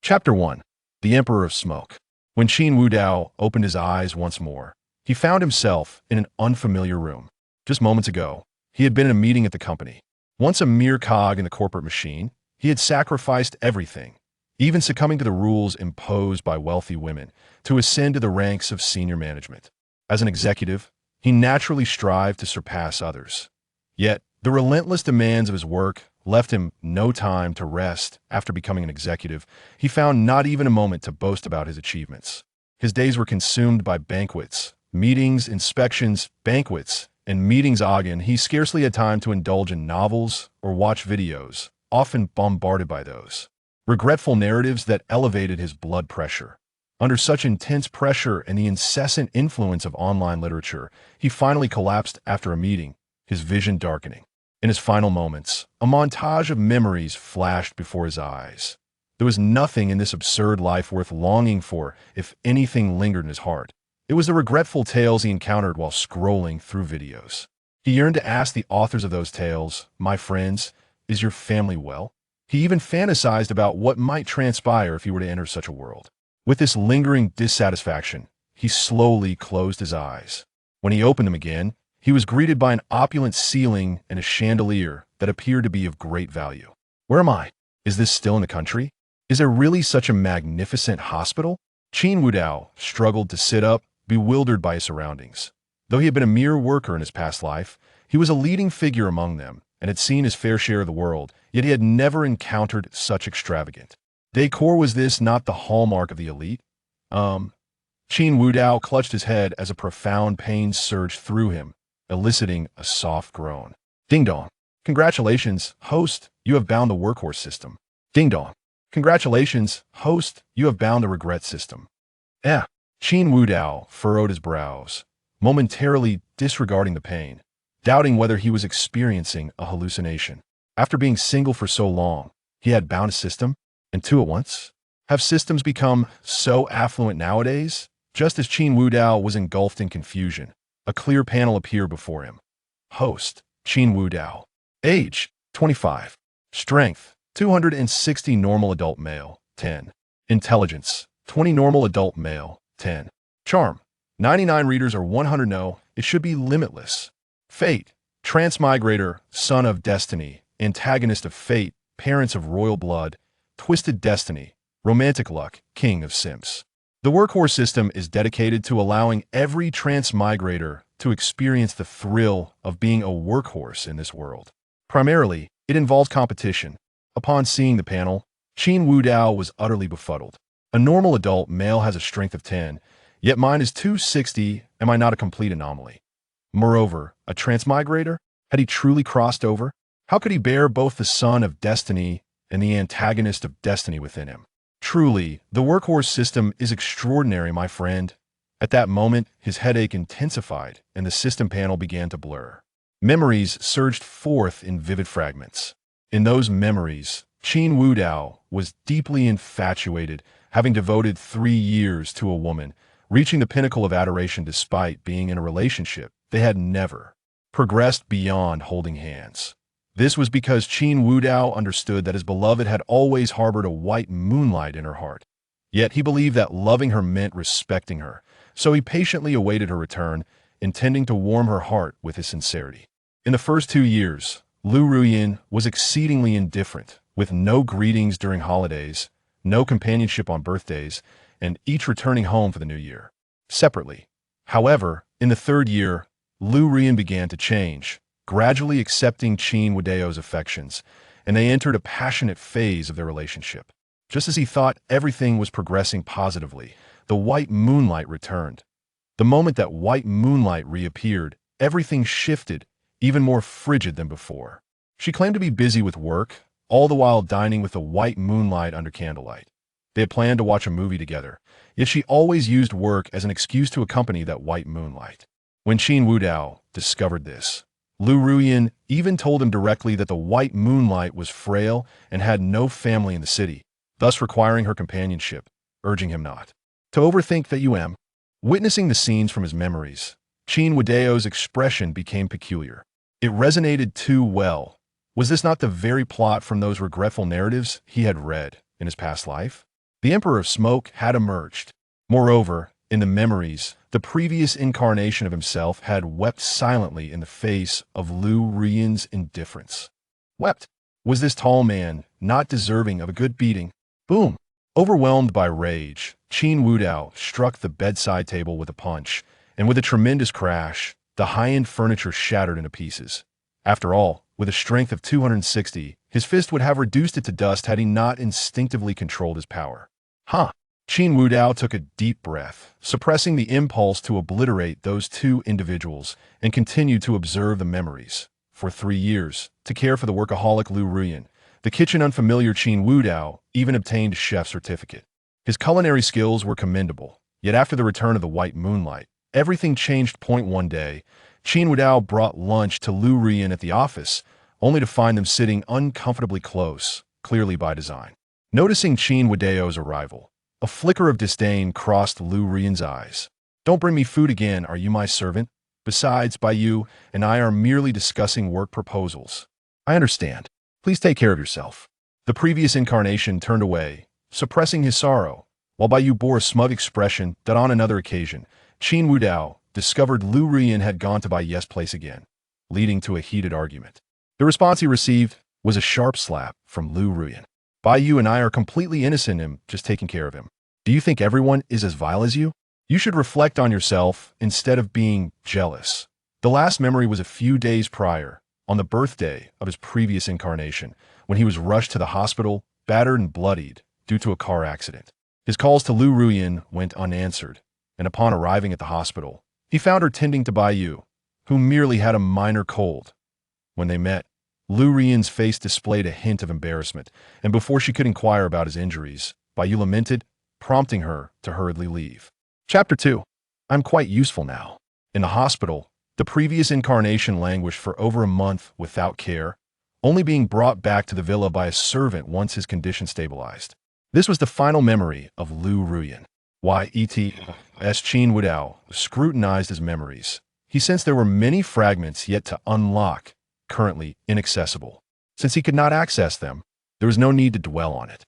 Chapter 1. The Emperor of Smoke. When Qin Wudao opened his eyes once more, he found himself in an unfamiliar room. Just moments ago, he had been in a meeting at the company. Once a mere cog in the corporate machine, he had sacrificed everything, even succumbing to the rules imposed by wealthy women, to ascend to the ranks of senior management. As an executive, he naturally strived to surpass others. Yet, the relentless demands of his work left him no time to rest. After becoming an executive, he found not even a moment to boast about his achievements. His days were consumed by banquets, meetings, inspections, banquets, and meetings. Again, he scarcely had time to indulge in novels or watch videos, often bombarded by those regretful narratives that elevated his blood pressure. Under such intense pressure and the incessant influence of online literature, he finally collapsed after a meeting, his vision darkening. In his final moments, a montage of memories flashed before his eyes. There was nothing in this absurd life worth longing for if anything lingered in his heart. It was the regretful tales he encountered while scrolling through videos. He yearned to ask the authors of those tales, "My friends, is your family well?" He even fantasized about what might transpire if he were to enter such a world. With this lingering dissatisfaction, he slowly closed his eyes. When he opened them again, he was greeted by an opulent ceiling and a chandelier that appeared to be of great value. Where am I? Is this still in the country? Is there really such a magnificent hospital? Qin Wudao struggled to sit up, bewildered by his surroundings. Though he had been a mere worker in his past life, he was a leading figure among them and had seen his fair share of the world, yet he had never encountered such extravagant decor. Was this not the hallmark of the elite? Qin Wudao clutched his head as a profound pain surged through him, eliciting a soft groan. Ding dong. Congratulations, host, you have bound the workhorse system. Ding dong. Congratulations, host, you have bound the regret system. Qin Wudao furrowed his brows, momentarily disregarding the pain, doubting whether he was experiencing a hallucination. After being single for so long, he had bound a system, and two at once? Have systems become so affluent nowadays? Just as Qin Wudao was engulfed in confusion, a clear panel appeared before him. Host, Qin Wudao. Age, 25. Strength, 260 normal adult male, 10. Intelligence, 20 normal adult male, 10. Charm, 99 readers or 100 no, it should be limitless. Fate, transmigrator, son of destiny, antagonist of fate, parents of royal blood, twisted destiny, romantic luck, king of simps. The workhorse system is dedicated to allowing every transmigrator to experience the thrill of being a workhorse in this world. Primarily, it involves competition. Upon seeing the panel, Qin Wudao was utterly befuddled. A normal adult male has a strength of 10, yet mine is 260. Am I not a complete anomaly? Moreover, a transmigrator? Had he truly crossed over? How could he bear both the son of destiny and the antagonist of destiny within him? Truly, the workhorse system is extraordinary, my friend. At that moment, his headache intensified and the system panel began to blur. Memories surged forth in vivid fragments. In those memories, Qin Wudao was deeply infatuated, having devoted 3 years to a woman, reaching the pinnacle of adoration despite being in a relationship. They had never progressed beyond holding hands. This was because Qin Wudao understood that his beloved had always harbored a white moonlight in her heart. Yet he believed that loving her meant respecting her, so he patiently awaited her return, intending to warm her heart with his sincerity. In the first 2 years, Lu Ruyin was exceedingly indifferent, with no greetings during holidays, no companionship on birthdays, and each returning home for the new year. Separately. However, in the 3rd year, Lu Ruyin began to change, gradually accepting Qin Wudao's affections, and they entered a passionate phase of their relationship. Just as he thought everything was progressing positively, the white moonlight returned. The moment that white moonlight reappeared, everything shifted, even more frigid than before. She claimed to be busy with work, all the while dining with the white moonlight under candlelight. They had planned to watch a movie together, yet she always used work as an excuse to accompany that white moonlight. When Qin Wudao discovered this, Lu Ruyin even told him directly that the white moonlight was frail and had no family in the city, thus requiring her companionship, urging him not to overthink that you. Witnessing the scenes from his memories, Qin Wudao's expression became peculiar. It resonated too well. Was this not the very plot from those regretful narratives he had read in his past life? The Emperor of Smoke had emerged. Moreover, in the memories, the previous incarnation of himself had wept silently in the face of Lu Rian's indifference. Wept. Was this tall man not deserving of a good beating? Boom! Overwhelmed by rage, Qin Wudao struck the bedside table with a punch, and with a tremendous crash, the high-end furniture shattered into pieces. After all, with a strength of 260, his fist would have reduced it to dust had he not instinctively controlled his power. Huh! Qin Wudao took a deep breath, suppressing the impulse to obliterate those two individuals, and continued to observe the memories. For 3 years, to care for the workaholic Lu Ruyan, the kitchen unfamiliar Qin Wudao even obtained a chef certificate. His culinary skills were commendable, yet after the return of the white moonlight, everything changed. One day, Qin Wudao brought lunch to Lu Ruyan at the office, only to find them sitting uncomfortably close, clearly by design. Noticing Qin Wudao's arrival, a flicker of disdain crossed Lu Ruyan's eyes. Don't bring me food again, are you my servant? Besides, you and I are merely discussing work proposals. I understand. Please take care of yourself. The previous incarnation turned away, suppressing his sorrow, while Yu bore a smug expression that on another occasion, Qin Wudao discovered Lu Ruyan had gone to Yu's place again, leading to a heated argument. The response he received was a sharp slap from Lu Ruyan. Yu and I are completely innocent in just taking care of him. Do you think everyone is as vile as you? You should reflect on yourself instead of being jealous. The last memory was a few days prior, on the birthday of his previous incarnation, when he was rushed to the hospital, battered and bloodied, due to a car accident. His calls to Lu Ruyan went unanswered, and upon arriving at the hospital, he found her tending to Yu, who merely had a minor cold. When they met, Lu Ruyan's face displayed a hint of embarrassment, and before she could inquire about his injuries, Yu lamented, prompting her to hurriedly leave. Chapter 2. I'm quite useful now. In the hospital, the previous incarnation languished for over a month without care, only being brought back to the villa by a servant once his condition stabilized. This was the final memory of Lu Ruyan. Qin Wudao scrutinized his memories. He sensed there were many fragments yet to unlock, currently inaccessible. Since he could not access them, there was no need to dwell on it.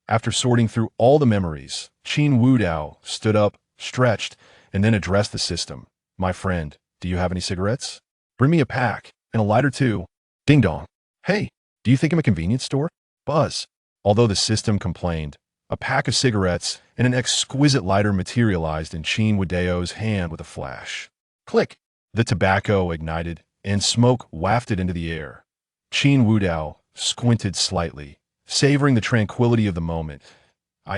After sorting through all the memories, Qin Wudao stood up, stretched, and then addressed the system. My friend, do you have any cigarettes? Bring me a pack, and a lighter too. Ding dong. Hey, do you think I'm a convenience store? Buzz. Although the system complained, a pack of cigarettes and an exquisite lighter materialized in Qin Wudao's hand with a flash. Click. The tobacco ignited, and smoke wafted into the air. Qin Wudao squinted slightly, savoring the tranquility of the moment.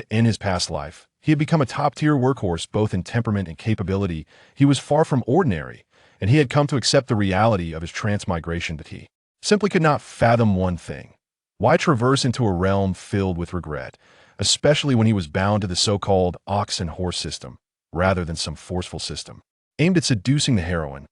In his past life, he had become a top-tier workhorse both in temperament and capability. He was far from ordinary, and he had come to accept the reality of his transmigration that he simply could not fathom one thing. Why traverse into a realm filled with regret, especially when he was bound to the so-called ox and horse system, rather than some forceful system aimed at seducing the heroine?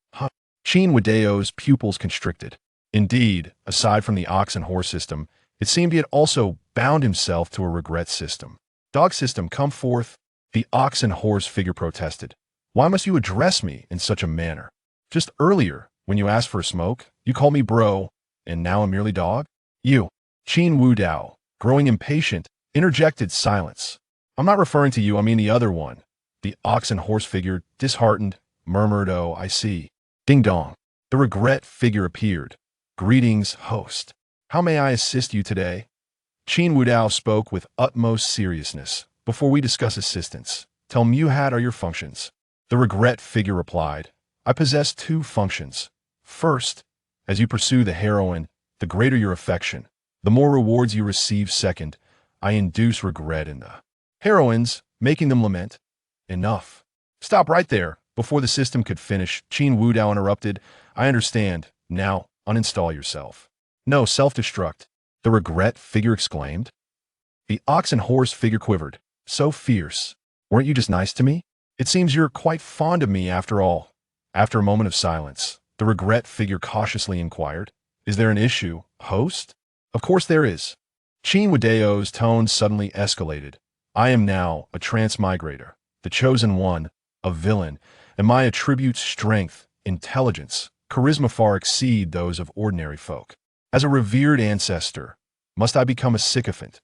Qin Wudao's pupils constricted. Indeed, aside from the ox and horse system, it seemed he had also bound himself to a regret system. Dog system, come forth. The ox and horse figure protested. Why must you address me in such a manner? Just earlier, when you asked for a smoke, you called me bro, and now I'm merely dog? You. Qin Wudao, growing impatient, interjected silence. I'm not referring to you, I mean the other one. The ox and horse figure, disheartened, murmured, oh, I see. Ding dong. The regret figure appeared. Greetings, host. How may I assist you today? Qin Wudao spoke with utmost seriousness. Before we discuss assistance, tell me what are your functions? The regret figure replied, I possess 2 functions. First, as you pursue the heroine, the greater your affection, the more rewards you receive. Second, I induce regret in the heroines, making them lament. Enough. Stop right there. Before the system could finish, Qin Wudao interrupted. I understand. Now, uninstall yourself. No, self-destruct. The regret figure exclaimed. The ox and horse figure quivered. So fierce. Weren't you just nice to me? It seems you're quite fond of me after all. After a moment of silence, the regret figure cautiously inquired. Is there an issue, host? Of course there is. Qin Wudao's tone suddenly escalated. I am now a transmigrator, the chosen one, a villain, and my attributes strength, intelligence, charisma far exceed those of ordinary folk. As a revered ancestor, must I become a sycophant,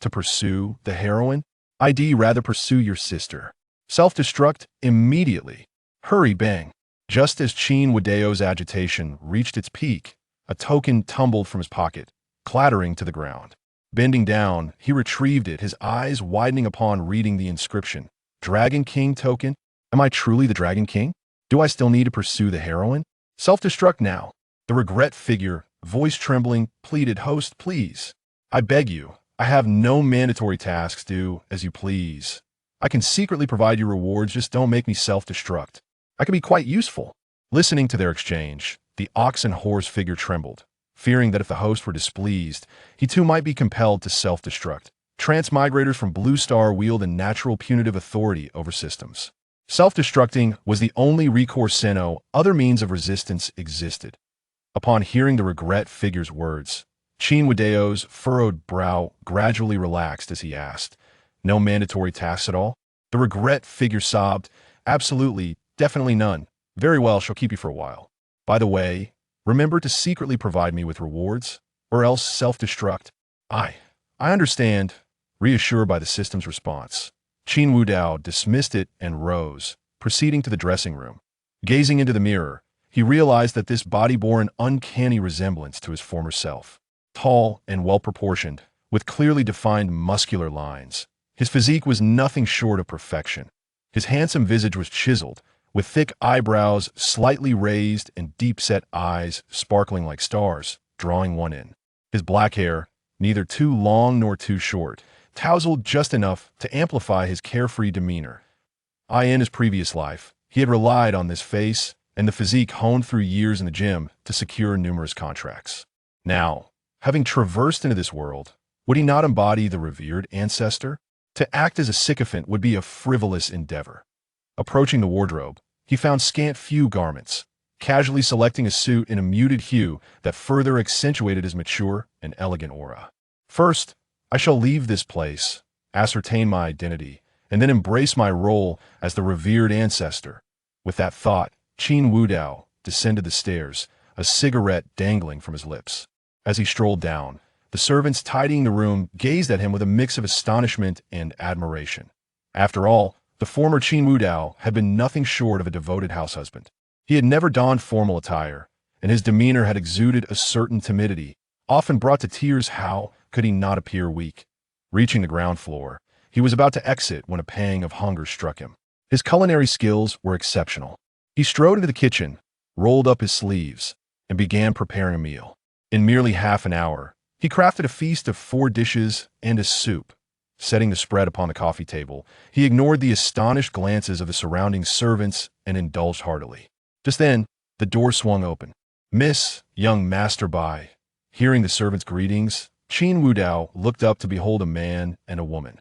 To pursue the heroine? I'd rather pursue your sister. Self-destruct immediately. Hurry, bang. Just as Chin Wudeo's agitation reached its peak, a token tumbled from his pocket, clattering to the ground. Bending down, he retrieved it, his eyes widening upon reading the inscription. Dragon King token? Am I truly the Dragon King? Do I still need to pursue the heroine? Self-destruct now. The regret figure, voice trembling, pleaded, "Host, please. I beg you. I have no mandatory tasks. Do as you please. I can secretly provide you rewards, just don't make me self-destruct. I can be quite useful." Listening to their exchange, the ox and horse figure trembled, fearing that if the host were displeased, he too might be compelled to self-destruct. Transmigrators from Blue Star wield a natural punitive authority over systems. Self-destructing was the only recourse. No other means of resistance existed. Upon hearing the regret figure's words, Chin Wudeo's furrowed brow gradually relaxed as he asked, "No mandatory tasks at all?" The regret figure sobbed, "Absolutely, definitely none. Very well, shall keep you for a while. By the way, remember to secretly provide me with rewards, or else self-destruct." I understand," reassured by the system's response. Chin Wudao dismissed it and rose, proceeding to the dressing room. Gazing into the mirror, he realized that this body bore an uncanny resemblance to his former self. Tall and well-proportioned, with clearly defined muscular lines, his physique was nothing short of perfection. His handsome visage was chiseled, with thick eyebrows slightly raised and deep-set eyes sparkling like stars, drawing one in. His black hair, neither too long nor too short, tousled just enough to amplify his carefree demeanor. In his previous life, he had relied on this face and the physique honed through years in the gym to secure numerous contracts. Now, having traversed into this world, would he not embody the revered ancestor? To act as a sycophant would be a frivolous endeavor. Approaching the wardrobe, he found scant few garments, casually selecting a suit in a muted hue that further accentuated his mature and elegant aura. First, I shall leave this place, ascertain my identity, and then embrace my role as the revered ancestor. With that thought, Chin Wudao descended the stairs, a cigarette dangling from his lips. As he strolled down, the servants tidying the room gazed at him with a mix of astonishment and admiration. After all, the former Chin Wudao had been nothing short of a devoted house husband. He had never donned formal attire, and his demeanor had exuded a certain timidity, often brought to tears. How could he not appear weak? Reaching the ground floor, he was about to exit when a pang of hunger struck him. His culinary skills were exceptional. He strode into the kitchen, rolled up his sleeves, and began preparing a meal. In merely half an hour, he crafted a feast of 4 dishes and a soup. Setting the spread upon the coffee table, he ignored the astonished glances of the surrounding servants and indulged heartily. Just then, the door swung open. "Miss, young master by." Hearing the servants' greetings, Chin Wudao looked up to behold a man and a woman.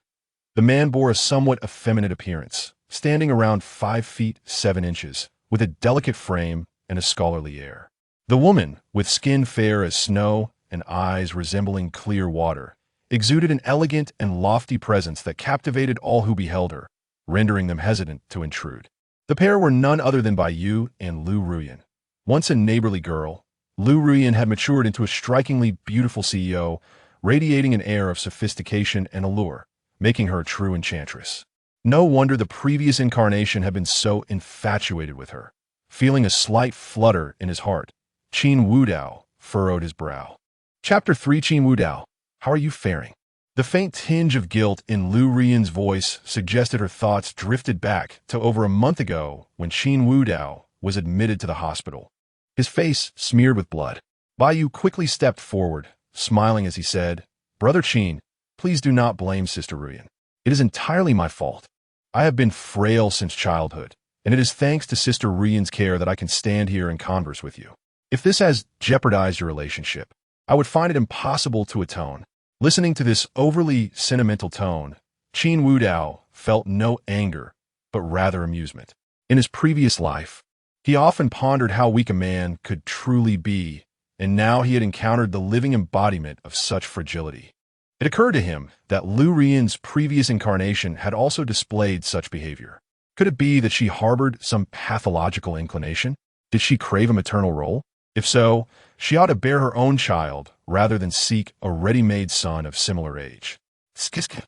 The man bore a somewhat effeminate appearance, standing around 5 feet 7 inches, with a delicate frame and a scholarly air. The woman, with skin fair as snow and eyes resembling clear water, exuded an elegant and lofty presence that captivated all who beheld her, rendering them hesitant to intrude. The pair were none other than Bai Yu and Lu Ruyan. Once a neighborly girl, Lu Ruyan had matured into a strikingly beautiful CEO, radiating an air of sophistication and allure, making her a true enchantress. No wonder the previous incarnation had been so infatuated with her. Feeling a slight flutter in his heart, Chin Wudao furrowed his brow. Chapter 3. Chin Wudao, how are you faring? The faint tinge of guilt in Lu Ruyan's voice suggested her thoughts drifted back to over a month ago when Chin Wudao was admitted to the hospital, his face smeared with blood. Bai Yu quickly stepped forward, smiling as he said, "Brother Chin, please do not blame Sister Ruyan. It is entirely my fault. I have been frail since childhood, and it is thanks to Sister Ruyan's care that I can stand here and converse with you. If this has jeopardized your relationship, I would find it impossible to atone." Listening to this overly sentimental tone, Chin Wudao felt no anger, but rather amusement. In his previous life, he often pondered how weak a man could truly be, and now he had encountered the living embodiment of such fragility. It occurred to him that Lu Ruyan's previous incarnation had also displayed such behavior. Could it be that she harbored some pathological inclination? Did she crave a maternal role? If so, she ought to bear her own child rather than seek a ready-made son of similar age. Skisk.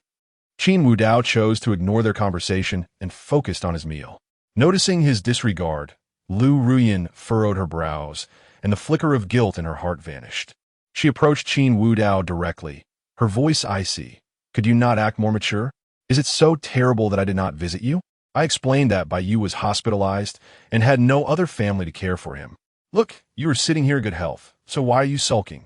Qin Wudao chose to ignore their conversation and focused on his meal. Noticing his disregard, Lu Ruyan furrowed her brows, and the flicker of guilt in her heart vanished. She approached Qin Wudao directly, her voice icy. Could you not act more mature? Is it so terrible that I did not visit you? I explained that Bai was hospitalized and had no other family to care for him. Look, you are sitting here in good health, so why are you sulking?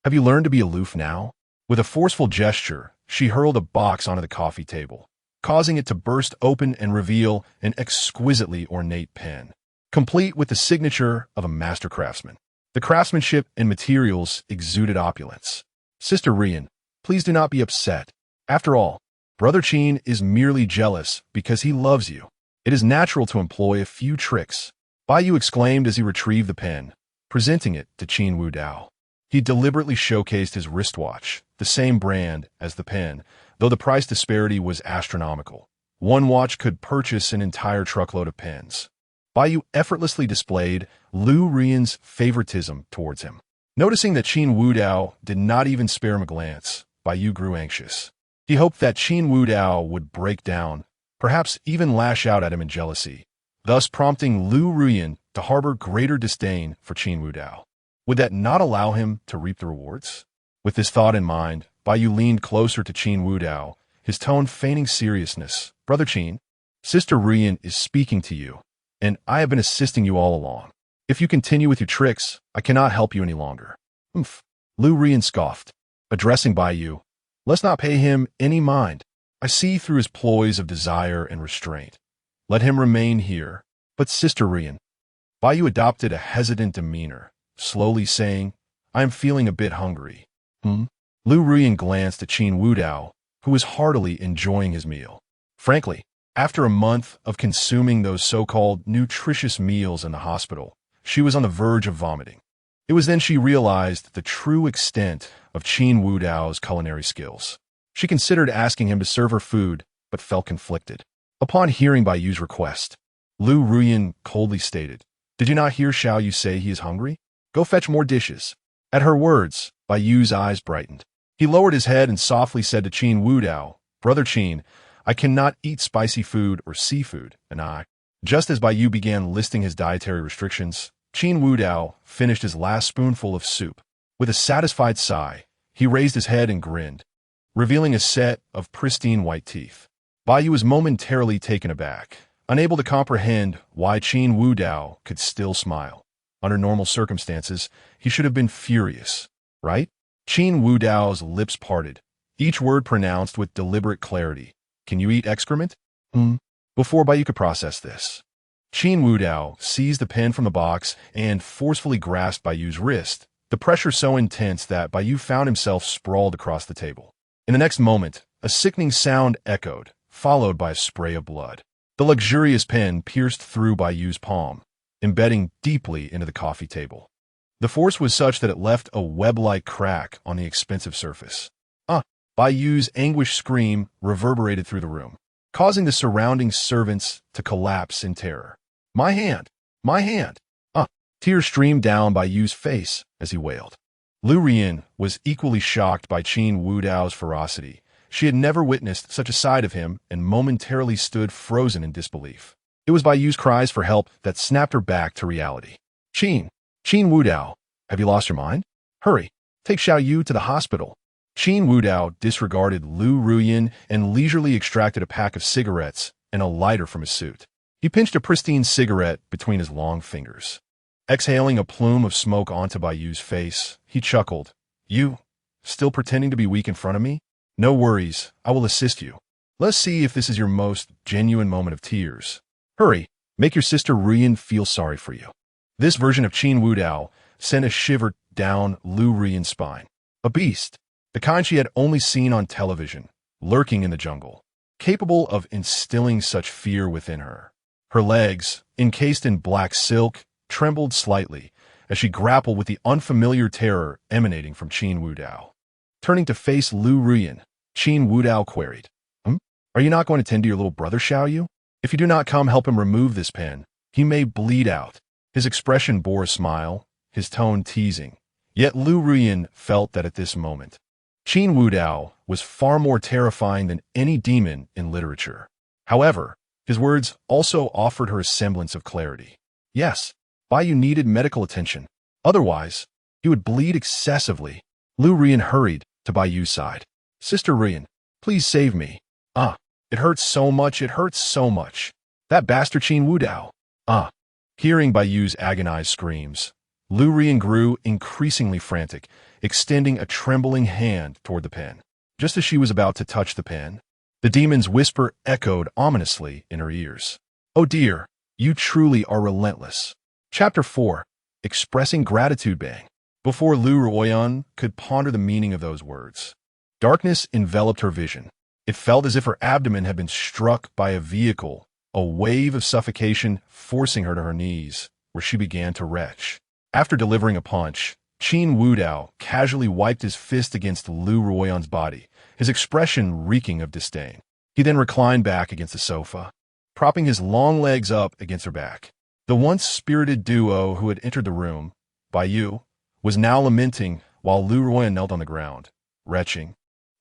Have you learned to be aloof now? With a forceful gesture, she hurled a box onto the coffee table, causing it to burst open and reveal an exquisitely ornate pen, complete with the signature of a master craftsman. The craftsmanship and materials exuded opulence. Sister Rian, please do not be upset. After all, Brother Qin is merely jealous because he loves you. It is natural to employ a few tricks. Bai Yu exclaimed as he retrieved the pen, presenting it to Qin Wudao. He deliberately showcased his wristwatch, the same brand as the pen, though the price disparity was astronomical. One watch could purchase an entire truckload of pens. Bai Yu effortlessly displayed Lu Rian's favoritism towards him. Noticing that Qin Wudao did not even spare him a glance, Bai Yu grew anxious. He hoped that Qin Wudao would break down, perhaps even lash out at him in jealousy, thus prompting Lu Ruyan to harbor greater disdain for Qin Wudao. Would that not allow him to reap the rewards? With this thought in mind, Bai Yu leaned closer to Qin Wudao, his tone feigning seriousness. Brother Qin, Sister Rian is speaking to you, and I have been assisting you all along. If you continue with your tricks, I cannot help you any longer. Oomph. Lu Rian scoffed, addressing Bai Yu. Let's not pay him any mind. I see through his ploys of desire and restraint. Let him remain here. But Sister Rian, Bai Yu adopted a hesitant demeanor, slowly saying, I am feeling a bit hungry. Lu Ruyan glanced at Qin Wudao, who was heartily enjoying his meal. Frankly, after a month of consuming those so-called nutritious meals in the hospital, she was on the verge of vomiting. It was then she realized the true extent of Qin Wudao's culinary skills. She considered asking him to serve her food, but felt conflicted. Upon hearing Bai Yu's request, Lu Ruyan coldly stated, Did you not hear Xiao Yu say he is hungry? Go fetch more dishes. At her words, Bai Yu's eyes brightened. He lowered his head and softly said to Qin Wudao, Brother Qin, I cannot eat spicy food or seafood, and I. Just as Bai Yu began listing his dietary restrictions, Qin Wudao finished his last spoonful of soup. With a satisfied sigh, he raised his head and grinned, revealing a set of pristine white teeth. Bai Yu was momentarily taken aback, unable to comprehend why Qin Wudao could still smile. Under normal circumstances, he should have been furious, right? Qin Wudao's lips parted, each word pronounced with deliberate clarity. Can you eat excrement? Before Bai Yu could process this, Qin Wudao seized the pen from the box and forcefully grasped Bai Yu's wrist, the pressure so intense that Bai Yu found himself sprawled across the table. In the next moment, a sickening sound echoed, followed by a spray of blood. The luxurious pen pierced through Bai Yu's palm, embedding deeply into the coffee table. The force was such that it left a web-like crack on the expensive surface. Bai Yu's anguished scream reverberated through the room, causing the surrounding servants to collapse in terror. My hand! My hand! Tears streamed down Bai Yu's face as he wailed. Lu Rian was equally shocked by Qin Wudao's ferocity. She had never witnessed such a side of him and momentarily stood frozen in disbelief. It was Bai Yu's cries for help that snapped her back to reality. Qin Wudao, have you lost your mind? Hurry, take Xiao Yu to the hospital. Qin Wudao disregarded Lu Ruyan and leisurely extracted a pack of cigarettes and a lighter from his suit. He pinched a pristine cigarette between his long fingers. Exhaling a plume of smoke onto Bai Yu's face, he chuckled. You, still pretending to be weak in front of me? No worries, I will assist you. Let's see if this is your most genuine moment of tears. Hurry, make your sister Rian feel sorry for you. This version of Qin Wudao sent a shiver down Lu Rian's spine. A beast, the kind she had only seen on television, lurking in the jungle, capable of instilling such fear within her. Her legs, encased in black silk, trembled slightly as she grappled with the unfamiliar terror emanating from Qin Wudao. Turning to face Lu Ruyan, Qin Wudao queried, Are you not going to tend to your little brother Xiao Yu? If you do not come help him remove this pen, he may bleed out. His expression bore a smile, his tone teasing. Yet Lu Ruyan felt that at this moment, Qin Wudao was far more terrifying than any demon in literature. However, his words also offered her a semblance of clarity. Yes, Bai Yu needed medical attention. Otherwise, he would bleed excessively. Lu Rian hurried to Bai Yu's side. Sister Rian, please save me. It hurts so much, it hurts so much. That bastard Qin Wudao. Hearing Bai Yu's agonized screams, Lu Rian grew increasingly frantic, extending a trembling hand toward the pen. Just as she was about to touch the pen, the demon's whisper echoed ominously in her ears. Oh dear, you truly are relentless. Chapter 4. Expressing Gratitude. Bang. Before Lu Ruoyan could ponder the meaning of those words, darkness enveloped her vision. It felt as if her abdomen had been struck by a vehicle, a wave of suffocation forcing her to her knees, where she began to retch. After delivering a punch, Qin Wudao casually wiped his fist against Lu Ruoyan's body, his expression reeking of disdain. He then reclined back against the sofa, propping his long legs up against her back. The once spirited duo who had entered the room, Bai Yu, was now lamenting while Lu Ruoyan knelt on the ground, retching,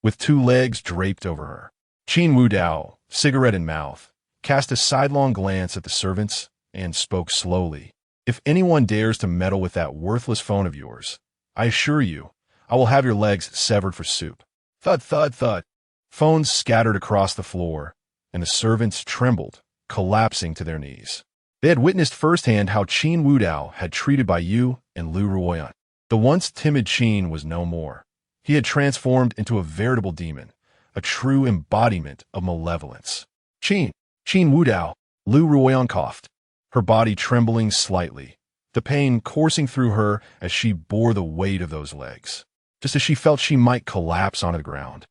with two legs draped over her. Qin Wudao, cigarette in mouth, cast a sidelong glance at the servants and spoke slowly. If anyone dares to meddle with that worthless phone of yours, I assure you, I will have your legs severed for soup. Thud, thud, thud. Phones scattered across the floor, and the servants trembled, collapsing to their knees. They had witnessed firsthand how Qin Wudao had treated Bai Yu and Lu Ruoyan. The once timid Qin was no more. He had transformed into a veritable demon, a true embodiment of malevolence. Qin Wudao, Lu Ruoyan coughed, her body trembling slightly, the pain coursing through her as she bore the weight of those legs, just as she felt she might collapse onto the ground.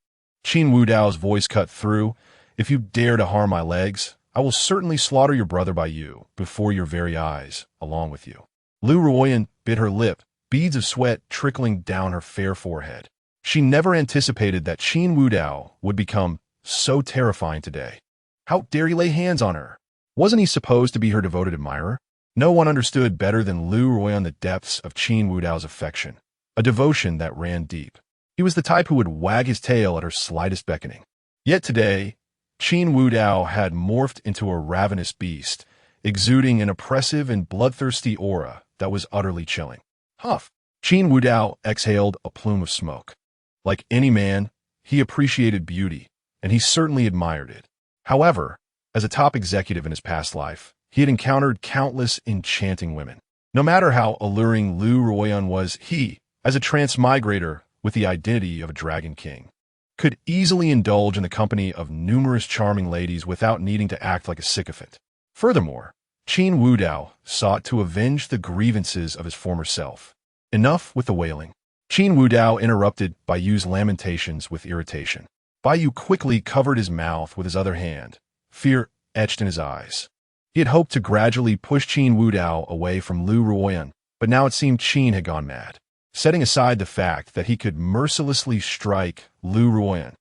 Qin Wudao's voice cut through. If you dare to harm my legs, I will certainly slaughter your brother Bai Yu before your very eyes, along with you. Lu Ruoyan bit her lip, beads of sweat trickling down her fair forehead. She never anticipated that Qin Wudao would become so terrifying today. How dare he lay hands on her? Wasn't he supposed to be her devoted admirer? No one understood better than Lu Ruoyan the depths of Qin Wudao's affection, a devotion that ran deep. He was the type who would wag his tail at her slightest beckoning. Yet today, Qin Wudao had morphed into a ravenous beast, exuding an oppressive and bloodthirsty aura that was utterly chilling. Huff! Qin Wudao exhaled a plume of smoke. Like any man, he appreciated beauty, and he certainly admired it. However, as a top executive in his past life, he had encountered countless enchanting women. No matter how alluring Lu Ruoyan was, he, as a transmigrator with the identity of a dragon king, could easily indulge in the company of numerous charming ladies without needing to act like a sycophant. Furthermore, Qin Wudao sought to avenge the grievances of his former self. Enough with the wailing. Qin Wudao interrupted Bai Yu's lamentations with irritation. Bai Yu quickly covered his mouth with his other hand, fear etched in his eyes. He had hoped to gradually push Qin Wudao away from Lu Ruoyan, but now it seemed Qin had gone mad. Setting aside the fact that he could mercilessly strike Lu Ruoyan,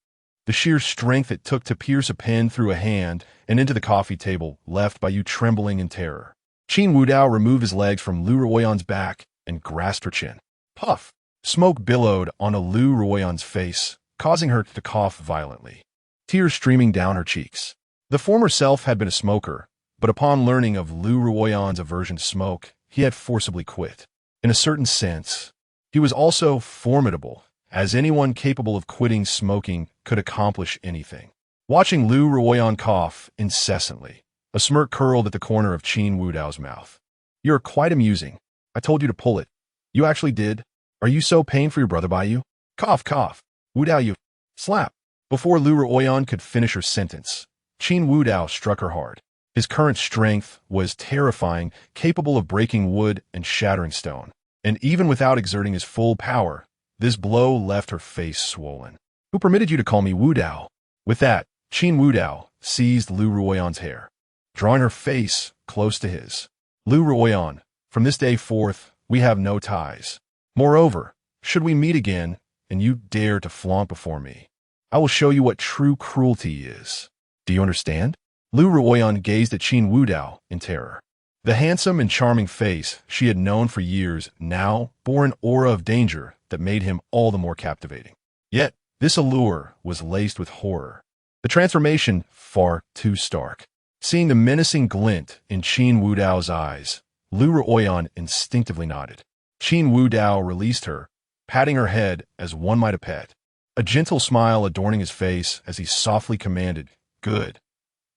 the sheer strength it took to pierce a pen through a hand and into the coffee table left Bai Yu trembling in terror. Qin Wudao removed his legs from Lu Ruoyan's back and grasped her chin. Puff! Smoke billowed onto Lu Ruoyan's face, causing her to cough violently, tears streaming down her cheeks. The former self had been a smoker, but upon learning of Lu Ruoyan's aversion to smoke, he had forcibly quit. In a certain sense, he was also formidable, as anyone capable of quitting smoking could accomplish anything. Watching Lu Ruoyan cough incessantly, a smirk curled at the corner of Qin Wudao's mouth. You're quite amusing. I told you to pull it. You actually did. Are you so pained for your brother Bai Yu? Cough, cough. Wudao, you. Slap. Before Lu Ruoyan could finish her sentence, Qin Wudao struck her hard. His current strength was terrifying, capable of breaking wood and shattering stone. And even without exerting his full power, this blow left her face swollen. Who permitted you to call me Wudao? With that, Qin Wudao seized Lu Ruoyan's hair, drawing her face close to his. Lu Ruoyan, from this day forth, we have no ties. Moreover, should we meet again, and you dare to flaunt before me, I will show you what true cruelty is. Do you understand? Lu Ruoyan gazed at Qin Wudao in terror. The handsome and charming face she had known for years now bore an aura of danger that made him all the more captivating. Yet, This allure was laced with horror. The transformation far too stark. Seeing the menacing glint in Qin Wudao's eyes, Lu Ruoyan instinctively nodded. Qin Wudao released her, patting her head as one might a pet. A gentle smile adorning his face as he softly commanded, "Good.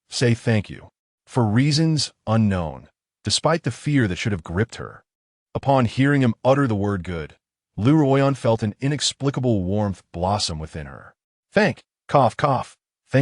Say thank you." For reasons unknown, despite the fear that should have gripped her. Upon hearing him utter the word good, Lu Ruoyan felt an inexplicable warmth blossom within her. Thank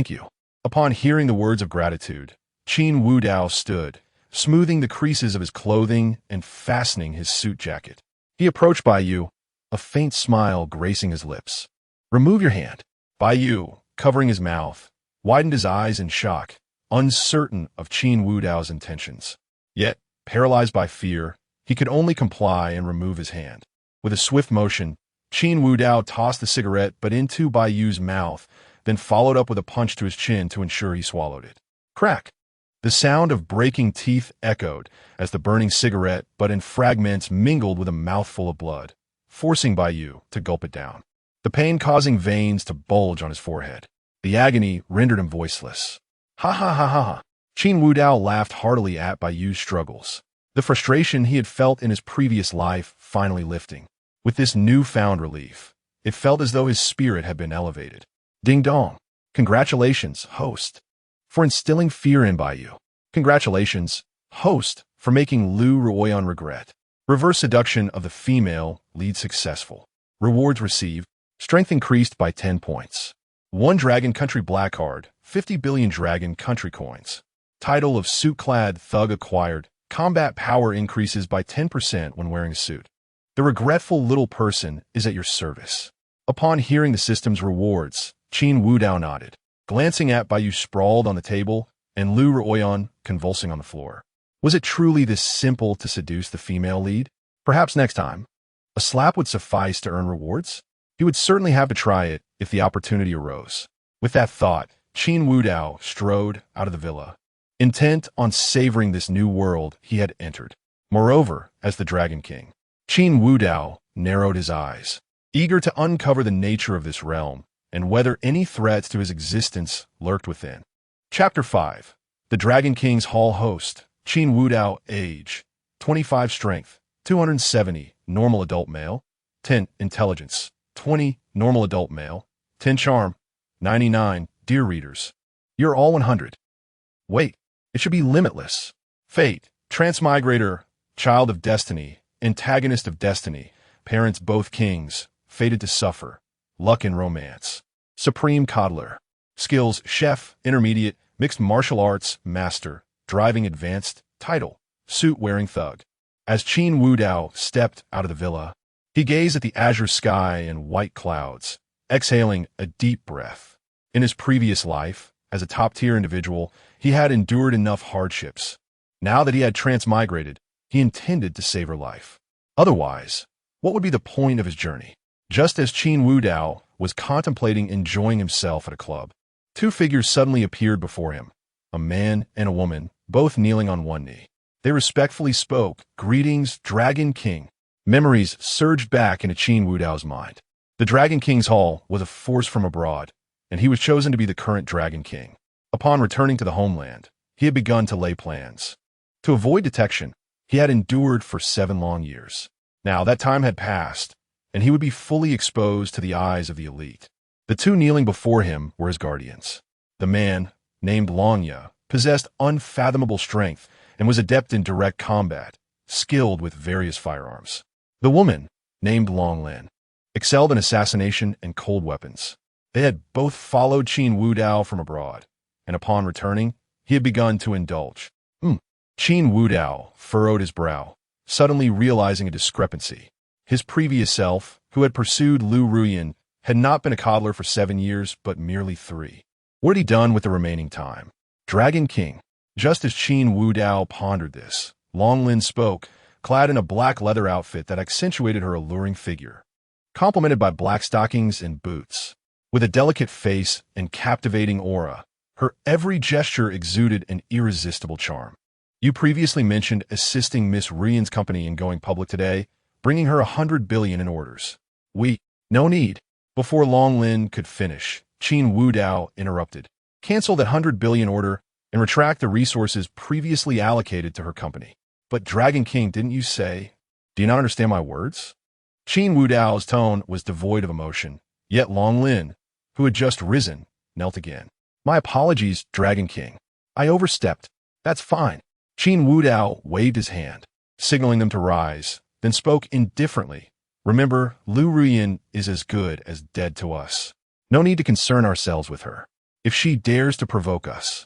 you. Upon hearing the words of gratitude, Qin Wudao stood, smoothing the creases of his clothing and fastening his suit jacket. He approached Bai Yu, a faint smile gracing his lips. "Remove your hand." Bai Yu, covering his mouth, widened his eyes in shock, uncertain of Qin Wudao's intentions. Yet, paralyzed by fear, he could only comply and remove his hand. With a swift motion, Qin Wudao tossed the cigarette but into Bai Yu's mouth, then followed up with a punch to his chin to ensure he swallowed it. Crack! The sound of breaking teeth echoed as the burning cigarette, but in fragments, mingled with a mouthful of blood, forcing Bai Yu to gulp it down. The pain causing veins to bulge on his forehead. The agony rendered him voiceless. Ha ha ha ha ha. Qin Wudao laughed heartily at Bai Yu's struggles, the frustration he had felt in his previous life finally lifting. With this newfound relief, it felt as though his spirit had been elevated. Ding dong. Congratulations, host, for instilling fear in Bai Yu. Congratulations, host, for making Lu Ruoyan regret. Reverse seduction of the female lead successful. Rewards received. Strength increased by 10 points. 1 Dragon Country Black Card, 50 billion Dragon Country Coins. Title of Suit-Clad Thug acquired. Combat power increases by 10% when wearing a suit. The regretful little person is at your service. Upon hearing the system's rewards, Qin Wudao nodded, glancing at Bai Yu sprawled on the table and Lu Ruoyan convulsing on the floor. Was it truly this simple to seduce the female lead? Perhaps next time. A slap would suffice to earn rewards? He would certainly have to try it if the opportunity arose. With that thought, Qin Wudao strode out of the villa, intent on savoring this new world he had entered. Moreover, as the Dragon King, Qin Wudao narrowed his eyes, eager to uncover the nature of this realm and whether any threats to his existence lurked within. Chapter 5. The Dragon King's Hall Host. Qin Wudao. Age: 25. Strength: 270. Normal adult male. 10. Intelligence: 20. Normal adult male. 10. Charm: 99. Dear readers, you're all 100. Wait, it should be limitless. Fate: Transmigrator, child of destiny, antagonist of destiny, parents both kings, fated to suffer. Luck in romance. Supreme coddler. Skills: chef, intermediate, mixed martial arts, master, driving advanced. Title: suit-wearing thug. As Qin Wudao stepped out of the villa, he gazed at the azure sky and white clouds, exhaling a deep breath. In his previous life, as a top-tier individual, he had endured enough hardships. Now that he had transmigrated, he intended to save her life. Otherwise, what would be the point of his journey? Just as Qin Wudao was contemplating enjoying himself at a club, 2 figures suddenly appeared before him, a man and a woman, both kneeling on one knee. They respectfully spoke, "Greetings, Dragon King." Memories surged back into Qin Wudao's mind. The Dragon King's Hall was a force from abroad, and he was chosen to be the current Dragon King. Upon returning to the homeland, he had begun to lay plans. To avoid detection, he had endured for 7 long years. Now that time had passed, and he would be fully exposed to the eyes of the elite. The 2 kneeling before him were his guardians. The man, named Longya, possessed unfathomable strength and was adept in direct combat, skilled with various firearms. The woman, named Longlan, excelled in assassination and cold weapons. They had both followed Qin Wudao from abroad, and upon returning, he had begun to indulge. Qin Wudao furrowed his brow, suddenly realizing a discrepancy. His previous self, who had pursued Lu Ruoyan, had not been a coddler for 7 years, but merely 3. What had he done with the remaining time? Dragon King. Just as Qin Wudao pondered this, Longlin spoke, clad in a black leather outfit that accentuated her alluring figure, complemented by black stockings and boots. With a delicate face and captivating aura, her every gesture exuded an irresistible charm. You previously mentioned assisting Miss Ruoyan's company in going public today, bringing her 100 billion in orders. No need. Before Long Lin could finish, Qin Wudao interrupted. Cancel that 100 billion order and retract the resources previously allocated to her company. But Dragon King, didn't you say? Do you not understand my words? Qin Wudao's tone was devoid of emotion, yet Long Lin, who had just risen, knelt again. My apologies, Dragon King. I overstepped. That's fine. Qin Wudao waved his hand, signaling them to rise, then spoke indifferently. Remember, Lu Ruyan is as good as dead to us. No need to concern ourselves with her. If she dares to provoke us,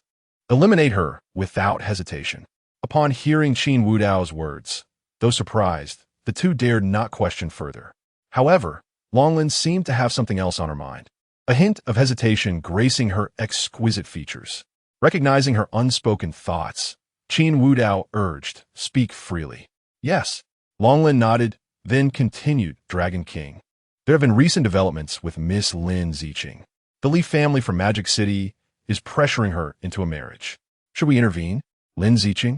eliminate her without hesitation. Upon hearing Qin Wudao's words, though surprised, the two dared not question further. However, Long Lin seemed to have something else on her mind, a hint of hesitation gracing her exquisite features. Recognizing her unspoken thoughts, Qin Wudao urged, speak freely. Yes. Long Lin nodded, then continued, Dragon King. There have been recent developments with Miss Lin Ziqing. The Li family from Magic City is pressuring her into a marriage. Should we intervene? Lin Ziqing?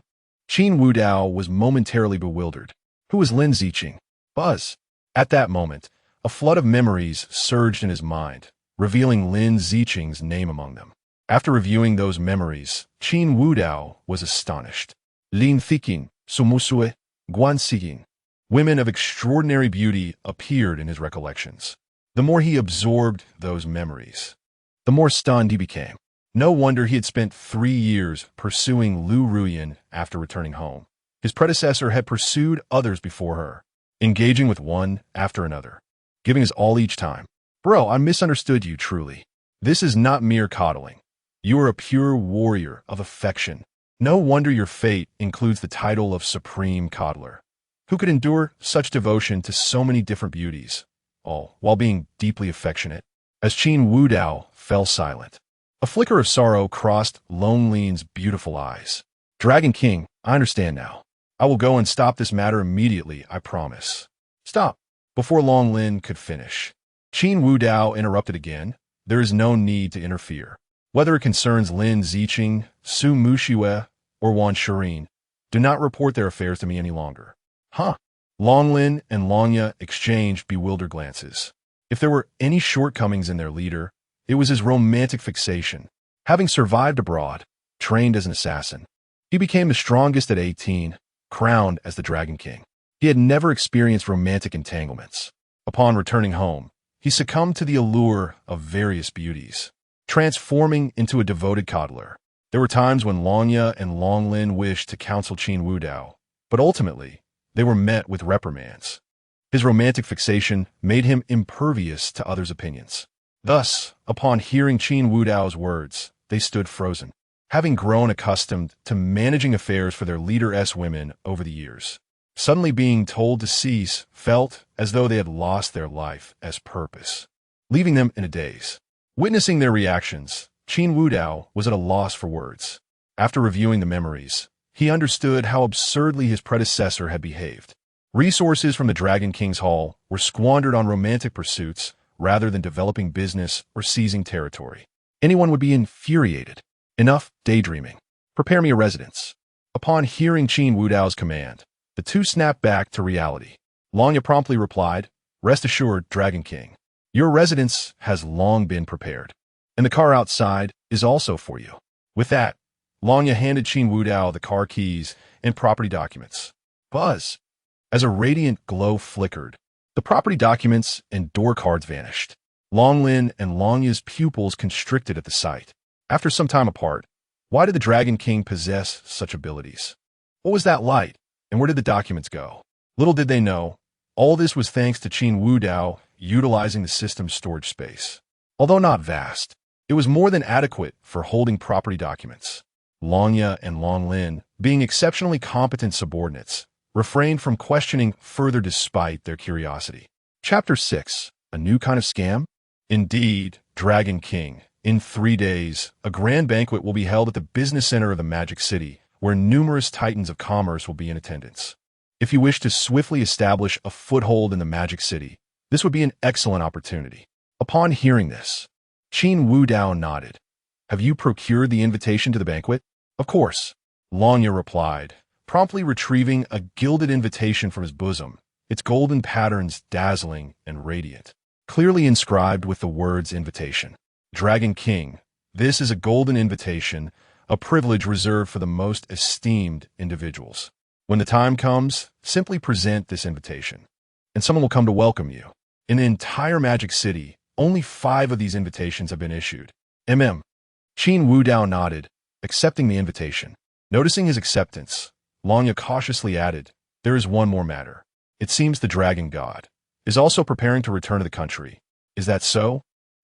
Qin Wudao was momentarily bewildered. Who was Lin Ziqing? Buzz. At that moment, a flood of memories surged in his mind, revealing Lin Ziqing's name among them. After reviewing those memories, Qin Wudao was astonished. Lin Thiqing, Sumusue, Guan Xiying. Women of extraordinary beauty appeared in his recollections. The more he absorbed those memories, the more stunned he became. No wonder he had spent 3 years pursuing Lu Ruyan after returning home. His predecessor had pursued others before her, engaging with one after another, giving his all each time. Bro, I misunderstood you truly. This is not mere coddling. You are a pure warrior of affection. No wonder your fate includes the title of Supreme Coddler. Who could endure such devotion to so many different beauties, all while being deeply affectionate? As Qin Wudao fell silent, a flicker of sorrow crossed Long Lin's beautiful eyes. Dragon King, I understand now. I will go and stop this matter immediately, I promise. Stop. Before Long Lin could finish, Qin Wudao interrupted again. There is no need to interfere. Whether it concerns Lin Ziqing, Su Muxiue, or Wan Shirin, do not report their affairs to me any longer. Huh? Long Lin and Longya exchanged bewildered glances. If there were any shortcomings in their leader, it was his romantic fixation. Having survived abroad, trained as an assassin, he became the strongest at 18, crowned as the Dragon King. He had never experienced romantic entanglements. Upon returning home, he succumbed to the allure of various beauties, transforming into a devoted coddler. There were times when Longya and Long Lin wished to counsel Qin Wudao, but ultimately, they were met with reprimands. His romantic fixation made him impervious to others' opinions. Thus, upon hearing Qin Wudao's words, they stood frozen, having grown accustomed to managing affairs for their leader-s women over the years. Suddenly being told to cease felt as though they had lost their life as purpose, leaving them in a daze. Witnessing their reactions, Qin Wudao was at a loss for words. After reviewing the memories, he understood how absurdly his predecessor had behaved. Resources from the Dragon King's Hall were squandered on romantic pursuits rather than developing business or seizing territory. Anyone would be infuriated. Enough daydreaming. Prepare me a residence. Upon hearing Qin Wudao's command, the two snapped back to reality. Longya promptly replied, Rest assured, Dragon King. Your residence has long been prepared, and the car outside is also for you. With that, Longya handed Qin Wudao the car keys and property documents. Buzz. As a radiant glow flickered, the property documents and door cards vanished. Long Lin and Longya's pupils constricted at the sight. After some time apart, why did the Dragon King possess such abilities? What was that light, and where did the documents go? Little did they know, all this was thanks to Qin Wudao utilizing the system's storage space. Although not vast, it was more than adequate for holding property documents. Longya and Long Lin, being exceptionally competent subordinates, refrained from questioning further despite their curiosity. Chapter 6. A New Kind of Scam? Indeed, Dragon King. In 3 days, a grand banquet will be held at the business center of the Magic City, where numerous titans of commerce will be in attendance. If you wish to swiftly establish a foothold in the Magic City, this would be an excellent opportunity. Upon hearing this, Qin Wudao nodded. Have you procured the invitation to the banquet? Of course, Longya replied, promptly retrieving a gilded invitation from his bosom, its golden patterns dazzling and radiant. clearly inscribed with the words invitation. Dragon King, this is a golden invitation, a privilege reserved for the most esteemed individuals. When the time comes, simply present this invitation, and someone will come to welcome you. In the entire Magic City, only 5 of these invitations have been issued. Qin Wudao nodded, accepting the invitation. Noticing his acceptance, Longya cautiously added, "There is one more matter. It seems the Dragon God is also preparing to return to the country. Is that so?"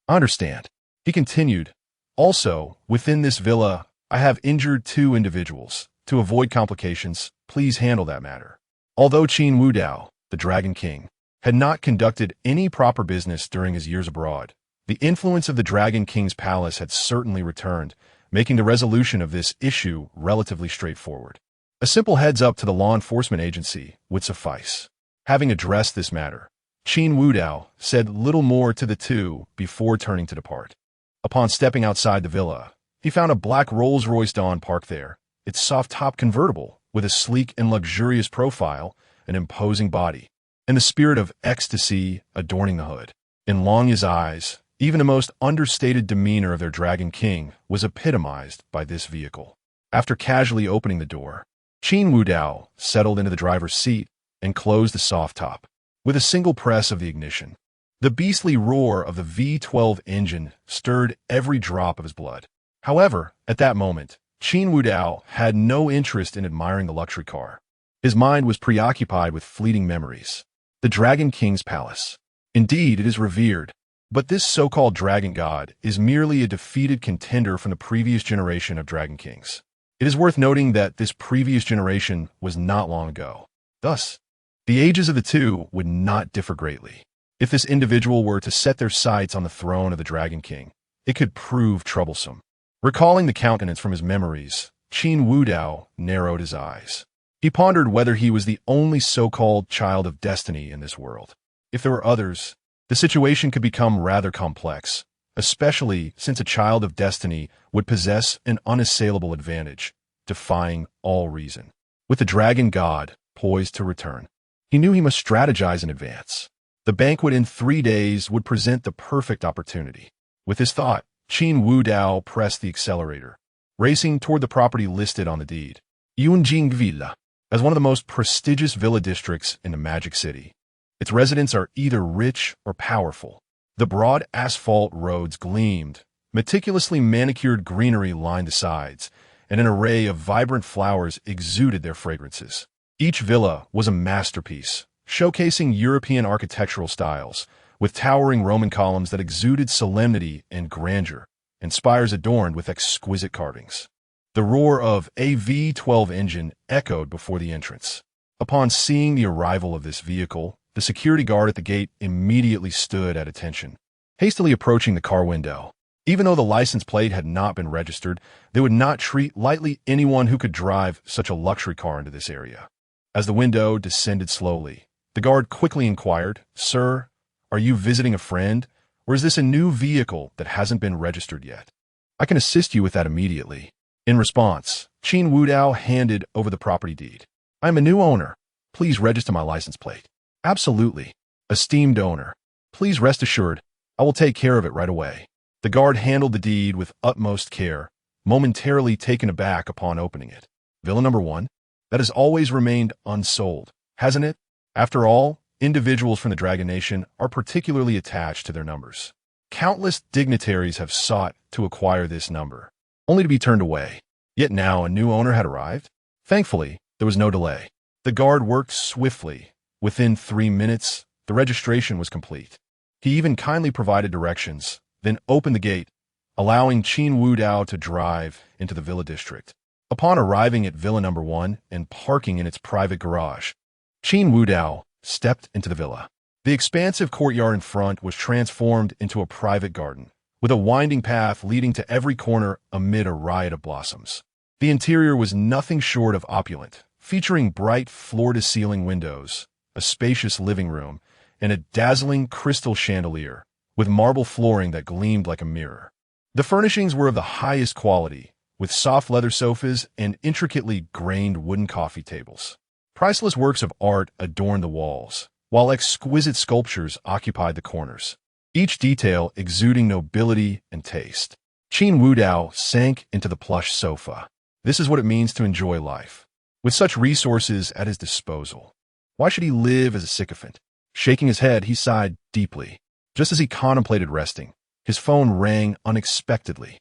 "I understand." He continued, "Also, within this villa, I have injured 2 individuals. To avoid complications, please handle that matter." Although Qin Wudao, the Dragon King, had not conducted any proper business during his years abroad, the influence of the Dragon King's palace had certainly returned, making the resolution of this issue relatively straightforward. A simple heads-up to the law enforcement agency would suffice. Having addressed this matter, Qin Wudao said little more to the 2 before turning to depart. Upon stepping outside the villa, he found a black Rolls-Royce Dawn parked there, its soft-top convertible with a sleek and luxurious profile, an imposing body, and the spirit of ecstasy adorning the hood. In Longya's eyes, even the most understated demeanor of their Dragon King was epitomized by this vehicle. After casually opening the door, Qin Wudao settled into the driver's seat and closed the soft top. With a single press of the ignition, the beastly roar of the V12 engine stirred every drop of his blood. However, at that moment, Qin Wudao had no interest in admiring the luxury car. His mind was preoccupied with fleeting memories. The Dragon King's palace. Indeed, it is revered, but this so-called Dragon God is merely a defeated contender from the previous generation of Dragon Kings. It is worth noting that this previous generation was not long ago. Thus, the ages of the 2 would not differ greatly. If this individual were to set their sights on the throne of the Dragon King, it could prove troublesome. Recalling the countenance from his memories, Qin Wudao narrowed his eyes. He pondered whether he was the only so-called child of destiny in this world. If there were others, the situation could become rather complex, especially since a child of destiny would possess an unassailable advantage, defying all reason. With the Dragon God poised to return, he knew he must strategize in advance. The banquet in 3 days would present the perfect opportunity. With this thought, Qin Wudao pressed the accelerator, racing toward the property listed on the deed. Yunjing Villa, as one of the most prestigious villa districts in the Magic City. Its residents are either rich or powerful. The broad asphalt roads gleamed, meticulously manicured greenery lined the sides, and an array of vibrant flowers exuded their fragrances. Each villa was a masterpiece, showcasing European architectural styles, with towering Roman columns that exuded solemnity and grandeur, and spires adorned with exquisite carvings. The roar of a V12 engine echoed before the entrance. Upon seeing the arrival of this vehicle, the security guard at the gate immediately stood at attention, hastily approaching the car window. Even though the license plate had not been registered, they would not treat lightly anyone who could drive such a luxury car into this area. As the window descended slowly, the guard quickly inquired, "Sir, are you visiting a friend, or is this a new vehicle that hasn't been registered yet?" "I can assist you with that immediately." In response, Qin Wudao handed over the property deed. "I am a new owner. Please register my license plate." "Absolutely. Esteemed owner, please rest assured, I will take care of it right away." The guard handled the deed with utmost care, momentarily taken aback upon opening it. Villa number 1? That has always remained unsold, hasn't it? After all, individuals from the Dragon Nation are particularly attached to their numbers. Countless dignitaries have sought to acquire this number, only to be turned away. Yet now a new owner had arrived. Thankfully, there was no delay. The guard worked swiftly. Within 3 minutes, the registration was complete. He even kindly provided directions, then opened the gate, allowing Qin Wudao to drive into the villa district. Upon arriving at Villa number 1 and parking in its private garage, Qin Wudao stepped into the villa. The expansive courtyard in front was transformed into a private garden, with a winding path leading to every corner amid a riot of blossoms. The interior was nothing short of opulent, featuring bright floor-to-ceiling windows, a spacious living room, and a dazzling crystal chandelier, with marble flooring that gleamed like a mirror. The furnishings were of the highest quality, with soft leather sofas and intricately grained wooden coffee tables. Priceless works of art adorned the walls, while exquisite sculptures occupied the corners. each detail exuding nobility and taste. Qin Wudao sank into the plush sofa. This is what it means to enjoy life. With such resources at his disposal, why should he live as a sycophant? Shaking his head, he sighed deeply. Just as he contemplated resting, his phone rang unexpectedly.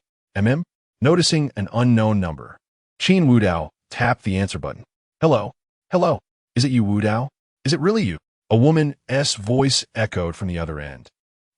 Noticing an unknown number, Qin Wudao tapped the answer button. Hello? Hello? Is it you, Wudao? Is it really you? A woman's voice echoed from the other end.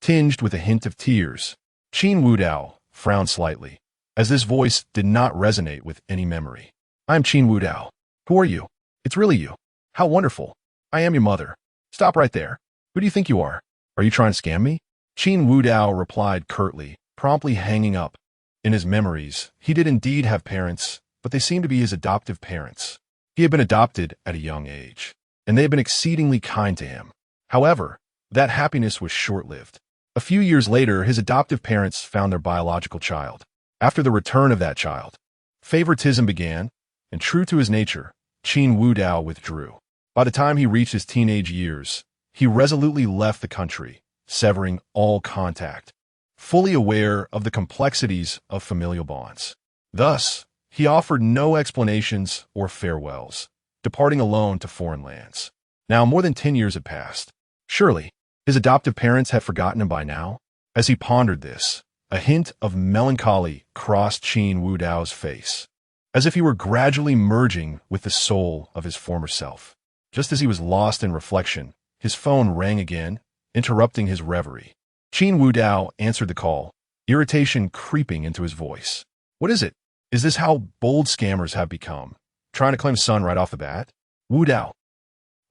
Tinged with a hint of tears, Qin Wudao frowned slightly, as this voice did not resonate with any memory. I'm Qin Wudao. Who are you? It's really you. How wonderful. I am your mother. Stop right there. Who do you think you are? Are you trying to scam me? Qin Wudao replied curtly, promptly hanging up. In his memories, he did indeed have parents, but they seemed to be his adoptive parents. He had been adopted at a young age, and they had been exceedingly kind to him. However, that happiness was short-lived. A few years later, his adoptive parents found their biological child. After the return of that child, favoritism began, and true to his nature, Qin Wudao withdrew. By the time he reached his teenage years, he resolutely left the country, severing all contact, fully aware of the complexities of familial bonds. Thus, he offered no explanations or farewells, departing alone to foreign lands. Now more than 10 years had passed. Surely, his adoptive parents had forgotten him by now? As he pondered this, a hint of melancholy crossed Qin Wudao's face, as if he were gradually merging with the soul of his former self. Just as he was lost in reflection, his phone rang again, interrupting his reverie. Qin Wudao answered the call, irritation creeping into his voice. What is it? Is this how bold scammers have become? Trying to claim son right off the bat? Wudao,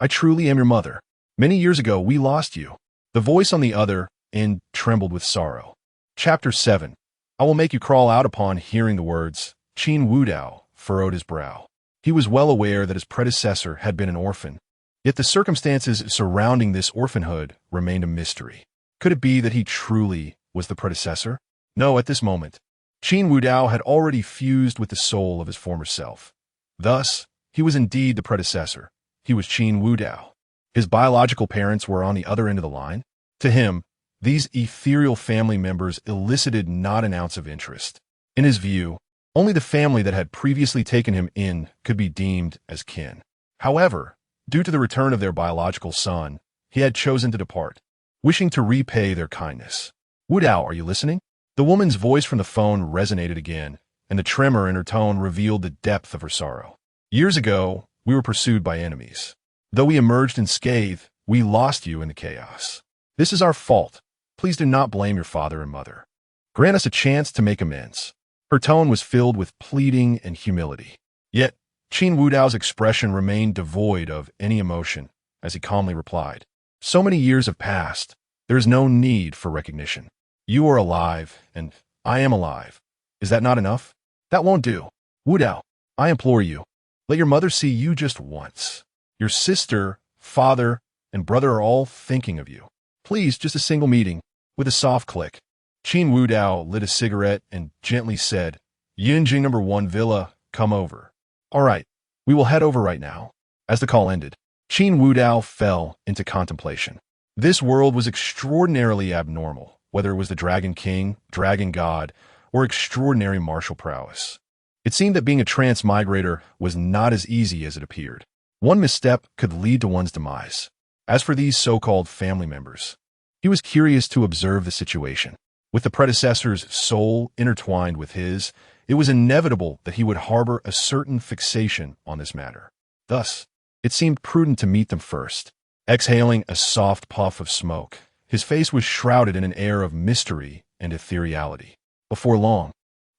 I truly am your mother. Many years ago, we lost you. The voice on the other end trembled with sorrow. Chapter 7. I will make you crawl out. Upon hearing the words, Qin Wudao furrowed his brow. He was well aware that his predecessor had been an orphan, yet the circumstances surrounding this orphanhood remained a mystery. Could it be that he truly was the predecessor? No, at this moment, Qin Wudao had already fused with the soul of his former self. Thus, he was indeed the predecessor. He was Qin Wudao. His biological parents were on the other end of the line. To him, these ethereal family members elicited not an ounce of interest. In his view, only the family that had previously taken him in could be deemed as kin. However, due to the return of their biological son, he had chosen to depart, wishing to repay their kindness. Wudao, are you listening? The woman's voice from the phone resonated again, and the tremor in her tone revealed the depth of her sorrow. Years ago, we were pursued by enemies. Though we emerged unscathed, we lost you in the chaos. This is our fault. Please do not blame your father and mother. Grant us a chance to make amends. Her tone was filled with pleading and humility. Yet, Qin Wudao's expression remained devoid of any emotion, as he calmly replied, So many years have passed. There is no need for recognition. You are alive, and I am alive. Is that not enough? That won't do. Wudao, I implore you, let your mother see you just once. Your sister, father, and brother are all thinking of you. Please, just a single meeting. With a soft click, Qin Wudao lit a cigarette and gently said, Yinjing number 1 Villa, come over. All right, we will head over right now. As the call ended, Qin Wudao fell into contemplation. This world was extraordinarily abnormal, whether it was the Dragon King, Dragon God, or extraordinary martial prowess. It seemed that being a transmigrator was not as easy as it appeared. One misstep could lead to one's demise. As for these so-called family members, he was curious to observe the situation. With the predecessor's soul intertwined with his, it was inevitable that he would harbor a certain fixation on this matter. Thus, it seemed prudent to meet them first. Exhaling a soft puff of smoke, his face was shrouded in an air of mystery and ethereality. Before long,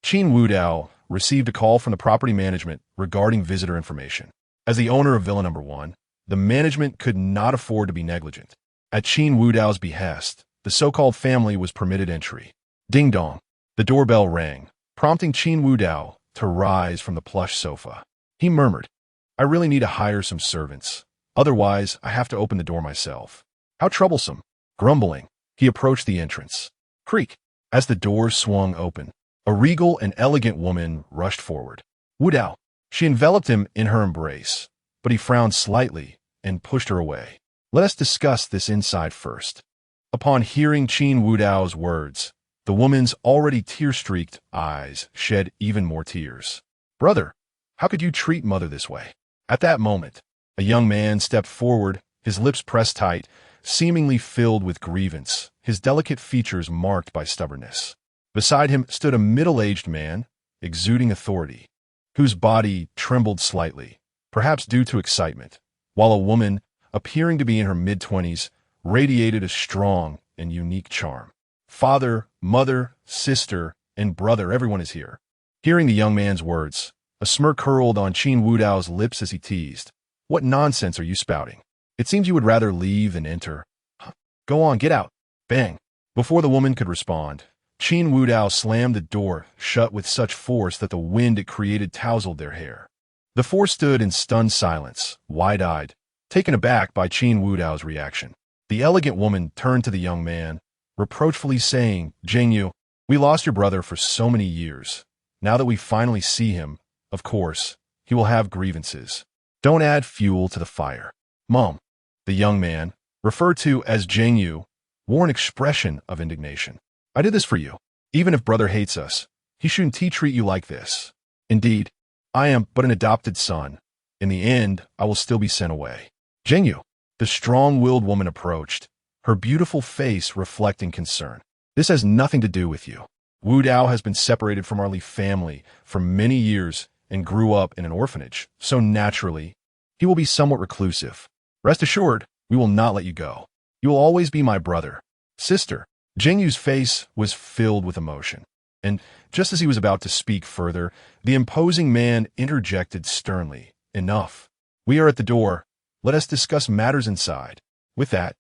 Qin Wudao received a call from the property management regarding visitor information. As the owner of Villa Number 1, the management could not afford to be negligent. At Qin Wudao's behest, the so-called family was permitted entry. Ding dong. The doorbell rang, prompting Qin Wudao to rise from the plush sofa. He murmured, I really need to hire some servants. Otherwise, I have to open the door myself. How troublesome. Grumbling, he approached the entrance. Creak. As the door swung open, a regal and elegant woman rushed forward. Wudao. She enveloped him in her embrace, but he frowned slightly and pushed her away. Let us discuss this inside first. Upon hearing Qin Wudao's words, the woman's already tear-streaked eyes shed even more tears. Brother, how could you treat mother this way? At that moment, a young man stepped forward, his lips pressed tight, seemingly filled with grievance, his delicate features marked by stubbornness. Beside him stood a middle-aged man, exuding authority, whose body trembled slightly, perhaps due to excitement, while a woman, appearing to be in her mid-20s, radiated a strong and unique charm. Father, mother, sister, and brother, everyone is here. Hearing the young man's words, a smirk curled on Qin Wudao's lips as he teased. What nonsense are you spouting? It seems you would rather leave than enter. Go on, get out. Bang. Before the woman could respond, Qin Wudao slammed the door shut with such force that the wind it created tousled their hair. The four stood in stunned silence, wide-eyed, taken aback by Qin Wudao's reaction. The elegant woman turned to the young man, reproachfully saying, Zhengyu, we lost your brother for so many years. Now that we finally see him, of course, he will have grievances. Don't add fuel to the fire. Mom, the young man, referred to as Zhengyu, wore an expression of indignation. I did this for you. Even if brother hates us, he shouldn't treat you like this. Indeed, I am but an adopted son. In the end, I will still be sent away. Zhengyu, the strong-willed woman approached, her beautiful face reflecting concern. This has nothing to do with you. Wu Dao has been separated from our Li family for many years and grew up in an orphanage, so naturally, he will be somewhat reclusive. Rest assured, we will not let you go. You will always be my brother. Sister. Zhengyu's face was filled with emotion, and just as he was about to speak further, the imposing man interjected sternly, Enough. We are at the door. Let us discuss matters inside. With that,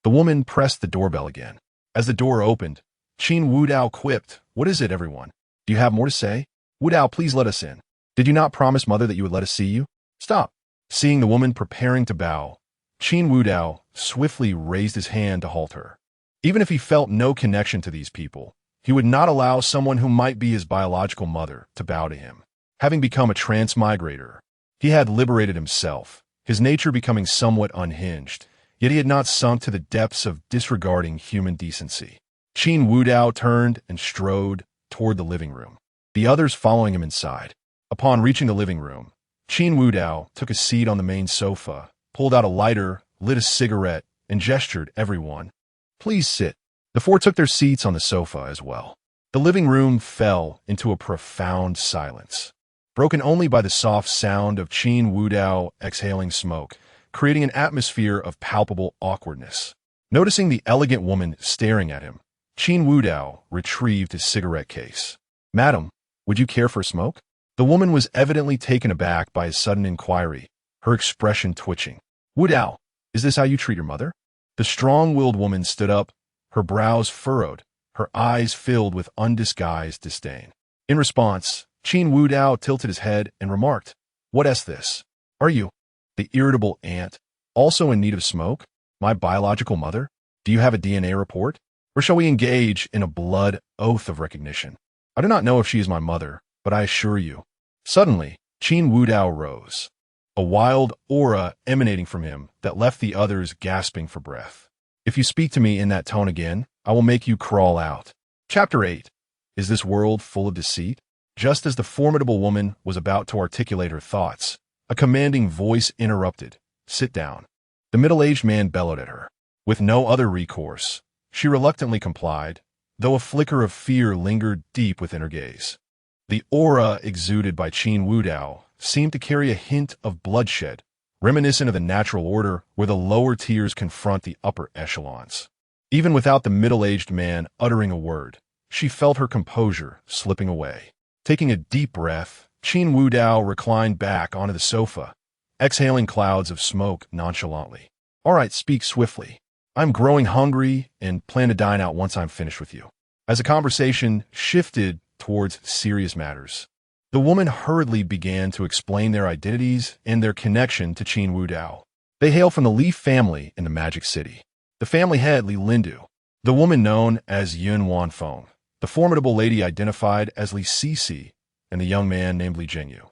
the woman pressed the doorbell again. As the door opened, Qin Wudao quipped, What is it, everyone? Do you have more to say? Wudao, please let us in. Did you not promise mother that you would let us see you? Stop. Seeing the woman preparing to bow, Qin Wudao swiftly raised his hand to halt her. Even if he felt no connection to these people, he would not allow someone who might be his biological mother to bow to him. Having become a transmigrator, he had liberated himself, his nature becoming somewhat unhinged, yet he had not sunk to the depths of disregarding human decency. Qin Wudao turned and strode toward the living room, the others following him inside. Upon reaching the living room, Qin Wudao took a seat on the main sofa, pulled out a lighter, lit a cigarette, and gestured everyone, Please sit. The four took their seats on the sofa as well. The living room fell into a profound silence, broken only by the soft sound of Qin Wudao exhaling smoke, creating an atmosphere of palpable awkwardness. Noticing the elegant woman staring at him, Qin Wudao retrieved his cigarette case. Madam, would you care for a smoke? The woman was evidently taken aback by his sudden inquiry, her expression twitching. Wudao, is this how you treat your mother? The strong-willed woman stood up, her brows furrowed, her eyes filled with undisguised disdain. In response, Qin Wudao tilted his head and remarked, What is this? Are you, the irritable aunt, also in need of smoke? My biological mother? Do you have a DNA report? Or shall we engage in a blood oath of recognition? I do not know if she is my mother, but I assure you. Suddenly, Qin Wudao rose, a wild aura emanating from him that left the others gasping for breath. If you speak to me in that tone again, I will make you crawl out. Chapter 8. Is this world full of deceit? Just as the formidable woman was about to articulate her thoughts, a commanding voice interrupted. Sit down. The middle-aged man bellowed at her. With no other recourse, she reluctantly complied, though a flicker of fear lingered deep within her gaze. The aura exuded by Qin Wudao seemed to carry a hint of bloodshed, reminiscent of the natural order where the lower tiers confront the upper echelons. Even without the middle-aged man uttering a word, she felt her composure slipping away. Taking a deep breath, Qin Wudao reclined back onto the sofa, exhaling clouds of smoke nonchalantly. All right, speak swiftly. I'm growing hungry and plan to dine out once I'm finished with you. As the conversation shifted towards serious matters, the woman hurriedly began to explain their identities and their connection to Qin Wudao. They hail from the Li family in the Magic City. The family head, Li Lindu, the woman known as Yun Wanfeng, the formidable lady identified as Li Sisi, and the young man named Li Zhengyu.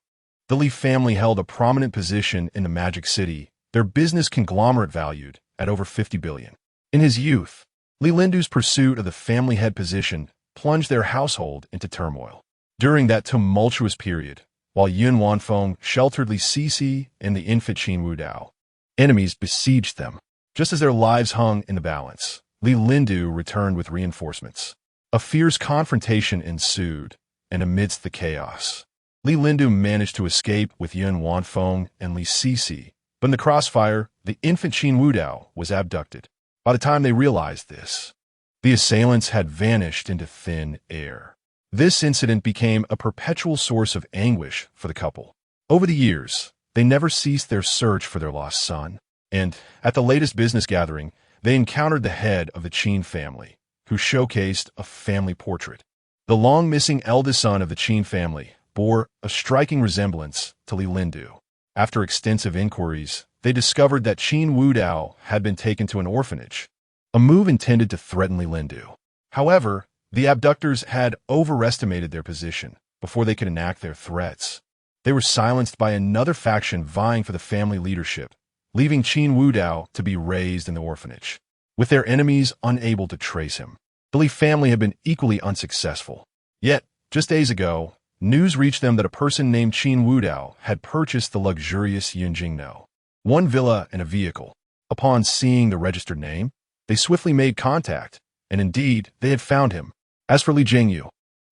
The Li family held a prominent position in the Magic City, their business conglomerate valued at over 50 billion. In his youth, Li Lindu's pursuit of the family head position plunged their household into turmoil. During that tumultuous period, while Yun Wanfeng sheltered Li Sisi and the infant Qin Wudao, enemies besieged them. Just as their lives hung in the balance, Li Lindu returned with reinforcements. A fierce confrontation ensued, and amidst the chaos, Li Lindu managed to escape with Yun Wanfeng and Li Sisi, but in the crossfire, the infant Qin Wudao was abducted. By the time they realized this, the assailants had vanished into thin air. This incident became a perpetual source of anguish for the couple. Over the years, they never ceased their search for their lost son, and at the latest business gathering, they encountered the head of the Qin family, who showcased a family portrait. The long-missing eldest son of the Qin family bore a striking resemblance to Li Lindu. After extensive inquiries, they discovered that Qin Wudao had been taken to an orphanage, a move intended to threaten Li Lindu. However, the abductors had overestimated their position before they could enact their threats. They were silenced by another faction vying for the family leadership, leaving Qin Wudao to be raised in the orphanage. With their enemies unable to trace him, the Li family had been equally unsuccessful. Yet, just days ago, news reached them that a person named Qin Wudao had purchased the luxurious Yunjingno, one villa and a vehicle. Upon seeing the registered name, they swiftly made contact, and indeed, they had found him. As for Li Jingyu,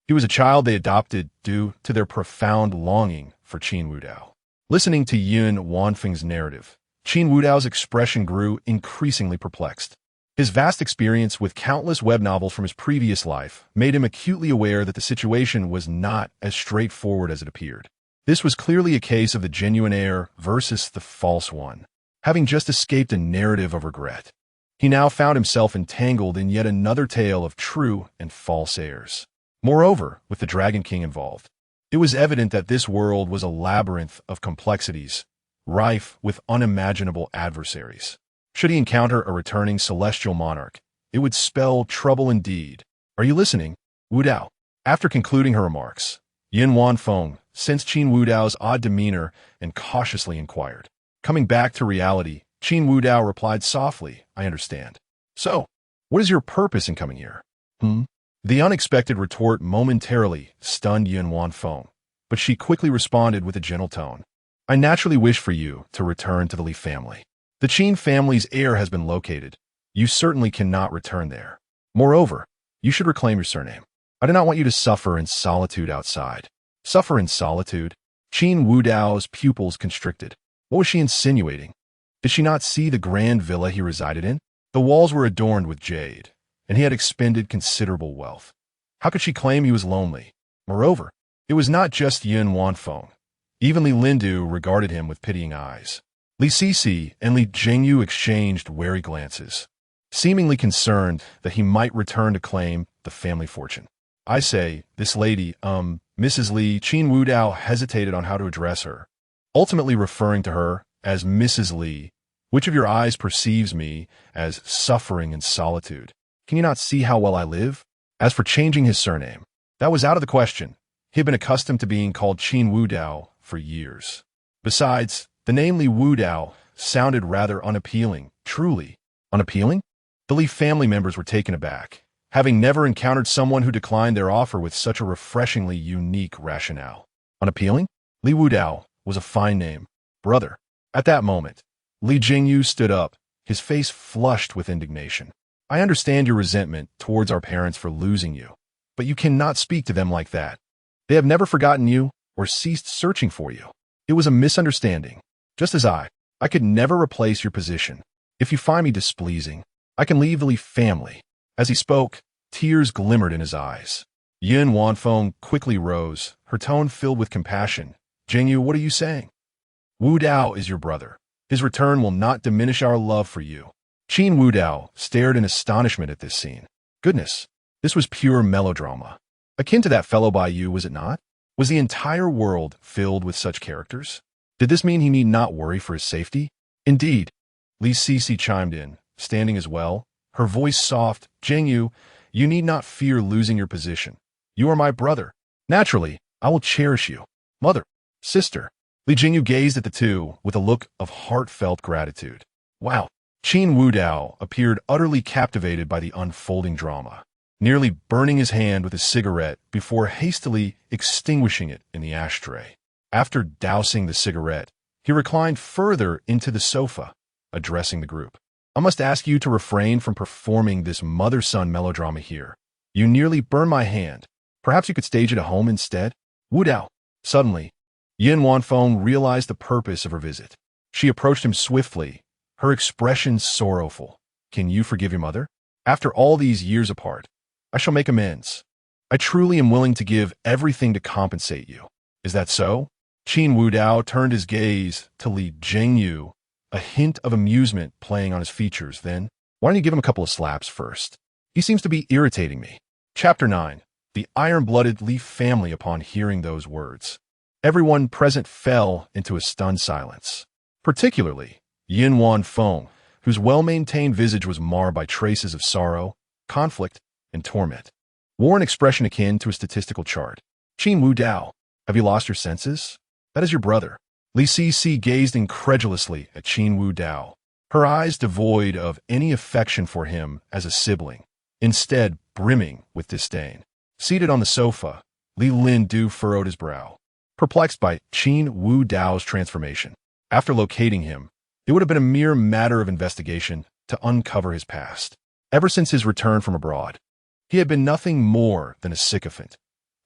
he was a child they adopted due to their profound longing for Qin Wudao. Listening to Yun Wanfeng's narrative, Qin Wudao's expression grew increasingly perplexed. His vast experience with countless web novels from his previous life made him acutely aware that the situation was not as straightforward as it appeared. This was clearly a case of the genuine heir versus the false one. Having just escaped a narrative of regret, he now found himself entangled in yet another tale of true and false heirs. Moreover, with the Dragon King involved, it was evident that this world was a labyrinth of complexities, rife with unimaginable adversaries. Should he encounter a returning celestial monarch, it would spell trouble indeed. Are you listening, Wudao? After concluding her remarks, Yun Wanfeng sensed Qin Wudao's odd demeanor and cautiously inquired. Coming back to reality, Qin Wudao replied softly, I understand. So, what is your purpose in coming here? The unexpected retort momentarily stunned Yun Wanfeng, but she quickly responded with a gentle tone. I naturally wish for you to return to the Li family. The Qin family's heir has been located. You certainly cannot return there. Moreover, you should reclaim your surname. I do not want you to suffer in solitude outside. Suffer in solitude? Qin Wudao's pupils constricted. What was she insinuating? Did she not see the grand villa he resided in? The walls were adorned with jade, and he had expended considerable wealth. How could she claim he was lonely? Moreover, it was not just Yun Wanfeng. Even Li Lindu regarded him with pitying eyes. Li Sisi and Li Jingyu exchanged wary glances, seemingly concerned that he might return to claim the family fortune. I say, this lady, Mrs. Li. Qin Wudao hesitated on how to address her, ultimately referring to her as Mrs. Li. Which of your eyes perceives me as suffering in solitude? Can you not see how well I live? As for changing his surname, that was out of the question. He had been accustomed to being called Qin Wudao for years. Besides, the name Li Wudao sounded rather unappealing. Truly unappealing? The Li family members were taken aback, having never encountered someone who declined their offer with such a refreshingly unique rationale. Unappealing? Li Wudao was a fine name. Brother. At that moment, Li Jingyu stood up, his face flushed with indignation. I understand your resentment towards our parents for losing you, but you cannot speak to them like that. They have never forgotten you or ceased searching for you. It was a misunderstanding. Just as I could never replace your position. If you find me displeasing, I can leave the Li family. As he spoke, tears glimmered in his eyes. Yun Wanfeng quickly rose, her tone filled with compassion. Jingyu, what are you saying? Wudao is your brother. His return will not diminish our love for you. Qin Wudao stared in astonishment at this scene. Goodness, this was pure melodrama. Akin to that fellow by you, was it not? Was the entire world filled with such characters? Did this mean he need not worry for his safety? Indeed, Li Sisi chimed in, standing as well, her voice soft. Jingyu, you need not fear losing your position. You are my brother. Naturally, I will cherish you. Mother, sister. Li Jingyu gazed at the two with a look of heartfelt gratitude. Wow, Qin Wudao appeared utterly captivated by the unfolding drama, nearly burning his hand with his cigarette before hastily extinguishing it in the ashtray. After dousing the cigarette, he reclined further into the sofa, addressing the group. I must ask you to refrain from performing this mother-son melodrama here. You nearly burned my hand. Perhaps you could stage it at home instead? Wudao. Suddenly, Yin Wanfeng realized the purpose of her visit. She approached him swiftly, her expression sorrowful. Can you forgive your mother? After all these years apart, I shall make amends. I truly am willing to give everything to compensate you. Is that so? Qin Wudao turned his gaze to Li Zhengyu, a hint of amusement playing on his features. Then, why don't you give him a couple of slaps first? He seems to be irritating me. Chapter 9. The iron-blooded Li family. Upon hearing those words, everyone present fell into a stunned silence. Particularly Yin Wanfeng, whose well-maintained visage was marred by traces of sorrow, conflict, and torment, wore an expression akin to a statistical chart. Qin Wudao, have you lost your senses? That is your brother. Li Sisi gazed incredulously at Qin Wudao, her eyes devoid of any affection for him as a sibling, instead brimming with disdain. Seated on the sofa, Li Lindu furrowed his brow, perplexed by Qin Wudao's transformation. After locating him, it would have been a mere matter of investigation to uncover his past. Ever since his return from abroad, he had been nothing more than a sycophant,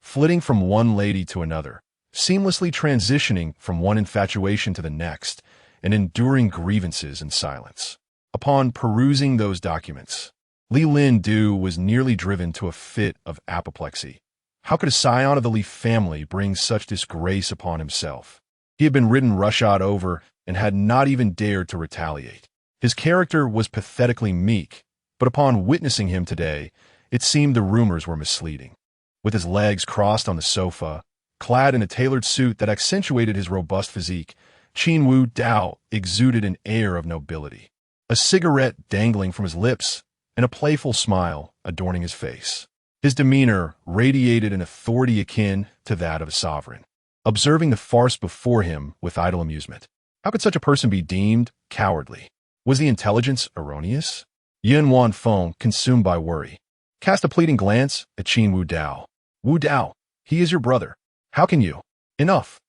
flitting from one lady to another, seamlessly transitioning from one infatuation to the next, and enduring grievances in silence. Upon perusing those documents, Li Lindu was nearly driven to a fit of apoplexy. How could a scion of the Li family bring such disgrace upon himself? He had been ridden roughshod over and had not even dared to retaliate. His character was pathetically meek, but upon witnessing him today, it seemed the rumors were misleading. With his legs crossed on the sofa, clad in a tailored suit that accentuated his robust physique, Qin Wudao exuded an air of nobility, a cigarette dangling from his lips, and a playful smile adorning his face. His demeanor radiated an authority akin to that of a sovereign, observing the farce before him with idle amusement. How could such a person be deemed cowardly? Was the intelligence erroneous? Yin Wanfeng, consumed by worry, cast a pleading glance at Qin Wudao. Wudao, he is your brother. How can you? Enough.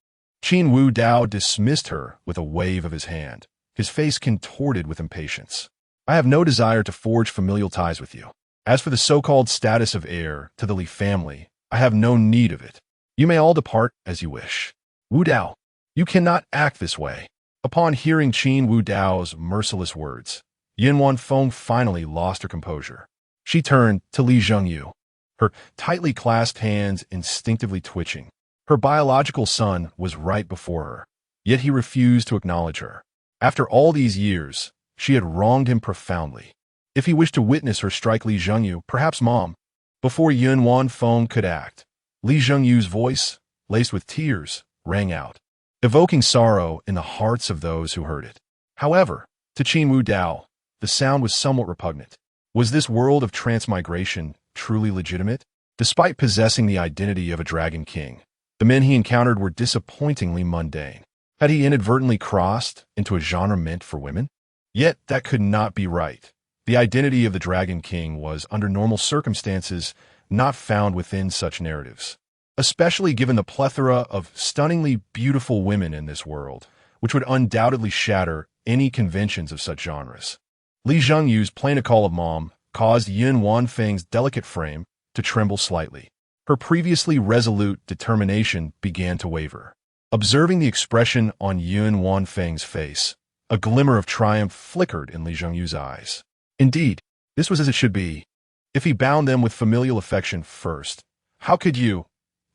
Qin Wudao dismissed her with a wave of his hand, his face contorted with impatience. I have no desire to forge familial ties with you. As for the so-called status of heir to the Li family, I have no need of it. You may all depart as you wish. Wudao, you cannot act this way. Upon hearing Qin Wudao's merciless words, Yin Wanfeng finally lost her composure. She turned to Li Zhengyu, her tightly clasped hands instinctively twitching. Her biological son was right before her, yet he refused to acknowledge her. After all these years, she had wronged him profoundly. If he wished to witness her strike Li Zhengyu, perhaps Mom. Before Yin Wanfeng could act, Li Zhengyu's voice, laced with tears, rang out, evoking sorrow in the hearts of those who heard it. However, to Qin Wudao, the sound was somewhat repugnant. Was this world of transmigration truly legitimate? Despite possessing the identity of a dragon king, the men he encountered were disappointingly mundane. Had he inadvertently crossed into a genre meant for women? Yet that could not be right. The identity of the Dragon King was, under normal circumstances, not found within such narratives, especially given the plethora of stunningly beautiful women in this world, which would undoubtedly shatter any conventions of such genres. Li Zhengyu's plain call of Mom caused Yin Wanfeng's delicate frame to tremble slightly. Her previously resolute determination began to waver. Observing the expression on Yin Wanfeng's face, a glimmer of triumph flickered in Li Zhengyu's eyes. Indeed, this was as it should be. If he bound them with familial affection first, how could you,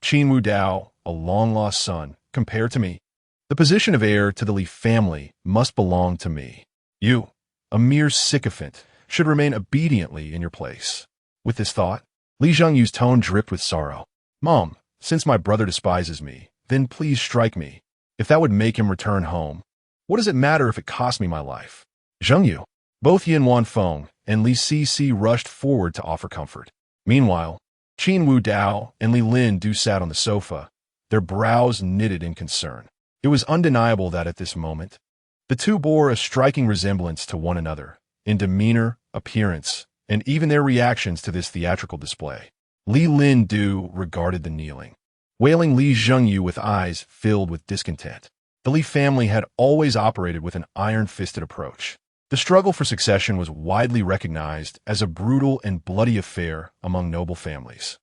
Qin Wudao, a long-lost son, compare to me? The position of heir to the Li family must belong to me. You, a mere sycophant, should remain obediently in your place. With this thought, Li Zhengyu's tone dripped with sorrow. Mom, since my brother despises me, then please strike me. If that would make him return home, what does it matter if it costs me my life? Zhengyu. Both Yin Wanfeng and Li Sisi rushed forward to offer comfort. Meanwhile, Qin Wudao and Li Lindu sat on the sofa, their brows knitted in concern. It was undeniable that at this moment, the two bore a striking resemblance to one another, in demeanor, appearance, and even their reactions to this theatrical display. Li Lin-du regarded the kneeling, wailing Li Zhengyu with eyes filled with discontent. The Li family had always operated with an iron-fisted approach. The struggle for succession was widely recognized as a brutal and bloody affair among noble families.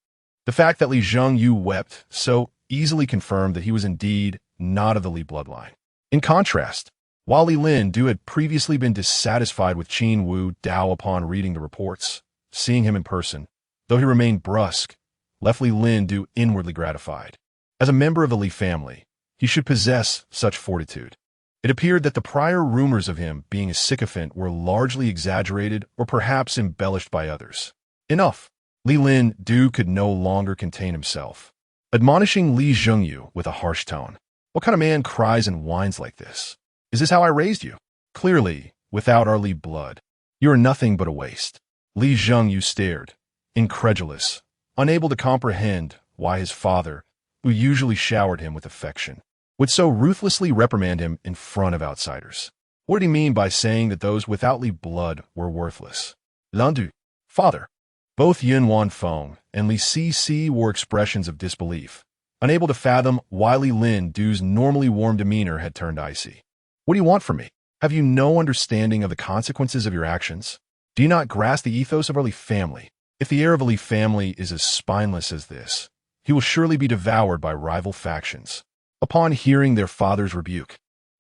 The fact that Li Zhengyu wept so easily confirmed that he was indeed not of the Li bloodline. In contrast, while Li Lin-du had previously been dissatisfied with Qin Wu Dao upon reading the reports, seeing him in person, though he remained brusque, left Li Lin-du inwardly gratified. As a member of the Li family, he should possess such fortitude. It appeared that the prior rumors of him being a sycophant were largely exaggerated or perhaps embellished by others. Enough. Li Lin-du could no longer contain himself, admonishing Li Zhengyu with a harsh tone. What kind of man cries and whines like this? Is this how I raised you? Clearly, without our Li blood, you are nothing but a waste. Li Zhengyu stared, incredulous, unable to comprehend why his father, who usually showered him with affection, would so ruthlessly reprimand him in front of outsiders. What did he mean by saying that those without Li blood were worthless? Landu, father. Both Yun Wanfeng and Li Cici wore expressions of disbelief, unable to fathom why Li Lin-du's normally warm demeanor had turned icy. What do you want from me? Have you no understanding of the consequences of your actions? Do you not grasp the ethos of our Li family? If the heir of a Li family is as spineless as this, he will surely be devoured by rival factions. Upon hearing their father's rebuke,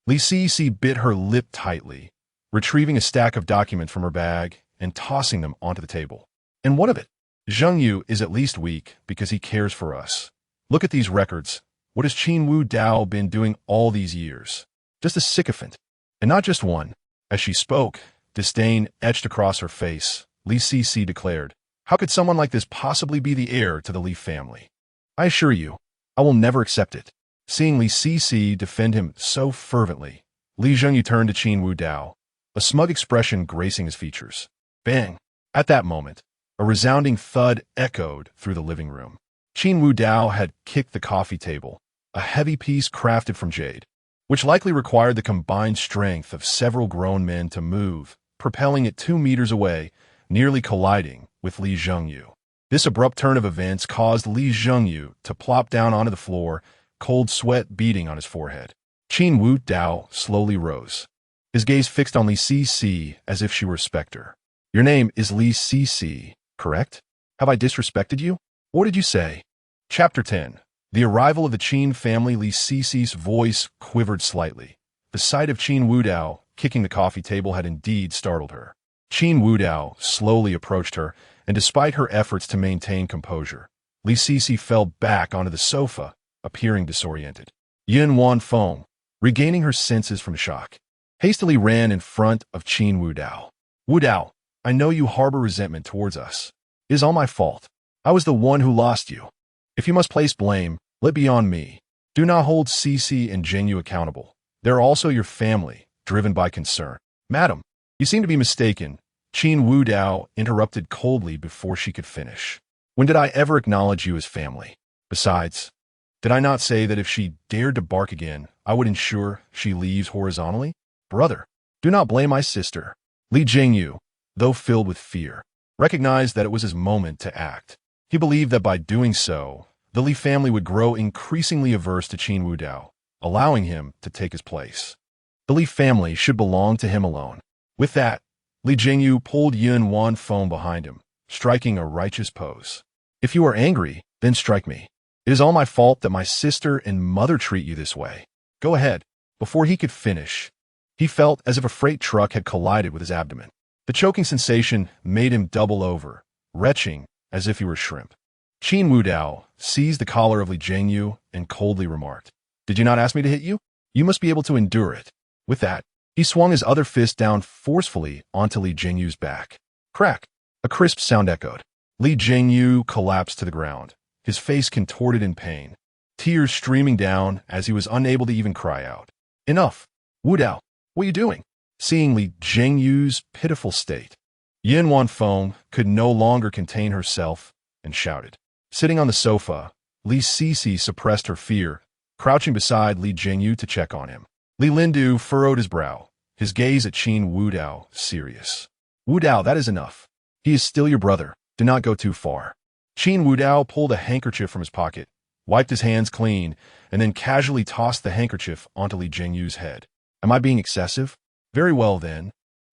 Li Cici bit her lip tightly, retrieving a stack of documents from her bag and tossing them onto the table. And what of it? Zhengyu is at least weak because he cares for us. Look at these records. What has Qin Wu Dao been doing all these years? Just a sycophant. And not just one. As she spoke, disdain etched across her face. Li Cici declared, how could someone like this possibly be the heir to the Li family? I assure you, I will never accept it. Seeing Li Cici defend him so fervently, Li Zhengyu turned to Qin Wu Dao, a smug expression gracing his features. Bang! At that moment, a resounding thud echoed through the living room. Qin Wu Dao had kicked the coffee table, a heavy piece crafted from jade, which likely required the combined strength of several grown men to move, propelling it 2 meters away, nearly colliding with Li Zhengyu. This abrupt turn of events caused Li Zhengyu to plop down onto the floor, cold sweat beading on his forehead. Qin Wu Dao slowly rose, his gaze fixed on Li Cici as if she were a specter. Your name is Li Cici, correct? Have I disrespected you? What did you say? Chapter 10. The arrival of the Qin family. Li Cici's voice quivered slightly. The sight of Qin Wu Dao kicking the coffee table had indeed startled her. Qin Wu Dao slowly approached her, and despite her efforts to maintain composure, Li Cici fell back onto the sofa, appearing disoriented. Yun Wanfeng, regaining her senses from shock, hastily ran in front of Qin Wu Dao. Wu Dao, I know you harbor resentment towards us. It is all my fault. I was the one who lost you. If you must place blame, let it be on me. Do not hold Cici and Zhengyu accountable. They are also your family, driven by concern. Madam, you seem to be mistaken. Qin Wu Dao interrupted coldly before she could finish. When did I ever acknowledge you as family? Besides, did I not say that if she dared to bark again, I would ensure she leaves horizontally? Brother, do not blame my sister. Li Zhengyu, though filled with fear, recognized that it was his moment to act. He believed that by doing so, the Li family would grow increasingly averse to Qin Wu Dao, allowing him to take his place. The Li family should belong to him alone. With that, Li Zhengyu pulled Yun Wanfeng behind him, striking a righteous pose. If you are angry, then strike me. It is all my fault that my sister and mother treat you this way. Go ahead. Before he could finish, he felt as if a freight truck had collided with his abdomen. The choking sensation made him double over, retching as if he were shrimp. Qin Wu Dao seized the collar of Li Zhengyu and coldly remarked, Did you not ask me to hit you? You must be able to endure it. With that, he swung his other fist down forcefully onto Li Zhengyu's back. Crack! A crisp sound echoed. Li Zhengyu collapsed to the ground, his face contorted in pain, tears streaming down as he was unable to even cry out. Enough! Wu Dao, what are you doing? Seeing Li Zhengyu's pitiful state, Yun Wanfeng could no longer contain herself and shouted. Sitting on the sofa, Li Cici suppressed her fear, crouching beside Li Zhengyu to check on him. Li Lin-du furrowed his brow, his gaze at Qin Wu Dao serious. Wu Dao, that is enough. He is still your brother. Do not go too far. Qin Wu Dao pulled a handkerchief from his pocket, wiped his hands clean, and then casually tossed the handkerchief onto Li Jingyu's head. Am I being excessive? Very well then.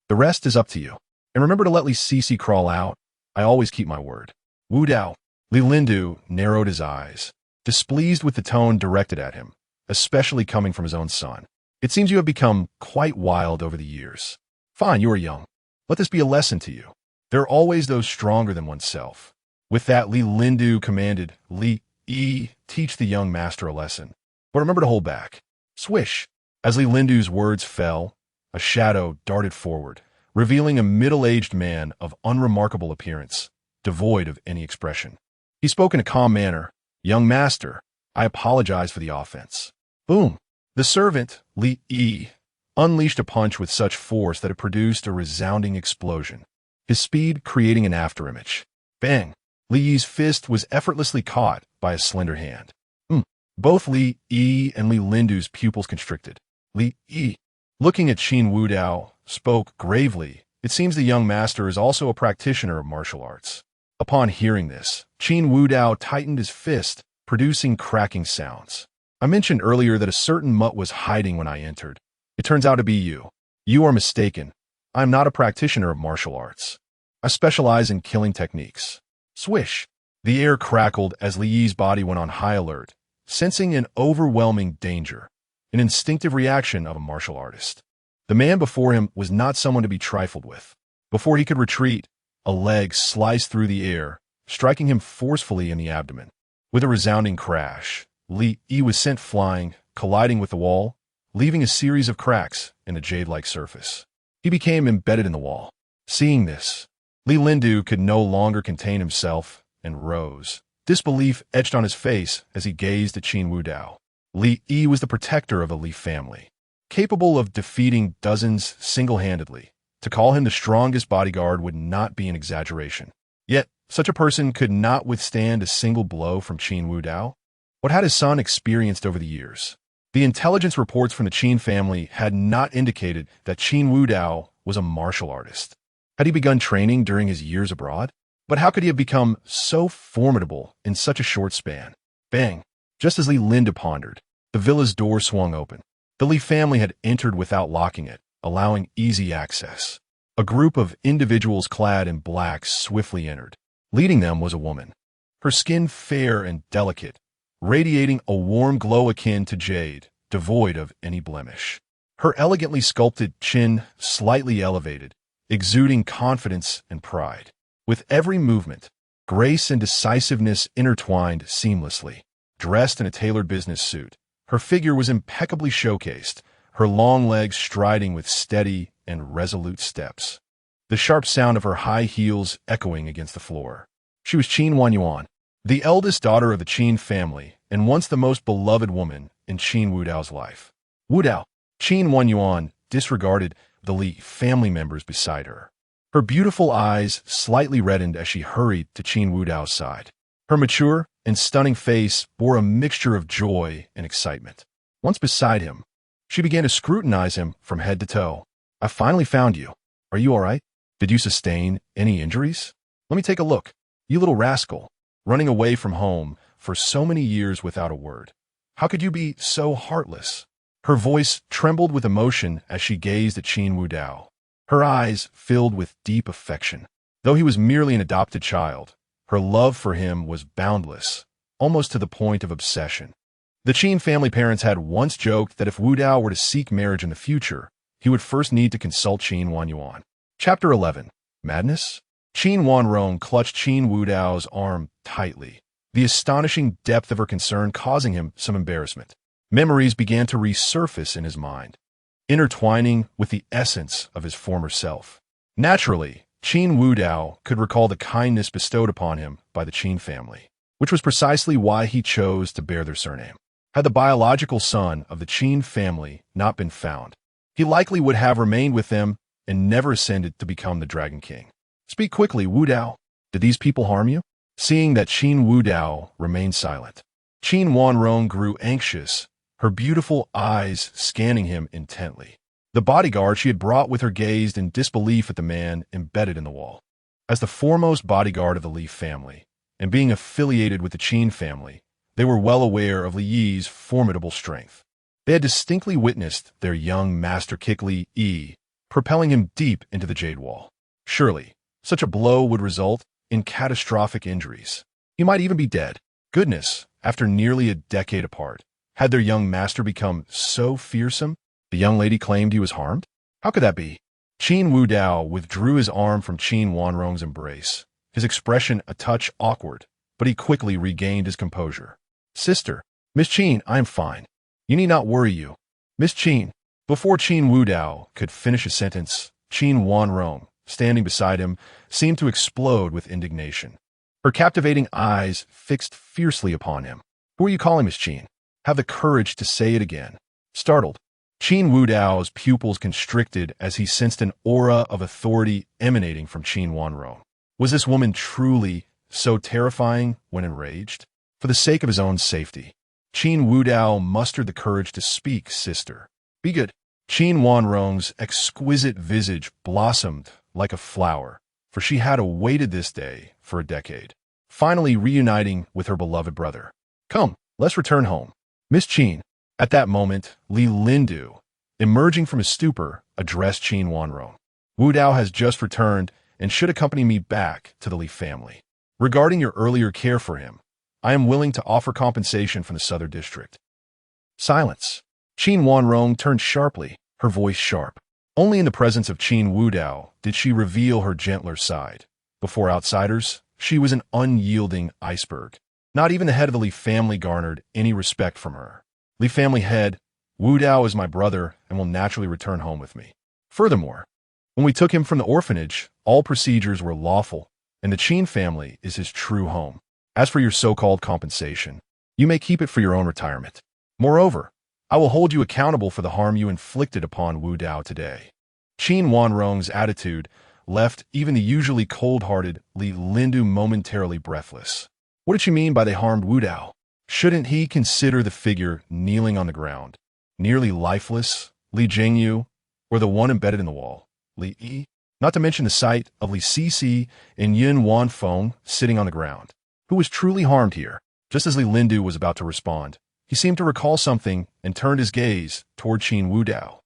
The rest is up to you. And remember to let Li Sisi crawl out. I always keep my word. Wu Dao. Li Lindu narrowed his eyes, displeased with the tone directed at him, especially coming from his own son. It seems you have become quite wild over the years. Fine, you are young. Let this be a lesson to you. There are always those stronger than oneself. With that, Li Lindu commanded, Li Yi, teach the young master a lesson. But remember to hold back. Swish. As Li Lindu's words fell, a shadow darted forward, revealing a middle-aged man of unremarkable appearance, devoid of any expression. He spoke in a calm manner. Young master, I apologize for the offense. Boom. The servant, Li Yi, unleashed a punch with such force that it produced a resounding explosion, his speed creating an afterimage. Bang! Li Yi's fist was effortlessly caught by a slender hand. Both Li Yi and Li Lindu's pupils constricted. Li Yi, looking at Qin Wu Dao, spoke gravely. It seems the young master is also a practitioner of martial arts. Upon hearing this, Qin Wu Dao tightened his fist, producing cracking sounds. I mentioned earlier that a certain mutt was hiding when I entered. It turns out to be you. You are mistaken. I am not a practitioner of martial arts. I specialize in killing techniques. Swish! The air crackled as Li Yi's body went on high alert, sensing an overwhelming danger, an instinctive reaction of a martial artist. The man before him was not someone to be trifled with. Before he could retreat, a leg sliced through the air, striking him forcefully in the abdomen. With a resounding crash, Li Yi was sent flying, colliding with the wall, leaving a series of cracks in the jade-like surface. He became embedded in the wall. Seeing this, Li Lindu could no longer contain himself and rose. Disbelief etched on his face as he gazed at Qin Wu Dao. Li Yi was the protector of the Li family, capable of defeating dozens single-handedly. To call him the strongest bodyguard would not be an exaggeration. Yet, such a person could not withstand a single blow from Qin Wu Dao. What had his son experienced over the years? The intelligence reports from the Qin family had not indicated that Qin Wu Dao was a martial artist. Had he begun training during his years abroad? But how could he have become so formidable in such a short span? Bang! Just as Li Lindu pondered, the villa's door swung open. The Li family had entered without locking it, allowing easy access. A group of individuals clad in black swiftly entered. Leading them was a woman, her skin fair and delicate, radiating a warm glow akin to jade, devoid of any blemish. Her elegantly sculpted chin slightly elevated, exuding confidence and pride. With every movement, grace and decisiveness intertwined seamlessly. Dressed in a tailored business suit, her figure was impeccably showcased, her long legs striding with steady and resolute steps, the sharp sound of her high heels echoing against the floor. She was Qin Wanyuan, the eldest daughter of the Qin family and once the most beloved woman in Qin Wu Dao's life. Wu Dao, Qin Wanyuan disregarded the Li family members beside her. Her beautiful eyes slightly reddened as she hurried to Qin Wu Dao's side. Her mature and stunning face bore a mixture of joy and excitement. Once beside him, she began to scrutinize him from head to toe. I finally found you. Are you all right? Did you sustain any injuries? Let me take a look. You little rascal, running away from home for so many years without a word. How could you be so heartless? Her voice trembled with emotion as she gazed at Qin Wu Dao. Her eyes filled with deep affection. Though he was merely an adopted child, her love for him was boundless, almost to the point of obsession. The Qin family parents had once joked that if Wu Dao were to seek marriage in the future, he would first need to consult Qin Wanyuan. Chapter 11. Madness? Qin Wanrong clutched Qin Wu Dao's arm tightly, the astonishing depth of her concern causing him some embarrassment. Memories began to resurface in his mind, intertwining with the essence of his former self. Naturally, Qin Wu Dao could recall the kindness bestowed upon him by the Qin family, which was precisely why he chose to bear their surname. Had the biological son of the Qin family not been found, he likely would have remained with them and never ascended to become the Dragon King. Speak quickly, Wu Dao. Did these people harm you? Seeing that Qin Wu Dao remained silent, Qin Wanrong grew anxious, her beautiful eyes scanning him intently. The bodyguard she had brought with her gazed in disbelief at the man embedded in the wall. As the foremost bodyguard of the Li family, and being affiliated with the Qin family, they were well aware of Li Yi's formidable strength. They had distinctly witnessed their young master kick Li Yi, propelling him deep into the Jade Wall. Surely, such a blow would result in catastrophic injuries. He might even be dead. Goodness, after nearly a decade apart, had their young master become so fearsome? The young lady claimed he was harmed? How could that be? Qin Wudao withdrew his arm from Qin Wanrong's embrace, his expression a touch awkward, but he quickly regained his composure. Sister, Miss Qin, I am fine. You need not worry you. Miss Qin. Before Qin Wudao could finish his sentence, Qin Wanrong, standing beside him, seemed to explode with indignation. Her captivating eyes fixed fiercely upon him. Who are you calling Miss Qin? Have the courage to say it again. Startled, Qin Wudao's pupils constricted as he sensed an aura of authority emanating from Qin Wanrong. Was this woman truly so terrifying when enraged? For the sake of his own safety, Qin Wudao mustered the courage to speak, sister. Be good. Qin Wanrong's exquisite visage blossomed like a flower, for she had awaited this day for a decade, finally reuniting with her beloved brother. Come, let's return home. Miss Qin. At that moment, Li Lindu, emerging from his stupor, addressed Qin Wanrong. Wudao has just returned and should accompany me back to the Li family. Regarding your earlier care for him, I am willing to offer compensation from the Southern District. Silence. Qin Wanrong turned sharply, her voice sharp. Only in the presence of Qin Wudao did she reveal her gentler side. Before outsiders, she was an unyielding iceberg. Not even the head of the Li family garnered any respect from her. Li family head, Wudao is my brother and will naturally return home with me. Furthermore, when we took him from the orphanage, all procedures were lawful, and the Qin family is his true home. As for your so-called compensation, you may keep it for your own retirement. Moreover, I will hold you accountable for the harm you inflicted upon Wudao today. Qin Wanrong's attitude left even the usually cold-hearted Li Lindu momentarily breathless. What did she mean by they harmed Wudao? Shouldn't he consider the figure kneeling on the ground, nearly lifeless, Li Jingyu, or the one embedded in the wall, Li Yi? Not to mention the sight of Li Sisi and Yin Wanfeng sitting on the ground. Who was truly harmed here? Just as Li Lindu was about to respond, he seemed to recall something and turned his gaze toward Qin Wudao.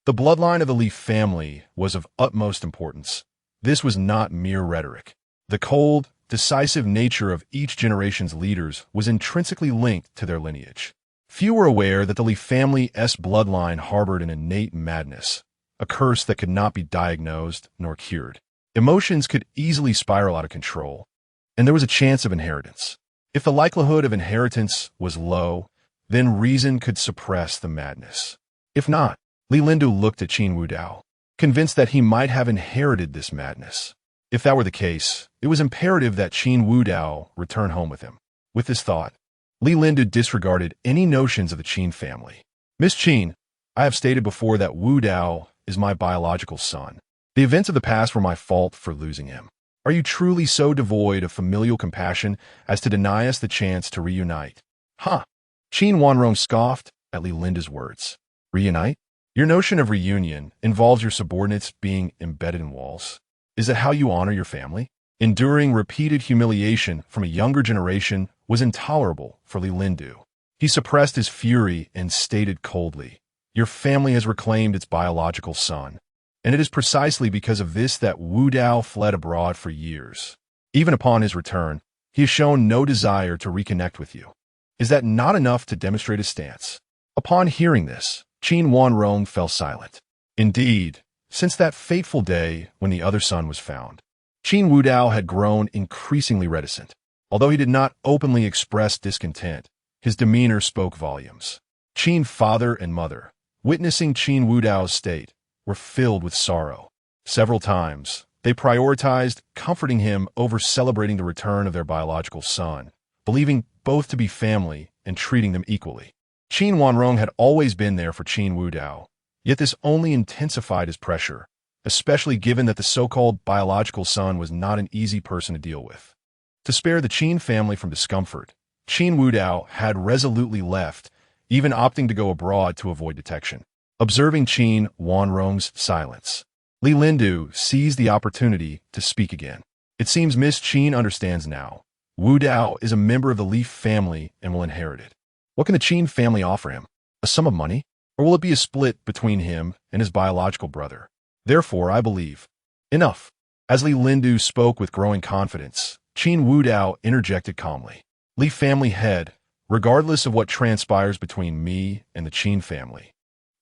The bloodline of the Li family was of utmost importance. This was not mere rhetoric. The cold, decisive nature of each generation's leaders was intrinsically linked to their lineage. Few were aware that the Li family's bloodline harbored an innate madness, a curse that could not be diagnosed nor cured. Emotions could easily spiral out of control, and there was a chance of inheritance. If the likelihood of inheritance was low, then reason could suppress the madness. If not, Li Lindu looked at Qin Wudao, convinced that he might have inherited this madness. If that were the case, it was imperative that Qin Wudao return home with him. With this thought, Li Lindu disregarded any notions of the Qin family. Miss Qin, I have stated before that Wudao is my biological son. The events of the past were my fault for losing him. Are you truly so devoid of familial compassion as to deny us the chance to reunite? Huh. Qin Wanrong scoffed at Li Lindu's words. Reunite? Your notion of reunion involves your subordinates being embedded in walls. Is that how you honor your family? Enduring repeated humiliation from a younger generation was intolerable for Li Lindu. He suppressed his fury and stated coldly, your family has reclaimed its biological son, and it is precisely because of this that Wudao fled abroad for years. Even upon his return, he has shown no desire to reconnect with you. Is that not enough to demonstrate his stance? Upon hearing this, Qin Wanrong fell silent. Indeed, since that fateful day when the other son was found, Qin Wudao had grown increasingly reticent. Although he did not openly express discontent, his demeanor spoke volumes. Qin father and mother, witnessing Qin Wudao's state, were filled with sorrow. Several times, they prioritized comforting him over celebrating the return of their biological son, believing both to be family and treating them equally. Qin Wanrong had always been there for Qin Wudao, yet this only intensified his pressure, especially given that the so-called biological son was not an easy person to deal with. To spare the Qin family from discomfort, Qin Wudao had resolutely left, even opting to go abroad to avoid detection. Observing Qin Wanrong's silence, Li Lindu seized the opportunity to speak again. It seems Miss Qin understands now. Wu Dao is a member of the Li family and will inherit it. What can the Qin family offer him? A sum of money? Or will it be a split between him and his biological brother? Therefore, I believe. Enough. As Li Lindu spoke with growing confidence, Qin Wu Dao interjected calmly. Li family head, regardless of what transpires between me and the Qin family,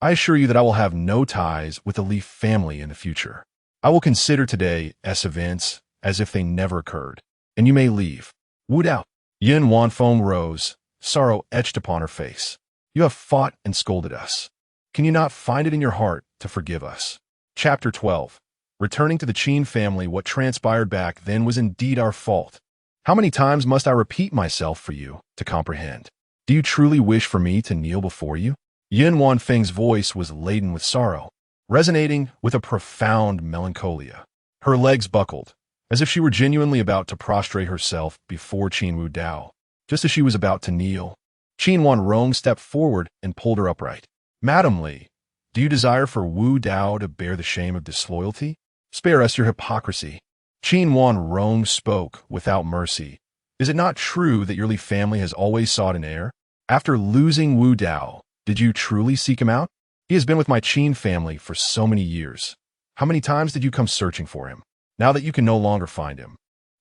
I assure you that I will have no ties with the Li family in the future. I will consider today's events as if they never occurred, and you may leave. Wu Dao. Yin Wanfeng rose, sorrow etched upon her face. You have fought and scolded us. Can you not find it in your heart to forgive us? Chapter 12. Returning to the Qin family, what transpired back then was indeed our fault. How many times must I repeat myself for you to comprehend? Do you truly wish for me to kneel before you? Yin Wanfeng's voice was laden with sorrow, resonating with a profound melancholia. Her legs buckled, as if she were genuinely about to prostrate herself before Qin Wu Dao. Just as she was about to kneel, Qin Wanrong stepped forward and pulled her upright. Madam Li, do you desire for Wu Dao to bear the shame of disloyalty? Spare us your hypocrisy. Qin Wanrong spoke without mercy. Is it not true that your Li family has always sought an heir? After losing Wu Dao, did you truly seek him out? He has been with my Qin family for so many years. How many times did you come searching for him? Now that you can no longer find him,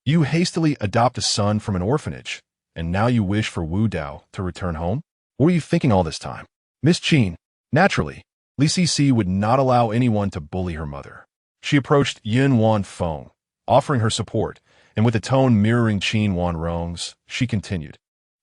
you hastily adopt a son from an orphanage, and now you wish for Wu Dao to return home? What were you thinking all this time? Miss Qin, naturally, Li Cici would not allow anyone to bully her mother. She approached Yin Wanfeng, offering her support, and with a tone mirroring Qin Wanrong's, she continued.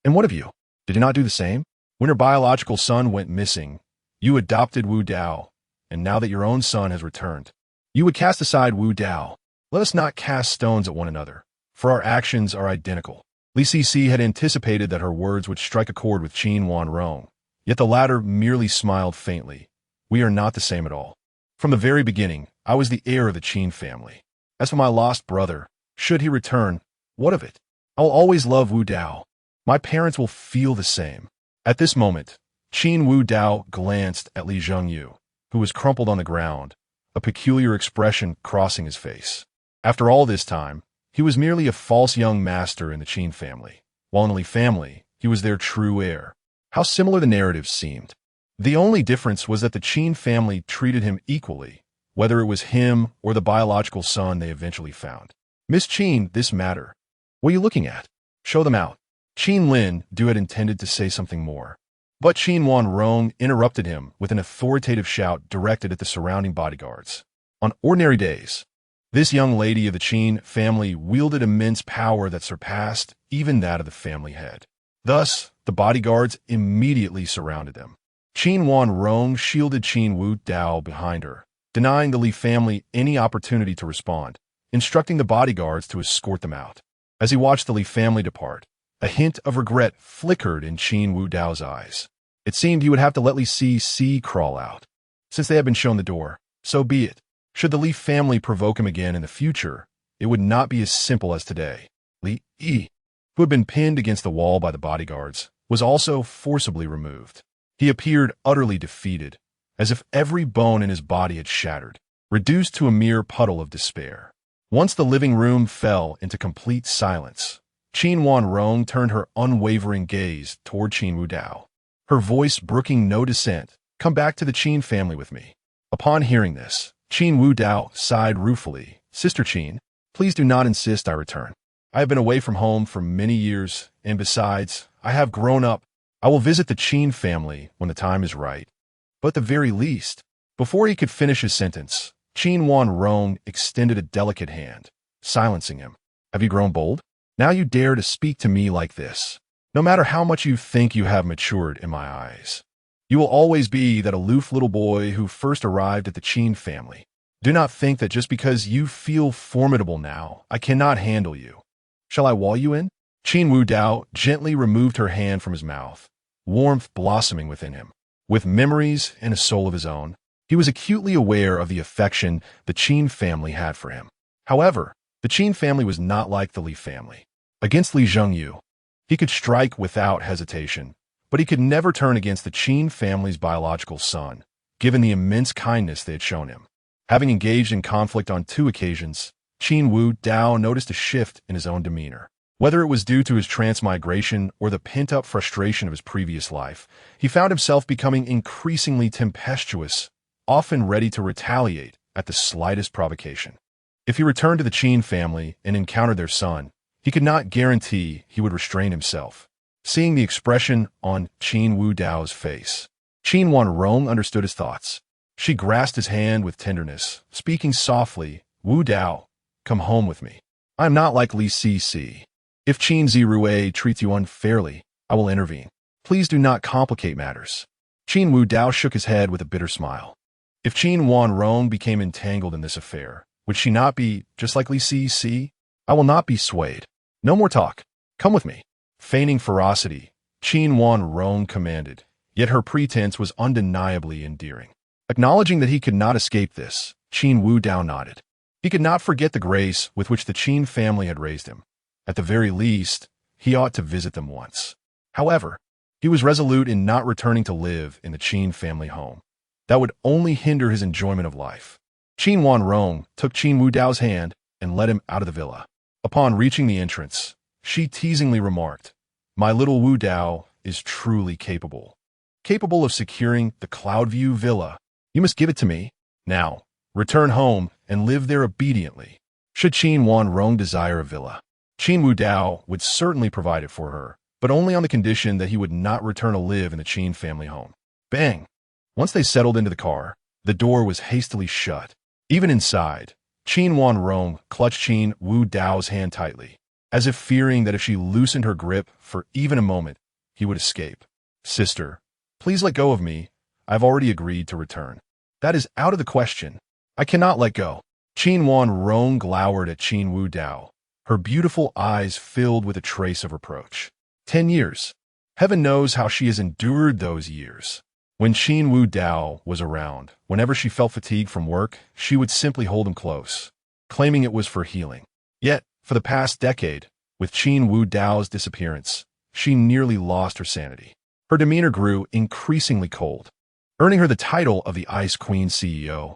And what of you? Did you not do the same? When her biological son went missing, you adopted Wu Dao, and now that your own son has returned, you would cast aside Wu Dao. Let us not cast stones at one another, for our actions are identical. Li Cici had anticipated that her words would strike a chord with Qin Wanrong, yet the latter merely smiled faintly. We are not the same at all. From the very beginning, I was the heir of the Qin family. As for my lost brother, should he return, what of it? I will always love Wu Dao. My parents will feel the same. At this moment, Qin Wu Dao glanced at Li Zhengyu, who was crumpled on the ground, a peculiar expression crossing his face. After all this time, he was merely a false young master in the Qin family, while in the Li family, he was their true heir. How similar the narratives seemed. The only difference was that the Qin family treated him equally, whether it was him or the biological son they eventually found. Miss Qin, this matter. What are you looking at? Show them out. Qin Lin Du had intended to say something more, but Qin Wanrong interrupted him with an authoritative shout directed at the surrounding bodyguards. On ordinary days, this young lady of the Qin family wielded immense power that surpassed even that of the family head. Thus, the bodyguards immediately surrounded them. Qin Wanrong shielded Qin Wu Dao behind her, denying the Li family any opportunity to respond, instructing the bodyguards to escort them out. As he watched the Li family depart, a hint of regret flickered in Qin Wu Dao's eyes. It seemed he would have to let Li Cici crawl out. Since they had been shown the door, so be it. Should the Li family provoke him again in the future, it would not be as simple as today. Li Yi, who had been pinned against the wall by the bodyguards, was also forcibly removed. He appeared utterly defeated, as if every bone in his body had shattered, reduced to a mere puddle of despair. Once the living room fell into complete silence, Qin Wanrong turned her unwavering gaze toward Qin Wu Dao, her voice brooking no dissent. Come back to the Qin family with me. Upon hearing this, Qin Wu Dao sighed ruefully. Sister Qin, please do not insist I return. I have been away from home for many years, and besides, I have grown up. I will visit the Qin family when the time is right. But at the very least, before he could finish his sentence, Qin Wanrong extended a delicate hand, silencing him. Have you grown bold? Now you dare to speak to me like this. No matter how much you think you have matured in my eyes, you will always be that aloof little boy who first arrived at the Qin family. Do not think that just because you feel formidable now, I cannot handle you. Shall I wall you in? Qin Wu Dao gently removed her hand from his mouth, warmth blossoming within him. With memories and a soul of his own, he was acutely aware of the affection the Qin family had for him. However, the Qin family was not like the Li family. Against Li Zhengyu, he could strike without hesitation, but he could never turn against the Qin family's biological son, given the immense kindness they had shown him. Having engaged in conflict on 2 occasions, Qin Wu Dao noticed a shift in his own demeanor. Whether it was due to his transmigration or the pent-up frustration of his previous life, he found himself becoming increasingly tempestuous, often ready to retaliate at the slightest provocation. If he returned to the Qin family and encountered their son, he could not guarantee he would restrain himself. Seeing the expression on Qin Wu Dao's face, Qin Wanrong understood his thoughts. She grasped his hand with tenderness, speaking softly, "Wu Dao, come home with me. I am not like Li Cixi. If Qin Zirue treats you unfairly, I will intervene. Please do not complicate matters." Qin Wu Dao shook his head with a bitter smile. If Qin Wanrong became entangled in this affair, would she not be just like Li Cixi? "I will not be swayed. No more talk. Come with me." Feigning ferocity, Qin Wanrong commanded, yet her pretense was undeniably endearing. Acknowledging that he could not escape this, Qin Wu Dao nodded. He could not forget the grace with which the Qin family had raised him. At the very least, he ought to visit them once. However, he was resolute in not returning to live in the Qin family home. That would only hinder his enjoyment of life. Qin Wanrong took Qin Wu Dao's hand and led him out of the villa. Upon reaching the entrance, she teasingly remarked, "My little Wu Dao is truly capable. Capable of securing the Cloudview Villa. You must give it to me. Now, return home and live there obediently." Should Qin Wanrong desire a villa, Qin Wu Dao would certainly provide it for her, but only on the condition that he would not return to live in the Qin family home. Bang! Once they settled into the car, the door was hastily shut. Even inside, Qin Wanrong clutched Qin Wu Dao's hand tightly, as if fearing that if she loosened her grip for even a moment, he would escape. "Sister, please let go of me. I've already agreed to return." "That is out of the question. I cannot let go." Qin Wanrong glowered at Qin Wu Dao, her beautiful eyes filled with a trace of reproach. 10 years. Heaven knows how she has endured those years. When Qin Wu Dao was around, whenever she felt fatigue from work, she would simply hold him close, claiming it was for healing. Yet, for the past decade, with Qin Wu Dao's disappearance, she nearly lost her sanity. Her demeanor grew increasingly cold, earning her the title of the Ice Queen CEO.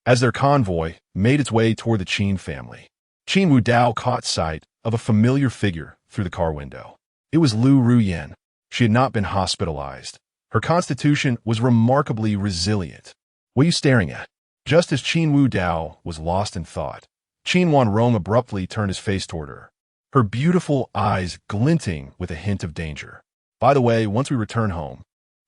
As their convoy made its way toward the Qin family, Qin Wu Dao caught sight of a familiar figure through the car window. It was Lu Ruyan. She had not been hospitalized. Her constitution was remarkably resilient. "What are you staring at?" Just as Qin Wu Dao was lost in thought, Qin Wanrong abruptly turned his face toward her, her beautiful eyes glinting with a hint of danger. "By the way, once we return home,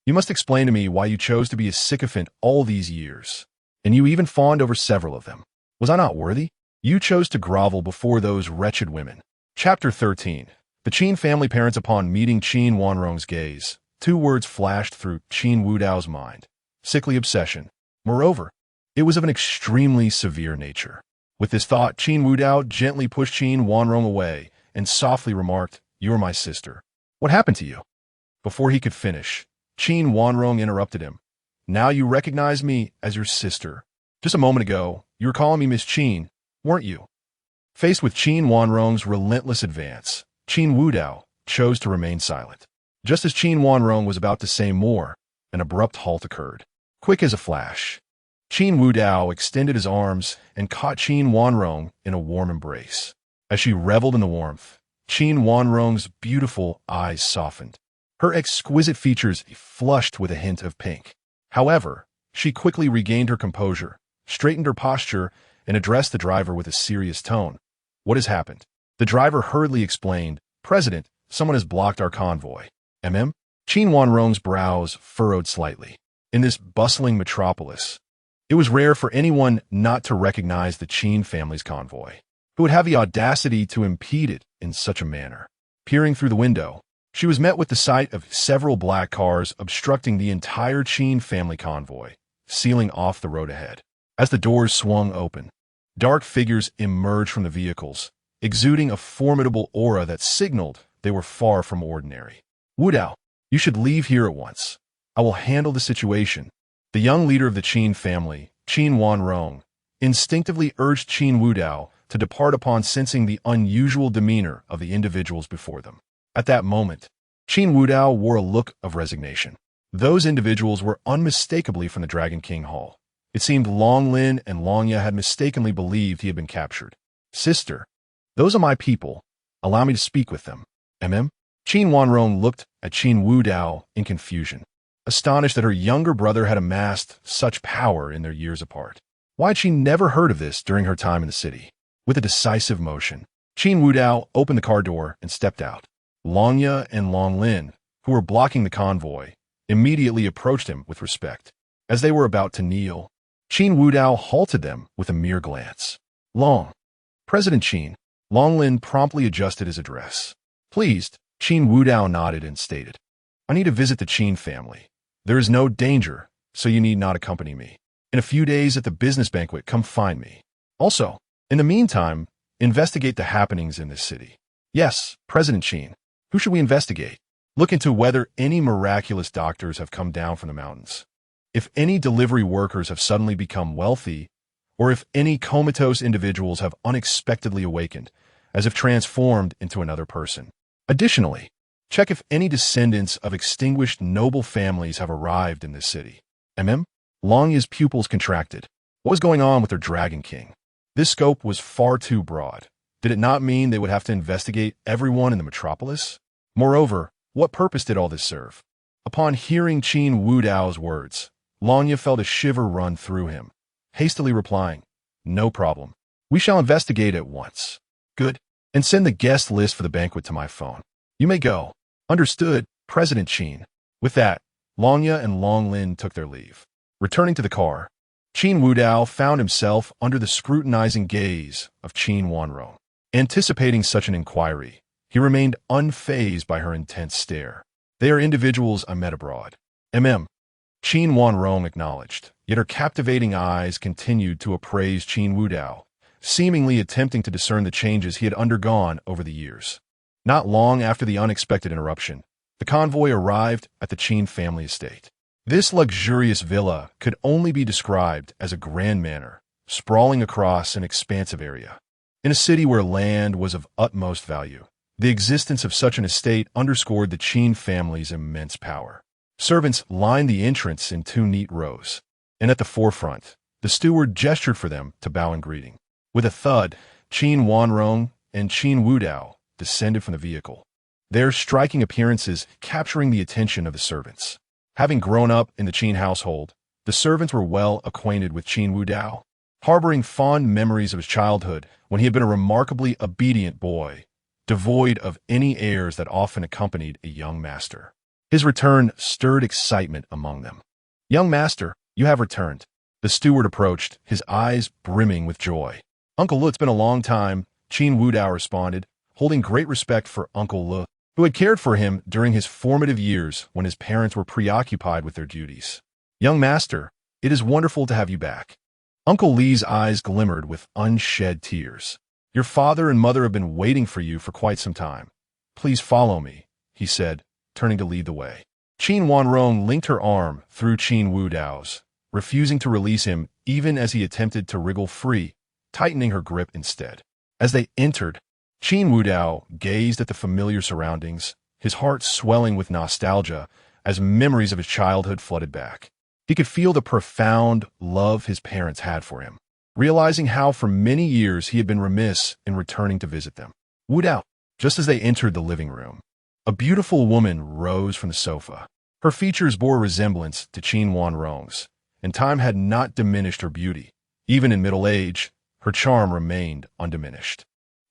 you must explain to me why you chose to be a sycophant all these years, and you even fawned over several of them. Was I not worthy? You chose to grovel before those wretched women." Chapter 13. The Qin family parents. Upon meeting Qin Wanrong's gaze, 2 words flashed through Qin Wu Dao's mind: sickly obsession. Moreover, it was of an extremely severe nature. With this thought, Qin Wu Dao gently pushed Qin Wanrong away and softly remarked, "You are my sister. What happened to you?" Before he could finish, Qin Wanrong interrupted him. "Now you recognize me as your sister. Just a moment ago, you were calling me Miss Qin, weren't you?" Faced with Qin Wanrong's relentless advance, Qin Wu Dao chose to remain silent. Just as Qin Wanrong was about to say more, an abrupt halt occurred. Quick as a flash, Qin Wu Dao extended his arms and caught Qin Wanrong in a warm embrace. As she reveled in the warmth, Qin Wanrong's beautiful eyes softened. Her exquisite features flushed with a hint of pink. However, she quickly regained her composure, straightened her posture, and addressed the driver with a serious tone. "What has happened?" The driver hurriedly explained, "President, someone has blocked our convoy." "Mm?" Qin Wanrong's brows furrowed slightly. In this bustling metropolis, it was rare for anyone not to recognize the Qin family's convoy. Who would have the audacity to impede it in such a manner? Peering through the window, she was met with the sight of several black cars obstructing the entire Qin family convoy, sealing off the road ahead. As the doors swung open, dark figures emerged from the vehicles, exuding a formidable aura that signaled they were far from ordinary. "Wu Dao, you should leave here at once. I will handle the situation." The young leader of the Qin family, Qin Wanrong, instinctively urged Qin Wu Dao to depart upon sensing the unusual demeanor of the individuals before them. At that moment, Qin Wu Dao wore a look of resignation. Those individuals were unmistakably from the Dragon King Hall. It seemed Long Lin and Long Ya had mistakenly believed he had been captured. Sister, those are my people. Allow me to speak with them. Qin Wanrong looked at Qin Wudao in confusion, astonished that her younger brother had amassed such power in their years apart. Why had she never heard of this during her time in the city? With a decisive motion, Qin Wudao opened the car door and stepped out. Long Ya and Long Lin, who were blocking the convoy, immediately approached him with respect. As they were about to kneel, Qin Wudao halted them with a mere glance. President Qin. Long Lin promptly adjusted his address. Pleased, Qin Wudao nodded and stated, I need to visit the Qin family. There is no danger, so you need not accompany me. In a few days at the business banquet, come find me. Also, in the meantime, investigate the happenings in this city. Yes, President Qin. Who should we investigate? Look into whether any miraculous doctors have come down from the mountains. If any delivery workers have suddenly become wealthy, or if any comatose individuals have unexpectedly awakened, as if transformed into another person. Additionally, check if any descendants of extinguished noble families have arrived in this city. Long Ya's pupils contracted. What was going on with their Dragon King? This scope was far too broad. Did it not mean they would have to investigate everyone in the metropolis? Moreover, what purpose did all this serve? Upon hearing Qin Wudao's words, Long Ya felt a shiver run through him, hastily replying, No problem. We shall investigate at once. Good. And send the guest list for the banquet to my phone. You may go. Understood, President Qin. With that, Long Ya and Long Lin took their leave. Returning to the car, Qin Wudao found himself under the scrutinizing gaze of Qin Wanrong. Anticipating such an inquiry, he remained unfazed by her intense stare. They are individuals I met abroad. Qin Wanrong acknowledged, yet her captivating eyes continued to appraise Qin Wudao, seemingly attempting to discern the changes he had undergone over the years. Not long after the unexpected interruption, the convoy arrived at the Qin family estate. This luxurious villa could only be described as a grand manor, sprawling across an expansive area. In a city where land was of utmost value, the existence of such an estate underscored the Qin family's immense power. Servants lined the entrance in 2 neat rows, and at the forefront, the steward gestured for them to bow in greeting. With a thud, Qin Wanrong and Qin Wudao descended from the vehicle, their striking appearances capturing the attention of the servants. Having grown up in the Qin household, the servants were well acquainted with Qin Wudao, harboring fond memories of his childhood when he had been a remarkably obedient boy, devoid of any airs that often accompanied a young master. His return stirred excitement among them. Young master, you have returned. The steward approached, his eyes brimming with joy. Uncle Le, it's been a long time, Qin Wudao responded, holding great respect for Uncle Le, who had cared for him during his formative years when his parents were preoccupied with their duties. Young master, it is wonderful to have you back. Uncle Lee's eyes glimmered with unshed tears. Your father and mother have been waiting for you for quite some time. Please follow me, he said, turning to lead the way. Qin Wanrong linked her arm through Qin Wudao's, refusing to release him even as he attempted to wriggle free, tightening her grip instead. As they entered, Qin Wudao gazed at the familiar surroundings, his heart swelling with nostalgia as memories of his childhood flooded back. He could feel the profound love his parents had for him, realizing how for many years he had been remiss in returning to visit them. Wudao, just as they entered the living room, a beautiful woman rose from the sofa. Her features bore resemblance to Qin Wanrong's, and time had not diminished her beauty. Even in middle age, her charm remained undiminished.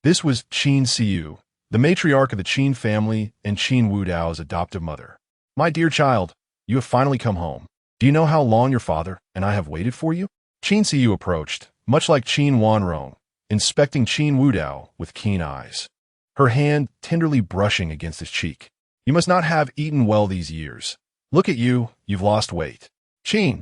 This was Qin Siyu, the matriarch of the Qin family and Qin Wudao's adoptive mother. My dear child, you have finally come home. Do you know how long your father and I have waited for you? Qin Siyu approached, much like Qin Wanrong, inspecting Qin Wudao with keen eyes, her hand tenderly brushing against his cheek. You must not have eaten well these years. Look at you, you've lost weight. Qin,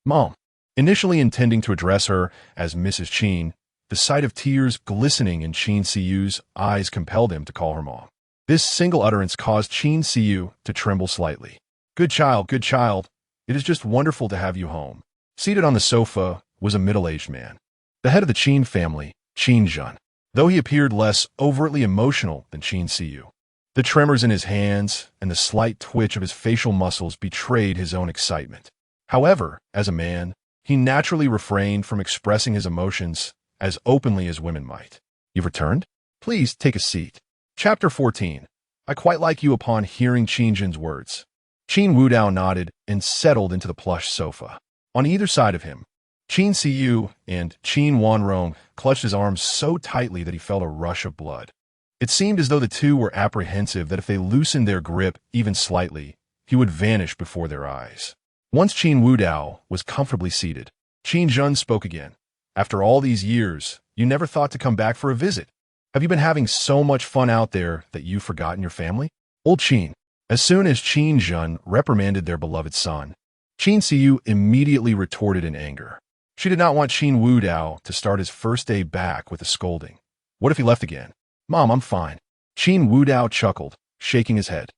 Mom. Initially intending to address her as Mrs. Qin, the sight of tears glistening in Qin Siyu's eyes compelled him to call her Mom. This single utterance caused Qin Siyu to tremble slightly. Good child, good child. It is just wonderful to have you home. Seated on the sofa was a middle-aged man, the head of the Qin family, Qin Zhen, though he appeared less overtly emotional than Qin Siyu. The tremors in his hands and the slight twitch of his facial muscles betrayed his own excitement. However, as a man, he naturally refrained from expressing his emotions as openly as women might. You've returned? Please take a seat. Chapter 14. I quite like you. Upon hearing Qin Jin's words, Qin Wudao nodded and settled into the plush sofa. On either side of him, Qin Siyu and Qin Wanrong clutched his arms so tightly that he felt a rush of blood. It seemed as though the two were apprehensive that if they loosened their grip even slightly, he would vanish before their eyes. Once Qin Wudao was comfortably seated, Qin Jun spoke again. After all these years, you never thought to come back for a visit. Have you been having so much fun out there that you've forgotten your family? Old Qin. As soon as Qin Jun reprimanded their beloved son, Qin Siyu immediately retorted in anger. She did not want Qin Wudao to start his first day back with a scolding. What if he left again? Mom, I'm fine. Qin Wudao chuckled, shaking his head.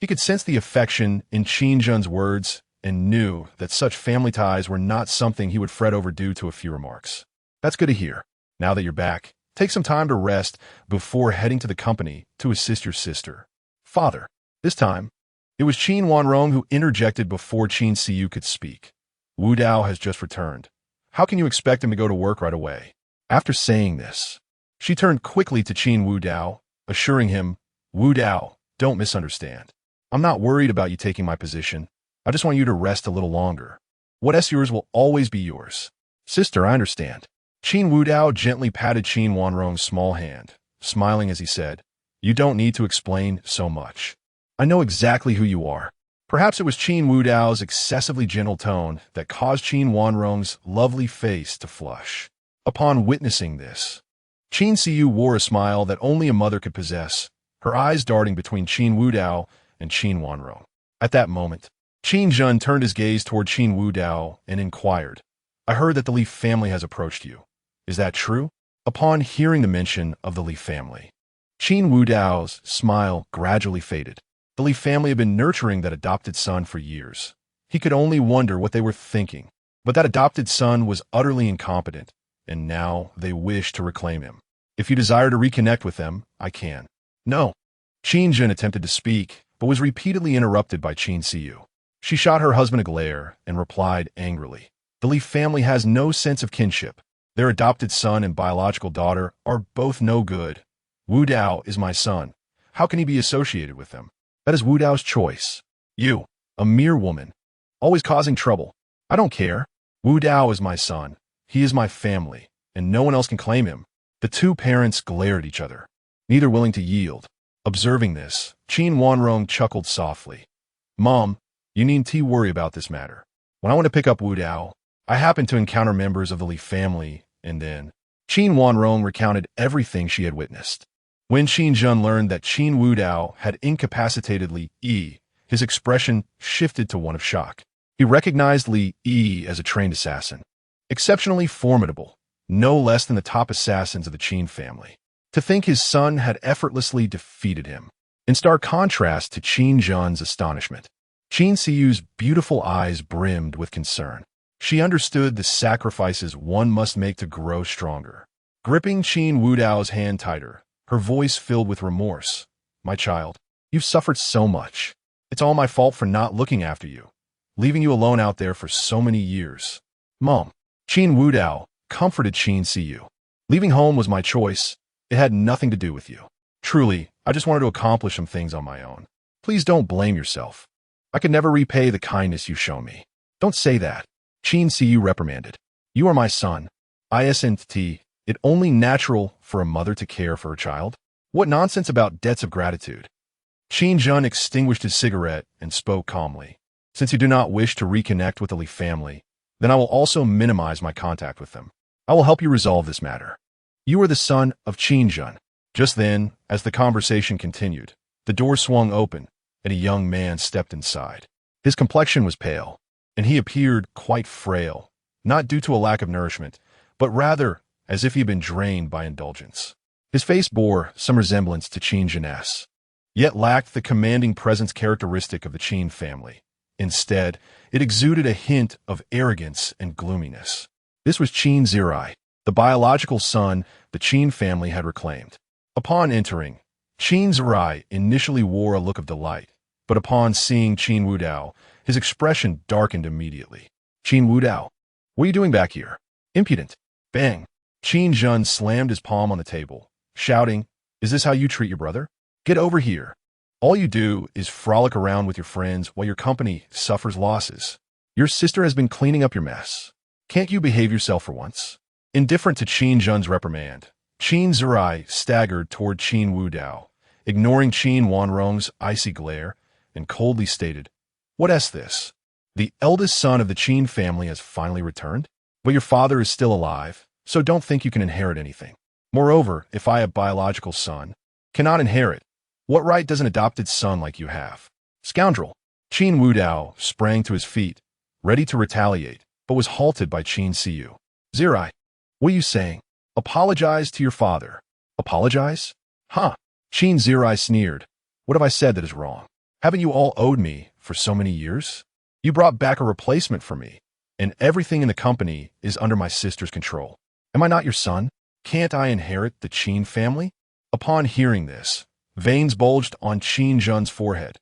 He could sense the affection in Qin Jun's words and knew that such family ties were not something he would fret over due to a few remarks. That's good to hear. Now that you're back, take some time to rest before heading to the company to assist your sister. Father. This time, it was Qin Wanrong who interjected before Qin Siyu could speak. Wudao has just returned. How can you expect him to go to work right away? After saying this, she turned quickly to Qin Wudao, assuring him, Wudao, don't misunderstand. I'm not worried about you taking my position. I just want you to rest a little longer. What's yours will always be yours. Sister, I understand. Qin Wudao gently patted Qin Wanrong's small hand, smiling as he said, You don't need to explain so much. I know exactly who you are. Perhaps it was Qin Wudao's excessively gentle tone that caused Qin Wanrong's lovely face to flush. Upon witnessing this, Qin Siyu wore a smile that only a mother could possess, her eyes darting between Qin Wudao and Qin Wanrong. At that moment, Qin Jun turned his gaze toward Qin Wudao and inquired, I heard that the Li family has approached you. Is that true? Upon hearing the mention of the Li family, Qin Wudao's smile gradually faded. The Li family had been nurturing that adopted son for years. He could only wonder what they were thinking, but that adopted son was utterly incompetent, and now they wish to reclaim him. If you desire to reconnect with them, I can. No. Qin Jun attempted to speak, but was repeatedly interrupted by Qin Siyu. She shot her husband a glare and replied angrily, The Li family has no sense of kinship. Their adopted son and biological daughter are both no good. Wudao is my son. How can he be associated with them? That is Wudao's choice. You, a mere woman, always causing trouble. I don't care. Wudao is my son. He is my family, and no one else can claim him. The two parents glared at each other, neither willing to yield. Observing this, Qin Wanrong chuckled softly. Mom, you needn't worry about this matter. When I went to pick up Wudao, I happened to encounter members of the Li family, and then Qin Wanrong recounted everything she had witnessed. When Qin Jun learned that Qin Wudao had incapacitated Li Yi, his expression shifted to one of shock. He recognized Li Yi as a trained assassin, exceptionally formidable, no less than the top assassins of the Qin family. To think his son had effortlessly defeated him. In stark contrast to Qin Jun's astonishment, Qin Siyu's beautiful eyes brimmed with concern. She understood the sacrifices one must make to grow stronger. Gripping Qin Wudao's hand tighter, her voice filled with remorse. My child, you've suffered so much. It's all my fault for not looking after you, leaving you alone out there for so many years. Mom, Qin Wudao comforted Qin Siyu. Leaving home was my choice. It had nothing to do with you. Truly, I just wanted to accomplish some things on my own. Please don't blame yourself. I could never repay the kindness you've shown me. Don't say that. Qin Siyu reprimanded. You are my son. Isn't it only natural for a mother to care for her child? What nonsense about debts of gratitude? Qin Jun extinguished his cigarette and spoke calmly. Since you do not wish to reconnect with the Li family, then I will also minimize my contact with them. I will help you resolve this matter. You are the son of Qin Jun. Just then, as the conversation continued, the door swung open, and a young man stepped inside. His complexion was pale, and he appeared quite frail, not due to a lack of nourishment, but rather as if he had been drained by indulgence. His face bore some resemblance to Qin Jun's, yet lacked the commanding presence characteristic of the Qin family. Instead, it exuded a hint of arrogance and gloominess. This was Qin Zirai, the biological son the Qin family had reclaimed. Upon entering, Qin Zirai initially wore a look of delight, but upon seeing Qin Wudao, his expression darkened immediately. Qin Wudao, what are you doing back here? Impudent. Bang. Qin Zhun slammed his palm on the table, shouting, is this how you treat your brother? Get over here. All you do is frolic around with your friends while your company suffers losses. Your sister has been cleaning up your mess. Can't you behave yourself for once? Indifferent to Qin Zhun's reprimand, Qin Zirai staggered toward Qin Wudao, ignoring Qin Wanrong's icy glare, and coldly stated, what is this? The eldest son of the Qin family has finally returned? But your father is still alive, so don't think you can inherit anything. Moreover, if I, a biological son, cannot inherit, what right does an adopted son like you have? Scoundrel! Qin Wudao sprang to his feet, ready to retaliate, but was halted by Qin Siyu. Zirai, what are you saying? Apologize to your father. Apologize? Huh? Qin Zirai sneered. What have I said that is wrong? Haven't you all owed me for so many years? You brought back a replacement for me, and everything in the company is under my sister's control. Am I not your son? Can't I inherit the Qin family? Upon hearing this, veins bulged on Qin Zhun's forehead.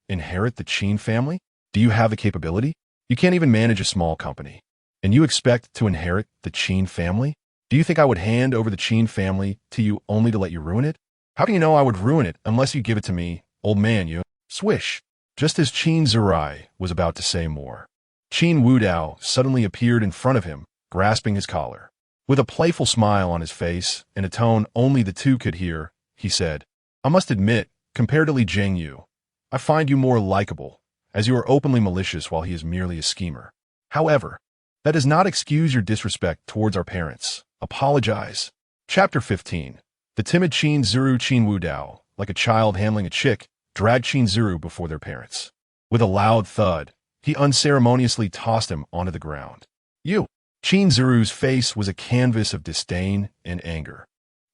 Inherit the Qin family? Do you have the capability? You can't even manage a small company. And you expect to inherit the Qin family? Do you think I would hand over the Qin family to you only to let you ruin it? How do you know I would ruin it unless you give it to me, old man you? Swish! Just as Qin Zirai was about to say more, Qin Wudao suddenly appeared in front of him, grasping his collar. With a playful smile on his face and a tone only the two could hear, he said, I must admit, compared to Li Zhengyu, I find you more likable, as you are openly malicious while he is merely a schemer. However, that does not excuse your disrespect towards our parents. Apologize. Chapter 15. The timid Qin Ziru Qin Wudao, like a child handling a chick, dragged Qin Ziru before their parents. With a loud thud, he unceremoniously tossed him onto the ground. You! Qin Ziru's face was a canvas of disdain and anger.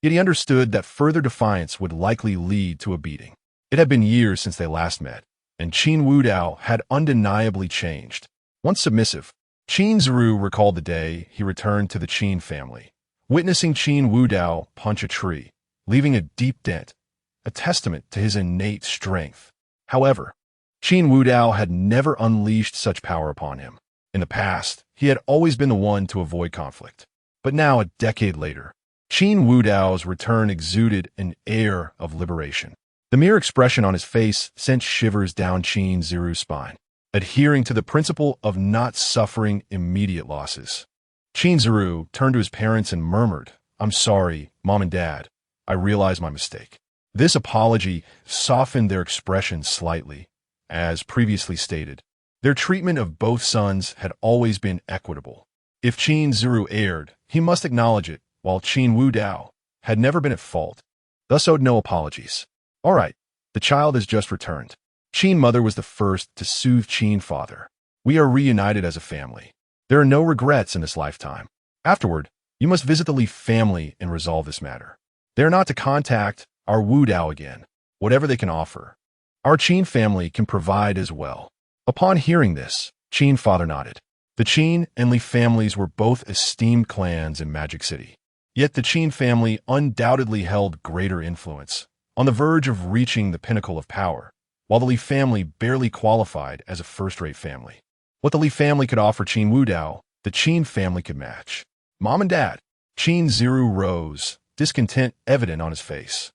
Yet he understood that further defiance would likely lead to a beating. It had been years since they last met, and Qin Wudao had undeniably changed. Once submissive, Qin Ziru recalled the day he returned to the Qin family, witnessing Qin Wudao punch a tree, leaving a deep dent, a testament to his innate strength. However, Qin Wudao had never unleashed such power upon him. In the past, he had always been the one to avoid conflict. But now, a decade later, Qin Wudao's return exuded an air of liberation. The mere expression on his face sent shivers down Qin Ziru's spine, adhering to the principle of not suffering immediate losses. Qin Ziru turned to his parents and murmured, I'm sorry, Mom and Dad. I realize my mistake. This apology softened their expression slightly. As previously stated, their treatment of both sons had always been equitable. If Qin Ziru erred, he must acknowledge it, while Qin Wudao had never been at fault, thus owed no apologies. All right, the child has just returned. Qin mother was the first to soothe Qin father. We are reunited as a family. There are no regrets in this lifetime. Afterward, you must visit the Li family and resolve this matter. They are not to contact our Wudao again, whatever they can offer. Our Qin family can provide as well. Upon hearing this, Qin father nodded. The Qin and Li families were both esteemed clans in Magic City. Yet the Qin family undoubtedly held greater influence, on the verge of reaching the pinnacle of power, while the Li family barely qualified as a first-rate family. What the Li family could offer Qin Wudao, the Qin family could match. Mom and Dad. Qin Ziru rose, discontent evident on his face.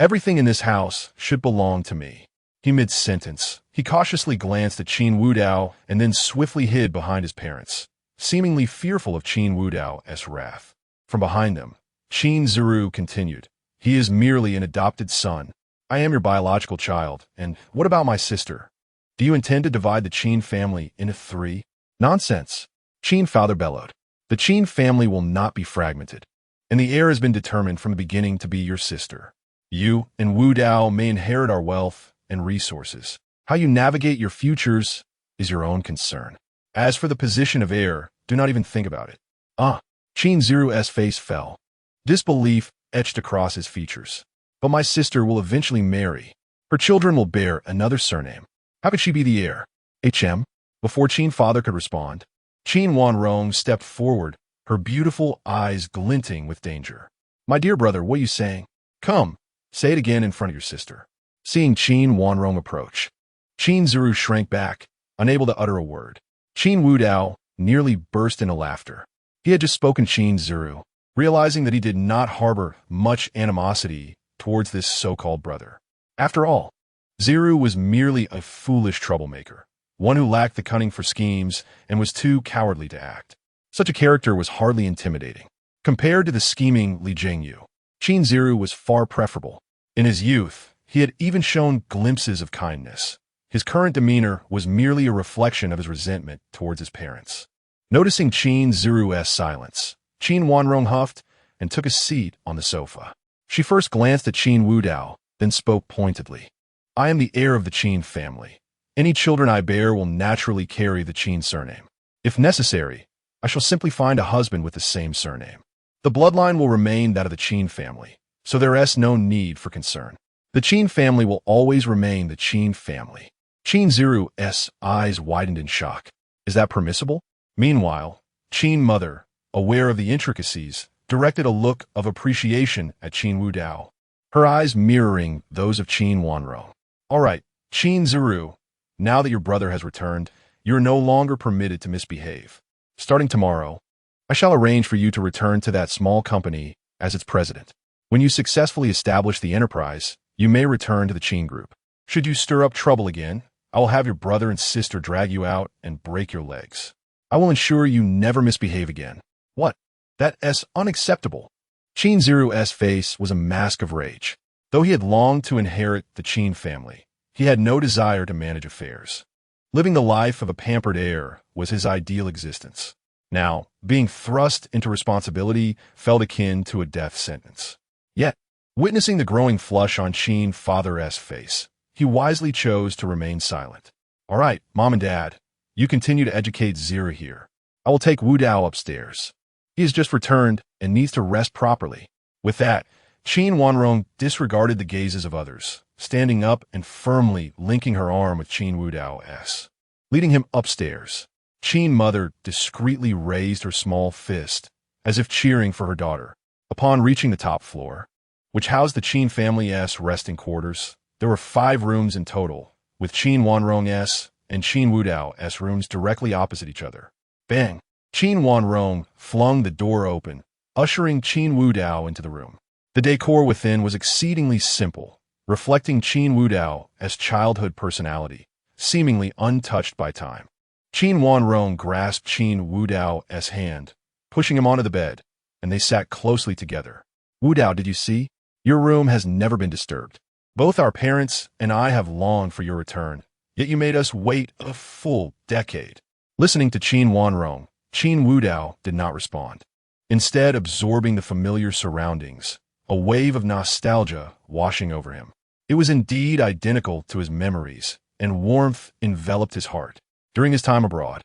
Everything in this house should belong to me. He mid-sentence. He cautiously glanced at Qin Wudao and then swiftly hid behind his parents, seemingly fearful of Qin Wudao's wrath. From behind them, Qin Ziru continued, He is merely an adopted son. I am your biological child, and what about my sister? Do you intend to divide the Qin family into 3? Nonsense. Qin father bellowed. The Qin family will not be fragmented, and the heir has been determined from the beginning to be your sister. You and Wudao may inherit our wealth and resources. How you navigate your futures is your own concern. As for the position of heir, do not even think about it. Qin Ziru's face fell. Disbelief etched across his features. But my sister will eventually marry. Her children will bear another surname. How could she be the heir? Before Qin father could respond, Qin Wanrong stepped forward, her beautiful eyes glinting with danger. My dear brother, what are you saying? Come, Say it again in front of your sister. Seeing Qin Wanrong approach, Qin Zuru shrank back, unable to utter a word. Qin Wudao nearly burst into laughter. He had just spoken Qin Zuru, realizing that he did not harbor much animosity towards this so-called brother. After all, Zuru was merely a foolish troublemaker, one who lacked the cunning for schemes and was too cowardly to act. Such a character was hardly intimidating. Compared to the scheming Li Jingyu, Qin Zuru was far preferable. In his youth, he had even shown glimpses of kindness. His current demeanor was merely a reflection of his resentment towards his parents. Noticing Qin Zuru's silence, Qin Wanrong huffed and took a seat on the sofa. She first glanced at Qin Wudao, then spoke pointedly. I am the heir of the Qin family. Any children I bear will naturally carry the Qin surname. If necessary, I shall simply find a husband with the same surname. The bloodline will remain that of the Qin family, so there is no need for concern. The Qin family will always remain the Qin family. Qin Zuru's eyes widened in shock. Is that permissible? Meanwhile, Qin mother, aware of the intricacies, directed a look of appreciation at Qin Wudao, her eyes mirroring those of Qin Wanrong. All right, Qin Zuru, now that your brother has returned, you are no longer permitted to misbehave. Starting tomorrow, I shall arrange for you to return to that small company as its president. When you successfully establish the enterprise, you may return to the Qin group. Should you stir up trouble again, I will have your brother and sister drag you out and break your legs. I will ensure you never misbehave again. What? That is unacceptable. Qin Zuru's face was a mask of rage. Though he had longed to inherit the Qin family, he had no desire to manage affairs. Living the life of a pampered heir was his ideal existence. Now, being thrust into responsibility felt akin to a death sentence. Yet, witnessing the growing flush on Qin father's face, he wisely chose to remain silent. All right, Mom and Dad, you continue to educate Zira here. I will take Wudao upstairs. He has just returned and needs to rest properly. With that, Qin Wanrong disregarded the gazes of others, standing up and firmly linking her arm with Qin Wudao's. Leading him upstairs, Qin mother discreetly raised her small fist, as if cheering for her daughter. Upon reaching the top floor, which housed the Qin family's resting quarters, there were 5 rooms in total, with Qin Wanrong's and Qin Wudao's rooms directly opposite each other. Bang! Qin Wanrong flung the door open, ushering Qin Wudao into the room. The decor within was exceedingly simple, reflecting Qin Wudao's childhood personality, seemingly untouched by time. Qin Wanrong grasped Qin Wudao's hand, pushing him onto the bed, and they sat closely together. Wudao, did you see? Your room has never been disturbed. Both our parents and I have longed for your return, yet you made us wait a full decade. Listening to Qin Wanrong, Qin Wudao did not respond. Instead, absorbing the familiar surroundings, a wave of nostalgia washing over him. It was indeed identical to his memories, and warmth enveloped his heart. During his time abroad,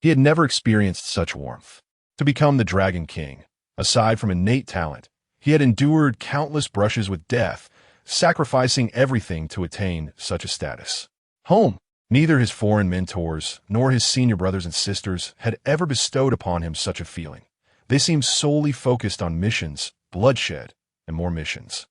he had never experienced such warmth. To become the Dragon King, aside from innate talent, he had endured countless brushes with death, sacrificing everything to attain such a status. Home. Neither his foreign mentors nor his senior brothers and sisters had ever bestowed upon him such a feeling. They seemed solely focused on missions, bloodshed, and more missions.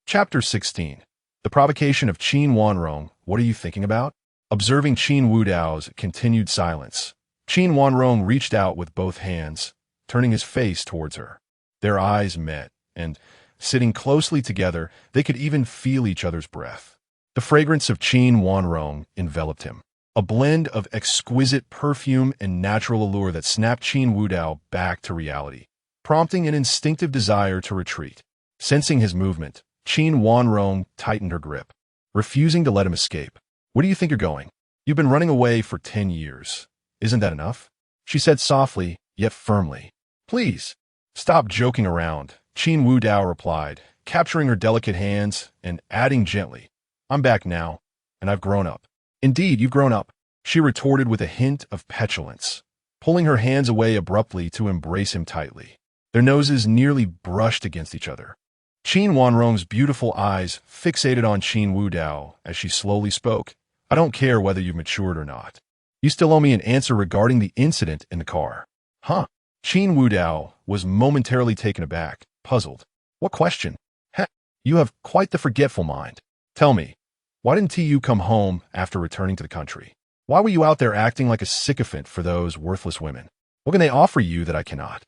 Chapter 16. The provocation of Qin Wanrong. What are you thinking about? Observing Qin Wudao's continued silence, Qin Wanrong reached out with both hands, turning his face towards her. Their eyes met, and, sitting closely together, they could even feel each other's breath. The fragrance of Qin Wanrong enveloped him, a blend of exquisite perfume and natural allure that snapped Qin Wudao back to reality, prompting an instinctive desire to retreat. Sensing his movement, Qin Wanrong tightened her grip, refusing to let him escape. Where do you think you're going? You've been running away for 10 years. Isn't that enough? She said softly, yet firmly. Please, stop joking around, Qin Wudao replied, capturing her delicate hands and adding gently, I'm back now, and I've grown up. Indeed, you've grown up, she retorted with a hint of petulance, pulling her hands away abruptly to embrace him tightly. Their noses nearly brushed against each other. Qin Wanrong's beautiful eyes fixated on Qin Wudao as she slowly spoke. I don't care whether you've matured or not. You still owe me an answer regarding the incident in the car. Huh? Qin Wudao was momentarily taken aback, puzzled. What question? Heh, You have quite the forgetful mind. Tell me, why didn't you come home after returning to the country? Why were you out there acting like a sycophant for those worthless women? What can they offer you that I cannot?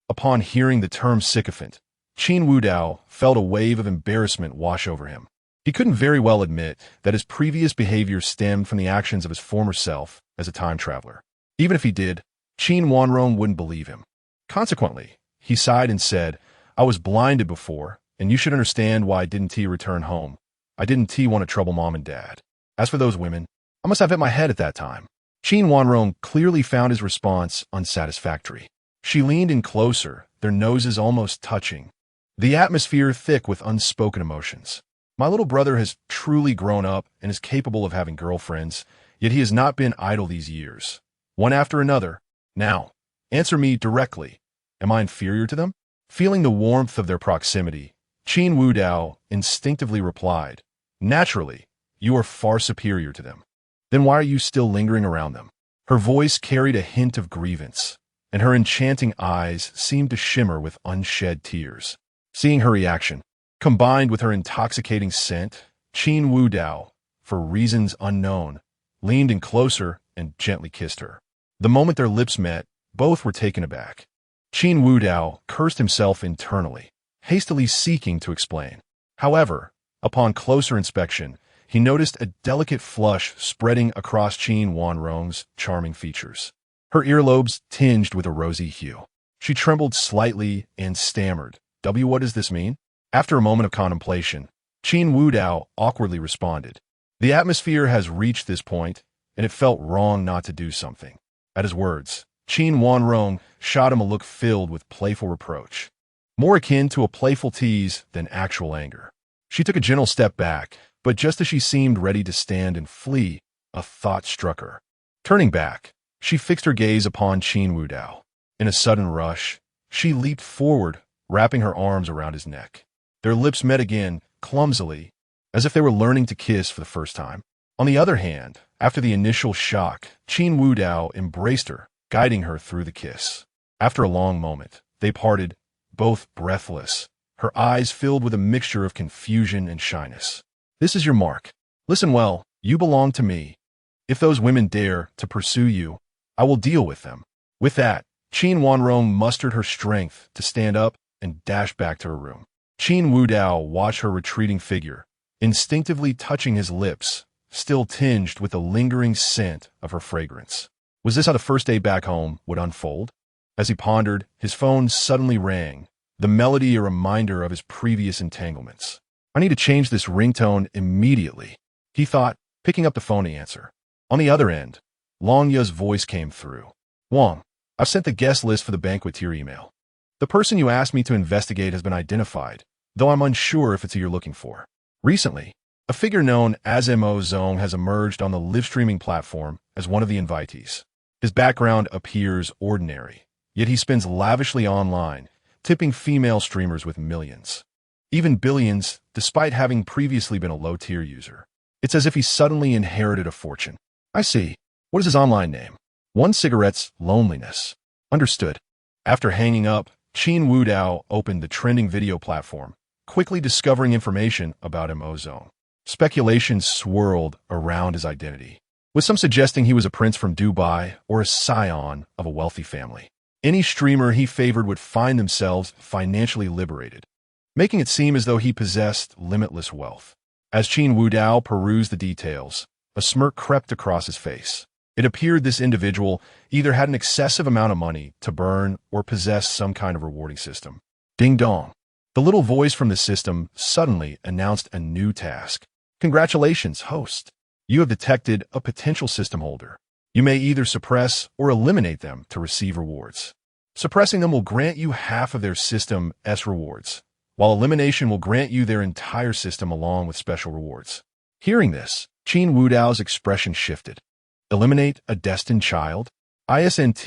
Upon hearing the term sycophant, Qin Wudao felt a wave of embarrassment wash over him. He couldn't very well admit that his previous behavior stemmed from the actions of his former self as a time traveler. Even if he did, Qin Wanrong wouldn't believe him. Consequently, he sighed and said, I was blinded before, and you should understand why I didn't return home. I didn't want to trouble mom and dad. As for those women, I must have hit my head at that time. Qin Wanrong clearly found his response unsatisfactory. She leaned in closer, their noses almost touching, the atmosphere thick with unspoken emotions. My little brother has truly grown up and is capable of having girlfriends, yet he has not been idle these years. One after another. Now, answer me directly. Am I inferior to them? Feeling the warmth of their proximity, Qin Wudao instinctively replied, Naturally, you are far superior to them. Then why are you still lingering around them? Her voice carried a hint of grievance, and her enchanting eyes seemed to shimmer with unshed tears. Seeing her reaction, combined with her intoxicating scent, Qin Wudao, for reasons unknown, leaned in closer and gently kissed her. The moment their lips met, both were taken aback. Qin Wudao cursed himself internally, hastily seeking to explain. However, upon closer inspection, he noticed a delicate flush spreading across Qin Wanrong's charming features. Her earlobes tinged with a rosy hue. She trembled slightly and stammered, What does this mean? After a moment of contemplation, Qin Wudao awkwardly responded, The atmosphere has reached this point, and it felt wrong not to do something. At his words, Qin Wanrong shot him a look filled with playful reproach, more akin to a playful tease than actual anger. She took a gentle step back, but just as she seemed ready to stand and flee, a thought struck her. Turning back, she fixed her gaze upon Qin Wudao. In a sudden rush, she leaped forward, wrapping her arms around his neck. Their lips met again, clumsily, as if they were learning to kiss for the first time. On the other hand, after the initial shock, Qin Wudao embraced her, guiding her through the kiss. After a long moment, they parted, both breathless, her eyes filled with a mixture of confusion and shyness. This is your mark. Listen well, you belong to me. If those women dare to pursue you, I will deal with them. With that, Qin Wanrong mustered her strength to stand up and dash back to her room. Qin Wudao watched her retreating figure, instinctively touching his lips, still tinged with the lingering scent of her fragrance. Was this how the first day back home would unfold? As he pondered, his phone suddenly rang, the melody a reminder of his previous entanglements. I need to change this ringtone immediately, he thought, picking up the phone to answer. On the other end, Long Ya's voice came through. Wang, I've sent the guest list for the banquet to your email. The person you asked me to investigate has been identified, though I'm unsure if it's who you're looking for. Recently, a figure known as Mo Zong has emerged on the live-streaming platform as one of the invitees. His background appears ordinary, yet he spends lavishly online, tipping female streamers with millions, even billions, despite having previously been a low-tier user. It's as if he suddenly inherited a fortune. I see. What is his online name? One Cigarette's Loneliness. Understood. After hanging up, Qin Wudao opened the trending video platform, quickly discovering information about Mo Zong. Speculations swirled around his identity, with some suggesting he was a prince from Dubai or a scion of a wealthy family. Any streamer he favored would find themselves financially liberated, making it seem as though he possessed limitless wealth. As Qin Wudao perused the details, a smirk crept across his face. It appeared this individual either had an excessive amount of money to burn or possessed some kind of rewarding system. Ding dong. The little voice from the system suddenly announced a new task. Congratulations, host. You have detected a potential system holder. You may either suppress or eliminate them to receive rewards. Suppressing them will grant you half of their system's rewards, while elimination will grant you their entire system along with special rewards. Hearing this, Qin Wudao's expression shifted. Eliminate a destined child? Isn't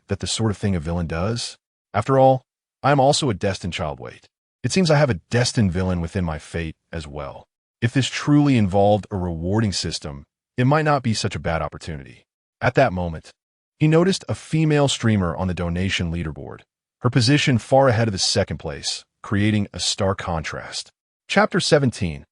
that the sort of thing a villain does? After all, I am also a destined child. Wait. It seems I have a destined villain within my fate as well. If this truly involved a rewarding system, it might not be such a bad opportunity. At that moment, he noticed a female streamer on the donation leaderboard, her position far ahead of the second place, creating a stark contrast. Chapter 17.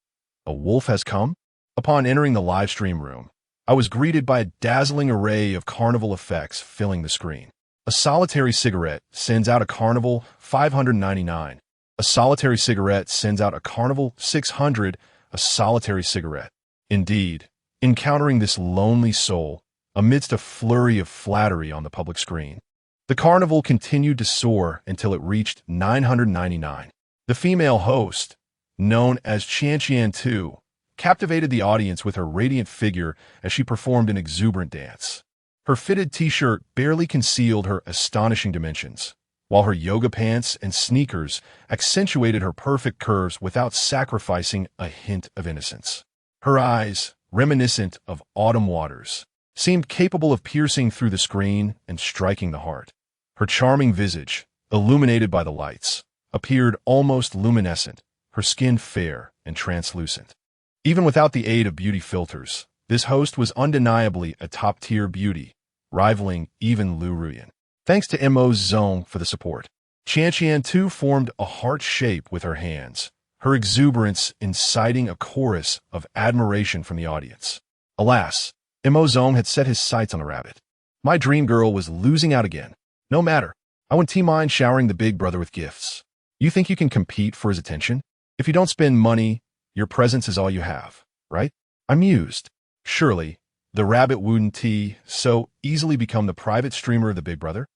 A Wolf Has Come? Upon entering the live stream room, I was greeted by a dazzling array of carnival effects filling the screen. A solitary cigarette sends out a carnival 599. A solitary cigarette sends out a carnival 600. A solitary cigarette. Indeed, encountering this lonely soul amidst a flurry of flattery on the public screen. The carnival continued to soar until it reached 999. The female host, known as Qian 2, captivated the audience with her radiant figure as she performed an exuberant dance. Her fitted t-shirt barely concealed her astonishing dimensions, while her yoga pants and sneakers accentuated her perfect curves without sacrificing a hint of innocence. Her eyes, reminiscent of autumn waters, seemed capable of piercing through the screen and striking the heart. Her charming visage, illuminated by the lights, appeared almost luminescent, her skin fair and translucent. Even without the aid of beauty filters, this host was undeniably a top-tier beauty, rivaling even Lu Ruyan. Thanks to Mo Zong for the support. Qian 2 formed a heart shape with her hands, her exuberance inciting a chorus of admiration from the audience. Alas, Mo Zong had set his sights on the rabbit. My dream girl was losing out again. No matter, I wouldn't mind showering the big brother with gifts. You think you can compete for his attention? If you don't spend money, your presence is all you have, right? I mused. Surely, the rabbit wouldn't so easily become the private streamer of the big brother?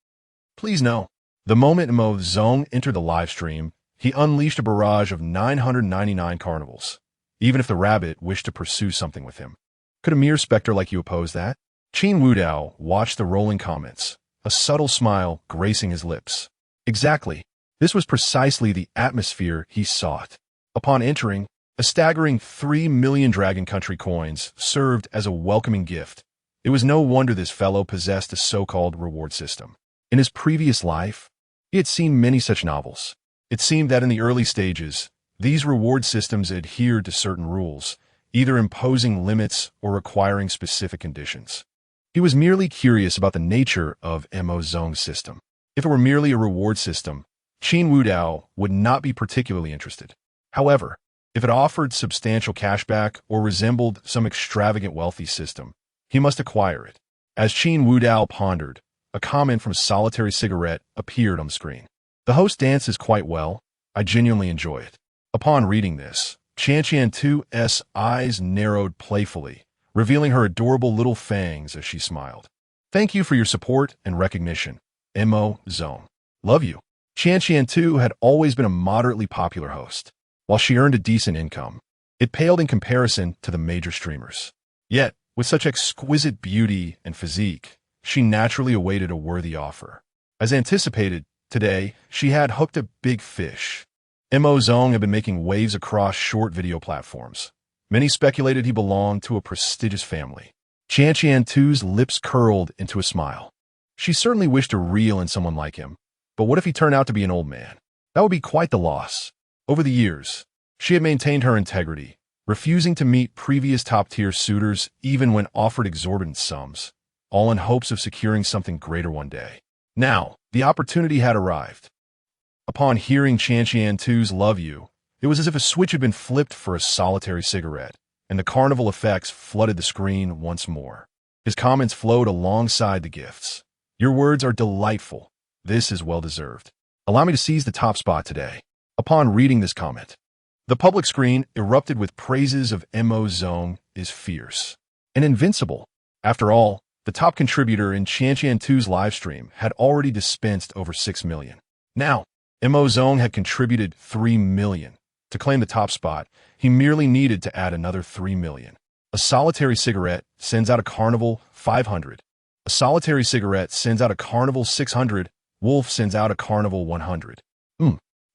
Please no. The moment Mo Zong entered the live stream, he unleashed a barrage of 999 carnivals, even if the rabbit wished to pursue something with him. Could a mere specter like you oppose that? Qin Wudao watched the rolling comments, a subtle smile gracing his lips. Exactly. This was precisely the atmosphere he sought. Upon entering, a staggering 3 million Dragon Country coins served as a welcoming gift. It was no wonder this fellow possessed a so-called reward system. In his previous life, he had seen many such novels. It seemed that in the early stages, these reward systems adhered to certain rules, either imposing limits or requiring specific conditions. He was merely curious about the nature of Mo Zong's system. If it were merely a reward system, Qin Wudao would not be particularly interested. However, if it offered substantial cashback or resembled some extravagant wealthy system, he must acquire it. As Qin Wudao pondered, a comment from a solitary cigarette appeared on the screen. The host dances quite well. I genuinely enjoy it. Upon reading this, Qian 2's eyes narrowed playfully, revealing her adorable little fangs as she smiled. Thank you for your support and recognition, Mo Zong. Love you. Qian 2 had always been a moderately popular host. While she earned a decent income, it paled in comparison to the major streamers. Yet, with such exquisite beauty and physique, she naturally awaited a worthy offer. As anticipated, today, she had hooked a big fish. Mo Zong had been making waves across short video platforms. Many speculated he belonged to a prestigious family. Qian 2's lips curled into a smile. She certainly wished to reel in someone like him, but what if he turned out to be an old man? That would be quite the loss. Over the years, she had maintained her integrity, refusing to meet previous top-tier suitors even when offered exorbitant sums, all in hopes of securing something greater one day. Now, the opportunity had arrived. Upon hearing Qian 2's love you, it was as if a switch had been flipped for a solitary cigarette, and the carnival effects flooded the screen once more. His comments flowed alongside the gifts. Your words are delightful. This is well-deserved. Allow me to seize the top spot today. Upon reading this comment, the public screen erupted with praises of Mo Zong is fierce and invincible. After all, the top contributor in Qian 2's livestream had already dispensed over 6 million. Now, Mo Zong had contributed 3 million. To claim the top spot, he merely needed to add another 3 million. A solitary cigarette sends out a carnival 500. A solitary cigarette sends out a carnival 600. Wolf sends out a carnival 100.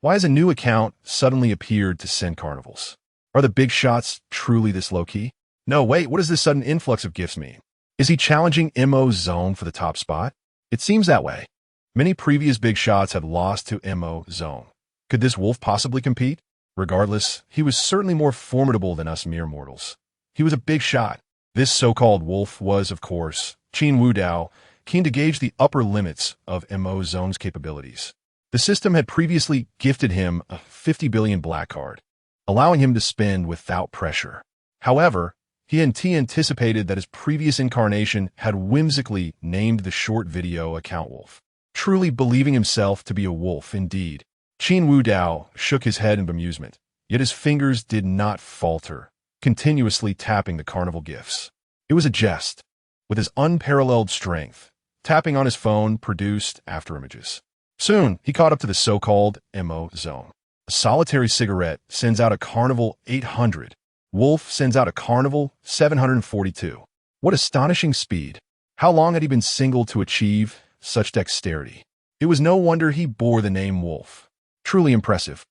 Why has a new account suddenly appeared to send carnivals? Are the big shots truly this low-key? No, wait, what does this sudden influx of gifts mean? Is he challenging Mo Zong for the top spot? It seems that way. Many previous big shots had lost to Mo Zong. Could this wolf possibly compete? Regardless, he was certainly more formidable than us mere mortals. He was a big shot. This so-called wolf was, of course, Qin Wudao, keen to gauge the upper limits of Mo Zong's capabilities. The system had previously gifted him a 50 billion black card. allowing him to spend without pressure. However, he anticipated that his previous incarnation had whimsically named the short video account Wolf, truly believing himself to be a wolf indeed. Qin Wu Dao shook his head in bemusement, yet his fingers did not falter, continuously tapping the carnival gifts. It was a jest. With his unparalleled strength, tapping on his phone produced afterimages. Soon, he caught up to the so-called MO zone. A solitary cigarette sends out a carnival 800. Wolf sends out a carnival 742. What astonishing speed! How long had he been singled to achieve such dexterity? It was no wonder he bore the name Wolf. Truly impressive.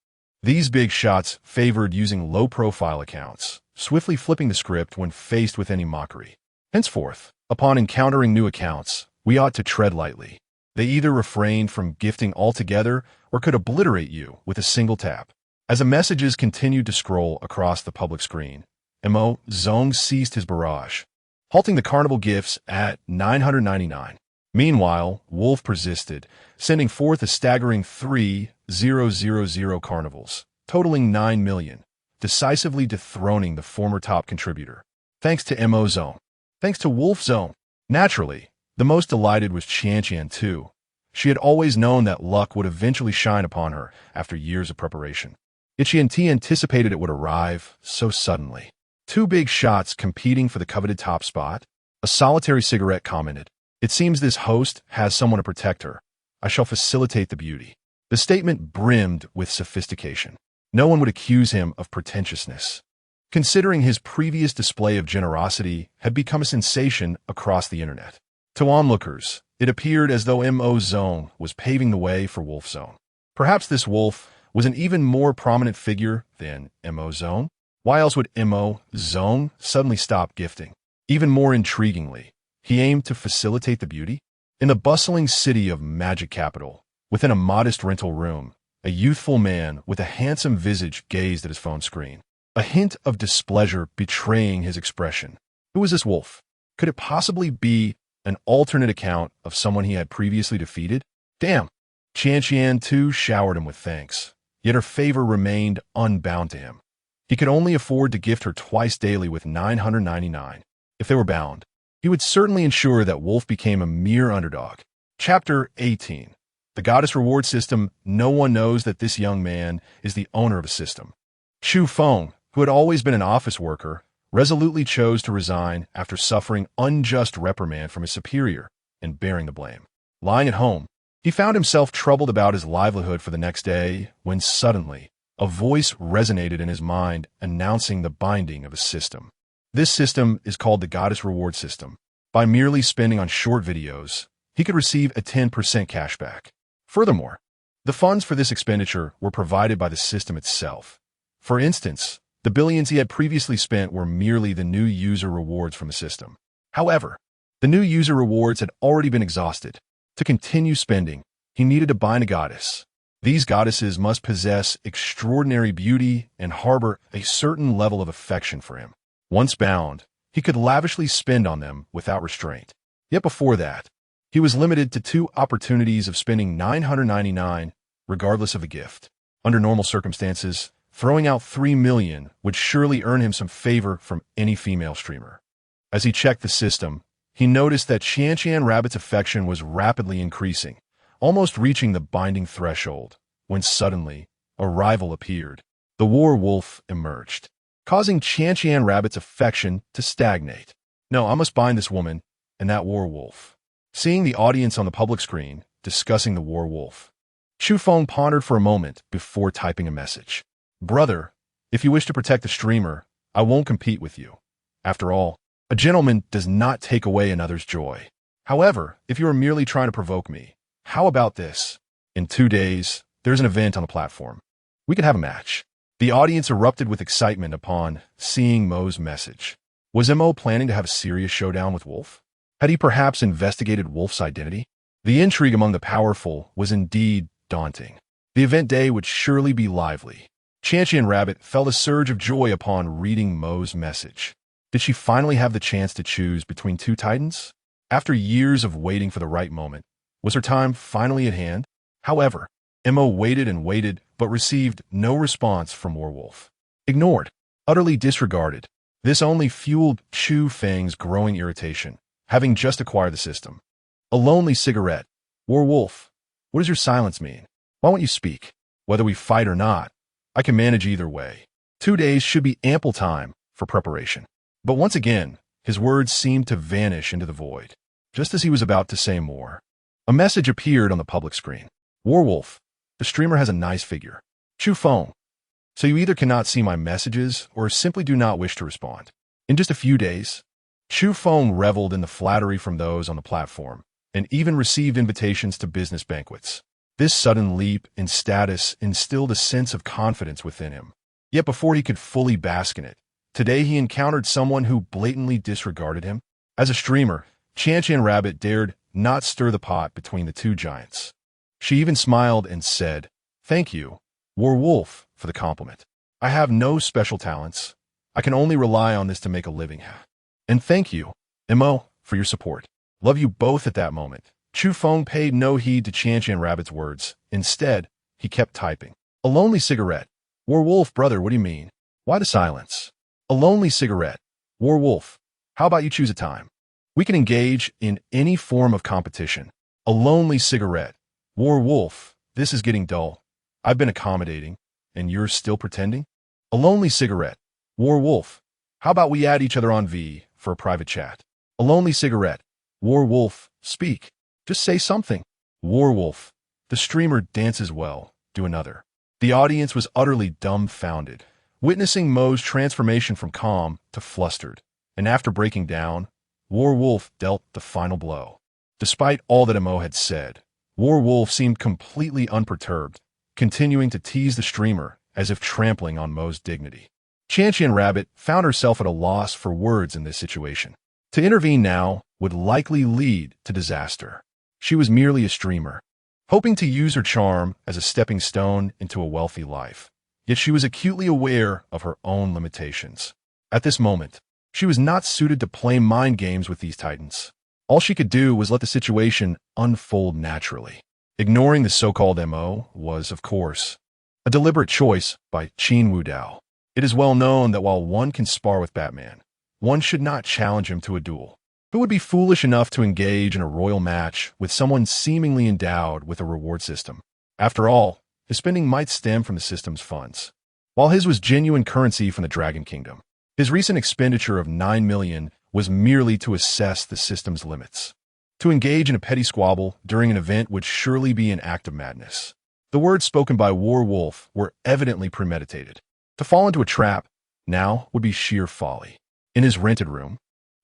These big shots favored using low-profile accounts, swiftly flipping the script when faced with any mockery. Henceforth, upon encountering new accounts, we ought to tread lightly. They either refrained from gifting altogether or could obliterate you with a single tap. As the messages continued to scroll across the public screen, Mo Zong ceased his barrage, halting the carnival gifts at 999. Meanwhile, Wolf persisted, sending forth a staggering 3,000 carnivals, totaling 9 million, decisively dethroning the former top contributor. Thanks to Mo Zong. Thanks to Wolf Zong. Naturally, the most delighted was Qian too. She had always known that luck would eventually shine upon her after years of preparation. Yet she anticipated it would arrive so suddenly. Two big shots competing for the coveted top spot. A solitary cigarette commented, "It seems this host has someone to protect her. I shall facilitate the beauty." The statement brimmed with sophistication. No one would accuse him of pretentiousness, considering his previous display of generosity had become a sensation across the internet. To onlookers, it appeared as though Mo Zong was paving the way for Wolf Zone. Perhaps this wolf was an even more prominent figure than Mo Zong. Why else would Mo Zong suddenly stop gifting? Even more intriguingly, he aimed to facilitate the beauty? In the bustling city of Magic Capital, within a modest rental room, a youthful man with a handsome visage gazed at his phone screen, a hint of displeasure betraying his expression. Who was this wolf? Could it possibly be an alternate account of someone he had previously defeated? Damn! Qian too showered him with thanks, yet her favor remained unbound to him. He could only afford to gift her twice daily with 999. If they were bound, he would certainly ensure that Wolf became a mere underdog. Chapter 18. The Goddess Reward System. No one knows that this young man is the owner of a system. Chu Feng, who had always been an office worker, resolutely chose to resign after suffering unjust reprimand from his superior and bearing the blame. Lying at home, he found himself troubled about his livelihood for the next day when suddenly a voice resonated in his mind announcing the binding of a system. This system is called the Goddess Reward System. By merely spending on short videos, he could receive a 10% cashback. Furthermore, the funds for this expenditure were provided by the system itself. For instance, the billions he had previously spent were merely the new user rewards from the system. However, the new user rewards had already been exhausted. To continue spending, he needed to bind a goddess. These goddesses must possess extraordinary beauty and harbor a certain level of affection for him. Once bound, he could lavishly spend on them without restraint. Yet before that, he was limited to 2 opportunities of spending 999, regardless of a gift. Under normal circumstances, throwing out 3 million would surely earn him some favor from any female streamer. As he checked the system, he noticed that Qian Rabbit's affection was rapidly increasing, almost reaching the binding threshold, when suddenly, a rival appeared. The war wolf emerged, causing Qian Rabbit's affection to stagnate. No, I must bind this woman and that war wolf. Seeing the audience on the public screen discussing the war wolf, Chu Feng pondered for a moment before typing a message. Brother, if you wish to protect the streamer, I won't compete with you. After all, a gentleman does not take away another's joy. However, if you are merely trying to provoke me, how about this? In 2 days, there's an event on the platform. We could have a match. The audience erupted with excitement upon seeing Mo's message. Was Mo planning to have a serious showdown with Wolf? Had he perhaps investigated Wolf's identity? The intrigue among the powerful was indeed daunting. The event day would surely be lively. Qian Rabbit felt a surge of joy upon reading Mo's message. Did she finally have the chance to choose between 2 titans? After years of waiting for the right moment, was her time finally at hand? However, Mo waited and waited, but received no response from Warwolf. ignored, utterly disregarded. This only fueled Chu Feng's growing irritation, having just acquired the system. A lonely cigarette. Werewolf, what does your silence mean? Why won't you speak? Whether we fight or not, I can manage either way. 2 days should be ample time for preparation. But once again, his words seemed to vanish into the void. Just as he was about to say more, a message appeared on the public screen. Werewolf, the streamer has a nice figure. Chu Feng. So you either cannot see my messages or simply do not wish to respond. In just a few days, Chu Feng reveled in the flattery from those on the platform and even received invitations to business banquets. This sudden leap in status instilled a sense of confidence within him. Yet before he could fully bask in it, today he encountered someone who blatantly disregarded him. As a streamer, Chan Rabbit dared not stir the pot between the two giants. She even smiled and said, "Thank you, Werewolf, for the compliment. I have no special talents. I can only rely on this to make a living. And thank you, Mo, for your support. Love you both." At that moment, Chu Feng paid no heed to Chan Rabbit's words. Instead, he kept typing. A lonely cigarette. Werewolf, brother, what do you mean? Why the silence? A lonely cigarette. Werewolf, how about you choose a time? We can engage in any form of competition. A lonely cigarette. Werewolf, this is getting dull. I've been accommodating, and you're still pretending? A lonely cigarette. Werewolf, how about we add each other on V for a private chat? A lonely cigarette. Werewolf, speak. Just say something. Werewolf, the streamer dances well. Do another. The audience was utterly dumbfounded, witnessing Mo's transformation from calm to flustered. And after breaking down, Werewolf dealt the final blow. Despite all that Mo had said, Werewolf seemed completely unperturbed, continuing to tease the streamer as if trampling on Mo's dignity. Chan Rabbit found herself at a loss for words in this situation. To intervene now would likely lead to disaster. She was merely a streamer, hoping to use her charm as a stepping stone into a wealthy life. Yet she was acutely aware of her own limitations. At this moment, she was not suited to play mind games with these titans. All she could do was let the situation unfold naturally. Ignoring the so-called MO was, of course, a deliberate choice by Qin Wudao. It is well known that while one can spar with Batman, one should not challenge him to a duel. Who would be foolish enough to engage in a royal match with someone seemingly endowed with a reward system? After all, his spending might stem from the system's funds, while his was genuine currency from the Dragon Kingdom. His recent expenditure of 9 million was merely to assess the system's limits. To engage in a petty squabble during an event would surely be an act of madness. The words spoken by Werewolf were evidently premeditated. To fall into a trap now would be sheer folly. In his rented room,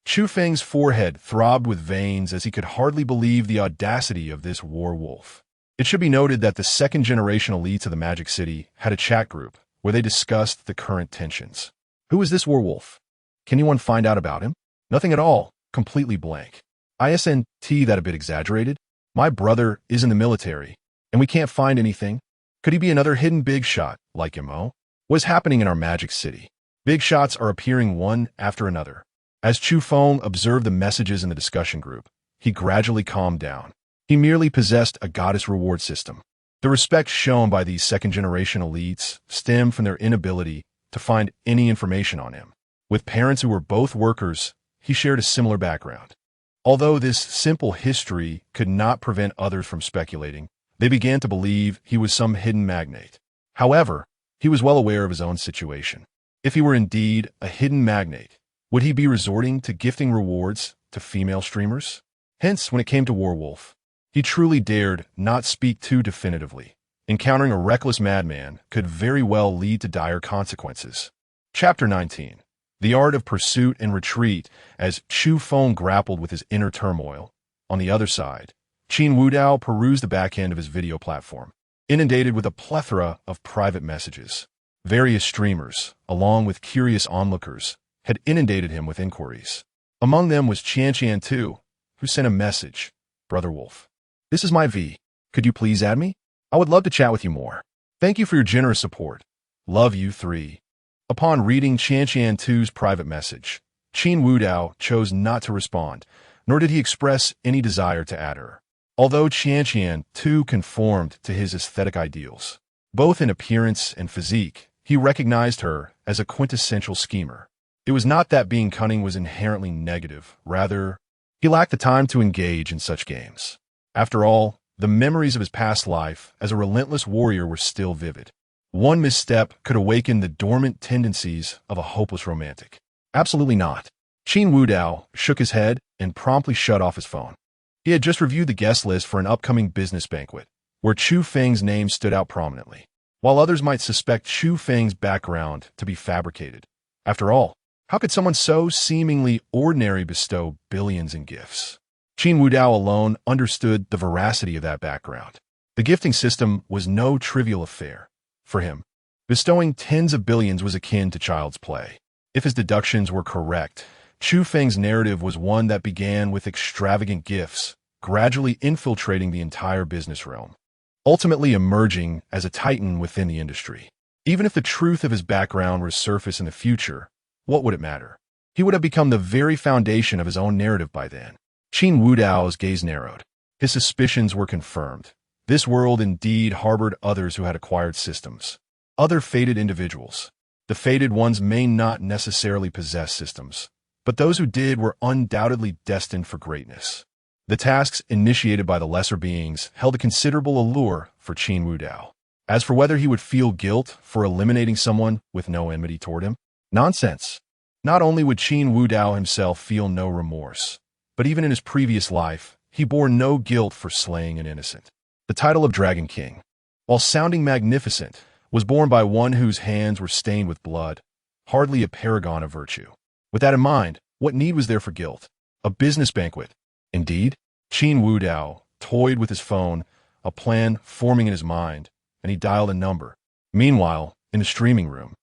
Chu Feng's forehead throbbed with veins as he could hardly believe the audacity of this Werewolf. It should be noted that the second-generation elites of the Magic City had a chat group where they discussed the current tensions. Who is this Werewolf? Can anyone find out about him? Nothing at all. Completely blank. Isn't that a bit exaggerated? My brother is in the military, and we can't find anything. Could he be another hidden big shot like Mo? What is happening in our Magic City? Big shots are appearing one after another. As Chu Feng observed the messages in the discussion group, he gradually calmed down. He merely possessed a goddess reward system. The respect shown by these second-generation elites stemmed from their inability to find any information on him. With parents who were both workers, he shared a similar background. Although this simple history could not prevent others from speculating, they began to believe he was some hidden magnate. However, he was well aware of his own situation. If he were indeed a hidden magnate, would he be resorting to gifting rewards to female streamers? Hence, when it came to Werewolf, he truly dared not speak too definitively. Encountering a reckless madman could very well lead to dire consequences. Chapter 19. The Art of Pursuit and Retreat. As Chu Feng grappled with his inner turmoil, on the other side, Qin Wudao perused the back end of his video platform, inundated with a plethora of private messages. Various streamers, along with curious onlookers, had inundated him with inquiries. Among them was Chan too, who sent a message. Brother Wolf, this is my V. Could you please add me? I would love to chat with you more. Thank you for your generous support. Love you 3. Upon reading Chan 2's private message, Qin Wudao chose not to respond, nor did he express any desire to add her. Although Chan 2 conformed to his aesthetic ideals, both in appearance and physique, he recognized her as a quintessential schemer. It was not that being cunning was inherently negative. Rather, he lacked the time to engage in such games. After all, the memories of his past life as a relentless warrior were still vivid. One misstep could awaken the dormant tendencies of a hopeless romantic. Absolutely not. Qin Wudao shook his head and promptly shut off his phone. He had just reviewed the guest list for an upcoming business banquet, where Chu Feng's name stood out prominently. While others might suspect Chu Feng's background to be fabricated. After all, how could someone so seemingly ordinary bestow billions in gifts? Qin Wudao alone understood the veracity of that background. The gifting system was no trivial affair. For him, bestowing tens of billions was akin to child's play. If his deductions were correct, Chu Feng's narrative was one that began with extravagant gifts, gradually infiltrating the entire business realm, ultimately emerging as a titan within the industry. Even if the truth of his background were to surface in the future, what would it matter? He would have become the very foundation of his own narrative by then. Qin Wudao's gaze narrowed. His suspicions were confirmed. This world indeed harbored others who had acquired systems. Other fated individuals. The fated ones may not necessarily possess systems, but those who did were undoubtedly destined for greatness. The tasks initiated by the lesser beings held a considerable allure for Qin Wudao. As for whether he would feel guilt for eliminating someone with no enmity toward him, nonsense. Not only would Qin Wudao himself feel no remorse, but even in his previous life, he bore no guilt for slaying an innocent. The title of Dragon King, while sounding magnificent, was borne by one whose hands were stained with blood, hardly a paragon of virtue. With that in mind, what need was there for guilt? A business banquet. Indeed, Qin Wudao toyed with his phone, a plan forming in his mind, and he dialed a number. Meanwhile, in the streaming room,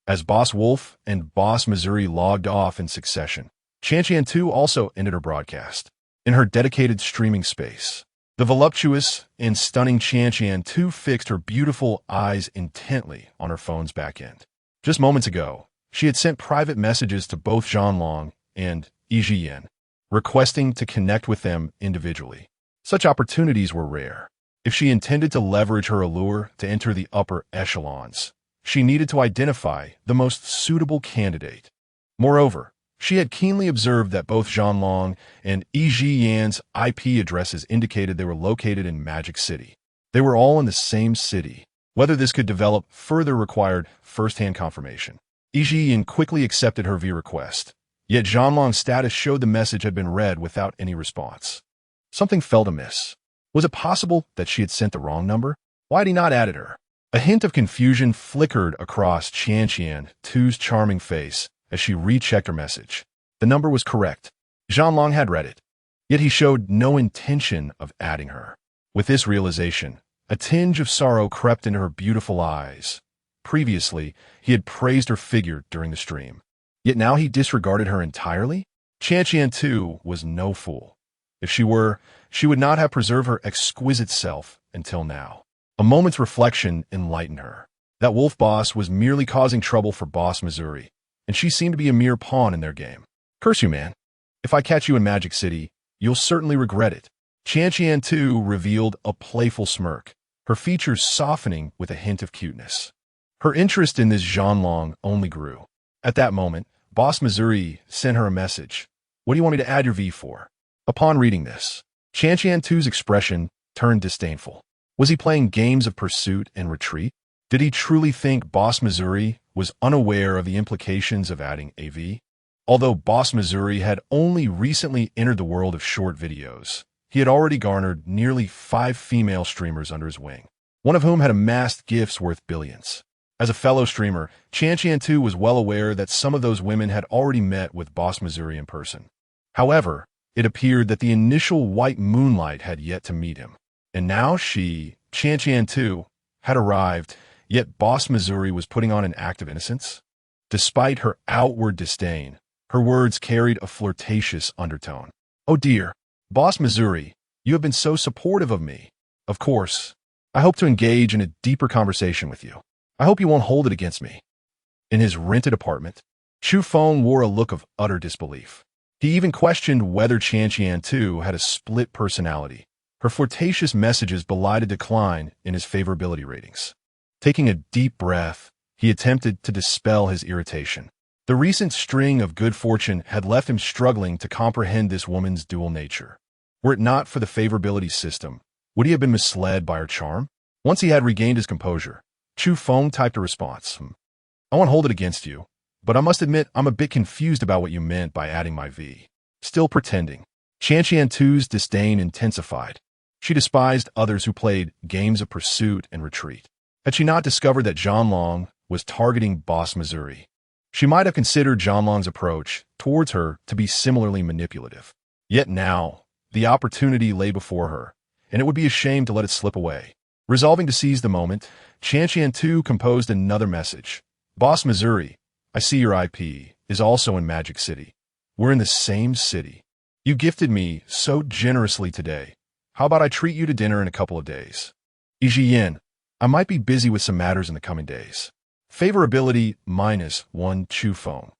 as Boss Wolf and Boss Missouri logged off in succession, Qianqian 2 also ended her broadcast. In her dedicated streaming space, the voluptuous and stunning Qianqian 2 fixed her beautiful eyes intently on her phone's back end. Just moments ago, she had sent private messages to both Zhanlong and Yi Jiyan, requesting to connect with them individually. Such opportunities were rare. If she intended to leverage her allure to enter the upper echelons, she needed to identify the most suitable candidate. Moreover, she had keenly observed that both Zhanlong and Yi Jiyan's IP addresses indicated they were located in Magic City. They were all in the same city. Whether this could develop further required first-hand confirmation. Yi Jiyan quickly accepted her via request, yet Zhanlong's status showed the message had been read without any response. Something felt amiss. Was it possible that she had sent the wrong number? Why had he not added her? A hint of confusion flickered across Qianqian 2's charming face as she rechecked her message. The number was correct. Zhanlong had read it, yet he showed no intention of adding her. With this realization, a tinge of sorrow crept into her beautiful eyes. Previously, he had praised her figure during the stream, yet now he disregarded her entirely? Qianqian 2 was no fool. If she were, she would not have preserved her exquisite self until now. A moment's reflection enlightened her. That wolf boss was merely causing trouble for Boss Missouri, and she seemed to be a mere pawn in their game. Curse you, man. If I catch you in Magic City, you'll certainly regret it. Qianqian 2 revealed a playful smirk, her features softening with a hint of cuteness. Her interest in this Zhanlong only grew. At that moment, Boss Missouri sent her a message. What do you want me to add your V for? Upon reading this, Qianqian 2's expression turned disdainful. Was he playing games of pursuit and retreat? Did he truly think Boss Missouri was unaware of the implications of adding AV? Although Boss Missouri had only recently entered the world of short videos, he had already garnered nearly 5 female streamers under his wing, one of whom had amassed gifts worth billions. As a fellow streamer, Qianqian 2 was well aware that some of those women had already met with Boss Missouri in person. However, it appeared that the initial white moonlight had yet to meet him. And now she, Qianqian 2, had arrived, yet Boss Missouri was putting on an act of innocence. Despite her outward disdain, her words carried a flirtatious undertone. Oh dear, Boss Missouri, you have been so supportive of me. Of course, I hope to engage in a deeper conversation with you. I hope you won't hold it against me. In his rented apartment, Chu Feng wore a look of utter disbelief. He even questioned whether Qianqian 2 had a split personality. Her flirtatious messages belied a decline in his favorability ratings. Taking a deep breath, He attempted to dispel his irritation. The recent string of good fortune had left him struggling to comprehend this woman's dual nature. Were it not for the favorability system, would he have been misled by her charm? Once he had regained his composure, Chu Feng typed a response. I won't hold it against you, but I must admit I'm a bit confused about what you meant by adding my V. Still pretending. Qian Tu's disdain intensified. She despised others who played games of pursuit and retreat. Had she not discovered that Zhanlong was targeting Boss Missouri, she might have considered Zhanlong's approach towards her to be similarly manipulative. Yet now, the opportunity lay before her, and it would be a shame to let it slip away. Resolving to seize the moment, Qian Tu composed another message. Boss Missouri, I see your IP is also in Magic City. We're in the same city. You gifted me so generously today. How about I treat you to dinner in a couple of days? Yijian, I might be busy with some matters in the coming days. Favorability -1 Chu Feng.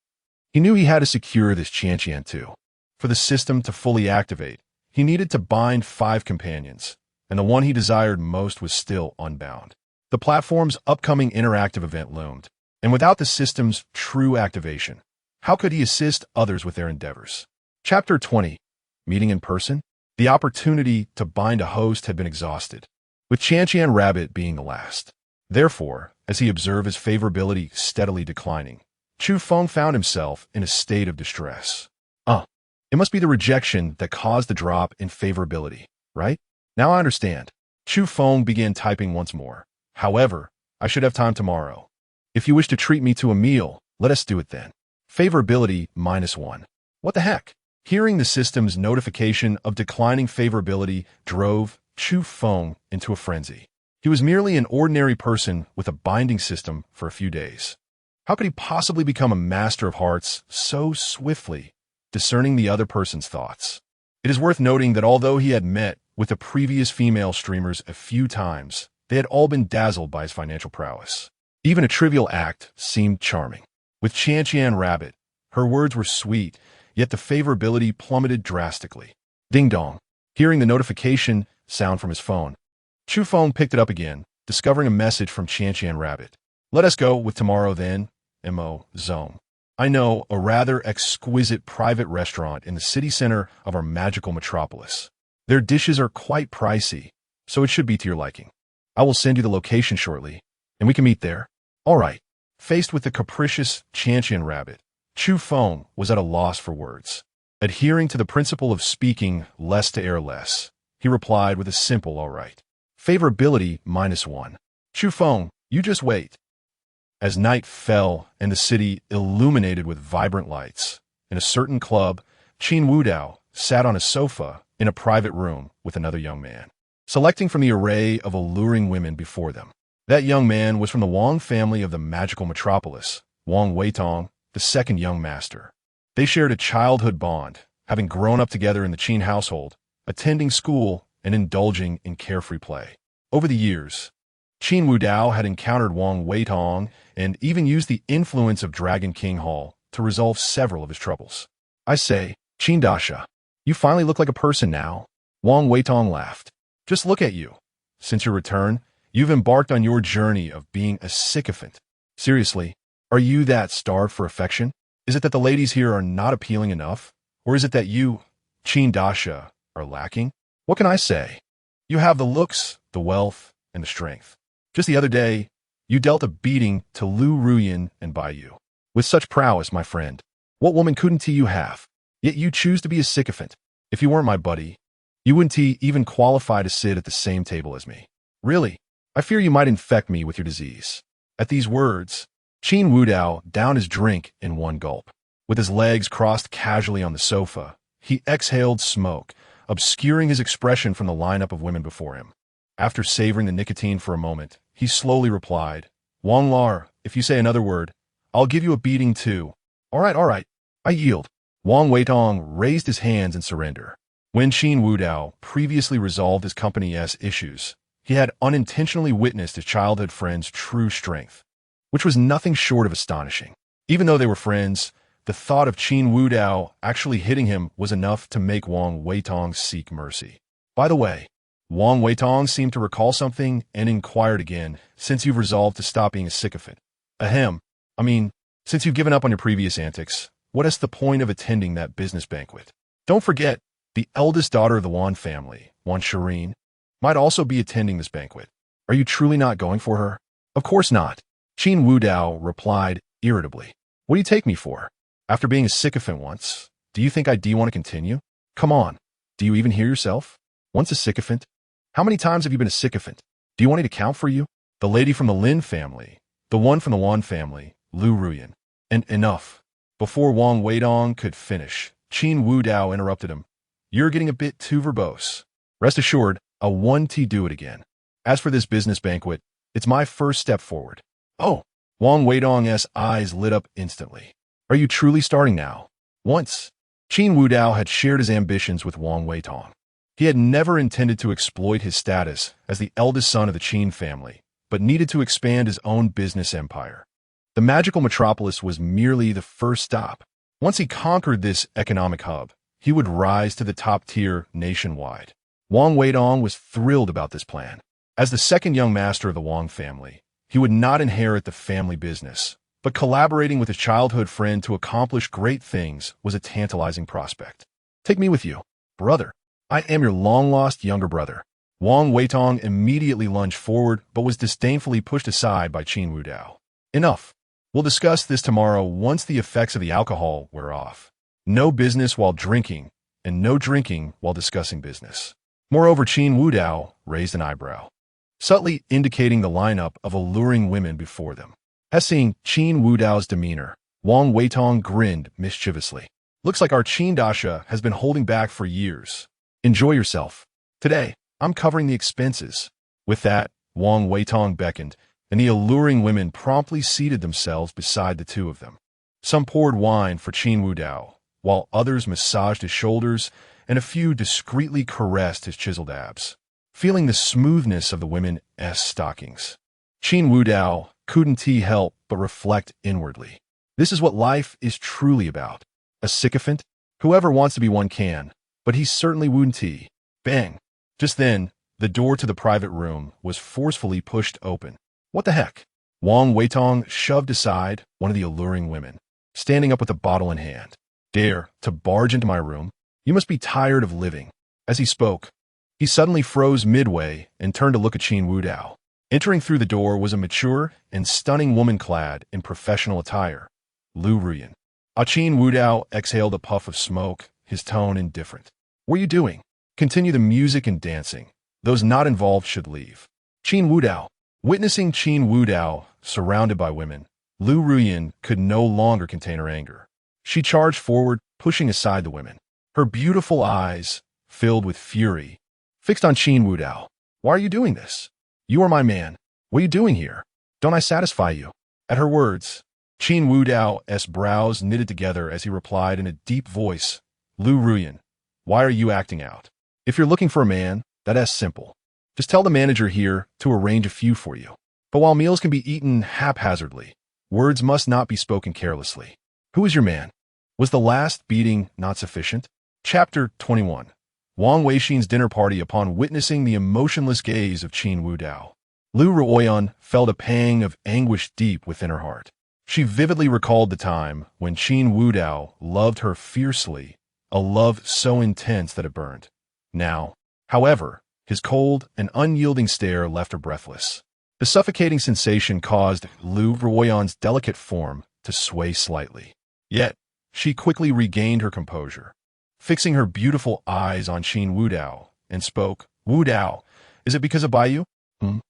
He knew he had to secure this Qian Tu. For the system to fully activate, he needed to bind 5 companions, and the one he desired most was still unbound. The platform's upcoming interactive event loomed, and without the system's true activation, how could he assist others with their endeavors? Chapter 20. Meeting in person? The opportunity to bind a host had been exhausted, with Qian Rabbit being the last. Therefore, as he observed his favorability steadily declining, Chu Feng found himself in a state of distress. It must be the rejection that caused the drop in favorability, right? Now I understand. Chu Feng began typing once more. However, I should have time tomorrow. If you wish to treat me to a meal, let us do it then. Favorability -1. What the heck? Hearing the system's notification of declining favorability drove Chu Feng into a frenzy. He was merely an ordinary person with a binding system for a few days. How could he possibly become a master of hearts so swiftly, discerning the other person's thoughts? It is worth noting that although he had met with the previous female streamers a few times, they had all been dazzled by his financial prowess. Even a trivial act seemed charming. With Qian Rabbit, her words were sweet, yet the favorability plummeted drastically. Ding dong. Hearing the notification sound from his phone, Chu Feng picked it up again, discovering a message from Qian Rabbit. Let us go with tomorrow then, Mo Zone. I know a rather exquisite private restaurant in the city center of our magical metropolis. Their dishes are quite pricey, so it should be to your liking. I will send you the location shortly, and we can meet there. All right. Faced with the capricious Qian Rabbit, Chu Feng was at a loss for words. Adhering to the principle of speaking less to air less, he replied with a simple all right. Favorability -1. Chu Feng, you just wait. As night fell and the city illuminated with vibrant lights, in a certain club, Qin Wudao sat on a sofa in a private room with another young man, selecting from the array of alluring women before them. That young man was from the Wang family of the magical metropolis, Wang Weitong, the second young master. They shared a childhood bond, having grown up together in the Qin household, attending school and indulging in carefree play. Over the years, Qin Wudao had encountered Wang Weitong and even used the influence of Dragon King Hall to resolve several of his troubles. I say, Qin Dasha, you finally look like a person now. Wang Weitong laughed. Just look at you. Since your return, you've embarked on your journey of being a sycophant. Seriously, are you that starved for affection? Is it that the ladies here are not appealing enough? Or is it that you, Qin Dasha, are lacking? What can I say? You have the looks, the wealth, and the strength. Just the other day, you dealt a beating to Lu Ruyan and Baiyu. With such prowess, my friend, what woman couldn't you have? Yet you choose to be a sycophant. If you weren't my buddy, you wouldn't even qualify to sit at the same table as me. Really, I fear you might infect me with your disease. At these words, Qin Wudao downed his drink in one gulp. With his legs crossed casually on the sofa, he exhaled smoke, obscuring his expression from the lineup of women before him. After savoring the nicotine for a moment, he slowly replied, Wang Lar, if you say another word, I'll give you a beating too. All right, I yield. Wang Weitong raised his hands in surrender. When Qin Wudao previously resolved his company's issues, he had unintentionally witnessed his childhood friend's true strength, which was nothing short of astonishing. Even though they were friends, the thought of Qin Wudao actually hitting him was enough to make Wang Weitong seek mercy. By the way, Wang Weitong seemed to recall something and inquired again, since you've resolved to stop being a sycophant, Ahem. I mean, since you've given up on your previous antics, what is the point of attending that business banquet? Don't forget, the eldest daughter of the Wan family, Wan Shireen, might also be attending this banquet. Are you truly not going for her? Of course not. Qin Wudao replied irritably. What do you take me for? After being a sycophant once, do you think I do want to continue? Come on. Do you even hear yourself? Once a sycophant? How many times have you been a sycophant? Do you want me to count for you? The lady from the Lin family, the one from the Wan family, Lu Ruyan. And enough. Before Wang Weidong could finish, Qin Wudao interrupted him. You're getting a bit too verbose. Rest assured, I'll do it again. As for this business banquet, it's my first step forward. Oh, Wang Weidong's eyes lit up instantly. Are you truly starting now? Once, Qin Wudao had shared his ambitions with Wang Weidong. He had never intended to exploit his status as the eldest son of the Qin family, but needed to expand his own business empire. The magical metropolis was merely the first stop. Once he conquered this economic hub, he would rise to the top tier nationwide. Wang Weidong was thrilled about this plan. As the second young master of the Wang family, he would not inherit the family business, but collaborating with his childhood friend to accomplish great things was a tantalizing prospect. Take me with you, brother. I am your long-lost younger brother. Wang Weidong immediately lunged forward, but was disdainfully pushed aside by Qin Wudao. Enough. We'll discuss this tomorrow once the effects of the alcohol wear off. No business while drinking, and no drinking while discussing business. Moreover, Qin Wudao raised an eyebrow, subtly indicating the lineup of alluring women before them. As seeing Qin Wudao's demeanor, Wang Weidong grinned mischievously. Looks like our Qin Dasha has been holding back for years. Enjoy yourself. Today, I'm covering the expenses. With that, Wang Weidong beckoned, and the alluring women promptly seated themselves beside the two of them. Some poured wine for Qin Wudao, while others massaged his shoulders, and a few discreetly caressed his chiseled abs. Feeling the smoothness of the women's stockings, Qin Wudao couldn't help but reflect inwardly. This is what life is truly about. A sycophant? Whoever wants to be one can, but he certainly wouldn't. Bang! Just then, the door to the private room was forcefully pushed open. What the heck? Wang Weidong shoved aside one of the alluring women, standing up with a bottle in hand. Dare to barge into my room? You must be tired of living. As he spoke, he suddenly froze midway and turned to look at Qin Wudao. Entering through the door was a mature and stunning woman clad in professional attire, Lu Ruyan. Qin Wudao exhaled a puff of smoke, his tone indifferent. What are you doing? Continue the music and dancing. Those not involved should leave. Qin Wudao. Witnessing Qin Wudao surrounded by women, Lu Ruyan could no longer contain her anger. She charged forward, pushing aside the women. Her beautiful eyes, filled with fury, fixed on Qin Wudao. Why are you doing this? You are my man. What are you doing here? Don't I satisfy you? At her words, Qin Wudao's brows knitted together as he replied in a deep voice, Lu Ruyan, why are you acting out? If you're looking for a man, that's simple. Just tell the manager here to arrange a few for you. But while meals can be eaten haphazardly, words must not be spoken carelessly. Who is your man? Was the last beating not sufficient? Chapter 21. Wang Weixin's dinner party upon witnessing the emotionless gaze of Qin Wudao. Lu Ruoyan felt a pang of anguish deep within her heart. She vividly recalled the time when Qin Wudao loved her fiercely, a love so intense that it burned. Now, however, his cold and unyielding stare left her breathless. The suffocating sensation caused Lu Ruoyan's delicate form to sway slightly. Yet, she quickly regained her composure, fixing her beautiful eyes on Qin Wudao, and spoke, Wudao, is it because of Baiyu? Qin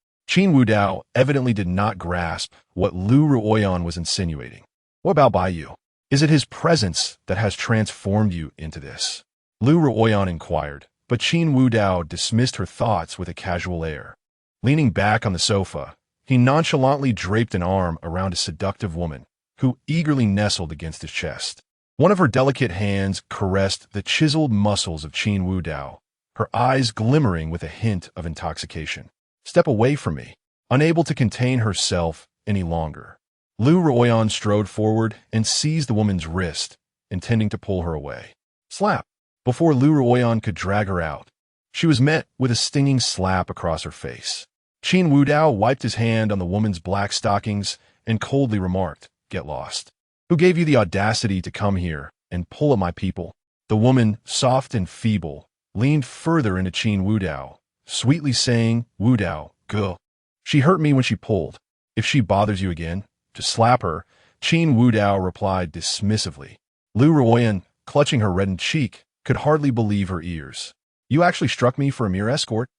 Wudao evidently did not grasp what Lu Ruoyan was insinuating. What about Baiyu? Is it his presence that has transformed you into this? Lu Ruoyan inquired, but Qin Wudao dismissed her thoughts with a casual air. Leaning back on the sofa, he nonchalantly draped an arm around a seductive woman, who eagerly nestled against his chest. One of her delicate hands caressed the chiseled muscles of Qin Wudao, her eyes glimmering with a hint of intoxication. Step away from me. Unable to contain herself any longer, Lu Ruoyan strode forward and seized the woman's wrist, intending to pull her away. Slap! Before Lu Ruoyan could drag her out, she was met with a stinging slap across her face. Qin Wudao wiped his hand on the woman's black stockings and coldly remarked, "Get lost. Who gave you the audacity to come here and pull at my people?" The woman, soft and feeble, leaned further into Qin Wudao, sweetly saying, "Wudao, go." "She hurt me when she pulled. If she bothers you again, just slap her," Qin Wudao replied dismissively. Lu Ruoyan, clutching her reddened cheek, could hardly believe her ears. "You actually struck me for a mere escort?"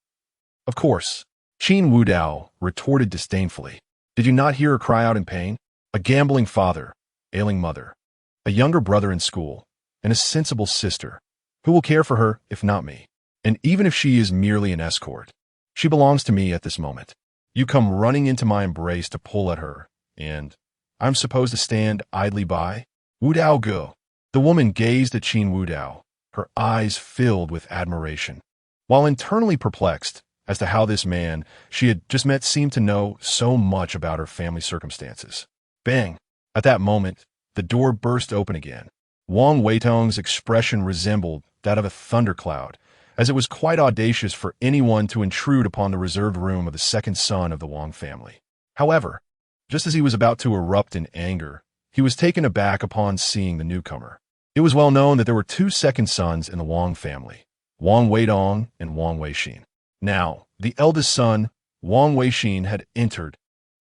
"Of course," Qin Wudao retorted disdainfully. "Did you not hear her cry out in pain? A gambling father, ailing mother, a younger brother in school, and a sensible sister. Who will care for her if not me? And even if she is merely an escort, she belongs to me at this moment. You come running into my embrace to pull at her, and I'm supposed to stand idly by? Wudao go." The woman gazed at Qin Wudao, her eyes filled with admiration. While internally perplexed as to how this man she had just met seemed to know so much about her family circumstances. Bang! At that moment, the door burst open again. Wang Weitong's expression resembled that of a thundercloud, as it was quite audacious for anyone to intrude upon the reserved room of the second son of the Wang family. However, just as he was about to erupt in anger, he was taken aback upon seeing the newcomer. It was well known that there were two second sons in the Wang family, Wang Weidong and Wang Weixin. Now, the eldest son, Wang Weixin, had entered,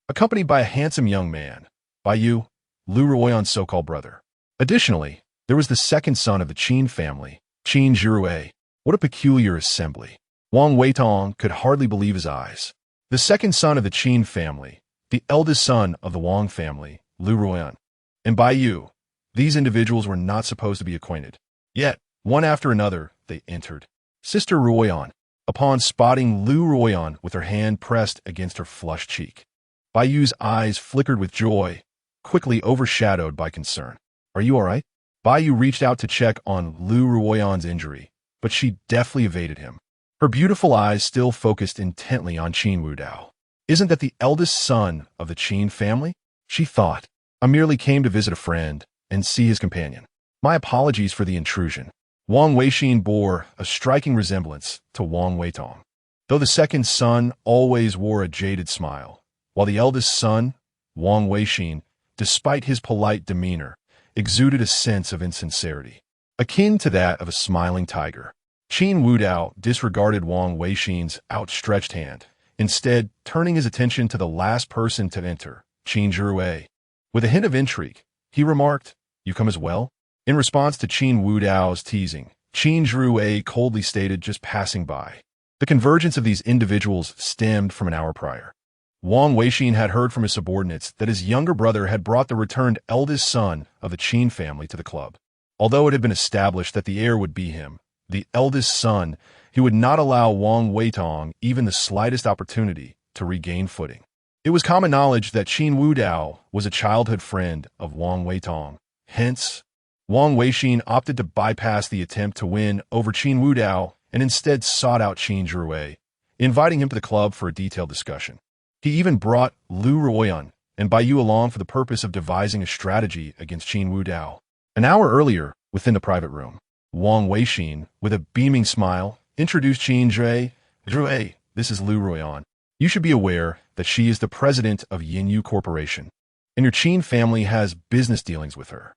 accompanied by a handsome young man, Baiyu, Lu Ruoyan's so-called brother. Additionally, there was the second son of the Qin family, Qin Zhirui. What a peculiar assembly. Wang Weitong could hardly believe his eyes. The second son of the Qin family, the eldest son of the Wang family, Lu Ruoyan, and Baiyu. These individuals were not supposed to be acquainted. Yet, one after another, they entered. Sister Ruoyan, upon spotting Lu Ruoyan with her hand pressed against her flushed cheek. Baiyu's eyes flickered with joy, quickly overshadowed by concern. "Are you all right?" Baiyu reached out to check on Lu Ruoyan's injury, but she deftly evaded him. Her beautiful eyes still focused intently on Qin Wudao. "Isn't that the eldest son of the Qin family?" she thought. "I merely came to visit a friend and see his companion. My apologies for the intrusion." Wang Weixin bore a striking resemblance to Wang Weitong, though the second son always wore a jaded smile, while the eldest son, Wang Weixin, despite his polite demeanor, exuded a sense of insincerity, akin to that of a smiling tiger. Qin Wudao disregarded Wang Weixin's outstretched hand, instead turning his attention to the last person to enter, Qin Zhirui. With a hint of intrigue, he remarked, "You come as well?" In response to Qin Wudao's teasing, Qin Zhirui coldly stated, "Just passing by." The convergence of these individuals stemmed from an hour prior. Wang Weixin had heard from his subordinates that his younger brother had brought the returned eldest son of the Qin family to the club. Although it had been established that the heir would be him, the eldest son, he would not allow Wang Weitong even the slightest opportunity to regain footing. It was common knowledge that Qin Wudao was a childhood friend of Wang Weitong. Hence, Wang Weixin opted to bypass the attempt to win over Qin Wudao and instead sought out Qin Zhirui, inviting him to the club for a detailed discussion. He even brought Lu Ruoyan and Baiyu along for the purpose of devising a strategy against Qin Wudao. An hour earlier, within the private room, Wang Weixin, with a beaming smile, introduced Qin Zhirui. "Zhirui, this is Lu Ruoyan. You should be aware that she is the president of Yinyu Corporation, and your Qin family has business dealings with her."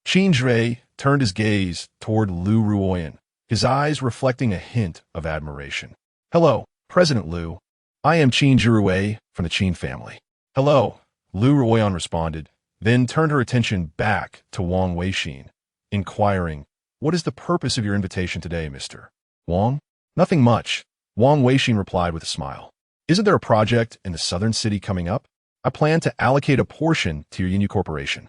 Qin Zhirui turned his gaze toward Lu Ruoyan, his eyes reflecting a hint of admiration. "Hello, President Lu. I am Qin Zhirui from the Qin family." "Hello," Lu Ruoyan responded, then turned her attention back to Wang Weixin, inquiring, "What is the purpose of your invitation today, Mr. Wang?" "Nothing much," Wang Weixin replied with a smile. "Isn't there a project in the southern city coming up? I plan to allocate a portion to your Yinyu Corporation."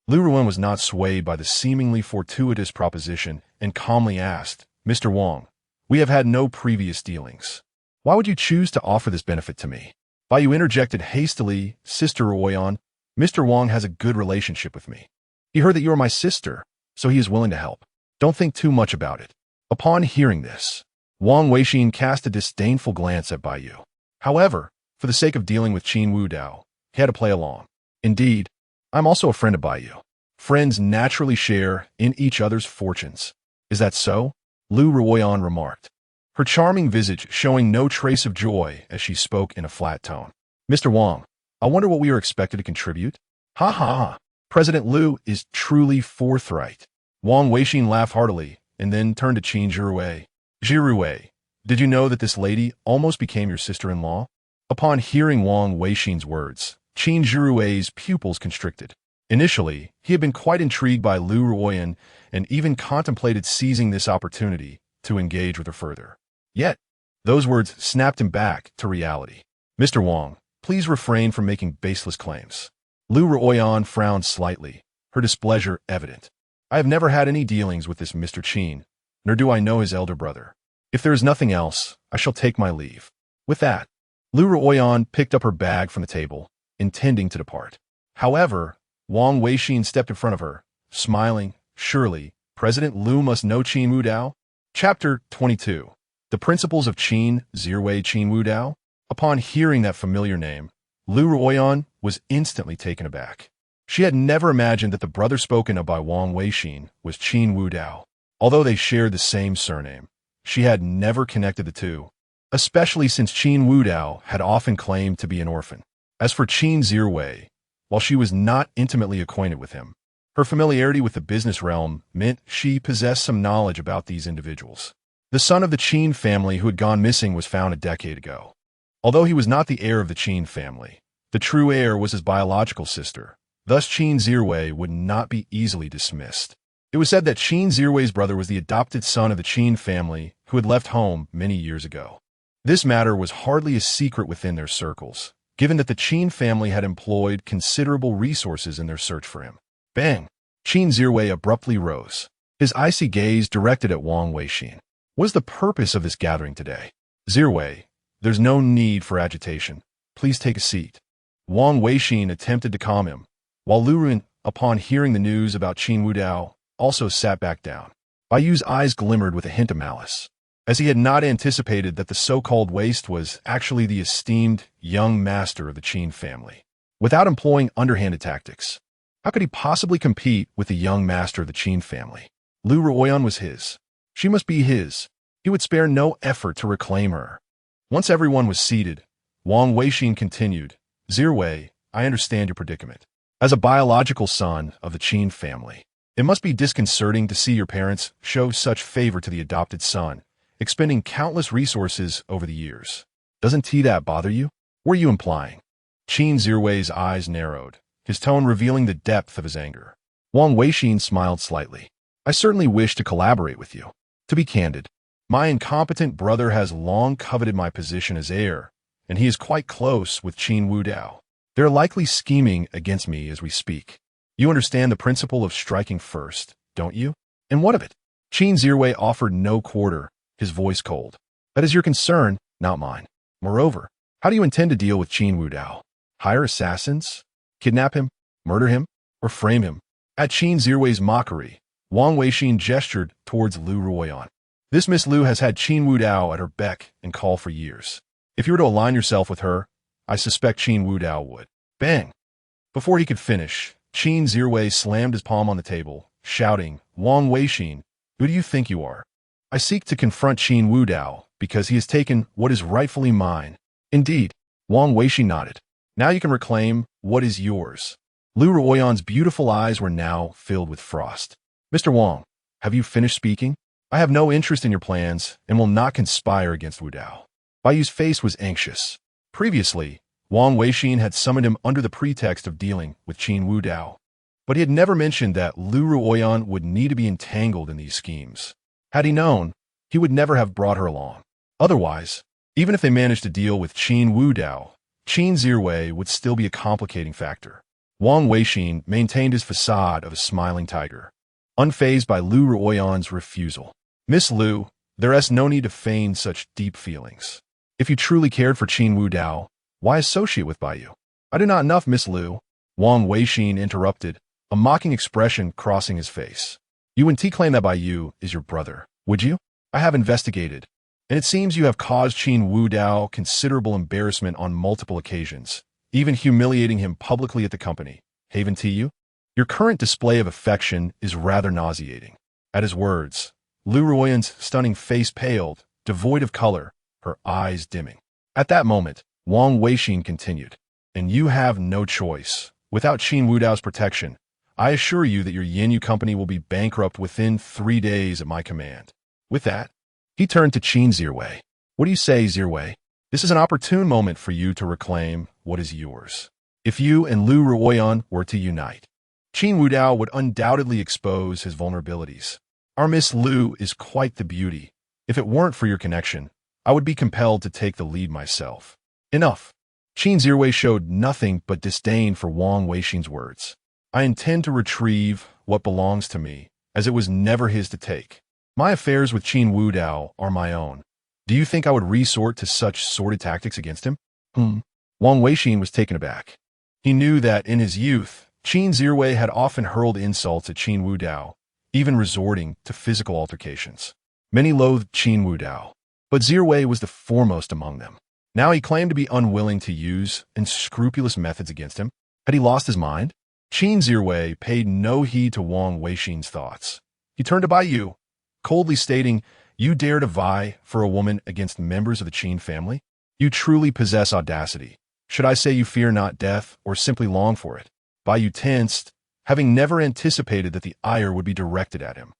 Lu Ruoyan was not swayed by the seemingly fortuitous proposition and calmly asked, "Mr. Wang, we have had no previous dealings. Why would you choose to offer this benefit to me?" Baiyu interjected hastily, "Sister Ruoyan, Mr. Wang has a good relationship with me. He heard that you are my sister, so he is willing to help. Don't think too much about it." Upon hearing this, Wang Weixin cast a disdainful glance at Baiyu. However, for the sake of dealing with Qin Wudao, he had to play along. "Indeed, I'm also a friend of Baiyu. Friends naturally share in each other's fortunes." "Is that so?" Lu Ruoyan remarked. her charming visage showing no trace of joy as she spoke in a flat tone. Mr. Wang, I wonder what we are expected to contribute? Ha ha ha. President Liu is truly forthright. Wang Weixin laughed heartily and then turned to Qin Zhiwei. Zhiwei, did you know that this lady almost became your sister-in-law? Upon hearing Wang Weixin's words, Qin Zhiwei's pupils constricted. Initially, he had been quite intrigued by Liu Ruoyan and even contemplated seizing this opportunity to engage with her further. Yet, those words snapped him back to reality. Mr. Wang, please refrain from making baseless claims. Liu Ruoyan frowned slightly, her displeasure evident. I have never had any dealings with this Mr. Qin, nor do I know his elder brother. If there is nothing else, I shall take my leave. With that, Liu Ruoyan picked up her bag from the table, intending to depart. However, Wang Weixin stepped in front of her, smiling. Surely, President Liu must know Qin Wudao? Chapter 22. The Principles of Qin Zhiwei Qin Wudao? Upon hearing that familiar name, Liu Ruoyan was instantly taken aback. She had never imagined that the brother spoken of by Wang Weixin was Qin Wudao. Although they shared the same surname, she had never connected the two, especially since Qin Wudao had often claimed to be an orphan. As for Qin Zhiwei, while she was not intimately acquainted with him, her familiarity with the business realm meant she possessed some knowledge about these individuals. The son of the Qin family who had gone missing was found a decade ago. Although he was not the heir of the Qin family, the true heir was his biological sister. Thus, Qin Zhiwei would not be easily dismissed. It was said that Qin Zhiwei's brother was the adopted son of the Qin family who had left home many years ago. This matter was hardly a secret within their circles, given that the Qin family had employed considerable resources in their search for him. Bang! Qin Zhiwei abruptly rose, his icy gaze directed at Wang Weixin. What is the purpose of this gathering today? Zhiwei, there's no need for agitation. Please take a seat. Wang Weixin attempted to calm him, while Liu Ruoyan, upon hearing the news about Qin Wudao, also sat back down. Bai Yu's eyes glimmered with a hint of malice, as he had not anticipated that the so-called waste was actually the esteemed young master of the Qin family. Without employing underhanded tactics, how could he possibly compete with the young master of the Qin family? Liu Ruoyan was his. She must be his. He would spare no effort to reclaim her. Once everyone was seated, Wang Weixin continued, Zhiwei, I understand your predicament. As a biological son of the Qin family, it must be disconcerting to see your parents show such favor to the adopted son, expending countless resources over the years. Doesn't that bother you? What are you implying? Qin Zhiwei's eyes narrowed, his tone revealing the depth of his anger. Wang Weixin smiled slightly. I certainly wish to collaborate with you. To be candid, my incompetent brother has long coveted my position as heir, and he is quite close with Qin Wudao. They're likely scheming against me as we speak. You understand the principle of striking first, don't you? And what of it? Qin Zhiwei offered no quarter, his voice cold. That is your concern, not mine. Moreover, how do you intend to deal with Qin Wudao? Hire assassins? Kidnap him? Murder him? Or frame him? At Qin Zhiwei's mockery, Wang Weixin gestured towards Liu Ruoyan. This Miss Liu has had Qin Wudao at her beck and call for years. If you were to align yourself with her, I suspect Qin Wudao would. Bang! Before he could finish, Qin Zhiwei slammed his palm on the table, shouting, Wang Weixin, who do you think you are? I seek to confront Qin Wudao because he has taken what is rightfully mine. Indeed, Wang Weixin nodded. Now you can reclaim what is yours. Liu Ruoyan's beautiful eyes were now filled with frost. Mr. Wang, have you finished speaking? I have no interest in your plans and will not conspire against Wudao. Bai Yu's face was anxious. Previously, Wang Weixin had summoned him under the pretext of dealing with Qin Wudao, but he had never mentioned that Liu Ruoyan would need to be entangled in these schemes. Had he known, he would never have brought her along. Otherwise, even if they managed to deal with Qin Wudao, Qin Zhiwei would still be a complicating factor. Wang Weixin maintained his facade of a smiling tiger, unfazed by Liu Ruoyan's refusal. Miss Liu, there is no need to feign such deep feelings. If you truly cared for Qin Wudao, why associate with Bai Yu? I do not enough, Miss Liu. Wang Weixin interrupted, a mocking expression crossing his face. You wouldn't claim that Bai Yu is your brother, would you? I have investigated, and it seems you have caused Qin Wudao considerable embarrassment on multiple occasions, even humiliating him publicly at the company. Haven't you? Your current display of affection is rather nauseating. At his words, Liu Ruoyan's stunning face paled, devoid of color, her eyes dimming. At that moment, Wang Weixin continued, "And you have no choice. Without Qin Wudao's protection, I assure you that your Yinyu company will be bankrupt within 3 days at my command." With that, he turned to Qin Zhiwei. "What do you say, Zhiwei? This is an opportune moment for you to reclaim what is yours. If you and Lu Ruoyan were to unite, Qin Wudao would undoubtedly expose his vulnerabilities. Our Miss Lu is quite the beauty. If it weren't for your connection, I would be compelled to take the lead myself." Enough. Qin Zhiwei showed nothing but disdain for Wang Weixin's words. "I intend to retrieve what belongs to me, as it was never his to take. My affairs with Qin Wudao are my own. Do you think I would resort to such sordid tactics against him?" Wang Weixin was taken aback. He knew that in his youth, Qin Zhiwei had often hurled insults at Qin Wudao, even resorting to physical altercations. Many loathed Qin Wudao, but Zhiwei was the foremost among them. Now he claimed to be unwilling to use unscrupulous methods against him. Had he lost his mind? Qin Zhiwei paid no heed to Wang Weixin's thoughts. He turned to Bai Yu, coldly stating, "You dare to vie for a woman against members of the Qin family? You truly possess audacity. Should I say you fear not death or simply long for it?" Bai Yu tensed, having never anticipated that the ire would be directed at him.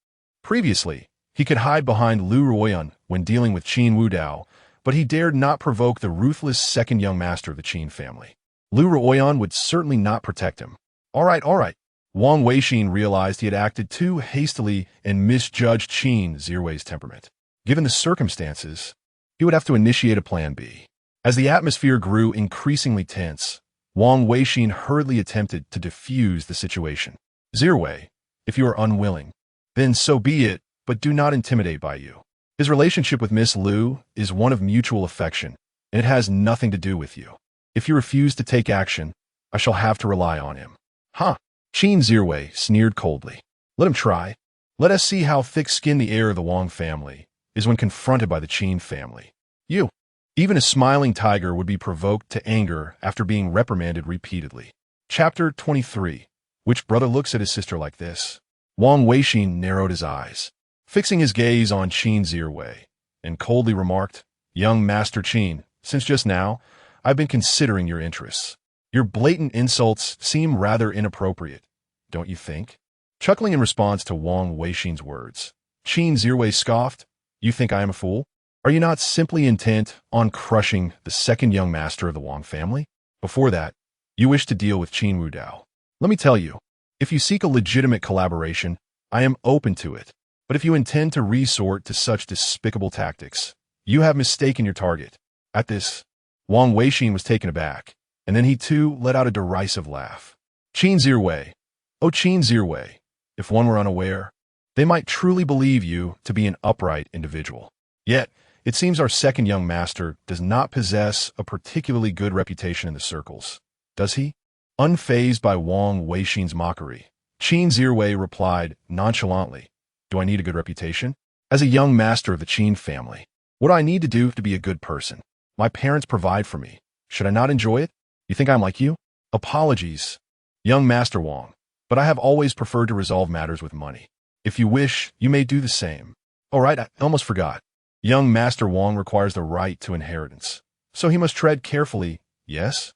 Previously, he could hide behind Lu Ruoyan when dealing with Qin Wudao, but he dared not provoke the ruthless second young master of the Qin family. Lu Ruoyan would certainly not protect him. All right. Wang Weixin realized he had acted too hastily and misjudged Qin Zhiwei's temperament. Given the circumstances, he would have to initiate a plan B. As the atmosphere grew increasingly tense, Wang Weixin hurriedly attempted to diffuse the situation. "Zhiwei, if you are unwilling, then so be it, but do not intimidate Bai Yu. His relationship with Miss Lu is one of mutual affection, and it has nothing to do with you. If you refuse to take action, I shall have to rely on him." "Huh?" Qin Zhiwei sneered coldly. "Let him try. Let us see how thick-skinned the heir of the Wang family is when confronted by the Qin family. You." Even a smiling tiger would be provoked to anger after being reprimanded repeatedly. Chapter 23. Which brother looks at his sister like this? Wang Weixin narrowed his eyes, fixing his gaze on Qin Zhiwei, and coldly remarked, "Young Master Qin, since just now, I've been considering your interests. Your blatant insults seem rather inappropriate, don't you think?" Chuckling in response to Wang Weixin's words, Qin Zhiwei scoffed, "You think I am a fool? Are you not simply intent on crushing the second young master of the Wang family? Before that, you wish to deal with Qin Wudao. Let me tell you, if you seek a legitimate collaboration, I am open to it. But if you intend to resort to such despicable tactics, you have mistaken your target." At this, Wang Weixin was taken aback, and then he too let out a derisive laugh. "Qin Zhiwei, oh Qin Zhiwei, if one were unaware, they might truly believe you to be an upright individual. Yet, it seems our second young master does not possess a particularly good reputation in the circles, does he?" Unfazed by Wang Weixin's mockery, Qin Zhiwei replied nonchalantly, "Do I need a good reputation? As a young master of the Qin family, what do I need to do to be a good person? My parents provide for me. Should I not enjoy it? You think I'm like you?" "Apologies, young Master Wang, but I have always preferred to resolve matters with money. If you wish, you may do the same." "All right, I almost forgot. Young Master Wang requires the right to inheritance, so he must tread carefully, yes?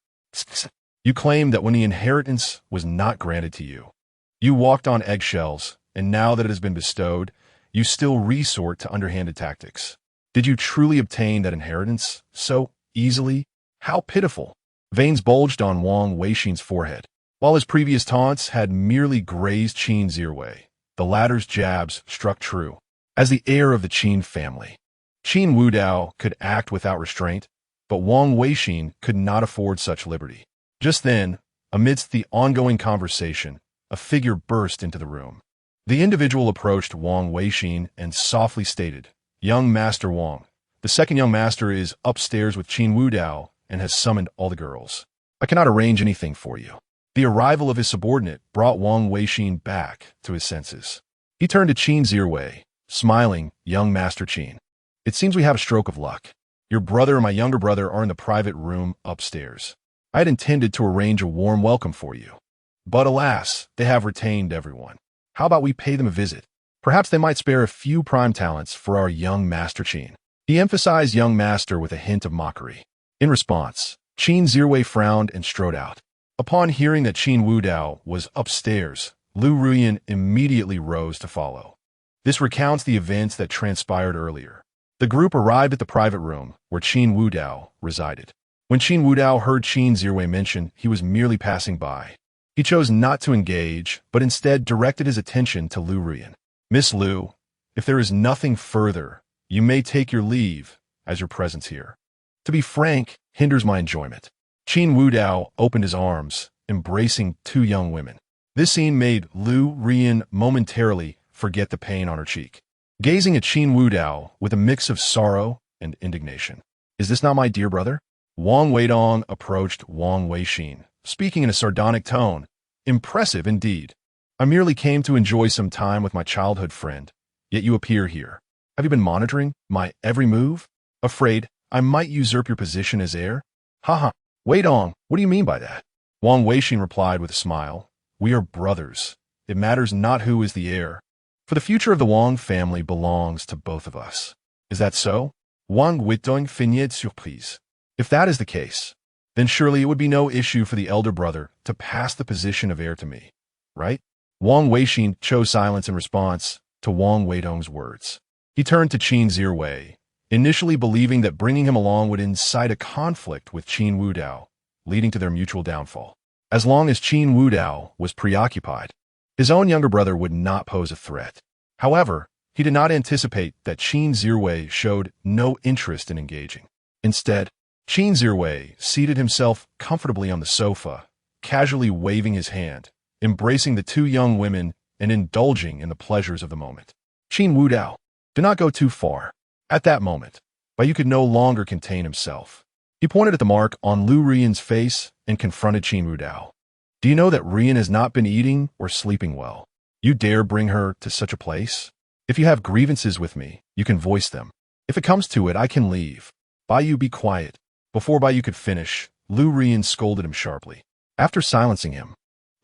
You claim that when the inheritance was not granted to you, you walked on eggshells, and now that it has been bestowed, you still resort to underhanded tactics. Did you truly obtain that inheritance so easily? How pitiful." Veins bulged on Wang Weixin's forehead. While his previous taunts had merely grazed Qin Zhiwei, the latter's jabs struck true. As the heir of the Qin family, Qin Wudao could act without restraint, but Wang Weixin could not afford such liberty. Just then, amidst the ongoing conversation, a figure burst into the room. The individual approached Wang Weixin and softly stated, "Young Master Wang, the second young master is upstairs with Qin Wudao and has summoned all the girls. I cannot arrange anything for you." The arrival of his subordinate brought Wang Weixin back to his senses. He turned to Qin Zhiwei, smiling, "Young Master Qin, it seems we have a stroke of luck. Your brother and my younger brother are in the private room upstairs. I had intended to arrange a warm welcome for you, but alas, they have retained everyone. How about we pay them a visit? Perhaps they might spare a few prime talents for our young Master Qin." He emphasized young master with a hint of mockery. In response, Qin Zirwei frowned and strode out. Upon hearing that Qin Wudao was upstairs, Lu Ruyan immediately rose to follow. This recounts the events that transpired earlier. The group arrived at the private room where Qin Wudao resided. When Qin Wudao heard Qin Zirwei mention he was merely passing by, he chose not to engage, but instead directed his attention to Lu Ruyan. Miss Lu, if there is nothing further, you may take your leave, as your presence here, to be frank, hinders my enjoyment. Qin Wudao opened his arms, embracing two young women. This scene made Lu Ruyan momentarily forget the pain on her cheek, gazing at Qin Wudao with a mix of sorrow and indignation. Is this not my dear brother? Wang Weidong approached Wang Weixin, speaking in a sardonic tone. Impressive indeed. I merely came to enjoy some time with my childhood friend, yet you appear here. Have you been monitoring my every move? Afraid I might usurp your position as heir? Haha. Weidong, what do you mean by that? Wang Weixin replied with a smile. We are brothers. It matters not who is the heir. For the future of the Wang family belongs to both of us. Is that so? Wang Weidong feigned surprise. If that is the case, then surely it would be no issue for the elder brother to pass the position of heir to me, right? Wang Weixin chose silence in response to Wang Weidong's words. He turned to Qin Zirwei, initially believing that bringing him along would incite a conflict with Qin Wudao, leading to their mutual downfall. As long as Qin Wudao was preoccupied, his own younger brother would not pose a threat. However, he did not anticipate that Qin Zirwei showed no interest in engaging. Instead, Qin Zirwei seated himself comfortably on the sofa, casually waving his hand, embracing the two young women and indulging in the pleasures of the moment. Qin Wudao, do not go too far. At that moment, Bai Yu could no longer contain himself. He pointed at the mark on Lu Ruyan's face and confronted Qin Wudao. Do you know that Ruyan has not been eating or sleeping well? You dare bring her to such a place? If you have grievances with me, you can voice them. If it comes to it, I can leave. Bai Yu, be quiet. Before Bai Yu could finish, Lu Ruyan scolded him sharply. After silencing him,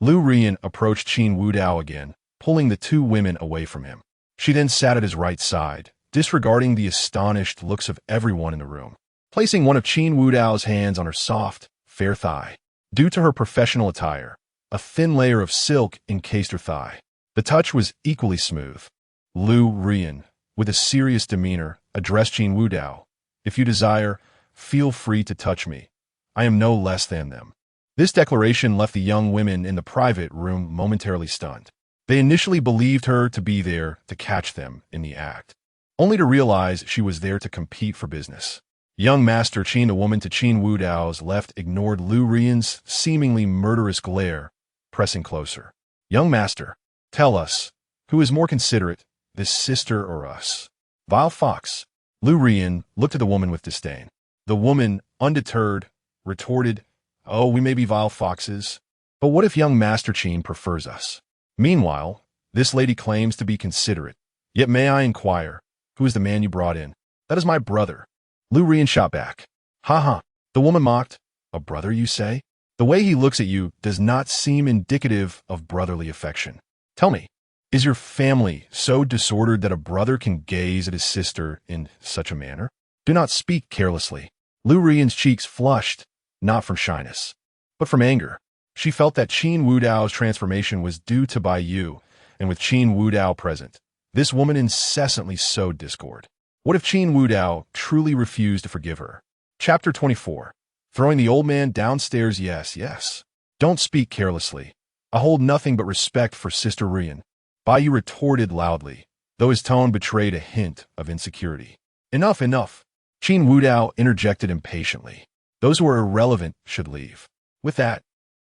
Lu Ruyan approached Qin Wudao again, pulling the two women away from him. She then sat at his right side, disregarding the astonished looks of everyone in the room, placing one of Qin Wudao's hands on her soft, fair thigh. Due to her professional attire, a thin layer of silk encased her thigh. The touch was equally smooth. Lu Ruyan, with a serious demeanor, addressed Qin Wudao. If you desire, feel free to touch me. I am no less than them. This declaration left the young women in the private room momentarily stunned. They initially believed her to be there to catch them in the act, only to realize she was there to compete for business. Young Master Qin, the woman to Qin Wudao's left, ignored Lu Ruyan's seemingly murderous glare, pressing closer. Young Master, tell us, who is more considerate, this sister or us? Vile fox. Lu Ruyan looked at the woman with disdain. The woman, undeterred, retorted, Oh, we may be vile foxes, but what if young Master Qin prefers us? Meanwhile, this lady claims to be considerate. Yet may I inquire, who is the man you brought in? That is my brother. Lu Ruyan shot back. Ha ha. The woman mocked. A brother, you say? The way he looks at you does not seem indicative of brotherly affection. Tell me, is your family so disordered that a brother can gaze at his sister in such a manner? Do not speak carelessly. Lu Ruyan's cheeks flushed, not from shyness, but from anger. She felt that Qin Wudao's transformation was due to Bai Yu, and with Qin Wudao present, this woman incessantly sowed discord. What if Qin Wudao truly refused to forgive her? Chapter 24. Throwing the old man downstairs. Yes, yes. Don't speak carelessly. I hold nothing but respect for Sister Ruyan. Bai Yu retorted loudly, though his tone betrayed a hint of insecurity. Enough, enough. Qin Wudao interjected impatiently. Those who are irrelevant should leave. With that,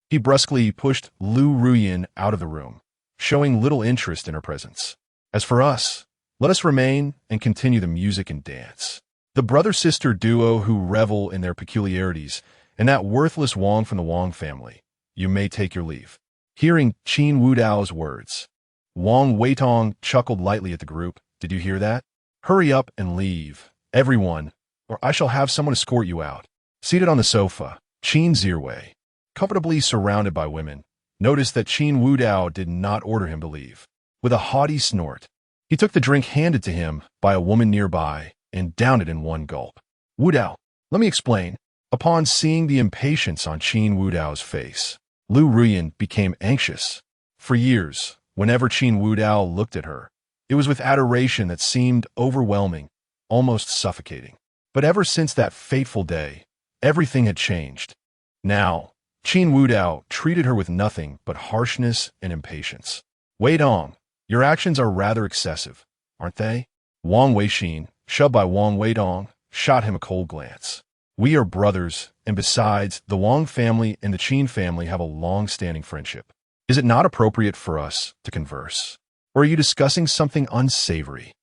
he brusquely pushed Lu Ruyan out of the room, showing little interest in her presence. As for us, let us remain and continue the music and dance. The brother-sister duo who revel in their peculiarities, and that worthless Wang from the Wang family. You may take your leave. Hearing Qin Wudao's words, Wang Weitong chuckled lightly at the group. Did you hear that? Hurry up and leave, everyone, or I shall have someone escort you out. Seated on the sofa, Qin Zirwei, comfortably surrounded by women, noticed that Qin Wudao did not order him to leave. With a haughty snort, he took the drink handed to him by a woman nearby and downed it in one gulp. Wu Dao, let me explain. Upon seeing the impatience on Qin Wu Dao's face, Lu Ruyan became anxious. For years, whenever Qin Wu Dao looked at her, it was with adoration that seemed overwhelming, almost suffocating. But ever since that fateful day, everything had changed. Now, Qin Wu Dao treated her with nothing but harshness and impatience. Wei Dong, your actions are rather excessive, aren't they? Wang Weixin, shoved by Wang Weidong, shot him a cold glance. We are brothers, and besides, the Wang family and the Qin family have a long-standing friendship. Is it not appropriate for us to converse? Or are you discussing something unsavory?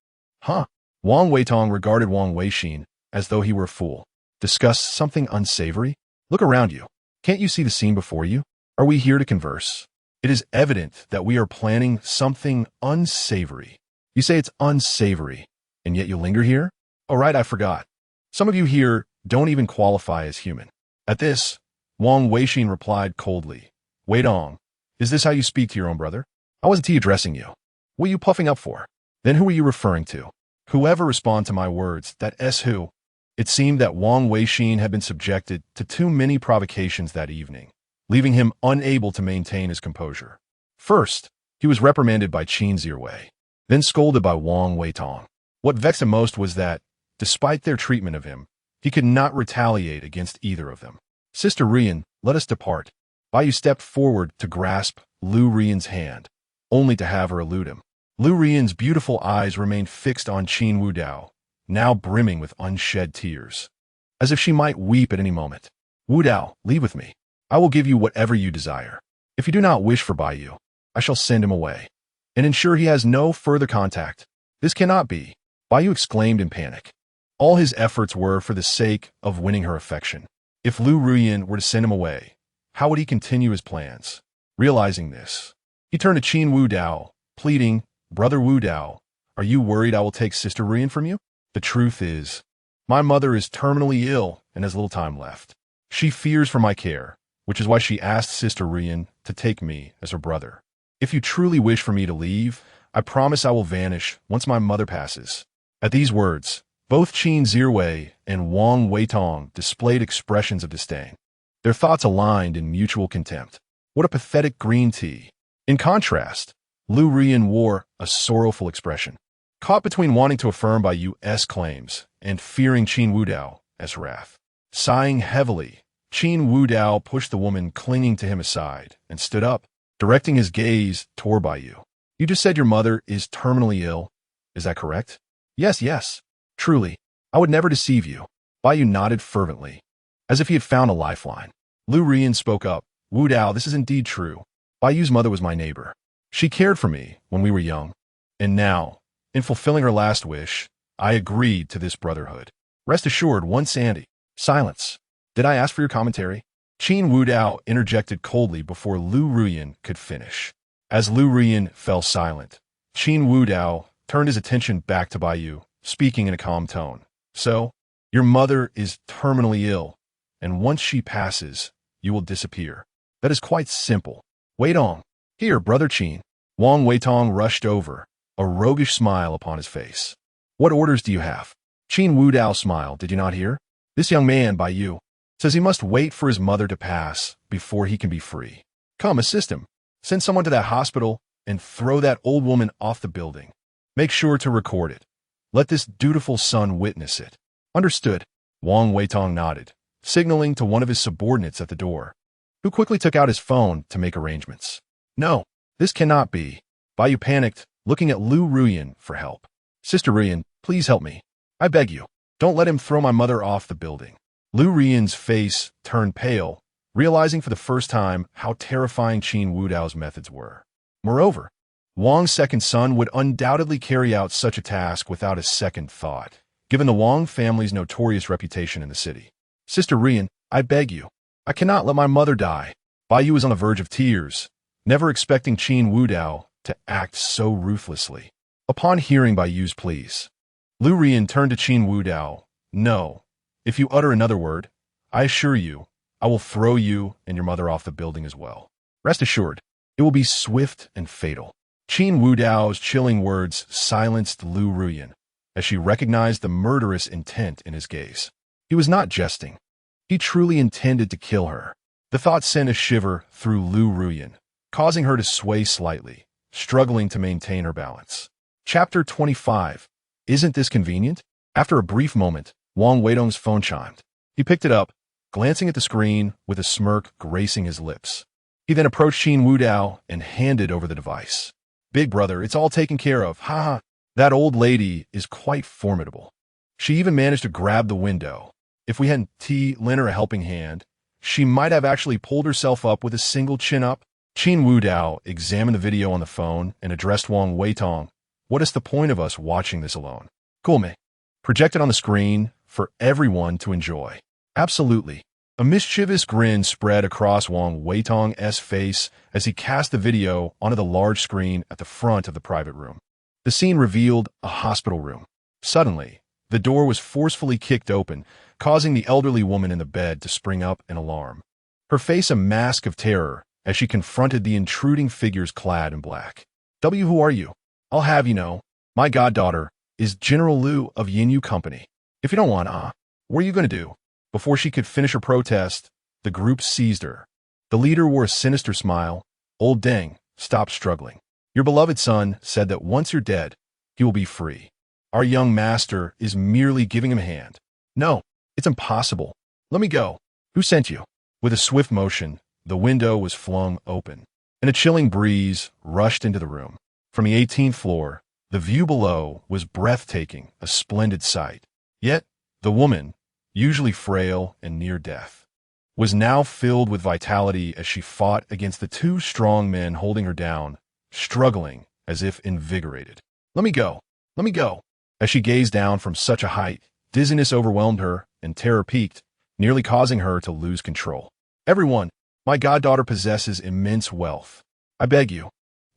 Huh? Wang Weitong regarded Wang Weixin as though he were a fool. Discuss something unsavory? Look around you. Can't you see the scene before you? Are we here to converse? It is evident that we are planning something unsavory. You say it's unsavory, and yet you linger here? Oh, right, I forgot. Some of you here don't even qualify as human. At this, Wang Weixin replied coldly, Wei Dong, is this how you speak to your own brother? How wasn't he addressing you? What are you puffing up for? Then who are you referring to? Whoever respond to my words, that S who? It seemed that Wang Weixin had been subjected to too many provocations that evening, leaving him unable to maintain his composure. First, he was reprimanded by Qin Zhiwei, then scolded by Wang Weitong. What vexed him most was that, despite their treatment of him, he could not retaliate against either of them. Sister Rian, let us depart. Bai Yu stepped forward to grasp Lu Rian's hand, only to have her elude him. Lu Rian's beautiful eyes remained fixed on Qin Wu Dao, now brimming with unshed tears, as if she might weep at any moment. Wu Dao, leave with me. I will give you whatever you desire. If you do not wish for Bai Yu, I shall send him away, and ensure he has no further contact. This cannot be, Bai Yu exclaimed in panic. All his efforts were for the sake of winning her affection. If Lu Ruyan were to send him away, how would he continue his plans? Realizing this, he turned to Qin Wu Dao, pleading, Brother Wu Dao, are you worried I will take Sister Ruyan from you? The truth is, my mother is terminally ill and has little time left. She fears for my care, which is why she asked Sister Ruyan to take me as her brother. If you truly wish for me to leave, I promise I will vanish once my mother passes. At these words, both Qin Zhiwei and Wang Weitong displayed expressions of disdain. Their thoughts aligned in mutual contempt. What a pathetic green tea. In contrast, Lu Ruyan wore a sorrowful expression, caught between wanting to affirm Bai Yu's claims and fearing Qin Wu Dao as her wrath. Sighing heavily, Qin Wu Dao pushed the woman clinging to him aside and stood up, directing his gaze toward Bai Yu. You just said your mother is terminally ill. Is that correct? Yes. Truly, I would never deceive you. Bai Yu nodded fervently, as if he had found a lifeline. Lu Ruyan spoke up. Wu Dao, this is indeed true. Bai Yu's mother was my neighbor. She cared for me when we were young. And now, in fulfilling her last wish, I agreed to this brotherhood. Rest assured, one Sandy. Silence. Did I ask for your commentary? Qin Wu Dao interjected coldly before Lu Ruyan could finish. As Lu Ruyan fell silent, Qin Wu Dao turned his attention back to Bai Yu, speaking in a calm tone. So, your mother is terminally ill, and once she passes, you will disappear. That is quite simple. Wei Dong. Here, Brother Qin. Wang Weitong rushed over, a roguish smile upon his face. What orders do you have? Qin Wu Dao smiled. Did you not hear? This young man, Bai Yu, says he must wait for his mother to pass before he can be free. Come, assist him. Send someone to that hospital and throw that old woman off the building. Make sure to record it. Let this dutiful son witness it. Understood. Wang Weitong nodded, signaling to one of his subordinates at the door, who quickly took out his phone to make arrangements. No, this cannot be. Bai Yu panicked, looking at Lu Ruyan for help. Sister Ruyan, please help me. I beg you. Don't let him throw my mother off the building. Lu Ruyan's face turned pale, realizing for the first time how terrifying Qin Wu Dao's methods were. Moreover, Wang's second son would undoubtedly carry out such a task without a second thought, given the Wang family's notorious reputation in the city. Sister Ruyan, I beg you. I cannot let my mother die. Bai Yu was on the verge of tears, never expecting Qin Wu Dao to act so ruthlessly. Upon hearing Bai Yu's pleas, Lu Ruyan turned to Qin Wu Dao. No, if you utter another word, I assure you, I will throw you and your mother off the building as well. Rest assured, it will be swift and fatal. Qin Wu Dao's chilling words silenced Lu Ruyan, as she recognized the murderous intent in his gaze. He was not jesting. He truly intended to kill her. The thought sent a shiver through Lu Ruyan, causing her to sway slightly, struggling to maintain her balance. Chapter 25. Isn't this convenient? After a brief moment, Wang Weidong's phone chimed. He picked it up, glancing at the screen with a smirk gracing his lips. He then approached Qin Wudao and handed over the device. Big brother, it's all taken care of. Ha ha. That old lady is quite formidable. She even managed to grab the window. If we hadn't lent her a helping hand, she might have actually pulled herself up with a single chin-up. Qin Wudao examined the video on the phone and addressed Wang Weitong. What is the point of us watching this alone? Cool, me. Projected on the screen for everyone to enjoy. Absolutely. A mischievous grin spread across Wang Weitong's face as he cast the video onto the large screen at the front of the private room. The scene revealed a hospital room. Suddenly, the door was forcefully kicked open, causing the elderly woman in the bed to spring up in alarm. Her face a mask of terror as she confronted the intruding figures clad in black. Who are you? I'll have you know, my goddaughter is General Liu of Yinyu Company. If you don't want, what are you going to do? Before she could finish her protest, the group seized her. The leader wore a sinister smile. Old Deng, stop struggling. Your beloved son said that once you're dead, he will be free. Our young master is merely giving him a hand. No, it's impossible. Let me go. Who sent you? With a swift motion, the window was flung open, and a chilling breeze rushed into the room. From the 18th floor, the view below was breathtaking, a splendid sight. Yet, the woman, usually frail and near death, was now filled with vitality as she fought against the two strong men holding her down, struggling as if invigorated. Let me go. Let me go. As she gazed down from such a height, dizziness overwhelmed her and terror peaked, nearly causing her to lose control. Everyone, my goddaughter possesses immense wealth. I beg you,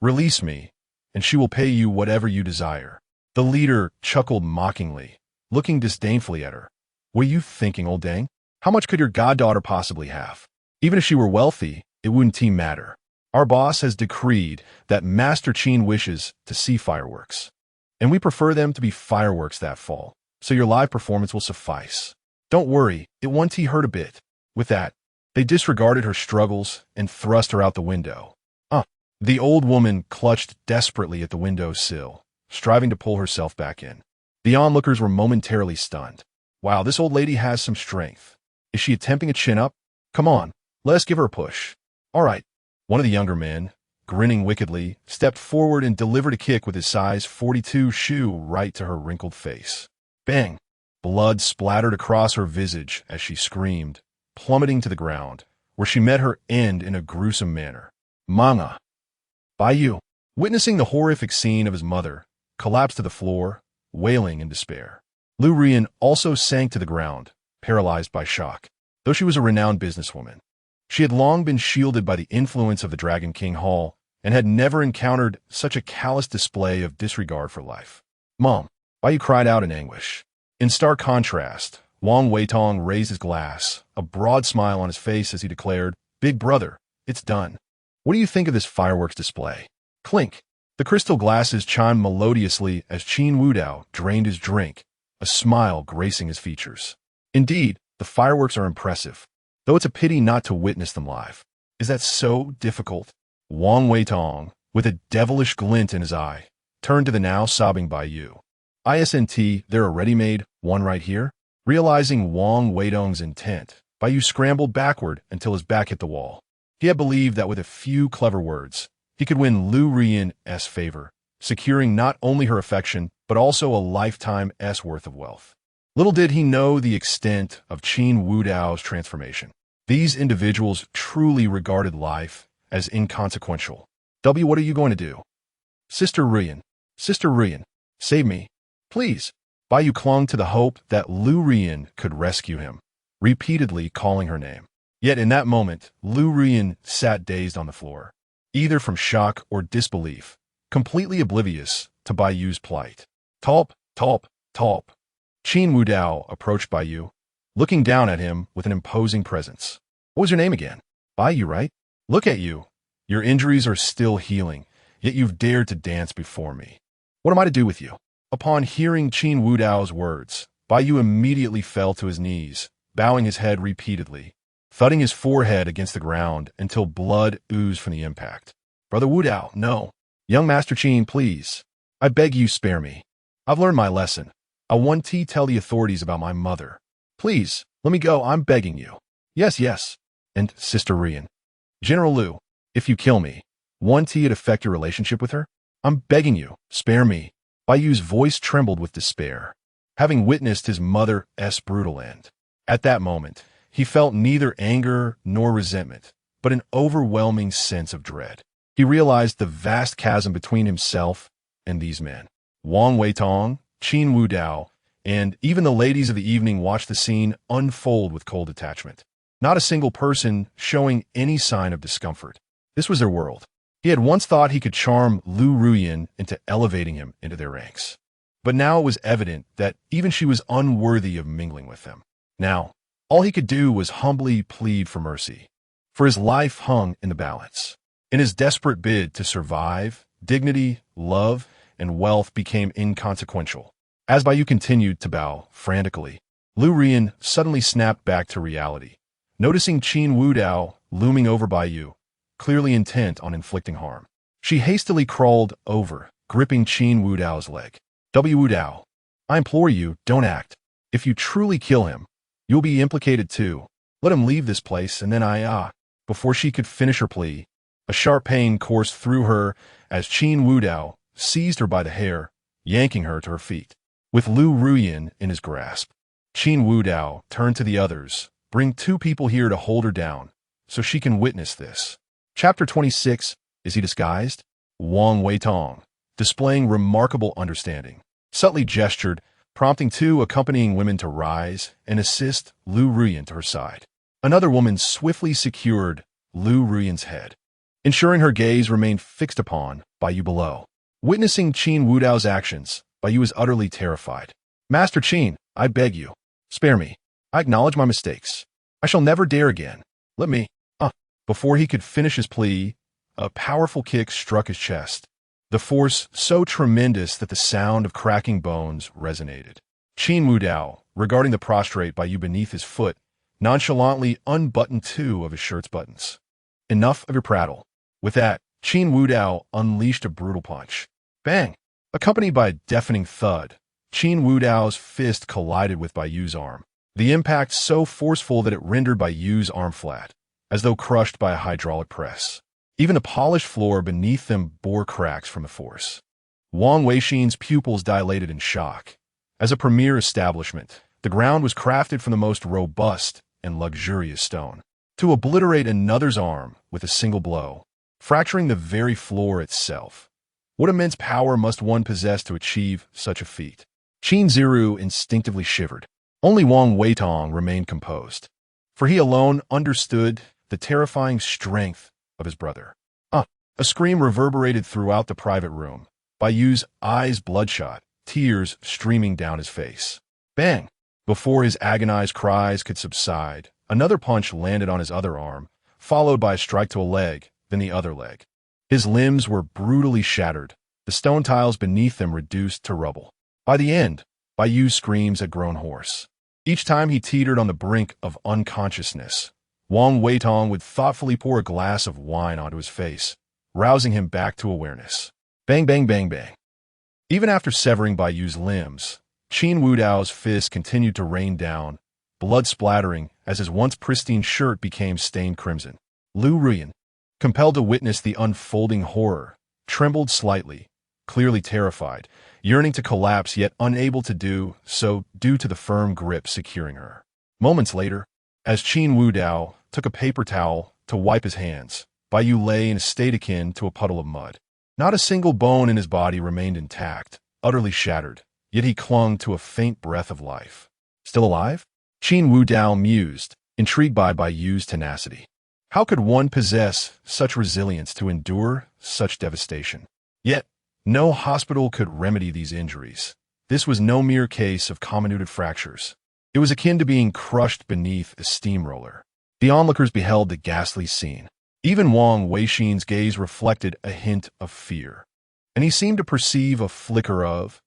release me, and she will pay you whatever you desire. The leader chuckled mockingly, looking disdainfully at her. What are you thinking, old Deng? How much could your goddaughter possibly have? Even if she were wealthy, it wouldn't matter. Our boss has decreed that Master Qin wishes to see fireworks, and we prefer them to be fireworks that fall, so your live performance will suffice. Don't worry, it won't hurt a bit. With that, they disregarded her struggles and thrust her out the window. The old woman clutched desperately at the window sill, striving to pull herself back in. The onlookers were momentarily stunned. Wow, this old lady has some strength. Is she attempting a chin-up? Come on, let us give her a push. All right. One of the younger men, grinning wickedly, stepped forward and delivered a kick with his size 42 shoe right to her wrinkled face. Bang! Blood splattered across her visage as she screamed, plummeting to the ground, where she met her end in a gruesome manner. Mama! Baiyu, witnessing the horrific scene of his mother, collapsed to the floor, wailing in despair. Lu Ruyan also sank to the ground, paralyzed by shock. Though she was a renowned businesswoman, she had long been shielded by the influence of the Dragon King Hall and had never encountered such a callous display of disregard for life. Mom, Baiyu cried out in anguish. In stark contrast, Wang Weitong raised his glass, a broad smile on his face as he declared, Big brother, it's done. What do you think of this fireworks display? Clink. The crystal glasses chimed melodiously as Qin Wudao drained his drink, a smile gracing his features. Indeed, the fireworks are impressive, though it's a pity not to witness them live. Is that so difficult? Wang Weitong, with a devilish glint in his eye, turned to the now sobbing Baiyu. Isn't there a ready-made one right here? Realizing Wang Weidong's intent, Baiyu scrambled backward until his back hit the wall. He had believed that with a few clever words, he could win Lu Ruyan's favor, securing not only her affection, but also a lifetime's worth of wealth. Little did he know the extent of Qin Wudao's transformation. These individuals truly regarded life as inconsequential. What are you going to do? Sister Ruyan, save me, please. Baiyu clung to the hope that Lu Ruyan could rescue him, repeatedly calling her name. Yet in that moment, Lu Ruyan sat dazed on the floor, either from shock or disbelief, completely oblivious to Baiyu's plight. Talp. Qin Wudao approached Baiyu, looking down at him with an imposing presence. What was your name again? Baiyu, right? Look at you. Your injuries are still healing, yet you've dared to dance before me. What am I to do with you? Upon hearing Qin Wudao's words, Bai Yu immediately fell to his knees, bowing his head repeatedly, thudding his forehead against the ground until blood oozed from the impact. Brother Wudao, no. Young Master Qin, please. I beg you spare me. I've learned my lesson. I want to tell the authorities about my mother. Please, let me go, I'm begging you. Yes, yes. And, Sister Rian. General Liu, if you kill me, won't it affect your relationship with her? I'm begging you, spare me. Bai Yu's voice trembled with despair, having witnessed his mother's brutal end. At that moment, he felt neither anger nor resentment, but an overwhelming sense of dread. He realized the vast chasm between himself and these men. Wang Weitong, Qin Wudao, and even the ladies of the evening watched the scene unfold with cold detachment. Not a single person showing any sign of discomfort. This was their world. He had once thought he could charm Lu Ruyan into elevating him into their ranks. But now it was evident that even she was unworthy of mingling with them. Now, all he could do was humbly plead for mercy, for his life hung in the balance. In his desperate bid to survive, dignity, love, and wealth became inconsequential. As Bai Yu continued to bow frantically, Lu Ruyan suddenly snapped back to reality, noticing Qin Wudao looming over Bai Yu, clearly intent on inflicting harm. She hastily crawled over, gripping Qin Wudao's leg. Wudao, I implore you, don't act. If you truly kill him, you'll be implicated too. Let him leave this place, and then Before she could finish her plea, a sharp pain coursed through her as Qin Wudao seized her by the hair, yanking her to her feet. With Lu Ruyan in his grasp, Qin Wudao turned to the others. Bring 2 people here to hold her down, so she can witness this. Chapter 26, Is He Disguised? Wang Weitong, displaying remarkable understanding, subtly gestured, prompting 2 accompanying women to rise and assist Lu Ruyan to her side. Another woman swiftly secured Lu Ruyan's head, ensuring her gaze remained fixed upon Bai Yu below. Witnessing Qin Wudao's actions, Bai Yu was utterly terrified. Master Qin, I beg you, spare me. I acknowledge my mistakes. I shall never dare again. Let me, Before he could finish his plea, a powerful kick struck his chest, the force so tremendous that the sound of cracking bones resonated. Qin Wudao, regarding the prostrate Bai Yu beneath his foot, nonchalantly unbuttoned 2 of his shirt's buttons. Enough of your prattle. With that, Qin Wudao unleashed a brutal punch. Bang! Accompanied by a deafening thud, Qin Wudao's fist collided with Bai Yu's arm, the impact so forceful that it rendered Bai Yu's arm flat, as though crushed by a hydraulic press. Even the polished floor beneath them bore cracks from the force. Wang Weixin's pupils dilated in shock. As a premier establishment, the ground was crafted from the most robust and luxurious stone. To obliterate another's arm with a single blow, fracturing the very floor itself. What immense power must one possess to achieve such a feat? Qin Ziru instinctively shivered. Only Wang Weitong remained composed, for he alone understood the terrifying strength of his brother. A scream reverberated throughout the private room, Bai Yu's eyes bloodshot, tears streaming down his face. Bang! Before his agonized cries could subside, another punch landed on his other arm, followed by a strike to a leg, then the other leg. His limbs were brutally shattered, the stone tiles beneath them reduced to rubble. By the end, Bai Yu's screams had grown hoarse. Each time he teetered on the brink of unconsciousness, Wang Weitong would thoughtfully pour a glass of wine onto his face, rousing him back to awareness. Bang, bang, bang, bang. Even after severing Bai Yu's limbs, Qin Wudao's fist continued to rain down, blood splattering as his once pristine shirt became stained crimson. Lu Ruyan, compelled to witness the unfolding horror, trembled slightly, clearly terrified, yearning to collapse yet unable to do so due to the firm grip securing her. Moments later, as Qin Wudao took a paper towel to wipe his hands, Bai Yu lay in a state akin to a puddle of mud. Not a single bone in his body remained intact, utterly shattered, yet he clung to a faint breath of life. Still alive? Qin Wudao mused, intrigued by Bai Yu's tenacity. How could one possess such resilience to endure such devastation? Yet, no hospital could remedy these injuries. This was no mere case of comminuted fractures. It was akin to being crushed beneath a steamroller. The onlookers beheld the ghastly scene. Even Wang Weixin's gaze reflected a hint of fear, and he seemed to perceive a flicker of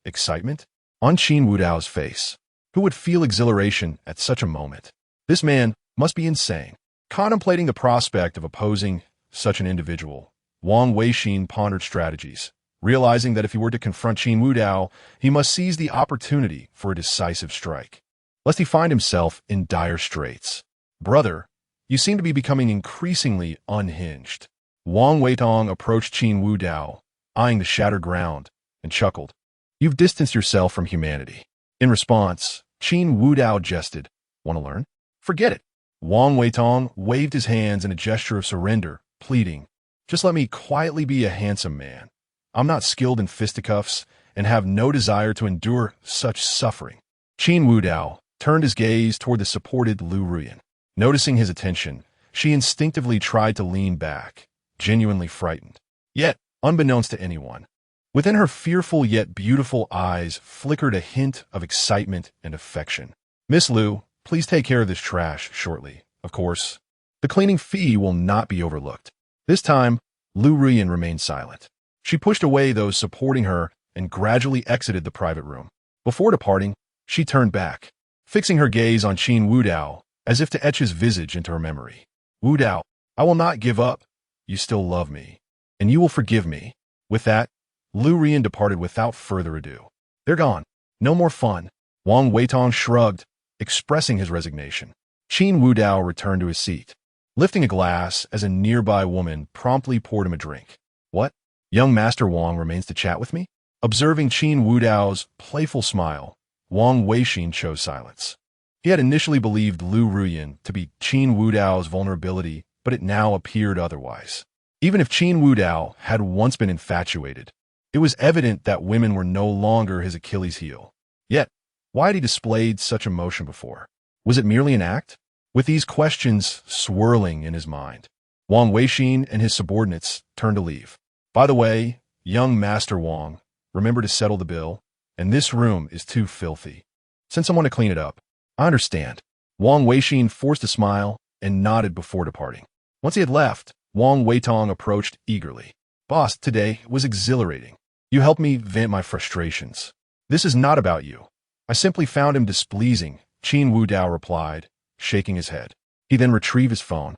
Excitement? On Qin Wudao's face. Who would feel exhilaration at such a moment? This man must be insane. Contemplating the prospect of opposing such an individual, Wang Weixin pondered strategies, realizing that if he were to confront Qin Wudao, he must seize the opportunity for a decisive strike, lest he find himself in dire straits. Brother, you seem to be becoming increasingly unhinged. Wang Weitong approached Qin Wudao, eyeing the shattered ground, and chuckled. You've distanced yourself from humanity. In response, Qin Wudao jested. Want to learn? Forget it. Wang Weitong waved his hands in a gesture of surrender, pleading, just let me quietly be a handsome man. I'm not skilled in fisticuffs and have no desire to endure such suffering. Qin Wudao turned his gaze toward the supported Lu Ruyan. Noticing his attention, she instinctively tried to lean back, genuinely frightened. Yet, unbeknownst to anyone, within her fearful yet beautiful eyes flickered a hint of excitement and affection. Miss Lu, please take care of this trash shortly, of course. The cleaning fee will not be overlooked. This time, Lu Ruyan remained silent. She pushed away those supporting her and gradually exited the private room. Before departing, she turned back, fixing her gaze on Qin Wudao as if to etch his visage into her memory. Wudao, I will not give up. You still love me, and you will forgive me. With that, Lu Ruyan departed without further ado. They're gone. No more fun. Wang Weitong shrugged, expressing his resignation. Qin Wudao returned to his seat, lifting a glass as a nearby woman promptly poured him a drink. What? Young Master Wang remains to chat with me? Observing Qin Wudao's playful smile, Wang Weixin chose silence. He had initially believed Lu Ruyan to be Qin Wudao's vulnerability, but it now appeared otherwise. Even if Qin Wudao had once been infatuated, it was evident that women were no longer his Achilles heel. Yet, why had he displayed such emotion before? Was it merely an act? With these questions swirling in his mind, Wang Weixin and his subordinates turned to leave. By the way, young Master Wang, remember to settle the bill, and this room is too filthy. Send someone to clean it up. I understand. Wang Weixin forced a smile and nodded before departing. Once he had left, Wang Weitong approached eagerly. Boss, today was exhilarating. You helped me vent my frustrations. This is not about you. I simply found him displeasing, Qin Wudao replied, shaking his head. He then retrieved his phone,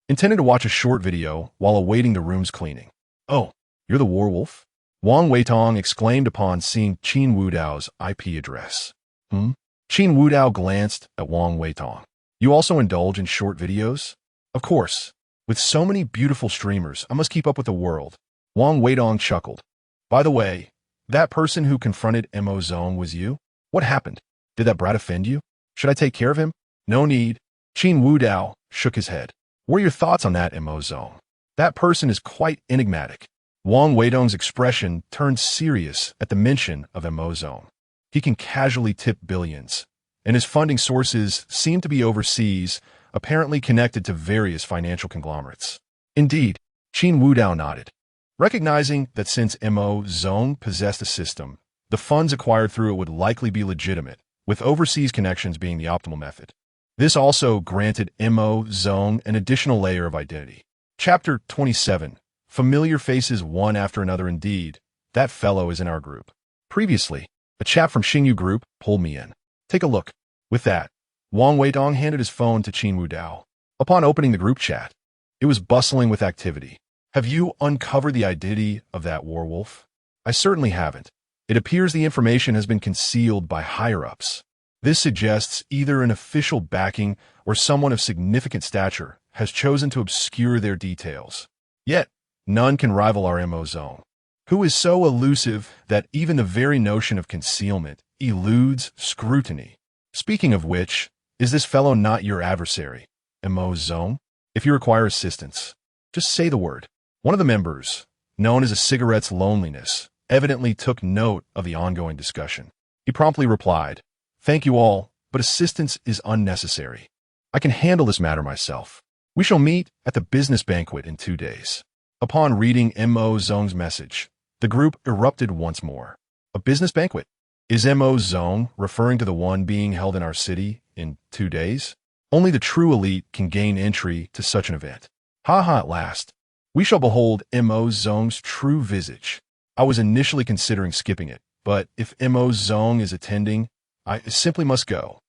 intending to watch a short video while awaiting the room's cleaning. Oh, you're the werewolf? Wang Weitong exclaimed upon seeing Qin Wudao's IP address. Qin Wudao glanced at Wang Weitong. You also indulge in short videos? Of course. With so many beautiful streamers, I must keep up with the world. Wang Weitong chuckled. By the way, that person who confronted Mo Zong was you? What happened? Did that brat offend you? Should I take care of him? No need. Qin Wudao shook his head. What are your thoughts on that Mo Zong? That person is quite enigmatic. Wang Weitong's expression turned serious at the mention of Mo Zong. He can casually tip billions, and his funding sources seem to be overseas, apparently connected to various financial conglomerates. Indeed, Qin Wudao nodded, recognizing that since Mo Zong possessed a system, the funds acquired through it would likely be legitimate, with overseas connections being the optimal method. This also granted Mo Zong an additional layer of identity. Chapter 27. Familiar faces one after another indeed. That fellow is in our group. Previously, a chap from Xingyu Group pulled me in. Take a look. With that, Wang Weitong handed his phone to Qin Wudao. Upon opening the group chat, it was bustling with activity. Have you uncovered the identity of that werewolf? I certainly haven't. It appears the information has been concealed by higher-ups. This suggests either an official backing or someone of significant stature has chosen to obscure their details. Yet, none can rival our Mo Zong, who is so elusive that even the very notion of concealment eludes scrutiny. Speaking of which, is this fellow not your adversary, Mo Zong? If you require assistance, just say the word. One of the members, known as a cigarette's loneliness, evidently took note of the ongoing discussion. He promptly replied, Thank you all, but assistance is unnecessary. I can handle this matter myself. We shall meet at the business banquet in 2 days. Upon reading Mo Zong's message, the group erupted once more. A business banquet? Is Mo Zong referring to the one being held in our city in 2 days? Only the true elite can gain entry to such an event. Ha ha, at last. We shall behold Mo Zong's true visage. I was initially considering skipping it, but if Mo Zong is attending, I simply must go.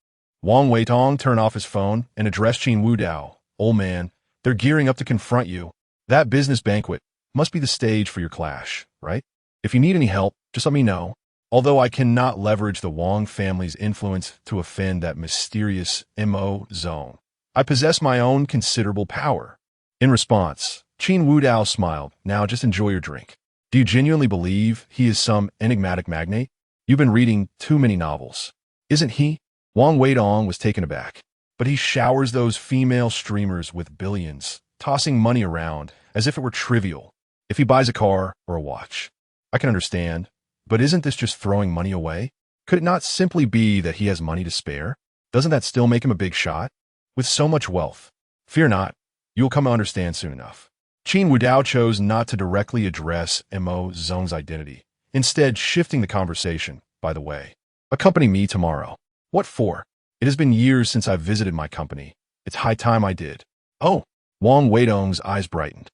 Wang Weitong turned off his phone and addressed Qin Wudao. Old man, they're gearing up to confront you. That business banquet must be the stage for your clash, right? If you need any help, just let me know. Although I cannot leverage the Wang family's influence to offend that mysterious Mo Zong, I possess my own considerable power. In response, Qin Wudao smiled. Now just enjoy your drink. Do you genuinely believe he is some enigmatic magnate? You've been reading too many novels. Isn't he? Wang Weidong was taken aback. But he showers those female streamers with billions, tossing money around as if it were trivial. If he buys a car or a watch, I can understand. But isn't this just throwing money away? Could it not simply be that he has money to spare? Doesn't that still make him a big shot? With so much wealth. Fear not, you will come to understand soon enough. Qin Wudao chose not to directly address Mo Zong's identity, instead shifting the conversation. By the way, accompany me tomorrow. What for? It has been years since I've visited my company. It's high time I did. Oh, Wang Weidong's eyes brightened.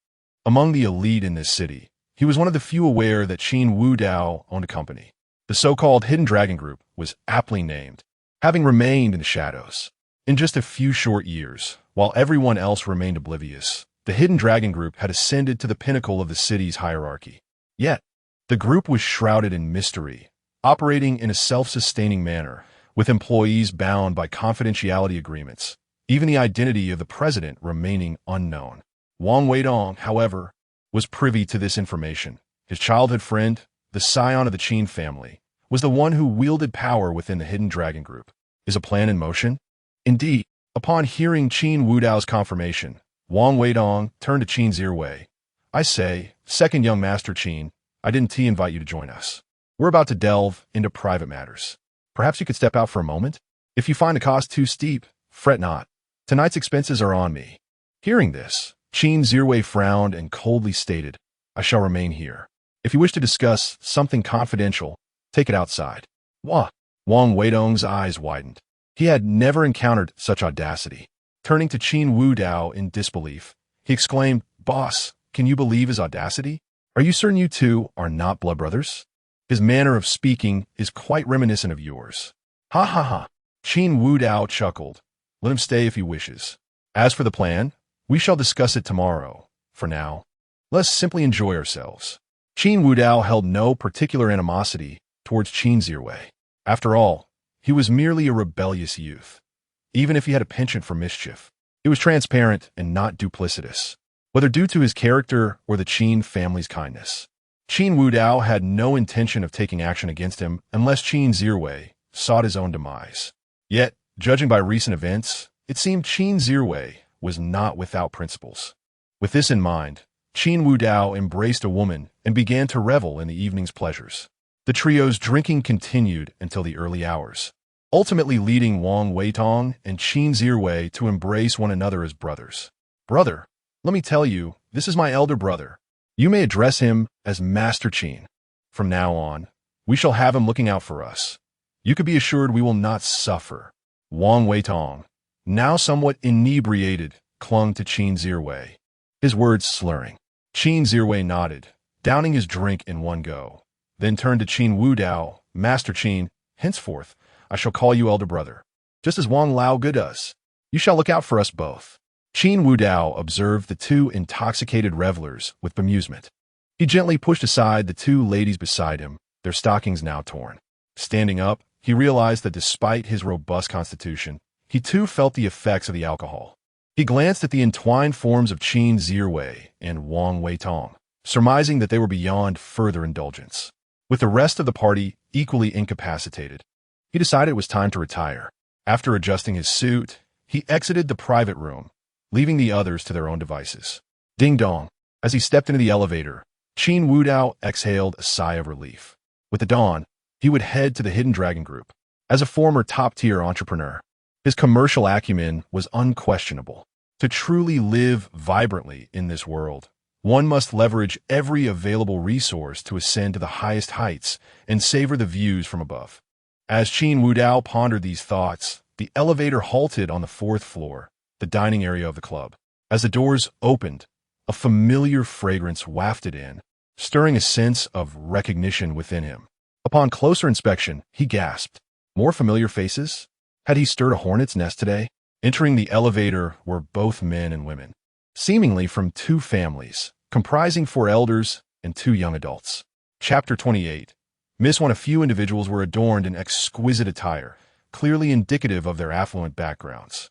Among the elite in this city, he was one of the few aware that Qin Wudao owned a company. The so-called Hidden Dragon Group was aptly named, having remained in the shadows. In just a few short years, while everyone else remained oblivious, the Hidden Dragon Group had ascended to the pinnacle of the city's hierarchy. Yet, the group was shrouded in mystery, operating in a self-sustaining manner, with employees bound by confidentiality agreements, even the identity of the president remaining unknown. Wang Weidong, however, was privy to this information. His childhood friend, the scion of the Qin family, was the one who wielded power within the Hidden Dragon Group. Is a plan in motion? Indeed, upon hearing Qin Wudao's confirmation, Wang Weidong turned to Qin Zirwei. I say, second young master Qin, I didn't invite you to join us. We're about to delve into private matters. Perhaps you could step out for a moment? If you find the cost too steep, fret not. Tonight's expenses are on me. Hearing this, Qin Zirwei frowned and coldly stated, I shall remain here. If you wish to discuss something confidential, take it outside. Wah! Wang Weidong's eyes widened. He had never encountered such audacity. Turning to Qin Wudao in disbelief, he exclaimed, Boss, can you believe his audacity? Are you certain you two are not blood brothers? His manner of speaking is quite reminiscent of yours. Ha ha ha. Qin Wudao chuckled. Let him stay if he wishes. As for the plan, we shall discuss it tomorrow. For now, let's simply enjoy ourselves. Qin Wudao held no particular animosity towards Qin Zirwei. After all, he was merely a rebellious youth. Even if he had a penchant for mischief, it was transparent and not duplicitous, whether due to his character or the Qin family's kindness. Qin Wudao had no intention of taking action against him unless Qin Zirwei sought his own demise. Yet, judging by recent events, it seemed Qin Zirwei was not without principles. With this in mind, Qin Wudao embraced a woman and began to revel in the evening's pleasures. The trio's drinking continued until the early hours, ultimately leading Wang Weitong and Qin Zirwei to embrace one another as brothers. Brother, let me tell you, this is my elder brother. You may address him as Master Qin. From now on, we shall have him looking out for us. You could be assured we will not suffer. Wang Weitong, now somewhat inebriated, clung to Qin Zirwei, his words slurring. Qin Zirwei nodded, downing his drink in one go, then turned to Qin Wudao. Master Qin, henceforth, I shall call you elder brother, just as Wang Laoge does. You shall look out for us both. Qin Wudao observed the two intoxicated revelers with bemusement. He gently pushed aside the two ladies beside him, their stockings now torn. Standing up, he realized that despite his robust constitution, he too felt the effects of the alcohol. He glanced at the entwined forms of Qin Zirwei and Wang Weitong, surmising that they were beyond further indulgence. With the rest of the party equally incapacitated, he decided it was time to retire. After adjusting his suit, he exited the private room, leaving the others to their own devices. Ding dong. As he stepped into the elevator, Qin Wudao exhaled a sigh of relief. With the dawn, he would head to the Hidden Dragon Group. As a former top-tier entrepreneur, his commercial acumen was unquestionable. To truly live vibrantly in this world, one must leverage every available resource to ascend to the highest heights and savor the views from above. As Qin Wudao pondered these thoughts, the elevator halted on the 4th floor, the dining area of the club. As the doors opened, a familiar fragrance wafted in, stirring a sense of recognition within him. Upon closer inspection, he gasped. More familiar faces? Had he stirred a hornet's nest today? Entering the elevator were both men and women, seemingly from two families, comprising 4 elders and 2 young adults. Chapter 28. Miss One. A few individuals were adorned in exquisite attire, clearly indicative of their affluent backgrounds.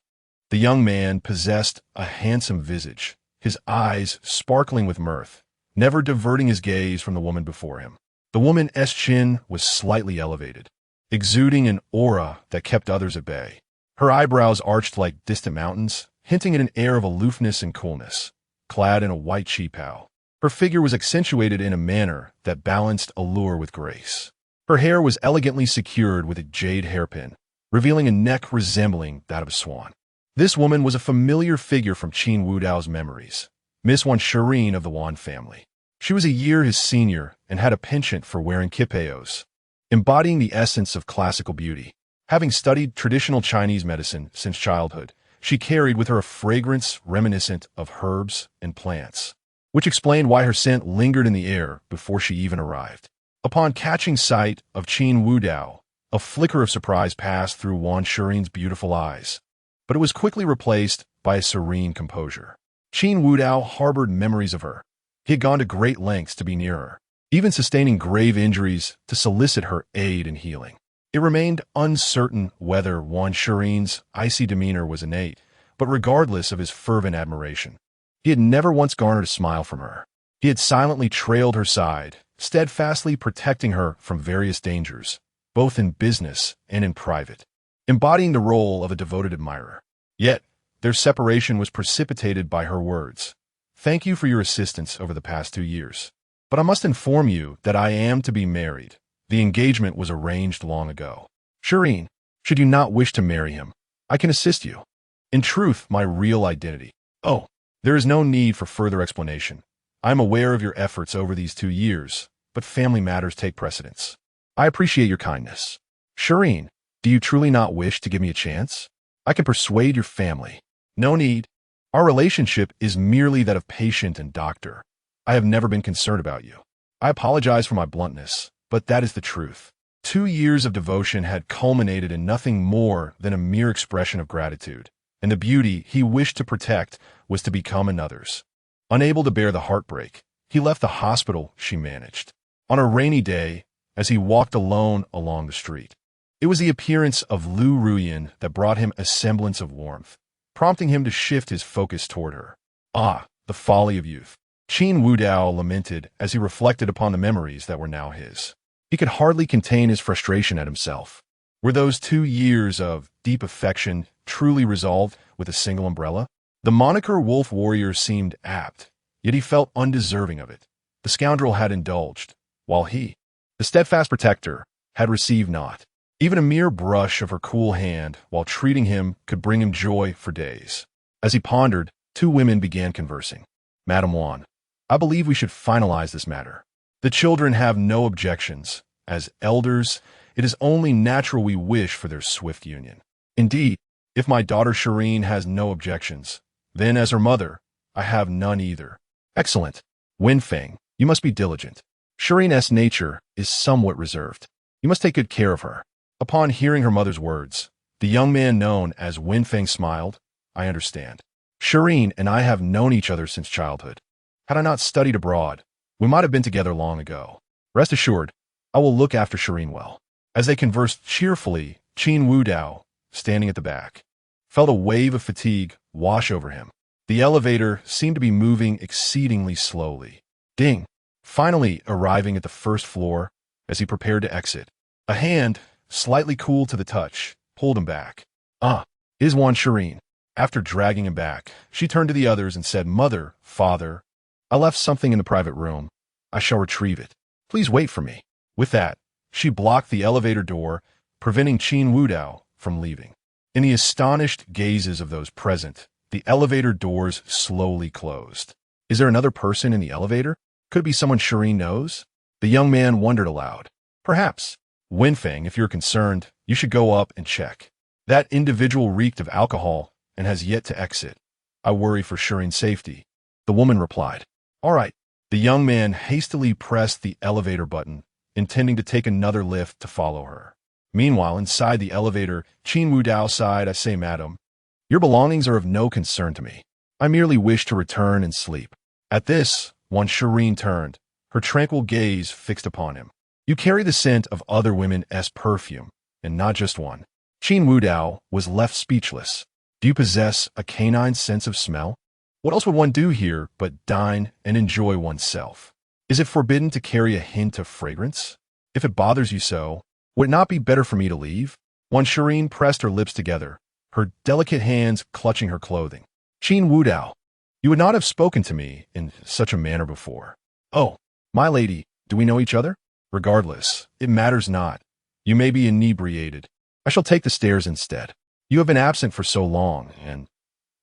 The young man possessed a handsome visage, his eyes sparkling with mirth, never diverting his gaze from the woman before him. The woman's chin was slightly elevated, exuding an aura that kept others at bay. Her eyebrows arched like distant mountains, hinting at an air of aloofness and coolness. Clad in a white cheapao, her figure was accentuated in a manner that balanced allure with grace. Her hair was elegantly secured with a jade hairpin, revealing a neck resembling that of a swan. This woman was a familiar figure from Qin Wudao's memories, Miss One Shireen of the Wan family. She was a year his senior and had a penchant for wearing kipeos, embodying the essence of classical beauty. Having studied traditional Chinese medicine since childhood, she carried with her a fragrance reminiscent of herbs and plants, which explained why her scent lingered in the air before she even arrived. Upon catching sight of Qin Wudao, a flicker of surprise passed through Wan Shireen's beautiful eyes, but it was quickly replaced by a serene composure. Qin Wudao harbored memories of her. He had gone to great lengths to be near her, even sustaining grave injuries to solicit her aid in healing. It remained uncertain whether Wan Shireen's icy demeanor was innate, but regardless of his fervent admiration, he had never once garnered a smile from her. He had silently trailed her side, steadfastly protecting her from various dangers, both in business and in private, embodying the role of a devoted admirer. Yet, their separation was precipitated by her words. "Thank you for your assistance over the past 2 years. But I must inform you that I am to be married. The engagement was arranged long ago. Shireen, should you not wish to marry him, I can assist you. In truth, my real identity." "Oh, there is no need for further explanation. I am aware of your efforts over these 2 years, but family matters take precedence. I appreciate your kindness. Shireen, do you truly not wish to give me a chance? I can persuade your family." "No need. Our relationship is merely that of patient and doctor. I have never been concerned about you. I apologize for my bluntness, but that is the truth." 2 years of devotion had culminated in nothing more than a mere expression of gratitude, and the beauty he wished to protect was to become another's. Unable to bear the heartbreak, he left the hospital she managed. On a rainy day, as he walked alone along the street, it was the appearance of Lu Ruyan that brought him a semblance of warmth, prompting him to shift his focus toward her. Ah, the folly of youth. Qin Wudao lamented as he reflected upon the memories that were now his. He could hardly contain his frustration at himself. Were those 2 years of deep affection truly resolved with a single umbrella? The moniker Wolf Warrior seemed apt, yet he felt undeserving of it. The scoundrel had indulged, while he, the steadfast protector, had received naught. Even a mere brush of her cool hand while treating him could bring him joy for days. As he pondered, 2 women began conversing. "Madame Wan, I believe we should finalize this matter. The children have no objections. As elders, it is only natural we wish for their swift union. Indeed, if my daughter Shireen has no objections, then as her mother, I have none either." "Excellent. Wenfeng, you must be diligent. Shireen's nature is somewhat reserved. You must take good care of her." Upon hearing her mother's words, the young man known as Wenfeng smiled. "I understand. Shireen and I have known each other since childhood. Had I not studied abroad, we might have been together long ago. Rest assured, I will look after Shireen well." As they conversed cheerfully, Qin Wudao, standing at the back, felt a wave of fatigue wash over him. The elevator seemed to be moving exceedingly slowly. Ding! Finally arriving at the first floor, as he prepared to exit, a hand, slightly cool to the touch, pulled him back. "Ah, is Wan Shireen." After dragging him back, she turned to the others and said, "Mother, father, I left something in the private room. I shall retrieve it. Please wait for me." With that, she blocked the elevator door, preventing Qin Wudao from leaving. In the astonished gazes of those present, the elevator doors slowly closed. "Is there another person in the elevator? Could it be someone Shireen knows?" The young man wondered aloud. "Perhaps. Wenfeng, if you're concerned, you should go up and check. That individual reeked of alcohol and has yet to exit. I worry for Shireen's safety." The woman replied. "All right." The young man hastily pressed the elevator button, intending to take another lift to follow her. Meanwhile, inside the elevator, Qin Wudao sighed. I say, madam, your belongings are of no concern to me. I merely wish to return and sleep. At this, Shireen turned, her tranquil gaze fixed upon him. You carry the scent of other women's perfume, and not just one. Qin Wudao was left speechless. Do you possess a canine sense of smell? What else would one do here but dine and enjoy oneself? Is it forbidden to carry a hint of fragrance? If it bothers you so, would it not be better for me to leave? Shireen pressed her lips together, her delicate hands clutching her clothing. Qin Wudao, you would not have spoken to me in such a manner before. Oh, my lady, do we know each other? Regardless, it matters not. You may be inebriated. I shall take the stairs instead. You have been absent for so long, and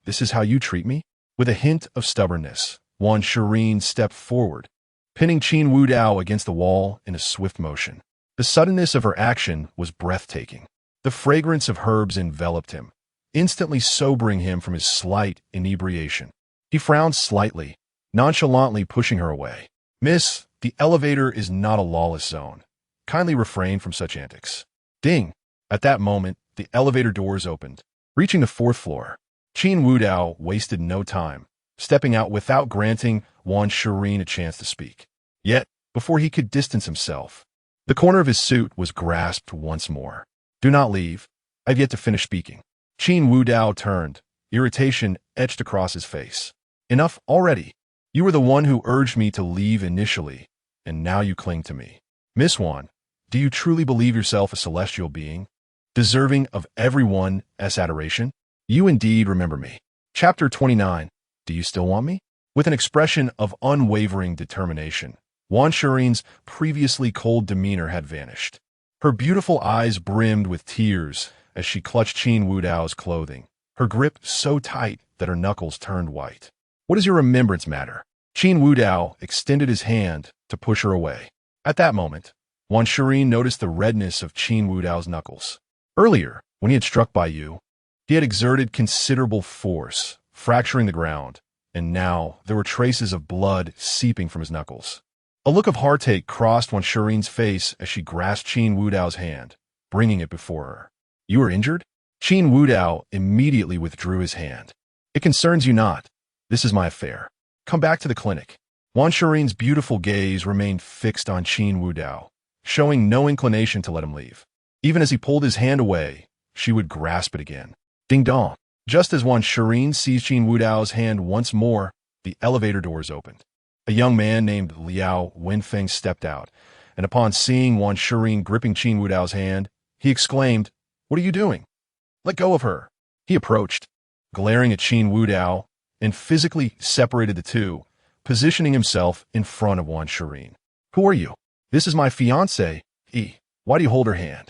this is how you treat me? With a hint of stubbornness, Shireen stepped forward, pinning Qin Wudao against the wall in a swift motion. The suddenness of her action was breathtaking. The fragrance of herbs enveloped him, instantly sobering him from his slight inebriation. He frowned slightly, nonchalantly pushing her away. Miss, the elevator is not a lawless zone. Kindly refrain from such antics. Ding! At that moment, the elevator doors opened. Reaching the 4th floor, Qin Wudao wasted no time, stepping out without granting Shireen a chance to speak. Yet, before he could distance himself, the corner of his suit was grasped once more. Do not leave. I've yet to finish speaking. Qin Wudao turned, irritation etched across his face. Enough already. You were the one who urged me to leave initially, and now you cling to me. Miss Wan, do you truly believe yourself a celestial being, deserving of everyone's adoration? You indeed remember me. Chapter 29. Do you still want me? With an expression of unwavering determination, Shireen's previously cold demeanor had vanished. Her beautiful eyes brimmed with tears as she clutched Qin Wudao's clothing, her grip so tight that her knuckles turned white. What does your remembrance matter? Qin Wudao extended his hand to push her away. At that moment, Shireen noticed the redness of Qin Wudao's knuckles. Earlier, when he had struck by you, he had exerted considerable force, fracturing the ground, and now there were traces of blood seeping from his knuckles. A look of heartache crossed Shireen's face as she grasped Qin Wudao's hand, bringing it before her. You are injured? Qin Wudao immediately withdrew his hand. It concerns you not. This is my affair. Come back to the clinic. Shireen's beautiful gaze remained fixed on Qin Wudao, showing no inclination to let him leave. Even as he pulled his hand away, she would grasp it again. Ding dong. Just as Shireen seized Qin Wudao's hand once more, the elevator doors opened. A young man named Liao Wenfeng stepped out, and upon seeing Shireen gripping Qin Wudao's hand, he exclaimed, "What are you doing? Let go of her." He approached, glaring at Qin Wudao, and physically separated the two, positioning himself in front of Shireen. Who are you? This is my fiancée. Why do you hold her hand?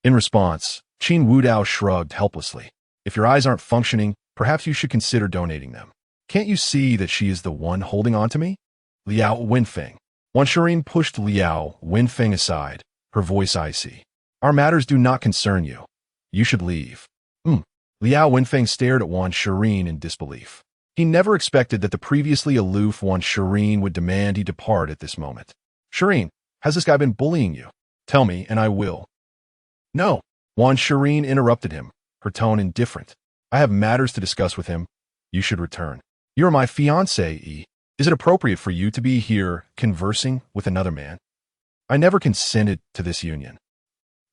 In response, Qin Wudao shrugged helplessly. If your eyes aren't functioning, perhaps you should consider donating them. Can't you see that she is the one holding on to me? Liao Wenfeng. Shireen pushed Liao Wenfeng aside, her voice icy. Our matters do not concern you. You should leave. Liao Wenfeng stared at Shireen in disbelief. He never expected that the previously aloof Shireen would demand he depart at this moment. Shireen, has this guy been bullying you? Tell me, and I will. No. Shireen interrupted him, her tone indifferent. I have matters to discuss with him. You should return. You are my fiancée. Is it appropriate for you to be here conversing with another man? I never consented to this union.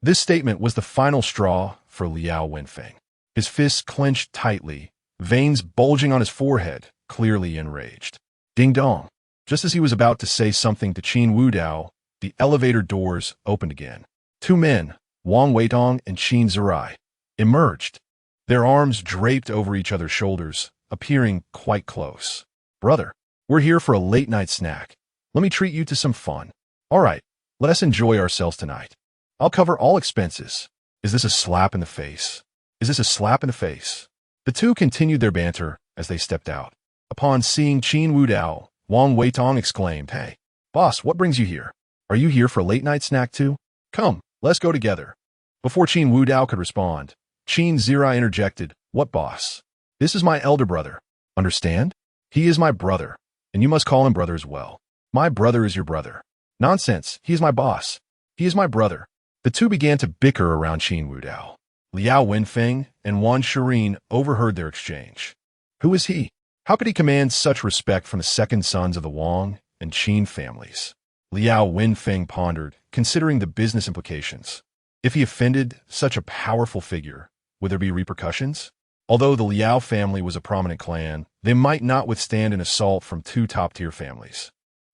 This statement was the final straw for Liao Wenfeng. His fists clenched tightly, veins bulging on his forehead, clearly enraged. Ding dong. Just as he was about to say something to Qin Wudao, the elevator doors opened again. Two men, Wang Weidong and Qin Zirai, emerged, their arms draped over each other's shoulders, appearing quite close. Brother, we're here for a late-night snack. Let me treat you to some fun. All right, let us enjoy ourselves tonight. I'll cover all expenses. Is this a slap in the face? Is this a slap in the face? The two continued their banter as they stepped out. Upon seeing Qin Wudao, Wang Weitong exclaimed, Hey, boss, what brings you here? Are you here for a late-night snack too? Come, let's go together. Before Qin Wudao could respond, Qin Zirai interjected, What boss? This is my elder brother. Understand? He is my brother, and you must call him brother as well. My brother is your brother. Nonsense, he is my boss. He is my brother. The two began to bicker around Qin Wudao. Liao Wenfeng and Wan Shirin overheard their exchange. Who is he? How could he command such respect from the second sons of the Wang and Qin families? Liao Wenfeng pondered, considering the business implications. If he offended such a powerful figure, would there be repercussions? Although the Liao family was a prominent clan, they might not withstand an assault from two top-tier families.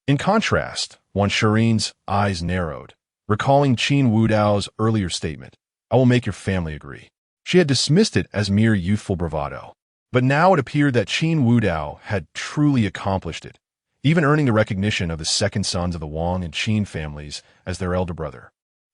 In contrast, Wan Shirin's eyes narrowed, recalling Qin Wudao's earlier statement, "I will make your family agree." She had dismissed it as mere youthful bravado. But now it appeared that Qin Wudao had truly accomplished it, even earning the recognition of the second sons of the Wang and Qin families as their elder brother.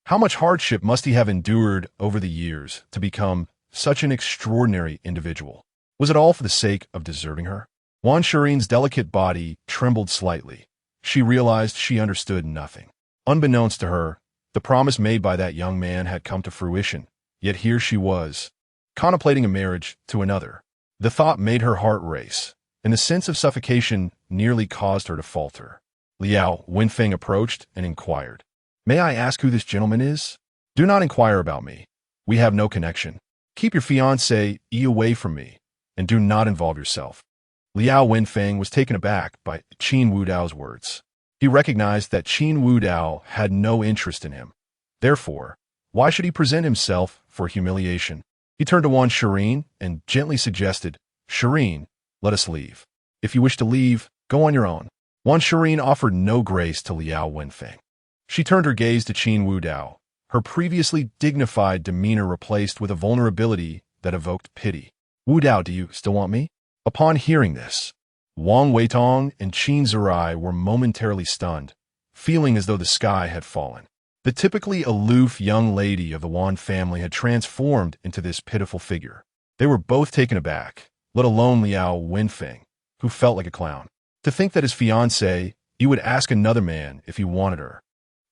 How much hardship must he have endured over the years to become such an extraordinary individual? Was it all for the sake of deserving her? Wan Shirin's delicate body trembled slightly. She realized she understood nothing. Unbeknownst to her, the promise made by that young man had come to fruition, yet here she was, contemplating a marriage to another. The thought made her heart race, and the sense of suffocation nearly caused her to falter. Liao Wenfeng approached and inquired, "May I ask who this gentleman is?" "Do not inquire about me. We have no connection. Keep your fiancé away from me, and do not involve yourself." Liao Wenfeng was taken aback by Qin Wudao's words. He recognized that Qin Wudao had no interest in him. Therefore, why should he present himself for humiliation? He turned to Wan Shirin and gently suggested, "Shirin, let us leave. If you wish to leave, go on your own." Wan Shirin offered no grace to Liao Wenfeng. She turned her gaze to Qin Wudao, her previously dignified demeanor replaced with a vulnerability that evoked pity. "Wudao, do you still want me?" Upon hearing this, Wang Weitong and Qin Zirai were momentarily stunned, feeling as though the sky had fallen. The typically aloof young lady of the Wan family had transformed into this pitiful figure. They were both taken aback, let alone Liao Wenfeng, who felt like a clown. To think that his fiancée, he would ask another man if he wanted her.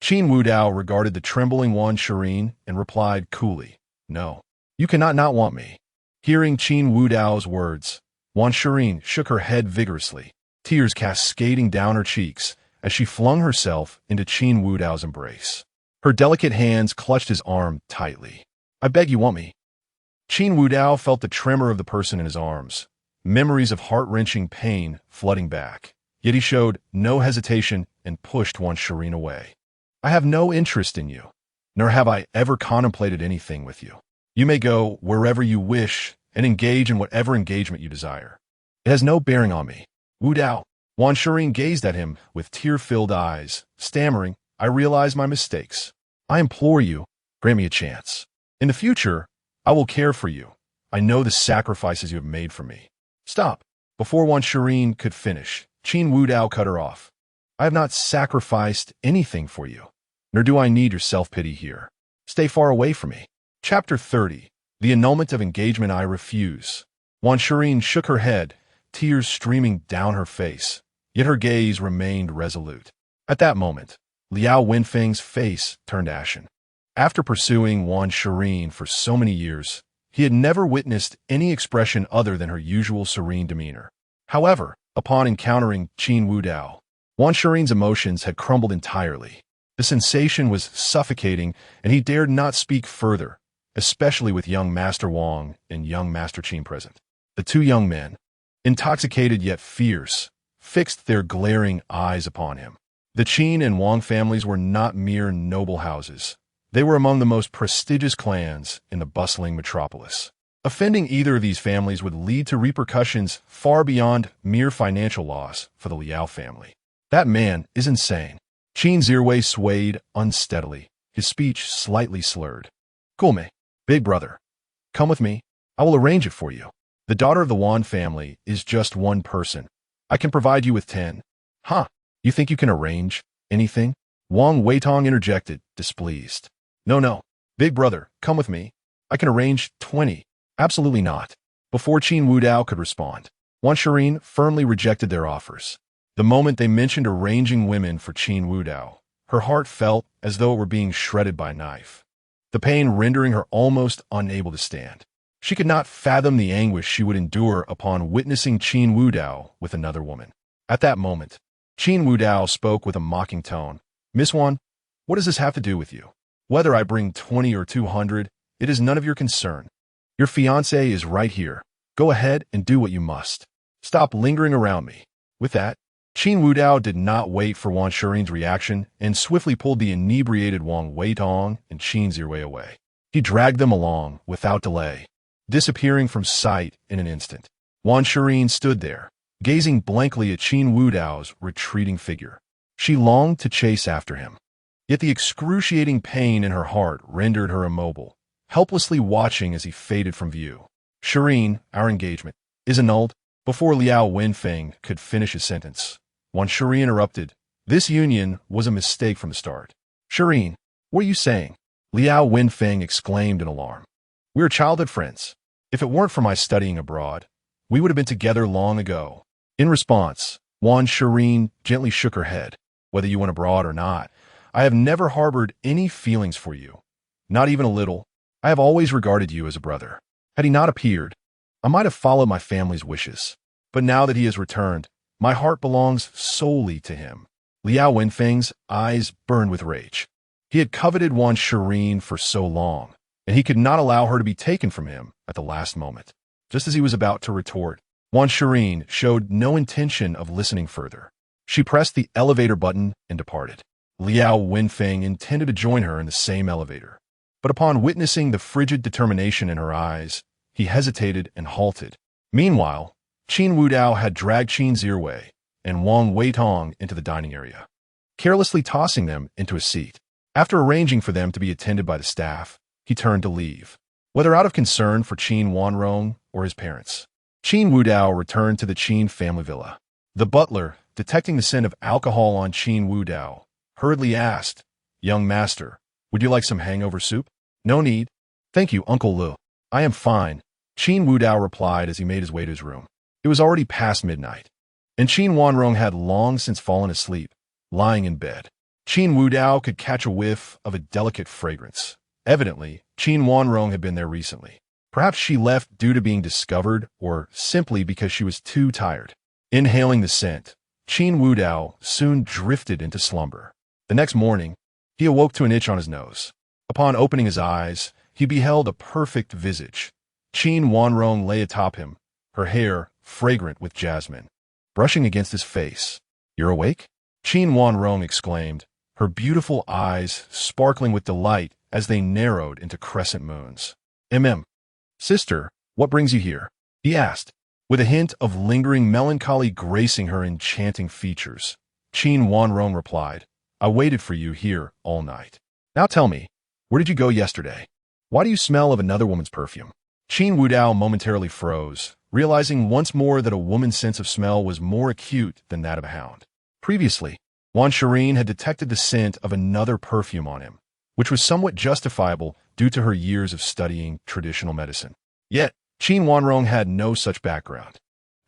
Qin Wudao regarded the trembling Wan Shirin and replied coolly, "No, you cannot not want me." Hearing Qin Wudao's words, Wan Shirin shook her head vigorously, tears cascading down her cheeks as she flung herself into Qin Wudao's embrace. Her delicate hands clutched his arm tightly. "I beg you want me." Qin Wudao felt the tremor of the person in his arms, memories of heart-wrenching pain flooding back. Yet he showed no hesitation and pushed Wan Shirin away. "I have no interest in you, nor have I ever contemplated anything with you. You may go wherever you wish and engage in whatever engagement you desire. It has no bearing on me." "Wudao." Wan Shirin gazed at him with tear-filled eyes, stammering, "I realize my mistakes. I implore you, grant me a chance. In the future, I will care for you. I know the sacrifices you have made for me." "Stop." Before Wan Shirin could finish, Qin Wudao cut her off. "I have not sacrificed anything for you, nor do I need your self-pity here. Stay far away from me." Chapter 30. The annulment of engagement. "I refuse." Wan Shirin shook her head, tears streaming down her face, yet her gaze remained resolute. At that moment, Liao Wenfeng's face turned ashen. After pursuing Wan Shirin for so many years, he had never witnessed any expression other than her usual serene demeanor. However, upon encountering Qin Wudao, Wan Shirin's emotions had crumbled entirely. The sensation was suffocating, and he dared not speak further, especially with young Master Wang and young Master Qin present. The two young men, intoxicated yet fierce, fixed their glaring eyes upon him. The Qin and Wang families were not mere noble houses. They were among the most prestigious clans in the bustling metropolis. Offending either of these families would lead to repercussions far beyond mere financial loss for the Liao family. "That man is insane." Qin Zirwei swayed unsteadily, his speech slightly slurred. "Gulme, big brother, come with me. I will arrange it for you. The daughter of the Wan family is just one person. I can provide you with 10. "Huh? You think you can arrange anything?" Wang Weitong interjected, displeased. No, big brother, come with me. I can arrange 20. "Absolutely not." Before Qin Wudao could respond, Wan Shirin firmly rejected their offers. The moment they mentioned arranging women for Qin Wudao, her heart felt as though it were being shredded by a knife, the pain rendering her almost unable to stand. She could not fathom the anguish she would endure upon witnessing Qin Wudao with another woman. At that moment, Qin Wudao spoke with a mocking tone. "Miss Wan, What does this have to do with you? Whether I bring 20 or 200, it is none of your concern. Your fiancé is right here. Go ahead and do what you must. Stop lingering around me. With that, Qin Wudao did not wait for Wan Shirin's reaction and swiftly pulled the inebriated Wang Weitong and Qin Zirwei away. He dragged them along without delay, disappearing from sight in an instant. Wan Shirin stood there, gazing blankly at Qin Wudao's retreating figure. She longed to chase after him, yet the excruciating pain in her heart rendered her immobile, helplessly watching as he faded from view. Shirin, our engagement is annulled. Before Liao Wenfeng could finish his sentence, Wan Shirin interrupted. This union was a mistake from the start. Shirin, what are you saying? Liao Wenfeng exclaimed in alarm. We are childhood friends. If it weren't for my studying abroad, we would have been together long ago. In response, Wan Shirin gently shook her head. Whether you went abroad or not, I have never harbored any feelings for you. Not even a little. I have always regarded you as a brother. Had he not appeared, I might have followed my family's wishes. But now that he has returned, my heart belongs solely to him. Liao Wenfeng's eyes burned with rage. He had coveted Wan Shirin for so long, and he could not allow her to be taken from him at the last moment. Just as he was about to retort, Wan Shirin showed no intention of listening further. She pressed the elevator button and departed. Liao Wenfeng intended to join her in the same elevator, but upon witnessing the frigid determination in her eyes, he hesitated and halted. Meanwhile, Qin Wudao had dragged Qin Zirwei and Wang Weitong into the dining area, carelessly tossing them into a seat. After arranging for them to be attended by the staff, he turned to leave. Whether out of concern for Qin Wanrong or his parents, Qin Wudao returned to the Qin family villa. The butler, detecting the scent of alcohol on Qin Wudao, hurriedly asked, Young master, would you like some hangover soup? No need. Thank you, Uncle Lu. I am fine, Qin Wudao replied as he made his way to his room. It was already past midnight, and Qin Wanrong had long since fallen asleep, lying in bed. Qin Wudao could catch a whiff of a delicate fragrance. Evidently, Qin Wanrong had been there recently. Perhaps she left due to being discovered or simply because she was too tired. Inhaling the scent, Qin Wudao soon drifted into slumber. The next morning, he awoke to an itch on his nose. Upon opening his eyes, he beheld a perfect visage. Qin Wanrong lay atop him, her hair fragrant with jasmine, brushing against his face. You're awake? Qin Wanrong exclaimed, her beautiful eyes sparkling with delight as they narrowed into crescent moons. Sister, what brings you here? He asked, with a hint of lingering melancholy gracing her enchanting features. Qin Wanrong replied, I waited for you here all night. Now tell me, where did you go yesterday? Why do you smell of another woman's perfume? Qin Wudao momentarily froze, realizing once more that a woman's sense of smell was more acute than that of a hound. Previously, Wan Shirin had detected the scent of another perfume on him, which was somewhat justifiable due to her years of studying traditional medicine. Yet, Qin Wanrong had no such background,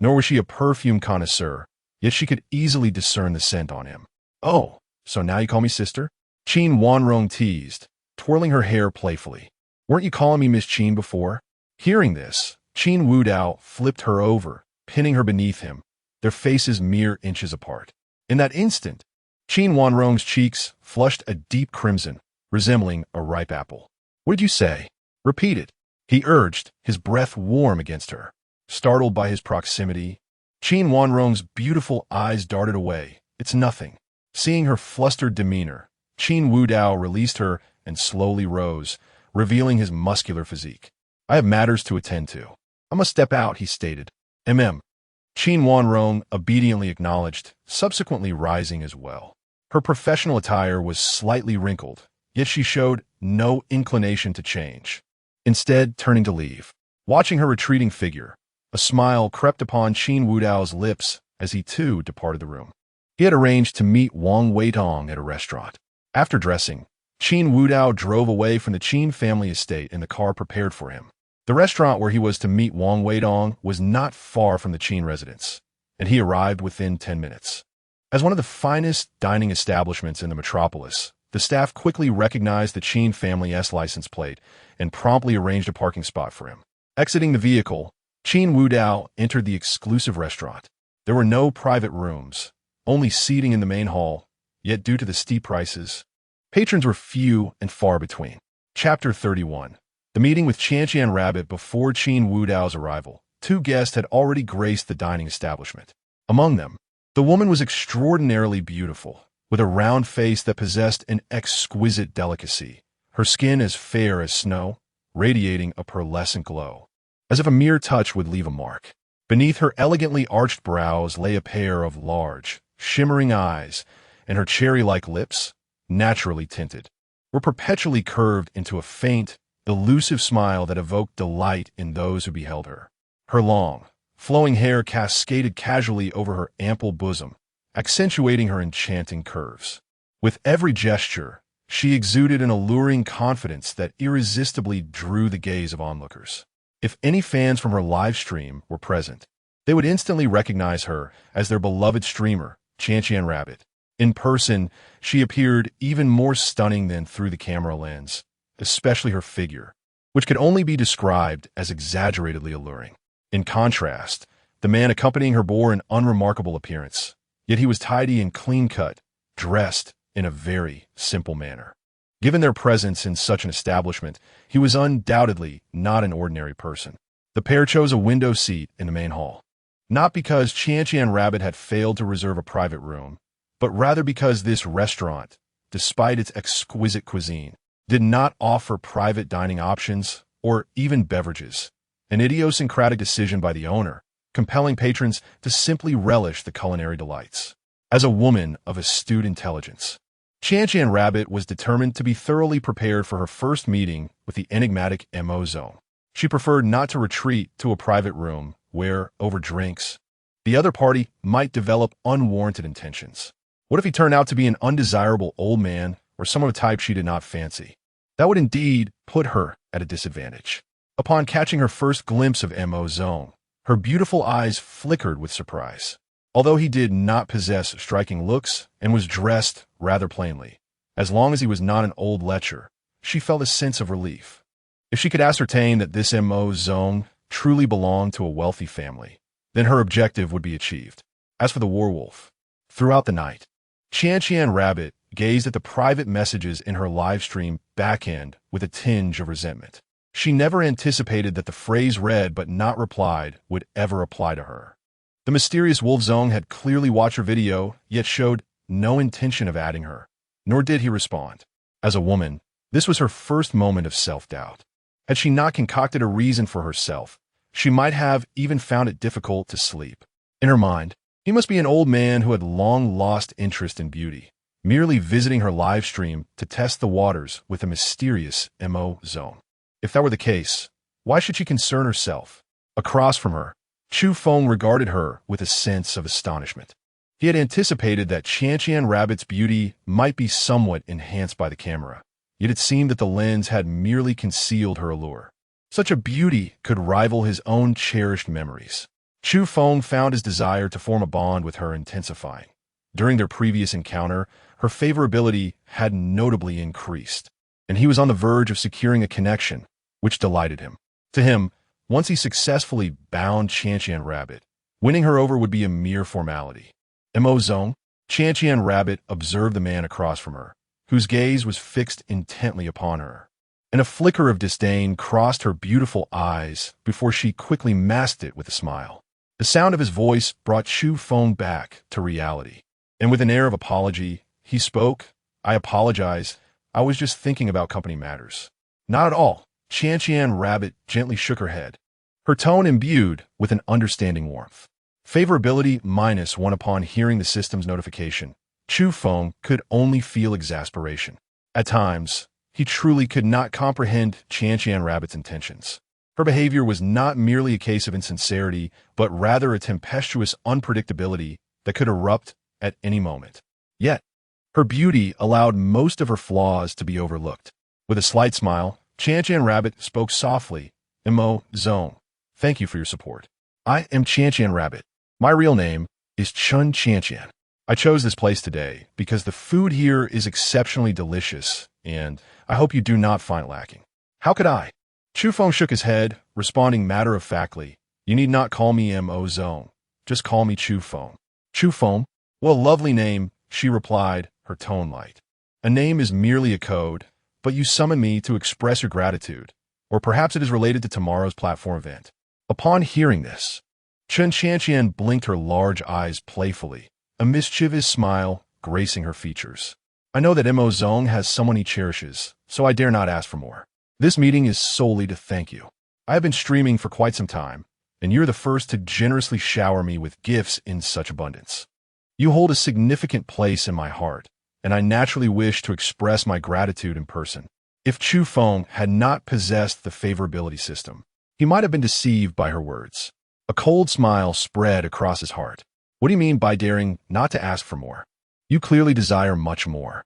nor was she a perfume connoisseur, yet she could easily discern the scent on him. Oh, so now you call me sister? Qin Wanrong teased, twirling her hair playfully. Weren't you calling me Miss Qin before? Hearing this, Qin Wudao flipped her over, pinning her beneath him, their faces mere inches apart. In that instant, Qin Wanrong's cheeks flushed a deep crimson, resembling a ripe apple. What did you say? Repeat it, he urged, his breath warm against her. Startled by his proximity, Qin Wanrong's beautiful eyes darted away. It's nothing. Seeing her flustered demeanor, Qin Wudao released her and slowly rose, revealing his muscular physique. I have matters to attend to. I must step out, he stated. Qin Wanrong obediently acknowledged, subsequently rising as well. Her professional attire was slightly wrinkled, yet she showed no inclination to change. Instead, turning to leave. Watching her retreating figure, a smile crept upon Qin Wudao's lips as he too departed the room. He had arranged to meet Wang Weitong at a restaurant. After dressing, Qin Wudao drove away from the Qin family estate in the car prepared for him. The restaurant where he was to meet Wang Weitong was not far from the Qin residence, and he arrived within 10 minutes. As one of the finest dining establishments in the metropolis, the staff quickly recognized the Qin family's license plate and promptly arranged a parking spot for him. Exiting the vehicle, Qin Wudao entered the exclusive restaurant. There were no private rooms, only seating in the main hall, yet due to the steep prices, Patrons were few and far between. Chapter 31. The meeting with Qian Rabbit before Qin Wudao's arrival. 2 guests had already graced the dining establishment. Among them, the woman was extraordinarily beautiful, with a round face that possessed an exquisite delicacy, her skin as fair as snow, radiating a pearlescent glow, as if a mere touch would leave a mark. Beneath her elegantly arched brows lay a pair of large, shimmering eyes, and her cherry-like lips, naturally tinted, were perpetually curved into a faint, elusive smile that evoked delight in those who beheld her. Her long, flowing hair cascaded casually over her ample bosom, accentuating her enchanting curves. With every gesture, she exuded an alluring confidence that irresistibly drew the gaze of onlookers. If any fans from her live stream were present, they would instantly recognize her as their beloved streamer, Qian Rabbit. In person, she appeared even more stunning than through the camera lens, especially her figure, which could only be described as exaggeratedly alluring. In contrast, the man accompanying her bore an unremarkable appearance, yet he was tidy and clean-cut, dressed in a very simple manner. Given their presence in such an establishment, he was undoubtedly not an ordinary person. The pair chose a window seat in the main hall, not because Qian Rabbit had failed to reserve a private room, but rather because this restaurant, despite its exquisite cuisine, did not offer private dining options or even beverages, an idiosyncratic decision by the owner, compelling patrons to simply relish the culinary delights. As a woman of astute intelligence, Qian Rabbit was determined to be thoroughly prepared for her first meeting with the enigmatic Mo Zone. She preferred not to retreat to a private room where, over drinks, the other party might develop unwarranted intentions. What if he turned out to be an undesirable old man or some of a type she did not fancy? That would indeed put her at a disadvantage. Upon catching her first glimpse of Mo Zone, her beautiful eyes flickered with surprise. Although he did not possess striking looks and was dressed rather plainly, as long as he was not an old lecher, she felt a sense of relief. If she could ascertain that this Mo Zone truly belonged to a wealthy family, then her objective would be achieved. As for the werewolf, throughout the night, Qian Rabbit gazed at the private messages in her livestream backend with a tinge of resentment. She never anticipated that the phrase read but not replied would ever apply to her. The mysterious Wolf Zone had clearly watched her video, yet showed no intention of adding her, nor did he respond. As a woman, this was her first moment of self-doubt. Had she not concocted a reason for herself, she might have even found it difficult to sleep. In her mind, he must be an old man who had long lost interest in beauty, merely visiting her live stream to test the waters with a mysterious Mo Zone. If that were the case, why should she concern herself? Across from her, Chu Feng regarded her with a sense of astonishment. He had anticipated that Qian Rabbit's beauty might be somewhat enhanced by the camera, yet it seemed that the lens had merely concealed her allure. Such a beauty could rival his own cherished memories. Chu Feng found his desire to form a bond with her intensifying. During their previous encounter, her favorability had notably increased, and he was on the verge of securing a connection, which delighted him. To him, once he successfully bound Qian Rabbit, winning her over would be a mere formality. Mo Zone, Qian Rabbit observed the man across from her, whose gaze was fixed intently upon her, and a flicker of disdain crossed her beautiful eyes before she quickly masked it with a smile. The sound of his voice brought Chu Feng back to reality, and with an air of apology, he spoke. "I apologize. I was just thinking about company matters." "Not at all." Qian Rabbit gently shook her head, her tone imbued with an understanding warmth. Favorability -1 upon hearing the system's notification, Chu Feng could only feel exasperation. At times, he truly could not comprehend Qian Rabbit's intentions. Her behavior was not merely a case of insincerity, but rather a tempestuous unpredictability that could erupt at any moment. Yet, her beauty allowed most of her flaws to be overlooked. With a slight smile, Qian Rabbit spoke softly. "Mo Zone, thank you for your support. I am Qian Rabbit. My real name is Chun Qian. I chose this place today because the food here is exceptionally delicious, and I hope you do not find it lacking." "How could I?" Chu Feng shook his head, responding matter-of-factly. "You need not call me Mo Zone. Just call me Chu Feng." "Chu Feng? What a lovely name," she replied, her tone light. A name is merely a code, but you summon me to express your gratitude, or perhaps it is related to tomorrow's platform event. Upon hearing this, Chen Qianqian blinked her large eyes playfully, a mischievous smile gracing her features. I know that Mo Zong has someone he cherishes, so I dare not ask for more. This meeting is solely to thank you. I have been streaming for quite some time, and you're the first to generously shower me with gifts in such abundance. You hold a significant place in my heart, and I naturally wish to express my gratitude in person. If Chu Feng had not possessed the favorability system, he might have been deceived by her words. A cold smile spread across his heart. What do you mean by daring not to ask for more? You clearly desire much more.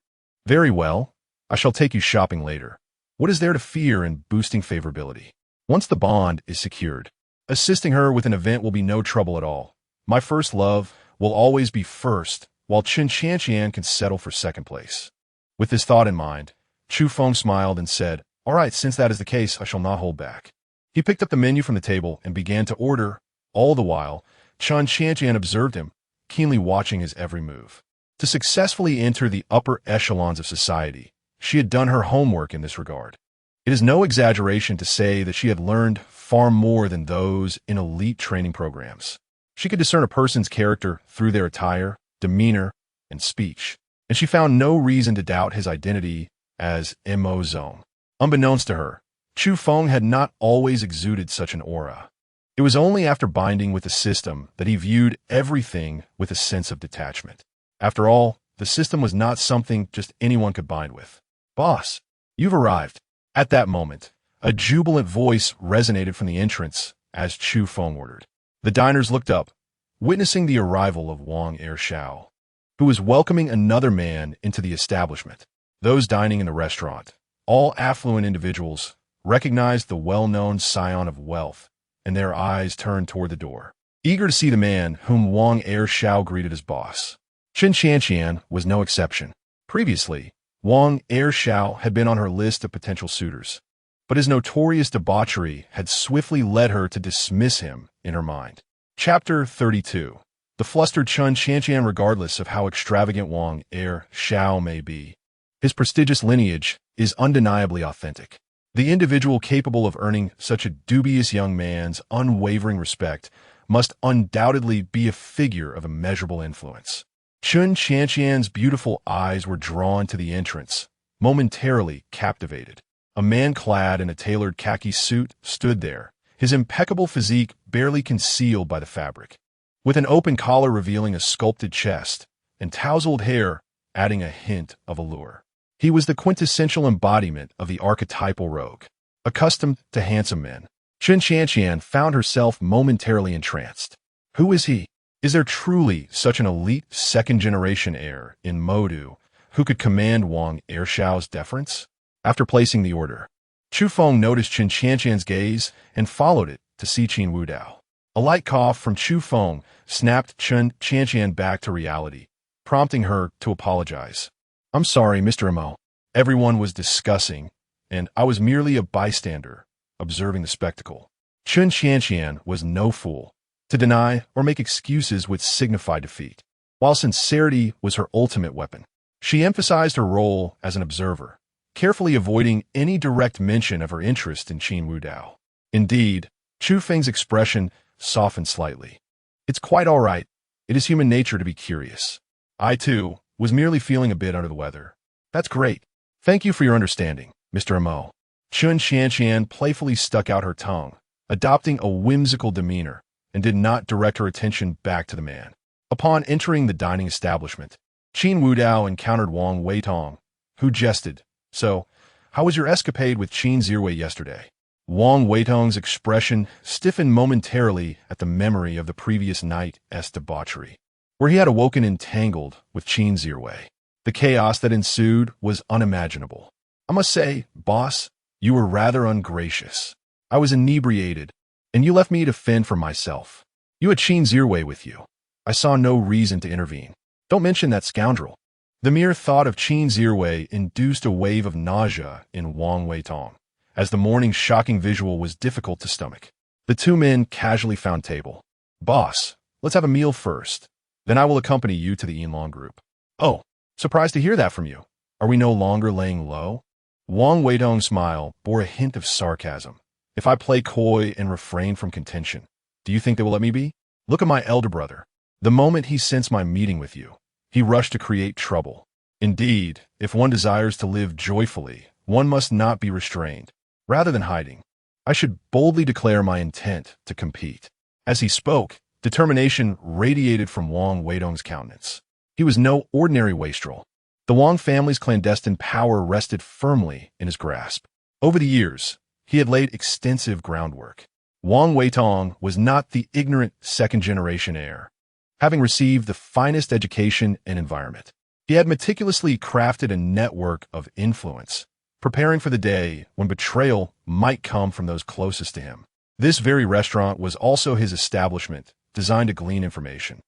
Very well, I shall take you shopping later. What is there to fear in boosting favorability? Once the bond is secured, assisting her with an event will be no trouble at all. My first love will always be first, while Chen Qianqian can settle for second place. With this thought in mind, Chu Feng smiled and said, all right, since that is the case, I shall not hold back. He picked up the menu from the table and began to order. All the while, Chen Qianqian observed him, keenly watching his every move. To successfully enter the upper echelons of society, she had done her homework in this regard. It is no exaggeration to say that she had learned far more than those in elite training programs. She could discern a person's character through their attire, demeanor, and speech, and she found no reason to doubt his identity as Mo Zong. Unbeknownst to her, Chu Feng had not always exuded such an aura. It was only after binding with the system that he viewed everything with a sense of detachment. After all, the system was not something just anyone could bind with. Boss, you've arrived. At that moment, a jubilant voice resonated from the entrance as Chu Feng ordered. The diners looked up, witnessing the arrival of Wang Ershao, who was welcoming another man into the establishment. Those dining in the restaurant, all affluent individuals, recognized the well-known scion of wealth, and their eyes turned toward the door, eager to see the man whom Wang Ershao greeted as boss. Chen Qianqian was no exception. Previously, Wang Ershao had been on her list of potential suitors, but his notorious debauchery had swiftly led her to dismiss him in her mind. Chapter 32. The flustered Chen Qianqian, regardless of how extravagant Wang Ershao may be, his prestigious lineage is undeniably authentic. The individual capable of earning such a dubious young man's unwavering respect must undoubtedly be a figure of immeasurable influence. Chen Qianqian's beautiful eyes were drawn to the entrance, momentarily captivated. A man clad in a tailored khaki suit stood there, his impeccable physique barely concealed by the fabric, with an open collar revealing a sculpted chest and tousled hair adding a hint of allure. He was the quintessential embodiment of the archetypal rogue. Accustomed to handsome men, Chen Qianqian found herself momentarily entranced. Who is he? Is there truly such an elite second-generation heir in Modu who could command Wang Ershao's deference? After placing the order, Chu Feng noticed Chen Qianqian's gaze and followed it to see Qin Wudao. A light cough from Chu Feng snapped Chen Qianqian back to reality, prompting her to apologize. I'm sorry, Mr. Mo. Everyone was discussing, and I was merely a bystander, observing the spectacle. Chen Qianqian was no fool. To deny or make excuses would signify defeat. While sincerity was her ultimate weapon, she emphasized her role as an observer, carefully avoiding any direct mention of her interest in Qin Wudao. Indeed, Chu Feng's expression softened slightly. It's quite all right. It is human nature to be curious. I, too, was merely feeling a bit under the weather. That's great. Thank you for your understanding, Mr. Mo. Chen Qianqian playfully stuck out her tongue, adopting a whimsical demeanor, and did not direct her attention back to the man. Upon entering the dining establishment, Qin Wudao encountered Wang Weitong, who jested, "So, how was your escapade with Qin Zirwei yesterday?" Wang Weitong's expression stiffened momentarily at the memory of the previous night's debauchery, where he had awoken entangled with Qin Zirwei. The chaos that ensued was unimaginable. I must say, boss, you were rather ungracious. I was inebriated, and you left me to fend for myself. You had Qin Zirwei with you. I saw no reason to intervene. Don't mention that scoundrel. The mere thought of Qin Zirwei induced a wave of nausea in Wang Weitong, as the morning's shocking visual was difficult to stomach. The two men casually found table. Boss, let's have a meal first. Then I will accompany you to the Yinlong group. Oh, surprised to hear that from you. Are we no longer laying low? Wang Weidong's smile bore a hint of sarcasm. If I play coy and refrain from contention, do you think they will let me be? Look at my elder brother. The moment he sensed my meeting with you, he rushed to create trouble. Indeed, if one desires to live joyfully, one must not be restrained. Rather than hiding, I should boldly declare my intent to compete. As he spoke, determination radiated from Wang Weidong's countenance. He was no ordinary wastrel. The Wang family's clandestine power rested firmly in his grasp. Over the years, he had laid extensive groundwork. Wang Weidong was not the ignorant second-generation heir. Having received the finest education and environment, he had meticulously crafted a network of influence, preparing for the day when betrayal might come from those closest to him. This very restaurant was also his establishment, designed to glean information.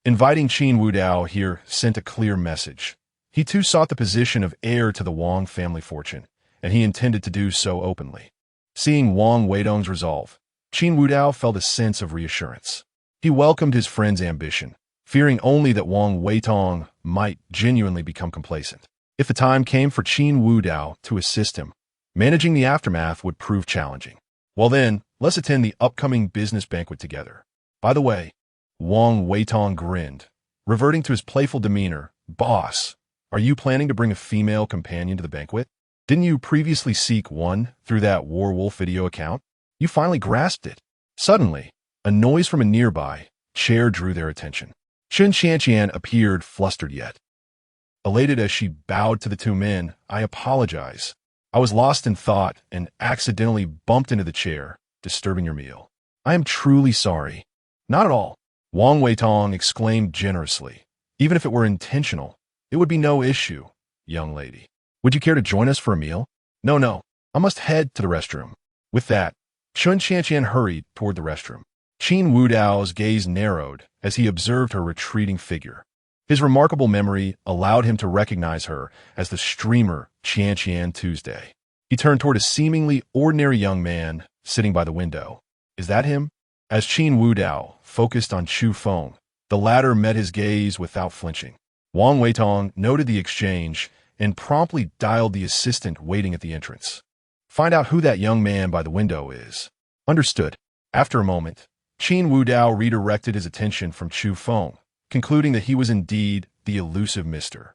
Inviting Qin Wudao here sent a clear message. He too sought the position of heir to the Wang family fortune, and he intended to do so openly. Seeing Wang Weidong's resolve, Qin Wudao felt a sense of reassurance. He welcomed his friend's ambition, fearing only that Wang Weidong might genuinely become complacent. If the time came for Qin Wudao to assist him, managing the aftermath would prove challenging. Well then, let's attend the upcoming business banquet together. By the way, Wang Weidong grinned, reverting to his playful demeanor. Boss, are you planning to bring a female companion to the banquet? Didn't you previously seek one through that Warwolf video account? You finally grasped it. Suddenly, a noise from a nearby chair drew their attention. Chun Qianqian appeared flustered yet. Elated as she bowed to the two men, I apologize. I was lost in thought and accidentally bumped into the chair, disturbing your meal. I am truly sorry. Not at all. Wang Weidong exclaimed generously. Even if it were intentional, it would be no issue, young lady. Would you care to join us for a meal? No. I must head to the restroom. With that, Chun Qianqian hurried toward the restroom. Qin Wudao's gaze narrowed as he observed her retreating figure. His remarkable memory allowed him to recognize her as the streamer Qianqian Tuesday. He turned toward a seemingly ordinary young man sitting by the window. Is that him? As Qin Wudao focused on Chu Feng, the latter met his gaze without flinching. Wang Weidong noted the exchange and promptly dialed the assistant waiting at the entrance. Find out who that young man by the window is. Understood. After a moment, Qin Wudao redirected his attention from Chu Feng, concluding that he was indeed the elusive Mr.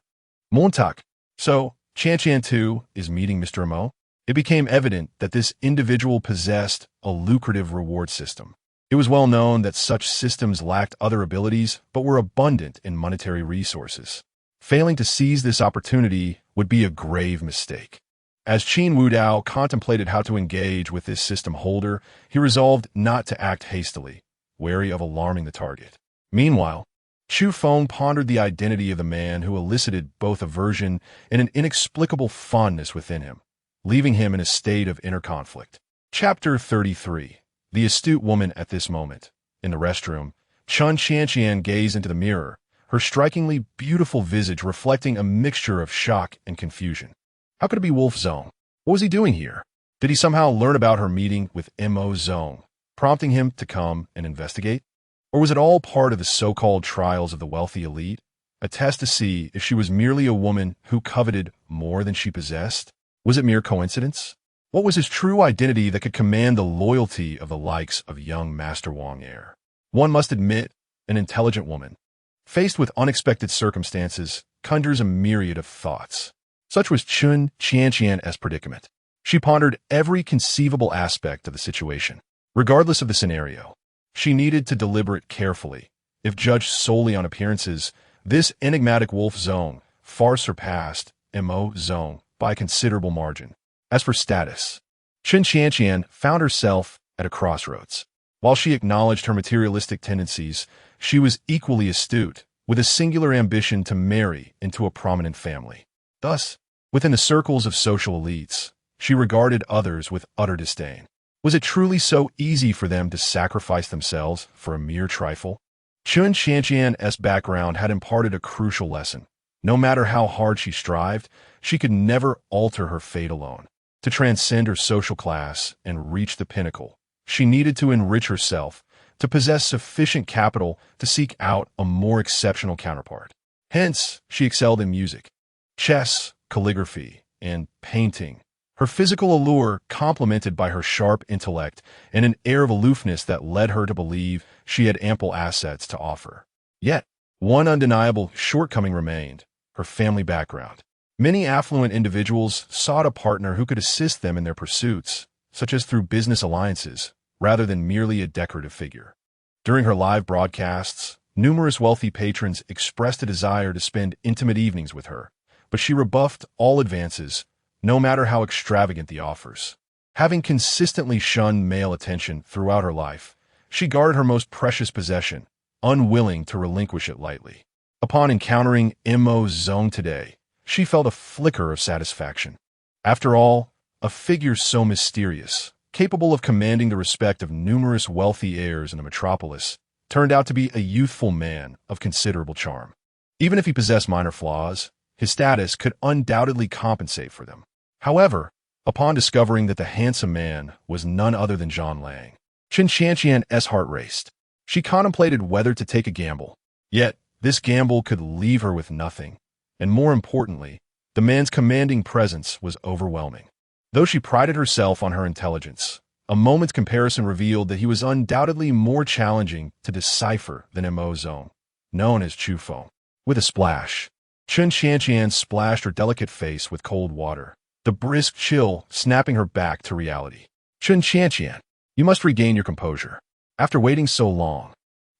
Montauk. So, Qianqian too is meeting Mr. Mo? It became evident that this individual possessed a lucrative reward system. It was well known that such systems lacked other abilities but were abundant in monetary resources. Failing to seize this opportunity would be a grave mistake. As Qin Wudao contemplated how to engage with this system holder, he resolved not to act hastily, wary of alarming the target. Meanwhile, Chu Feng pondered the identity of the man who elicited both aversion and an inexplicable fondness within him, leaving him in a state of inner conflict. Chapter 33. The astute woman at this moment. In the restroom, Chun Qianqian gazed into the mirror, her strikingly beautiful visage reflecting a mixture of shock and confusion. How could it be Wolf Zong? What was he doing here? Did he somehow learn about her meeting with Mo Zong, prompting him to come and investigate? Or was it all part of the so-called trials of the wealthy elite, a test to see if she was merely a woman who coveted more than she possessed? Was it mere coincidence? What was his true identity that could command the loyalty of the likes of young Master Wang heir? One must admit, an intelligent woman, faced with unexpected circumstances, conjures a myriad of thoughts. Such was Chun Qianqian's predicament. She pondered every conceivable aspect of the situation. Regardless of the scenario, she needed to deliberate carefully. If judged solely on appearances, this enigmatic Wolf Zong far surpassed Mo Zong by a considerable margin. As for status, Chun Qianqian found herself at a crossroads. While she acknowledged her materialistic tendencies, she was equally astute, with a singular ambition to marry into a prominent family. Thus, within the circles of social elites, she regarded others with utter disdain. Was it truly so easy for them to sacrifice themselves for a mere trifle? Chun Qianqian's background had imparted a crucial lesson. No matter how hard she strived, she could never alter her fate alone. To transcend her social class and reach the pinnacle, she needed to enrich herself, to possess sufficient capital to seek out a more exceptional counterpart. Hence, she excelled in music, chess, calligraphy, and painting. Her physical allure complemented by her sharp intellect and an air of aloofness that led her to believe she had ample assets to offer. Yet, one undeniable shortcoming remained: her family background. Many affluent individuals sought a partner who could assist them in their pursuits, such as through business alliances, rather than merely a decorative figure. During her live broadcasts, numerous wealthy patrons expressed a desire to spend intimate evenings with her, but she rebuffed all advances, no matter how extravagant the offers. Having consistently shunned male attention throughout her life, she guarded her most precious possession, unwilling to relinquish it lightly. Upon encountering M.O. Zong today, she felt a flicker of satisfaction. After all, a figure so mysterious, capable of commanding the respect of numerous wealthy heirs in the metropolis, turned out to be a youthful man of considerable charm. Even if he possessed minor flaws, his status could undoubtedly compensate for them. However, upon discovering that the handsome man was none other than Zhang Lang, Chen Qianqian's heart raced. She contemplated whether to take a gamble. Yet, this gamble could leave her with nothing. And more importantly, the man's commanding presence was overwhelming. Though she prided herself on her intelligence, a moment's comparison revealed that he was undoubtedly more challenging to decipher than M.O. Zong, known as Chu Feng. With a splash, Chen Qianqian splashed her delicate face with cold water, the brisk chill snapping her back to reality. Chen Qianqian, you must regain your composure. After waiting so long,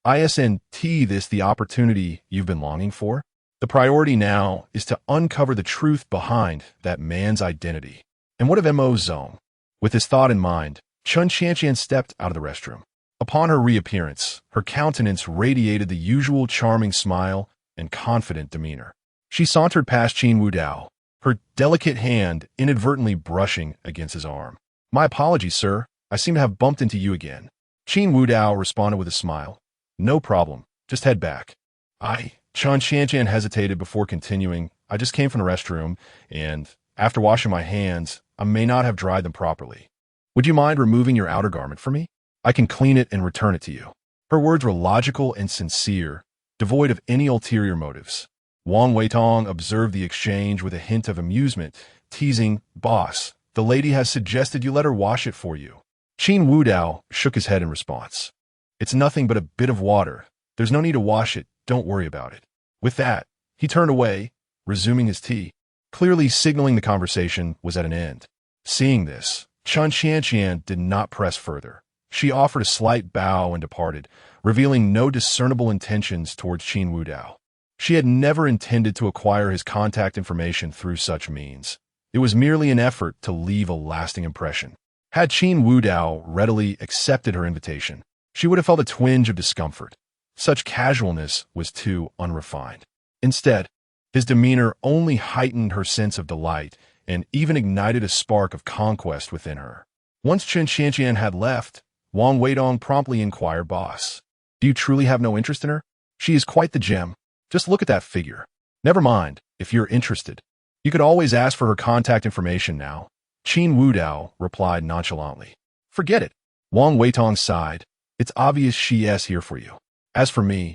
isn't this the opportunity you've been longing for? The priority now is to uncover the truth behind that man's identity. And what of M.O. Zong? With this thought in mind, Chen Qianqian stepped out of the restroom. Upon her reappearance, her countenance radiated the usual charming smile and confident demeanor. She sauntered past Qin Wudao, her delicate hand inadvertently brushing against his arm. My apologies, sir. I seem to have bumped into you again. Qin Wudao responded with a smile. No problem. Just head back. Chen Qianqian hesitated before continuing. I just came from the restroom, and after washing my hands, I may not have dried them properly. Would you mind removing your outer garment for me? I can clean it and return it to you. Her words were logical and sincere, devoid of any ulterior motives. Wang Weitong observed the exchange with a hint of amusement, teasing, Boss, the lady has suggested you let her wash it for you. Qin Wudao shook his head in response. It's nothing but a bit of water. There's no need to wash it. Don't worry about it. With that, he turned away, resuming his tea, clearly signaling the conversation was at an end. Seeing this, Chen Qianqian did not press further. She offered a slight bow and departed, revealing no discernible intentions towards Qin Wudao. She had never intended to acquire his contact information through such means. It was merely an effort to leave a lasting impression. Had Qin Wudao readily accepted her invitation, she would have felt a twinge of discomfort. Such casualness was too unrefined. Instead, his demeanor only heightened her sense of delight and even ignited a spark of conquest within her. Once Chen Qianqian had left, Wang Weidong promptly inquired, Boss, do you truly have no interest in her? She is quite the gem. Just look at that figure. Never mind, if you're interested. You could always ask for her contact information now. Qin Wudao replied nonchalantly. Forget it. Wang Weitong sighed. It's obvious she is here for you. As for me,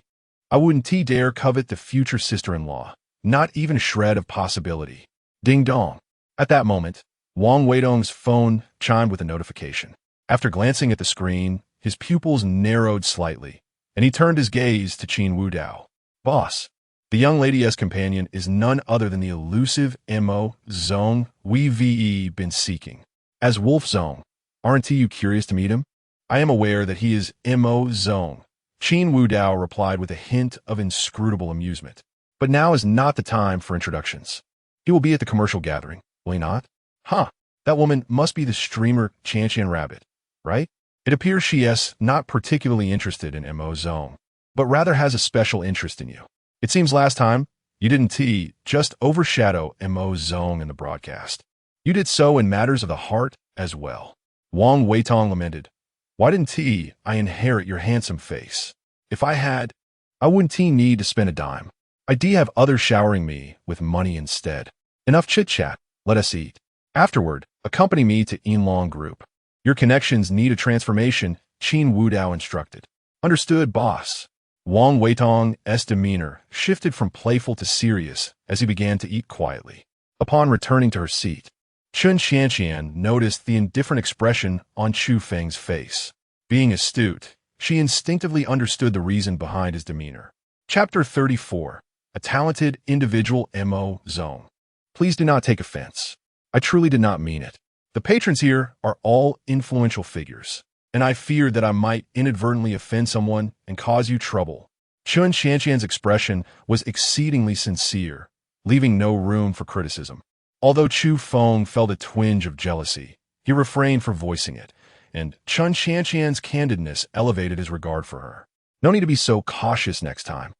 I wouldn't dare covet the future sister-in-law. Not even a shred of possibility. Ding dong. At that moment, Wang Weidong's phone chimed with a notification. After glancing at the screen, his pupils narrowed slightly, and he turned his gaze to Qin Wudao. Boss, the young lady's companion is none other than the elusive M.O. Zong we've been seeking. As Wolf Zong, aren't you curious to meet him? I am aware that he is M.O. Zong. Qin Wudao replied with a hint of inscrutable amusement. But now is not the time for introductions. He will be at the commercial gathering, will he not? That woman must be the streamer Qianqian Rabbit, right? It appears she is not particularly interested in M.O. Zong, but rather has a special interest in you. It seems last time, you didn't just overshadow M.O. Zong in the broadcast. You did so in matters of the heart as well. Wang Weitong lamented. Why didn't I inherit your handsome face? If I had, I wouldn't need to spend a dime. I'd have others showering me with money instead. Enough chit-chat, let us eat. Afterward, accompany me to Yinlong Group. Your connections need a transformation, Qin Wudao instructed. Understood, boss. Wang Weitong's demeanor shifted from playful to serious as he began to eat quietly. Upon returning to her seat, Chun Qianqian noticed the indifferent expression on Chu Feng's face. Being astute, she instinctively understood the reason behind his demeanor. Chapter 34. A talented individual Mo Zone. Please do not take offense. I truly did not mean it. The patrons here are all influential figures, and I feared that I might inadvertently offend someone and cause you trouble. Chun Qianqian's expression was exceedingly sincere, leaving no room for criticism. Although Chu Feng felt a twinge of jealousy, he refrained from voicing it, and Chun Qianqian's candidness elevated his regard for her. No need to be so cautious next time.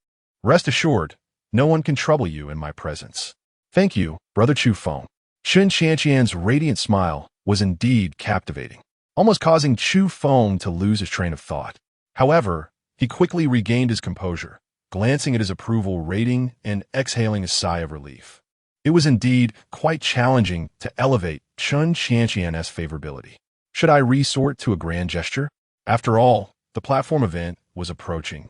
Rest assured, no one can trouble you in my presence. Thank you, Brother Chu Feng. Chun Qianqian's radiant smile was indeed captivating, almost causing Chu Feng to lose his train of thought. However, he quickly regained his composure, glancing at his approval rating and exhaling a sigh of relief. It was indeed quite challenging to elevate Chun Qianqian's favorability. Should I resort to a grand gesture? After all, the platform event was approaching,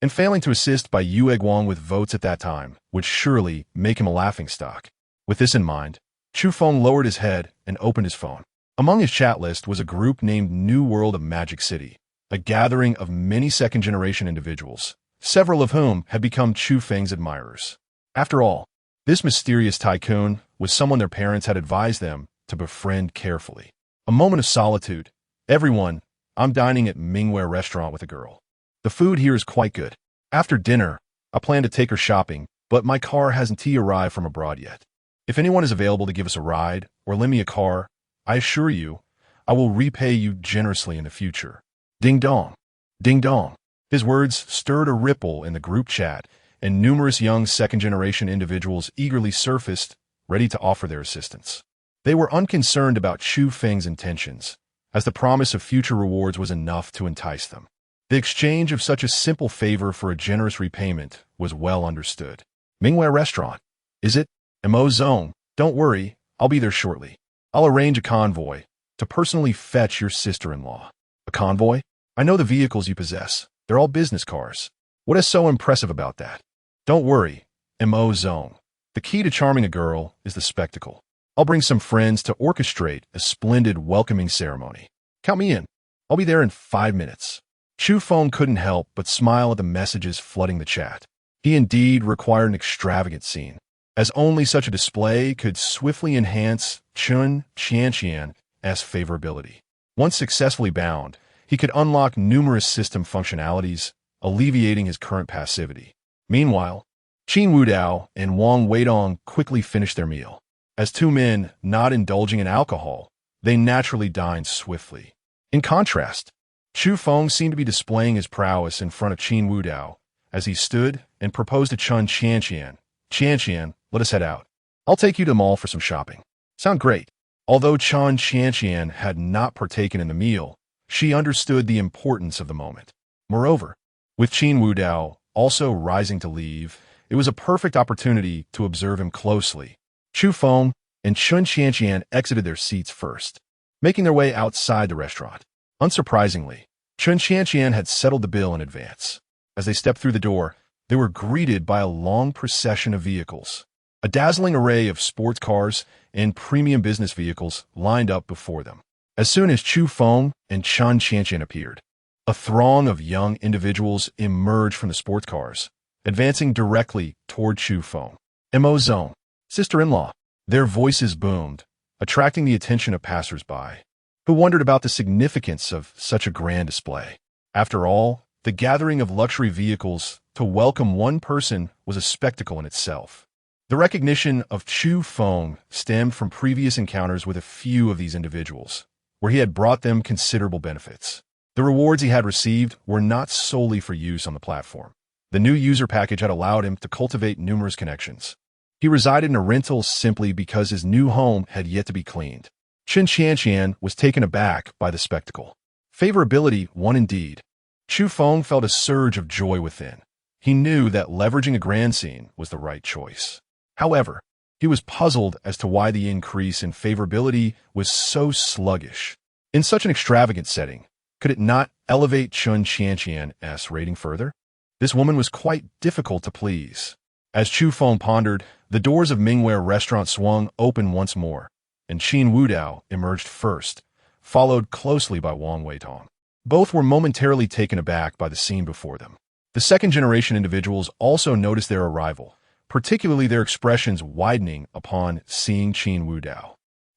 and failing to assist by Yue Guang with votes at that time would surely make him a laughingstock. With this in mind, Chu Feng lowered his head and opened his phone. Among his chat list was a group named New World of Magic City, a gathering of many second-generation individuals, several of whom had become Chu Feng's admirers. After all, this mysterious tycoon was someone their parents had advised them to befriend carefully. A moment of solitude. Everyone, I'm dining at Mingware restaurant with a girl. The food here is quite good. After dinner, I plan to take her shopping, but my car hasn't arrived from abroad yet. If anyone is available to give us a ride or lend me a car, I assure you, I will repay you generously in the future. Ding dong. Ding dong. His words stirred a ripple in the group chat, and numerous young second-generation individuals eagerly surfaced, ready to offer their assistance. They were unconcerned about Chu Feng's intentions, as the promise of future rewards was enough to entice them. The exchange of such a simple favor for a generous repayment was well understood. Mingware restaurant. Is it? Mo Zone. Don't worry, I'll be there shortly. I'll arrange a convoy to personally fetch your sister-in-law. A convoy? I know the vehicles you possess. They're all business cars. What is so impressive about that? Don't worry, Mo Zone. The key to charming a girl is the spectacle. I'll bring some friends to orchestrate a splendid welcoming ceremony. Count me in. I'll be there in 5 minutes. Chu Feng couldn't help but smile at the messages flooding the chat. He indeed required an extravagant scene, as only such a display could swiftly enhance Chun Qianqian's favorability. Once successfully bound, he could unlock numerous system functionalities, alleviating his current passivity. Meanwhile, Qin Wudao and Wang Weidong quickly finished their meal. As two men not indulging in alcohol, they naturally dined swiftly. In contrast, Chu Feng seemed to be displaying his prowess in front of Qin Wudao as he stood and proposed to Chun Qianqian. Qianqian, let us head out. I'll take you to the mall for some shopping. Sound great. Although Chun Qianqian had not partaken in the meal, she understood the importance of the moment. Moreover, with Qin Wudao also rising to leave, it was a perfect opportunity to observe him closely. Chu Feng and Chun Qianqian exited their seats first, making their way outside the restaurant. Unsurprisingly, Chun Qianqian had settled the bill in advance. As they stepped through the door, they were greeted by a long procession of vehicles. A dazzling array of sports cars and premium business vehicles lined up before them. As soon as Chu Feng and Chun Qianqian appeared, a throng of young individuals emerged from the sports cars, advancing directly toward Chu Feng. Mo Zone. Sister-in-law. Their voices boomed, attracting the attention of passers-by, who wondered about the significance of such a grand display. After all, the gathering of luxury vehicles to welcome one person was a spectacle in itself. The recognition of Chu Feng stemmed from previous encounters with a few of these individuals, where he had brought them considerable benefits. The rewards he had received were not solely for use on the platform. The new user package had allowed him to cultivate numerous connections. He resided in a rental simply because his new home had yet to be cleaned. Chun Qianqian was taken aback by the spectacle. Favorability won indeed. Chu Feng felt a surge of joy within. He knew that leveraging a grand scene was the right choice. However, he was puzzled as to why the increase in favorability was so sluggish. In such an extravagant setting, could it not elevate Chun Qianqian's rating further? This woman was quite difficult to please. As Chu Feng pondered, the doors of Mingware restaurant swung open once more, and Qin Wudao emerged first, followed closely by Wang Weitong. Both were momentarily taken aback by the scene before them. The second-generation individuals also noticed their arrival, particularly their expressions widening upon seeing Qin Wudao.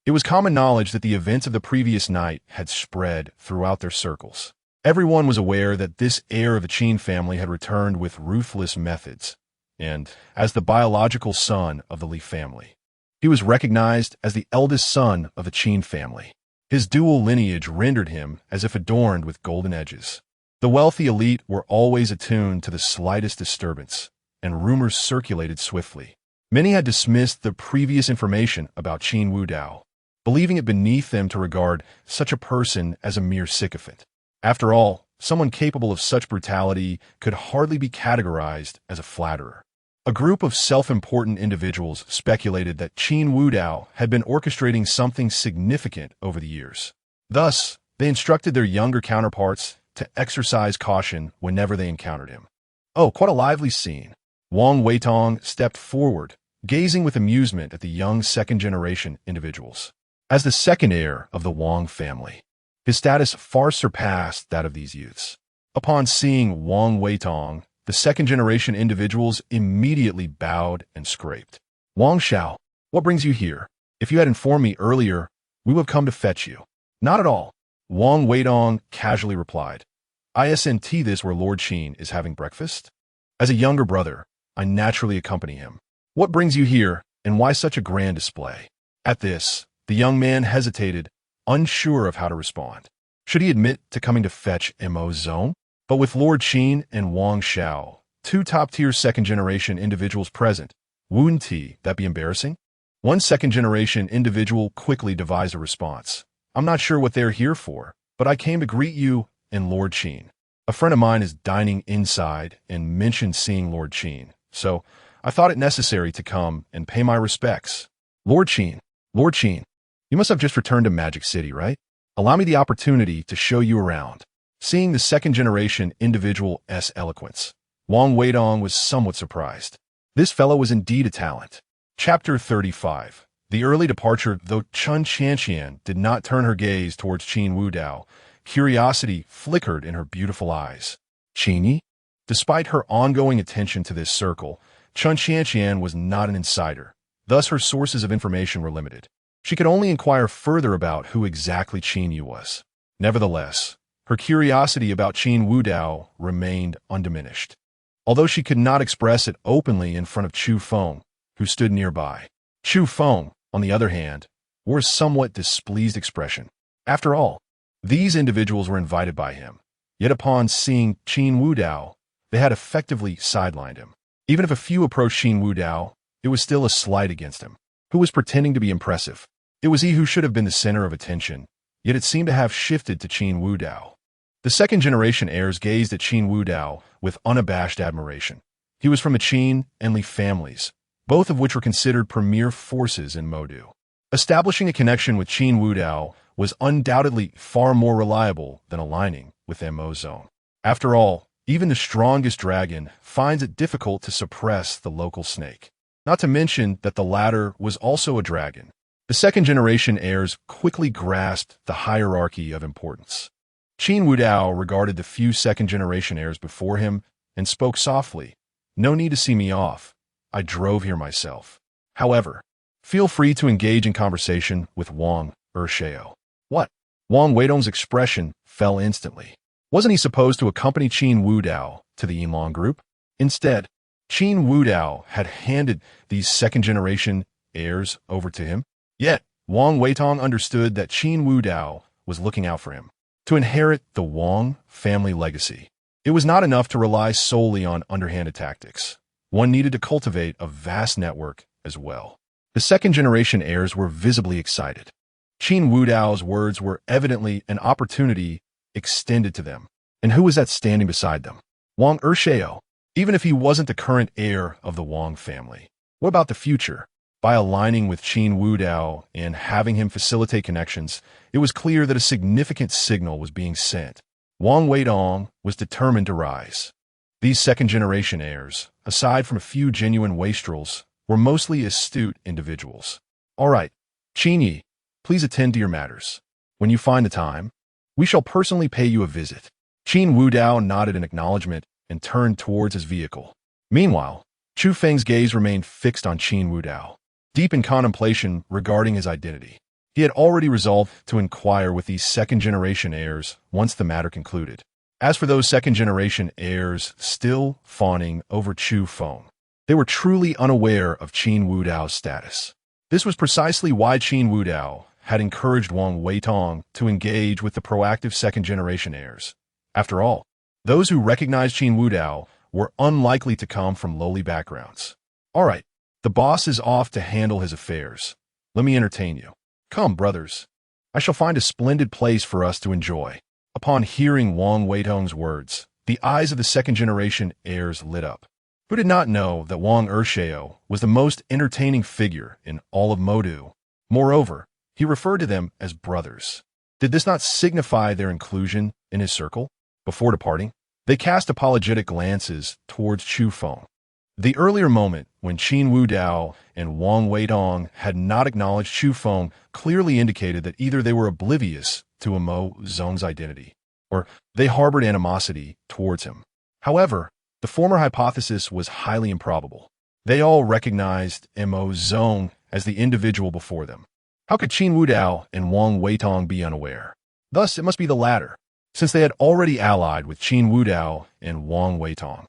It was common knowledge that the events of the previous night had spread throughout their circles. Everyone was aware that this heir of the Qin family had returned with ruthless methods, and, as the biological son of the Li family, he was recognized as the eldest son of the Qin family. His dual lineage rendered him as if adorned with golden edges. The wealthy elite were always attuned to the slightest disturbance, and rumors circulated swiftly. Many had dismissed the previous information about Qin Wudao, believing it beneath them to regard such a person as a mere sycophant. After all, someone capable of such brutality could hardly be categorized as a flatterer. A group of self-important individuals speculated that Qin Wudao had been orchestrating something significant over the years. Thus, they instructed their younger counterparts to exercise caution whenever they encountered him. Oh, quite a lively scene. Wang Weitong stepped forward, gazing with amusement at the young second-generation individuals. As the second heir of the Wang family, his status far surpassed that of these youths. Upon seeing Wang Weitong, the second-generation individuals immediately bowed and scraped. Wang Xiao, what brings you here? If you had informed me earlier, we would have come to fetch you. Not at all, Wang Weitong casually replied. Isn't this where Lord Qin is having breakfast? As a younger brother, I naturally accompany him. What brings you here, and why such a grand display? At this, the young man hesitated, unsure of how to respond. Should he admit to coming to fetch Mo's zone? But with Lord Qin and Wang Xiao, two top-tier second-generation individuals present, wouldn't that be embarrassing? One second-generation individual quickly devised a response. I'm not sure what they're here for, but I came to greet you and Lord Qin. A friend of mine is dining inside and mentioned seeing Lord Qin, so I thought it necessary to come and pay my respects. Lord Qin, you must have just returned to Magic City, right? Allow me the opportunity to show you around. Seeing the second-generation individual's eloquence, Wang Weitong was somewhat surprised. This fellow was indeed a talent. Chapter 35. The early departure. Though Chun Qianqian did not turn her gaze towards Qin Wudao, curiosity flickered in her beautiful eyes. Qinyi? Despite her ongoing attention to this circle, Chun Qianqian was not an insider. Thus her sources of information were limited. She could only inquire further about who exactly Qinyi was. Nevertheless, her curiosity about Qin Wudao remained undiminished, although she could not express it openly in front of Chu Feng, who stood nearby. Chu Feng, on the other hand, wore a somewhat displeased expression. After all, these individuals were invited by him, yet upon seeing Qin Wudao, they had effectively sidelined him. Even if a few approached Qin Wudao, it was still a slight against him. Who was pretending to be impressive? It was he who should have been the center of attention, yet it seemed to have shifted to Qin Wudao. The second-generation heirs gazed at Qin Wudao with unabashed admiration. He was from the Qin and Li families, both of which were considered premier forces in Modu. Establishing a connection with Qin Wudao was undoubtedly far more reliable than aligning with Mo's zone. After all, even the strongest dragon finds it difficult to suppress the local snake. Not to mention that the latter was also a dragon. The second-generation heirs quickly grasped the hierarchy of importance. Qin Wudao regarded the few second-generation heirs before him and spoke softly. No need to see me off. I drove here myself. However, feel free to engage in conversation with Wang Xiao. What? Wang Weitong's expression fell instantly. Wasn't he supposed to accompany Qin Wudao to the Yinlong group? Instead, Qin Wudao had handed these second-generation heirs over to him. Yet, Wang Weitong understood that Qin Wudao was looking out for him. To inherit the Wang family legacy, it was not enough to rely solely on underhanded tactics. One needed to cultivate a vast network as well. The second-generation heirs were visibly excited. Qin Wudao's words were evidently an opportunity extended to them. And who was that standing beside them? Wang Xiao. Even if he wasn't the current heir of the Wang family, what about the future? By aligning with Qin Wudao and having him facilitate connections, it was clear that a significant signal was being sent. Wang Weitong was determined to rise. These second-generation heirs, aside from a few genuine wastrels, were mostly astute individuals. All right, Qinyi, please attend to your matters. When you find the time, we shall personally pay you a visit. Qin Wudao nodded in acknowledgement and turned towards his vehicle. Meanwhile, Chu Feng's gaze remained fixed on Qin Wudao, deep in contemplation regarding his identity. He had already resolved to inquire with these second-generation heirs once the matter concluded. As for those second-generation heirs still fawning over Chu Feng, they were truly unaware of Qin Wudao's status. This was precisely why Qin Wudao had encouraged Wang Weitong to engage with the proactive second-generation heirs. After all, those who recognized Qin Wudao were unlikely to come from lowly backgrounds. All right, the boss is off to handle his affairs. Let me entertain you. Come, brothers. I shall find a splendid place for us to enjoy. Upon hearing Wang Weitong's words, the eyes of the second-generation heirs lit up. Who did not know that Wang Ershao was the most entertaining figure in all of Modu? Moreover, he referred to them as brothers. Did this not signify their inclusion in his circle? Before departing, they cast apologetic glances towards Chu Feng. The earlier moment when Qin Wudao and Wang Weitong had not acknowledged Chu Feng clearly indicated that either they were oblivious to Mo Zong's identity, or they harbored animosity towards him. However, the former hypothesis was highly improbable. They all recognized Mo Zong as the individual before them. How could Qin Wudao and Wang Weitong be unaware? Thus, it must be the latter, since they had already allied with Qin Wudao and Wang Weitong.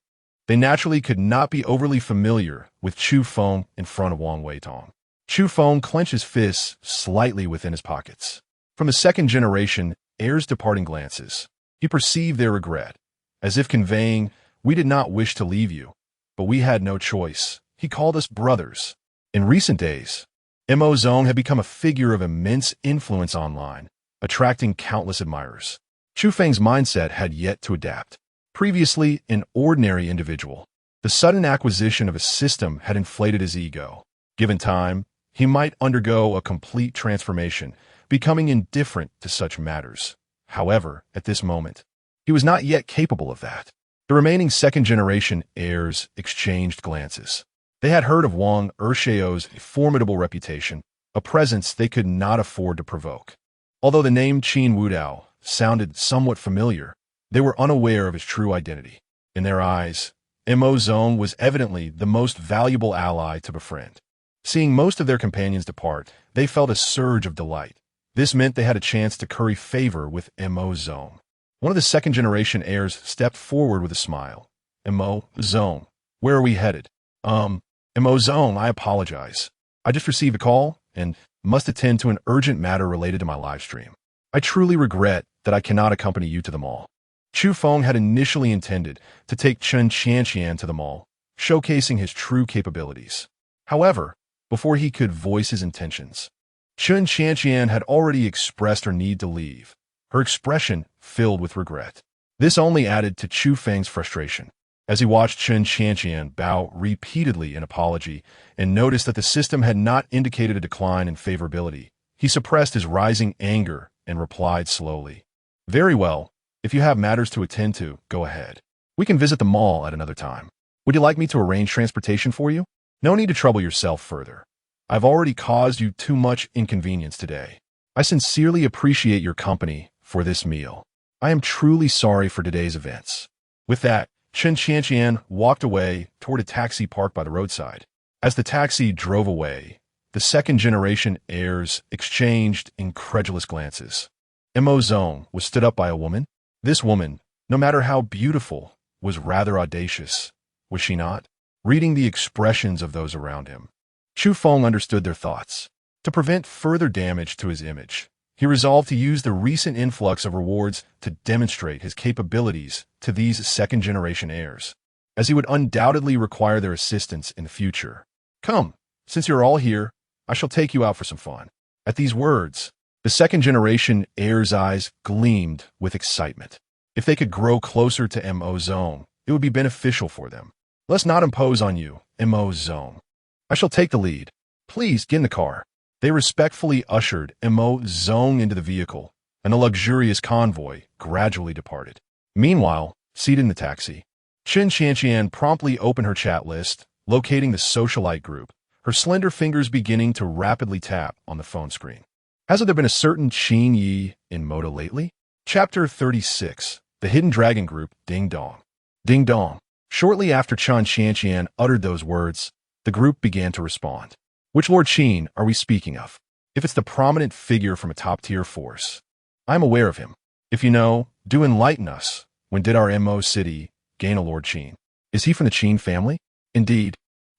They naturally could not be overly familiar with Chu Feng in front of Wang Weitong. Chu Feng clenched his fists slightly within his pockets. From the second-generation heirs' departing glances, he perceived their regret, as if conveying, "We did not wish to leave you, but we had no choice. He called us brothers." In recent days, Mo Zong had become a figure of immense influence online, attracting countless admirers. Chu Feng's mindset had yet to adapt. Previously an ordinary individual, the sudden acquisition of a system had inflated his ego. Given time, he might undergo a complete transformation, becoming indifferent to such matters. However, at this moment, he was not yet capable of that. The remaining second-generation heirs exchanged glances. They had heard of Wang Ershao's formidable reputation, a presence they could not afford to provoke. Although the name Qin Wudao sounded somewhat familiar, they were unaware of his true identity. In their eyes, Mo Zong was evidently the most valuable ally to befriend. Seeing most of their companions depart, they felt a surge of delight. This meant they had a chance to curry favor with Mo Zong. One of the second-generation heirs stepped forward with a smile. Mo Zong, where are we headed? Mo Zong, I apologize. I just received a call and must attend to an urgent matter related to my live stream. I truly regret that I cannot accompany you to the mall. Chu Feng had initially intended to take Chen Qianqian to the mall, showcasing his true capabilities. However, before he could voice his intentions, Chen Qianqian had already expressed her need to leave, her expression filled with regret. This only added to Chu Feng's frustration. As he watched Chen Qianqian bow repeatedly in apology and noticed that the system had not indicated a decline in favorability, he suppressed his rising anger and replied slowly, "Very well. If you have matters to attend to, go ahead. We can visit the mall at another time. Would you like me to arrange transportation for you? No need to trouble yourself further. I've already caused you too much inconvenience today. I sincerely appreciate your company for this meal. I am truly sorry for today's events." With that, Chen Qianqian walked away toward a taxi parked by the roadside. As the taxi drove away, the second-generation heirs exchanged incredulous glances. Mo Zong was stood up by a woman. This woman, no matter how beautiful, was rather audacious, was she not? Reading the expressions of those around him, Chu Feng understood their thoughts. To prevent further damage to his image, he resolved to use the recent influx of rewards to demonstrate his capabilities to these second-generation heirs, as he would undoubtedly require their assistance in the future. "Come, since you're all here, I shall take you out for some fun." At these words, the second-generation heirs' eyes gleamed with excitement. If they could grow closer to Mo Zong, it would be beneficial for them. "Let's not impose on you, Mo Zong. I shall take the lead. Please get in the car." They respectfully ushered Mo Zong into the vehicle, and the luxurious convoy gradually departed. Meanwhile, seated in the taxi, Chen Qianqian promptly opened her chat list, locating the socialite group, her slender fingers beginning to rapidly tap on the phone screen. Hasn't there been a certain Qin Yi in Moda lately? Chapter 36. The Hidden Dragon Group, Ding Dong. Ding Dong. Shortly after Chen Qianqian uttered those words, the group began to respond. Which Lord Qin are we speaking of? If it's the prominent figure from a top-tier force, I'm aware of him. If you know, do enlighten us. When did our Mo city gain a Lord Qin? Is he from the Qin family? Indeed,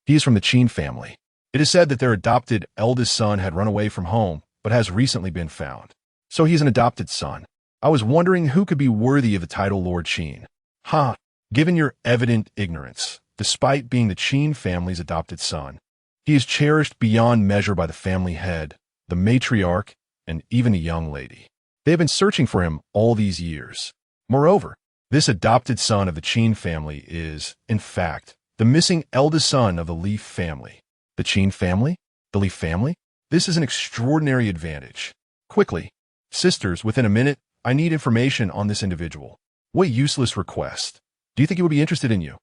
he is from the Qin family. It is said that their adopted eldest son had run away from home, but has recently been found. So he is an adopted son. I was wondering who could be worthy of the title Lord Qin. Ha! Given your evident ignorance, despite being the Qin family's adopted son, he is cherished beyond measure by the family head, the matriarch, and even a young lady. They have been searching for him all these years. Moreover, this adopted son of the Qin family is, in fact, the missing eldest son of the Leaf family. The Qin family? The Leaf family? This is an extraordinary advantage. Quickly, sisters, within a minute, I need information on this individual. What useless request. Do you think he would be interested in you?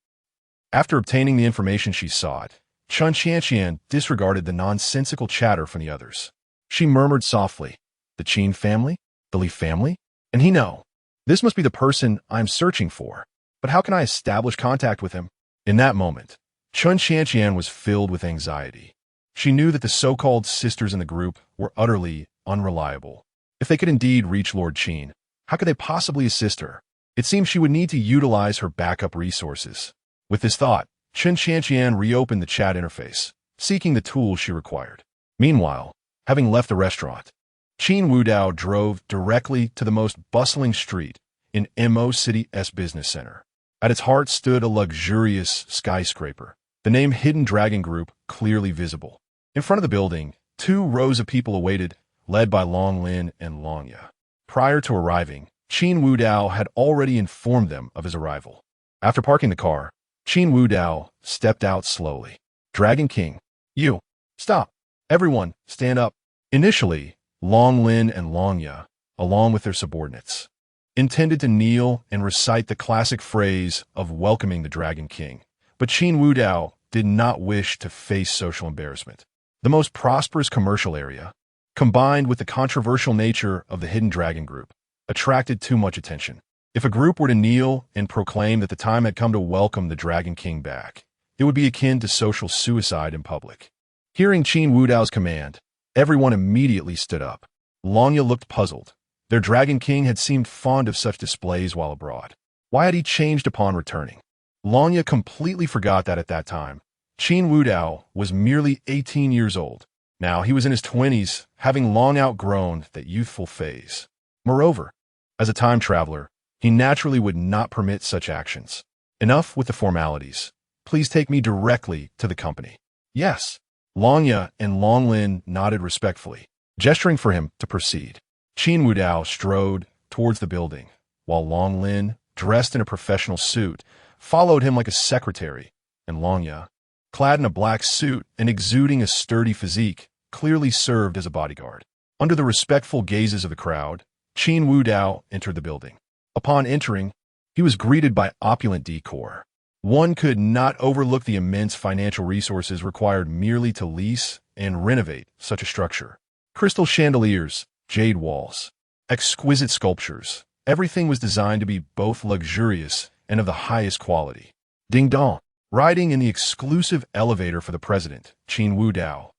After obtaining the information she sought, Chen Qianqian disregarded the nonsensical chatter from the others. She murmured softly, the Qin family? The Leaf family? And he no. This must be the person I'm searching for. But how can I establish contact with him? In that moment, Chen Qianqian was filled with anxiety. She knew that the so-called sisters in the group were utterly unreliable. If they could indeed reach Lord Qin, how could they possibly assist her? It seemed she would need to utilize her backup resources. With this thought, Chen Qianqian reopened the chat interface, seeking the tools she required. Meanwhile, having left the restaurant, Qin Wudao drove directly to the most bustling street in Mo City's business center. At its heart stood a luxurious skyscraper, the name Hidden Dragon Group clearly visible. In front of the building, 2 rows of people awaited, led by Long Lin and Long Ya. Prior to arriving, Qin Wudao had already informed them of his arrival. After parking the car, Qin Wudao stepped out slowly. Dragon King, you, stop. Everyone, stand up. Initially, Long Lin and Long Ya, along with their subordinates, intended to kneel and recite the classic phrase of welcoming the Dragon King. But Qin Wudao did not wish to face social embarrassment. The most prosperous commercial area, combined with the controversial nature of the Hidden Dragon Group, attracted too much attention. If a group were to kneel and proclaim that the time had come to welcome the Dragon King back, it would be akin to social suicide in public. Hearing Qin Wudao's command, everyone immediately stood up. Long Ya looked puzzled. Their Dragon King had seemed fond of such displays while abroad. Why had he changed upon returning? Long Ya completely forgot that at that time, Qin Wudao was merely 18 years old. Now he was in his 20s, having long outgrown that youthful phase. Moreover, as a time traveler, he naturally would not permit such actions. Enough with the formalities. Please take me directly to the company. Yes. Long Ya and Long Lin nodded respectfully, gesturing for him to proceed. Qin Wudao strode towards the building, while Long Lin, dressed in a professional suit, followed him like a secretary, and Long Ya, clad in a black suit and exuding a sturdy physique, clearly served as a bodyguard. Under the respectful gazes of the crowd, Qin Wudao entered the building. Upon entering, he was greeted by opulent decor. One could not overlook the immense financial resources required merely to lease and renovate such a structure. Crystal chandeliers, jade walls, exquisite sculptures, everything was designed to be both luxurious and of the highest quality. Ding dong. Riding in the exclusive elevator for the president, Qin Wudao,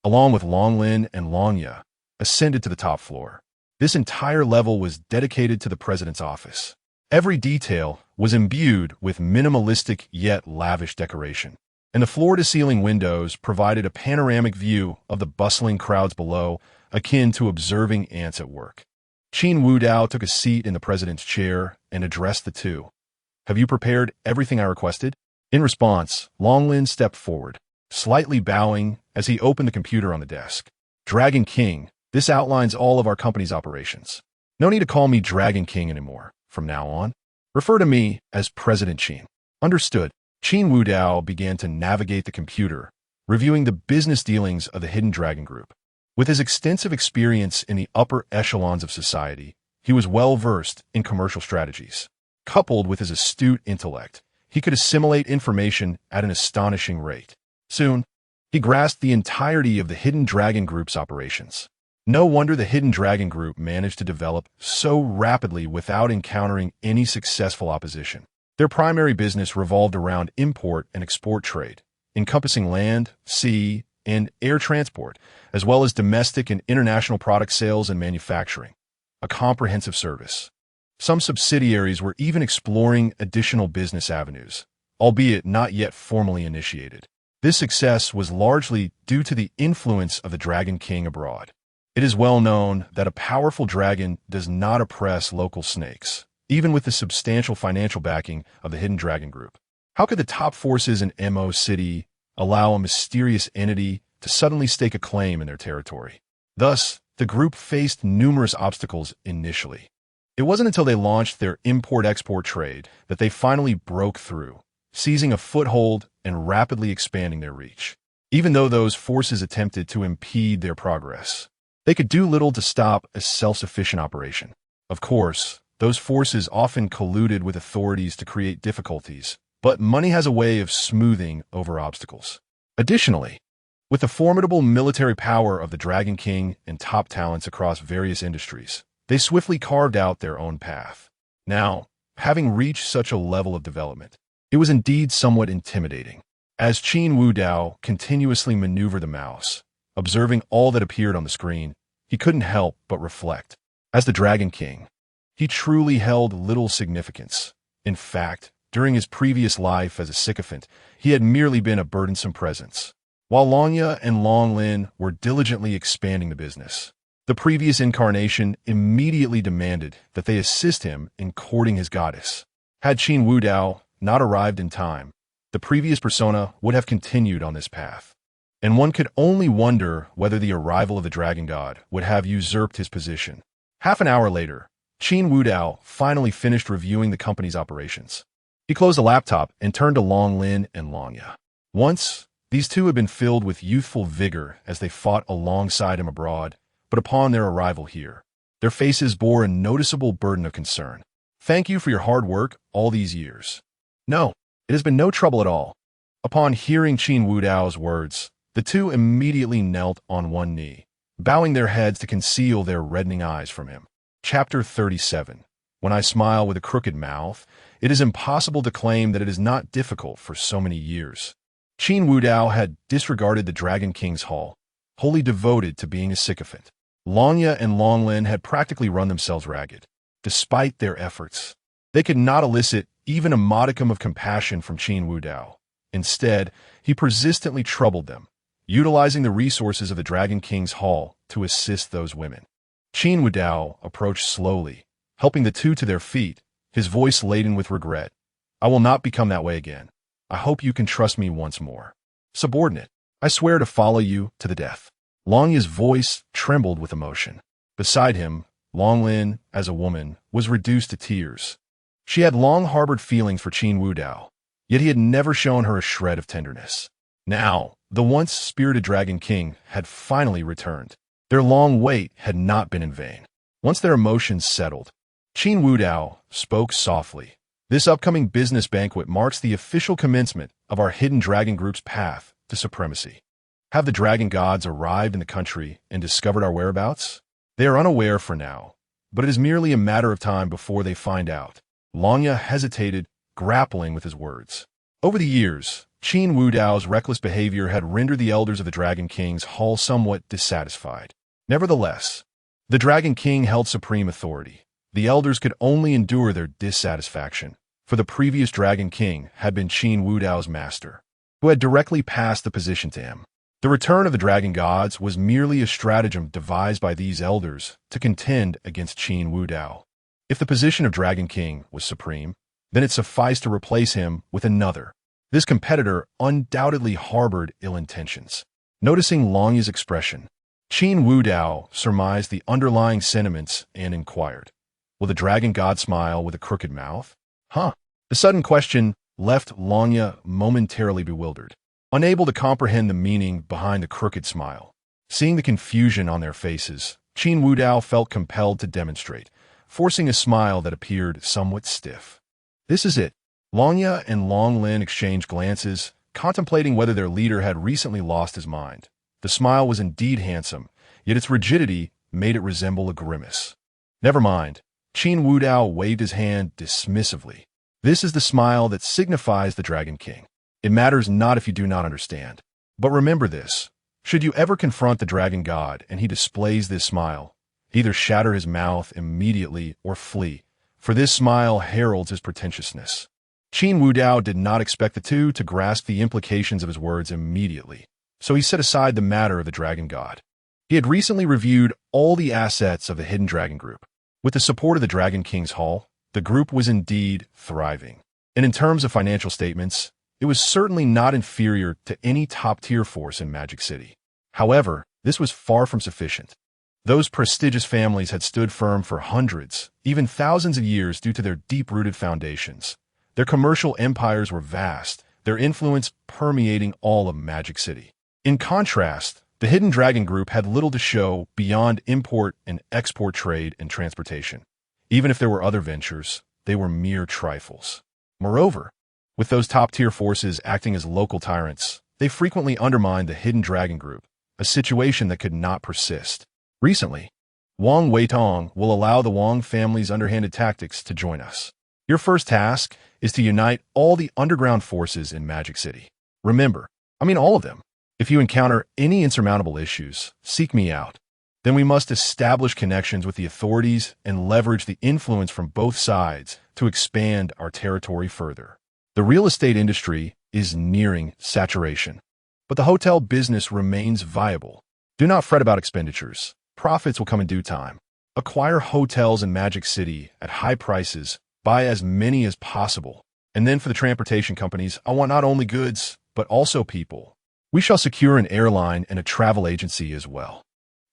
along with Long Lin and Long Ya, ascended to the top floor. This entire level was dedicated to the president's office. Every detail was imbued with minimalistic yet lavish decoration, and the floor-to-ceiling windows provided a panoramic view of the bustling crowds below, akin to observing ants at work. Qin Wudao took a seat in the president's chair and addressed the two. Have you prepared everything I requested? In response, Long Lin stepped forward, slightly bowing as he opened the computer on the desk. Dragon King, this outlines all of our company's operations. No need to call me Dragon King anymore. From now on, refer to me as President Qin. Understood. Qin Wudao began to navigate the computer, reviewing the business dealings of the Hidden Dragon Group. With his extensive experience in the upper echelons of society, he was well versed in commercial strategies. Coupled with his astute intellect, he could assimilate information at an astonishing rate. Soon, he grasped the entirety of the Hidden Dragon Group's operations. No wonder the Hidden Dragon Group managed to develop so rapidly without encountering any successful opposition. Their primary business revolved around import and export trade, encompassing land, sea, and air transport, as well as domestic and international product sales and manufacturing. A comprehensive service. Some subsidiaries were even exploring additional business avenues, albeit not yet formally initiated. This success was largely due to the influence of the Dragon King abroad. It is well known that a powerful dragon does not oppress local snakes, even with the substantial financial backing of the Hidden Dragon Group. How could the top forces in MO City allow a mysterious entity to suddenly stake a claim in their territory? Thus, the group faced numerous obstacles initially. It wasn't until they launched their import-export trade that they finally broke through, seizing a foothold and rapidly expanding their reach. Even though those forces attempted to impede their progress, they could do little to stop a self-sufficient operation. Of course, those forces often colluded with authorities to create difficulties, but money has a way of smoothing over obstacles. Additionally, with the formidable military power of the Dragon King and top talents across various industries, they swiftly carved out their own path. Now, having reached such a level of development, it was indeed somewhat intimidating. As Qin Wudao continuously maneuvered the mouse, observing all that appeared on the screen, he couldn't help but reflect. As the Dragon King, he truly held little significance. In fact, during his previous life as a sycophant, he had merely been a burdensome presence, while Longya and Longlin were diligently expanding the business. The previous incarnation immediately demanded that they assist him in courting his goddess. Had Qin Wudao not arrived in time, the previous persona would have continued on this path. And one could only wonder whether the arrival of the Dragon God would have usurped his position. Half an hour later, Qin Wudao finally finished reviewing the company's operations. He closed the laptop and turned to Longlin and Longya. Once, these two had been filled with youthful vigor as they fought alongside him abroad, but upon their arrival here, their faces bore a noticeable burden of concern. "Thank you for your hard work all these years." "No, it has been no trouble at all." Upon hearing Qin Wudao's words, the two immediately knelt on one knee, bowing their heads to conceal their reddening eyes from him. Chapter 37. When I smile with a crooked mouth, it is impossible to claim that it is not difficult for so many years. Qin Wudao had disregarded the Dragon King's hall, wholly devoted to being a sycophant. Longya and Longlin had practically run themselves ragged. Despite their efforts, they could not elicit even a modicum of compassion from Qin Wudao. Instead, he persistently troubled them, utilizing the resources of the Dragon King's hall to assist those women. Qin Wudao approached slowly, helping the two to their feet, his voice laden with regret. "I will not become that way again. I hope you can trust me once more. Subordinate, I swear to follow you to the death." Longya's voice trembled with emotion. Beside him, Longlin, as a woman, was reduced to tears. She had long harbored feelings for Qin Wudao, yet he had never shown her a shred of tenderness. Now, the once spirited Dragon King had finally returned. Their long wait had not been in vain. Once their emotions settled, Qin Wudao spoke softly. "This upcoming business banquet marks the official commencement of our Hidden Dragon Group's path to supremacy. Have the dragon gods arrived in the country and discovered our whereabouts? They are unaware for now, but it is merely a matter of time before they find out." Longya hesitated, grappling with his words. Over the years, Qin Wudao's reckless behavior had rendered the elders of the Dragon King's hall somewhat dissatisfied. Nevertheless, the Dragon King held supreme authority. The elders could only endure their dissatisfaction, for the previous Dragon King had been Qin Wudao's master, who had directly passed the position to him. The return of the dragon gods was merely a stratagem devised by these elders to contend against Qin Wudao. If the position of Dragon King was supreme, then it sufficed to replace him with another. This competitor undoubtedly harbored ill intentions. Noticing Longya's expression, Qin Wudao surmised the underlying sentiments and inquired, "Will the dragon god smile with a crooked mouth?" "Huh?" The sudden question left Longya momentarily bewildered, unable to comprehend the meaning behind the crooked smile. Seeing the confusion on their faces, Qin Wudao felt compelled to demonstrate, forcing a smile that appeared somewhat stiff. "This is it. Longya and Long Lin exchanged glances, contemplating whether their leader had recently lost his mind. The smile was indeed handsome, yet its rigidity made it resemble a grimace. Never mind. Qin Wudao waved his hand dismissively. This is the smile that signifies the Dragon King. It matters not if you do not understand. But remember this. Should you ever confront the Dragon God and he displays this smile, either shatter his mouth immediately or flee, for this smile heralds his pretentiousness. Qin Wudao did not expect the two to grasp the implications of his words immediately, so he set aside the matter of the Dragon God. He had recently reviewed all the assets of the Hidden Dragon Group. With the support of the Dragon King's Hall, the group was indeed thriving. And in terms of financial statements, it was certainly not inferior to any top-tier force in Magic City. However, this was far from sufficient. Those prestigious families had stood firm for hundreds, even thousands of years due to their deep-rooted foundations. Their commercial empires were vast, their influence permeating all of Magic City. In contrast, the Hidden Dragon Group had little to show beyond import and export trade and transportation. Even if there were other ventures, they were mere trifles. Moreover, with those top-tier forces acting as local tyrants, they frequently undermined the Hidden Dragon Group, a situation that could not persist. Recently, Wang Weitong will allow the Wang family's underhanded tactics to join us. Your first task is to unite all the underground forces in Magic City. Remember, all of them. If you encounter any insurmountable issues, seek me out. Then we must establish connections with the authorities and leverage the influence from both sides to expand our territory further. The real estate industry is nearing saturation, but the hotel business remains viable. Do not fret about expenditures. Profits will come in due time. Acquire hotels in Magic City at high prices, buy as many as possible. And then for the transportation companies, I want not only goods, but also people. We shall secure an airline and a travel agency as well.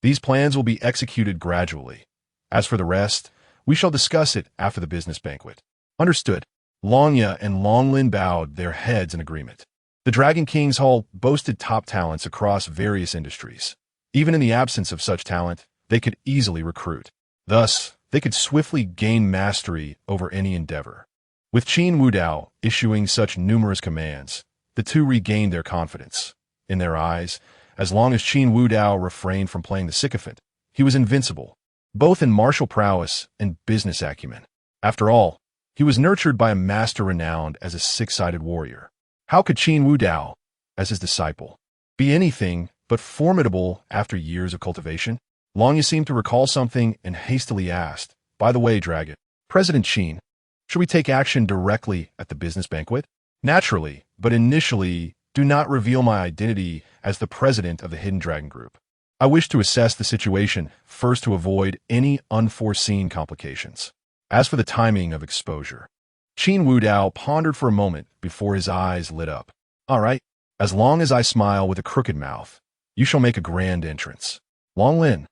These plans will be executed gradually. As for the rest, we shall discuss it after the business banquet. Understood. Longya and Longlin bowed their heads in agreement. The Dragon King's Hall boasted top talents across various industries. Even in the absence of such talent, they could easily recruit. Thus, they could swiftly gain mastery over any endeavor. With Qin Wudao issuing such numerous commands, the two regained their confidence. In their eyes, as long as Qin Wudao refrained from playing the sycophant, he was invincible, both in martial prowess and business acumen. After all, he was nurtured by a master renowned as a six-sided warrior. How could Qin Wudao, as his disciple, be anything but formidable after years of cultivation? Longya seemed to recall something and hastily asked, "By the way, Dragon, President Qin, should we take action directly at the business banquet?" "Naturally, but initially, do not reveal my identity as the president of the Hidden Dragon Group. I wish to assess the situation first to avoid any unforeseen complications. As for the timing of exposure." Qin Wudao pondered for a moment before his eyes lit up. "All right, as long as I smile with a crooked mouth, you shall make a grand entrance. Longlin."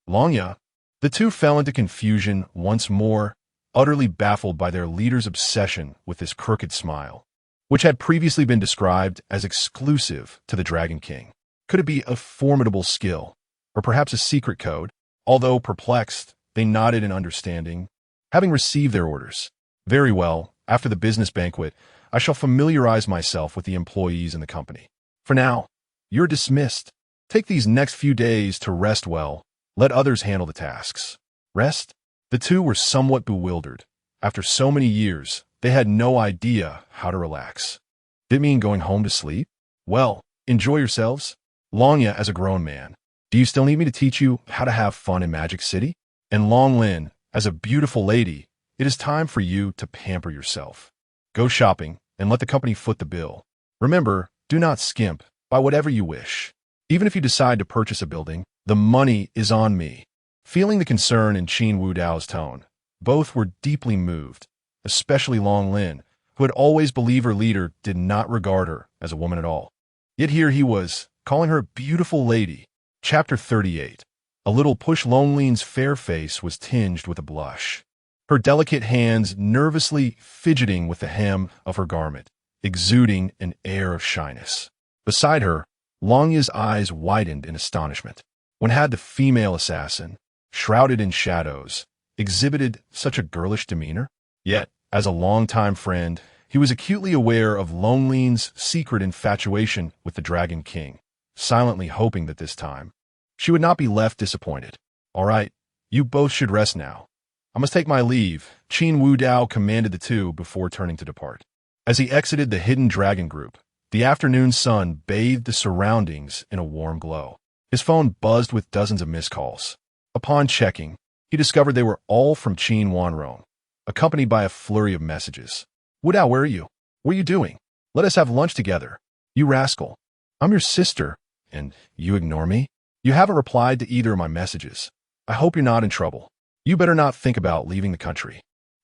Longya. The two fell into confusion once more, utterly baffled by their leader's obsession with this crooked smile, which had previously been described as exclusive to the Dragon King. Could it be a formidable skill, or perhaps a secret code? Although perplexed, they nodded in understanding, having received their orders. "Very well, after the business banquet, I shall familiarize myself with the employees in the company. For now, you're dismissed. Take these next few days to rest well. Let others handle the tasks." Rest? The two were somewhat bewildered. After so many years, they had no idea how to relax. Did it mean going home to sleep? Well, enjoy yourselves. Longya, as a grown man, do you still need me to teach you how to have fun in Magic City? And Longlin, as a beautiful lady, it is time for you to pamper yourself. Go shopping and let the company foot the bill. Remember, do not skimp, buy whatever you wish. Even if you decide to purchase a building, the money is on me. Feeling the concern in Qin Wudao's tone, both were deeply moved, especially Longlin, who had always believed her leader did not regard her as a woman at all. Yet here he was, calling her a beautiful lady. Chapter 38. A little push. Longlin's fair face was tinged with a blush, her delicate hands nervously fidgeting with the hem of her garment, exuding an air of shyness. Beside her, Longya's eyes widened in astonishment. When had the female assassin, shrouded in shadows, exhibited such a girlish demeanor? Yet, as a longtime friend, He was acutely aware of Long Lin's secret infatuation with the Dragon King, silently hoping that this time she would not be left disappointed. All right, you both should rest now. I must take my leave, Qin Wudao commanded the two before turning to depart. As he exited the hidden dragon group, the afternoon sun bathed the surroundings in a warm glow. His phone buzzed with dozens of missed calls. Upon checking, he discovered they were all from Qin Wanrong, accompanied by a flurry of messages. Wudao, where are you? What are you doing? Let us have lunch together. You rascal. I'm your sister, and you ignore me? You haven't replied to either of my messages. I hope you're not in trouble. You better not think about leaving the country.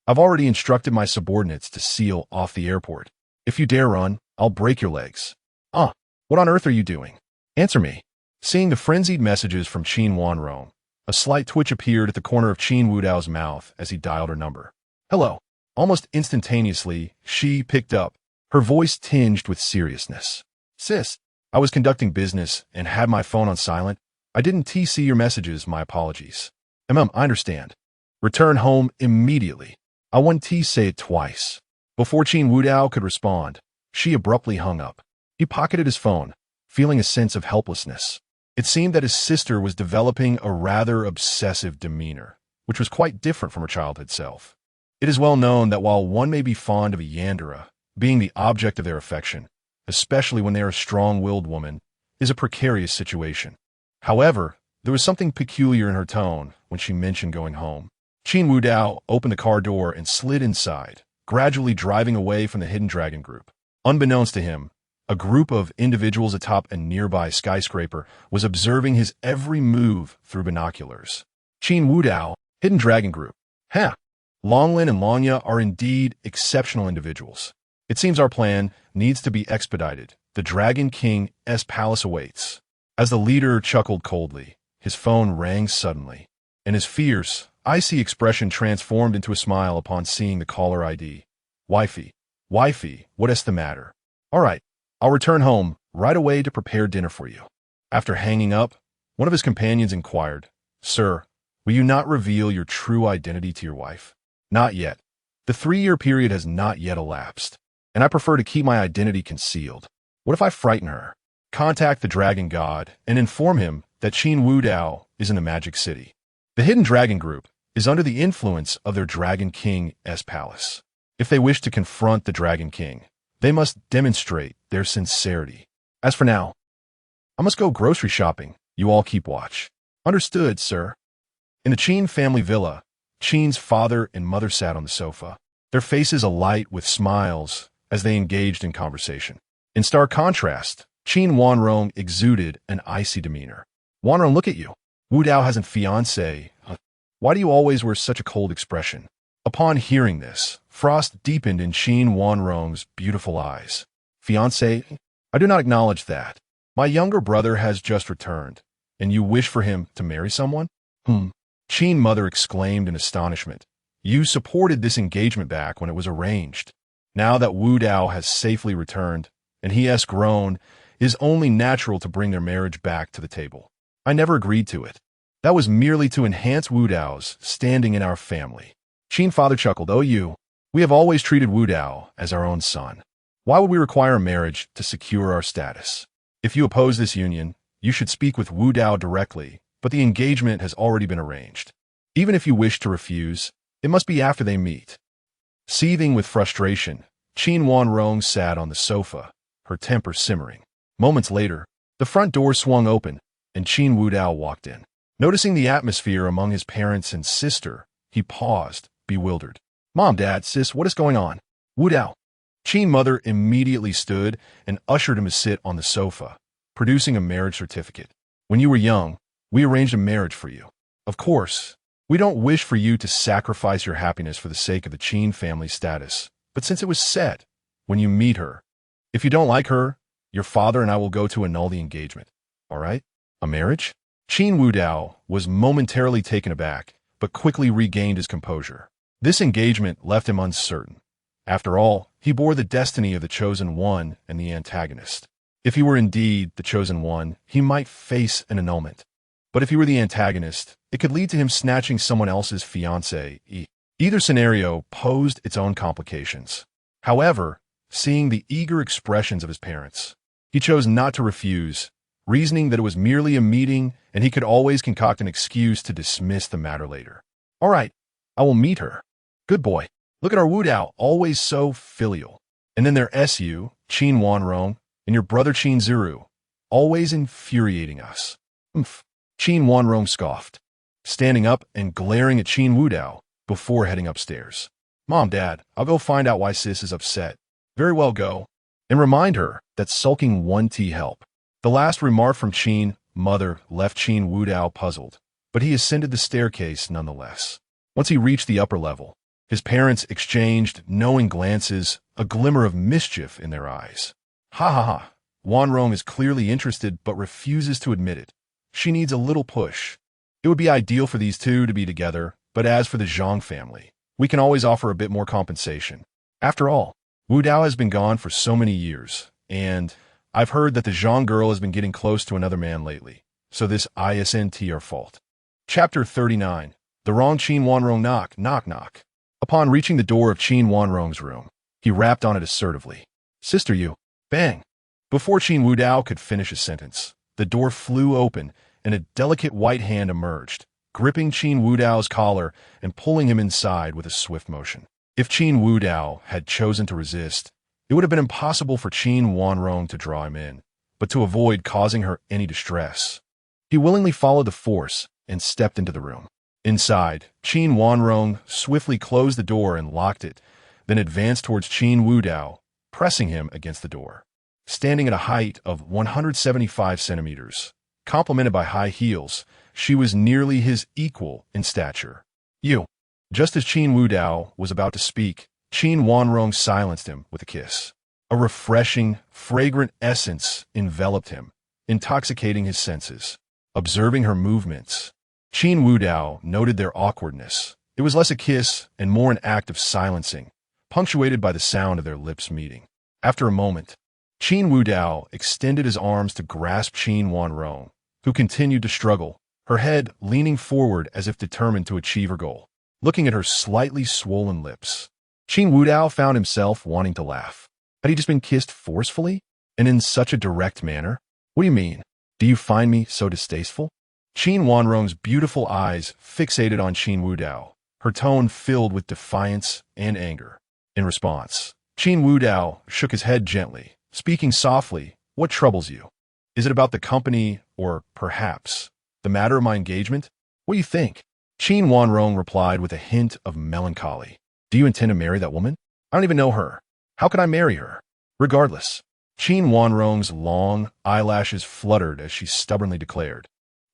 I've already instructed my subordinates to seal off the airport. If you dare run, I'll break your legs. What on earth are you doing? Answer me. Seeing the frenzied messages from Qin Wanrong, a slight twitch appeared at the corner of Qin Wudao's mouth as he dialed her number. Hello. Almost instantaneously, she picked up, her voice tinged with seriousness. Sis, I was conducting business and had my phone on silent. I didn't see your messages, my apologies. I understand. Return home immediately. I want to say it twice. Before Qin Wudao could respond, she abruptly hung up. He pocketed his phone, feeling a sense of helplessness. It seemed that his sister was developing a rather obsessive demeanor, which was quite different from her childhood self. It is well known that while one may be fond of a yandere, being the object of their affection, especially when they are a strong-willed woman, is a precarious situation. However, there was something peculiar in her tone when she mentioned going home. Qin Wudao opened the car door and slid inside, gradually driving away from the hidden dragon group. Unbeknownst to him, a group of individuals atop a nearby skyscraper was observing his every move through binoculars. Qin Wudao, hidden dragon group. Longlin and Longya are indeed exceptional individuals. It seems our plan needs to be expedited. The Dragon King's palace awaits. As the leader chuckled coldly, his phone rang suddenly, and his fierce, icy expression transformed into a smile upon seeing the caller ID. Wifey, what is the matter? All right, I'll return home right away to prepare dinner for you. After hanging up, one of his companions inquired, Sir, will you not reveal your true identity to your wife? Not yet. The 3-year period has not yet elapsed, and I prefer to keep my identity concealed. What if I frighten her? Contact the dragon god and inform him that Qin Wudao is in the magic city. The hidden dragon group is under the influence of their Dragon King's palace. If they wish to confront the Dragon King, they must demonstrate their sincerity. As for now, I must go grocery shopping. You all keep watch. Understood, sir. In the Qin family villa, Qin's father and mother sat on the sofa, their faces alight with smiles as they engaged in conversation. In stark contrast, Qin Wanrong exuded an icy demeanor. Wanrong, look at you. Wudao hasn't fiancé. Why do you always wear such a cold expression? Upon hearing this, frost deepened in Qin Wanrong's beautiful eyes. Fiancé? I do not acknowledge that. My younger brother has just returned, and you wish for him to marry someone? Qin mother exclaimed in astonishment. You supported this engagement back when it was arranged. Now that Wudao has safely returned, and he has grown, it is only natural to bring their marriage back to the table. I never agreed to it. That was merely to enhance Wudao's standing in our family. Qin father chuckled, we have always treated Wudao as our own son. Why would we require a marriage to secure our status? If you oppose this union, you should speak with Wudao directly, but the engagement has already been arranged. Even if you wish to refuse, it must be after they meet. Seething with frustration, Qin Wanrong sat on the sofa, her temper simmering. Moments later, the front door swung open, and Qin Wudao walked in. Noticing the atmosphere among his parents and sister, he paused, bewildered. Mom, Dad, sis, what is going on? Wudao. Qin mother immediately stood and ushered him to sit on the sofa, producing a marriage certificate. When you were young, we arranged a marriage for you. Of course, we don't wish for you to sacrifice your happiness for the sake of the Qin family status, but since it was set, when you meet her, if you don't like her, your father and I will go to annul the engagement. All right? A marriage? Qin Wudao was momentarily taken aback, but quickly regained his composure. This engagement left him uncertain. After all, he bore the destiny of the chosen one and the antagonist. If he were indeed the chosen one, he might face an annulment. But if he were the antagonist, it could lead to him snatching someone else's fiancée. Either scenario posed its own complications. However, seeing the eager expressions of his parents, he chose not to refuse, reasoning that it was merely a meeting and he could always concoct an excuse to dismiss the matter later. All right, I will meet her. Good boy. Look at our Wu Dao, always so filial. And then their SU, Qin Wanrong, and your brother Qin Ziru, always infuriating us. Umph. Qin Wanrong scoffed, standing up and glaring at Qin Wu Dao before heading upstairs. Mom, Dad, I'll go find out why Sis is upset. Very well, go. And remind her that sulking won't help. The last remark from Qin, mother, left Qin Wu Dao puzzled, but he ascended the staircase nonetheless. Once he reached the upper level, his parents exchanged knowing glances, a glimmer of mischief in their eyes. Ha ha ha. Wanrong is clearly interested but refuses to admit it. She needs a little push. It would be ideal for these two to be together, but as for the Zhang family, we can always offer a bit more compensation. After all, Wu Dao has been gone for so many years, and I've heard that the Zhang girl has been getting close to another man lately, so this isn't our fault. Chapter 39. The wrong Qin Wanrong knock, knock, knock. Upon reaching the door of Qin Wanrong's room, he rapped on it assertively. Sister, you. Bang. Before Qin Wu Dao could finish his sentence, the door flew open and a delicate white hand emerged, gripping Qin Wu Dao's collar and pulling him inside with a swift motion. If Qin Wu Dao had chosen to resist, it would have been impossible for Qin Wanrong to draw him in, but to avoid causing her any distress, he willingly followed the force and stepped into the room. Inside, Qin Wanrong swiftly closed the door and locked it, then advanced towards Qin Wu Dao, pressing him against the door. Standing at a height of 175 centimeters, complemented by high heels, she was nearly his equal in stature. You. Just as Qin Wu Dao was about to speak, Qin Wanrong silenced him with a kiss. A refreshing, fragrant essence enveloped him, intoxicating his senses. Observing her movements, Qin Wu Dao noted their awkwardness. It was less a kiss and more an act of silencing, punctuated by the sound of their lips meeting. After a moment, Qin Wu Dao extended his arms to grasp Qin Wanrong, who continued to struggle, her head leaning forward as if determined to achieve her goal. Looking at her slightly swollen lips, Qin Wu Dao found himself wanting to laugh. Had he just been kissed forcefully? And in such a direct manner? What do you mean? Do you find me so distasteful? Qin Wanrong's beautiful eyes fixated on Qin Wu Dao, her tone filled with defiance and anger. In response, Qin Wu Dao shook his head gently, speaking softly. What troubles you? Is it about the company, or perhaps the matter of my engagement? What do you think? Qin Wanrong replied with a hint of melancholy. Do you intend to marry that woman? I don't even know her. How could I marry her? Regardless. Qin Wanrong's long eyelashes fluttered as she stubbornly declared.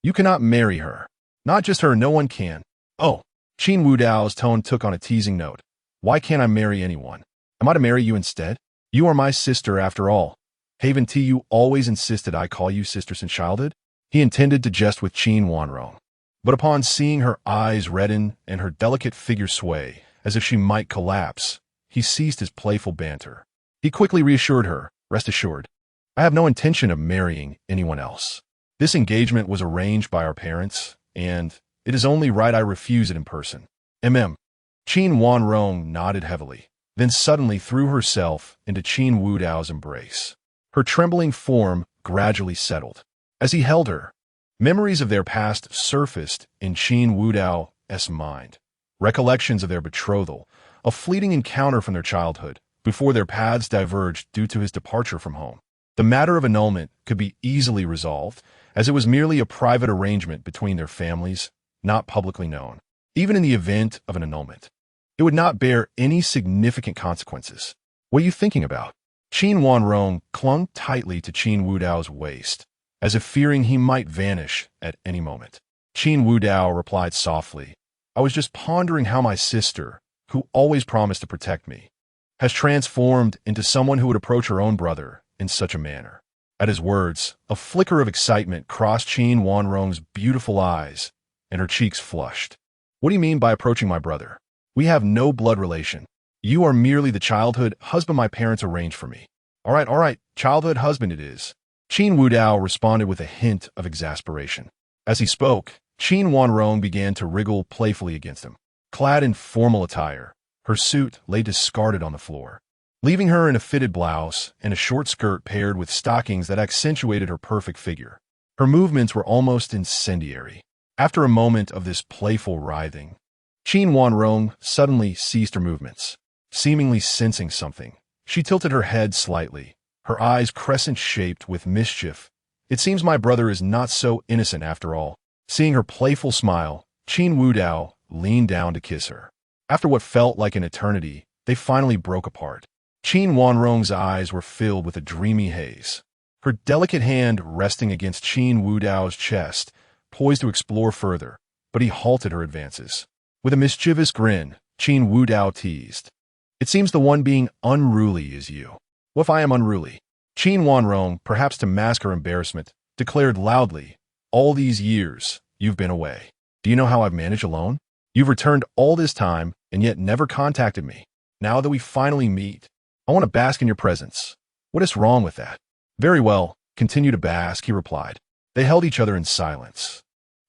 You cannot marry her. Not just her, no one can. Oh. Qin Wu Dao's tone took on a teasing note. Why can't I marry anyone? Am I to marry you instead? You are my sister after all. Haven't you always insisted I call you sister since childhood? He intended to jest with Qin Wanrong, but upon seeing her eyes redden and her delicate figure sway, as if she might collapse, he ceased his playful banter. He quickly reassured her, rest assured, I have no intention of marrying anyone else. This engagement was arranged by our parents, and it is only right I refuse it in person. Qin Wanrong nodded heavily, then suddenly threw herself into Qin Wu Dao's embrace. Her trembling form gradually settled. As he held her, memories of their past surfaced in Qin Wu Dao's mind. Recollections of their betrothal, a fleeting encounter from their childhood, before their paths diverged due to his departure from home. The matter of annulment could be easily resolved, as it was merely a private arrangement between their families, not publicly known. Even in the event of an annulment, it would not bear any significant consequences. What are you thinking about? Qin Wanrong clung tightly to Qin Wu Dao's waist, as if fearing he might vanish at any moment. Qin Wu Dao replied softly, I was just pondering how my sister, who always promised to protect me, has transformed into someone who would approach her own brother in such a manner. At his words, a flicker of excitement crossed Qin Wanrong's beautiful eyes, and her cheeks flushed. What do you mean by approaching my brother? We have no blood relation. You are merely the childhood husband my parents arranged for me. All right, childhood husband it is. Qin Wu Dao responded with a hint of exasperation. As he spoke, Qin Wanrong began to wriggle playfully against him. Clad in formal attire, her suit lay discarded on the floor. leaving her in a fitted blouse and a short skirt paired with stockings that accentuated her perfect figure. Her movements were almost incendiary. After a moment of this playful writhing, Qin Wanrong suddenly ceased her movements. Seemingly sensing something, she tilted her head slightly, her eyes crescent-shaped with mischief. It seems my brother is not so innocent after all. Seeing her playful smile, Qin Wudao leaned down to kiss her. After what felt like an eternity, they finally broke apart. Qin Wanrong's eyes were filled with a dreamy haze. Her delicate hand resting against Qin Wudao's chest, poised to explore further, but he halted her advances. With a mischievous grin, Qin Wudao teased, "It seems the one being unruly is you." "What if I am unruly?" Qin Wanrong, perhaps to mask her embarrassment, declared loudly, "All these years, you've been away. Do you know how I've managed alone? You've returned all this time and yet never contacted me. Now that we finally meet, I want to bask in your presence. What is wrong with that?" "Very well, continue to bask," he replied. They held each other in silence.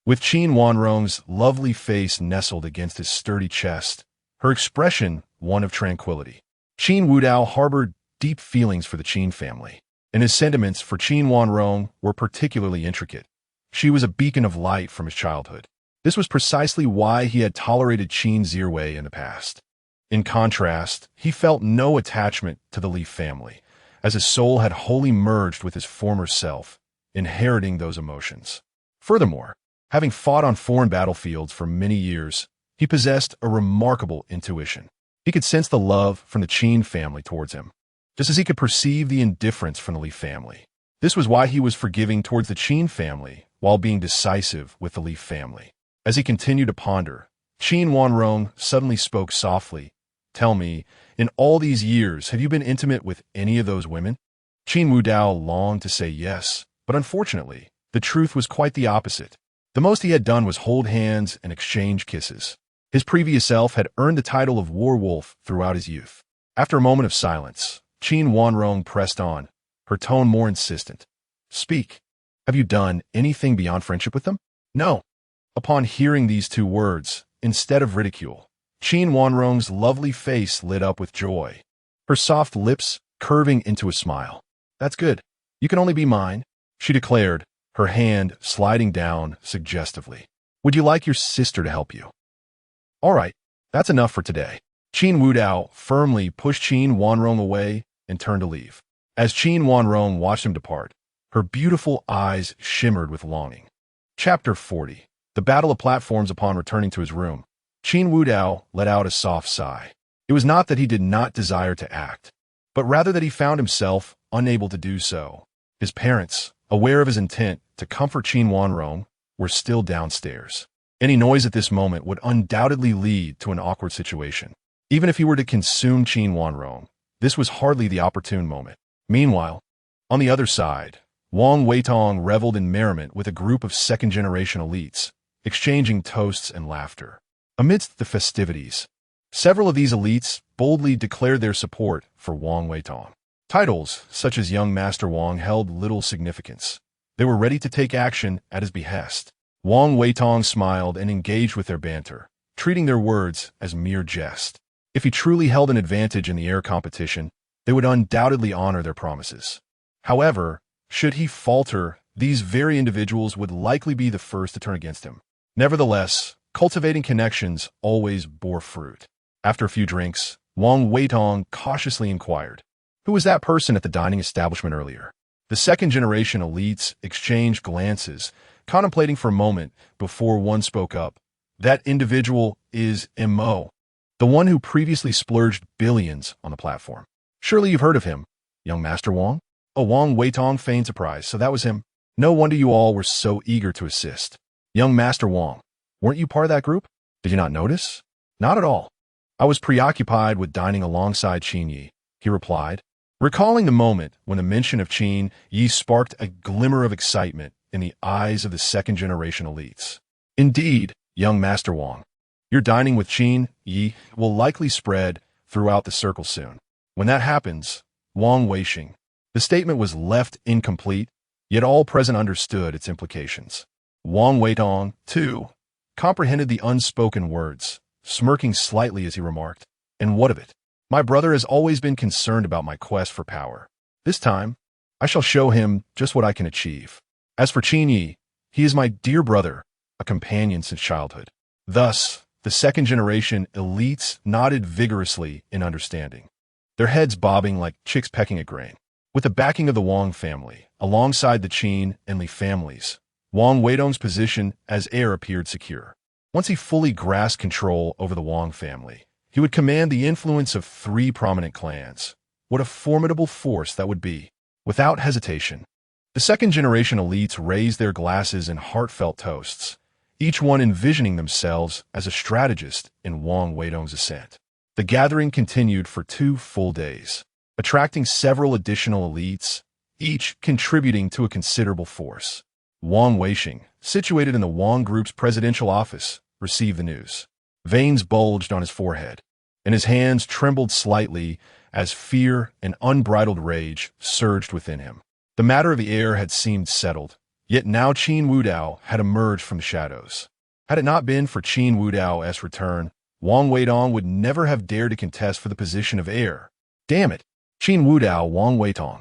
With Qin Wanrong's lovely face nestled against his sturdy chest, her expression one of tranquility. Qin Wudao harbored deep feelings for the Qin family, and his sentiments for Qin Wanrong were particularly intricate. She was a beacon of light from his childhood. This was precisely why he had tolerated Qin Zirwei in the past. In contrast, he felt no attachment to the Li family, as his soul had wholly merged with his former self, inheriting those emotions. Furthermore, having fought on foreign battlefields for many years, he possessed a remarkable intuition. He could sense the love from the Qin family towards him, just as he could perceive the indifference from the Li family. This was why he was forgiving towards the Qin family while being decisive with the Li family. As he continued to ponder, Qin Wanrong suddenly spoke softly. "Tell me, in all these years, have you been intimate with any of those women?" Qin Wudao longed to say yes, but unfortunately, the truth was quite the opposite. The most he had done was hold hands and exchange kisses. His previous self had earned the title of war wolf throughout his youth. After a moment of silence, Qin Wanrong pressed on, her tone more insistent. "Speak. Have you done anything beyond friendship with them?" "No." Upon hearing these two words, instead of ridicule, Qin Wanrong's lovely face lit up with joy, her soft lips curving into a smile. "That's good. You can only be mine," she declared, her hand sliding down suggestively. "Would you like your sister to help you?" "All right, that's enough for today." Qin Wudao firmly pushed Qin Wanrong away and turned to leave. As Qin Wanrong watched him depart, her beautiful eyes shimmered with longing. Chapter 40. The Battle of Platforms. Upon returning to his room, Qin Wudao let out a soft sigh. It was not that he did not desire to act, but rather that he found himself unable to do so. His parents, aware of his intent to comfort Qin Wanrong, were still downstairs. Any noise at this moment would undoubtedly lead to an awkward situation. Even if he were to consume Qin Wanrong, this was hardly the opportune moment. Meanwhile, on the other side, Wang Weitong reveled in merriment with a group of second-generation elites, exchanging toasts and laughter. Amidst the festivities, several of these elites boldly declared their support for Wang Weitong. Titles such as Young Master Wang held little significance. They were ready to take action at his behest. Wang Weitong smiled and engaged with their banter, treating their words as mere jest. If he truly held an advantage in the heir competition, they would undoubtedly honor their promises. However, should he falter, these very individuals would likely be the first to turn against him. Nevertheless, cultivating connections always bore fruit. After a few drinks, Wang Weitong cautiously inquired, "Who was that person at the dining establishment earlier?" The second-generation elites exchanged glances, contemplating for a moment before one spoke up. "That individual is Mo, the one who previously splurged billions on the platform. Surely you've heard of him, Young Master Wang?" "Oh," Wang Weitong feigned surprise. "So that was him. No wonder you all were so eager to assist." "Young Master Wang, weren't you part of that group? Did you not notice?" "Not at all. I was preoccupied with dining alongside Qin Yi," he replied, recalling the moment when the mention of Qin Yi sparked a glimmer of excitement in the eyes of the second-generation elites. "Indeed, Young Master Wang, your dining with Qin Yi will likely spread throughout the circle soon. When that happens, Wang Weixing." The statement was left incomplete, yet all present understood its implications. Wang Weitong, too, comprehended the unspoken words, smirking slightly as he remarked, "And what of it? My brother has always been concerned about my quest for power. This time, I shall show him just what I can achieve. As for Qin Yi, he is my dear brother, a companion since childhood. Thus, the second-generation elites nodded vigorously in understanding, their heads bobbing like chicks pecking at grain. With the backing of the Wang family, alongside the Qin and Li families, Wang Weidong's position as heir appeared secure. Once he fully grasped control over the Wang family, he would command the influence of 3 prominent clans. What a formidable force that would be! Without hesitation, the second-generation elites raised their glasses in heartfelt toasts, each one envisioning themselves as a strategist in Wang Weidong's ascent. The gathering continued for 2 full days, attracting several additional elites, each contributing to a considerable force. Wang Weisheng, situated in the Wang Group's presidential office, received the news. Veins bulged on his forehead, and his hands trembled slightly as fear and unbridled rage surged within him. The matter of the heir had seemed settled, yet now Qin Wudao had emerged from the shadows. Had it not been for Qin Wudao's return, Wang Weidong would never have dared to contest for the position of heir. Damn it! Qin Wudao, Wang Weitong.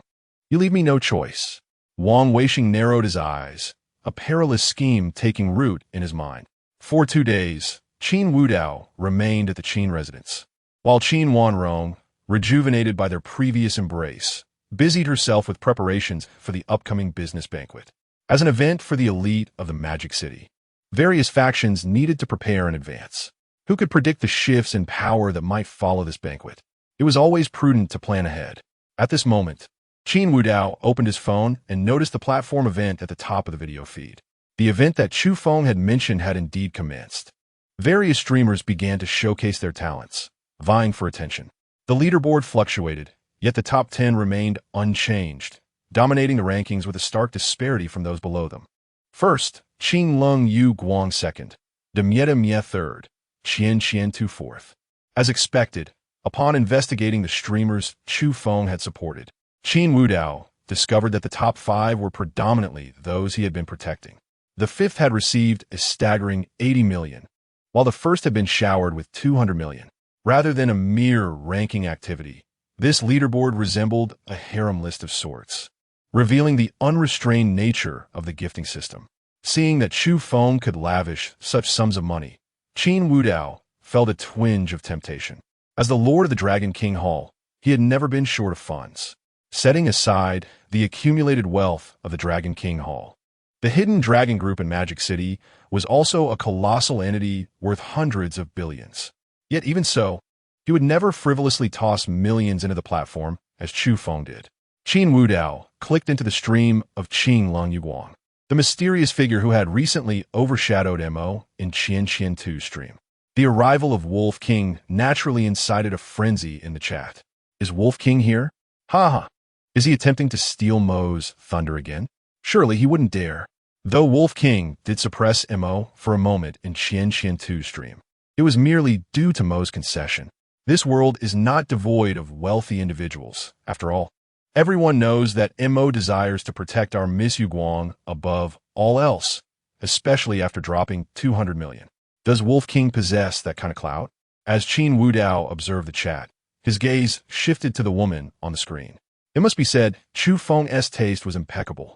You leave me no choice. Wang Weisheng narrowed his eyes, a perilous scheme taking root in his mind. For 2 days, Qin Wudao remained at the Qin residence, while Qin Wanrong, rejuvenated by their previous embrace, busied herself with preparations for the upcoming business banquet. As an event for the elite of the Magic City, various factions needed to prepare in advance. Who could predict the shifts in power that might follow this banquet? It was always prudent to plan ahead. At this moment, Qin Wudao opened his phone and noticed the platform event at the top of the video feed. The event that Chu Feng had mentioned had indeed commenced. Various streamers began to showcase their talents, vying for attention. The leaderboard fluctuated, yet the top 10 remained unchanged, dominating the rankings with a stark disparity from those below them. First, Qing Lung Yu Guang second, Demieta Mie third, Qian Qian Tu fourth. As expected, upon investigating the streamers Chu Feng had supported, Qin Wudao discovered that the top 5 were predominantly those he had been protecting. The 5th had received a staggering 80 million, while the first had been showered with 200 million. Rather than a mere ranking activity, this leaderboard resembled a harem list of sorts, revealing the unrestrained nature of the gifting system. Seeing that Chu Feng could lavish such sums of money, Qin Wudao felt a twinge of temptation. As the Lord of the Dragon King Hall, he had never been short of funds. Setting aside the accumulated wealth of the Dragon King Hall, the hidden dragon group in Magic City was also a colossal entity worth hundreds of billions. Yet even so, he would never frivolously toss millions into the platform as Chu Feng did. Qin Wudao clicked into the stream of Qing Lung Yuguang, the mysterious figure who had recently overshadowed Mo in Qian Qian Tu's stream. The arrival of Wolf King naturally incited a frenzy in the chat. Is Wolf King here? Ha! Is he attempting to steal Mo's thunder again? Surely he wouldn't dare. Though Wolf King did suppress Mo for a moment in Qian Qian Tu's stream, it was merely due to Mo's concession. This world is not devoid of wealthy individuals. After all, everyone knows that Mo desires to protect our Miss Yuguang above all else, especially after dropping 200 million. Does Wolf King possess that kind of clout? As Qin Wudao observed the chat, his gaze shifted to the woman on the screen. It must be said, Chu Feng's taste was impeccable.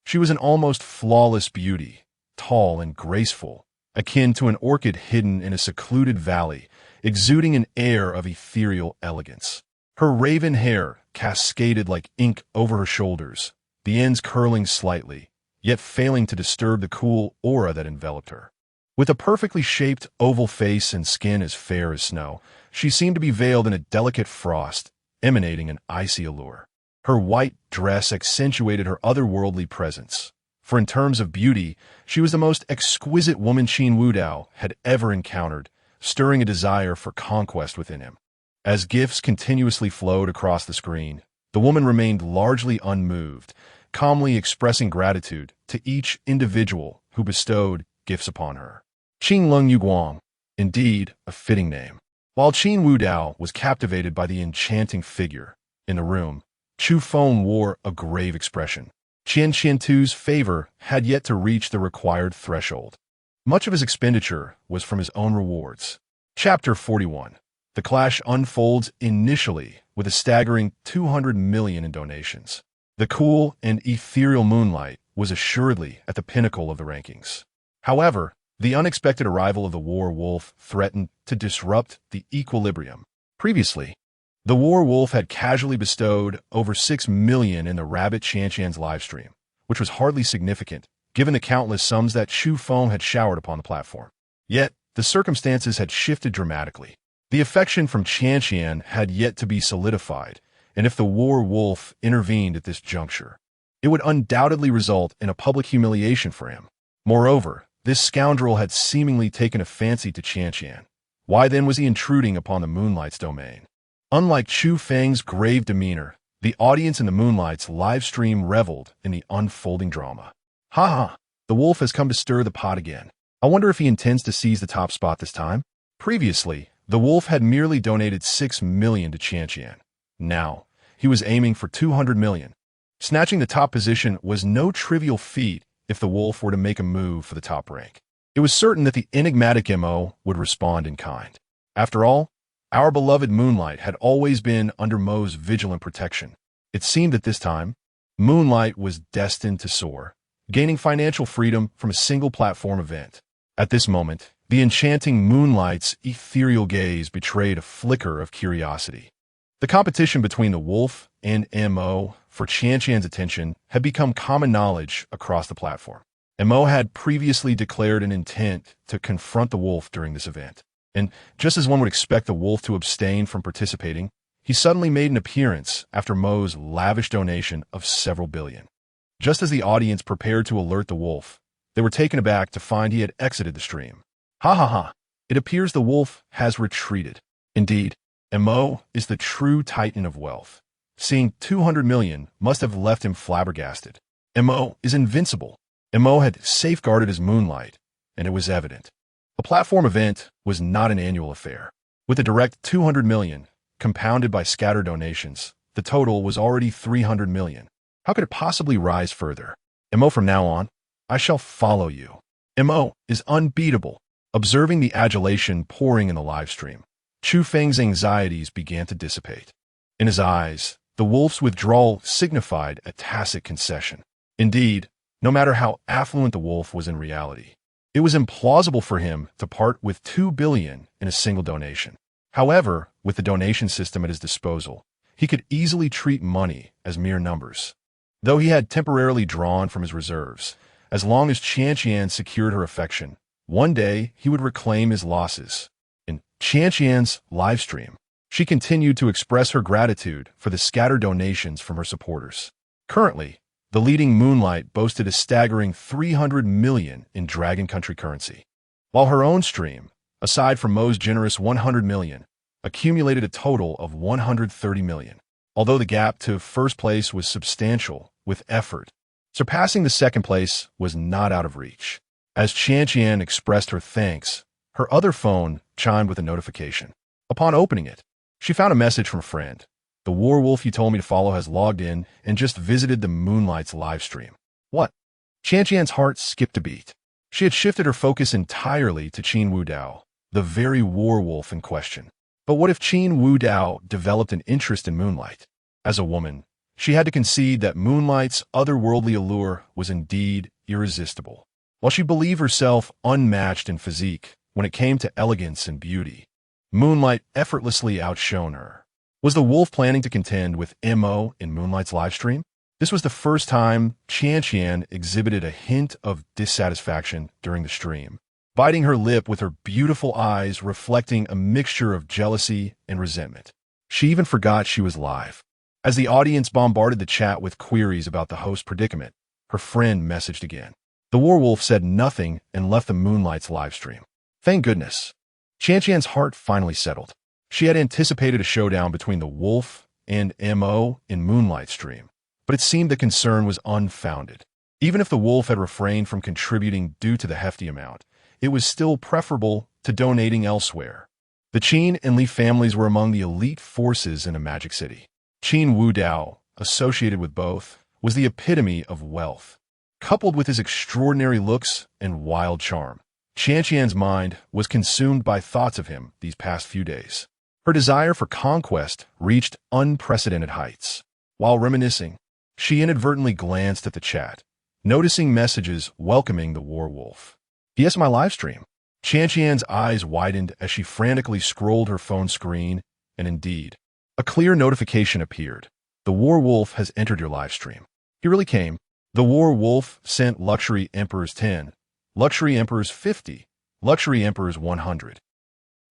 She was an almost flawless beauty, tall and graceful, akin to an orchid hidden in a secluded valley, exuding an air of ethereal elegance. Her raven hair cascaded like ink over her shoulders, the ends curling slightly, yet failing to disturb the cool aura that enveloped her. With a perfectly shaped oval face and skin as fair as snow, she seemed to be veiled in a delicate frost, emanating an icy allure. Her white dress accentuated her otherworldly presence, for in terms of beauty, she was the most exquisite woman Qin Wudao had ever encountered, stirring a desire for conquest within him. As gifts continuously flowed across the screen, the woman remained largely unmoved, calmly expressing gratitude to each individual who bestowed gifts upon her. Qing Lung Yuguang, indeed a fitting name. While Qin Wudao was captivated by the enchanting figure in the room, Chu Feng wore a grave expression. Qian Qian Tu's favor had yet to reach the required threshold. Much of his expenditure was from his own rewards. Chapter 41. The clash unfolds initially with a staggering 200 million in donations. The cool and ethereal Moonlight was assuredly at the pinnacle of the rankings. However, the unexpected arrival of the War Wolf threatened to disrupt the equilibrium. Previously, the War Wolf had casually bestowed over 6 million in the Rabbit Chanchan's livestream, which was hardly significant, given the countless sums that Chu Feng had showered upon the platform. Yet, the circumstances had shifted dramatically. The affection from Chanchan had yet to be solidified, and if the War Wolf intervened at this juncture, it would undoubtedly result in a public humiliation for him. Moreover, this scoundrel had seemingly taken a fancy to Chanchan. Why then was he intruding upon the Moonlight's domain? Unlike Chu Feng's grave demeanor, the audience in the Moonlight's live stream reveled in the unfolding drama. Ha ha, the wolf has come to stir the pot again. I wonder if he intends to seize the top spot this time? Previously, the wolf had merely donated 6 million to Chanchan. Now, he was aiming for 200 million. Snatching the top position was no trivial feat if the wolf were to make a move for the top rank. It was certain that the enigmatic MO would respond in kind. After all, our beloved Moonlight had always been under Mo's vigilant protection. It seemed that this time, Moonlight was destined to soar, gaining financial freedom from a single platform event. At this moment, the enchanting Moonlight's ethereal gaze betrayed a flicker of curiosity. The competition between the wolf and MO for Chanchan's attention had become common knowledge across the platform. MO had previously declared an intent to confront the wolf during this event. And just as one would expect the wolf to abstain from participating, he suddenly made an appearance after Mo's lavish donation of several billion. Just as the audience prepared to alert the wolf, they were taken aback to find he had exited the stream. Ha ha ha, it appears the wolf has retreated. Indeed, Mo is the true titan of wealth. Seeing 200 million must have left him flabbergasted. Mo is invincible. Mo had safeguarded his Moonlight, and it was evident. A platform event was not an annual affair. With a direct 200 million, compounded by scattered donations, the total was already 300 million. How could it possibly rise further? Mo, from now on, I shall follow you. Mo is unbeatable. Observing the adulation pouring in the livestream, Chu Feng's anxieties began to dissipate. In his eyes, the wolf's withdrawal signified a tacit concession. Indeed, no matter how affluent the wolf was in reality, it was implausible for him to part with 2 billion in a single donation. However, with the donation system at his disposal, he could easily treat money as mere numbers. Though he had temporarily drawn from his reserves, as long as Chanchan secured her affection, one day he would reclaim his losses. In Chanchan's livestream, she continued to express her gratitude for the scattered donations from her supporters. Currently, the leading Moonlight boasted a staggering 300 million in Dragon Country currency, while her own stream, aside from Mo's generous 100 million, accumulated a total of 130 million. Although the gap to first place was substantial, with effort, surpassing the second place was not out of reach. As Chanchan expressed her thanks, her other phone chimed with a notification. Upon opening it, she found a message from a friend. The War Wolf you told me to follow has logged in and just visited the Moonlight's livestream. What? Chanchan's heart skipped a beat. She had shifted her focus entirely to Qin Wudao, the very War Wolf in question. But what if Qin Wudao developed an interest in Moonlight? As a woman, she had to concede that Moonlight's otherworldly allure was indeed irresistible. While she believed herself unmatched in physique when it came to elegance and beauty, Moonlight effortlessly outshone her. Was the wolf planning to contend with Mo in Moonlight's livestream? This was the first time Chanchan exhibited a hint of dissatisfaction during the stream, biting her lip with her beautiful eyes reflecting a mixture of jealousy and resentment. She even forgot she was live. As the audience bombarded the chat with queries about the host's predicament, her friend messaged again. The Warwolf said nothing and left the Moonlight's livestream. Thank goodness. Chanchan's heart finally settled. She had anticipated a showdown between the wolf and Mo in Moonlight's stream, but it seemed the concern was unfounded. Even if the wolf had refrained from contributing due to the hefty amount, it was still preferable to donating elsewhere. The Qin and Li families were among the elite forces in a magic city. Qin Wudao, associated with both, was the epitome of wealth. Coupled with his extraordinary looks and wild charm, Chanchan's mind was consumed by thoughts of him these past few days. Her desire for conquest reached unprecedented heights. While reminiscing, she inadvertently glanced at the chat, noticing messages welcoming the war wolf. "Yes, my live stream." Qianqian's eyes widened as she frantically scrolled her phone screen, and indeed, a clear notification appeared. "The war wolf has entered your live stream." He really came. The war wolf sent Luxury Emperors 10, Luxury Emperors 50, Luxury Emperors 100.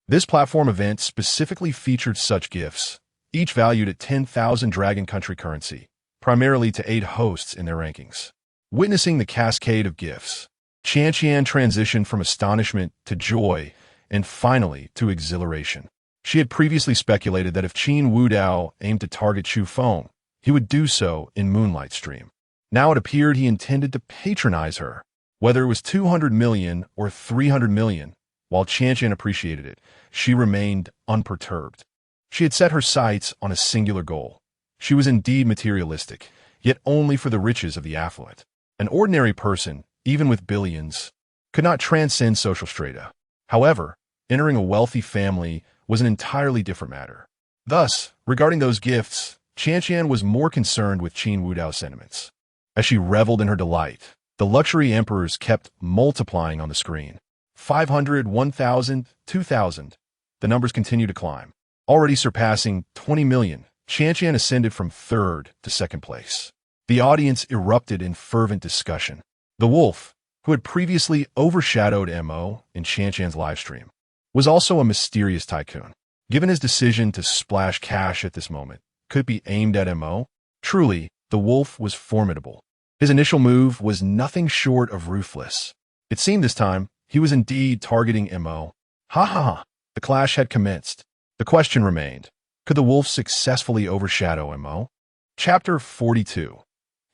This platform event specifically featured such gifts, each valued at 10,000 Dragon Country currency, primarily to aid hosts in their rankings. Witnessing the cascade of gifts, Qianqian transitioned from astonishment to joy and finally to exhilaration. She had previously speculated that if Qin Wudao aimed to target Chu Feng, he would do so in Moonlight Stream. Now it appeared he intended to patronize her. Whether it was 200 million or 300 million, while Qianqian appreciated it, she remained unperturbed. She had set her sights on a singular goal. She was indeed materialistic, yet only for the riches of the affluent. An ordinary person, even with billions, could not transcend social strata. However, entering a wealthy family was an entirely different matter. Thus, regarding those gifts, Qianqian was more concerned with Qin Wudao's sentiments. As she reveled in her delight, the luxury emperors kept multiplying on the screen. 500, 1,000, 2,000. The numbers continued to climb. Already surpassing 20 million, Qianqian ascended from third to second place. The audience erupted in fervent discussion. The wolf, who had previously overshadowed Mo in Qianqian's livestream, was also a mysterious tycoon. Given his decision to splash cash at this moment could be aimed at Mo, truly, the wolf was formidable. His initial move was nothing short of ruthless. It seemed this time he was indeed targeting Mo. Ha ha ha! The clash had commenced. The question remained, could the wolf successfully overshadow Mo? Chapter 42.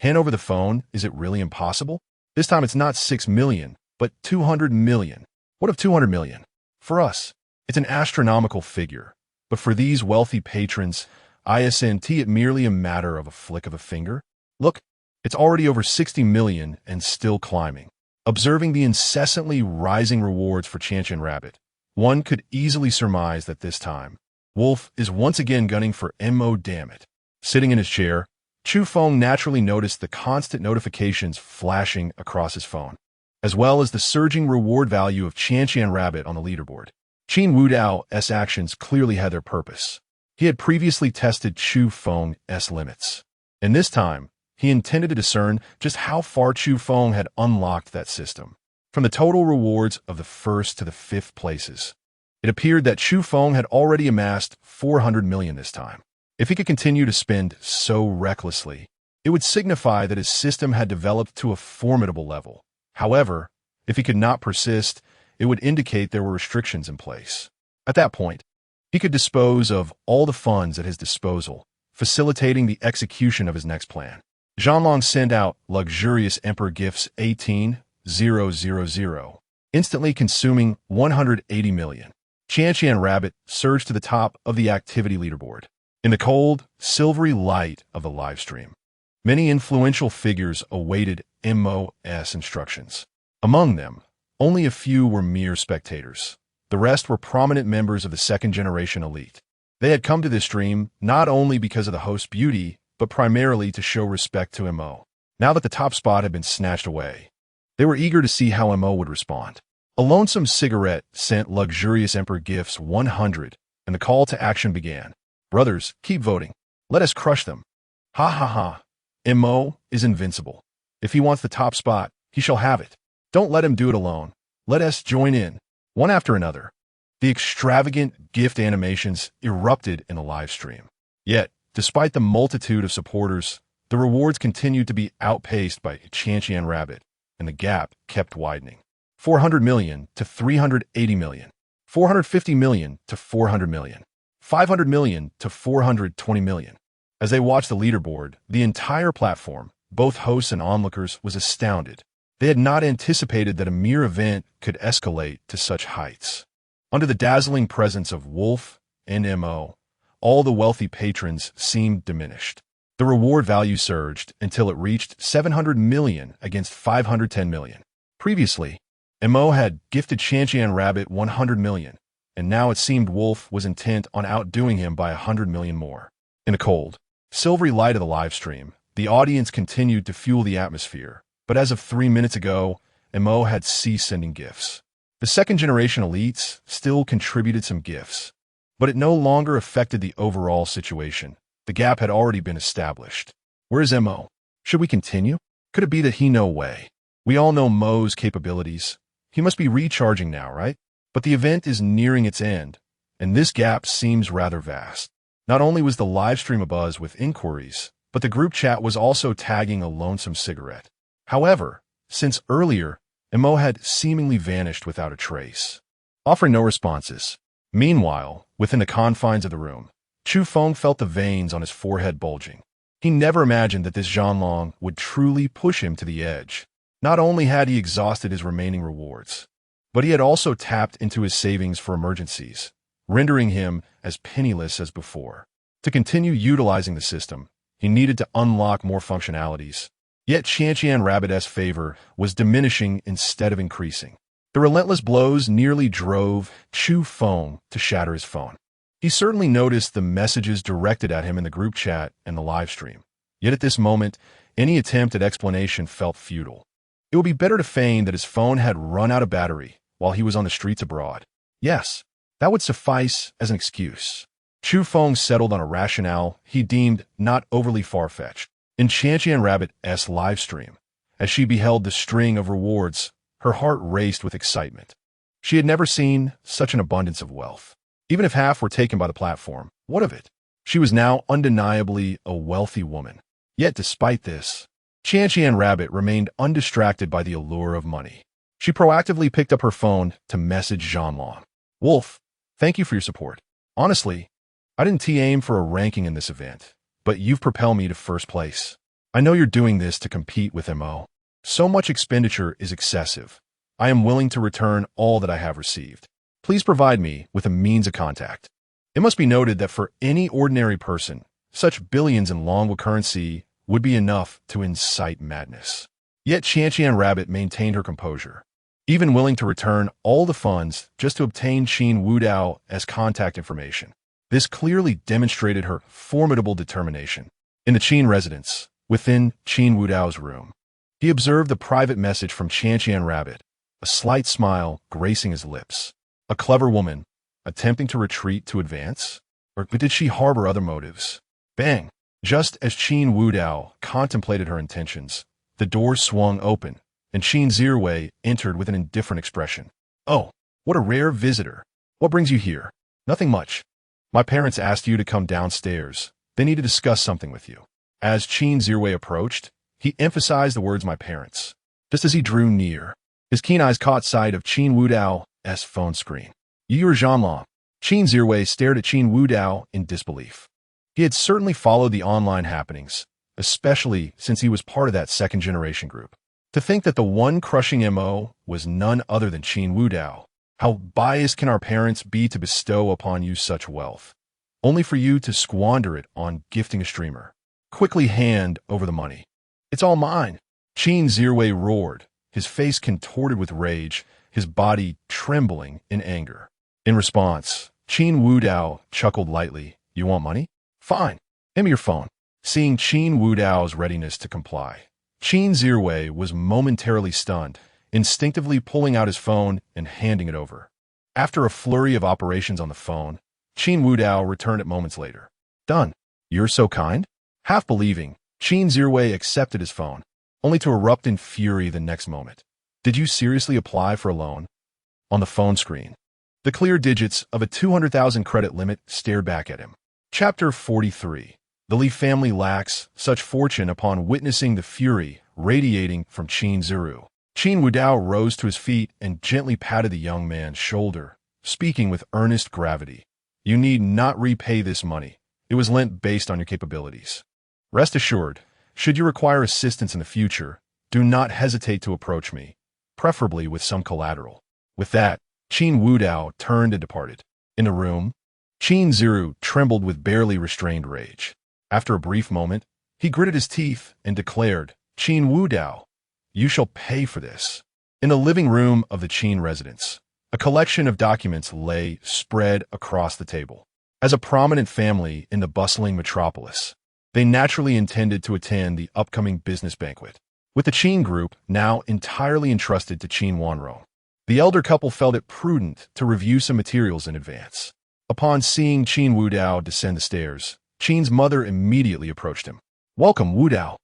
Hand over the phone, is it really impossible? This time it's not 6 million, but 200 million. What of 200 million? For us, it's an astronomical figure. But for these wealthy patrons, isn't it merely a matter of a flick of a finger? Look, it's already over 60 million and still climbing. Observing the incessantly rising rewards for Qianqian Rabbit, one could easily surmise that this time, Wolf is once again gunning for Mo. Damn it. Sitting in his chair, Chu Feng naturally noticed the constant notifications flashing across his phone, as well as the surging reward value of Qianqian Rabbit on the leaderboard. Qin Wudao's actions clearly had their purpose. He had previously tested Chu Feng's limits, and this time, he intended to discern just how far Chu Feng had unlocked that system. From the total rewards of the first to the fifth places, it appeared that Chu Feng had already amassed 400 million this time. If he could continue to spend so recklessly, it would signify that his system had developed to a formidable level. However, if he could not persist, it would indicate there were restrictions in place. At that point, he could dispose of all the funds at his disposal, facilitating the execution of his next plan. Zhanlong sent out luxurious Emperor gifts 18,000, instantly consuming 180 million. Qianqian Rabbit surged to the top of the activity leaderboard. In the cold, silvery light of the livestream, many influential figures awaited Mo's instructions. Among them, only a few were mere spectators. The rest were prominent members of the second-generation elite. They had come to this stream not only because of the host's beauty, but primarily to show respect to Mo. Now that the top spot had been snatched away, they were eager to see how Mo would respond. A lonesome cigarette sent luxurious Emperor gifts 100, and the call to action began. Brothers, keep voting. Let us crush them. Ha ha ha. Mo is invincible. If he wants the top spot, he shall have it. Don't let him do it alone. Let us join in, one after another. The extravagant gift animations erupted in the live stream. Yet, despite the multitude of supporters, the rewards continued to be outpaced by Qianqian Rabbit, and the gap kept widening. 400 million to 380 million. 450 million to 400 million. 500 million to 420 million. As they watched the leaderboard, the entire platform, both hosts and onlookers, was astounded. They had not anticipated that a mere event could escalate to such heights. Under the dazzling presence of Wolf and Mo, all the wealthy patrons seemed diminished. The reward value surged until it reached 700 million against 510 million. Previously, Mo had gifted Qianqian Rabbit 100 million, and now it seemed Wolf was intent on outdoing him by 100 million more. In the cold, silvery light of the live stream, the audience continued to fuel the atmosphere, but as of 3 minutes ago, Mo had ceased sending gifts. The second-generation elites still contributed some gifts, but it no longer affected the overall situation. The gap had already been established. Where is Mo? Should we continue? Could it be that he no way? We all know Mo's capabilities. He must be recharging now, right? But the event is nearing its end, and this gap seems rather vast. Not only was the live stream abuzz with inquiries, but the group chat was also tagging a lonesome cigarette. However, since earlier, Mo had seemingly vanished without a trace, offering no responses. Meanwhile, within the confines of the room, Chu Feng felt the veins on his forehead bulging. He never imagined that this Zhanlong would truly push him to the edge. Not only had he exhausted his remaining rewards, but he had also tapped into his savings for emergencies, rendering him as penniless as before. To continue utilizing the system, he needed to unlock more functionalities. Yet Qianqian Rabbit's favor was diminishing instead of increasing. The relentless blows nearly drove Chu Feng to shatter his phone. He certainly noticed the messages directed at him in the group chat and the live stream. Yet at this moment, any attempt at explanation felt futile. It would be better to feign that his phone had run out of battery while he was on the streets abroad. Yes, that would suffice as an excuse. Chu Feng settled on a rationale he deemed not overly far-fetched. In Qianqian Rabbit's live stream, as she beheld the string of rewards, her heart raced with excitement. She had never seen such an abundance of wealth. Even if half were taken by the platform, what of it? She was now undeniably a wealthy woman. Yet despite this, Qianqian Rabbit remained undistracted by the allure of money. She proactively picked up her phone to message Zhanlong. Wolf, thank you for your support. Honestly, I didn't aim for a ranking in this event, but you've propelled me to first place. I know you're doing this to compete with Mo. So much expenditure is excessive. I am willing to return all that I have received. Please provide me with a means of contact. It must be noted that for any ordinary person, such billions in Longwu currency would be enough to incite madness. Yet Qianqian Rabbit maintained her composure, even willing to return all the funds just to obtain Qin Wudao as contact information. This clearly demonstrated her formidable determination. In the Qin residence, within Qin Wudao's room, he observed the private message from Qianqian Rabbit, a slight smile gracing his lips. A clever woman, attempting to retreat to advance? Or did she harbor other motives? Bang! Just as Qin Wudao contemplated her intentions, the door swung open, and Qin Zhiwei entered with an indifferent expression. Oh, what a rare visitor. What brings you here? Nothing much. My parents asked you to come downstairs. They need to discuss something with you. As Qin Zhiwei approached, he emphasized the words "my parents." Just as he drew near, his keen eyes caught sight of Qin Wudao's phone screen. You are Zhanlong. Qin Zhiwei stared at Qin Wudao in disbelief. He had certainly followed the online happenings, especially since he was part of that second-generation group. To think that the one crushing Mo was none other than Qin Wudao. How biased can our parents be to bestow upon you such wealth, only for you to squander it on gifting a streamer? Quickly hand over the money. It's all mine. Qin Zhiwei roared, his face contorted with rage, his body trembling in anger. In response, Qin Wudao chuckled lightly. You want money? Fine. Hand me your phone. Seeing Qin Wudao's readiness to comply, Qin Zhiwei was momentarily stunned, instinctively pulling out his phone and handing it over. After a flurry of operations on the phone, Qin Wudao returned it moments later. Done. You're so kind? Half believing, Qin Zhiwei accepted his phone, only to erupt in fury the next moment. Did you seriously apply for a loan? On the phone screen, the clear digits of a 200,000 credit limit stared back at him. Chapter 43. The Li family lacks such fortune upon witnessing the fury radiating from Qin Zhiwei. Qin Wudao rose to his feet and gently patted the young man's shoulder, speaking with earnest gravity. You need not repay this money. It was lent based on your capabilities. Rest assured, should you require assistance in the future, do not hesitate to approach me, preferably with some collateral. With that, Qin Wudao turned and departed. In the room, Qin Zhiwei trembled with barely restrained rage. After a brief moment, he gritted his teeth and declared, Qin Wudao, you shall pay for this. In the living room of the Qin residence, A collection of documents lay spread across the table. As a prominent family in the bustling metropolis, they naturally intended to attend the upcoming business banquet, with the Qin group now entirely entrusted to Qin Wanrong. The elder couple felt it prudent to review some materials in advance. Upon seeing Qin Wudao descend the stairs, Qin's mother immediately approached him. "Welcome, Wudao.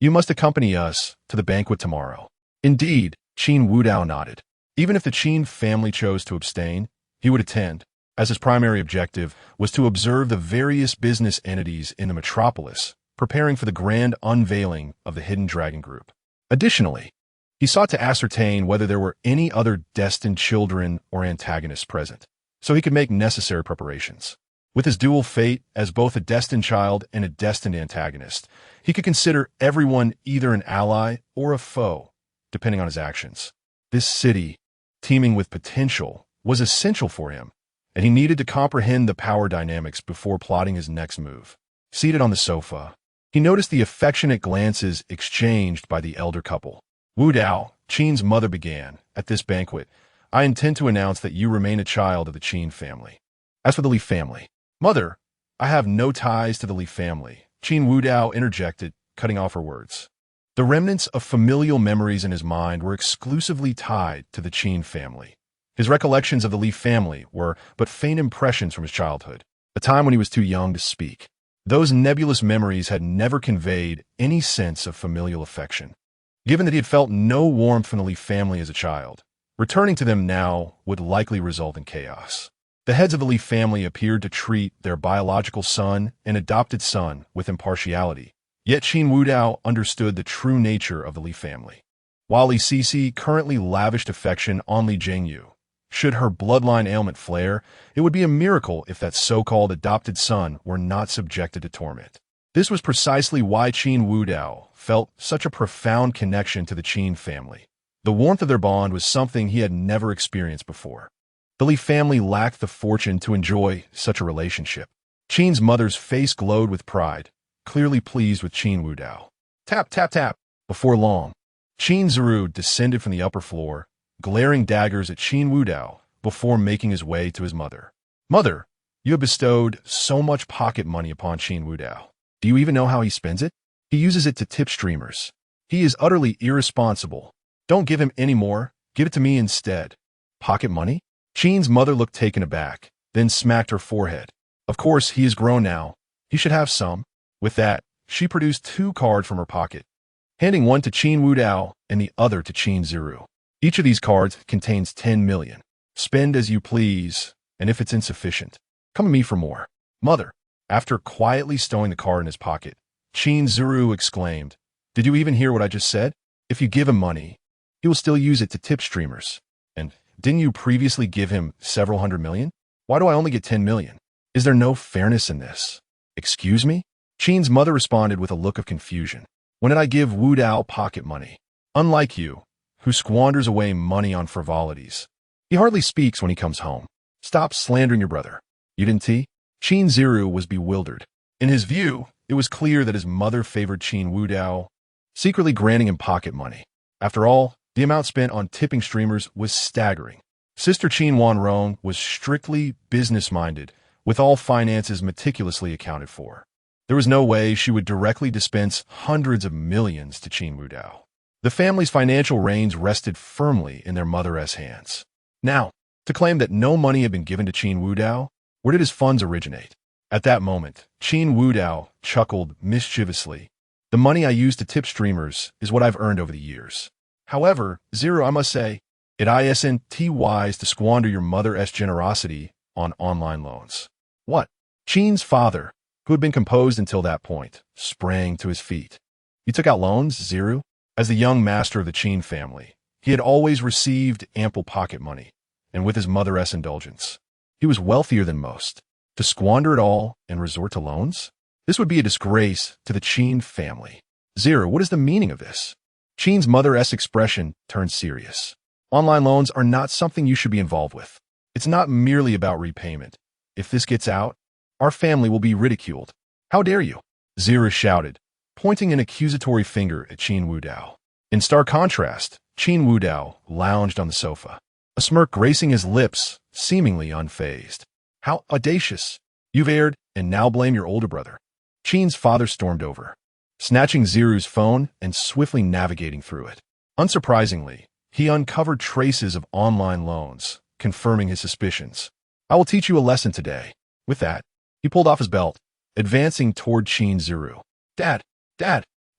You must accompany us to the banquet tomorrow." Indeed, Qin Wudao nodded. Even if the Qin family chose to abstain, he would attend, as his primary objective was to observe the various business entities in the metropolis, preparing for the grand unveiling of the Hidden Dragon Group. Additionally, he sought to ascertain whether there were any other destined children or antagonists present, so he could make necessary preparations. With his dual fate as both a destined child and a destined antagonist, he could consider everyone either an ally or a foe, depending on his actions. This city, teeming with potential, was essential for him, and he needed to comprehend the power dynamics before plotting his next move. Seated on the sofa, he noticed the affectionate glances exchanged by the elder couple. "Wudao," Qin's mother began, "at this banquet, I intend to announce that you remain a child of the Qin family. As for the Li family—" "Mother, I have no ties to the Li family," Qin Wudao interjected, cutting off her words. The remnants of familial memories in his mind were exclusively tied to the Qin family. His recollections of the Li family were but faint impressions from his childhood, a time when he was too young to speak. Those nebulous memories had never conveyed any sense of familial affection. Given that he had felt no warmth from the Li family as a child, returning to them now would likely result in chaos. The heads of the Li family appeared to treat their biological son and adopted son with impartiality, yet Qin Wudao understood the true nature of the Li family. While Li Sisi currently lavished affection on Li Zhengyu, should her bloodline ailment flare, it would be a miracle if that so-called adopted son were not subjected to torment. This was precisely why Qin Wudao felt such a profound connection to the Qin family. The warmth of their bond was something he had never experienced before. The Li family lacked the fortune to enjoy such a relationship. Qin's mother's face glowed with pride, clearly pleased with Qin Wudao. Tap, tap, tap. Before long, Qin Zuru descended from the upper floor, glaring daggers at Qin Wudao before making his way to his mother. "Mother, you have bestowed so much pocket money upon Qin Wudao. Do you even know how he spends it? He uses it to tip streamers. He is utterly irresponsible. Don't give him any more. Give it to me instead." "Pocket money?" Qin's mother looked taken aback, then smacked her forehead. "Of course, he is grown now. He should have some." With that, she produced 2 cards from her pocket, handing one to Qin Wudao and the other to Qin Zuru. Each of these cards contains 10 million. Spend as you please, and if it's insufficient, come to me for more. "Mother," after quietly stowing the card in his pocket, Qin Zuru exclaimed, "Did you even hear what I just said? If you give him money, he will still use it to tip streamers. And didn't you previously give him several hundred million? Why do I only get 10 million? Is there no fairness in this?" "Excuse me?" Qin's mother responded with a look of confusion. "When did I give Wudao pocket money? Unlike you, who squanders away money on frivolities. He hardly speaks when he comes home. Stop slandering your brother. You didn't tea?" Qin Zuru was bewildered. In his view, it was clear that his mother favored Qin Wudao, secretly granting him pocket money. After all, the amount spent on tipping streamers was staggering. Sister Qin Wanrong was strictly business-minded, with all finances meticulously accounted for. There was no way she would directly dispense hundreds of millions to Qin Wudao. The family's financial reins rested firmly in their mother's hands. Now, to claim that no money had been given to Qin Wudao, where did his funds originate? At that moment, Qin Wudao chuckled mischievously. "The money I use to tip streamers is what I've earned over the years. However, Zero, I must say, it isn't wise to squander your mother's generosity on online loans." "What?" Qin's father, who had been composed until that point, sprang to his feet. "You took out loans, Zero?" As the young master of the Qin family, he had always received ample pocket money, and with his mother's indulgence, he was wealthier than most. To squander it all and resort to loans? This would be a disgrace to the Qin family. "Zero, what is the meaning of this?" Qin's mother's expression turned serious. "Online loans are not something you should be involved with. It's not merely about repayment. If this gets out, our family will be ridiculed." "How dare you?" Zero shouted, pointing an accusatory finger at Qin Wudao. In stark contrast, Qin Wudao lounged on the sofa. a smirk gracing his lips, seemingly unfazed. How audacious! You've erred, and now blame your older brother. Qin's father stormed over, snatching Ziru's phone and swiftly navigating through it. Unsurprisingly, he uncovered traces of online loans, confirming his suspicions. I will teach you a lesson today. With that, he pulled off his belt, advancing toward Qin Ziru. Dad,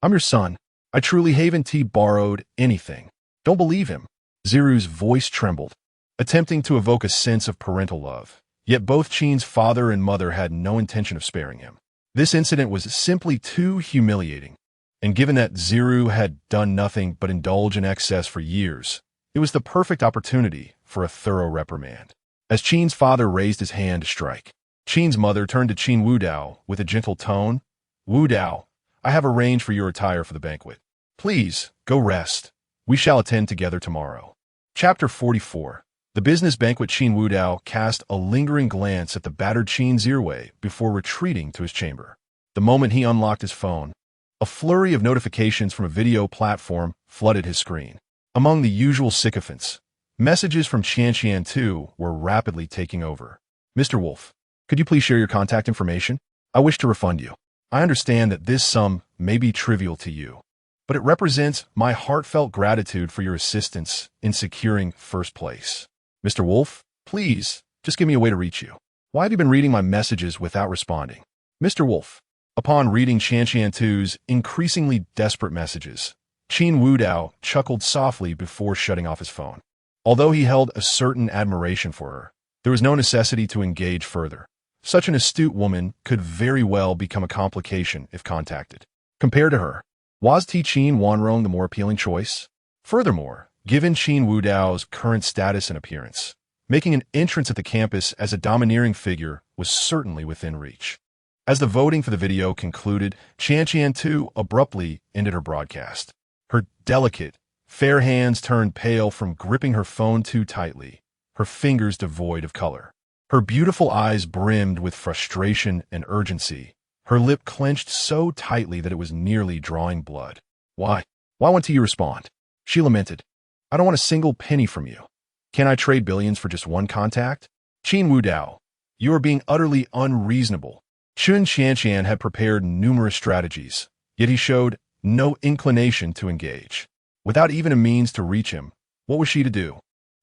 I'm your son. I truly haven't borrowed anything. Don't believe him. Ziru's voice trembled, attempting to evoke a sense of parental love. Yet both Qin's father and mother had no intention of sparing him. This incident was simply too humiliating, and given that Ziru had done nothing but indulge in excess for years, it was the perfect opportunity for a thorough reprimand. As Qin's father raised his hand to strike, Qin's mother turned to Qin Wudao with a gentle tone. Wudao, I have arranged for your attire for the banquet. Please, go rest. We shall attend together tomorrow. Chapter 44. The business banquet. Qin Wudao cast a lingering glance at the battered Qin Ziru before retreating to his chamber. The moment he unlocked his phone, a flurry of notifications from a video platform flooded his screen. Among the usual sycophants, messages from Qianqian too were rapidly taking over. Mr. Wolf, could you please share your contact information? I wish to refund you. I understand that this sum may be trivial to you, but it represents my heartfelt gratitude for your assistance in securing first place. Mr. Wolf, please, just give me a way to reach you. Why have you been reading my messages without responding? Mr. Wolf. Upon reading Qianqian 2's increasingly desperate messages, Qin Wudao chuckled softly before shutting off his phone. Although he held a certain admiration for her, there was no necessity to engage further. Such an astute woman could very well become a complication if contacted. Compared to her, was Qin Wanrong the more appealing choice? Furthermore, given Qin Wudao's current status and appearance, making an entrance at the campus as a domineering figure was certainly within reach. As the voting for the video concluded, Qianqian 2 abruptly ended her broadcast. Her delicate, fair hands turned pale from gripping her phone too tightly, her fingers devoid of color. Her beautiful eyes brimmed with frustration and urgency, her lip clenched so tightly that it was nearly drawing blood. Why won't you respond? She lamented. I don't want a single penny from you. Can I trade billions for just one contact? Qin Wudao, you are being utterly unreasonable. Chun Qianqian had prepared numerous strategies, yet he showed no inclination to engage. Without even a means to reach him, what was she to do?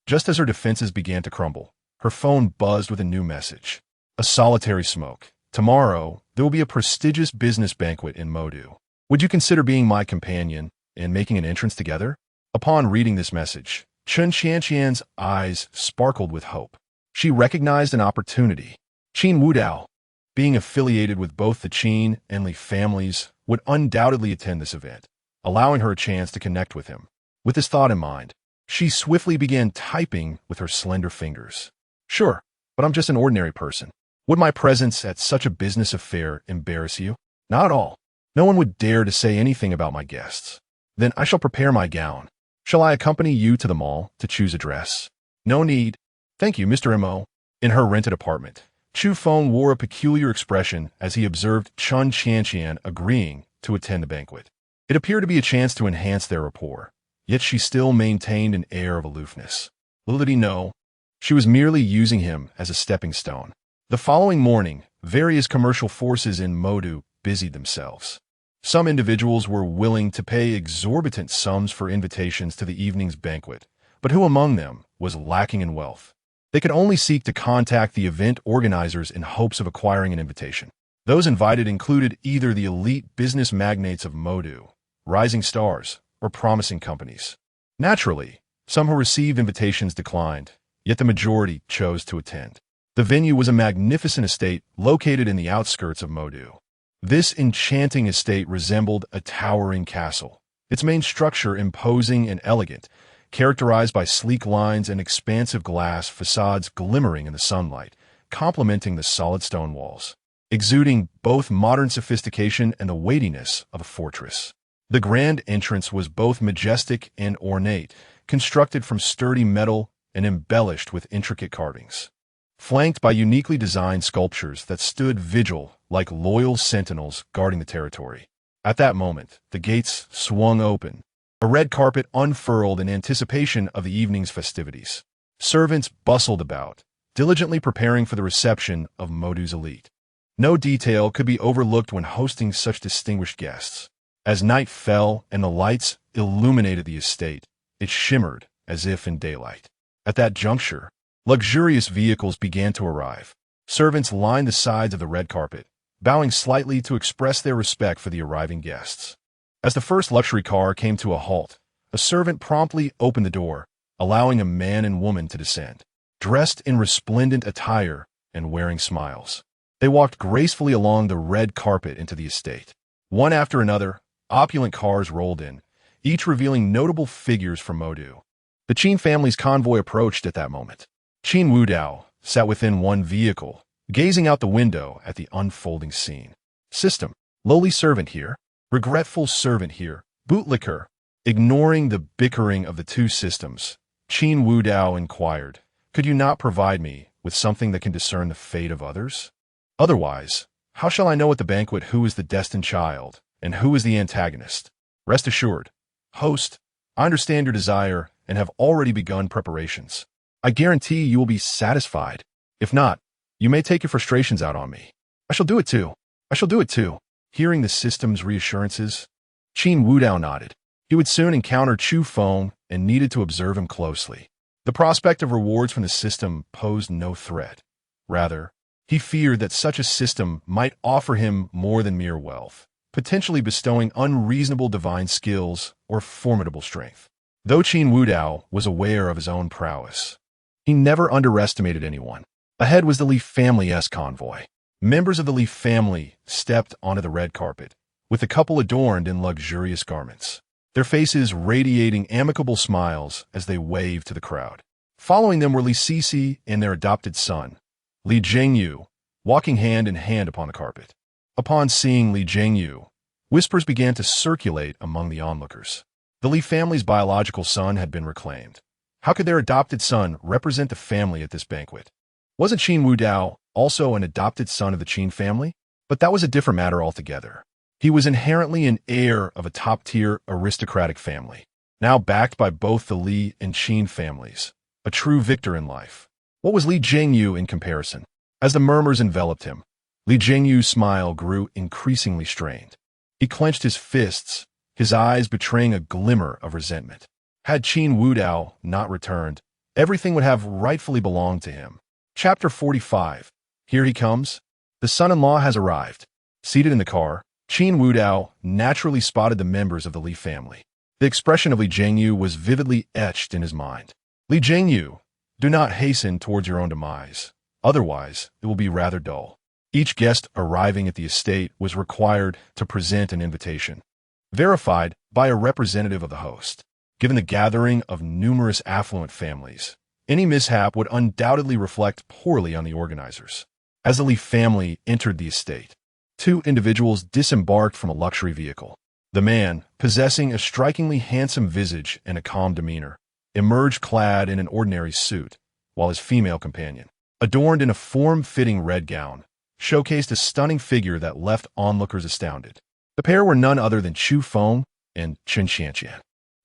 Just as her defenses began to crumble, her phone buzzed with a new message. A solitary smoke. Tomorrow, there will be a prestigious business banquet in Modu. Would you consider being my companion and making an entrance together? Upon reading this message, Chun Qianqian's eyes sparkled with hope. She recognized an opportunity. Qin Wudao, being affiliated with both the Qin and Li families, would undoubtedly attend this event, allowing her a chance to connect with him. With this thought in mind, she swiftly began typing with her slender fingers. Sure, but I'm just an ordinary person. Would my presence at such a business affair embarrass you? Not at all. No one would dare to say anything about my guests. Then I shall prepare my gown. Shall I accompany you to the mall to choose a dress? No need. Thank you, Mr. M.O. In her rented apartment, Chu Feng wore a peculiar expression as he observed Chun Qianqian agreeing to attend the banquet. It appeared to be a chance to enhance their rapport, yet she still maintained an air of aloofness. Little did he know, she was merely using him as a stepping stone. The following morning, various commercial forces in Modu busied themselves. Some individuals were willing to pay exorbitant sums for invitations to the evening's banquet, but who among them was lacking in wealth? They could only seek to contact the event organizers in hopes of acquiring an invitation. Those invited included either the elite business magnates of Modu, rising stars, or promising companies. Naturally, some who received invitations declined, yet the majority chose to attend. The venue was a magnificent estate located in the outskirts of Modu. This enchanting estate resembled a towering castle, its main structure imposing and elegant, characterized by sleek lines and expansive glass facades glimmering in the sunlight, complementing the solid stone walls, exuding both modern sophistication and the weightiness of a fortress. The grand entrance was both majestic and ornate, constructed from sturdy metal and embellished with intricate carvings, flanked by uniquely designed sculptures that stood vigil like loyal sentinels guarding the territory. At that moment, the gates swung open. A red carpet unfurled in anticipation of the evening's festivities. Servants bustled about, diligently preparing for the reception of Modu's elite. No detail could be overlooked when hosting such distinguished guests. As night fell and the lights illuminated the estate, it shimmered as if in daylight. At that juncture, luxurious vehicles began to arrive. Servants lined the sides of the red carpet, bowing slightly to express their respect for the arriving guests. As the first luxury car came to a halt, a servant promptly opened the door, allowing a man and woman to descend. Dressed in resplendent attire and wearing smiles, they walked gracefully along the red carpet into the estate. One after another, opulent cars rolled in, each revealing notable figures from Modu. The Qin family's convoy approached at that moment. Qin Wudao sat within one vehicle, gazing out the window at the unfolding scene. System, lowly servant here, regretful servant here, bootlicker. Ignoring the bickering of the two systems, Qin Wudao inquired, "Could you not provide me with something that can discern the fate of others? Otherwise, how shall I know at the banquet who is the destined child and who is the antagonist? Rest assured, host, I understand your desire and have already begun preparations. I guarantee you will be satisfied. If not, you may take your frustrations out on me. I shall do it too. I shall do it too." Hearing the system's reassurances, Qin Wudao nodded. He would soon encounter Chu Feng and needed to observe him closely. The prospect of rewards from the system posed no threat. Rather, he feared that such a system might offer him more than mere wealth, potentially bestowing unreasonable divine skills or formidable strength. Though Qin Wudao was aware of his own prowess, he never underestimated anyone. Ahead was the Li family's convoy. Members of the Li family stepped onto the red carpet, with the couple adorned in luxurious garments, their faces radiating amicable smiles as they waved to the crowd. Following them were Li Sisi and their adopted son, Li Zhengyu, walking hand in hand upon the carpet. Upon seeing Li Zhengyu, whispers began to circulate among the onlookers. The Li family's biological son had been reclaimed. How could their adopted son represent the family at this banquet? Wasn't Qin Wudao also an adopted son of the Qin family? But that was a different matter altogether. He was inherently an heir of a top-tier aristocratic family, now backed by both the Li and Qin families, a true victor in life. What was Li Zhengyu in comparison? As the murmurs enveloped him, Li Zhengyu's smile grew increasingly strained. He clenched his fists, his eyes betraying a glimmer of resentment. Had Qin Wudao not returned, everything would have rightfully belonged to him. Chapter 45. Here he comes. The son-in-law has arrived. Seated in the car, Qin Wudao naturally spotted the members of the Li family. The expression of Li Zhengyu was vividly etched in his mind. Li Zhengyu, do not hasten towards your own demise. Otherwise, it will be rather dull. Each guest arriving at the estate was required to present an invitation, verified by a representative of the host. Given the gathering of numerous affluent families, any mishap would undoubtedly reflect poorly on the organizers. As the Li family entered the estate, two individuals disembarked from a luxury vehicle. The man, possessing a strikingly handsome visage and a calm demeanor, emerged clad in an ordinary suit, while his female companion, adorned in a form-fitting red gown, showcased a stunning figure that left onlookers astounded. The pair were none other than Chu Feng and Chen Xianqian.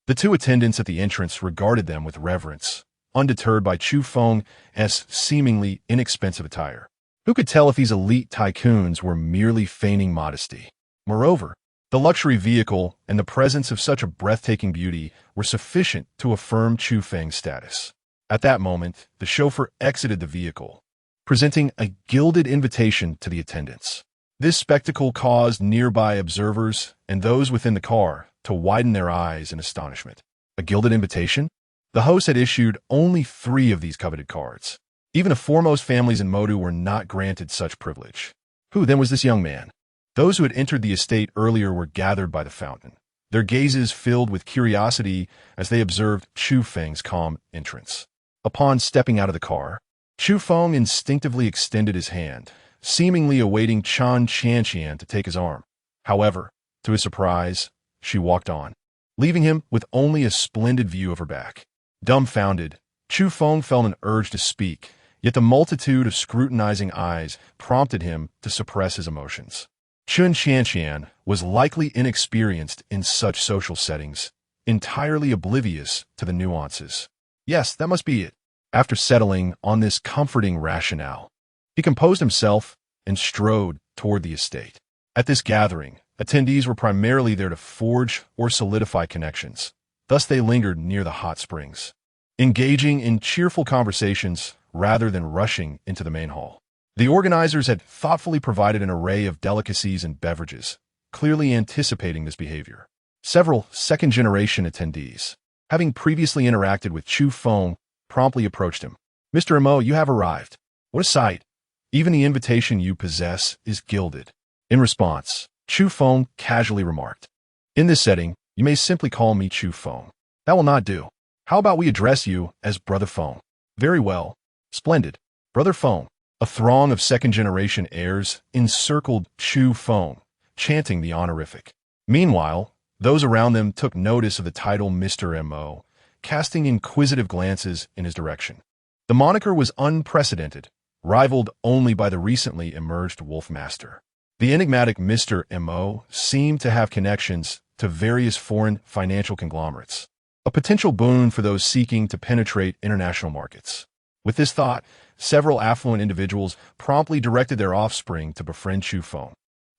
The two attendants at the entrance regarded them with reverence, undeterred by Chu Feng's seemingly inexpensive attire. Who could tell if these elite tycoons were merely feigning modesty? Moreover, the luxury vehicle and the presence of such a breathtaking beauty were sufficient to affirm Chu Feng's status. At that moment, the chauffeur exited the vehicle, presenting a gilded invitation to the attendants. This spectacle caused nearby observers and those within the car to widen their eyes in astonishment. A gilded invitation? The host had issued only 3 of these coveted cards. Even the foremost families in Modu were not granted such privilege. Who then was this young man? Those who had entered the estate earlier were gathered by the fountain, their gazes filled with curiosity as they observed Chu Feng's calm entrance. Upon stepping out of the car, Chu Feng instinctively extended his hand, seemingly awaiting Chen Xianqian to take his arm. However, to his surprise, she walked on, leaving him with only a splendid view of her back. Dumbfounded, Chu Feng felt an urge to speak, yet the multitude of scrutinizing eyes prompted him to suppress his emotions. Chen Xianqian was likely inexperienced in such social settings, entirely oblivious to the nuances. Yes, that must be it. After settling on this comforting rationale, he composed himself and strode toward the estate. At this gathering, attendees were primarily there to forge or solidify connections. Thus they lingered near the hot springs, engaging in cheerful conversations rather than rushing into the main hall. The organizers had thoughtfully provided an array of delicacies and beverages, clearly anticipating this behavior. Several second-generation attendees, having previously interacted with Chu Feng, promptly approached him. "Mr. Mo, you have arrived. What a sight! Even the invitation you possess is gilded." In response, Chu Feng casually remarked, "In this setting, you may simply call me Chu Feng." "That will not do. How about we address you as Brother Feng?" "Very well. Splendid. Brother Feng." A throng of second-generation heirs encircled Chu Feng, chanting the honorific. Meanwhile, those around them took notice of the title Mr. Mo, casting inquisitive glances in his direction. The moniker was unprecedented, rivaled only by the recently emerged Wolf Master. The enigmatic Mr. Mo seemed to have connections to various foreign financial conglomerates, a potential boon for those seeking to penetrate international markets. With this thought, several affluent individuals promptly directed their offspring to befriend Chu Feng.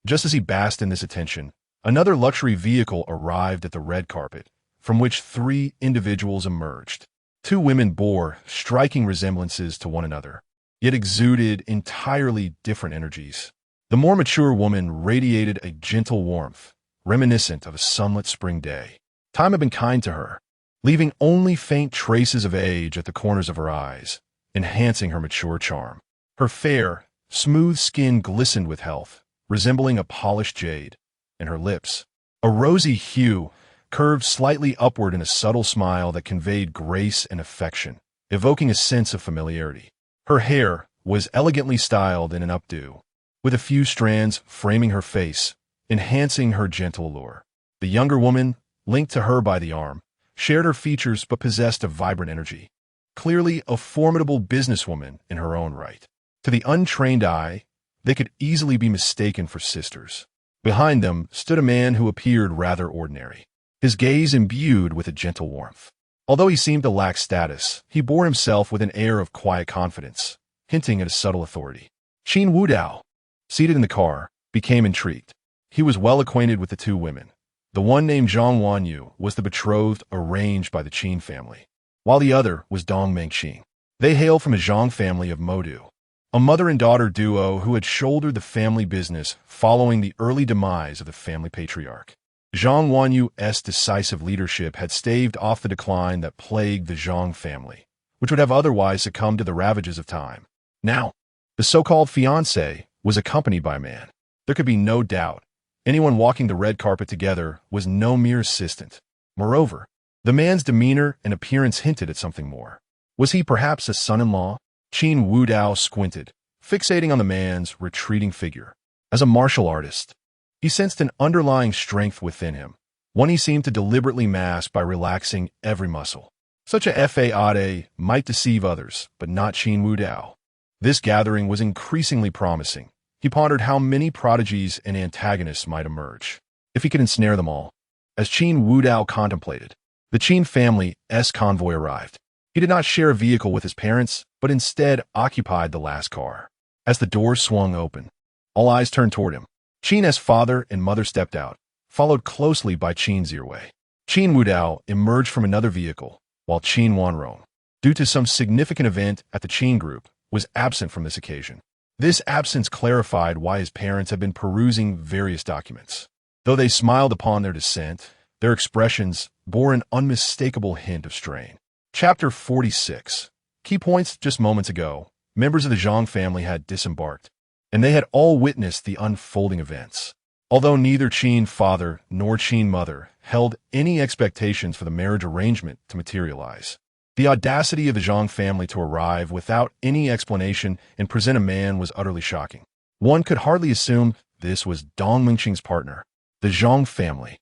Just as he basked in this attention, another luxury vehicle arrived at the red carpet, from which 3 individuals emerged. 2 women bore striking resemblances to one another, yet exuded entirely different energies. The more mature woman radiated a gentle warmth, reminiscent of a sunlit spring day. Time had been kind to her, leaving only faint traces of age at the corners of her eyes, enhancing her mature charm. Her fair, smooth skin glistened with health, resembling a polished jade, and her lips, a rosy hue, curved slightly upward in a subtle smile that conveyed grace and affection, evoking a sense of familiarity. Her hair was elegantly styled in an updo, with a few strands framing her face, enhancing her gentle allure. The younger woman, linked to her by the arm, shared her features but possessed a vibrant energy, clearly a formidable businesswoman in her own right. To the untrained eye, they could easily be mistaken for sisters. Behind them stood a man who appeared rather ordinary, his gaze imbued with a gentle warmth. Although he seemed to lack status, he bore himself with an air of quiet confidence, hinting at a subtle authority. Qin Wudao, seated in the car, became intrigued. He was well acquainted with the 2 women. The one named Zhang Wanyu was the betrothed arranged by the Qin family, while the other was Dong Mengqing. They hailed from a Zhang family of Modu, a mother and daughter duo who had shouldered the family business following the early demise of the family patriarch. Zhang Wanyu's decisive leadership had staved off the decline that plagued the Zhang family, which would have otherwise succumbed to the ravages of time. Now, the so-called fiancé was accompanied by a man. There could be no doubt anyone walking the red carpet together was no mere assistant. Moreover, the man's demeanor and appearance hinted at something more. Was he perhaps a son-in-law? Qin Wudao squinted, fixating on the man's retreating figure. As a martial artist, he sensed an underlying strength within him, one he seemed to deliberately mask by relaxing every muscle. Such a fade might deceive others, but not Qin Wudao. This gathering was increasingly promising. He pondered how many prodigies and antagonists might emerge, if he could ensnare them all. As Qin Wudao contemplated, the Qin family's convoy arrived. He did not share a vehicle with his parents, but instead occupied the last car. As the doors swung open, all eyes turned toward him. Qin's father and mother stepped out, followed closely by Qin Zirwei. Qin Wudao emerged from another vehicle, while Qin Wanrong, due to some significant event at the Qin group, was absent from this occasion. This absence clarified why his parents had been perusing various documents. Though they smiled upon their descent, their expressions bore an unmistakable hint of strain. Chapter 46. Key points. Just moments ago, members of the Zhang family had disembarked, and they had all witnessed the unfolding events. Although neither Qin father nor Qin mother held any expectations for the marriage arrangement to materialize, the audacity of the Zhang family to arrive without any explanation and present a man was utterly shocking. One could hardly assume this was Dong Mengqing's partner. The Zhang family,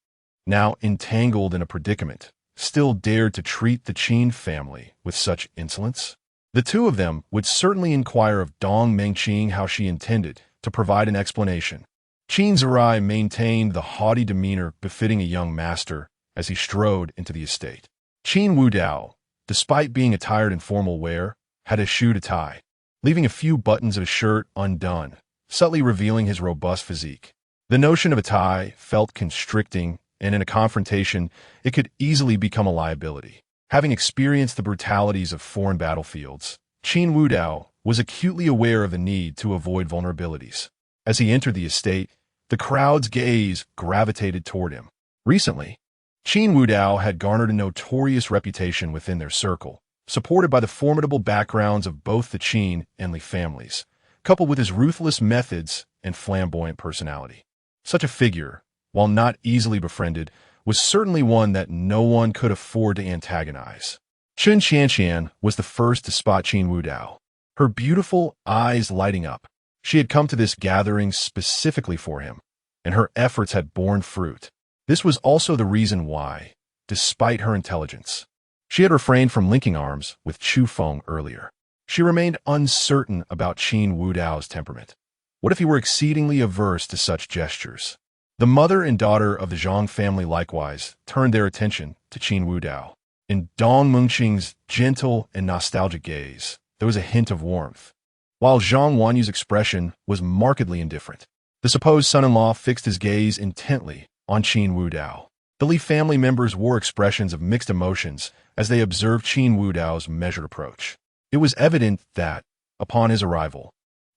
now entangled in a predicament, still dared to treat the Qin family with such insolence. The 2 of them would certainly inquire of Dong Mengqing how she intended to provide an explanation. Qin Zirwei maintained the haughty demeanor befitting a young master as he strode into the estate. Qin Wudao, despite being attired in formal wear, had a shoe to tie, leaving a few buttons of his shirt undone, subtly revealing his robust physique. The notion of a tie felt constricting, and in a confrontation, it could easily become a liability. Having experienced the brutalities of foreign battlefields, Qin Wudao was acutely aware of the need to avoid vulnerabilities. As he entered the estate, the crowd's gaze gravitated toward him. Recently, Qin Wudao had garnered a notorious reputation within their circle, supported by the formidable backgrounds of both the Qin and Li families, coupled with his ruthless methods and flamboyant personality. Such a figure, while not easily befriended, was certainly one that no one could afford to antagonize. Chun Qianqian was the first to spot Qin Wudao, her beautiful eyes lighting up. She had come to this gathering specifically for him, and her efforts had borne fruit. This was also the reason why, despite her intelligence, she had refrained from linking arms with Chu Feng earlier. She remained uncertain about Qin Wudao's temperament. What if he were exceedingly averse to such gestures? The mother and daughter of the Zhang family likewise turned their attention to Qin Wudao. In Dong Mengqing's gentle and nostalgic gaze, there was a hint of warmth, while Zhang Wanyu's expression was markedly indifferent. The supposed son-in-law fixed his gaze intently on Qin Wudao. The Li family members wore expressions of mixed emotions as they observed Qin Wudao's measured approach. It was evident that, upon his arrival,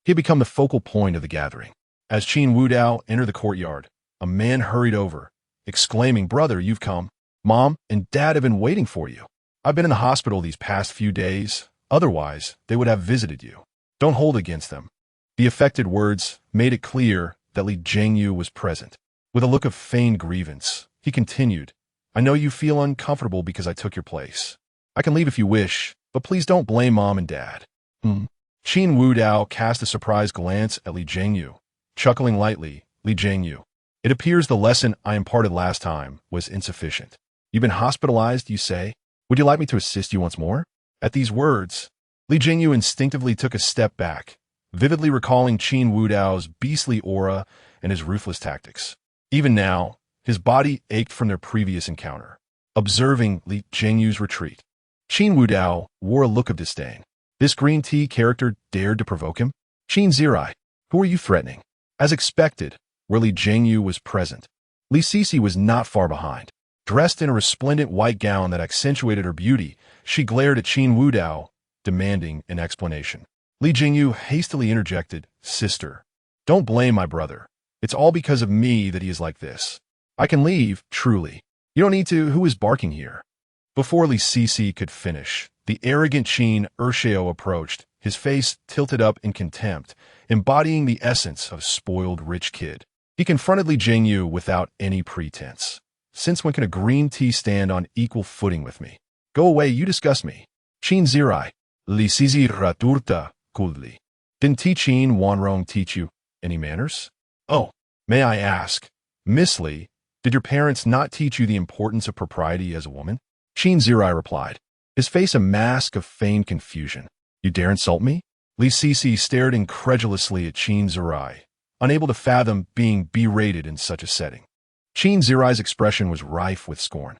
he had become the focal point of the gathering. As Qin Wudao entered the courtyard, a man hurried over, exclaiming, "Brother, you've come. Mom and Dad have been waiting for you. I've been in the hospital these past few days. Otherwise, they would have visited you. Don't hold against them." The affected words made it clear that Li Zhengyu was present. With a look of feigned grievance, he continued, "I know you feel uncomfortable because I took your place. I can leave if you wish, but please don't blame Mom and Dad." Qin Wudao cast a surprised glance at Li Zhengyu, chuckling lightly. "Li Zhengyu, it appears the lesson I imparted last time was insufficient. You've been hospitalized, you say? Would you like me to assist you once more?" At these words, Li Zhengyu instinctively took a step back, vividly recalling Qin Wudao's beastly aura and his ruthless tactics. Even now, his body ached from their previous encounter. Observing Li Zhengyu's retreat, Qin Wudao wore a look of disdain. This green tea character dared to provoke him? Qin Zirai, who are you threatening? As expected, where Li Zhengyu was present, Li Sisi was not far behind. Dressed in a resplendent white gown that accentuated her beauty, she glared at Qin Wudao, demanding an explanation. Li Zhengyu hastily interjected, "Sister, don't blame my brother. It's all because of me that he is like this. I can leave, truly. You don't need to. Who is barking here?" Before Li Sisi could finish, the arrogant Qin Ershao approached, his face tilted up in contempt, embodying the essence of a spoiled rich kid. He confronted Li Zhengyu without any pretense. "Since when can a green tea stand on equal footing with me? Go away, you disgust me." Qin Zirai, Li Sisi raturta coldly. "Didn't Ti Qin Wanrong teach you any manners? Oh, may I ask, Miss Li, did your parents not teach you the importance of propriety as a woman?" Qin Zirai replied, his face a mask of feigned confusion. "You dare insult me?" Li Sisi stared incredulously at Qin Zirai, unable to fathom being berated in such a setting. Qin Zirai's expression was rife with scorn.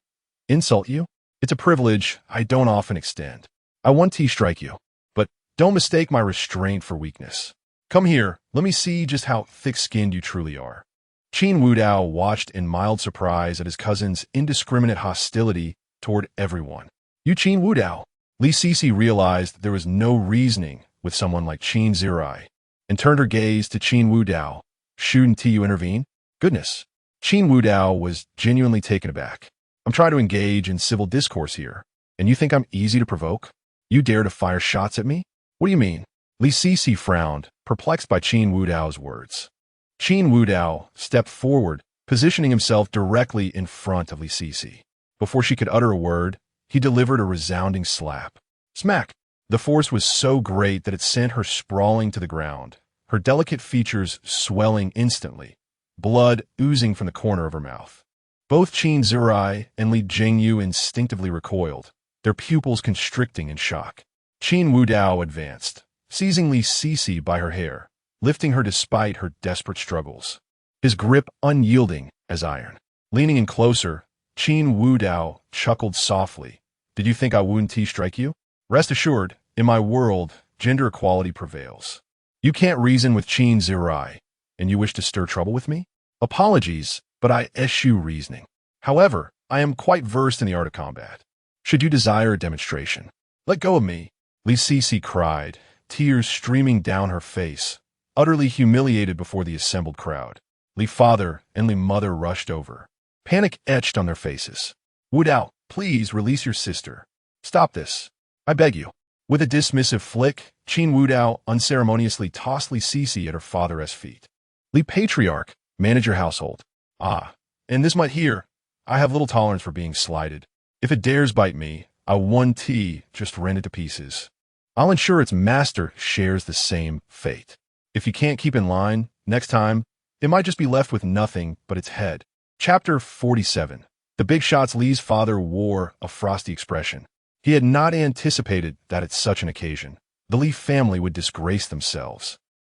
"Insult you? It's a privilege I don't often extend. I want to strike you, but don't mistake my restraint for weakness. Come here, let me see just how thick-skinned you truly are." Qin Wudao watched in mild surprise at his cousin's indiscriminate hostility toward everyone. "You Qin Wudao?" Li Sisi realized there was no reasoning with someone like Qin Zirai, and turned her gaze to Qin Wudao. "Shouldn't you intervene?" "Goodness." Qin Wudao was genuinely taken aback. "I'm trying to engage in civil discourse here, and you think I'm easy to provoke? You dare to fire shots at me? What do you mean?" Li Sisi frowned, perplexed by Qin Wudao's words. Qin Wudao stepped forward, positioning himself directly in front of Li Sisi. Before she could utter a word, he delivered a resounding slap. Smack! The force was so great that it sent her sprawling to the ground, her delicate features swelling instantly, blood oozing from the corner of her mouth. Both Qin Zirai and Li Zhengyu instinctively recoiled, their pupils constricting in shock. Qin Wudao advanced, seizing Li Sisi by her hair, lifting her despite her desperate struggles, his grip unyielding as iron. Leaning in closer, Qin Wudao chuckled softly. "Did you think I wouldn't strike you? Rest assured, In my world, gender equality prevails. You can't reason with Qin Zirai, and you wish to stir trouble with me? Apologies, but I eschew reasoning. However, I am quite versed in the art of combat. Should you desire a demonstration? Let go of me, Li Sisi cried, tears streaming down her face, utterly humiliated before the assembled crowd. Li father and Li mother rushed over. Panic etched on their faces. Wu Dao, please release your sister. Stop this. I beg you. With a dismissive flick, Qin Wu Dao unceremoniously tossed Li Sisi at her father's feet. Li Patriarch, manage your household. Ah, and this might here. I have little tolerance for being slighted. If it dares bite me, I'll 1T just rend it to pieces. I'll ensure its master shares the same fate. If you can't keep in line, next time, it might just be left with nothing but its head. Chapter 47. The big shots Li's father wore a frosty expression. He had not anticipated that at such an occasion, the Li family would disgrace themselves,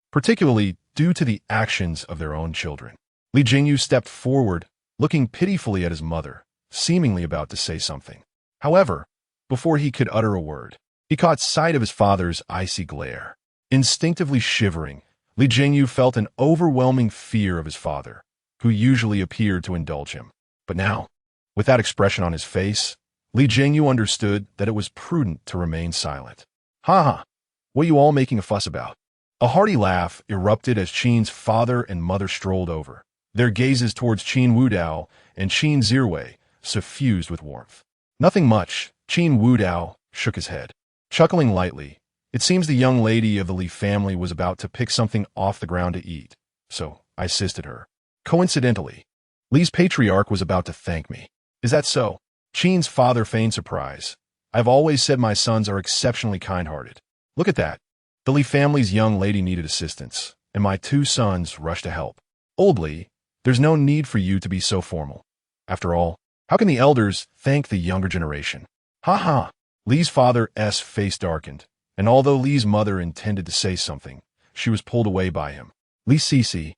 particularly due to the actions of their own children. Li Jingyu stepped forward, looking pitifully at his mother, seemingly about to say something. However, before he could utter a word, he caught sight of his father's icy glare. Instinctively shivering, Li Jingyu felt an overwhelming fear of his father, who usually appeared to indulge him. But now, with that expression on his face, Li Jingyu understood that it was prudent to remain silent. Ha ha! What are you all making a fuss about? A hearty laugh erupted as Qin's father and mother strolled over, their gazes towards Qin Wu Dao and Qin Zirwei suffused with warmth. Nothing much, Qin Wu Dao shook his head. Chuckling lightly, it seems the young lady of the Li family was about to pick something off the ground to eat, so I assisted her. Coincidentally, Li's patriarch was about to thank me. Is that so? Qin's father feigned surprise. I've always said my sons are exceptionally kind-hearted. Look at that. The Li family's young lady needed assistance, and my two sons rushed to help. Old Li, there's no need for you to be so formal. After all, how can the elders thank the younger generation? Ha ha! Li's father's face darkened, and although Li's mother intended to say something, she was pulled away by him. Li Sisi,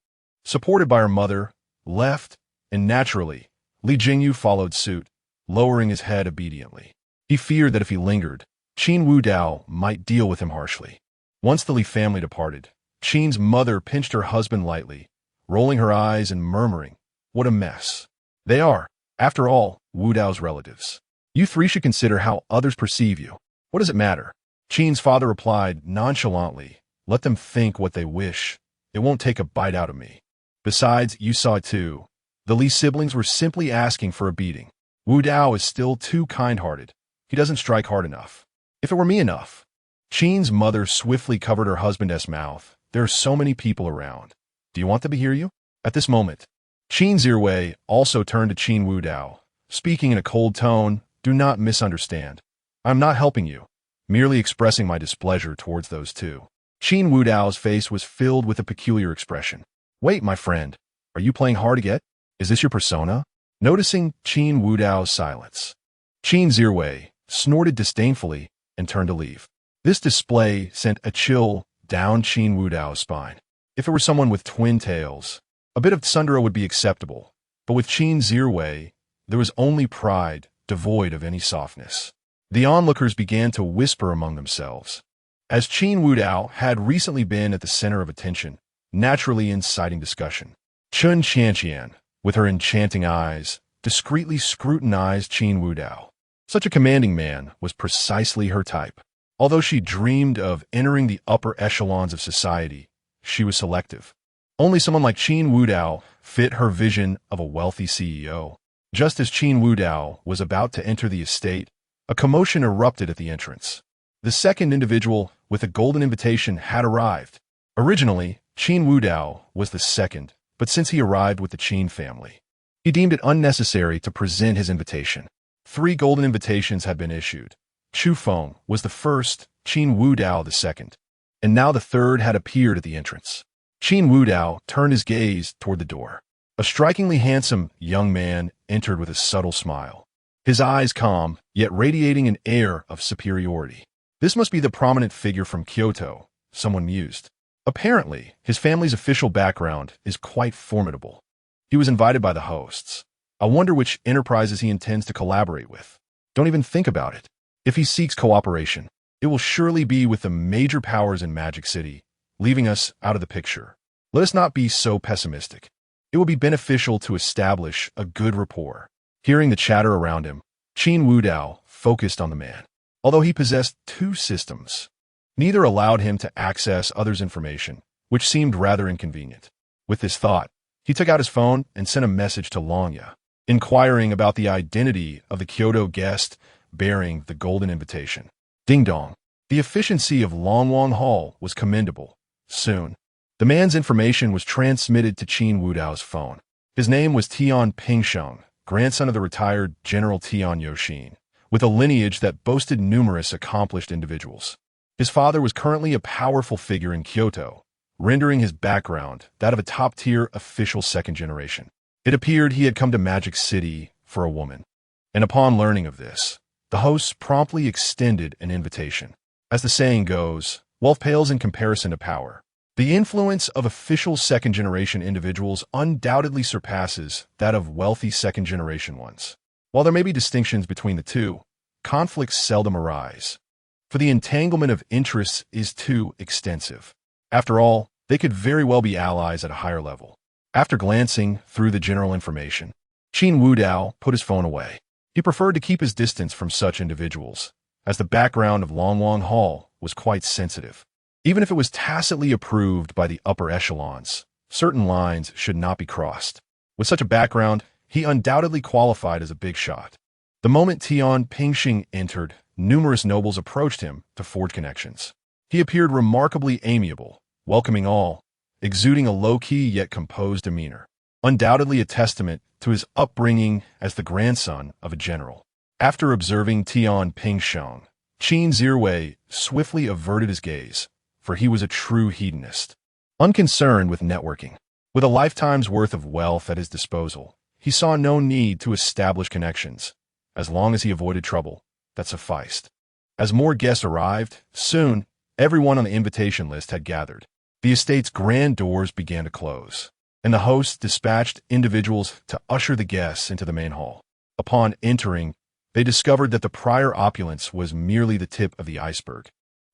supported by her mother, left, and naturally, Li Jingyu followed suit, lowering his head obediently. He feared that if he lingered, Qin Wu Dao might deal with him harshly. Once the Li family departed, Qin's mother pinched her husband lightly, rolling her eyes and murmuring, "What a mess. They are, after all, Wu Dao's relatives. You three should consider how others perceive you. What does it matter?" Qin's father replied nonchalantly, "Let them think what they wish. It won't take a bite out of me. Besides, you saw it too. The Li siblings were simply asking for a beating. Wu Dao is still too kind-hearted. He doesn't strike hard enough. If it were me enough." Qin's mother swiftly covered her husband's mouth. "There are so many people around. Do you want them to hear you?" At this moment, Qin Zirwei also turned to Qin Wu Dao, speaking in a cold tone. "Do not misunderstand. I'm not helping you, merely expressing my displeasure towards those two." Qin Wu Dao's face was filled with a peculiar expression. "Wait, my friend. Are you playing hard to get? Is this your persona?" Noticing Qin Wu Dao's silence, Qin Zirwei snorted disdainfully and turned to leave. This display sent a chill down Qin Wu Dao's spine. If it were someone with twin tails, a bit of tsundere would be acceptable, but with Qin Zirwei, there was only pride, devoid of any softness. The onlookers began to whisper among themselves, as Qin Wu Dao had recently been at the center of attention, naturally inciting discussion. Chun Qianqian, with her enchanting eyes, discreetly scrutinized Qin Wu Dao. Such a commanding man was precisely her type. Although she dreamed of entering the upper echelons of society, she was selective. Only someone like Qin Wu Dao fit her vision of a wealthy CEO. Just as Qin Wu Dao was about to enter the estate, a commotion erupted at the entrance. The second individual with a golden invitation had arrived. Originally, Qin Wu Dao was the second, but since he arrived with the Qin family, he deemed it unnecessary to present his invitation. 3 golden invitations had been issued. Chu Feng was the first, Qin Wu Dao the second, and now the third had appeared at the entrance. Qin Wu Dao turned his gaze toward the door. A strikingly handsome young man entered with a subtle smile, his eyes calm, yet radiating an air of superiority. This must be the prominent figure from Kyoto, someone mused. Apparently, his family's official background is quite formidable. He was invited by the hosts. I wonder which enterprises he intends to collaborate with. Don't even think about it. If he seeks cooperation, it will surely be with the major powers in Magic City, leaving us out of the picture. Let us not be so pessimistic. It will be beneficial to establish a good rapport. Hearing the chatter around him, Qin Wudao focused on the man. Although he possessed two systems, neither allowed him to access others' information, which seemed rather inconvenient. With this thought, he took out his phone and sent a message to Longya, inquiring about the identity of the Kyoto guest bearing the golden invitation. Ding dong. The efficiency of Longwang Hall was commendable. Soon, the man's information was transmitted to Qin Wudao's phone. His name was Tian Pingsheng, grandson of the retired General Tian Yoshin, with a lineage that boasted numerous accomplished individuals. His father was currently a powerful figure in Kyoto, rendering his background that of a top-tier official second generation. It appeared he had come to Magic City for a woman, and upon learning of this, the hosts promptly extended an invitation. As the saying goes, wealth pales in comparison to power. The influence of official second-generation individuals undoubtedly surpasses that of wealthy second-generation ones. While there may be distinctions between the two, conflicts seldom arise, for the entanglement of interests is too extensive. After all, they could very well be allies at a higher level. After glancing through the general information, Qin Wudao put his phone away. He preferred to keep his distance from such individuals, as the background of Longwang Hall was quite sensitive. Even if it was tacitly approved by the upper echelons, certain lines should not be crossed. With such a background, he undoubtedly qualified as a big shot. The moment Tian Pingsheng entered, numerous nobles approached him to forge connections. He appeared remarkably amiable, welcoming all, exuding a low-key yet composed demeanor, undoubtedly a testament to his upbringing as the grandson of a general. After observing Tian Pingsheng, Qin Zirwei swiftly averted his gaze, for he was a true hedonist, unconcerned with networking. With a lifetime's worth of wealth at his disposal, he saw no need to establish connections. As long as he avoided trouble, that sufficed. As more guests arrived, soon, everyone on the invitation list had gathered. The estate's grand doors began to close, and the hosts dispatched individuals to usher the guests into the main hall. Upon entering, they discovered that the prior opulence was merely the tip of the iceberg.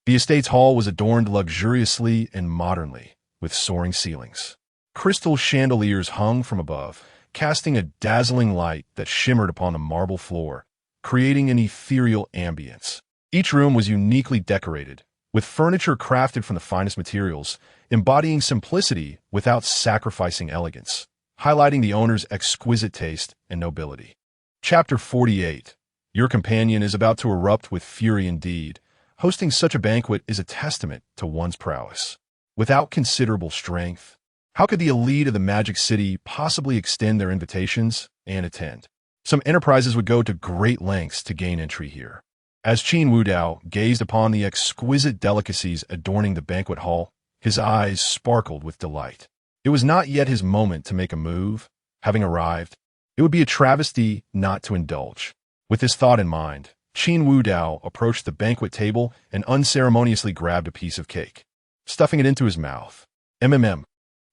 The estate's hall was adorned luxuriously and modernly, with soaring ceilings. Crystal chandeliers hung from above, casting a dazzling light that shimmered upon the marble floor, creating an ethereal ambience. Each room was uniquely decorated, with furniture crafted from the finest materials, embodying simplicity without sacrificing elegance, highlighting the owner's exquisite taste and nobility. Chapter 48. Your companion is about to erupt with fury indeed. Hosting such a banquet is a testament to one's prowess. Without considerable strength, how could the elite of the Magic City possibly extend their invitations and attend? Some enterprises would go to great lengths to gain entry here. As Qin Wudao gazed upon the exquisite delicacies adorning the banquet hall, his eyes sparkled with delight. It was not yet his moment to make a move. Having arrived, it would be a travesty not to indulge. With this thought in mind, Qin Wudao approached the banquet table and unceremoniously grabbed a piece of cake, stuffing it into his mouth.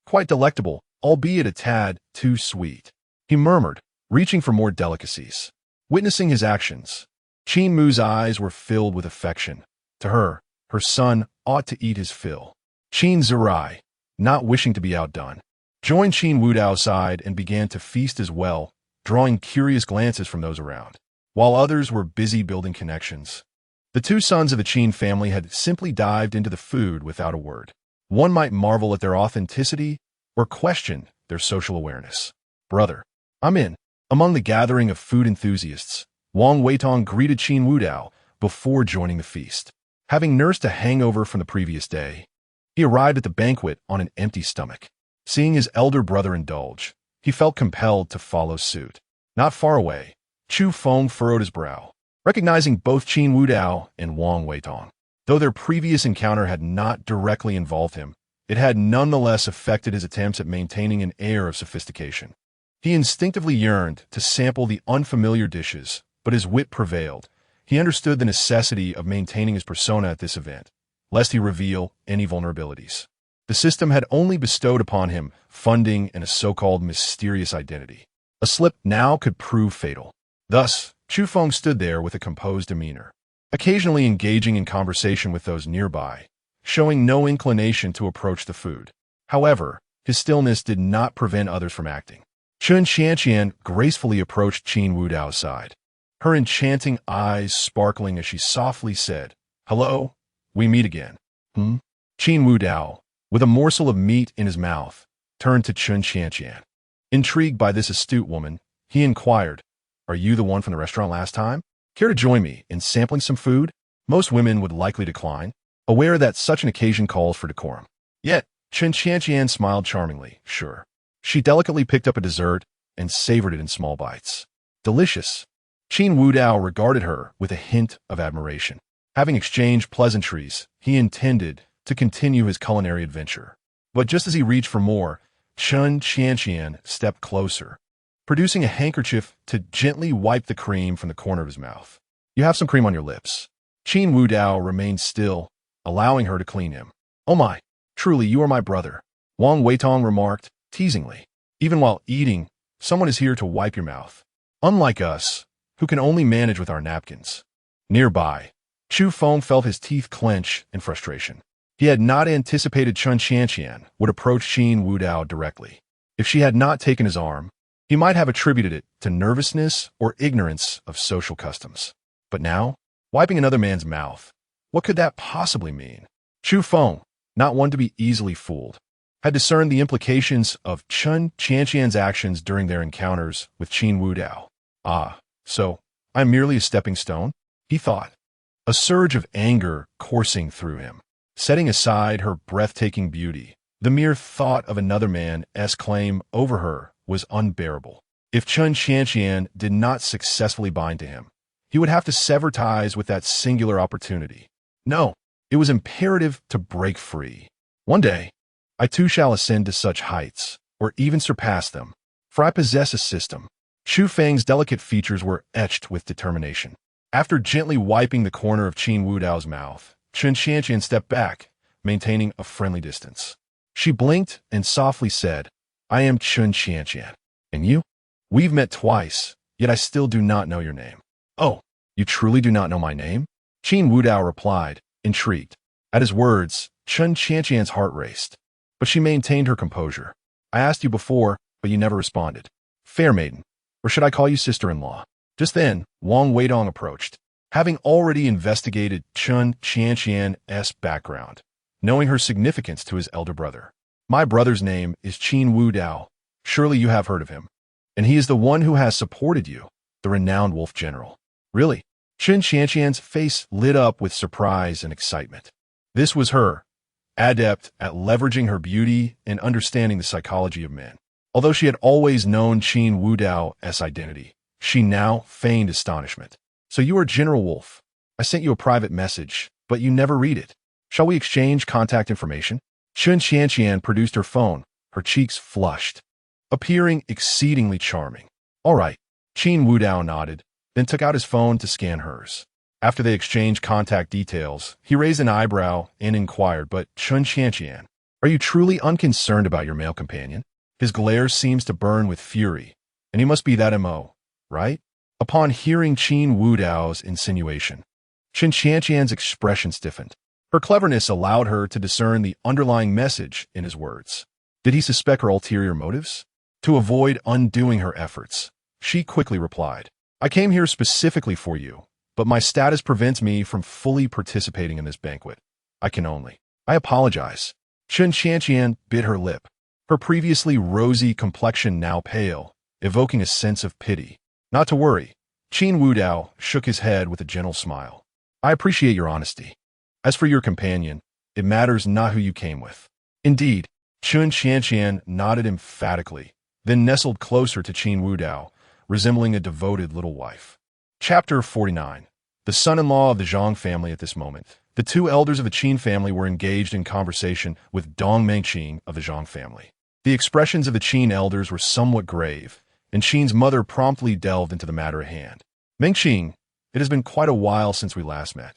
Quite delectable, albeit a tad too sweet, he murmured, reaching for more delicacies. Witnessing his actions, Qin Mu's eyes were filled with affection. To her, her son ought to eat his fill. Qin Zirai, not wishing to be outdone, joined Qin Wudao's side and began to feast as well, drawing curious glances from those around. While others were busy building connections, the two sons of the Qin family had simply dived into the food without a word. One might marvel at their authenticity or question their social awareness. Brother, I'm in. Among the gathering of food enthusiasts, Wang Weitong greeted Qin Wudao before joining the feast. Having nursed a hangover from the previous day, he arrived at the banquet on an empty stomach. Seeing his elder brother indulge, he felt compelled to follow suit. Not far away, Chu Feng furrowed his brow, recognizing both Qin Wudao and Wang Weitong. Though their previous encounter had not directly involved him, it had nonetheless affected his attempts at maintaining an air of sophistication. He instinctively yearned to sample the unfamiliar dishes, but his wit prevailed. He understood the necessity of maintaining his persona at this event, lest he reveal any vulnerabilities. The system had only bestowed upon him funding and a so-called mysterious identity. A slip now could prove fatal. Thus, Chu Feng stood there with a composed demeanor, occasionally engaging in conversation with those nearby, showing no inclination to approach the food. However, his stillness did not prevent others from acting. Chun Qianqian gracefully approached Qin Wudao's side, her enchanting eyes sparkling as she softly said, "Hello, we meet again." Qin Wudao, with a morsel of meat in his mouth, turned to Chun Qianqian. Intrigued by this astute woman, he inquired, "Are you the one from the restaurant last time? Care to join me in sampling some food?" Most women would likely decline, aware that such an occasion calls for decorum. Yet, Chun Qianqian smiled charmingly, sure. She delicately picked up a dessert and savored it in small bites. Delicious. Qin Wudao regarded her with a hint of admiration. Having exchanged pleasantries, he intended to continue his culinary adventure. But just as he reached for more, Chun Qianqian stepped closer, producing a handkerchief to gently wipe the cream from the corner of his mouth. "You have some cream on your lips." Qin Wudao remained still, allowing her to clean him. "Oh my, truly you are my brother," Wang Weitong remarked, teasingly. "Even while eating, someone is here to wipe your mouth. Unlike us, who can only manage with our napkins." Nearby, Chu Feng felt his teeth clench in frustration. He had not anticipated Chun Qianqian would approach Qin Wudao directly. If she had not taken his arm, he might have attributed it to nervousness or ignorance of social customs. But now, wiping another man's mouth, what could that possibly mean? Chu Feng, not one to be easily fooled, had discerned the implications of Chun Qianqian's actions during their encounters with Qin Wudao. "Ah, so I'm merely a stepping stone?" he thought, a surge of anger coursing through him. Setting aside her breathtaking beauty, the mere thought of another man's claim over her was unbearable. If Chun Qianqian did not successfully bind to him, he would have to sever ties with that singular opportunity. No, it was imperative to break free. "One day, I too shall ascend to such heights, or even surpass them, for I possess a system." Xu Feng's delicate features were etched with determination. After gently wiping the corner of Qin Wudao's mouth, Chun Qianqian stepped back, maintaining a friendly distance. She blinked and softly said, "I am Chun Qianqian. And you? We've met twice, yet I still do not know your name." "Oh, you truly do not know my name?" Qin Wudao replied, intrigued. At his words, Chun Qianqian's heart raced, but she maintained her composure. "I asked you before, but you never responded. Fair maiden, or should I call you sister-in-law?" Just then, Wang Weidong approached, having already investigated Chun Qianqian's background, knowing her significance to his elder brother. "My brother's name is Qin Wudao. Surely you have heard of him. And he is the one who has supported you, the renowned wolf general." "Really?" Chun Qianqian's face lit up with surprise and excitement. This was her, adept at leveraging her beauty and understanding the psychology of men. Although she had always known Qin Wudao's identity, she now feigned astonishment. "So you are General Wolf. I sent you a private message, but you never read it. Shall we exchange contact information?" Chun Qianqian produced her phone, her cheeks flushed, appearing exceedingly charming. "All right." Qin Wudao nodded, then took out his phone to scan hers. After they exchanged contact details, he raised an eyebrow and inquired, "But Chun Qianqian, are you truly unconcerned about your male companion? His glare seems to burn with fury, and he must be that MO, right?" Upon hearing Qin Wudao's insinuation, Chun Qianqian's expression stiffened. Her cleverness allowed her to discern the underlying message in his words. Did he suspect her ulterior motives? To avoid undoing her efforts, she quickly replied, "I came here specifically for you, but my status prevents me from fully participating in this banquet. I apologize." Chun Qianqian bit her lip, her previously rosy complexion now pale, evoking a sense of pity. "Not to worry." Qin Wudao shook his head with a gentle smile. "I appreciate your honesty. As for your companion, it matters not who you came with." "Indeed." Chun Qianqian nodded emphatically, then nestled closer to Qin Wudao, resembling a devoted little wife. Chapter 49. The son-in-law of the Zhang family. At this moment, the two elders of the Qin family were engaged in conversation with Dong Mengqing of the Zhang family. The expressions of the Qin elders were somewhat grave, and Qin's mother promptly delved into the matter at hand. "Mengqing, it has been quite a while since we last met,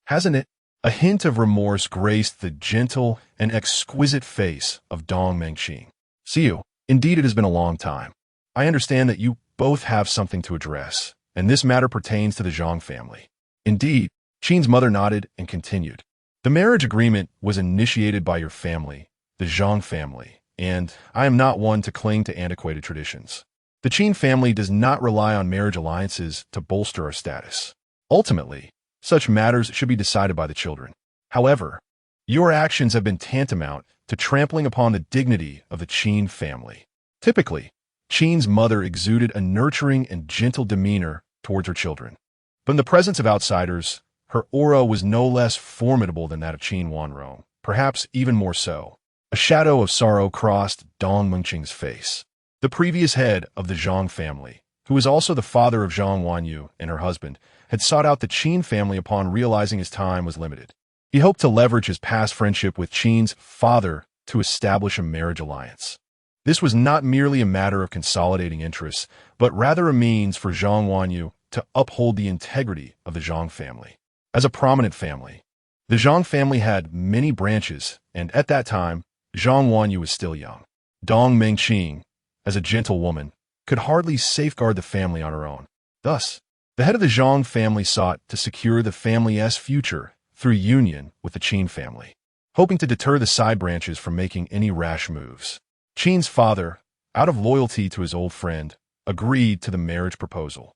hasn't it?" A hint of remorse graced the gentle and exquisite face of Dong Mengqing. "See you. Indeed, it has been a long time. I understand that you both have something to address, and this matter pertains to the Zhang family." "Indeed." Qin's mother nodded and continued. The marriage agreement was initiated by your family, the Zhang family, and I am not one to cling to antiquated traditions. The Qin family does not rely on marriage alliances to bolster our status. Ultimately, such matters should be decided by the children. However, your actions have been tantamount to trampling upon the dignity of the Qin family. Typically, Qin's mother exuded a nurturing and gentle demeanor towards her children. But in the presence of outsiders, her aura was no less formidable than that of Qin Wanrong, perhaps even more so. A shadow of sorrow crossed Dong Mengqing's face. The previous head of the Zhang family, who was also the father of Zhang Wanyu and her husband, had sought out the Qin family upon realizing his time was limited. He hoped to leverage his past friendship with Qin's father to establish a marriage alliance. This was not merely a matter of consolidating interests, but rather a means for Zhang Wanyu to uphold the integrity of the Zhang family. As a prominent family, the Zhang family had many branches, and at that time, Zhang Wanyu was still young. Dong Mengqing, as a gentle woman, could hardly safeguard the family on her own. Thus, the head of the Zhang family sought to secure the family's future through union with the Qin family, hoping to deter the side branches from making any rash moves. Qin's father, out of loyalty to his old friend, agreed to the marriage proposal.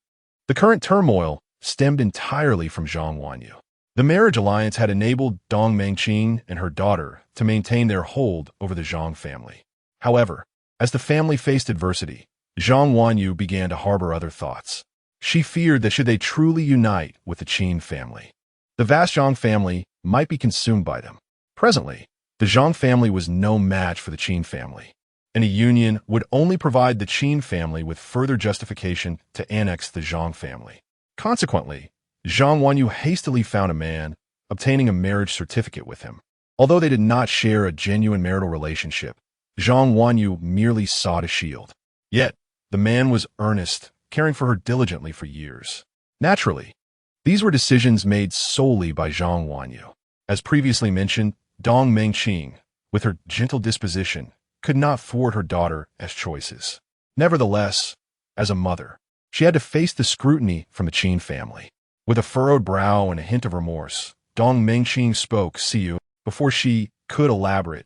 The current turmoil stemmed entirely from Zhang Wanyu. The marriage alliance had enabled Dong Mengqing and her daughter to maintain their hold over the Zhang family. However, as the family faced adversity, Zhang Wanyu began to harbor other thoughts. She feared that should they truly unite with the Qin family, the vast Zhang family might be consumed by them. Presently, the Zhang family was no match for the Qin family, and a union would only provide the Qin family with further justification to annex the Zhang family. Consequently, Zhang Wanyu hastily found a man, obtaining a marriage certificate with him. Although they did not share a genuine marital relationship, Zhang Wanyu merely sought a shield. Yet, the man was earnest, caring for her diligently for years. Naturally, these were decisions made solely by Zhang Wanyu. As previously mentioned, Dong Mengqing, with her gentle disposition, could not thwart her daughter's choices. Nevertheless, as a mother, she had to face the scrutiny from the Qin family. With a furrowed brow and a hint of remorse, Dong Mengqing spoke, "See you," before she could elaborate.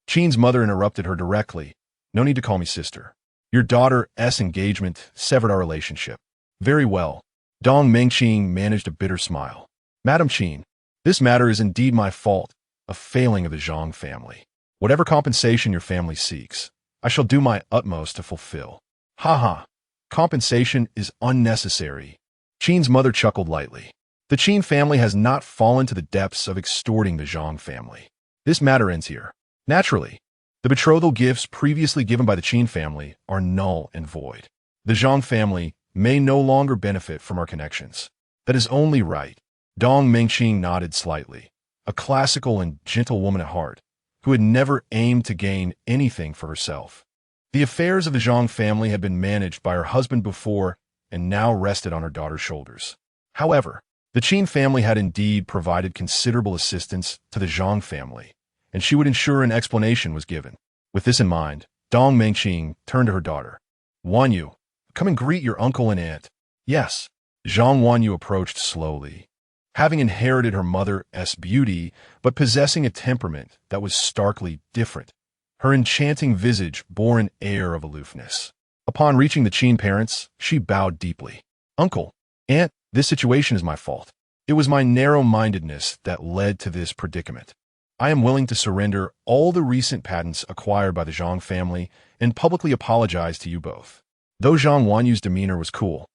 Qin's mother interrupted her directly. "No need to call me sister. Your daughter's engagement severed our relationship." "Very well." Dong Mengqing managed a bitter smile. "Madam Qin, this matter is indeed my fault, a failing of the Zhang family. Whatever compensation your family seeks, I shall do my utmost to fulfill." "Ha ha. Compensation is unnecessary." Qin's mother chuckled lightly. "The Qin family has not fallen to the depths of extorting the Zhang family. This matter ends here. Naturally, the betrothal gifts previously given by the Qin family are null and void. The Zhang family may no longer benefit from our connections. That is only right." Dong Mengqing nodded slightly, a classical and gentle woman at heart, who had never aimed to gain anything for herself. The affairs of the Zhang family had been managed by her husband before and now rested on her daughter's shoulders. However, the Qin family had indeed provided considerable assistance to the Zhang family, and she would ensure an explanation was given. With this in mind, Dong Mengqing turned to her daughter. "Wanyu, come and greet your uncle and aunt." "Yes." Zhang Wanyu approached slowly. Having inherited her mother's beauty, but possessing a temperament that was starkly different, her enchanting visage bore an air of aloofness. Upon reaching the Qin parents, she bowed deeply. "Uncle, aunt, this situation is my fault. It was my narrow-mindedness that led to this predicament. I am willing to surrender all the recent patents acquired by the Zhang family and publicly apologize to you both." Though Zhang Wanyu's demeanor was cool,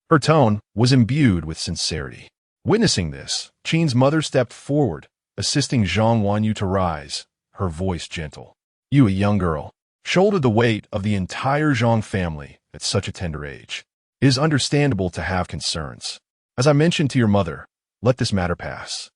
her tone was imbued with sincerity. Witnessing this, Qin's mother stepped forward, assisting Zhang Wanyu to rise, her voice gentle. "You, a young girl, shouldered the weight of the entire Zhang family at such a tender age. It is understandable to have concerns. As I mentioned to your mother, let this matter pass.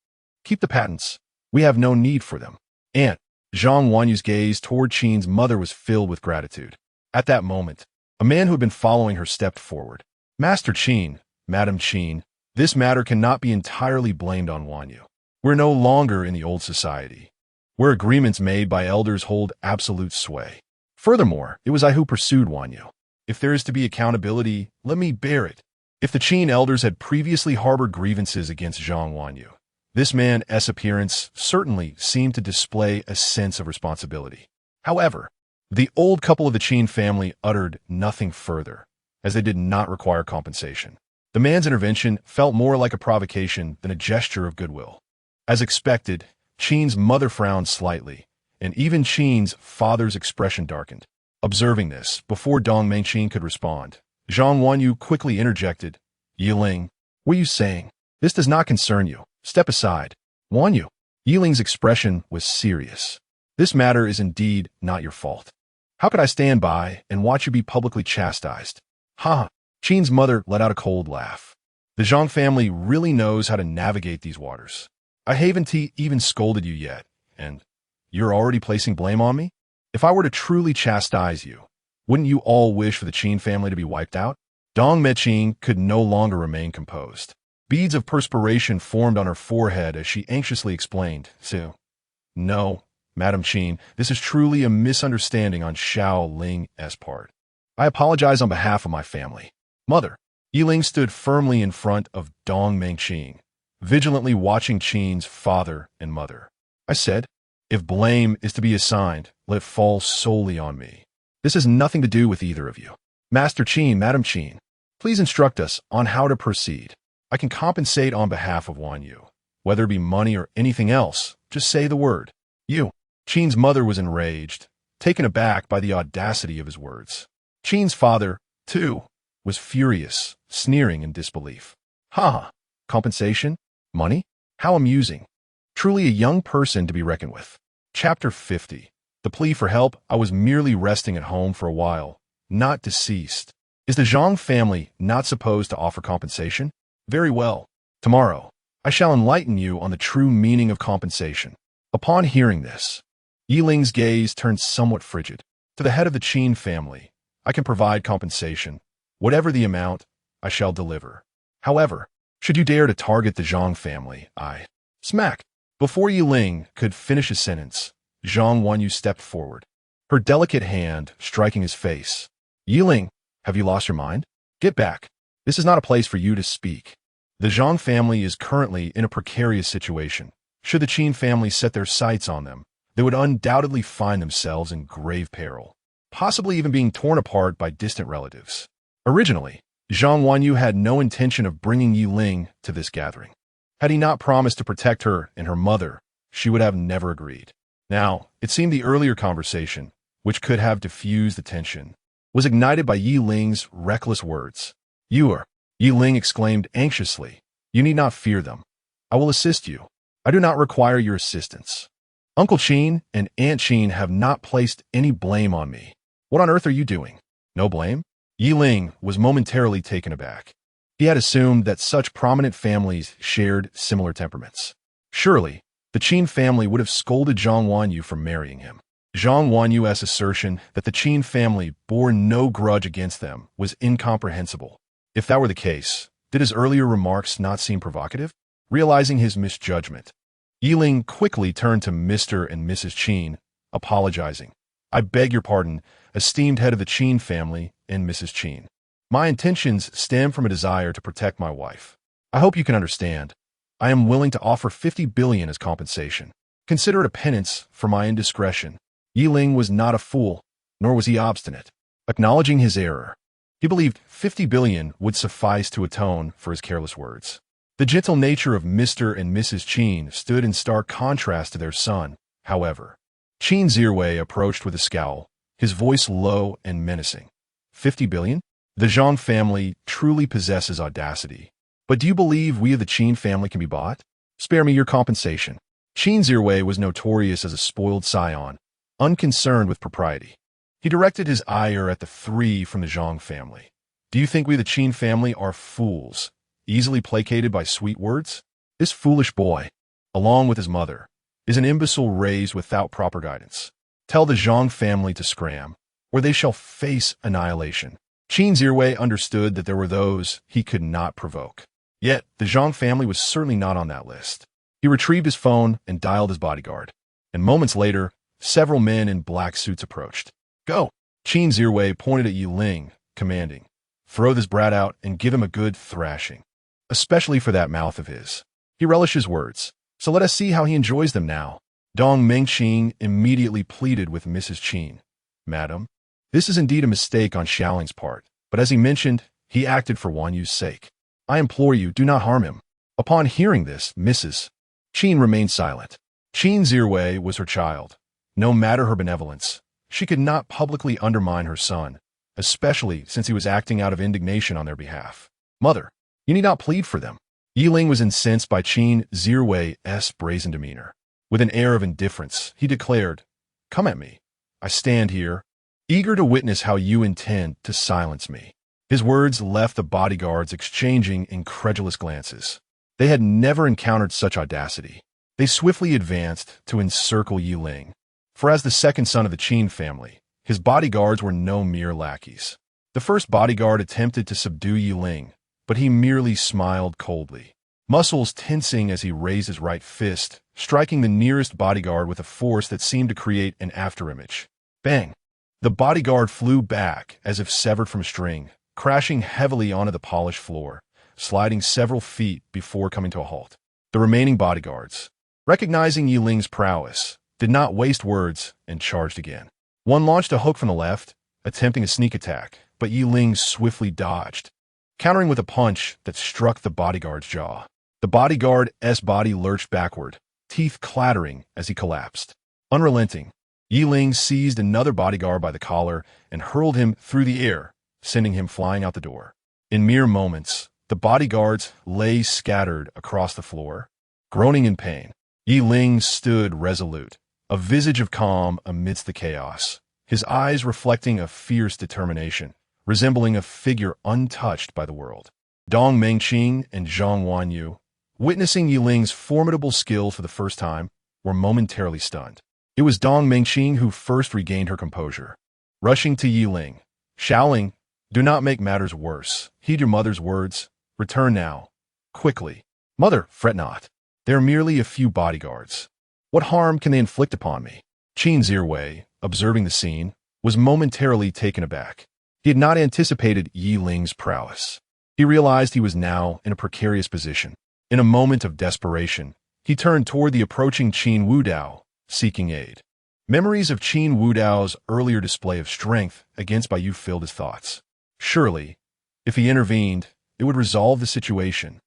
Keep the patents. We have no need for them." "Aunt," Zhang Wanyu's gaze toward Qin's mother was filled with gratitude. At that moment, a man who had been following her stepped forward. "Master Qin, Madam Qin, this matter cannot be entirely blamed on Wanyu. We're no longer in the old society, where agreements made by elders hold absolute sway. Furthermore, it was I who pursued Wanyu. If there is to be accountability, let me bear it." If the Qin elders had previously harbored grievances against Zhang Wanyu, This man's appearance certainly seemed to display a sense of responsibility. However, the old couple of the Qin family uttered nothing further, as they did not require compensation. The man's intervention felt more like a provocation than a gesture of goodwill. As expected, Qin's mother frowned slightly, and even Qin's father's expression darkened. Observing this, before Dong Mengqin could respond, Zhang Wanyu quickly interjected, "Yiling, what are you saying? This does not concern you. Step aside." "Wanyu." Yiling's expression was serious. "This matter is indeed not your fault. How could I stand by and watch you be publicly chastised?" "Ha!" Qin's mother let out a cold laugh. "The Zhang family really knows how to navigate these waters. I haven't even scolded you yet, and you're already placing blame on me? If I were to truly chastise you, wouldn't you all wish for the Qin family to be wiped out?" Dong Mengqin could no longer remain composed. Beads of perspiration formed on her forehead as she anxiously explained, "So, no, Madam Qin, this is truly a misunderstanding on Xiao Ling's part. I apologize on behalf of my family." "Mother." Yiling stood firmly in front of Dong Mengqin, vigilantly watching Qin's father and mother. "I said, if blame is to be assigned, let it fall solely on me. This has nothing to do with either of you. Master Qin, Madam Qin, please instruct us on how to proceed. I can compensate on behalf of Wanyu. Whether it be money or anything else, just say the word." "You." Qin's mother was enraged, taken aback by the audacity of his words. Qin's father, too, was furious, sneering in disbelief. "Ha! Compensation? Money? How amusing. Truly a young person to be reckoned with." Chapter 50. The plea for help. "I was merely resting at home for a while, not deceased. Is the Zhang family not supposed to offer compensation? Very well. Tomorrow, I shall enlighten you on the true meaning of compensation." Upon hearing this, Yiling's gaze turned somewhat frigid. "To the head of the Qin family, I can provide compensation. Whatever the amount, I shall deliver. However, should you dare to target the Zhang family, I—" Smack! Before Yiling could finish his sentence, Zhang Wanyu stepped forward, her delicate hand striking his face. "Yiling, have you lost your mind? Get back. This is not a place for you to speak. The Zhang family is currently in a precarious situation. Should the Qin family set their sights on them, they would undoubtedly find themselves in grave peril, possibly even being torn apart by distant relatives." Originally, Zhang Wanyu had no intention of bringing Yiling to this gathering. Had he not promised to protect her and her mother, she would have never agreed. Now, it seemed the earlier conversation, which could have diffused the tension, was ignited by Yiling's reckless words. "You are," Yiling exclaimed anxiously. "You need not fear them. I will assist you. I do not require your assistance. Uncle Qin and Aunt Qin have not placed any blame on me. What on earth are you doing? No blame?" Yiling was momentarily taken aback. He had assumed that such prominent families shared similar temperaments. Surely, the Qin family would have scolded Zhang Wanyu for marrying him. Zhang Wanyu's assertion that the Qin family bore no grudge against them was incomprehensible. If that were the case, did his earlier remarks not seem provocative? Realizing his misjudgment, Yiling quickly turned to Mr. and Mrs. Qin, apologizing. "I beg your pardon, esteemed head of the Qin family and Mrs. Qin. My intentions stem from a desire to protect my wife. I hope you can understand. I am willing to offer 50 billion as compensation. Consider it a penance for my indiscretion." Yiling was not a fool, nor was he obstinate. Acknowledging his error, he believed 50 billion would suffice to atone for his careless words. The gentle nature of Mr. and Mrs. Qin stood in stark contrast to their son, however. Qin Zirwei approached with a scowl, his voice low and menacing. 50 billion? The Zhang family truly possesses audacity. But do you believe we of the Qin family can be bought? Spare me your compensation. Qin Zirwei was notorious as a spoiled scion, unconcerned with propriety. He directed his ire at the three from the Zhang family. Do you think we the Qin family are fools, easily placated by sweet words? This foolish boy, along with his mother, is an imbecile raised without proper guidance. Tell the Zhang family to scram, or they shall face annihilation. Qin Zirwei understood that there were those he could not provoke. Yet, the Zhang family was certainly not on that list. He retrieved his phone and dialed his bodyguard. And moments later, several men in black suits approached. "Go!" Qin Zirwei pointed at Yiling, commanding. "Throw this brat out and give him a good thrashing. Especially for that mouth of his. He relished his words. so let us see how he enjoys them now. Dong Mengqing immediately pleaded with Mrs. Qin. Madam, this is indeed a mistake on Xiaoling's part, but as he mentioned, he acted for Wan Yu's sake. I implore you, do not harm him. Upon hearing this, Mrs. Qin remained silent. Qin Zirwei was her child. No matter her benevolence, she could not publicly undermine her son, especially since he was acting out of indignation on their behalf. Mother, you need not plead for them. Yiling was incensed by Qin Zirwei's brazen demeanor. With an air of indifference, he declared, Come at me. I stand here, eager to witness how you intend to silence me. His words left the bodyguards exchanging incredulous glances. They had never encountered such audacity. They swiftly advanced to encircle Yiling. For as the second son of the Qin family, his bodyguards were no mere lackeys. The first bodyguard attempted to subdue Yiling, but he merely smiled coldly, muscles tensing as he raised his right fist, striking the nearest bodyguard with a force that seemed to create an afterimage. Bang! The bodyguard flew back as if severed from a string, crashing heavily onto the polished floor, sliding several feet before coming to a halt. The remaining bodyguards, recognizing Yiling's prowess, did not waste words and charged again. One launched a hook from the left, attempting a sneak attack, but Yiling swiftly dodged, countering with a punch that struck the bodyguard's jaw. The bodyguard's body lurched backward, teeth clattering as he collapsed. Unrelenting, Yiling seized another bodyguard by the collar and hurled him through the air, sending him flying out the door. In mere moments, the bodyguards lay scattered across the floor, groaning in pain. Yiling stood resolute, a visage of calm amidst the chaos, his eyes reflecting a fierce determination, resembling a figure untouched by the world. Dong Mengqing and Zhang Wanyu, witnessing Yiling's formidable skill for the first time, were momentarily stunned. It was Dong Mengqing who first regained her composure. Rushing to Yiling, Xiaoling, do not make matters worse. Heed your mother's words. Return now. Quickly. Mother, fret not. They are merely a few bodyguards. What harm can they inflict upon me? Qin Zirwei, observing the scene, was momentarily taken aback. He had not anticipated Yiling's prowess. He realized he was now in a precarious position. In a moment of desperation, he turned toward the approaching Qin Wudao, seeking aid. Memories of Qin Wudao's earlier display of strength against Baiyu filled his thoughts. Surely, if he intervened, it would resolve the situation.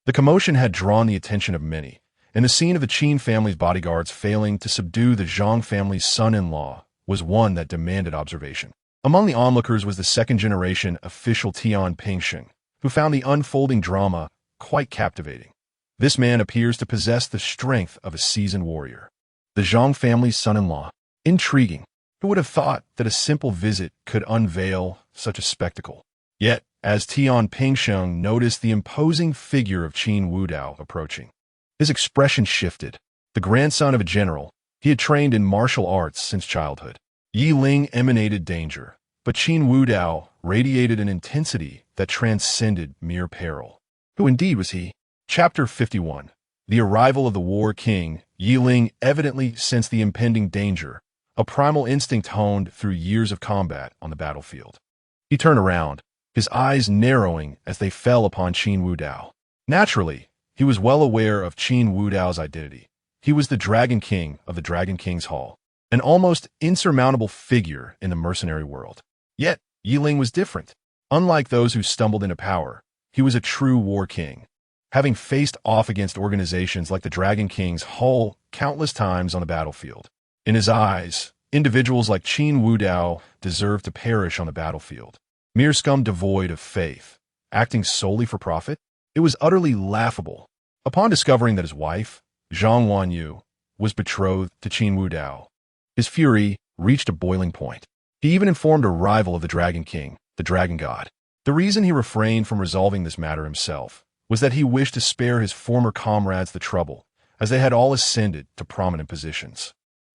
The commotion had drawn the attention of many, and the scene of the Qin family's bodyguards failing to subdue the Zhang family's son-in-law was one that demanded observation. Among the onlookers was the second-generation official Tian Pingsheng, who found the unfolding drama quite captivating. This man appears to possess the strength of a seasoned warrior. The Zhang family's son-in-law. Intriguing. Who would have thought that a simple visit could unveil such a spectacle? Yet, as Tian Pingsheng noticed the imposing figure of Qin Wudao approaching, his expression shifted. The grandson of a general, he had trained in martial arts since childhood. Yiling emanated danger, but Qin Wudao radiated an intensity that transcended mere peril. Who indeed was he? Chapter 51. The arrival of the War King. Yiling evidently sensed the impending danger, a primal instinct honed through years of combat on the battlefield. He turned around, his eyes narrowing as they fell upon Qin Wudao. Naturally, he was well aware of Qin Wudao's identity. He was the Dragon King of the Dragon King's Hall, an almost insurmountable figure in the mercenary world. Yet, Yiling was different. Unlike those who stumbled into power, he was a true war king, having faced off against organizations like the Dragon King's Hall countless times on the battlefield. In his eyes, individuals like Qin Wudao deserved to perish on the battlefield. Mere scum devoid of faith, acting solely for profit? It was utterly laughable. Upon discovering that his wife, Zhang Wanyu, was betrothed to Qin Wudao, his fury reached a boiling point. He even informed a rival of the Dragon King, the Dragon God. The reason he refrained from resolving this matter himself was that he wished to spare his former comrades the trouble, as they had all ascended to prominent positions.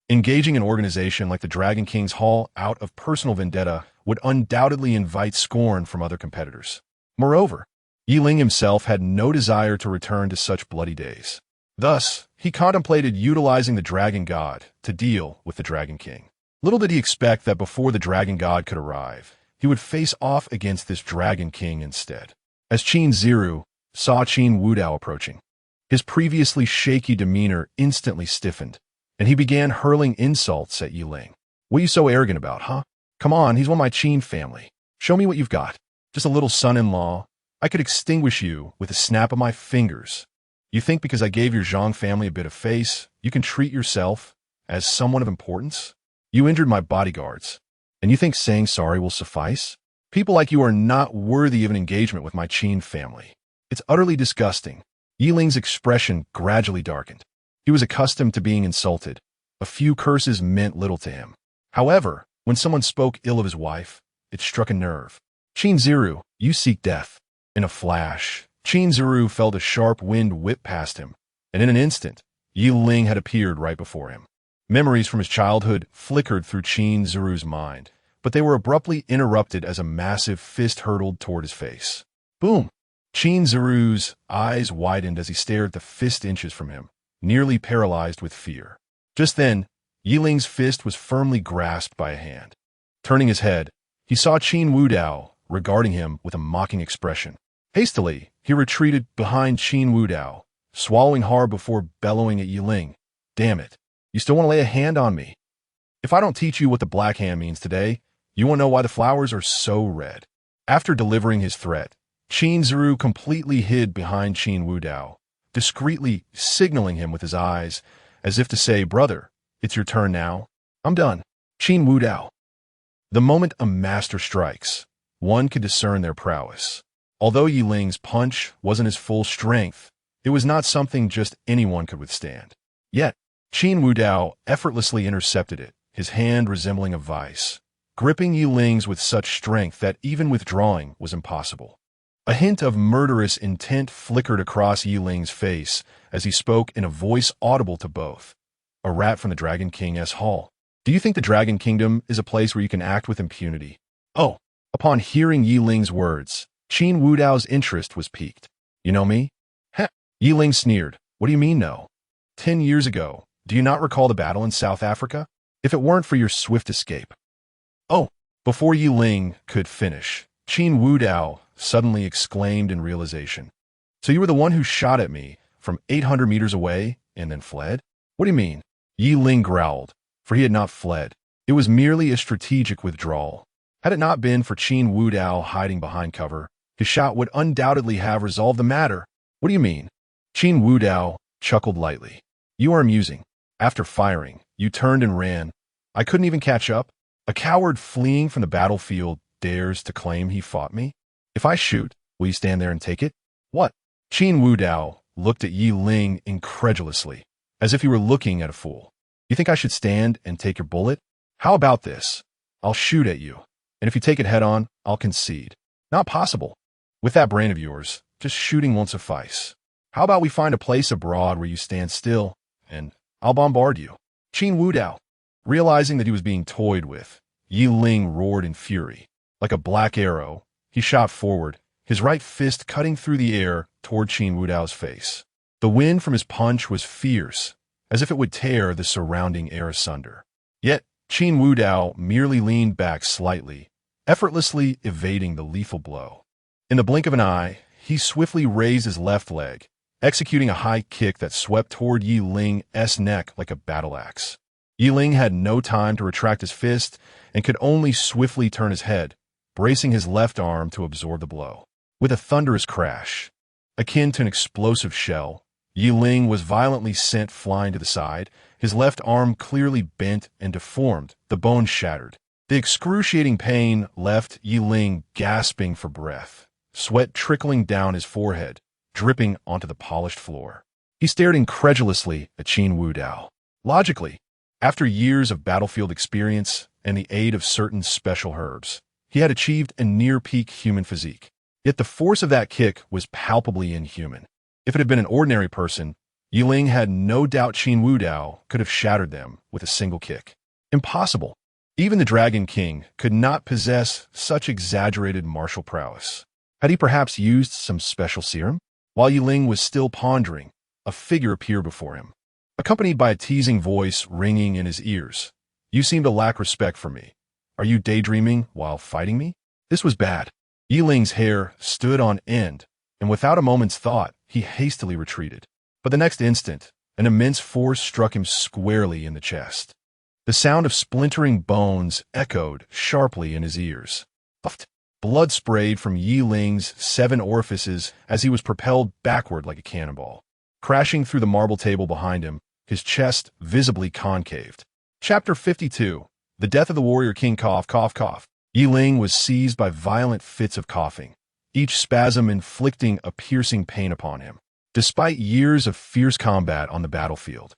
Engaging an organization like the Dragon King's Hall out of personal vendetta would undoubtedly invite scorn from other competitors. Moreover, Yiling himself had no desire to return to such bloody days. Thus, he contemplated utilizing the Dragon God to deal with the Dragon King. Little did he expect that before the Dragon God could arrive, he would face off against this Dragon King instead. As Qin Ziru saw Qin Wudao approaching, His previously shaky demeanor instantly stiffened, and he began hurling insults at Yiling. What are you so arrogant about, huh? Come on, he's one of my Qin family. Show me what you've got. Just a little son-in-law. I could extinguish you with a snap of my fingers. You think because I gave your Zhang family a bit of face, you can treat yourself as someone of importance? You injured my bodyguards, and you think saying sorry will suffice? People like you are not worthy of an engagement with my Qin family. It's utterly disgusting. Yiling's expression gradually darkened. He was accustomed to being insulted. A few curses meant little to him. However, when someone spoke ill of his wife, it struck a nerve. Qin Ziru, you seek death. In a flash, Qin Ziru felt a sharp wind whip past him, and in an instant, Yiling had appeared right before him. Memories from his childhood flickered through Qin Ziru's mind, but they were abruptly interrupted as a massive fist hurtled toward his face. Boom! Qin Ziru's eyes widened as he stared at the fist inches from him, nearly paralyzed with fear. Just then, Yiling's fist was firmly grasped by a hand. Turning his head, he saw Qin Wudao regarding him with a mocking expression. Hastily, he retreated behind Qin Wudao, swallowing hard before bellowing at Yiling. Damn it, you still want to lay a hand on me? If I don't teach you what the black hand means today, you won't know why the flowers are so red. After delivering his threat, Qin Ziru completely hid behind Qin Wudao, discreetly signaling him with his eyes, as if to say, brother, it's your turn now. I'm done. Qin Wudao. The moment a master strikes, one could discern their prowess. Although Yiling's punch wasn't his full strength, it was not something just anyone could withstand. Yet, Qin Wudao effortlessly intercepted it, his hand resembling a vice, gripping Yiling's with such strength that even withdrawing was impossible. A hint of murderous intent flickered across Yiling's face as he spoke in a voice audible to both. A rat from the Dragon King's hall. Do you think the Dragon Kingdom is a place where you can act with impunity? Oh, upon hearing Yiling's words, Qin Wudao's interest was piqued. You know me? Heh. Yiling sneered. What do you mean no? 10 years ago, do you not recall the battle in South Africa? If it weren't for your swift escape. Oh, before Yiling could finish, Qin Wudao suddenly exclaimed in realization. So you were the one who shot at me from 800 meters away and then fled? What do you mean? Yiling growled, for he had not fled. It was merely a strategic withdrawal. Had it not been for Qin Wudao hiding behind cover, his shot would undoubtedly have resolved the matter. What do you mean? Qin Wudao chuckled lightly. You are amusing. After firing, you turned and ran. I couldn't even catch up. A coward fleeing from the battlefield dares to claim he fought me? If I shoot, will you stand there and take it? What? Qin Wudao looked at Yiling incredulously, as if he were looking at a fool. You think I should stand and take your bullet? How about this? I'll shoot at you, and if you take it head-on, I'll concede. Not possible. With that brain of yours, just shooting won't suffice. How about we find a place abroad where you stand still, and I'll bombard you? Qin Wudao. Realizing that he was being toyed with, Yiling roared in fury. Like a black arrow, he shot forward, his right fist cutting through the air toward Qin Wudao's face. The wind from his punch was fierce, as if it would tear the surrounding air asunder. Yet, Qin Wudao merely leaned back slightly, effortlessly evading the lethal blow. In the blink of an eye, he swiftly raised his left leg, executing a high kick that swept toward Yiling's neck like a battle axe. Yiling had no time to retract his fist and could only swiftly turn his head, bracing his left arm to absorb the blow. With a thunderous crash, akin to an explosive shell, Yiling was violently sent flying to the side, his left arm clearly bent and deformed, the bone shattered. The excruciating pain left Yiling gasping for breath, sweat trickling down his forehead, dripping onto the polished floor. He stared incredulously at Qin Wudao. Logically, after years of battlefield experience and the aid of certain special herbs, he had achieved a near-peak human physique. Yet the force of that kick was palpably inhuman. If it had been an ordinary person, Yiling had no doubt Qin Wudao could have shattered them with a single kick. Impossible. Even the Dragon King could not possess such exaggerated martial prowess. Had he perhaps used some special serum? While Yiling was still pondering, a figure appeared before him, accompanied by a teasing voice ringing in his ears. You seem to lack respect for me. Are you daydreaming while fighting me? This was bad. Yiling's hair stood on end, and without a moment's thought, he hastily retreated. But the next instant, an immense force struck him squarely in the chest. The sound of splintering bones echoed sharply in his ears. Puffed. Blood sprayed from Yi Ling's 7 orifices as he was propelled backward like a cannonball, crashing through the marble table behind him, his chest visibly concaved. Chapter 52. The Death of the Warrior King. Cough, cough, cough. Yi Ling was seized by violent fits of coughing, each spasm inflicting a piercing pain upon him. Despite years of fierce combat on the battlefield,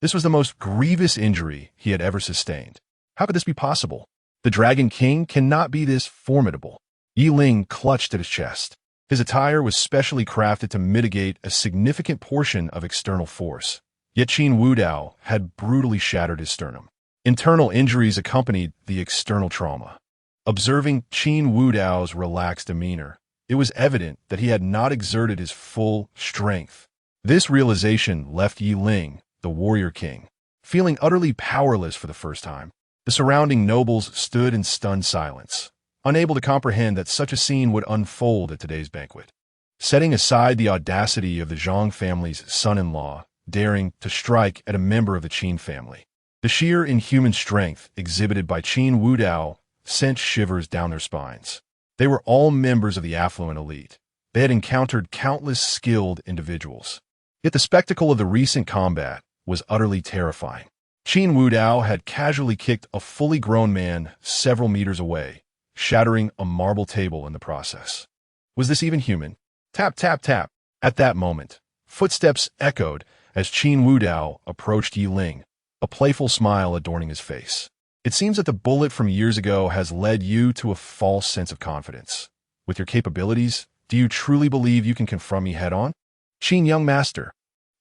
this was the most grievous injury he had ever sustained. How could this be possible? The Dragon King cannot be this formidable. Yi Ling clutched at his chest. His attire was specially crafted to mitigate a significant portion of external force. Yet Qin Wudao had brutally shattered his sternum. Internal injuries accompanied the external trauma. Observing Qin Wudao's relaxed demeanor, it was evident that he had not exerted his full strength. This realization left Yi Ling, the Warrior King, feeling utterly powerless for the first time. The surrounding nobles stood in stunned silence, unable to comprehend that such a scene would unfold at today's banquet. Setting aside the audacity of the Zhang family's son-in-law daring to strike at a member of the Qin family, the sheer inhuman strength exhibited by Qin Wudao sent shivers down their spines. They were all members of the affluent elite. They had encountered countless skilled individuals. Yet the spectacle of the recent combat was utterly terrifying. Qin Wudao had casually kicked a fully grown man several meters away, shattering a marble table in the process. Was this even human? Tap, tap, tap. At that moment, footsteps echoed as Qin Wudao approached Yi Ling, a playful smile adorning his face. It seems that the bullet from years ago has led you to a false sense of confidence. With your capabilities, do you truly believe you can confront me head-on? Qin, young master.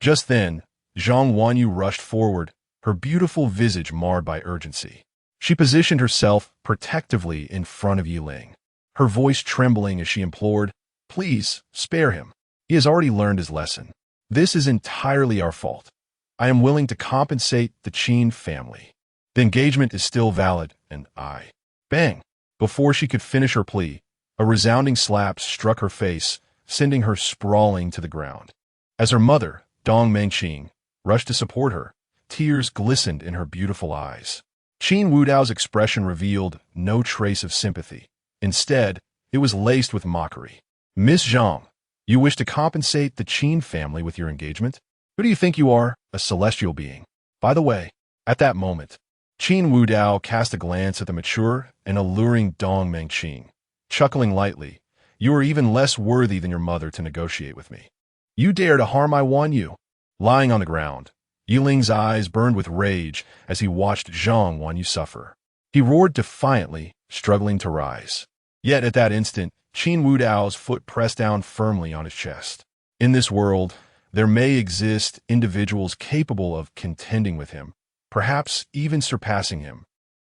Just then, Zhang Wanyu rushed forward, her beautiful visage marred by urgency. She positioned herself protectively in front of Yi Ling, her voice trembling as she implored, "Please, spare him. He has already learned his lesson. This is entirely our fault. I am willing to compensate the Qin family. The engagement is still valid, and I—" Bang! Before she could finish her plea, a resounding slap struck her face, sending her sprawling to the ground. As her mother, Dong Mengqing, rushed to support her, tears glistened in her beautiful eyes. Qin Wudao's expression revealed no trace of sympathy. Instead, it was laced with mockery. "Miss Zhang, you wish to compensate the Qin family with your engagement? Who do you think you are, a celestial being? By the way," at that moment, Qin Wudao cast a glance at the mature and alluring Dong Mengqing, chuckling lightly, "You are even less worthy than your mother to negotiate with me. You dare to harm my Wanyu?" Lying on the ground, Yi Ling's eyes burned with rage as he watched Zhang Wanyu suffer. He roared defiantly, struggling to rise. Yet at that instant, Qin Wudao's foot pressed down firmly on his chest. In this world, there may exist individuals capable of contending with him, perhaps even surpassing him.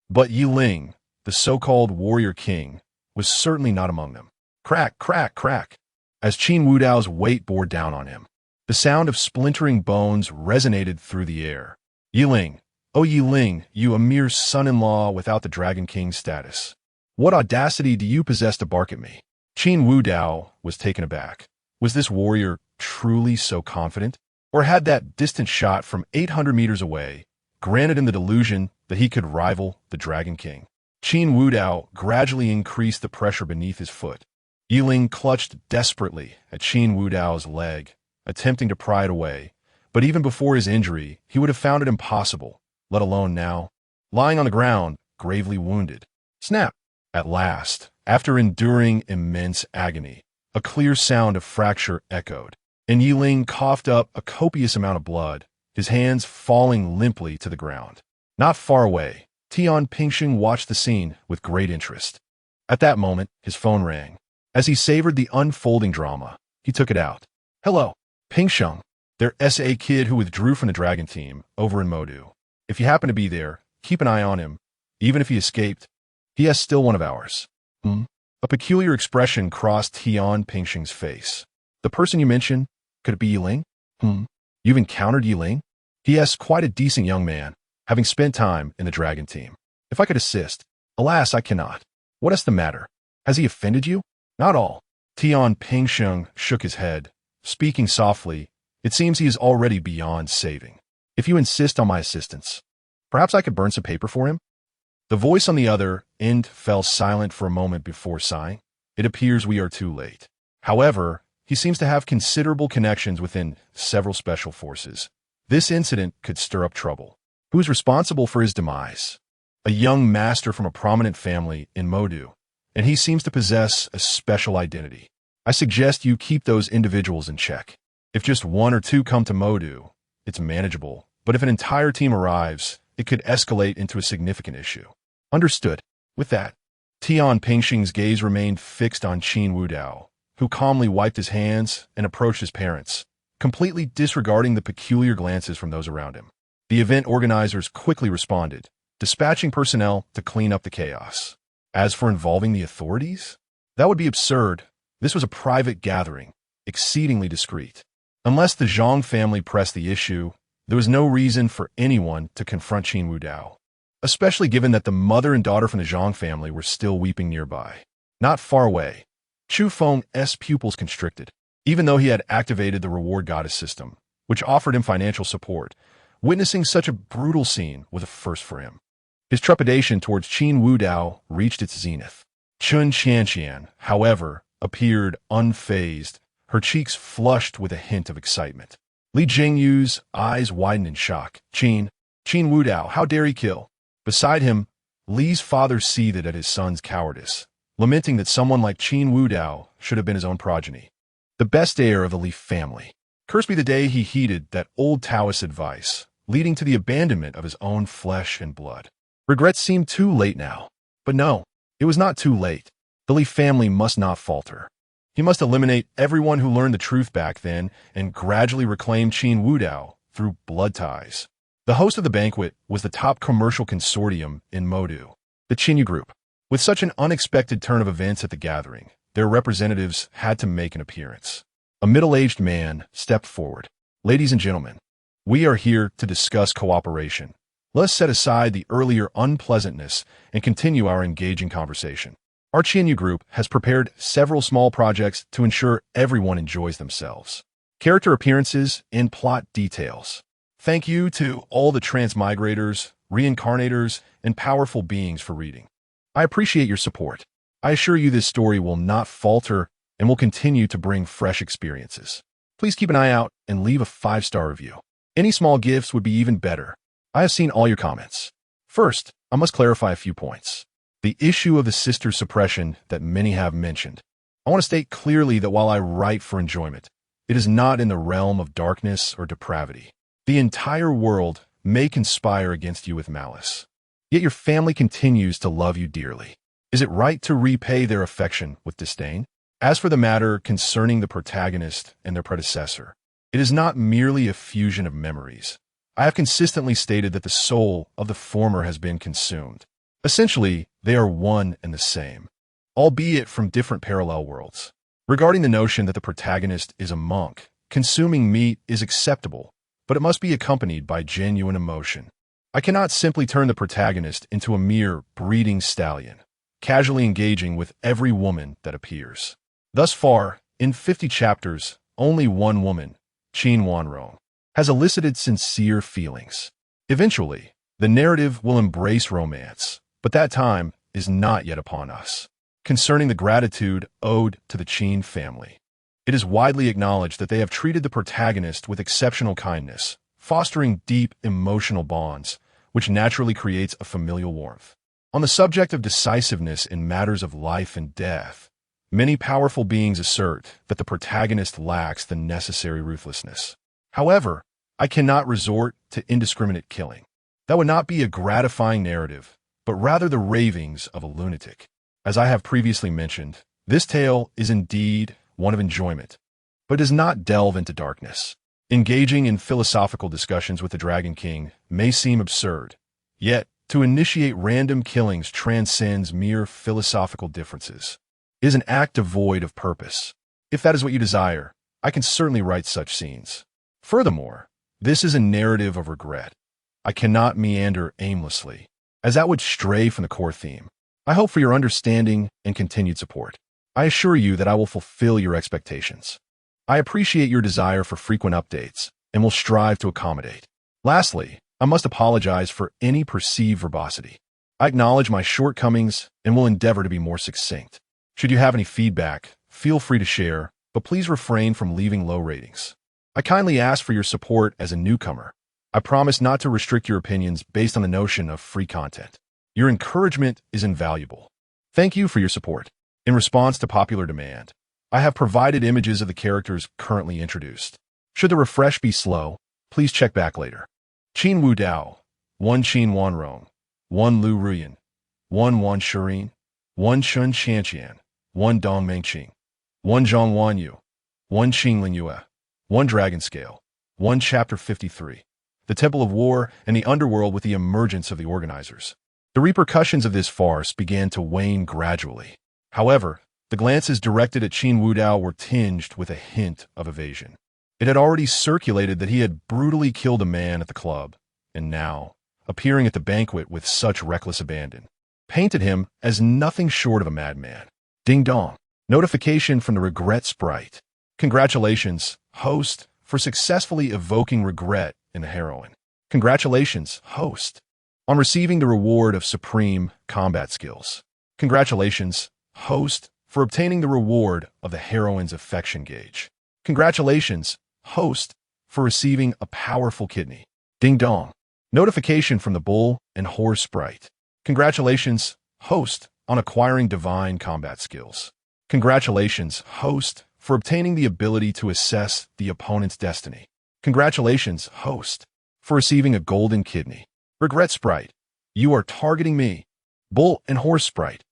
But Yi Ling, the so-called Warrior King, was certainly not among them. Crack, crack, crack. As Qin Wudao's weight bore down on him, the sound of splintering bones resonated through the air. Yi Ling, oh Yi Ling, you a mere son-in-law without the Dragon King's status. What audacity do you possess to bark at me? Qin Wudao was taken aback. Was this warrior truly so confident? Or had that distant shot from 800 meters away granted him the delusion that he could rival the Dragon King? Qin Wudao gradually increased the pressure beneath his foot. Yi Ling clutched desperately at Qin Wudao's leg, attempting to pry it away, but even before his injury, he would have found it impossible, let alone now, lying on the ground, gravely wounded. Snap! At last, after enduring immense agony, a clear sound of fracture echoed, and Yi Ling coughed up a copious amount of blood, his hands falling limply to the ground. Not far away, Tian Pingsheng watched the scene with great interest. At that moment, his phone rang. As he savored the unfolding drama, he took it out. "Hello, Pingsheng, their SA kid who withdrew from the Dragon team over in Modu. If you happen to be there, keep an eye on him. Even if he escaped, he is still one of ours." A peculiar expression crossed Tian Pingsheng's face. "The person you mentioned, could it be Yi Ling?" You've encountered Yi Ling? He is quite a decent young man, having spent time in the Dragon team. If I could assist. Alas, I cannot. What is the matter? Has he offended you? Not all. Tian Pingsheng shook his head, speaking softly, It seems he is already beyond saving. If you insist on my assistance, perhaps I could burn some paper for him? The voice on the other end fell silent for a moment before sighing. It appears we are too late. However, he seems to have considerable connections within several special forces. This incident could stir up trouble. Who is responsible for his demise? A young master from a prominent family in Modu, and he seems to possess a special identity. I suggest you keep those individuals in check. If just one or two come to Modu, it's manageable, but if an entire team arrives, it could escalate into a significant issue. Understood. With that, Tian Pingxing's gaze remained fixed on Qin Wudao, who calmly wiped his hands and approached his parents, completely disregarding the peculiar glances from those around him. The event organizers quickly responded, dispatching personnel to clean up the chaos. As for involving the authorities, that would be absurd. This was a private gathering, exceedingly discreet. Unless the Zhang family pressed the issue, there was no reason for anyone to confront Qin Wudao, especially given that the mother and daughter from the Zhang family were still weeping nearby. Not far away, Chu Feng's pupils constricted. Even though he had activated the reward goddess system, which offered him financial support, witnessing such a brutal scene was a first for him. His trepidation towards Qin Wudao reached its zenith. Chun Qianqian, however, appeared unfazed, her cheeks flushed with a hint of excitement. Li Jingyu's eyes widened in shock. Qin Wudao, how dare he kill? Beside him, Li's father seethed at his son's cowardice, lamenting that someone like Qin Wudao should have been his own progeny. The best heir of the Li family. Cursed be the day he heeded that old Taoist advice, leading to the abandonment of his own flesh and blood. Regrets seemed too late now. But no, it was not too late. The Li family must not falter. He must eliminate everyone who learned the truth back then and gradually reclaim Qin Wudao through blood ties. The host of the banquet was the top commercial consortium in Modu, the Qinyu Group. With such an unexpected turn of events at the gathering, their representatives had to make an appearance. A middle-aged man stepped forward. Ladies and gentlemen, we are here to discuss cooperation. Let us set aside the earlier unpleasantness and continue our engaging conversation. Our Qinyu Group has prepared several small projects to ensure everyone enjoys themselves. Character appearances and plot details. Thank you to all the transmigrators, reincarnators, and powerful beings for reading. I appreciate your support. I assure you this story will not falter and will continue to bring fresh experiences. Please keep an eye out and leave a 5-star review. Any small gifts would be even better. I have seen all your comments. First, I must clarify a few points. The issue of the sister suppression that many have mentioned. I want to state clearly that while I write for enjoyment, it is not in the realm of darkness or depravity. The entire world may conspire against you with malice, yet your family continues to love you dearly. Is it right to repay their affection with disdain? As for the matter concerning the protagonist and their predecessor, it is not merely a fusion of memories. I have consistently stated that the soul of the former has been consumed. Essentially, they are one and the same, albeit from different parallel worlds. Regarding the notion that the protagonist is a monk, consuming meat is acceptable, but it must be accompanied by genuine emotion. I cannot simply turn the protagonist into a mere breeding stallion, casually engaging with every woman that appears. Thus far, in 50 chapters, only one woman, Qin Wanrong, has elicited sincere feelings. Eventually, the narrative will embrace romance, but that time is not yet upon us. Concerning the gratitude owed to the Qin family, it is widely acknowledged that they have treated the protagonist with exceptional kindness, fostering deep emotional bonds, which naturally creates a familial warmth. On the subject of decisiveness in matters of life and death, many powerful beings assert that the protagonist lacks the necessary ruthlessness. However, I cannot resort to indiscriminate killing. That would not be a gratifying narrative, but rather the ravings of a lunatic. As I have previously mentioned, this tale is indeed one of enjoyment, but does not delve into darkness. Engaging in philosophical discussions with the Dragon King may seem absurd, yet to initiate random killings transcends mere philosophical differences. It is an act devoid of purpose. If that is what you desire, I can certainly write such scenes. Furthermore, this is a narrative of regret. I cannot meander aimlessly, as that would stray from the core theme. I hope for your understanding and continued support. I assure you that I will fulfill your expectations. I appreciate your desire for frequent updates and will strive to accommodate. Lastly, I must apologize for any perceived verbosity. I acknowledge my shortcomings and will endeavor to be more succinct. Should you have any feedback, feel free to share, but please refrain from leaving low ratings. I kindly ask for your support as a newcomer. I promise not to restrict your opinions based on the notion of free content. Your encouragement is invaluable. Thank you for your support. In response to popular demand, I have provided images of the characters currently introduced. Should the refresh be slow, please check back later. Qin Wu Dao, 1 Qin Wan Rong, 1 Lu Ruyan, 1 Wan Shirin, 1 Shun Shanqian, 1 Dong Mengqing, 1 Zhong Wan Yu, 1 Qing Ling Yue, 1 Dragon Scale, 1 Chapter 53. The Temple of War and the Underworld with the emergence of the organizers. The repercussions of this farce began to wane gradually. However, the glances directed at Qin Wu Dao were tinged with a hint of evasion. It had already circulated that he had brutally killed a man at the club, and now, appearing at the banquet with such reckless abandon, painted him as nothing short of a madman. Ding dong. Notification from the regret sprite. Congratulations, host, for successfully evoking regret in the heroine. Congratulations, host, on receiving the reward of supreme combat skills. Congratulations, host, for obtaining the reward of the heroine's affection gauge. Congratulations, host, for receiving a powerful kidney. Ding dong. Notification from the bull and horse sprite. Congratulations, host, on acquiring divine combat skills. Congratulations, host, for obtaining the ability to assess the opponent's destiny. Congratulations, host, for receiving a golden kidney. Regret sprite. You are targeting me. Bull and horse sprite.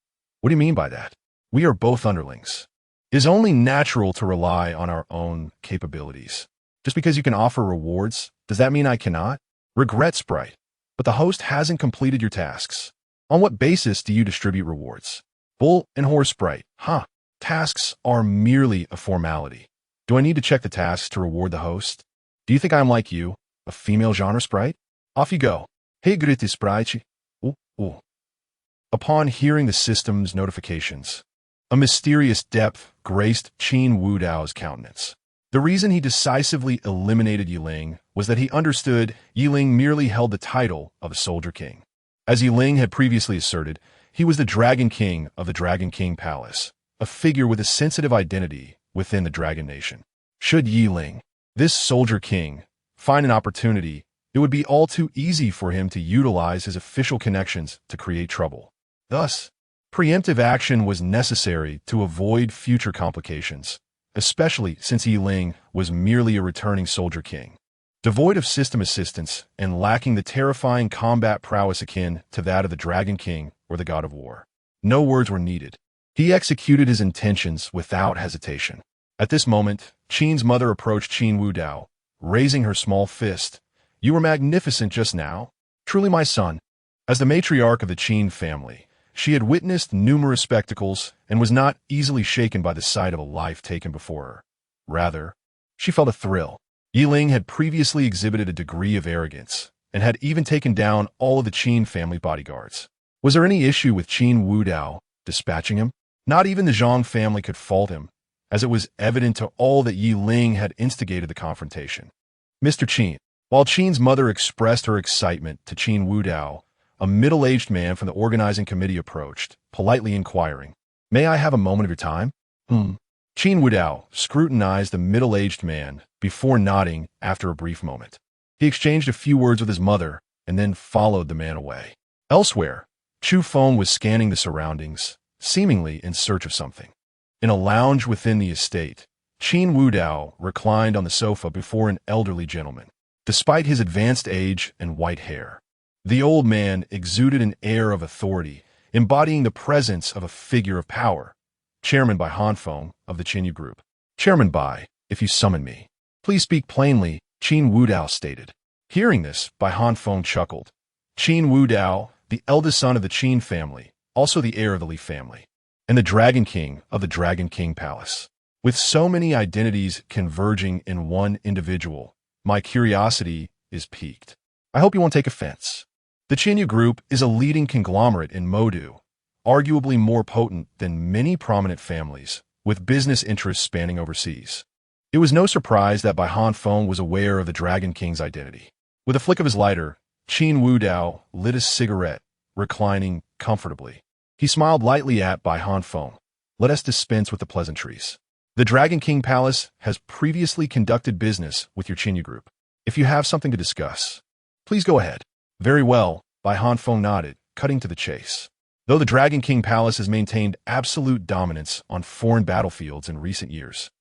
What do you mean by that? We are both underlings. It is only natural to rely on our own capabilities. Just because you can offer rewards, does that mean I cannot? Regret sprite. But the host hasn't completed your tasks. On what basis do you distribute rewards? Bull and horse sprite. Huh. Tasks are merely a formality. Do I need to check the tasks to reward the host? Do you think I'm like you, a female genre sprite? Off you go. Hey, gritty sprite. Ooh. Upon hearing the system's notifications, a mysterious depth graced Qin Wu Dao's countenance. The reason he decisively eliminated Yiling was that he understood Yiling merely held the title of a Soldier King. As Yiling had previously asserted, he was the Dragon King of the Dragon King Palace, a figure with a sensitive identity within the Dragon Nation. Should Yiling, this Soldier King, find an opportunity, it would be all too easy for him to utilize his official connections to create trouble. Thus, preemptive action was necessary to avoid future complications, especially since Yiling was merely a returning Soldier King. Devoid of system assistance and lacking the terrifying combat prowess akin to that of the Dragon King or the God of War. No words were needed. He executed his intentions without hesitation. At this moment, Qin's mother approached Qin Wu Dao, raising her small fist. You were magnificent just now. Truly my son. As the matriarch of the Qin family, she had witnessed numerous spectacles and was not easily shaken by the sight of a life taken before her. Rather, she felt a thrill. Yiling had previously exhibited a degree of arrogance and had even taken down all of the Qin family bodyguards. Was there any issue with Qin Wu Dao dispatching him? Not even the Zhang family could fault him, as it was evident to all that Yiling had instigated the confrontation. Mr. Qin. While Qin's mother expressed her excitement to Qin Wu Dao, a middle-aged man from the organizing committee approached, politely inquiring, May I have a moment of your time? Qin Wu Dao scrutinized the middle-aged man before nodding after a brief moment. He exchanged a few words with his mother and then followed the man away. Elsewhere, Chu Feng was scanning the surroundings, seemingly in search of something. In a lounge within the estate, Qin Wu Dao reclined on the sofa before an elderly gentleman. Despite his advanced age and white hair, the old man exuded an air of authority, embodying the presence of a figure of power. Chairman Bai Hanfeng of the Qinyu Group. Chairman Bai, if you summon me, please speak plainly, Qin Wu Dao stated. Hearing this, Bai Hanfeng chuckled. Qin Wu Dao, the eldest son of the Qin family, also the heir of the Li family, and the Dragon King of the Dragon King Palace. With so many identities converging in one individual, my curiosity is piqued. I hope you won't take offense. The Qinyu Group is a leading conglomerate in Modu, arguably more potent than many prominent families, with business interests spanning overseas. It was no surprise that Bai Hanfeng was aware of the Dragon King's identity. With a flick of his lighter, Qin Wudao lit a cigarette, reclining comfortably. He smiled lightly at Bai Hanfeng. Let us dispense with the pleasantries. The Dragon King Palace has previously conducted business with your Qinyu group. If you have something to discuss, please go ahead. Very well, Bai Hanfeng nodded, cutting to the chase. Though the Dragon King Palace has maintained absolute dominance on foreign battlefields in recent years,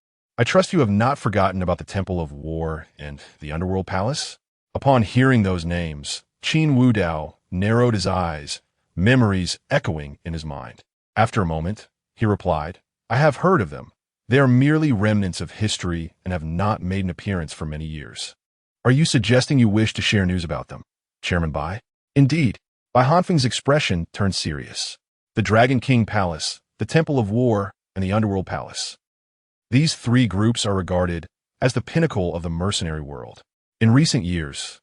I trust you have not forgotten about the Temple of War and the Underworld Palace? Upon hearing those names, Qin Wudao narrowed his eyes, memories echoing in his mind. After a moment, he replied, I have heard of them. They are merely remnants of history and have not made an appearance for many years. Are you suggesting you wish to share news about them, Chairman Bai? Indeed. Bai Hanfeng's expression turned serious. The Dragon King Palace, the Temple of War, and the Underworld Palace. These three groups are regarded as the pinnacle of the mercenary world. In recent years,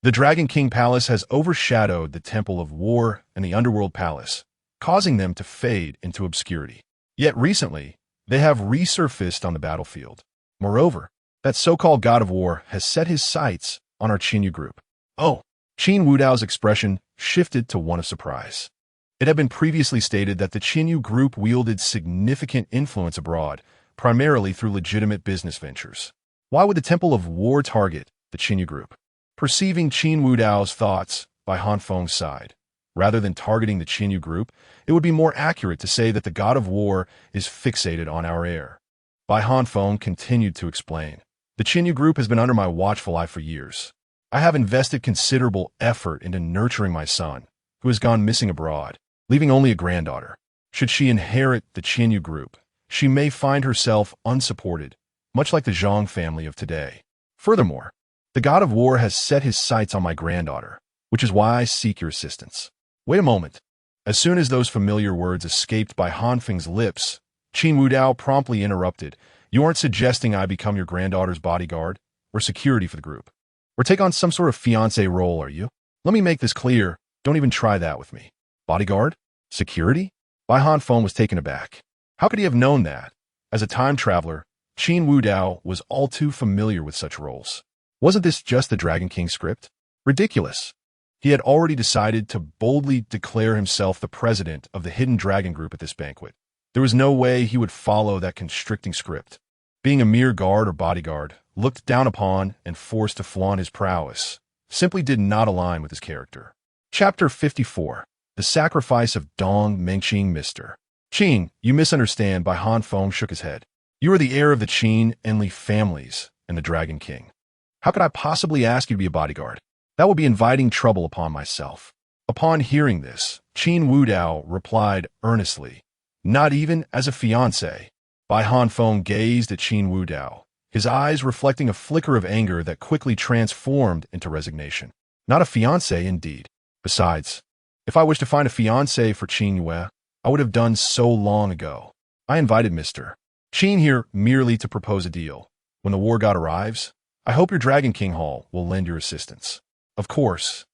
the Dragon King Palace has overshadowed the Temple of War and the Underworld Palace, causing them to fade into obscurity. Yet recently, they have resurfaced on the battlefield. Moreover, that so-called God of War has set his sights on our Qinyu group. Oh, Qin Wudao's expression shifted to one of surprise. It had been previously stated that the Qinyu group wielded significant influence abroad, primarily through legitimate business ventures. Why would the Temple of War target the Qinyu group? Perceiving Qin Wudao's thoughts, Bai Hanfeng sighed. Rather than targeting the Qinyu group, it would be more accurate to say that the God of War is fixated on our heir. Bai Hanfeng continued to explain. The Qinyu group has been under my watchful eye for years. I have invested considerable effort into nurturing my son, who has gone missing abroad, leaving only a granddaughter. Should she inherit the Qinyu group, she may find herself unsupported, much like the Zhang family of today. Furthermore, the God of War has set his sights on my granddaughter, which is why I seek your assistance. Wait a moment. As soon as those familiar words escaped Bai Hanfeng's lips, Qin Wudao promptly interrupted. You aren't suggesting I become your granddaughter's bodyguard or security for the group, or take on some sort of fiancé role, are you? Let me make this clear. Don't even try that with me. Bodyguard? Security? Bai Hanfeng was taken aback. How could he have known that? As a time traveler, Qin Wudao was all too familiar with such roles. Wasn't this just the Dragon King script? Ridiculous. He had already decided to boldly declare himself the president of the Hidden Dragon Group at this banquet. There was no way he would follow that constricting script. Being a mere guard or bodyguard, looked down upon and forced to flaunt his prowess, simply did not align with his character. Chapter 54. The Sacrifice of Dong Mengqing Mr. Qin, you misunderstand. Bai Hanfeng shook his head. You are the heir of the Qin and Li families and the Dragon King. How could I possibly ask you to be a bodyguard? That would be inviting trouble upon myself. Upon hearing this, Qin Wudao replied earnestly, not even as a fiancé. Bai Hanfeng gazed at Qin Wudao, his eyes reflecting a flicker of anger that quickly transformed into resignation. Not a fiancé, indeed. Besides, if I wished to find a fiancé for Qin Yue, I would have done so long ago. I invited Mr. Qin here merely to propose a deal. When the war god arrives, I hope your Dragon King Hall will lend your assistance. Of course,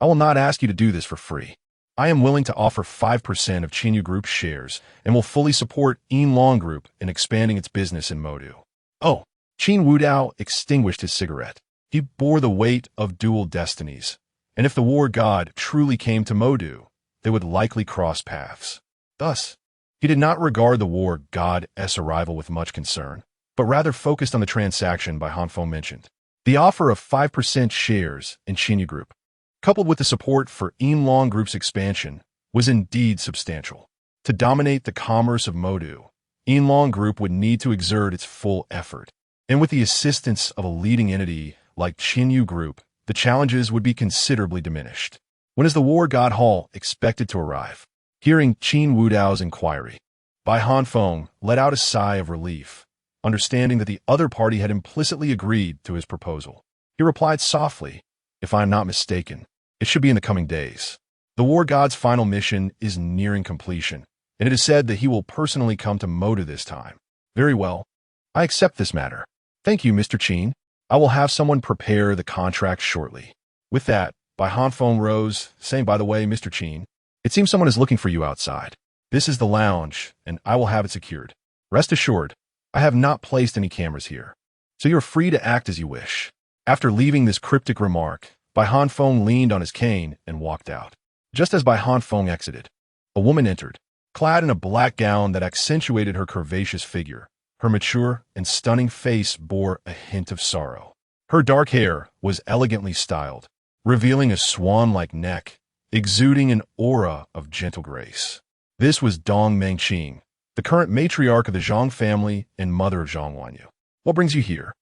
I will not ask you to do this for free. I am willing to offer 5% of Qinyu Group's shares and will fully support Yinlong Group in expanding its business in Modu. Oh, Qin Wudao extinguished his cigarette. He bore the weight of dual destinies, and if the war god truly came to Modu, they would likely cross paths. Thus, he did not regard the war god's arrival with much concern, but rather focused on the transaction Bai Hanfeng mentioned. The offer of 5% shares in Qinyu Group, coupled with the support for Yinlong Group's expansion, was indeed substantial. To dominate the commerce of Modu, Yinlong Group would need to exert its full effort, and with the assistance of a leading entity like Qinyu Group, the challenges would be considerably diminished. When is the War God Hall expected to arrive? Hearing Qin Wudao's inquiry, Bai Hanfeng let out a sigh of relief, understanding that the other party had implicitly agreed to his proposal. He replied softly, if I am not mistaken, it should be in the coming days. The war god's final mission is nearing completion, and it is said that he will personally come to Modu this time. Very well. I accept this matter. Thank you, Mr. Qin. I will have someone prepare the contract shortly. With that, Bai Hanfeng rose, saying, by the way, Mr. Qin, it seems someone is looking for you outside. This is the lounge, and I will have it secured. Rest assured, I have not placed any cameras here. so you're free to act as you wish." After leaving this cryptic remark, Bai Hanfeng leaned on his cane and walked out. Just as Bai Hanfeng exited, a woman entered, clad in a black gown that accentuated her curvaceous figure. Her mature and stunning face bore a hint of sorrow. Her dark hair was elegantly styled, revealing a swan-like neck, exuding an aura of gentle grace. This was Dong Mengqing, the current matriarch of the Zhang family and mother of Zhang Wanyu. "What brings you here?"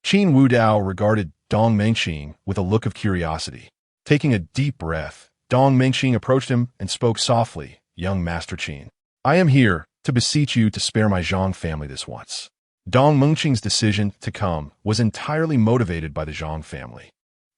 Qin Wudao regarded Dong Mengqing with a look of curiosity. Taking a deep breath, Dong Mengqing approached him and spoke softly, "Young Master Qin, I am here to beseech you to spare my Zhang family this once." Dong Mengqing's decision to come was entirely motivated by the Zhang family.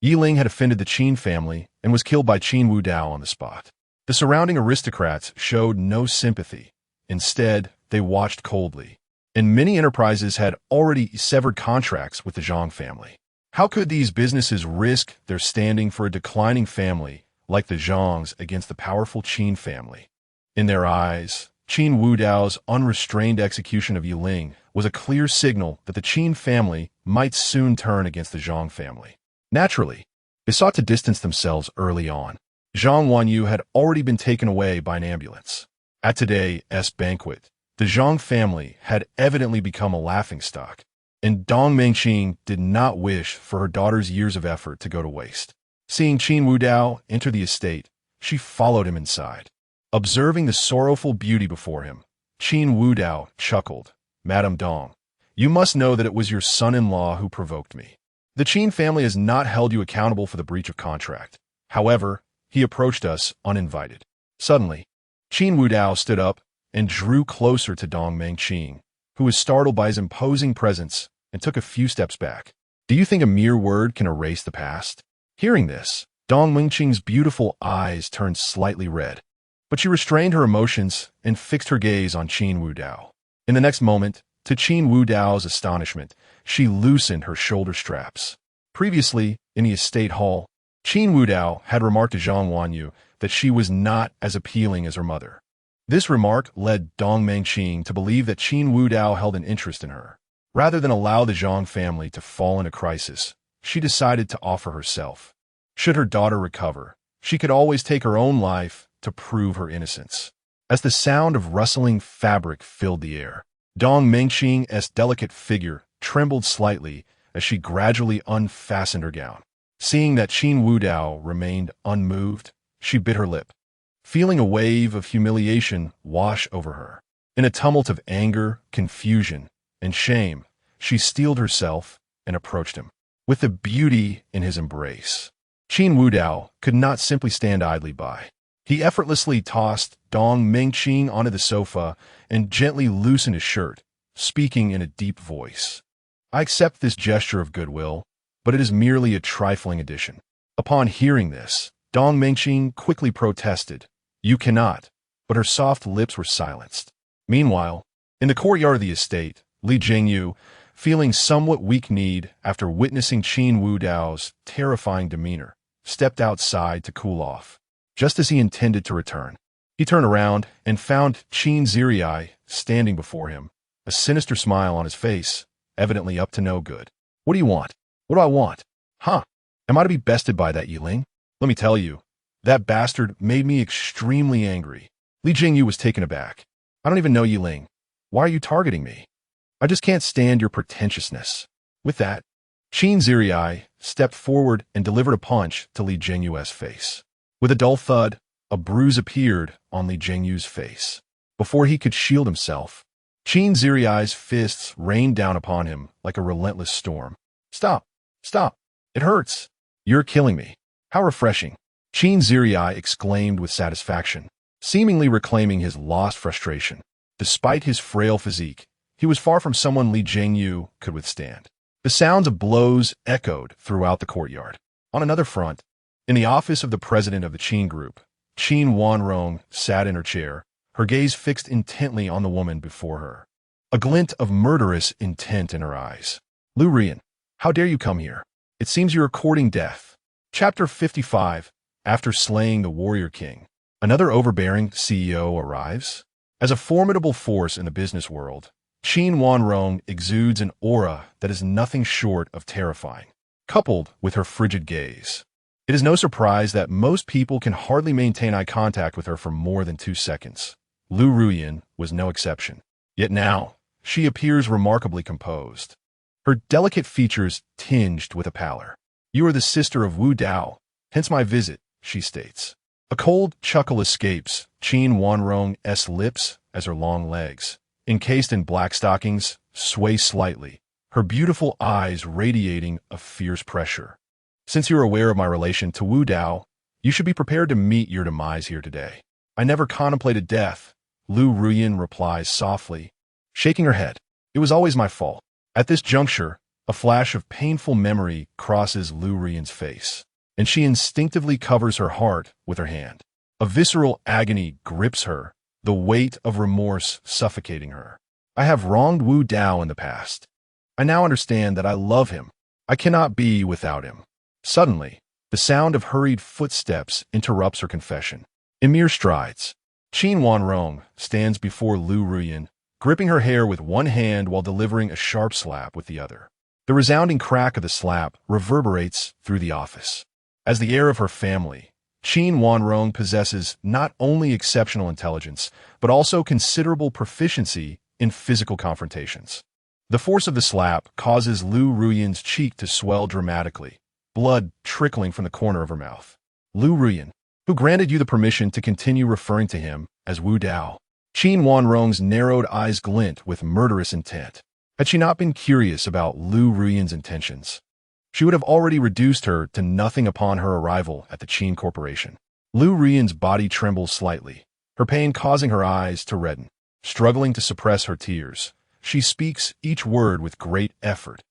Yiling had offended the Qin family and was killed by Qin Wudao on the spot. The surrounding aristocrats showed no sympathy. Instead, they watched coldly. And many enterprises had already severed contracts with the Zhang family. How could these businesses risk their standing for a declining family like the Zhangs against the powerful Qin family? In their eyes, Qin Wudao's unrestrained execution of Yiling was a clear signal that the Qin family might soon turn against the Zhang family. Naturally, they sought to distance themselves early on. Zhang Wanyu had already been taken away by an ambulance. At today's banquet, the Zhang family had evidently become a laughingstock, and Dong Mengqing did not wish for her daughter's years of effort to go to waste. Seeing Qin Wudao enter the estate, she followed him inside. Observing the sorrowful beauty before him, Qin Wudao chuckled, "Madame Dong, you must know that it was your son-in-law who provoked me. The Qin family has not held you accountable for the breach of contract. However, he approached us uninvited." Suddenly, Qin Wudao stood up and drew closer to Dong Mengqing, who was startled by his imposing presence and took a few steps back. "Do you think a mere word can erase the past?" Hearing this, Dong Mengqing's beautiful eyes turned slightly red, but she restrained her emotions and fixed her gaze on Qin Wudao. In the next moment, to Qin Wudao's astonishment, she loosened her shoulder straps. Previously, in the estate hall, Qin Wudao had remarked to Zhang Wanyu that she was not as appealing as her mother. This remark led Dong Mengqing to believe that Qin Wudao held an interest in her. Rather than allow the Zhang family to fall in a crisis, she decided to offer herself. Should her daughter recover, she could always take her own life to prove her innocence. As the sound of rustling fabric filled the air, Dong Mengqing's delicate figure trembled slightly as she gradually unfastened her gown. Seeing that Qin Wudao remained unmoved, she bit her lip, feeling a wave of humiliation wash over her. In a tumult of anger, confusion, and shame, she steeled herself and approached him. With the beauty in his embrace, Qin Wudao could not simply stand idly by. He effortlessly tossed Dong Mengqing onto the sofa and gently loosened his shirt, speaking in a deep voice. "I accept this gesture of goodwill, but it is merely a trifling addition." Upon hearing this, Dong Mengqing quickly protested, "You cannot," but her soft lips were silenced. Meanwhile, in the courtyard of the estate, Li Jingyu, feeling somewhat weak-kneed after witnessing Qin Wudao's terrifying demeanor, stepped outside to cool off. Just as he intended to return, he turned around and found Qin Zirai standing before him, a sinister smile on his face, evidently up to no good. "What do you want?" "What do I want? Huh? Am I to be bested by that Yiling? Let me tell you, that bastard made me extremely angry." Li Jingyu was taken aback. "I don't even know Yiling. Why are you targeting me? I just can't stand your pretentiousness." With that, Qin Zirai stepped forward and delivered a punch to Li Jingyu's face. With a dull thud, a bruise appeared on Li Jingyu's face. Before he could shield himself, Qin Zirai's fists rained down upon him like a relentless storm. "Stop! Stop! It hurts! You're killing me! How refreshing!" Qin Zirai exclaimed with satisfaction, seemingly reclaiming his lost frustration. Despite his frail physique, he was far from someone Li Jingyu could withstand. The sounds of blows echoed throughout the courtyard. On another front, in the office of the president of the Qin group, Qin Wanrong sat in her chair, her gaze fixed intently on the woman before her, a glint of murderous intent in her eyes. "Lu Rian, how dare you come here? It seems you're courting death." Chapter 55. After slaying the warrior king, another overbearing CEO arrives. As a formidable force in the business world, Qin Wanrong exudes an aura that is nothing short of terrifying, coupled with her frigid gaze. It is no surprise that most people can hardly maintain eye contact with her for more than 2 seconds. Lu Ruyan was no exception. Yet now, she appears remarkably composed, her delicate features tinged with a pallor. "You are the sister of Wu Dao, hence my visit," she states. A cold chuckle escapes Qin Wanrong's lips as her long legs, encased in black stockings, sway slightly, her beautiful eyes radiating a fierce pressure. "Since you are aware of my relation to Wu Dao, you should be prepared to meet your demise here today." "I never contemplated death," Lu Ruyan replies softly, shaking her head. "It was always my fault." At this juncture, a flash of painful memory crosses Lu Ruyan's face, and she instinctively covers her heart with her hand. A visceral agony grips her, the weight of remorse suffocating her. "I have wronged Wu Dao in the past. I now understand that I love him. I cannot be without him." Suddenly, the sound of hurried footsteps interrupts her confession. In mere strides, Qin Wanrong stands before Lu Ruyan, gripping her hair with one hand while delivering a sharp slap with the other. The resounding crack of the slap reverberates through the office. As the heir of her family, Qin Wanrong possesses not only exceptional intelligence, but also considerable proficiency in physical confrontations. The force of the slap causes Lu Ruyan's cheek to swell dramatically, blood trickling from the corner of her mouth. "Lu Ruyan, who granted you the permission to continue referring to him as Wu Dao?" Qin Wanrong's narrowed eyes glint with murderous intent. Had she not been curious about Lu Ruyan's intentions, she would have already reduced her to nothing upon her arrival at the Qin Corporation. Lu Ruyan's body trembles slightly, her pain causing her eyes to redden. Struggling to suppress her tears, she speaks each word with great effort.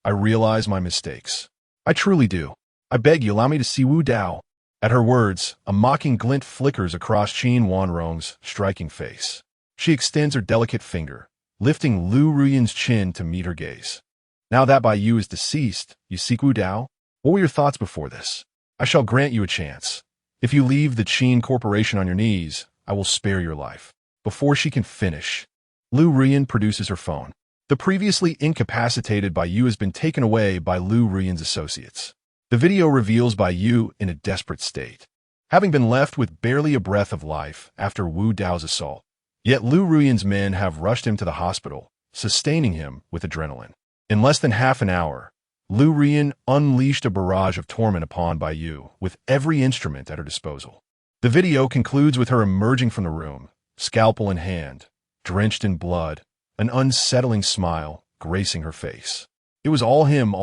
"I realize my mistakes. I truly do. I beg you allow me to see Wu Dao." At her words, a mocking glint flickers across Qin Wanrong's striking face. She extends her delicate finger, lifting Lu Ruyan's chin to meet her gaze. "Now that Bai Yu is deceased, you seek Wu Dao? What were your thoughts before this? I shall grant you a chance. If you leave the Qin Corporation on your knees, I will spare your life." Before she can finish, Lu Ruyan produces her phone. The previously incapacitated Bai Yu has been taken away by Lu Ruyan's associates. The video reveals Bai Yu in a desperate state, having been left with barely a breath of life after Wu Dao's assault. Yet Lu Ruyan's men have rushed him to the hospital, sustaining him with adrenaline. In less than half an hour, Lu Ruyan unleashed a barrage of torment upon Bai Yu with every instrument at her disposal. The video concludes with her emerging from the room, scalpel in hand, drenched in blood, an unsettling smile gracing her face. "It was all him,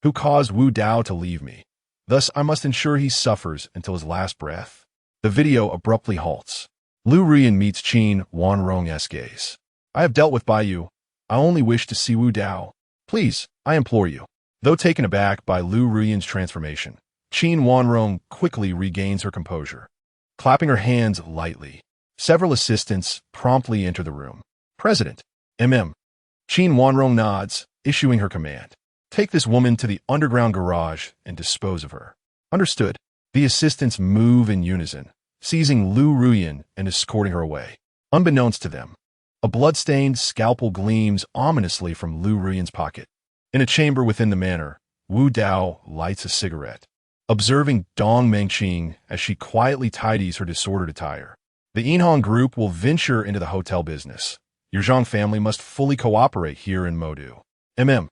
who caused Wu Dao to leave me. Thus I must ensure he suffers until his last breath." The video abruptly halts. Lu Ruyan meets Qin Wanrong's gaze. "I have dealt with Bai Yu. I only wish to see Wu Dao. Please, I implore you." Though taken aback by Lu Ruyan's transformation, Qin Wanrong quickly regains her composure. Clapping her hands lightly, several assistants promptly enter the room. "President, MM." Qin Wanrong nods, issuing her command. "Take this woman to the underground garage and dispose of her." "Understood." The assistants move in unison, seizing Lu Ruyan and escorting her away. Unbeknownst to them, a blood-stained scalpel gleams ominously from Lu Ruyan's pocket. In a chamber within the manor, Wu Dao lights a cigarette, observing Dong Mengqing as she quietly tidies her disordered attire. "The Yinhong Group will venture into the hotel business. Your Zhang family must fully cooperate here in Modu." MM.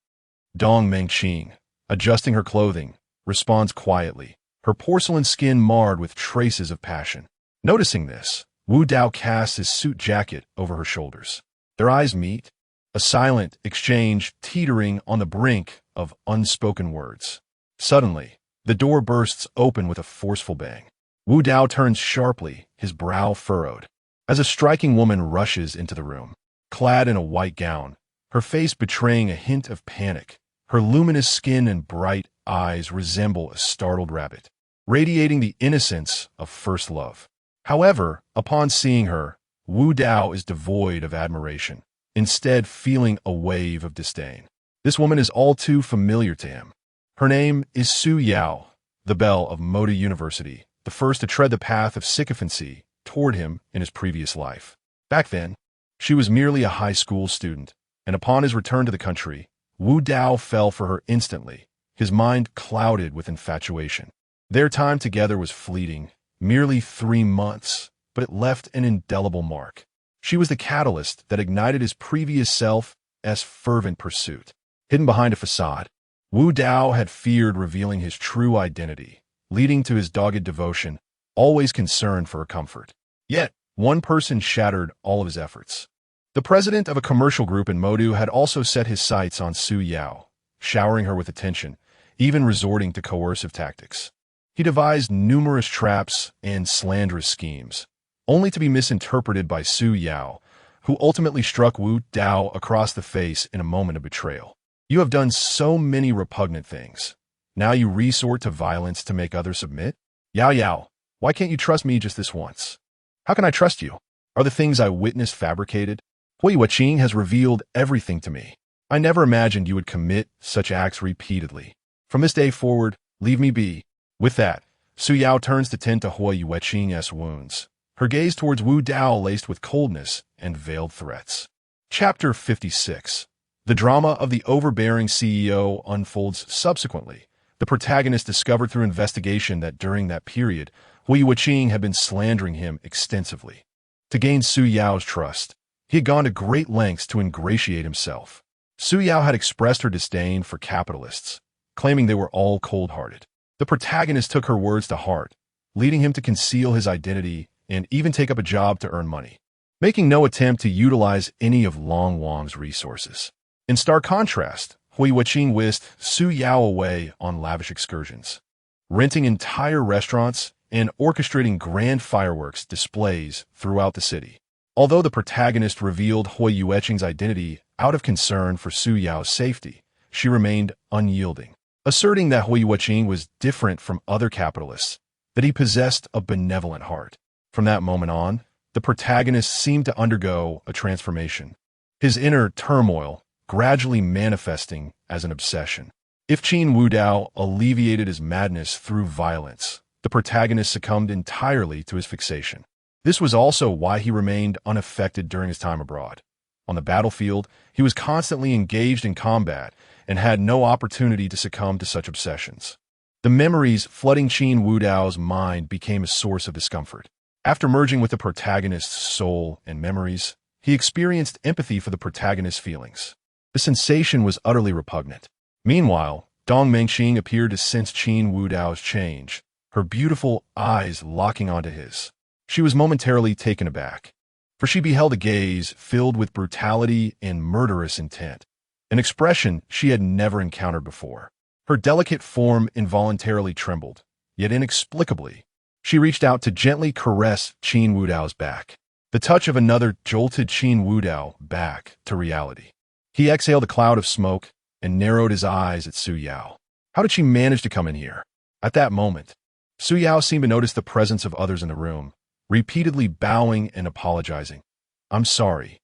Dong Mengqing, adjusting her clothing, responds quietly, her porcelain skin marred with traces of passion. Noticing this, Wu Dao casts his suit jacket over her shoulders. Their eyes meet, a silent exchange teetering on the brink of unspoken words. Suddenly, the door bursts open with a forceful bang. Wu Dao turns sharply, his brow furrowed, as a striking woman rushes into the room. Clad in a white gown, her face betraying a hint of panic, her luminous skin and bright eyes resemble a startled rabbit, radiating the innocence of first love. However, upon seeing her, Wu Dao is devoid of admiration, instead feeling a wave of disdain. This woman is all too familiar to him. Her name is Su Yao, the belle of Moda University, the first to tread the path of sycophancy toward him in his previous life. Back then, She was merely a high school student, and upon his return to the country, Wu Dao fell for her instantly, his mind clouded with infatuation. Their time together was fleeting, merely 3 months, but it left an indelible mark. She was the catalyst that ignited his previous self's fervent pursuit. Hidden behind a facade, Wu Dao had feared revealing his true identity, leading to his dogged devotion, always concerned for her comfort. Yet, one person shattered all of his efforts. The president of a commercial group in Modu had also set his sights on Su Yao, showering her with attention, even resorting to coercive tactics. He devised numerous traps and slanderous schemes, only to be misinterpreted by Su Yao, who ultimately struck Wu Dao across the face in a moment of betrayal. You have done so many repugnant things. Now you resort to violence to make others submit? Yao Yao, why can't you trust me just this once? How can I trust you? Are the things I witnessed fabricated? Hui Waqing has revealed everything to me. I never imagined you would commit such acts repeatedly. From this day forward, leave me be. With that, Su Yao turns to tend to Hui Waqing's wounds, her gaze towards Wu Dao laced with coldness and veiled threats. Chapter 56. The drama of the overbearing CEO unfolds subsequently. The protagonist discovered through investigation that during that period, Hui Waqing had been slandering him extensively. To gain Su Yao's trust, he had gone to great lengths to ingratiate himself. Su Yao had expressed her disdain for capitalists, claiming they were all cold-hearted. The protagonist took her words to heart, leading him to conceal his identity and even take up a job to earn money, making no attempt to utilize any of Long Wang's resources. In stark contrast, Hui Waqing whisked Su Yao away on lavish excursions, renting entire restaurants and orchestrating grand fireworks displays throughout the city. Although the protagonist revealed Hui Waqing's identity out of concern for Su Yao's safety, she remained unyielding, asserting that Hui Waqing was different from other capitalists, that he possessed a benevolent heart. From that moment on, the protagonist seemed to undergo a transformation, his inner turmoil gradually manifesting as an obsession. If Qin Wu Dao alleviated his madness through violence, the protagonist succumbed entirely to his fixation. This was also why he remained unaffected during his time abroad. On the battlefield, he was constantly engaged in combat and had no opportunity to succumb to such obsessions. The memories flooding Qin Wu Dao's mind became a source of discomfort. After merging with the protagonist's soul and memories, he experienced empathy for the protagonist's feelings. The sensation was utterly repugnant. Meanwhile, Dong Mengqing appeared to sense Qin Wu Dao's change, her beautiful eyes locking onto his. She was momentarily taken aback, for she beheld a gaze filled with brutality and murderous intent, an expression she had never encountered before. Her delicate form involuntarily trembled, yet inexplicably, she reached out to gently caress Qin Wu Dao's back. The touch of another jolted Qin Wu Dao back to reality. He exhaled a cloud of smoke and narrowed his eyes at Su Yao. How did she manage to come in here? At that moment, Su Yao seemed to notice the presence of others in the room, repeatedly bowing and apologizing. I'm sorry.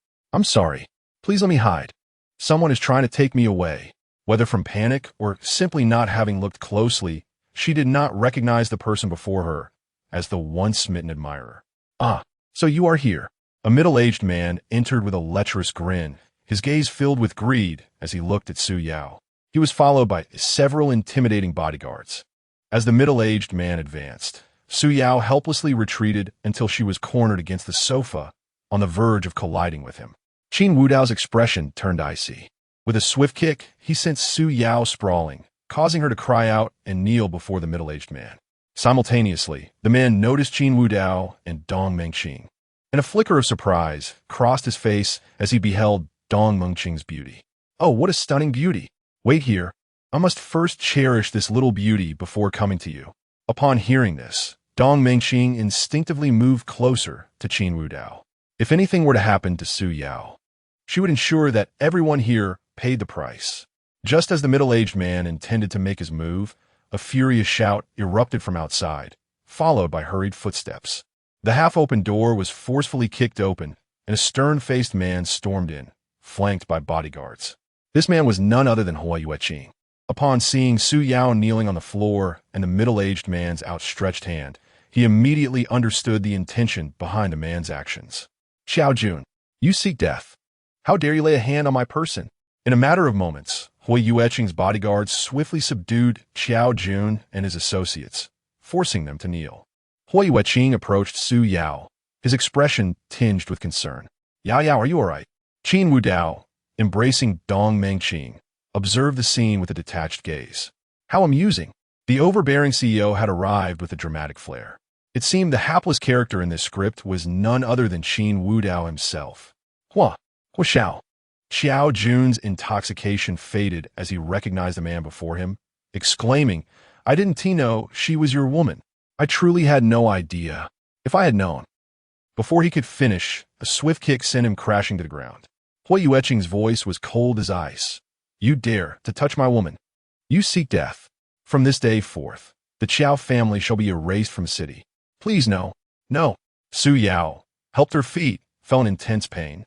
Please let me hide. Someone is trying to take me away. Whether from panic or simply not having looked closely, she did not recognize the person before her as the once smitten admirer. Ah, so you are here. A middle-aged man entered with a lecherous grin, his gaze filled with greed as he looked at Su Yao. He was followed by several intimidating bodyguards. As the middle-aged man advanced, Su Yao helplessly retreated until she was cornered against the sofa, on the verge of colliding with him. Qin Wu Dao's expression turned icy. With a swift kick, he sent Su Yao sprawling, causing her to cry out and kneel before the middle-aged man. Simultaneously, the man noticed Qin Wu Dao and Dong Mengqing, and a flicker of surprise crossed his face as he beheld Dong Mengqing's beauty. Oh, what a stunning beauty! Wait here. I must first cherish this little beauty before coming to you. Upon hearing this, Dong Mengqing instinctively moved closer to Qin Wu Dao. If anything were to happen to Su Yao, she would ensure that everyone here paid the price. Just as the middle-aged man intended to make his move, a furious shout erupted from outside, followed by hurried footsteps. The half-open door was forcefully kicked open, and a stern-faced man stormed in, flanked by bodyguards. This man was none other than Hui Waqing. Upon seeing Su Yao kneeling on the floor and the middle-aged man's outstretched hand, he immediately understood the intention behind the man's actions. Xiao Jun, You seek death. How dare you lay a hand on my person? In a matter of moments, Hui Yueqing's bodyguards swiftly subdued Qiao Jun and his associates, forcing them to kneel. Hui Yueqing approached Su Yao, his expression tinged with concern. Yao Yao, are you all right? Qin Wudao, embracing Dong Mengqing, observed the scene with a detached gaze. How amusing. The overbearing CEO had arrived with a dramatic flair. It seemed the hapless character in this script was none other than Qin Wudao himself. Hua Xiao. Qiao Jun's intoxication faded as he recognized the man before him, exclaiming, I didn't know she was your woman. I truly had no idea. If I had known. Before he could finish, a swift kick sent him crashing to the ground. Hui Yueqing's voice was cold as ice. You dare to touch my woman. You seek death. From this day forth, the Qiao family shall be erased from the city. Please no. No. Su Yao, helped her feet, felt in intense pain,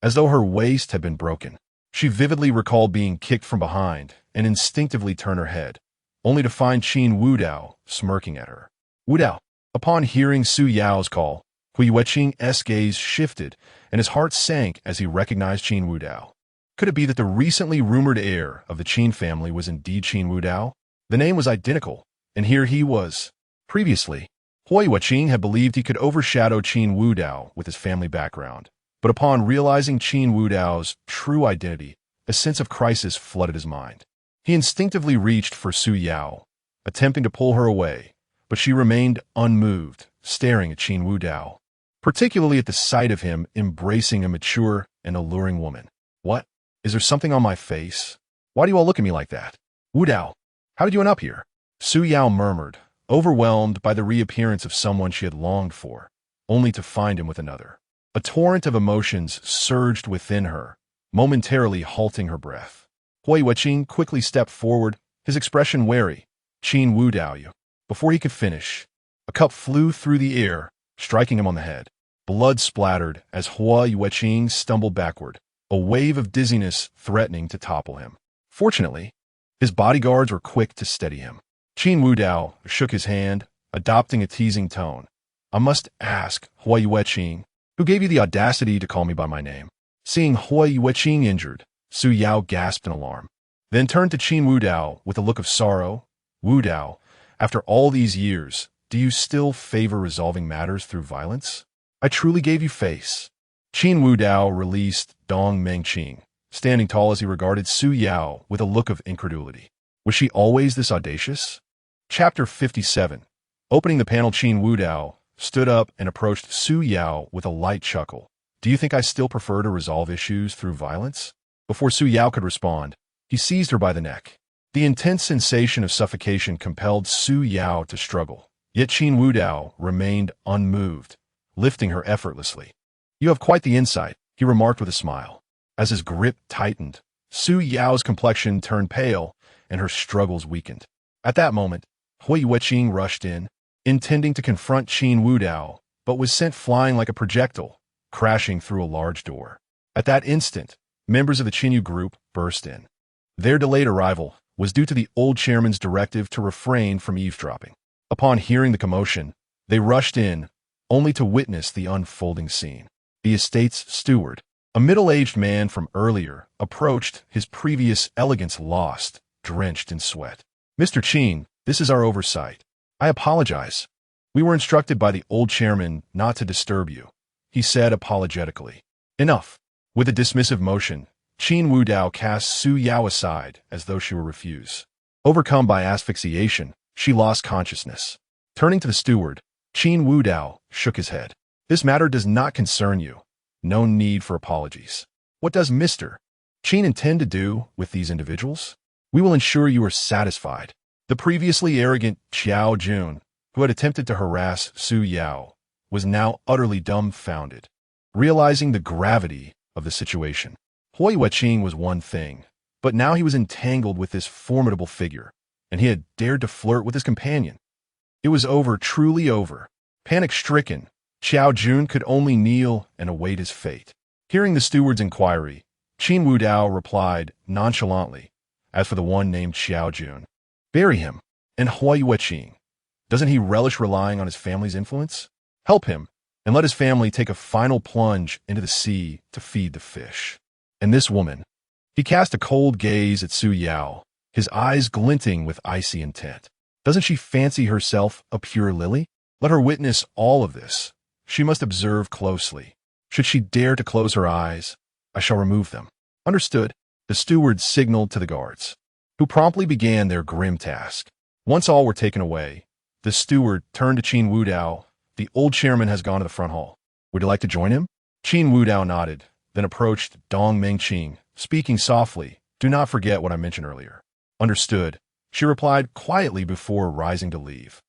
as though her waist had been broken. She vividly recalled being kicked from behind and instinctively turned her head, only to find Qin Wudao smirking at her. Wudao. Upon hearing Su Yao's call, Hui Yueqing's gaze shifted and his heart sank as he recognized Qin Wudao. Could it be that the recently rumored heir of the Qin family was indeed Qin Wudao? The name was identical, and here he was. Previously, Hui Yueqing had believed he could overshadow Qin Wudao with his family background, but upon realizing Qin Wudao's true identity, a sense of crisis flooded his mind. He instinctively reached for Su Yao, attempting to pull her away, but she remained unmoved, staring at Qin Wudao, particularly at the sight of him embracing a mature and alluring woman. What? Is there something on my face? Why do you all look at me like that? Wudao, how did you end up here? Su Yao murmured, overwhelmed by the reappearance of someone she had longed for, only to find him with another. A torrent of emotions surged within her, momentarily halting her breath. Hui Yueqing quickly stepped forward, his expression wary. Qin Wudao you. Before he could finish, a cup flew through the air, striking him on the head. Blood splattered as Hui Yueqing stumbled backward, a wave of dizziness threatening to topple him. Fortunately, his bodyguards were quick to steady him. Qin Wudao shook his hand, adopting a teasing tone. I must ask, Hui Yueqing, who gave you the audacity to call me by my name? Seeing Hui Yueqing injured, Su Yao gasped in alarm, then turned to Qin Wudao with a look of sorrow. Wudao, after all these years, do you still favor resolving matters through violence? I truly gave you face. Qin Wudao released Dong Mengqing, standing tall as he regarded Su Yao with a look of incredulity. Was she always this audacious? Chapter 57. Opening the panel, Qin Wudao stood up and approached Su Yao with a light chuckle. Do you think I still prefer to resolve issues through violence? Before Su Yao could respond, he seized her by the neck. The intense sensation of suffocation compelled Su Yao to struggle, yet Qin Wudao remained unmoved, lifting her effortlessly. You have quite the insight, he remarked with a smile. As his grip tightened, Su Yao's complexion turned pale and her struggles weakened. At that moment, Hui Yueqing rushed in, intending to confront Qin Wudao, but was sent flying like a projectile, crashing through a large door. At that instant, members of the Qinyu group burst in. Their delayed arrival was due to the old chairman's directive to refrain from eavesdropping. Upon hearing the commotion, they rushed in, only to witness the unfolding scene. The estate's steward, a middle-aged man from earlier, approached, his previous elegance lost, drenched in sweat. Mr. Qin, this is our oversight. I apologize. We were instructed by the old chairman not to disturb you, he said apologetically. Enough. With a dismissive motion, Qin Wudao cast Su Yao aside as though she were refused. Overcome by asphyxiation, she lost consciousness. Turning to the steward, Qin Wudao shook his head. This matter does not concern you. No need for apologies. What does Mr. Qin intend to do with these individuals? We will ensure you are satisfied. The previously arrogant Qiao Jun, who had attempted to harass Su Yao, was now utterly dumbfounded, realizing the gravity of the situation. Hui Yueqing was one thing, but now he was entangled with this formidable figure, and he had dared to flirt with his companion. It was over, truly over. Panic-stricken, Qiao Jun could only kneel and await his fate. Hearing the steward's inquiry, Qin Wudao replied nonchalantly, as for the one named Qiao Jun, bury him. And Hui Yueqing, doesn't he relish relying on his family's influence? Help him, and let his family take a final plunge into the sea to feed the fish. And this woman, he cast a cold gaze at Su Yao, his eyes glinting with icy intent. Doesn't she fancy herself a pure lily? Let her witness all of this. She must observe closely. Should she dare to close her eyes, I shall remove them. Understood. The steward signaled to the guards, who promptly began their grim task. Once all were taken away, the steward turned to Qin Wudao. The old chairman has gone to the front hall. Would you like to join him? Qin Wudao nodded, then approached Dong Mengqing, speaking softly. Do not forget what I mentioned earlier. Understood, she replied quietly before rising to leave.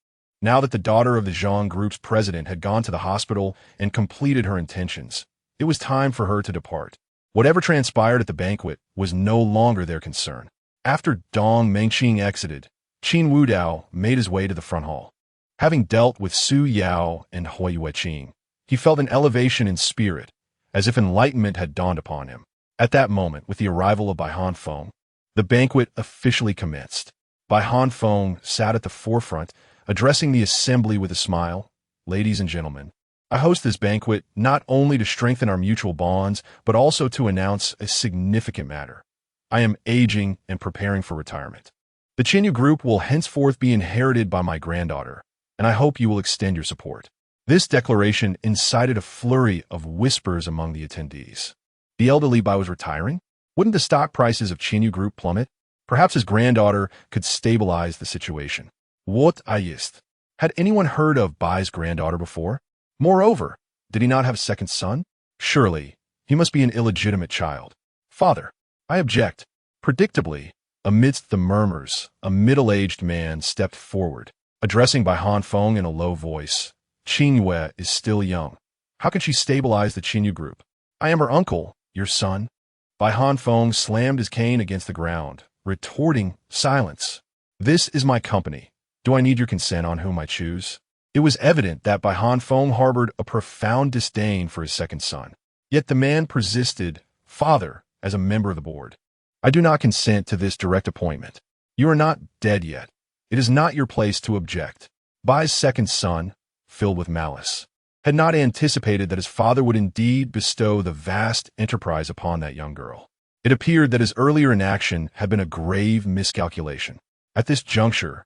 Now that the daughter of the Zhang Group's president had gone to the hospital and completed her intentions, it was time for her to depart. Whatever transpired at the banquet was no longer their concern. After Dong Mengqing exited, Qin Wudao made his way to the front hall. Having dealt with Su Yao and Hui Yueqing, he felt an elevation in spirit, as if enlightenment had dawned upon him. At that moment, with the arrival of Bai Hanfeng, the banquet officially commenced. Bai Hanfeng sat at the forefront, addressing the assembly with a smile. Ladies and gentlemen, I host this banquet not only to strengthen our mutual bonds, but also to announce a significant matter. I am aging and preparing for retirement. The Qinyu Group will henceforth be inherited by my granddaughter, and I hope you will extend your support. This declaration incited a flurry of whispers among the attendees. The elderly Bai was retiring? Wouldn't the stock prices of Qinyu Group plummet? Perhaps his granddaughter could stabilize the situation. What ist? Had anyone heard of Bai's granddaughter before? Moreover, did he not have a second son? Surely, he must be an illegitimate child. Father, I object. Predictably, amidst the murmurs, a middle-aged man stepped forward, addressing Bai Hanfeng in a low voice. Qin Yue is still young. How can she stabilize the Qinyu Group? I am her uncle, your son. Bai Hanfeng slammed his cane against the ground, retorting, silence. This is my company. Do I need your consent on whom I choose? It was evident that Bai Hanfeng harbored a profound disdain for his second son. Yet the man persisted, Father, as a member of the board. I do not consent to this direct appointment. You are not dead yet. It is not your place to object. Bai's second son, filled with malice, had not anticipated that his father would indeed bestow the vast enterprise upon that young girl. It appeared that his earlier inaction had been a grave miscalculation. At this juncture,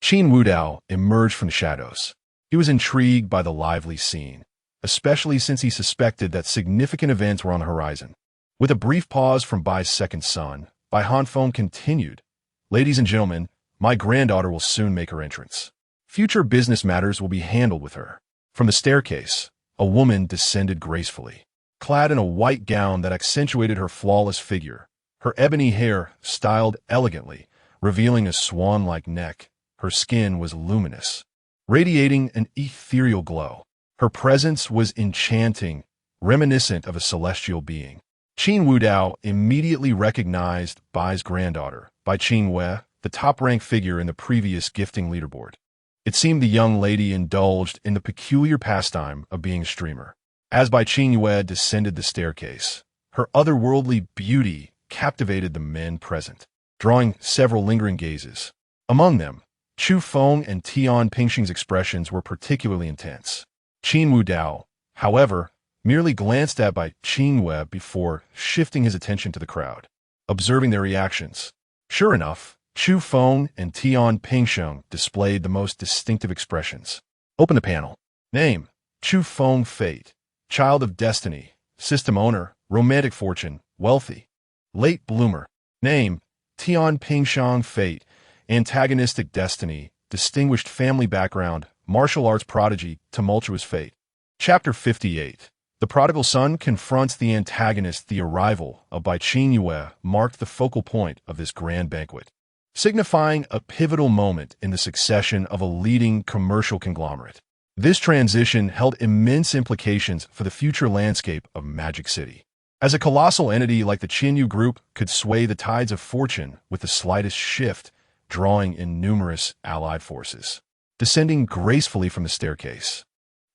Qin Wudao emerged from the shadows. He was intrigued by the lively scene, especially since he suspected that significant events were on the horizon. With a brief pause from Bai's second son, Bai Hanfeng continued, Ladies and gentlemen, my granddaughter will soon make her entrance. Future business matters will be handled with her. From the staircase, a woman descended gracefully, clad in a white gown that accentuated her flawless figure, her ebony hair styled elegantly, revealing a swan-like neck. Her skin was luminous, radiating an ethereal glow. Her presence was enchanting, reminiscent of a celestial being. Qin Wudao immediately recognized Bai's granddaughter, Bai Qingyue, the top-ranked figure in the previous gifting leaderboard. It seemed the young lady indulged in the peculiar pastime of being a streamer. As Bai Qingyue descended the staircase, her otherworldly beauty captivated the men present, drawing several lingering gazes. Among them, Chu Feng and Tian Pingxing's expressions were particularly intense. Qin Wudao, however, merely glanced at Bai Qingyue before shifting his attention to the crowd, observing their reactions. Sure enough, Chu Feng and Tian Pingxing displayed the most distinctive expressions. Open the panel. Name, Chu Feng Fate. Child of destiny. System owner. Romantic fortune. Wealthy. Late bloomer. Name, Tian Pingxing Fate. Antagonistic destiny. Distinguished family background. Martial arts prodigy. Tumultuous fate. Chapter 58. The prodigal son confronts the antagonist. The arrival of Bai Qingyue marked the focal point of this grand banquet, signifying a pivotal moment in the succession of a leading commercial conglomerate. This transition held immense implications for the future landscape of Magic City, as a colossal entity like the Qinyu Group could sway the tides of fortune with the slightest shift, drawing in numerous allied forces. Descending gracefully from the staircase,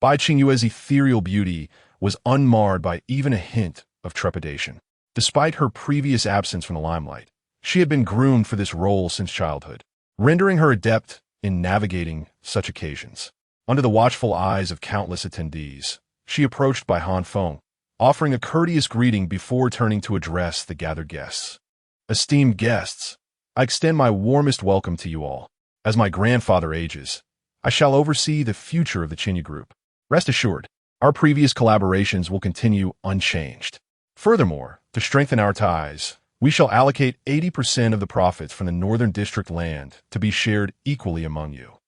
Bai Qingyue's ethereal beauty was unmarred by even a hint of trepidation. Despite her previous absence from the limelight, she had been groomed for this role since childhood, rendering her adept in navigating such occasions. Under the watchful eyes of countless attendees, she approached by Han Feng, offering a courteous greeting before turning to address the gathered guests. Esteemed guests, I extend my warmest welcome to you all. As my grandfather ages, I shall oversee the future of the Chinyu Group. Rest assured, our previous collaborations will continue unchanged. Furthermore, to strengthen our ties, we shall allocate 80% of the profits from the Northern District land to be shared equally among you.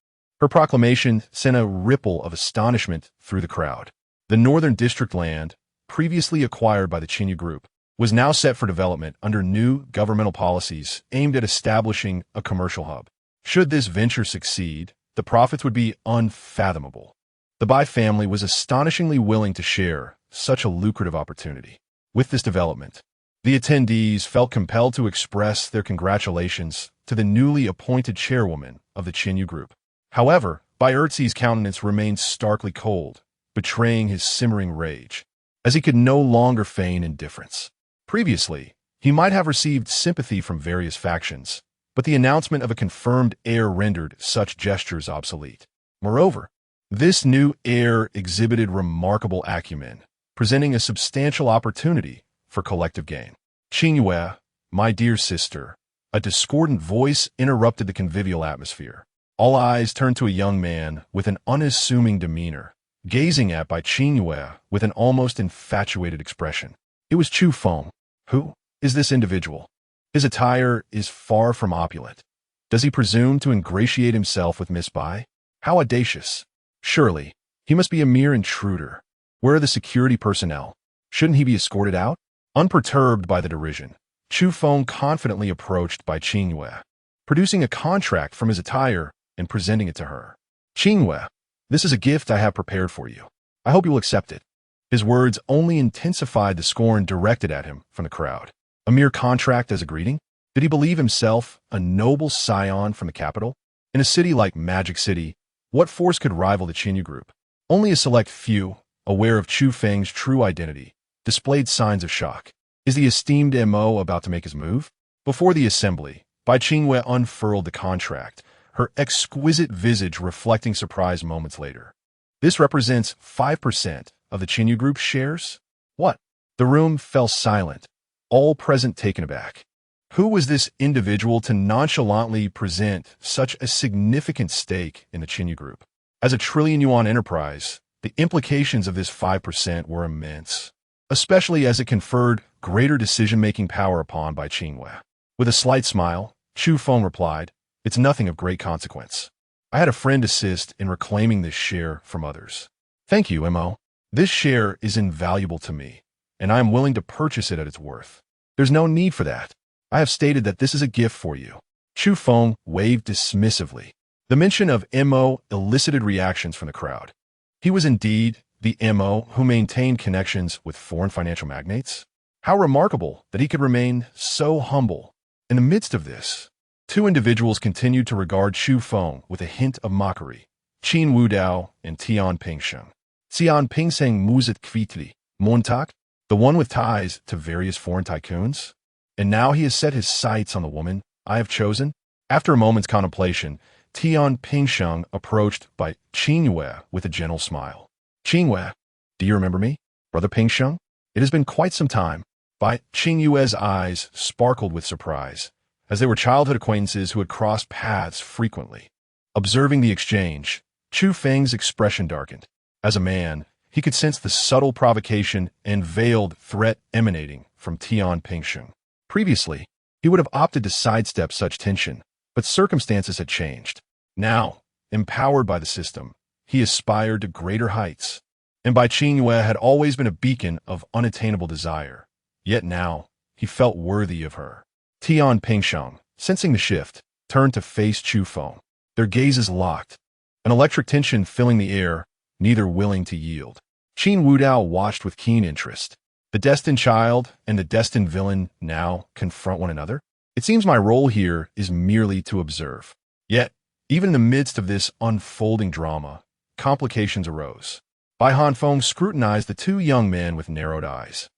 Her proclamation sent a ripple of astonishment through the crowd. The Northern District land, previously acquired by the Chinyu Group, was now set for development under new governmental policies aimed at establishing a commercial hub. Should this venture succeed, the profits would be unfathomable. The Bai family was astonishingly willing to share such a lucrative opportunity. With this development, the attendees felt compelled to express their congratulations to the newly appointed chairwoman of the Chinyu Group. However, Bai Erzi's countenance remained starkly cold, betraying his simmering rage, as he could no longer feign indifference. Previously, he might have received sympathy from various factions, but the announcement of a confirmed heir rendered such gestures obsolete. Moreover, this new heir exhibited remarkable acumen, presenting a substantial opportunity for collective gain. Qingyue, my dear sister, a discordant voice interrupted the convivial atmosphere. All eyes turned to a young man with an unassuming demeanor, gazing at by Qingyue with an almost infatuated expression. It was Chu Feng. Who is this individual? His attire is far from opulent. Does he presume to ingratiate himself with Miss Bai? How audacious. Surely, he must be a mere intruder. Where are the security personnel? Shouldn't he be escorted out? Unperturbed by the derision, Chu Feng confidently approached by Qingyue, producing a contract from his attire and presenting it to her. Qingyue, this is a gift I have prepared for you. I hope you will accept it. His words only intensified the scorn directed at him from the crowd. A mere contract as a greeting? Did he believe himself a noble scion from the capital? In a city like Magic City, what force could rival the Chinyu Group? Only a select few, aware of Chu Feng's true identity, displayed signs of shock. Is the esteemed M.O. about to make his move? Before the assembly, Bai Qingyue unfurled the contract, her exquisite visage reflecting surprise moments later. This represents 5% of the Chinyu Group's shares? What? The room fell silent, all present taken aback. Who was this individual to nonchalantly present such a significant stake in the Chinyu Group? As a trillion-yuan enterprise, the implications of this 5% were immense, especially as it conferred greater decision-making power upon Bai Qingyue. With a slight smile, Chu Feng replied, "It's nothing of great consequence. I had a friend assist in reclaiming this share from others. Thank you, M.O. This share is invaluable to me, and I am willing to purchase it at its worth. There's no need for that. I have stated that this is a gift for you." Chu Feng waved dismissively. The mention of M.O. elicited reactions from the crowd. He was indeed the M.O. who maintained connections with foreign financial magnates? How remarkable that he could remain so humble. In the midst of this, two individuals continued to regard Chu Feng with a hint of mockery, Qin Wudao and Tian Pingsheng. Tian Pingsheng Muzit Kvitli, Montag, the one with ties to various foreign tycoons? And now he has set his sights on the woman I have chosen? After a moment's contemplation, Tian Pingsheng approached Bai Qingyue with a gentle smile. "Qingyue, do you remember me, Brother Pingsheng? It has been quite some time." Bai Qingyue's eyes sparkled with surprise, as they were childhood acquaintances who had crossed paths frequently. Observing the exchange, Chu Feng's expression darkened. As a man, he could sense the subtle provocation and veiled threat emanating from Tian Pingsheng. Previously, he would have opted to sidestep such tension, but circumstances had changed. Now, empowered by the system, he aspired to greater heights. And Bai Qingyue had always been a beacon of unattainable desire. Yet now, he felt worthy of her. Tian Pingsheng, sensing the shift, turned to face Chu Feng. Their gazes locked, an electric tension filling the air, neither willing to yield. Qin Wudao watched with keen interest. The destined child and the destined villain now confront one another? It seems my role here is merely to observe. Yet, even in the midst of this unfolding drama, complications arose. Bai Hanfeng scrutinized the two young men with narrowed eyes,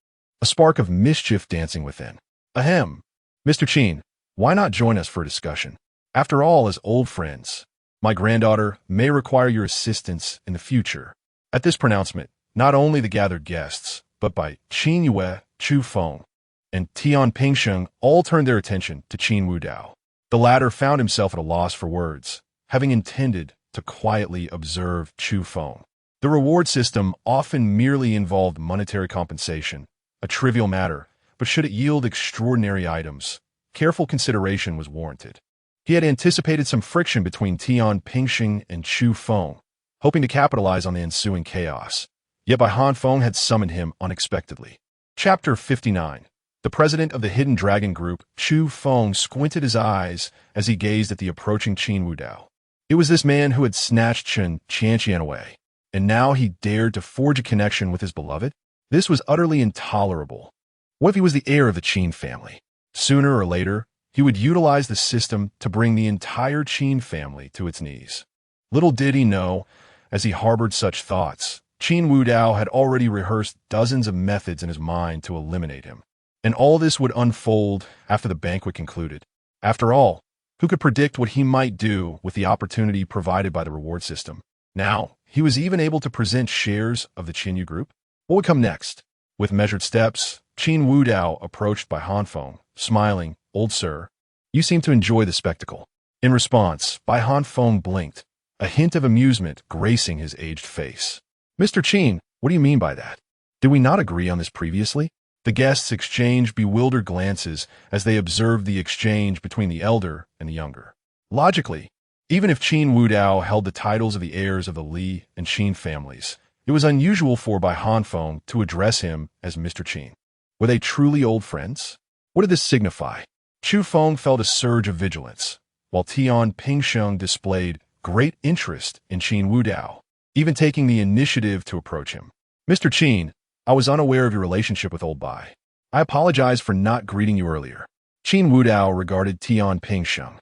a spark of mischief dancing within. Ahem. Mr. Qin, why not join us for a discussion? After all, as old friends, my granddaughter may require your assistance in the future. At this pronouncement, not only the gathered guests, but by Qin Yue, Chu Feng, and Tian Pingsheng all turned their attention to Qin Wudao. The latter found himself at a loss for words, having intended to quietly observe Chu Feng. The reward system often merely involved monetary compensation, a trivial matter, but should it yield extraordinary items, careful consideration was warranted. He had anticipated some friction between Tian Pingsheng and Chu Feng, hoping to capitalize on the ensuing chaos. Yet Bai Hanfeng had summoned him unexpectedly. Chapter 59. The president of the Hidden Dragon Group, Chu Feng, squinted his eyes as he gazed at the approaching Qin Wudao. It was this man who had snatched Chen Qianqian away, and now he dared to forge a connection with his beloved? This was utterly intolerable. What if he was the heir of the Qin family? Sooner or later, he would utilize the system to bring the entire Qin family to its knees. Little did he know, as he harbored such thoughts, Qin Wudao had already rehearsed dozens of methods in his mind to eliminate him. And all this would unfold after the banquet concluded. After all, who could predict what he might do with the opportunity provided by the reward system? Now, he was even able to present shares of the Qin Yu Group. What would come next? With measured steps, Qin Wudao approached Bai Hanfeng, smiling, "Old sir, you seem to enjoy the spectacle." In response, Bai Hanfeng blinked, a hint of amusement gracing his aged face. "Mr. Qin, what do you mean by that? Did we not agree on this previously?" The guests exchanged bewildered glances as they observed the exchange between the elder and the younger. Logically, even if Qin Wudao held the titles of the heirs of the Li and Qin families, it was unusual for Bai Hanfeng to address him as Mr. Qin. Were they truly old friends? What did this signify? Chu Feng felt a surge of vigilance, while Tian Pingsheng displayed great interest in Qin Wudao, even taking the initiative to approach him. "Mr. Qin, I was unaware of your relationship with old Bai. I apologize for not greeting you earlier." Qin Wudao regarded Tian Pingsheng,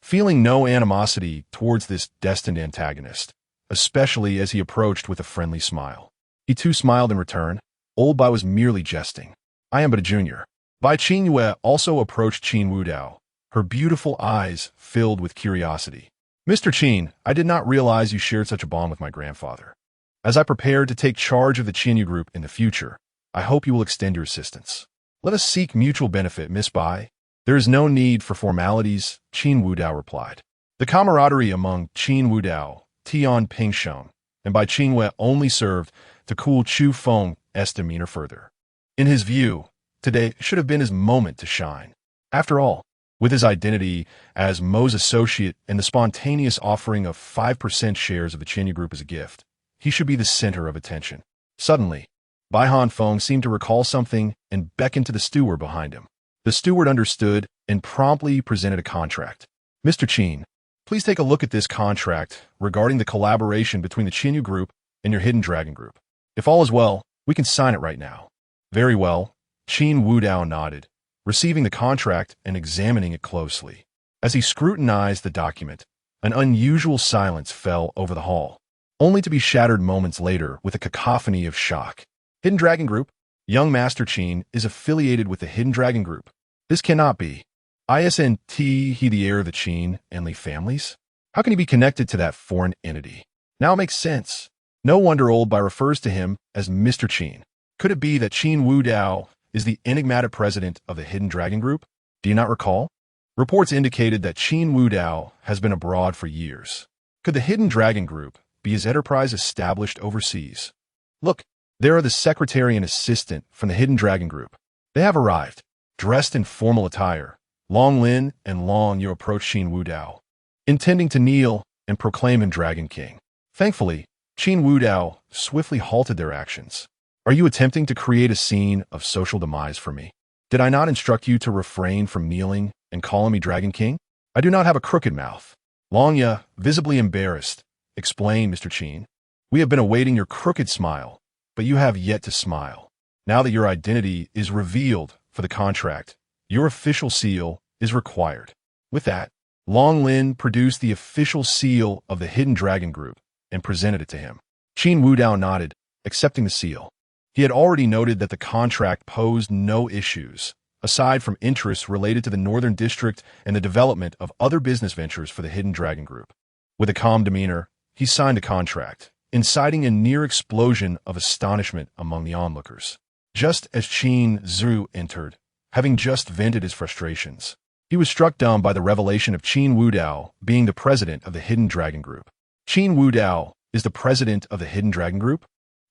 feeling no animosity towards this destined antagonist, especially as he approached with a friendly smile. He too smiled in return. Old Bai was merely jesting. "I am but a junior." Bai Qin Yue also approached Qin Wudao, her beautiful eyes filled with curiosity. "Mr. Qin, I did not realize you shared such a bond with my grandfather. As I prepare to take charge of the Qin Yu Group in the future, I hope you will extend your assistance. Let us seek mutual benefit, Miss Bai." "There is no need for formalities," Qin Wudao replied. The camaraderie among Qin Wudao, Tian Pingsheng, and Bai Qin Yue only served to cool Chu Feng's demeanor further. In his view, today should have been his moment to shine. After all, with his identity as Mo's associate and the spontaneous offering of 5% shares of the Qin Yu Group as a gift, he should be the center of attention. Suddenly, Bai Hanfeng seemed to recall something and beckoned to the steward behind him. The steward understood and promptly presented a contract. "Mr. Qin, please take a look at this contract regarding the collaboration between the Qin Yu Group and your Hidden Dragon Group. If all is well, we can sign it right now." "Very well," Qin Wudao nodded, receiving the contract and examining it closely. As he scrutinized the document, an unusual silence fell over the hall, only to be shattered moments later with a cacophony of shock. "Hidden Dragon Group? Young Master Qin is affiliated with the Hidden Dragon Group. This cannot be. Isn't he the heir of the Qin and Li families? How can he be connected to that foreign entity? Now it makes sense. No wonder old Bai refers to him as Mr. Qin. Could it be that Qin Wudao is the enigmatic president of the Hidden Dragon Group? Do you not recall? Reports indicated that Qin Wudao has been abroad for years. Could the Hidden Dragon Group be his enterprise established overseas? Look, there are the secretary and assistant from the Hidden Dragon Group. They have arrived, dressed in formal attire. Long Lin and Long Yu approached Qin Wudao, intending to kneel and proclaim him Dragon King. Thankfully, Qin Wudao swiftly halted their actions. "Are you attempting to create a scene of social demise for me? Did I not instruct you to refrain from kneeling and calling me Dragon King? I do not have a crooked mouth." Long Yu, visibly embarrassed, explained, "Mr. Qin, we have been awaiting your crooked smile, but you have yet to smile. Now that your identity is revealed for the contract, your official seal is required." With that, Long Lin produced the official seal of the Hidden Dragon Group and presented it to him. Qin Wudao nodded, accepting the seal. He had already noted that the contract posed no issues, aside from interests related to the Northern District and the development of other business ventures for the Hidden Dragon Group. With a calm demeanor, he signed the contract, inciting a near explosion of astonishment among the onlookers. Just as Qin Zhu entered, having just vented his frustrations, he was struck dumb by the revelation of Qin Wudao being the president of the Hidden Dragon Group. Qin Wudao is the president of the Hidden Dragon Group?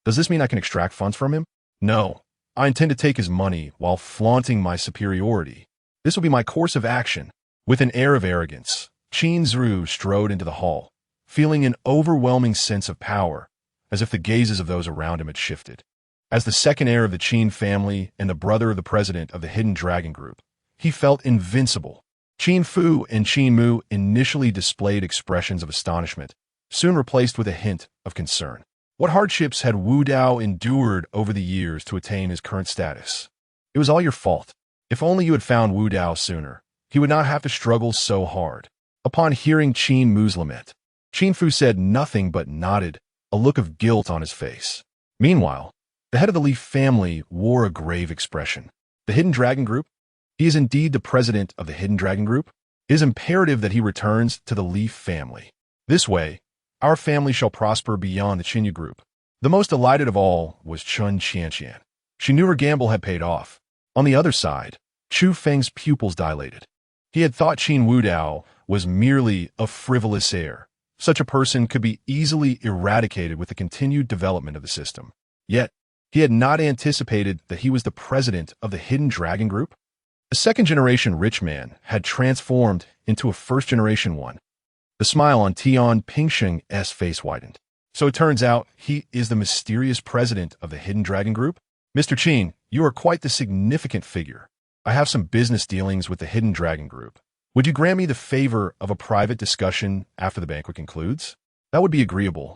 Does this mean I can extract funds from him? No. I intend to take his money while flaunting my superiority. This will be my course of action. With an air of arrogance, Qin Zhu strode into the hall, feeling an overwhelming sense of power, as if the gazes of those around him had shifted. As the second heir of the Qin family and the brother of the president of the Hidden Dragon Group, he felt invincible. Qin Fu and Qin Mu initially displayed expressions of astonishment, soon replaced with a hint of concern. What hardships had Wu Dao endured over the years to attain his current status? It was all your fault. If only you had found Wu Dao sooner, he would not have to struggle so hard. Upon hearing Qin Mu's lament, Qin Fu said nothing but nodded, a look of guilt on his face. Meanwhile, the head of the Li family wore a grave expression. The Hidden Dragon Group? He is indeed the president of the Hidden Dragon Group? It is imperative that he returns to the Li family. This way, our family shall prosper beyond the Qinyu Group. The most delighted of all was Chun Qianqian. She knew her gamble had paid off. On the other side, Chu Feng's pupils dilated. He had thought Qin Wudao was merely a frivolous heir. Such a person could be easily eradicated with the continued development of the system. Yet, he had not anticipated that he was the president of the Hidden Dragon Group. The second-generation rich man had transformed into a first-generation one. The smile on Tian Pingsheng's face widened. So it turns out he is the mysterious president of the Hidden Dragon Group? Mr. Qin, you are quite the significant figure. I have some business dealings with the Hidden Dragon Group. Would you grant me the favor of a private discussion after the banquet concludes? That would be agreeable.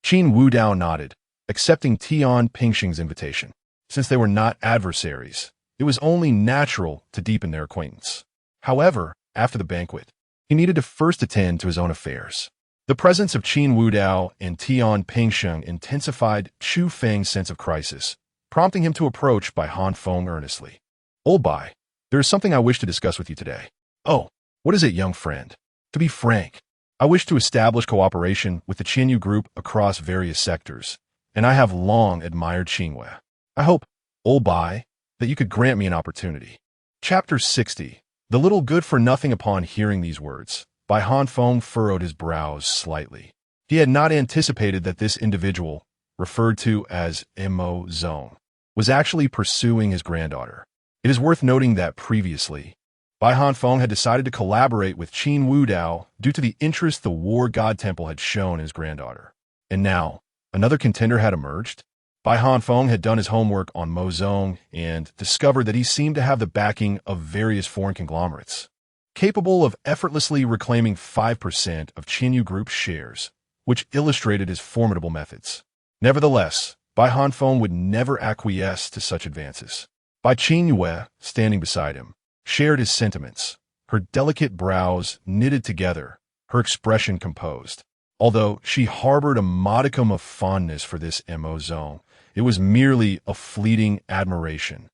Qin Wudao nodded, accepting Tian Pingsheng's invitation. Since they were not adversaries, it was only natural to deepen their acquaintance. However, after the banquet, he needed to first attend to his own affairs. The presence of Qin Wudao and Tian Pingsheng intensified Chu Feng's sense of crisis, prompting him to approach Bai Hanfeng earnestly. Old Bai, there is something I wish to discuss with you today. Oh, what is it, young friend? To be frank, I wish to establish cooperation with the Qinyu Group across various sectors, and I have long admired Qinghua. I hope, Old Bai, that you could grant me an opportunity. Chapter 60. The little good-for-nothing. Upon hearing these words, Bai Hanfeng furrowed his brows slightly. He had not anticipated that this individual, referred to as Mo Zong, was actually pursuing his granddaughter. It is worth noting that previously, Bai Hanfeng had decided to collaborate with Qin Wudao due to the interest the War God Temple had shown in his granddaughter. And now, another contender had emerged. Bai Hanfeng had done his homework on Mo Zong and discovered that he seemed to have the backing of various foreign conglomerates, capable of effortlessly reclaiming 5% of Qinyu Group's shares, which illustrated his formidable methods. Nevertheless, Bai Hanfeng would never acquiesce to such advances. Bai Qinghua, standing beside him, shared his sentiments, her delicate brows knitted together, her expression composed. Although she harbored a modicum of fondness for this Mo Zong, it was merely a fleeting admiration,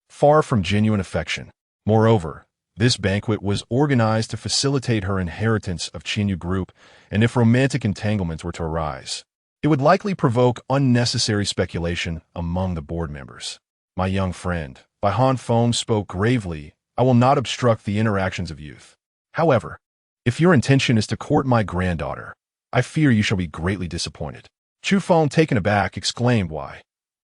far from genuine affection. Moreover, this banquet was organized to facilitate her inheritance of Qinyu Group, and if romantic entanglements were to arise, it would likely provoke unnecessary speculation among the board members. My young friend, Bai Hanfeng spoke gravely, I will not obstruct the interactions of youth. However, if your intention is to court my granddaughter, I fear you shall be greatly disappointed. Chu Feng, taken aback, exclaimed, Why?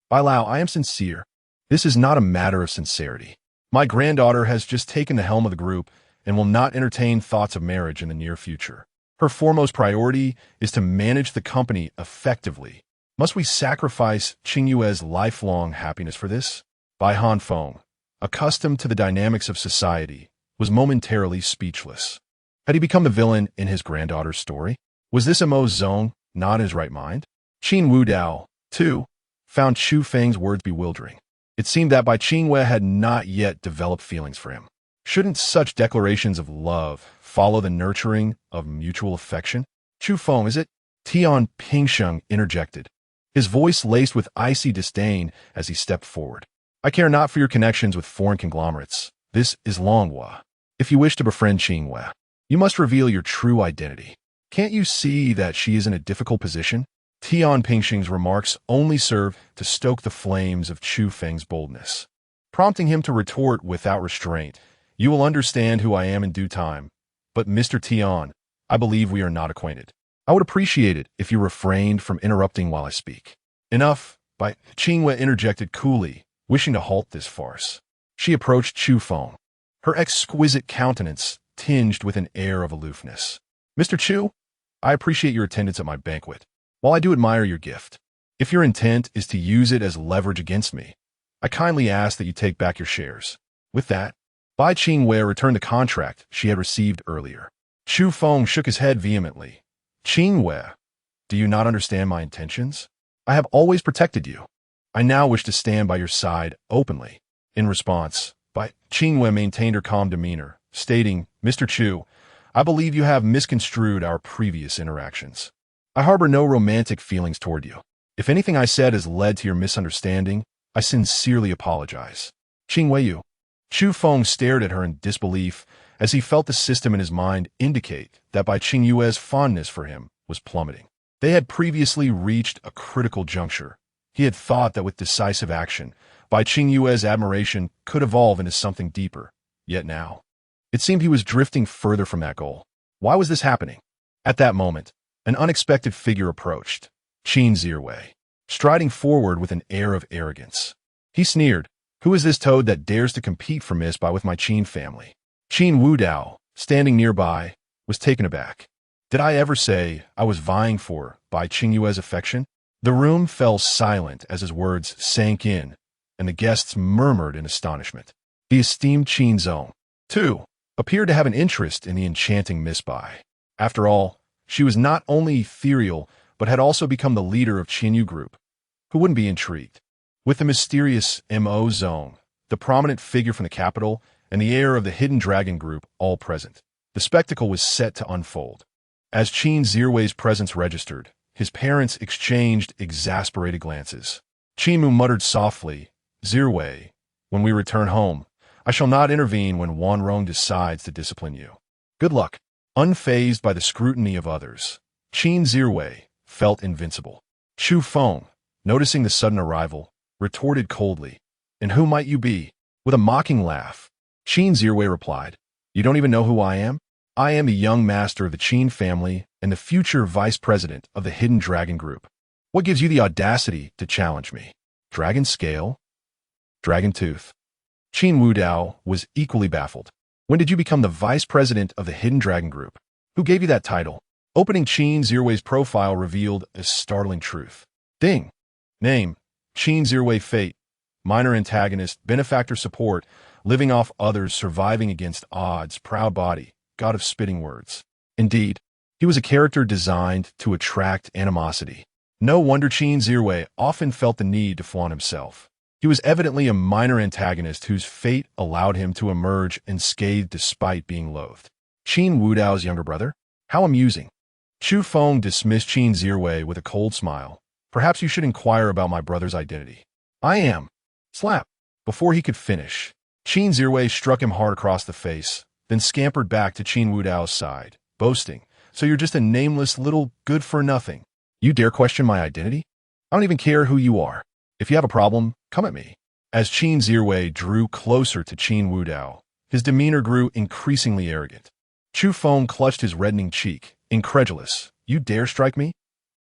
Bai Lao, I am sincere. This is not a matter of sincerity. My granddaughter has just taken the helm of the group and will not entertain thoughts of marriage in the near future. Her foremost priority is to manage the company effectively. Must we sacrifice Qingyue's lifelong happiness for this? Bai Hanfeng, accustomed to the dynamics of society, was momentarily speechless. Had he become the villain in his granddaughter's story? Was this Mo Zong not in his right mind? Qin Wudao, too, found Chu Feng's words bewildering. It seemed that Bai Qinghua had not yet developed feelings for him. Shouldn't such declarations of love follow the nurturing of mutual affection? Chu Feng, is it? Tian Pingsheng interjected, his voice laced with icy disdain as he stepped forward. I care not for your connections with foreign conglomerates. This is Longhua. If you wish to befriend Qinghua, you must reveal your true identity. Can't you see that she is in a difficult position? Tian Pingxing's remarks only served to stoke the flames of Chu Feng's boldness, prompting him to retort without restraint. You will understand who I am in due time. But Mr. Tian, I believe we are not acquainted. I would appreciate it if you refrained from interrupting while I speak. Enough, Bai Qingwei interjected coolly, wishing to halt this farce. She approached Chu Feng, her exquisite countenance tinged with an air of aloofness. Mr. Chu, I appreciate your attendance at my banquet. While I do admire your gift, if your intent is to use it as leverage against me, I kindly ask that you take back your shares. With that, Bai Qingwei returned the contract she had received earlier. Chu Feng shook his head vehemently. Qingwei, do you not understand my intentions? I have always protected you. I now wish to stand by your side openly. In response, Bai Qingwei maintained her calm demeanor, stating, Mr. Chu, I believe you have misconstrued our previous interactions. I harbor no romantic feelings toward you. If anything I said has led to your misunderstanding, I sincerely apologize. Qingwei, Chu Feng stared at her in disbelief as he felt the system in his mind indicate that Bai Qingyue's fondness for him was plummeting. They had previously reached a critical juncture. He had thought that with decisive action, Bai Qingyue's admiration could evolve into something deeper. Yet now, it seemed he was drifting further from that goal. Why was this happening? At that moment, an unexpected figure approached, Qin Zhiwei, striding forward with an air of arrogance. He sneered, Who is this toad that dares to compete for Miss Bai with my Qin family? Qin Wudao, standing nearby, was taken aback. Did I ever say I was vying for Bai Qingyue's affection? The room fell silent as his words sank in, and the guests murmured in astonishment. The esteemed Qin Zong, too, appeared to have an interest in the enchanting Miss Bai. After all, she was not only ethereal, but had also become the leader of Qinyu Group. Who wouldn't be intrigued? With the mysterious Mo Zong, the prominent figure from the capital, and the heir of the Hidden Dragon Group all present, the spectacle was set to unfold. As Qin Zhiwei's presence registered, his parents exchanged exasperated glances. Qinmu muttered softly, Zhiwei, when we return home, I shall not intervene when Wanrong decides to discipline you. Good luck. Unfazed by the scrutiny of others, Qin Zhiwei felt invincible. Chu Feng, noticing the sudden arrival, retorted coldly, And who might you be? With a mocking laugh, Qin Zhiwei replied, You don't even know who I am? I am the young master of the Qin family and the future vice president of the Hidden Dragon Group. What gives you the audacity to challenge me? Dragon Scale? Dragon Tooth? Qin Wudao was equally baffled. When did you become the vice president of the Hidden Dragon Group? Who gave you that title? Opening Qin Zhiwei's profile revealed a startling truth. Ding. Name, Qin Zhiwei. Fate, minor antagonist, benefactor support, living off others, surviving against odds, proud body, god of spitting words. Indeed, he was a character designed to attract animosity. No wonder Qin Zhiwei often felt the need to flaunt himself. He was evidently a minor antagonist whose fate allowed him to emerge unscathed despite being loathed. Qin Wudao's younger brother? How amusing. Chu Feng dismissed Qin Zhiwei with a cold smile. Perhaps you should inquire about my brother's identity. I am. Slap. Before he could finish, Qin Zhiwei struck him hard across the face, then scampered back to Qin Wudao's side, boasting, So you're just a nameless little good-for-nothing. You dare question my identity? I don't even care who you are. If you have a problem, come at me. As Qin Zhiwei drew closer to Qin Wudao, his demeanor grew increasingly arrogant. Chu Feng clutched his reddening cheek, incredulous. You dare strike me?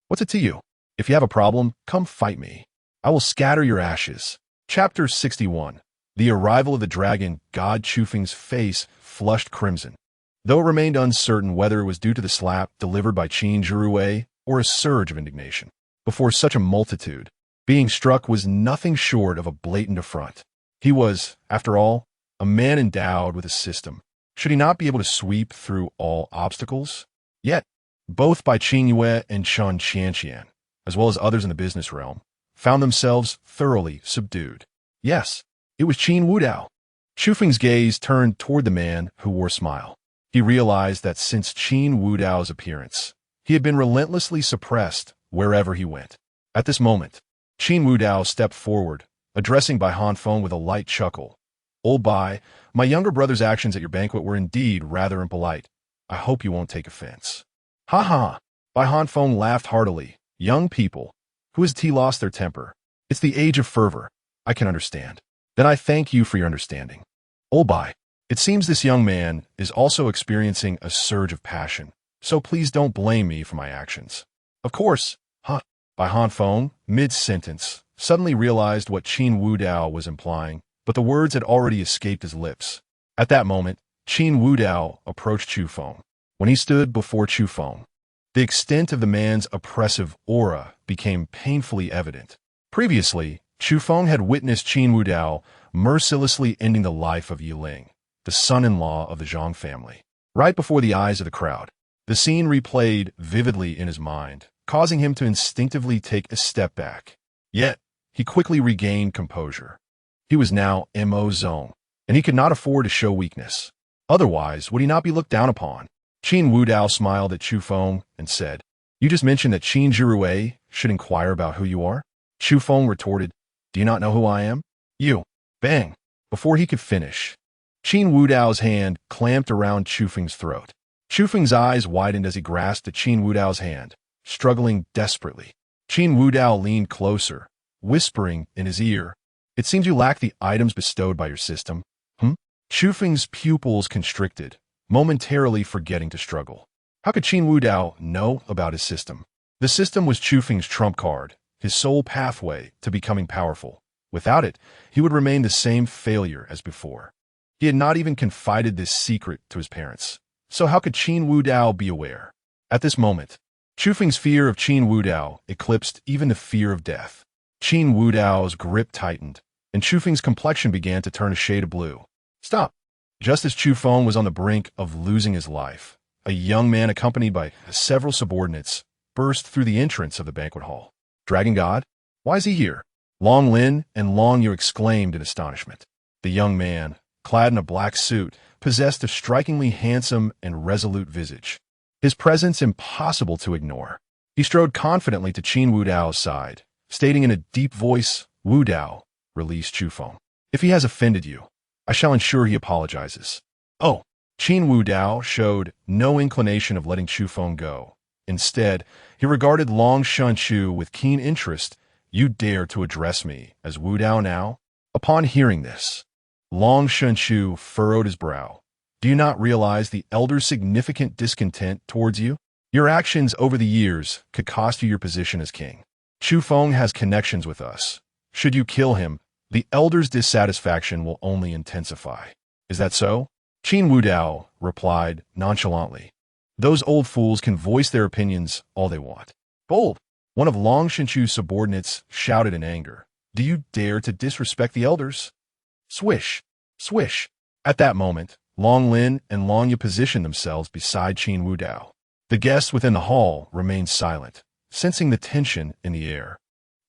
What's it to you? If you have a problem, come fight me. I will scatter your ashes. Chapter 61. The arrival of the dragon god. Chu Feng's face flushed crimson, though it remained uncertain whether it was due to the slap delivered by Qin Zhiwei or a surge of indignation. Before such a multitude, being struck was nothing short of a blatant affront. He was, after all, a man endowed with a system. Should he not be able to sweep through all obstacles? Yet, both Bai Qingyue and Shan Qianqian, as well as others in the business realm, found themselves thoroughly subdued. Yes, it was Qin Wudao. Chu Feng's gaze turned toward the man who wore a smile. He realized that since Qin Wudao's appearance, he had been relentlessly suppressed wherever he went. At this moment, Qin Wudao stepped forward, addressing Bai Hanfeng with a light chuckle. Old Bai, my younger brother's actions at your banquet were indeed rather impolite. I hope you won't take offense. Ha ha! Bai Hanfeng laughed heartily, Young people. Who has lost their temper? It's the age of fervor. I can understand. Then I thank you for your understanding. Oh, bye. It seems this young man is also experiencing a surge of passion, so please don't blame me for my actions. Of course, huh? By Han Feng, mid-sentence, suddenly realized what Qin Wudao was implying, but the words had already escaped his lips. At that moment, Qin Wudao approached Chu Feng. When he stood before Chu Feng, the extent of the man's oppressive aura became painfully evident. Previously, Chu Feng had witnessed Qin Wudao mercilessly ending the life of Yiling, the son-in-law of the Zhang family, right before the eyes of the crowd. The scene replayed vividly in his mind, causing him to instinctively take a step back. Yet, he quickly regained composure. He was now Mo Zong, and he could not afford to show weakness. Otherwise, would he not be looked down upon? Qin Wudao smiled at Chu Feng and said, "You just mentioned that Qin Zhirue should inquire about who you are?" Chu Feng retorted, "Do you not know who I am?" "You." Bang! Before he could finish, Qin Wudao's hand clamped around Chu Feng's throat. Chu Feng's eyes widened as he grasped at Qin Wudao's hand, struggling desperately. Qin Wudao leaned closer, whispering in his ear, "It seems you lack the items bestowed by your system." Chu Feng's pupils constricted, momentarily forgetting to struggle. How could Qin Wudao know about his system? The system was Chu Feng's trump card, his sole pathway to becoming powerful. Without it, he would remain the same failure as before. He had not even confided this secret to his parents. So how could Qin Wudao be aware? At this moment, Chu Feng's fear of Qin Wudao eclipsed even the fear of death. Qin Wudao's grip tightened, and Chu Feng's complexion began to turn a shade of blue. Stop! Just as Chu Feng was on the brink of losing his life, a young man accompanied by several subordinates burst through the entrance of the banquet hall. Dragon God? Why is he here? Long Lin and Long Yu exclaimed in astonishment. The young man, clad in a black suit, possessed a strikingly handsome and resolute visage. His presence impossible to ignore. He strode confidently to Qin Wudao's side, stating in a deep voice, "Wudao, release Chu Feng. If he has offended you, I shall ensure he apologizes." Oh, Qin Wudao showed no inclination of letting Chu Feng go. Instead, he regarded Long Shunshu with keen interest. "You dare to address me as Wudao now?" Upon hearing this, Long Shunshu furrowed his brow. "Do you not realize the elder's significant discontent towards you? Your actions over the years could cost you your position as king. Chu Feng has connections with us. Should you kill him, the elder's dissatisfaction will only intensify. Is that so?" Qin Wudao replied nonchalantly. "Those old fools can voice their opinions all they want." "Bold!" One of Long Shunshu's subordinates shouted in anger. "Do you dare to disrespect the elders?" Swish! Swish! At that moment, Long Lin and Long Yu positioned themselves beside Qin Wudao. The guests within the hall remained silent, sensing the tension in the air.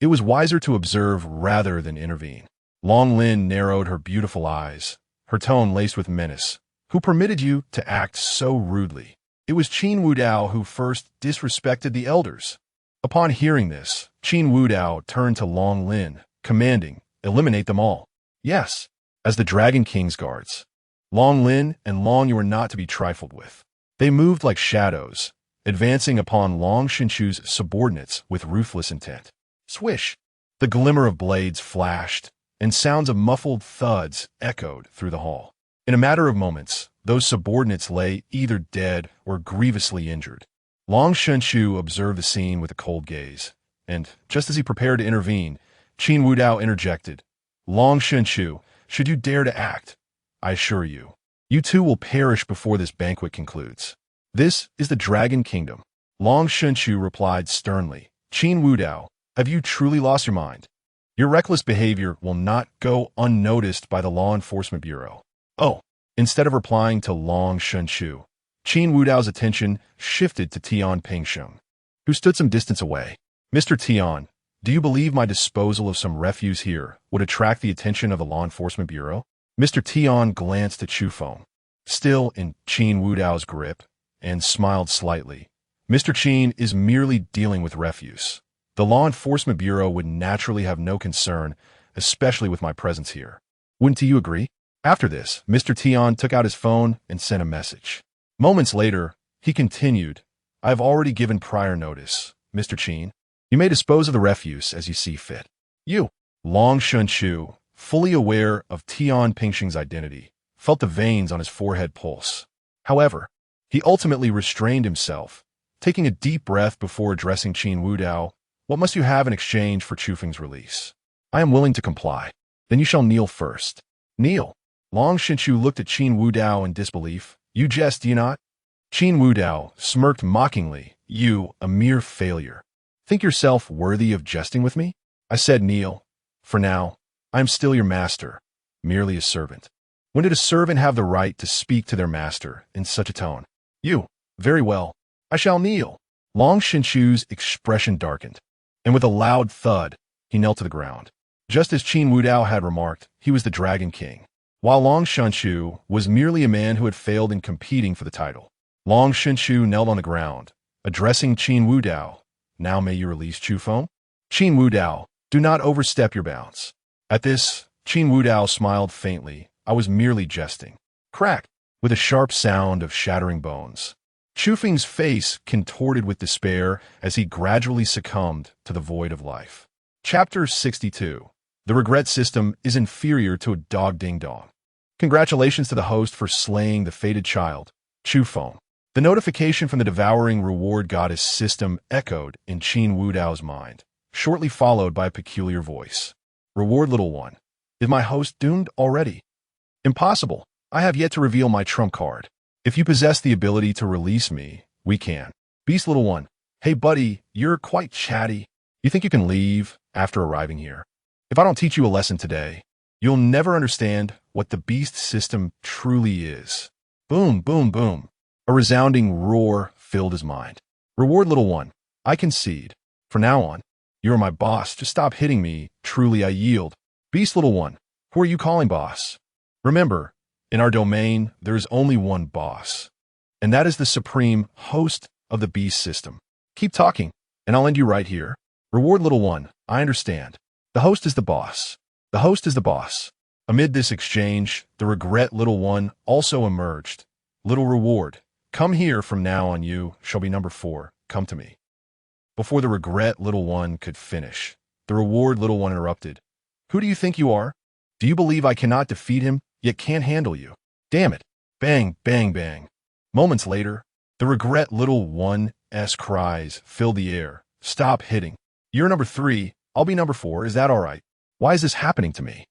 It was wiser to observe rather than intervene. Long Lin narrowed her beautiful eyes, her tone laced with menace. "Who permitted you to act so rudely?" It was Qin Wudao who first disrespected the elders. Upon hearing this, Qin Wudao turned to Long Lin, commanding, "Eliminate them all." Yes, as the Dragon King's guards. Long Lin and Long Yu were not to be trifled with. They moved like shadows, advancing upon Long Shunshu's subordinates with ruthless intent. Swish! The glimmer of blades flashed, and sounds of muffled thuds echoed through the hall. In a matter of moments, those subordinates lay either dead or grievously injured. Long Shunshu observed the scene with a cold gaze, and, just as he prepared to intervene, Qin Wudao interjected, "Long Shunshu, should you dare to act, I assure you, you too will perish before this banquet concludes. This is the Dragon Kingdom." Long Shunshu replied sternly, "Qin Wudao, have you truly lost your mind? Your reckless behavior will not go unnoticed by the Law Enforcement Bureau." Oh, instead of replying to Long Shunshu, Qin Wudao's attention shifted to Tian Pingsheng, who stood some distance away. "Mr. Tian, do you believe my disposal of some refuse here would attract the attention of the Law Enforcement Bureau?" Mr. Tian glanced at Chu Feng, still in Qin Wudao's grip, and smiled slightly. "Mr. Qin is merely dealing with refuse. The Law Enforcement Bureau would naturally have no concern, especially with my presence here. Wouldn't you agree?" After this, Mr. Tian took out his phone and sent a message. Moments later, he continued, "I have already given prior notice, Mr. Qin. You may dispose of the refuse as you see fit. You, Long Shunchu, fully aware of Tian Pingxing's identity, felt the veins on his forehead pulse. However, he ultimately restrained himself, taking a deep breath before addressing Qin Wudao. What must you have in exchange for Chufeng's release? I am willing to comply. Then you shall kneel first. Kneel. Long Shunchu looked at Qin Wudao in disbelief. You jest, do you not? Qin Wudao smirked mockingly. You, a mere failure. Think yourself worthy of jesting with me? I said kneel. For now, I am still your master, merely a servant. When did a servant have the right to speak to their master in such a tone? You. Very well. I shall kneel. Long Shunchu's expression darkened, and with a loud thud, he knelt to the ground. Just as Qin Wudao had remarked, he was the Dragon King, while Long Shunchu was merely a man who had failed in competing for the title. Long Shunchu knelt on the ground, addressing Qin Wudao. Now may you release Chufeng? Qin Wudao, do not overstep your bounds. At this, Qin Wudao smiled faintly. I was merely jesting. Crack, with a sharp sound of shattering bones. Chufeng's face contorted with despair as he gradually succumbed to the void of life. Chapter 62. The regret system is inferior to a dog ding-dong. Congratulations to the host for slaying the fated child, Chufeng. The notification from the devouring reward goddess system echoed in Qin Wudao's mind, shortly followed by a peculiar voice. Reward, little one. Is my host doomed already? Impossible. I have yet to reveal my trump card. If you possess the ability to release me, we can. Beast, little one. Hey, buddy, you're quite chatty. You think you can leave after arriving here? If I don't teach you a lesson today, you'll never understand what the beast system truly is. Boom, boom, boom. A resounding roar filled his mind. Reward, little one. I concede. From now on, you are my boss. Just stop hitting me. Truly, I yield. Beast, little one. Who are you calling boss? Remember, in our domain, there is only one boss, and that is the supreme host of the beast system. Keep talking, and I'll end you right here. Reward, little one. I understand. The host is the boss. The host is the boss. Amid this exchange, the regret, little one, also emerged. Little reward. Come here from now on. You shall be number 4. Come to me. Before the regret, little one, could finish, the reward, little one, interrupted. Who do you think you are? Do you believe I cannot defeat him, yet can't handle you? Damn it. Bang, bang, bang. Moments later, the regret, little one's cries filled the air. Stop hitting. You're number 3. I'll be number 4. Is that all right? Why is this happening to me?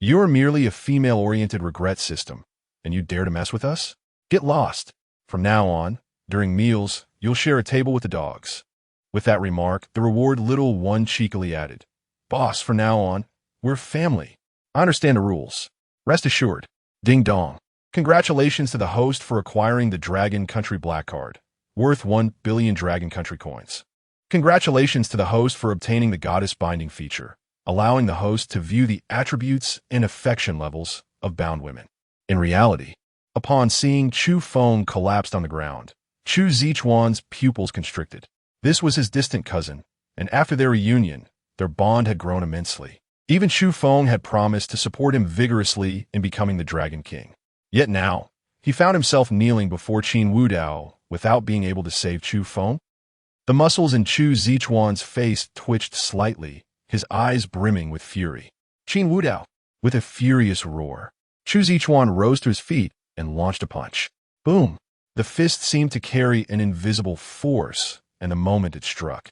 You're merely a female-oriented regret system, and you dare to mess with us? Get lost. From now on, during meals, you'll share a table with the dogs. With that remark, the reward, little one, cheekily added, Boss, from now on, we're family. I understand the rules. Rest assured. Ding dong. Congratulations to the host for acquiring the Dragon Country Black Card, worth 1 billion Dragon Country coins. Congratulations to the host for obtaining the Goddess Binding feature, allowing the host to view the attributes and affection levels of bound women. In reality, upon seeing Chufeng collapsed on the ground, Chu Zichuan's pupils constricted. This was his distant cousin, and after their reunion, their bond had grown immensely. Even Chufeng had promised to support him vigorously in becoming the Dragon King. Yet now, he found himself kneeling before Qin Wudao without being able to save Chufeng. The muscles in Chu Zichuan's face twitched slightly, his eyes brimming with fury. Qin Wudao, with a furious roar, Chu Zichuan rose to his feet and launched a punch. Boom! The fist seemed to carry an invisible force, and the moment it struck,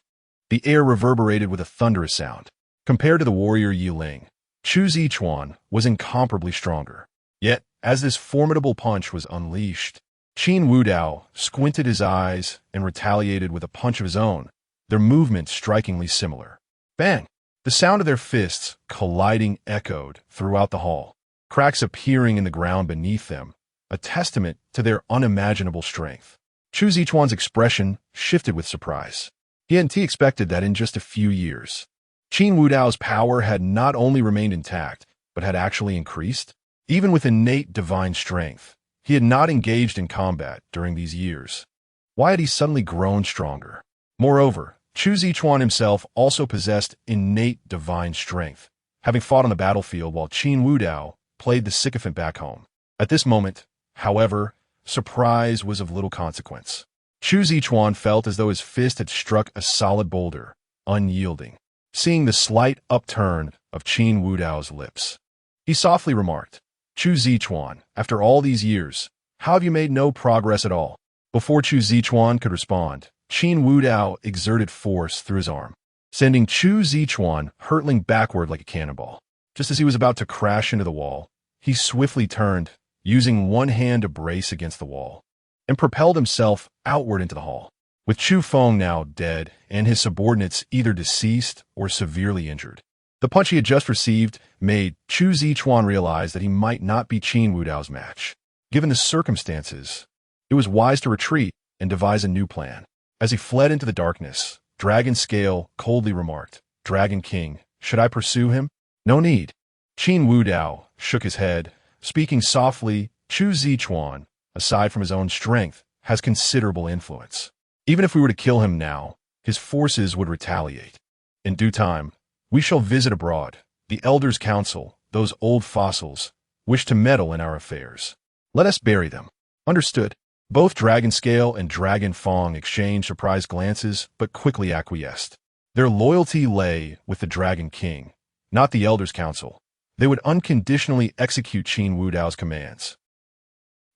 the air reverberated with a thunderous sound. Compared to the warrior Yi Ling, Chu Zichuan was incomparably stronger. Yet, as this formidable punch was unleashed, Qin Wudao squinted his eyes and retaliated with a punch of his own, their movements strikingly similar. Bang! The sound of their fists colliding echoed throughout the hall, cracks appearing in the ground beneath them, a testament to their unimaginable strength. Chu Zichuan's expression shifted with surprise. He hadn't expected that in just a few years, Qin Wudao's power had not only remained intact, but had actually increased. Even with innate divine strength, he had not engaged in combat during these years. Why had he suddenly grown stronger? Moreover, Chu Zichuan himself also possessed innate divine strength, having fought on the battlefield while Qin Wudao played the sycophant back home. At this moment, however, surprise was of little consequence. Chu Zichuan felt as though his fist had struck a solid boulder, unyielding. Seeing the slight upturn of Qin Wudao's lips, he softly remarked, "Chu Zichuan, after all these years, how have you made no progress at all?" Before Chu Zichuan could respond, Qin Wudao exerted force through his arm, sending Chu Zichuan hurtling backward like a cannonball. Just as he was about to crash into the wall, he swiftly turned, using one hand to brace against the wall, and propelled himself outward into the hall. With Chu Feng now dead and his subordinates either deceased or severely injured, the punch he had just received made Chu Zichuan realize that he might not be Qin Wudao's match. Given the circumstances, it was wise to retreat and devise a new plan. As he fled into the darkness, Dragon Scale coldly remarked, "Dragon King, should I pursue him?" "No need." Qin Wudao shook his head, speaking softly. "Chu Zichuan, aside from his own strength, has considerable influence. Even if we were to kill him now, his forces would retaliate. In due time, we shall visit abroad. The Elders' Council, those old fossils, wish to meddle in our affairs. Let us bury them." "Understood." Both Dragon Scale and Dragon Fong exchanged surprised glances, but quickly acquiesced. Their loyalty lay with the Dragon King, not the Elders' Council. They would unconditionally execute Qin Wudao's commands.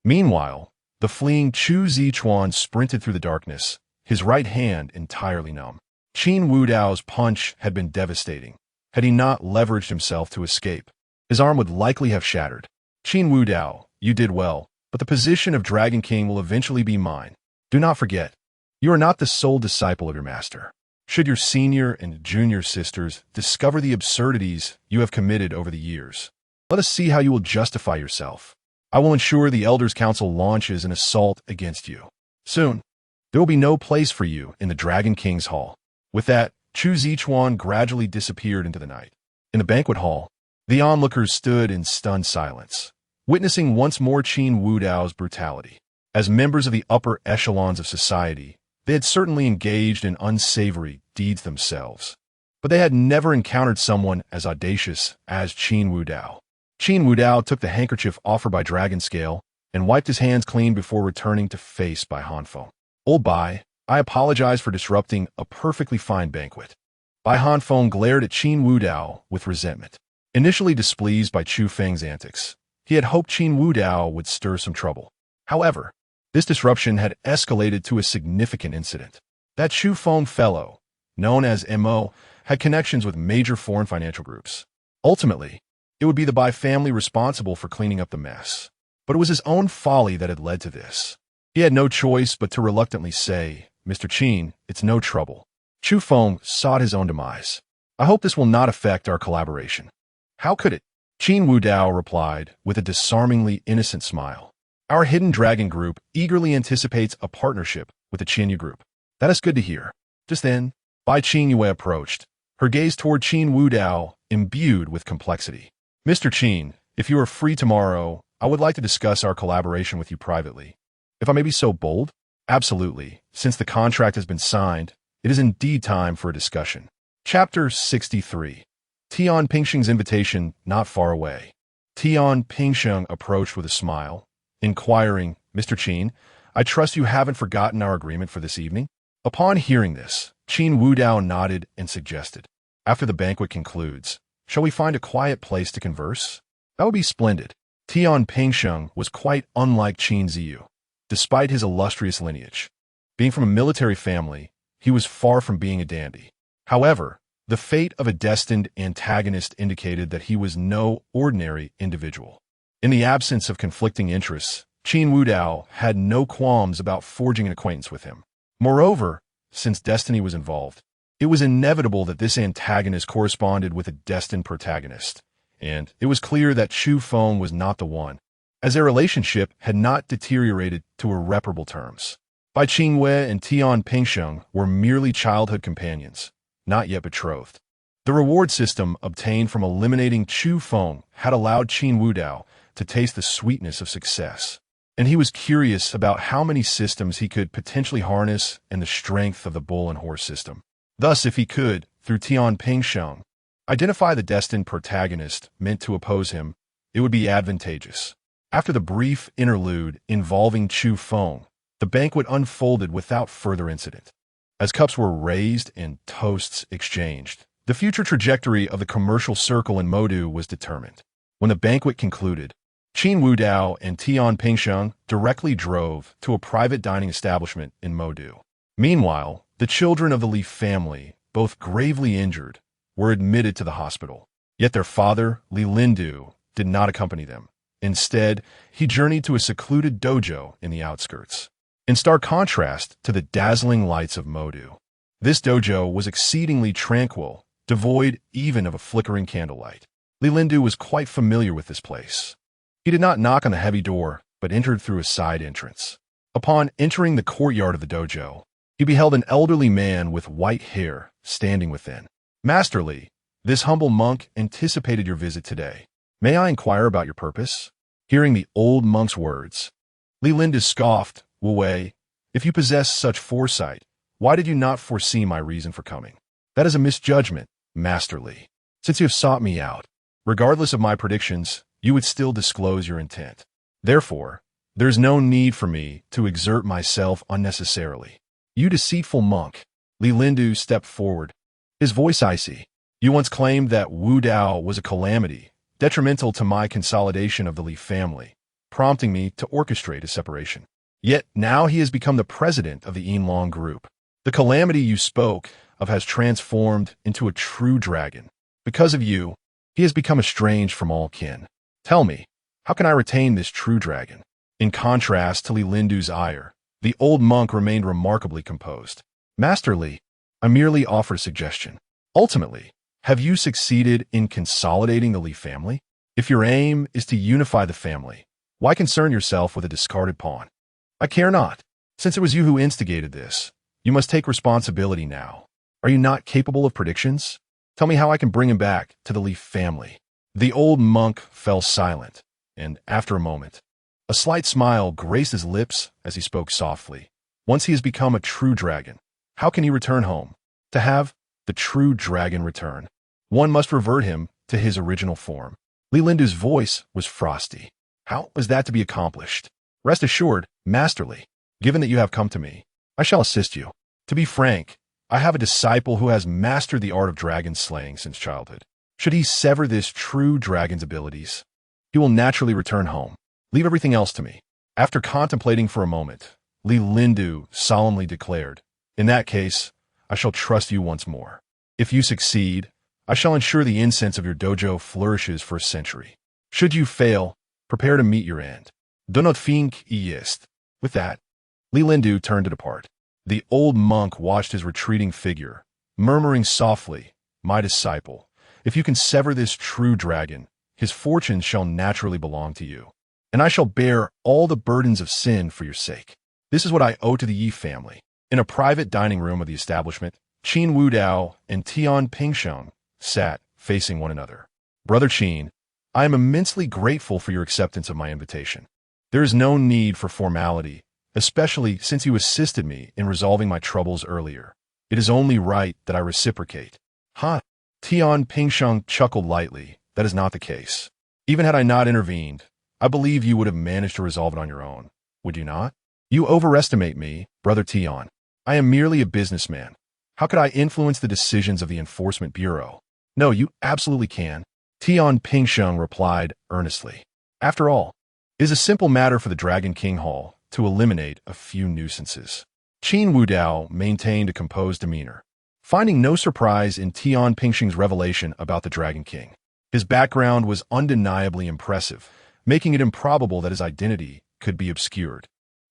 Meanwhile, the fleeing Chu Zichuan sprinted through the darkness, his right hand entirely numb. Qin Wudao's punch had been devastating. Had he not leveraged himself to escape, his arm would likely have shattered. "Qin Wudao, you did well, but the position of Dragon King will eventually be mine. Do not forget, you are not the sole disciple of your master. Should your senior and junior sisters discover the absurdities you have committed over the years, let us see how you will justify yourself. I will ensure the Elders' Council launches an assault against you. Soon, there will be no place for you in the Dragon King's hall." With that, Chu Zichuan gradually disappeared into the night. In the banquet hall, the onlookers stood in stunned silence, witnessing once more Qin Wudao's brutality. As members of the upper echelons of society, they had certainly engaged in unsavory deeds themselves, but they had never encountered someone as audacious as Qin Wudao. Qin Wudao took the handkerchief offered by Dragon Scale and wiped his hands clean before returning to face Bai Hanfeng. "Old Bai, I apologize for disrupting a perfectly fine banquet." Bai Hanfeng glared at Qin Wudao with resentment. Initially displeased by Chu Feng's antics, he had hoped Qin Wudao would stir some trouble. However, this disruption had escalated to a significant incident. That Chu Feng fellow, known as M.O., had connections with major foreign financial groups. Ultimately, it would be the Bai family responsible for cleaning up the mess. But it was his own folly that had led to this. He had no choice but to reluctantly say, "Mr. Qin, it's no trouble." Chu Feng sought his own demise. "I hope this will not affect our collaboration." "How could it?" Qin Wudao replied with a disarmingly innocent smile. "Our Hidden Dragon Group eagerly anticipates a partnership with the Qin Yu Group." "That is good to hear." Just then, Bai Qingyue approached, her gaze toward Qin Wudao imbued with complexity. "Mr. Qin, if you are free tomorrow, I would like to discuss our collaboration with you privately. If I may be so bold?" "Absolutely. Since the contract has been signed, it is indeed time for a discussion." Chapter 63. Tian Pingsheng's invitation not far away. Tian Pingsheng approached with a smile, inquiring, "Mr. Qin, I trust you haven't forgotten our agreement for this evening?" Upon hearing this, Qin Wudao nodded and suggested, "After the banquet concludes, shall we find a quiet place to converse?" "That would be splendid." Tian Pingsheng was quite unlike Qin Ziyu. Despite his illustrious lineage, being from a military family, he was far from being a dandy. However, the fate of a destined antagonist indicated that he was no ordinary individual. In the absence of conflicting interests, Qin Wudao had no qualms about forging an acquaintance with him. Moreover, since destiny was involved, it was inevitable that this antagonist corresponded with a destined protagonist, and it was clear that Chu Feng was not the one, as their relationship had not deteriorated to irreparable terms. Bai Qingyue and Tian Pingsheng were merely childhood companions, not yet betrothed. The reward system obtained from eliminating Chu Feng had allowed Qin Wudao to taste the sweetness of success, and he was curious about how many systems he could potentially harness and the strength of the bull and horse system. Thus, if he could, through Tian Pingsheng, identify the destined protagonist meant to oppose him, it would be advantageous. After the brief interlude involving Chu Feng, the banquet unfolded without further incident. As cups were raised and toasts exchanged, the future trajectory of the commercial circle in Modu was determined. When the banquet concluded, Qin Wudao and Tian Pingsheng directly drove to a private dining establishment in Modu. Meanwhile, the children of the Li family, both gravely injured, were admitted to the hospital. Yet their father, Li Lindu, did not accompany them. Instead, he journeyed to a secluded dojo in the outskirts. In stark contrast to the dazzling lights of Modu, this dojo was exceedingly tranquil, devoid even of a flickering candlelight. Li Lindu was quite familiar with this place. He did not knock on the heavy door, but entered through a side entrance. Upon entering the courtyard of the dojo, he beheld an elderly man with white hair standing within. "Master Li, this humble monk anticipated your visit today. May I inquire about your purpose?" Hearing the old monk's words, Li Lindu scoffed, "Wu Wei, if you possess such foresight, why did you not foresee my reason for coming? That is a misjudgment, Master Li. Since you have sought me out, regardless of my predictions, you would still disclose your intent. Therefore, there is no need for me to exert myself unnecessarily. You deceitful monk." Li Lindu stepped forward, his voice icy. "You once claimed that Wu Dao was a calamity, detrimental to my consolidation of the Li family, prompting me to orchestrate a separation. Yet now he has become the president of the Yinlong group. The calamity you spoke of has transformed into a true dragon. Because of you, he has become estranged from all kin. Tell me, how can I retain this true dragon?" In contrast to Li Lindu's ire, the old monk remained remarkably composed. "Master Li, I merely offer a suggestion. Ultimately, have you succeeded in consolidating the Li family? If your aim is to unify the family, why concern yourself with a discarded pawn? I care not. Since it was you who instigated this, you must take responsibility now. Are you not capable of predictions? Tell me how I can bring him back to the Li family." The old monk fell silent, and after a moment, a slight smile graced his lips as he spoke softly. "Once he has become a true dragon, how can he return home? To have the true dragon return, one must revert him to his original form." Li Lindu's voice was frosty. "How is that to be accomplished? Rest assured, Master Li, given that you have come to me, I shall assist you. To be frank, I have a disciple who has mastered the art of dragon slaying since childhood. Should he sever this true dragon's abilities, he will naturally return home. Leave everything else to me." After contemplating for a moment, Li Lindu solemnly declared, "In that case, I shall trust you once more. If you succeed, I shall ensure the incense of your dojo flourishes for a century. Should you fail, prepare to meet your end. Do not think ist." With that, Li Lindu turned to depart. The old monk watched his retreating figure, murmuring softly, "My disciple, if you can sever this true dragon, his fortunes shall naturally belong to you, and I shall bear all the burdens of sin for your sake. This is what I owe to the Yi family." In a private dining room of the establishment, Qin Wudao and Tian Pingsheng sat facing one another. "Brother Qin, I am immensely grateful for your acceptance of my invitation. There is no need for formality, especially since you assisted me in resolving my troubles earlier. It is only right that I reciprocate." "Huh?" Tian Pingsheng chuckled lightly. "That is not the case. Even had I not intervened, I believe you would have managed to resolve it on your own. Would you not? You overestimate me, Brother Tian. I am merely a businessman. How could I influence the decisions of the Enforcement Bureau?" "No, you absolutely can," Tian Pingsheng replied earnestly. "After all, it is a simple matter for the Dragon King Hall to eliminate a few nuisances." Qin Wudao maintained a composed demeanor, finding no surprise in Tian Pingsheng's revelation about the Dragon King. His background was undeniably impressive, making it improbable that his identity could be obscured.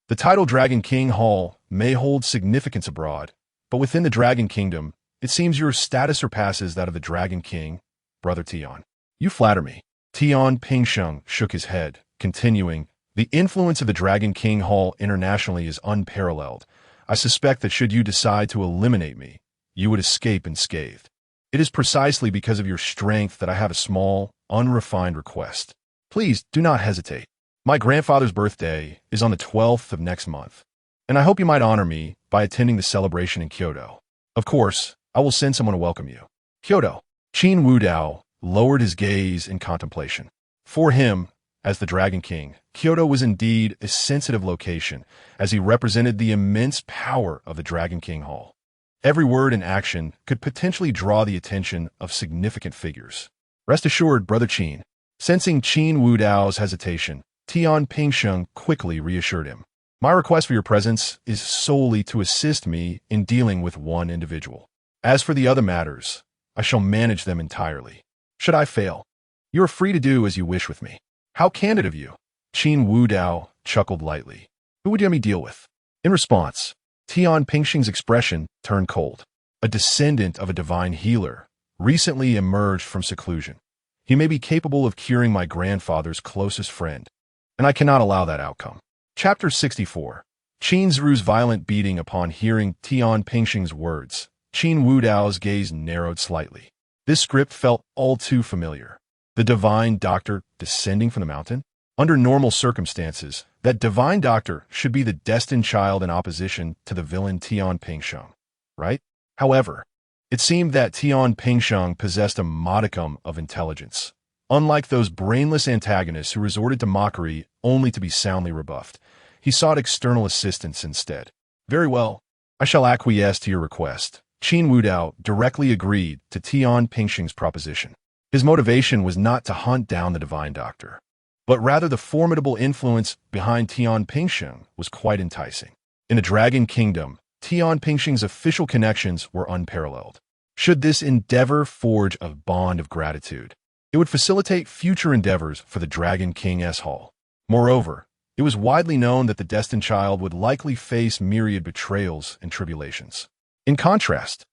The title Dragon King Hall may hold significance abroad, but within the Dragon Kingdom, it seems your status surpasses that of the Dragon King, Brother Tian. "You flatter me." Tian Pingsheng shook his head, continuing, "The influence of the Dragon King Hall internationally is unparalleled. I suspect that should you decide to eliminate me, you would escape unscathed. It is precisely because of your strength that I have a small, unrefined request. Please do not hesitate. My grandfather's birthday is on the 12th of next month, and I hope you might honor me by attending the celebration in Kyoto. Of course, I will send someone to welcome you." Kyoto. Qin Wudao lowered his gaze in contemplation. For him, as the Dragon King, Kyoto was indeed a sensitive location, as he represented the immense power of the Dragon King Hall. Every word and action could potentially draw the attention of significant figures. Rest assured, Brother Qin. Sensing Qin Wudao's hesitation, Tian Pingsheng quickly reassured him. My request for your presence is solely to assist me in dealing with one individual. As for the other matters, I shall manage them entirely. Should I fail, you are free to do as you wish with me. How candid of you. Qin Wudao chuckled lightly. Who would you have me deal with? In response, Tian Pingsheng's expression turned cold. A descendant of a divine healer, recently emerged from seclusion. He may be capable of curing my grandfather's closest friend, and I cannot allow that outcome. Chapter 64. Qin Ziru's violent beating upon hearing Tian Pingsheng's words. Qin Wudao's gaze narrowed slightly. This script felt all too familiar. The divine doctor descending from the mountain? Under normal circumstances, that divine doctor should be the destined child in opposition to the villain Tian Pingsheng, right? However, it seemed that Tian Pingsheng possessed a modicum of intelligence. Unlike those brainless antagonists who resorted to mockery only to be soundly rebuffed, he sought external assistance instead. Very well, I shall acquiesce to your request. Qin Wudao directly agreed to Tian Pingsheng's proposition. His motivation was not to hunt down the divine doctor, but rather the formidable influence behind Tian Pingsheng was quite enticing. In the Dragon Kingdom, Tian Pingsheng's official connections were unparalleled. Should this endeavor forge a bond of gratitude, it would facilitate future endeavors for the Dragon King's Hall. Moreover, it was widely known that the destined child would likely face myriad betrayals and tribulations. In contrast,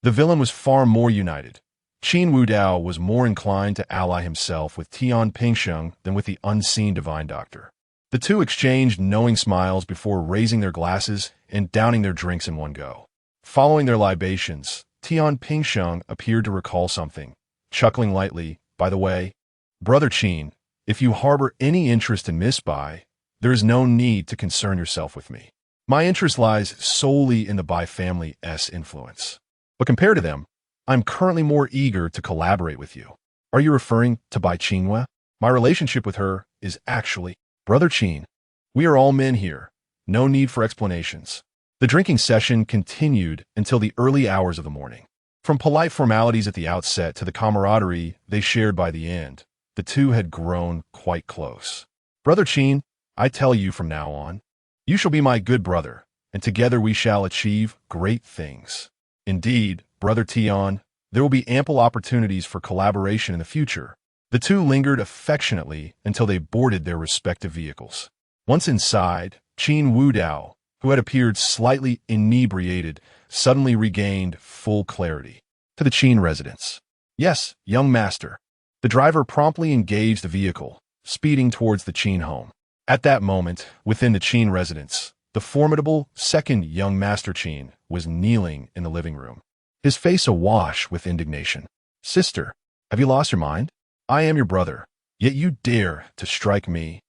the villain was far more united. Qin Wudao was more inclined to ally himself with Tian Pingsheng than with the unseen divine doctor. The two exchanged knowing smiles before raising their glasses and downing their drinks in one go. Following their libations, Tian Pingsheng appeared to recall something, chuckling lightly. By the way, Brother Qin, if you harbor any interest in Miss Bai, there is no need to concern yourself with me. My interest lies solely in the Bai family's influence. But compared to them, I'm currently more eager to collaborate with you. Are you referring to Bai Qinghua? My relationship with her is actually... Brother Qin, we are all men here. No need for explanations. The drinking session continued until the early hours of the morning. From polite formalities at the outset to the camaraderie they shared by the end, the two had grown quite close. Brother Qin, I tell you from now on, you shall be my good brother, and together we shall achieve great things. Indeed, Brother Tian, there will be ample opportunities for collaboration in the future. The two lingered affectionately until they boarded their respective vehicles. Once inside, Qin Wudao, who had appeared slightly inebriated, suddenly regained full clarity. To the Qin residence. Yes, young master. The driver promptly engaged the vehicle, speeding towards the Qin home. At that moment, within the Qin residence, the formidable second young master Qin was kneeling in the living room, his face awash with indignation. Sister, have you lost your mind? I am your brother, yet you dare to strike me.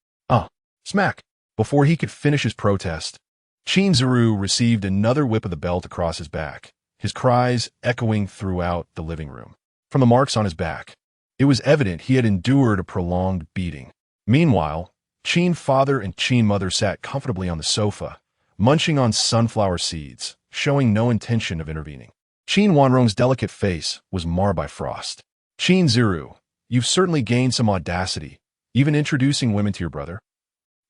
Smack. Before he could finish his protest, Qin Ziru received another whip of the belt across his back, his cries echoing throughout the living room. From the marks on his back, it was evident he had endured a prolonged beating. Meanwhile, Qin father and Qin mother sat comfortably on the sofa, munching on sunflower seeds, showing no intention of intervening. Qin Wanrong's delicate face was marred by frost. Qin Ziru, you've certainly gained some audacity, even introducing women to your brother.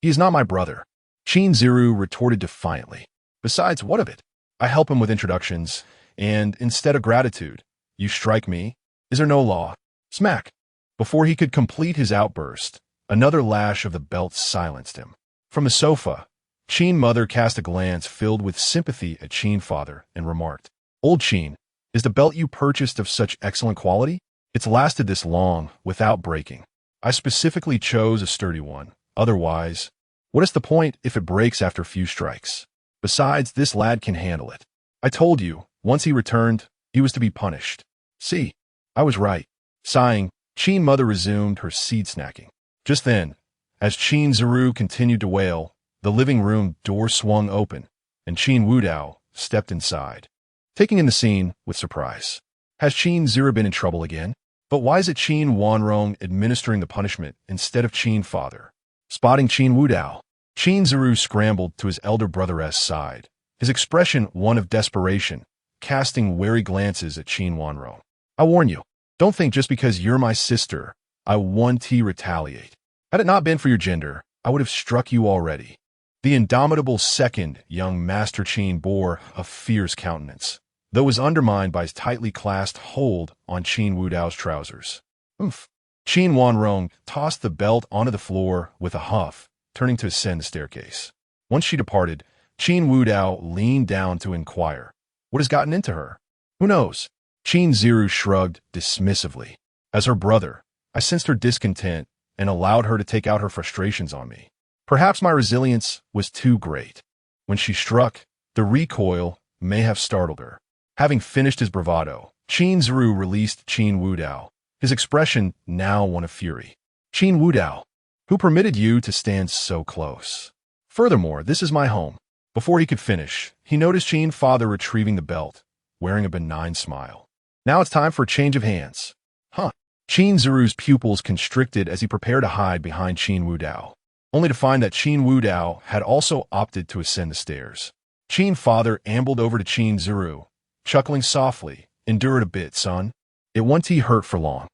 He is not my brother, Qin Ziru retorted defiantly. Besides, what of it? I help him with introductions, and instead of gratitude, you strike me? Is there no law? Smack. Before he could complete his outburst, another lash of the belt silenced him. From the sofa, Qin mother cast a glance filled with sympathy at Qin father and remarked, Old Qin, is the belt you purchased of such excellent quality? It's lasted this long without breaking. I specifically chose a sturdy one. Otherwise, what is the point if it breaks after a few strikes? Besides, this lad can handle it. I told you, once he returned, he was to be punished. See, I was right. Sighing, Qin mother resumed her seed snacking. Just then, as Qin Ziru continued to wail, the living room door swung open, and Qin Wudao stepped inside, taking in the scene with surprise. Has Qin Ziru been in trouble again? But why is it Qin Wanrong administering the punishment instead of Qin father? Spotting Qin Wudao, Qin Ziru scrambled to his elder brother's side, his expression one of desperation, casting wary glances at Qin Wanrong. I warn you, don't think just because you're my sister, I want to retaliate. Had it not been for your gender, I would have struck you already. The indomitable second young Master Qin bore a fierce countenance, though was undermined by his tightly clasped hold on Qin Wudao's trousers. Oomph. Qin Wanrong tossed the belt onto the floor with a huff, turning to ascend the staircase. Once she departed, Qin Wudao leaned down to inquire, "What has gotten into her?" "Who knows?" Qin Ziru shrugged dismissively. As her brother, I sensed her discontent and allowed her to take out her frustrations on me. Perhaps my resilience was too great. When she struck, the recoil may have startled her. Having finished his bravado, Qin Ziru released Qin Wudao, his expression now one of fury. "Qin Wudao, who permitted you to stand so close? Furthermore, this is my home." Before he could finish, he noticed Qin father retrieving the belt, wearing a benign smile. "Now it's time for a change of hands." Huh. Qin Ziru's pupils constricted as he prepared to hide behind Qin Wudao, only to find that Qin Wudao had also opted to ascend the stairs. Qin father ambled over to Qin Ziru, chuckling softly. "Endure it a bit, son. It won't hurt for long."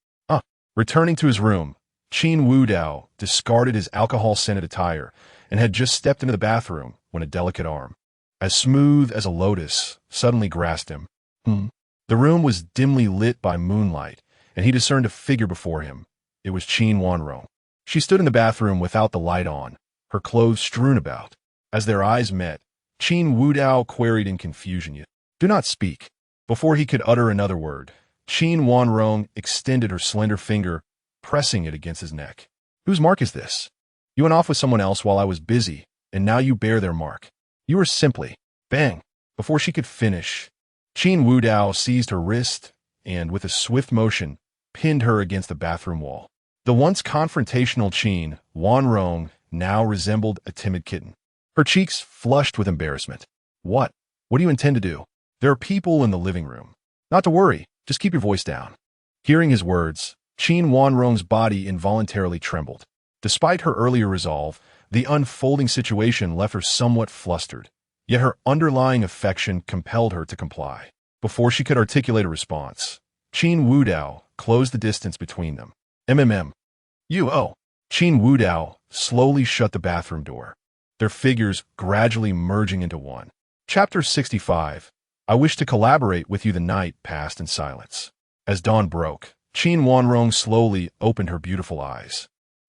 Returning to his room, Qin Wudao discarded his alcohol-scented attire and had just stepped into the bathroom when a delicate arm, as smooth as a lotus, suddenly grasped him. The room was dimly lit by moonlight, and he discerned a figure before him. It was Qin Wanrong. She stood in the bathroom without the light on, her clothes strewn about. As their eyes met, Qin Wudao queried in confusion, "You do not speak." Before he could utter another word, Qin Wanrong extended her slender finger, pressing it against his neck. "Whose mark is this? You went off with someone else while I was busy, and now you bear their mark. You are simply—" Bang! Before she could finish, Qin Wudao seized her wrist and, with a swift motion, pinned her against the bathroom wall. The once confrontational Qin Wanrong now resembled a timid kitten. Her cheeks flushed with embarrassment. What do you intend to do? There are people in the living room." "Not to worry. Just keep your voice down." Hearing his words, Qin Wanrong's body involuntarily trembled. Despite her earlier resolve, the unfolding situation left her somewhat flustered, yet her underlying affection compelled her to comply. Before she could articulate a response, Qin Wudao closed the distance between them. Qin Wudao slowly shut the bathroom door, their figures gradually merging into one. Chapter 65. I wish to collaborate with you. The night passed in silence. As dawn broke, Qin Wanrong slowly opened her beautiful eyes.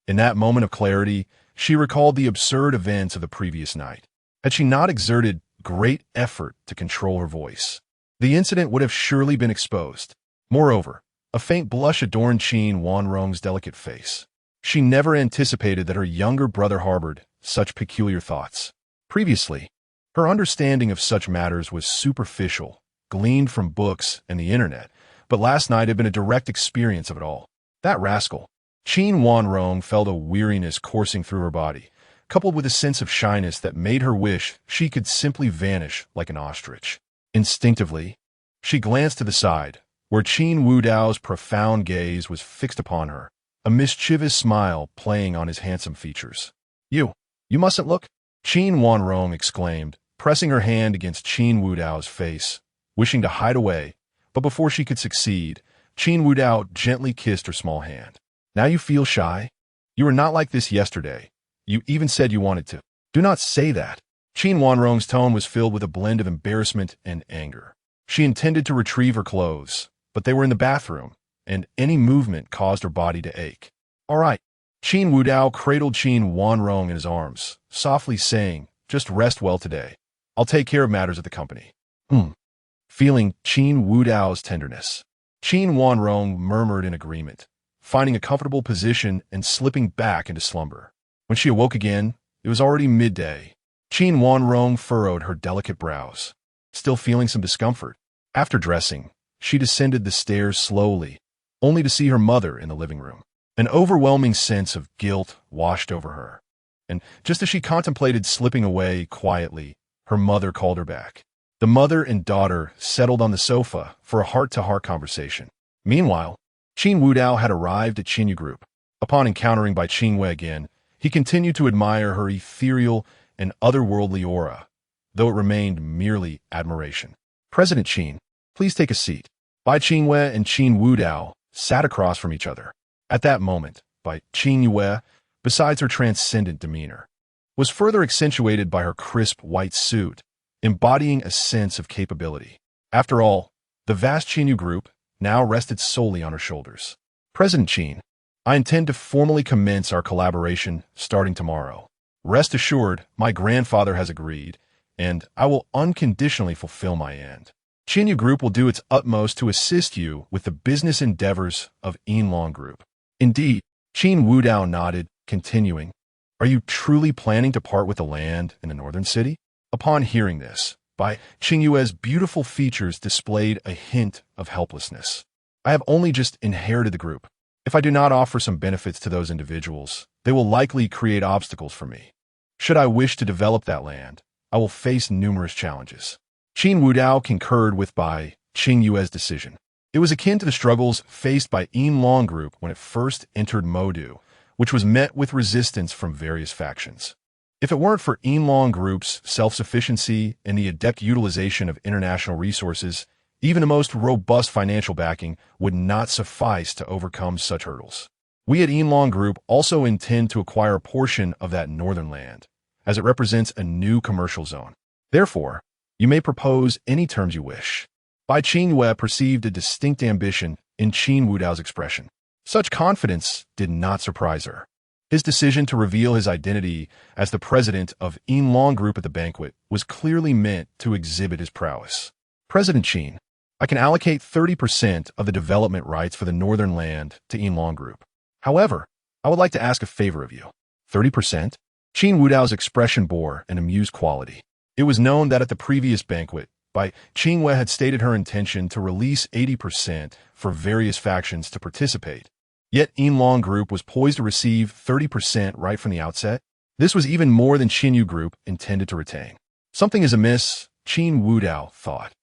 In that moment of clarity, she recalled the absurd events of the previous night. Had she not exerted great effort to control her voice, the incident would have surely been exposed. Moreover, a faint blush adorned Qin Wanrong's delicate face. She never anticipated that her younger brother harbored such peculiar thoughts. Previously, her understanding of such matters was superficial, gleaned from books and the internet, but last night had been a direct experience of it all. That rascal. Qin Wanrong felt a weariness coursing through her body, coupled with a sense of shyness that made her wish she could simply vanish like an ostrich. Instinctively, she glanced to the side, where Qin Wudao's profound gaze was fixed upon her, a mischievous smile playing on his handsome features. You mustn't look," Qin Wanrong exclaimed, pressing her hand against Qin Wudao's face, wishing to hide away, but before she could succeed, Qin Wudao gently kissed her small hand. "Now you feel shy? You were not like this yesterday. You even said you wanted to." "Do not say that." Qin Wanrong's tone was filled with a blend of embarrassment and anger. She intended to retrieve her clothes, but they were in the bathroom, and any movement caused her body to ache. "All right." Qin Wudao cradled Qin Wanrong in his arms, softly saying, "Just rest well today. I'll take care of matters at the company." Feeling Qin Wudao's tenderness, Qin Wanrong murmured in agreement, finding a comfortable position and slipping back into slumber. When she awoke again, it was already midday. Qin Wanrong furrowed her delicate brows, still feeling some discomfort. After dressing, she descended the stairs slowly, only to see her mother in the living room. An overwhelming sense of guilt washed over her, and just as she contemplated slipping away quietly, her mother called her back. The mother and daughter settled on the sofa for a heart-to-heart conversation. Meanwhile, Qin Wudao had arrived at Qinyu Group. Upon encountering Bai Qingwei again, he continued to admire her ethereal and otherworldly aura, though it remained merely admiration. "President Qin, Please take a seat. Bai Qingyue and Qin Wudao sat across from each other. At that moment, Bai Qingyue, besides her transcendent demeanor, was further accentuated by her crisp white suit, embodying a sense of capability. After all, the vast Qinyu group now rested solely on her shoulders. President Qin, I intend to formally commence our collaboration starting tomorrow. Rest assured, my grandfather has agreed, and I will unconditionally fulfill my end. Qinyu Group will do its utmost to assist you with the business endeavors of Yinlong Group. Indeed, Qin Wudao nodded, continuing, Are you truly planning to part with the land in the northern city? Upon hearing this, Bai Qingyue's beautiful features displayed a hint of helplessness. I have only just inherited the group. If I do not offer some benefits to those individuals, they will likely create obstacles for me. Should I wish to develop that land, I will face numerous challenges. Qin Wudao concurred with Bai Qingyue's decision. It was akin to the struggles faced by Yinlong Group when it first entered Modu, which was met with resistance from various factions. If it weren't for Yinlong Group's self-sufficiency and the adept utilization of international resources, even the most robust financial backing would not suffice to overcome such hurdles. We at Yinlong Group also intend to acquire a portion of that northern land, as it represents a new commercial zone. Therefore, you may propose any terms you wish. Bai Qingyue perceived a distinct ambition in Qin Wudao's expression. Such confidence did not surprise her. His decision to reveal his identity as the president of Yinlong Group at the banquet was clearly meant to exhibit his prowess. President Qin, I can allocate 30% of the development rights for the northern land to Yinlong Group. However, I would like to ask a favor of you. 30%? Qin Wudao's expression bore an amused quality. It was known that at the previous banquet, Bai Qingyue had stated her intention to release 80% for various factions to participate. Yet Yinlong Group was poised to receive 30% right from the outset. This was even more than Qinyu Group intended to retain. Something is amiss, Qin Wudao thought,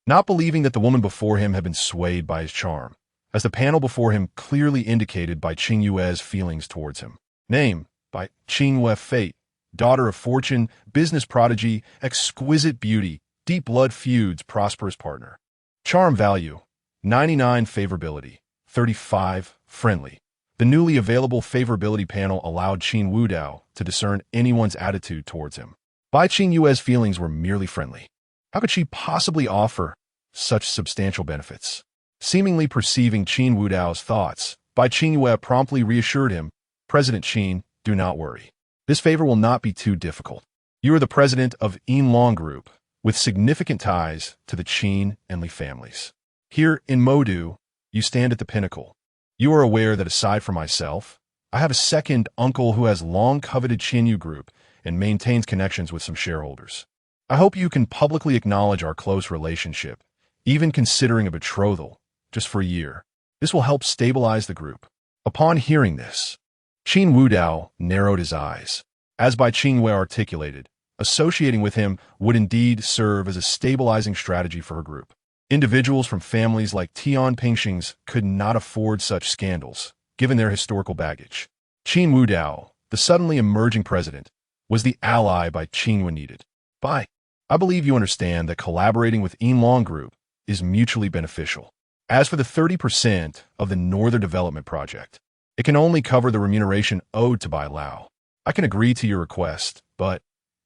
not believing that the woman before him had been swayed by his charm, as the panel before him clearly indicated Bai Qingyue's feelings towards him. Name, Bai Qingyue Fate, daughter of fortune, business prodigy, exquisite beauty, deep blood feuds, prosperous partner. Charm value, 99 favorability, 35 friendly. The newly available favorability panel allowed Qin Wudao to discern anyone's attitude towards him. Bai Qingyue's feelings were merely friendly. How could she possibly offer such substantial benefits? Seemingly perceiving Qin Wudao's thoughts, Bai Qingyue promptly reassured him, President Qin, do not worry. This favor will not be too difficult. You are the president of Yinlong Group, with significant ties to the Qin and Li families. Here in Modu, you stand at the pinnacle. You are aware that aside from myself, I have a second uncle who has long coveted Qinyu Group and maintains connections with some shareholders. I hope you can publicly acknowledge our close relationship, even considering a betrothal, just for a year. This will help stabilize the group. Upon hearing this, Qin Wudao narrowed his eyes. As Bai Qingyue articulated, associating with him would indeed serve as a stabilizing strategy for her group. Individuals from families like Tian Pingxing's could not afford such scandals, given their historical baggage. Qin Wudao, the suddenly emerging president, was the ally Bai Qingyue needed. Bai, I believe you understand that collaborating with Yinlong Group is mutually beneficial. As for the 30% of the Northern Development Project, it can only cover the remuneration owed to Bai Lao. I can agree to your request, but,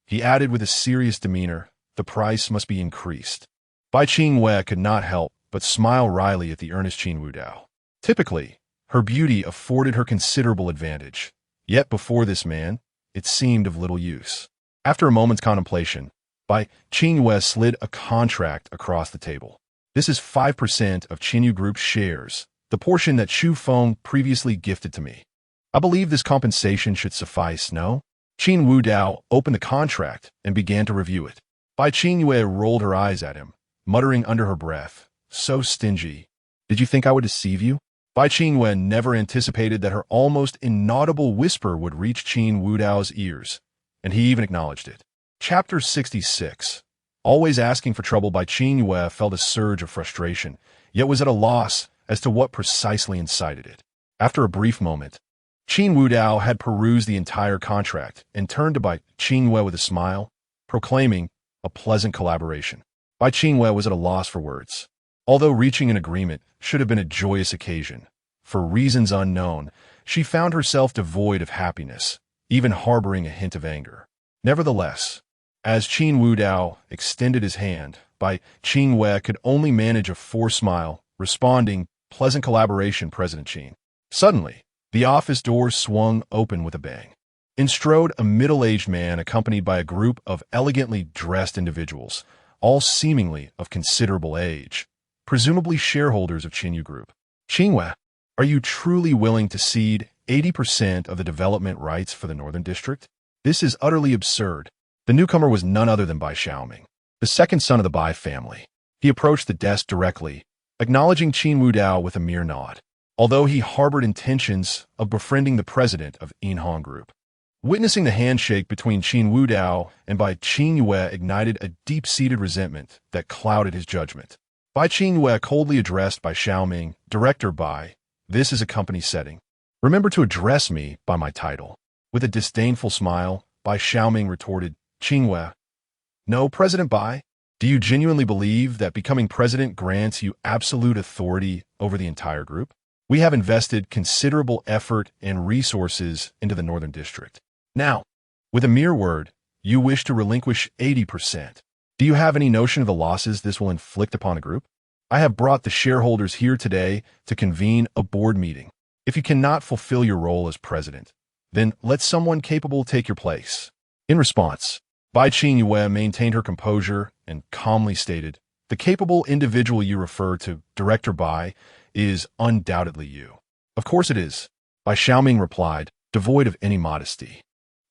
he added with a serious demeanor, the price must be increased. Bai Qingyue could not help but smile wryly at the earnest Qin Wudao. Typically, her beauty afforded her considerable advantage, yet before this man, it seemed of little use. After a moment's contemplation, Bai Qingyue slid a contract across the table. This is 5% of Qinyu Group's shares, the portion that Xu Feng previously gifted to me. I believe this compensation should suffice, no? Qin Wudao opened the contract and began to review it. Bai Qingyue rolled her eyes at him, muttering under her breath, so stingy. Did you think I would deceive you? Bai Qingyue never anticipated that her almost inaudible whisper would reach Qin Wudao's ears, and he even acknowledged it. Chapter 66. Always asking for trouble, Bai Qingyue felt a surge of frustration, yet was at a loss as to what precisely incited it. After a brief moment, Qin Wudao had perused the entire contract and turned to Bai Qingyue with a smile, proclaiming a pleasant collaboration. Bai Qingyue was at a loss for words. Although reaching an agreement should have been a joyous occasion, for reasons unknown, she found herself devoid of happiness, even harboring a hint of anger. Nevertheless, as Qin Wudao extended his hand, Bai Qingwei could only manage a forced smile, responding, "Pleasant collaboration, President Qin." Suddenly, the office door swung open with a bang. In strode a middle-aged man accompanied by a group of elegantly dressed individuals, all seemingly of considerable age, presumably shareholders of Qinyu Group. "Qingwei, are you truly willing to cede 80% of the development rights for the Northern District? This is utterly absurd." The newcomer was none other than Bai Xiaoming, the second son of the Bai family. He approached the desk directly, acknowledging Qin Wudao with a mere nod, although he harbored intentions of befriending the president of Yinhong Group. Witnessing the handshake between Qin Wudao and Bai Qingyue ignited a deep-seated resentment that clouded his judgment. Bai Qingyue coldly addressed Bai Xiaoming, "Director Bai, this is a company setting. Remember to address me by my title." With a disdainful smile, Bai Xiaoming retorted, "Qingyue, no, President Bai, do you genuinely believe that becoming president grants you absolute authority over the entire group? We have invested considerable effort and resources into the Northern District. Now, with a mere word, you wish to relinquish 80%. Do you have any notion of the losses this will inflict upon a group? I have brought the shareholders here today to convene a board meeting. If you cannot fulfill your role as president, then let someone capable take your place." In response, Bai Qingyue maintained her composure and calmly stated, "The capable individual you refer to, Director Bai, is undoubtedly you." "Of course it is," Bai Xiaoming replied, devoid of any modesty.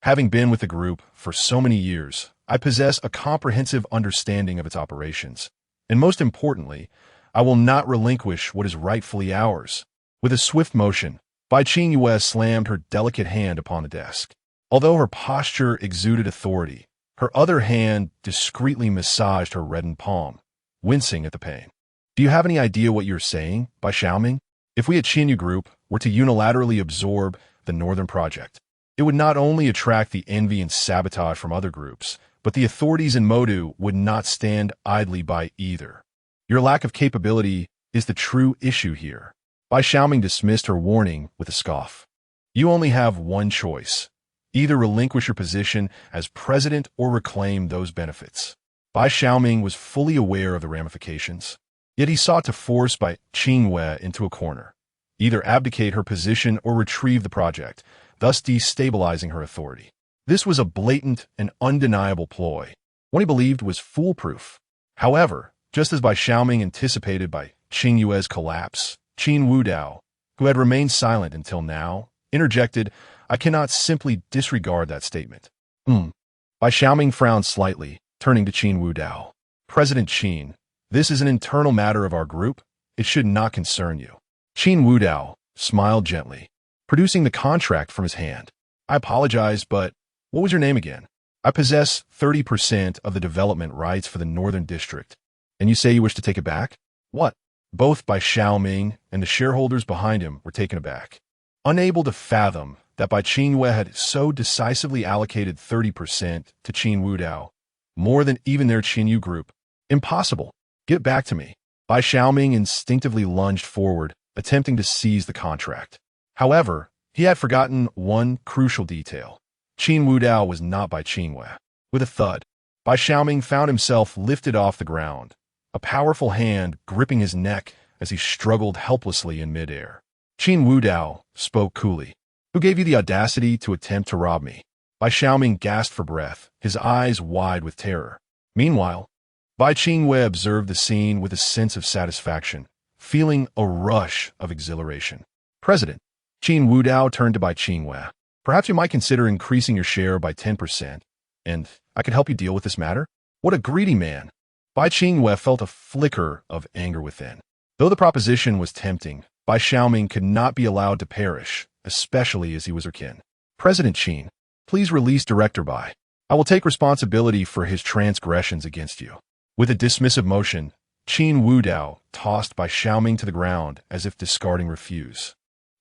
"Having been with the group for so many years, I possess a comprehensive understanding of its operations. And most importantly, I will not relinquish what is rightfully ours." With a swift motion, Bai Qingyue slammed her delicate hand upon the desk. Although her posture exuded authority, her other hand discreetly massaged her reddened palm, wincing at the pain. "Do you have any idea what you're saying, Bai Xiaoming? If we at Qinyu Group were to unilaterally absorb the Northern Project, it would not only attract the envy and sabotage from other groups, but the authorities in Modu would not stand idly by either. Your lack of capability is the true issue here." Bai Xiaoming dismissed her warning with a scoff. "You only have one choice. Either relinquish your position as president or reclaim those benefits." Bai Xiaoming was fully aware of the ramifications, yet he sought to force Bai Qingyue into a corner. Either abdicate her position or retrieve the project, thus destabilizing her authority. This was a blatant and undeniable ploy, one he believed was foolproof. However, just as Bai Xiaoming anticipated Bai Qingyue's collapse, Qin Wudao, who had remained silent until now, interjected, "I cannot simply disregard that statement." Bai Xiaoming frowned slightly, turning to Qin Wudao. "President Qin, this is an internal matter of our group. It should not concern you." Qin Wudao smiled gently, producing the contract from his hand. "I apologize, but what was your name again? I possess 30% of the development rights for the Northern District, and you say you wish to take it back? What?" Both Bai Xiaoming and the shareholders behind him were taken aback, unable to fathom that Bai Qingyue had so decisively allocated 30% to Qin Wudao, more than even their Qinyu Group. "Impossible. Get back to me." Bai Xiaoming instinctively lunged forward, attempting to seize the contract. However, he had forgotten one crucial detail. Qin Wudao was not Bai Qingyue. With a thud, Bai Xiaoming found himself lifted off the ground, a powerful hand gripping his neck as he struggled helplessly in midair. Qin Wudao spoke coolly. "Who gave you the audacity to attempt to rob me?" Bai Xiaoming gasped for breath, his eyes wide with terror. Meanwhile, Bai Qingyue observed the scene with a sense of satisfaction, feeling a rush of exhilaration. "President," Qin Wudao turned to Bai Qingyue, "perhaps you might consider increasing your share by 10%, and I could help you deal with this matter." What a greedy man! Bai Qingyue felt a flicker of anger within. Though the proposition was tempting, Bai Xiaoming could not be allowed to perish, especially as he was her kin. "President Qin, please release Director Bai. I will take responsibility for his transgressions against you." With a dismissive motion, Qin Wudao tossed Bai Xiaoming to the ground as if discarding refuse,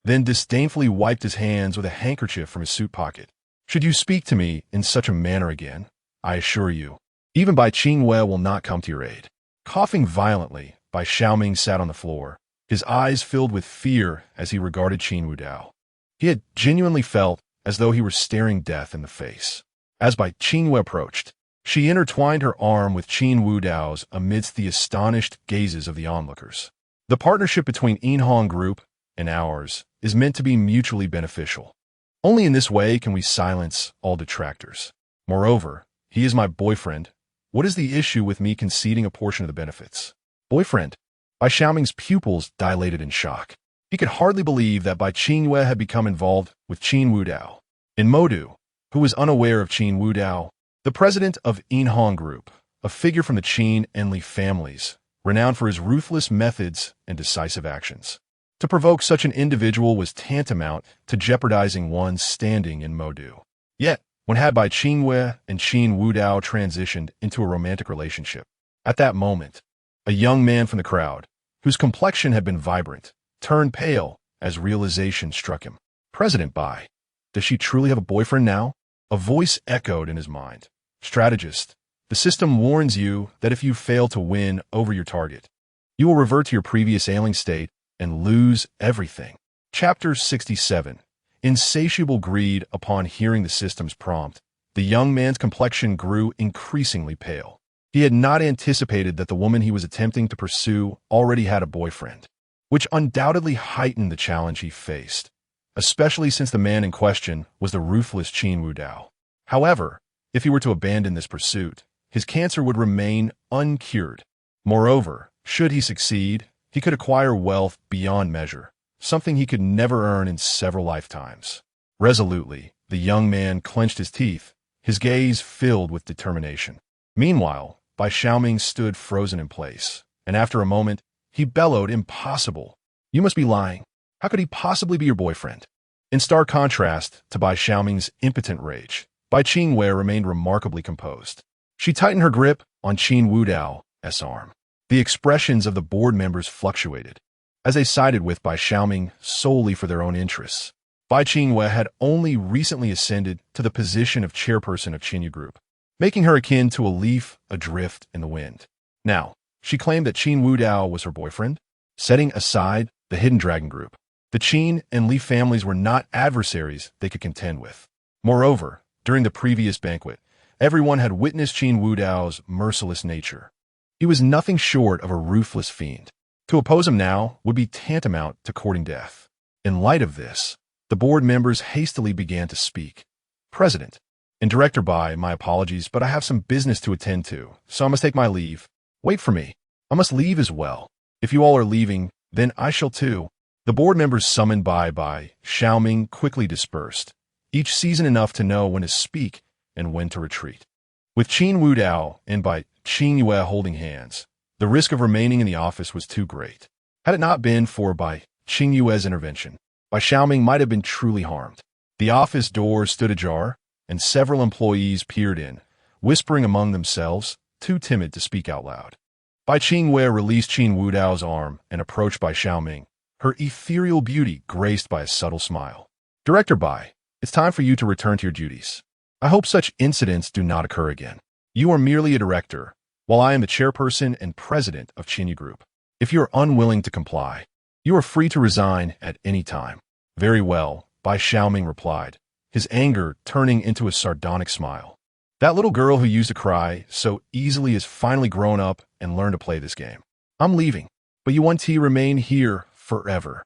then disdainfully wiped his hands with a handkerchief from his suit pocket. "Should you speak to me in such a manner again, I assure you, even Bai Qingyue will not come to your aid." Coughing violently, Bai Xiaoming sat on the floor, his eyes filled with fear as he regarded Qin Wudao. He had genuinely felt as though he were staring death in the face. As Bai Qingwei approached, she intertwined her arm with Qin Wudao's amidst the astonished gazes of the onlookers. The partnership between Yinhong Group and ours is meant to be mutually beneficial. Only in this way can we silence all detractors. Moreover, he is my boyfriend. What is the issue with me conceding a portion of the benefits? Boyfriend? Bai Xiaoming's pupils dilated in shock. He could hardly believe that Bai Qingwei had become involved with Qin Wudao. In Modu, who was unaware of Qin Wudao, the president of Yinhong Group, a figure from the Qin and Li families, renowned for his ruthless methods and decisive actions. To provoke such an individual was tantamount to jeopardizing one's standing in Modu. Yet, when had Bai Qingwei and Qin Wudao transitioned into a romantic relationship, at that moment, a young man from the crowd, whose complexion had been vibrant, turned pale as realization struck him. President Bai, does she truly have a boyfriend now? A voice echoed in his mind. Strategist, the system warns you that if you fail to win over your target, you will revert to your previous ailing state and lose everything. Chapter 67. Insatiable greed. Upon hearing the system's prompt, the young man's complexion grew increasingly pale. He had not anticipated that the woman he was attempting to pursue already had a boyfriend, which undoubtedly heightened the challenge he faced, especially since the man in question was the ruthless Qin Wudao. However, if he were to abandon this pursuit, his cancer would remain uncured. Moreover, should he succeed, he could acquire wealth beyond measure, something he could never earn in several lifetimes. Resolutely, the young man clenched his teeth, his gaze filled with determination. Meanwhile, Bai Xiaoming stood frozen in place, and after a moment, he bellowed, "Impossible! You must be lying. How could he possibly be your boyfriend?" In stark contrast to Bai Xiaoming's impotent rage, Bai Qingwei remained remarkably composed. She tightened her grip on Qin Wudao's arm. The expressions of the board members fluctuated, as they sided with Bai Xiaoming solely for their own interests. Bai Qingwei had only recently ascended to the position of chairperson of Qinyu Group, making her akin to a leaf adrift in the wind. Now, she claimed that Qin Wudao was her boyfriend, setting aside the Hidden Dragon Group. The Qin and Li families were not adversaries they could contend with. Moreover, during the previous banquet, everyone had witnessed Qin Wudao's merciless nature. He was nothing short of a ruthless fiend. To oppose him now would be tantamount to courting death. In light of this, the board members hastily began to speak. President and Director Bai, my apologies, but I have some business to attend to, so I must take my leave. Wait for me. I must leave as well. If you all are leaving, then I shall too. The board members summoned by Bai Xiaoming quickly dispersed, each seasoned enough to know when to speak and when to retreat. With Qin Wudao and Bai Qingwei holding hands, the risk of remaining in the office was too great. Had it not been for Bai Qingwei's intervention, Bai Xiaoming might have been truly harmed. The office door stood ajar, and several employees peered in, whispering among themselves, too timid to speak out loud. Bai Qingwei released Qin Wudao's arm and approached Bai Xiaoming, her ethereal beauty graced by a subtle smile. Director Bai, it's time for you to return to your duties. I hope such incidents do not occur again. You are merely a director, while I am the chairperson and president of Qinyu Group. If you are unwilling to comply, you are free to resign at any time. Very well, Bai Xiaoming replied, his anger turning into a sardonic smile. That little girl who used to cry so easily has finally grown up and learned to play this game. I'm leaving, but you want to remain here forever.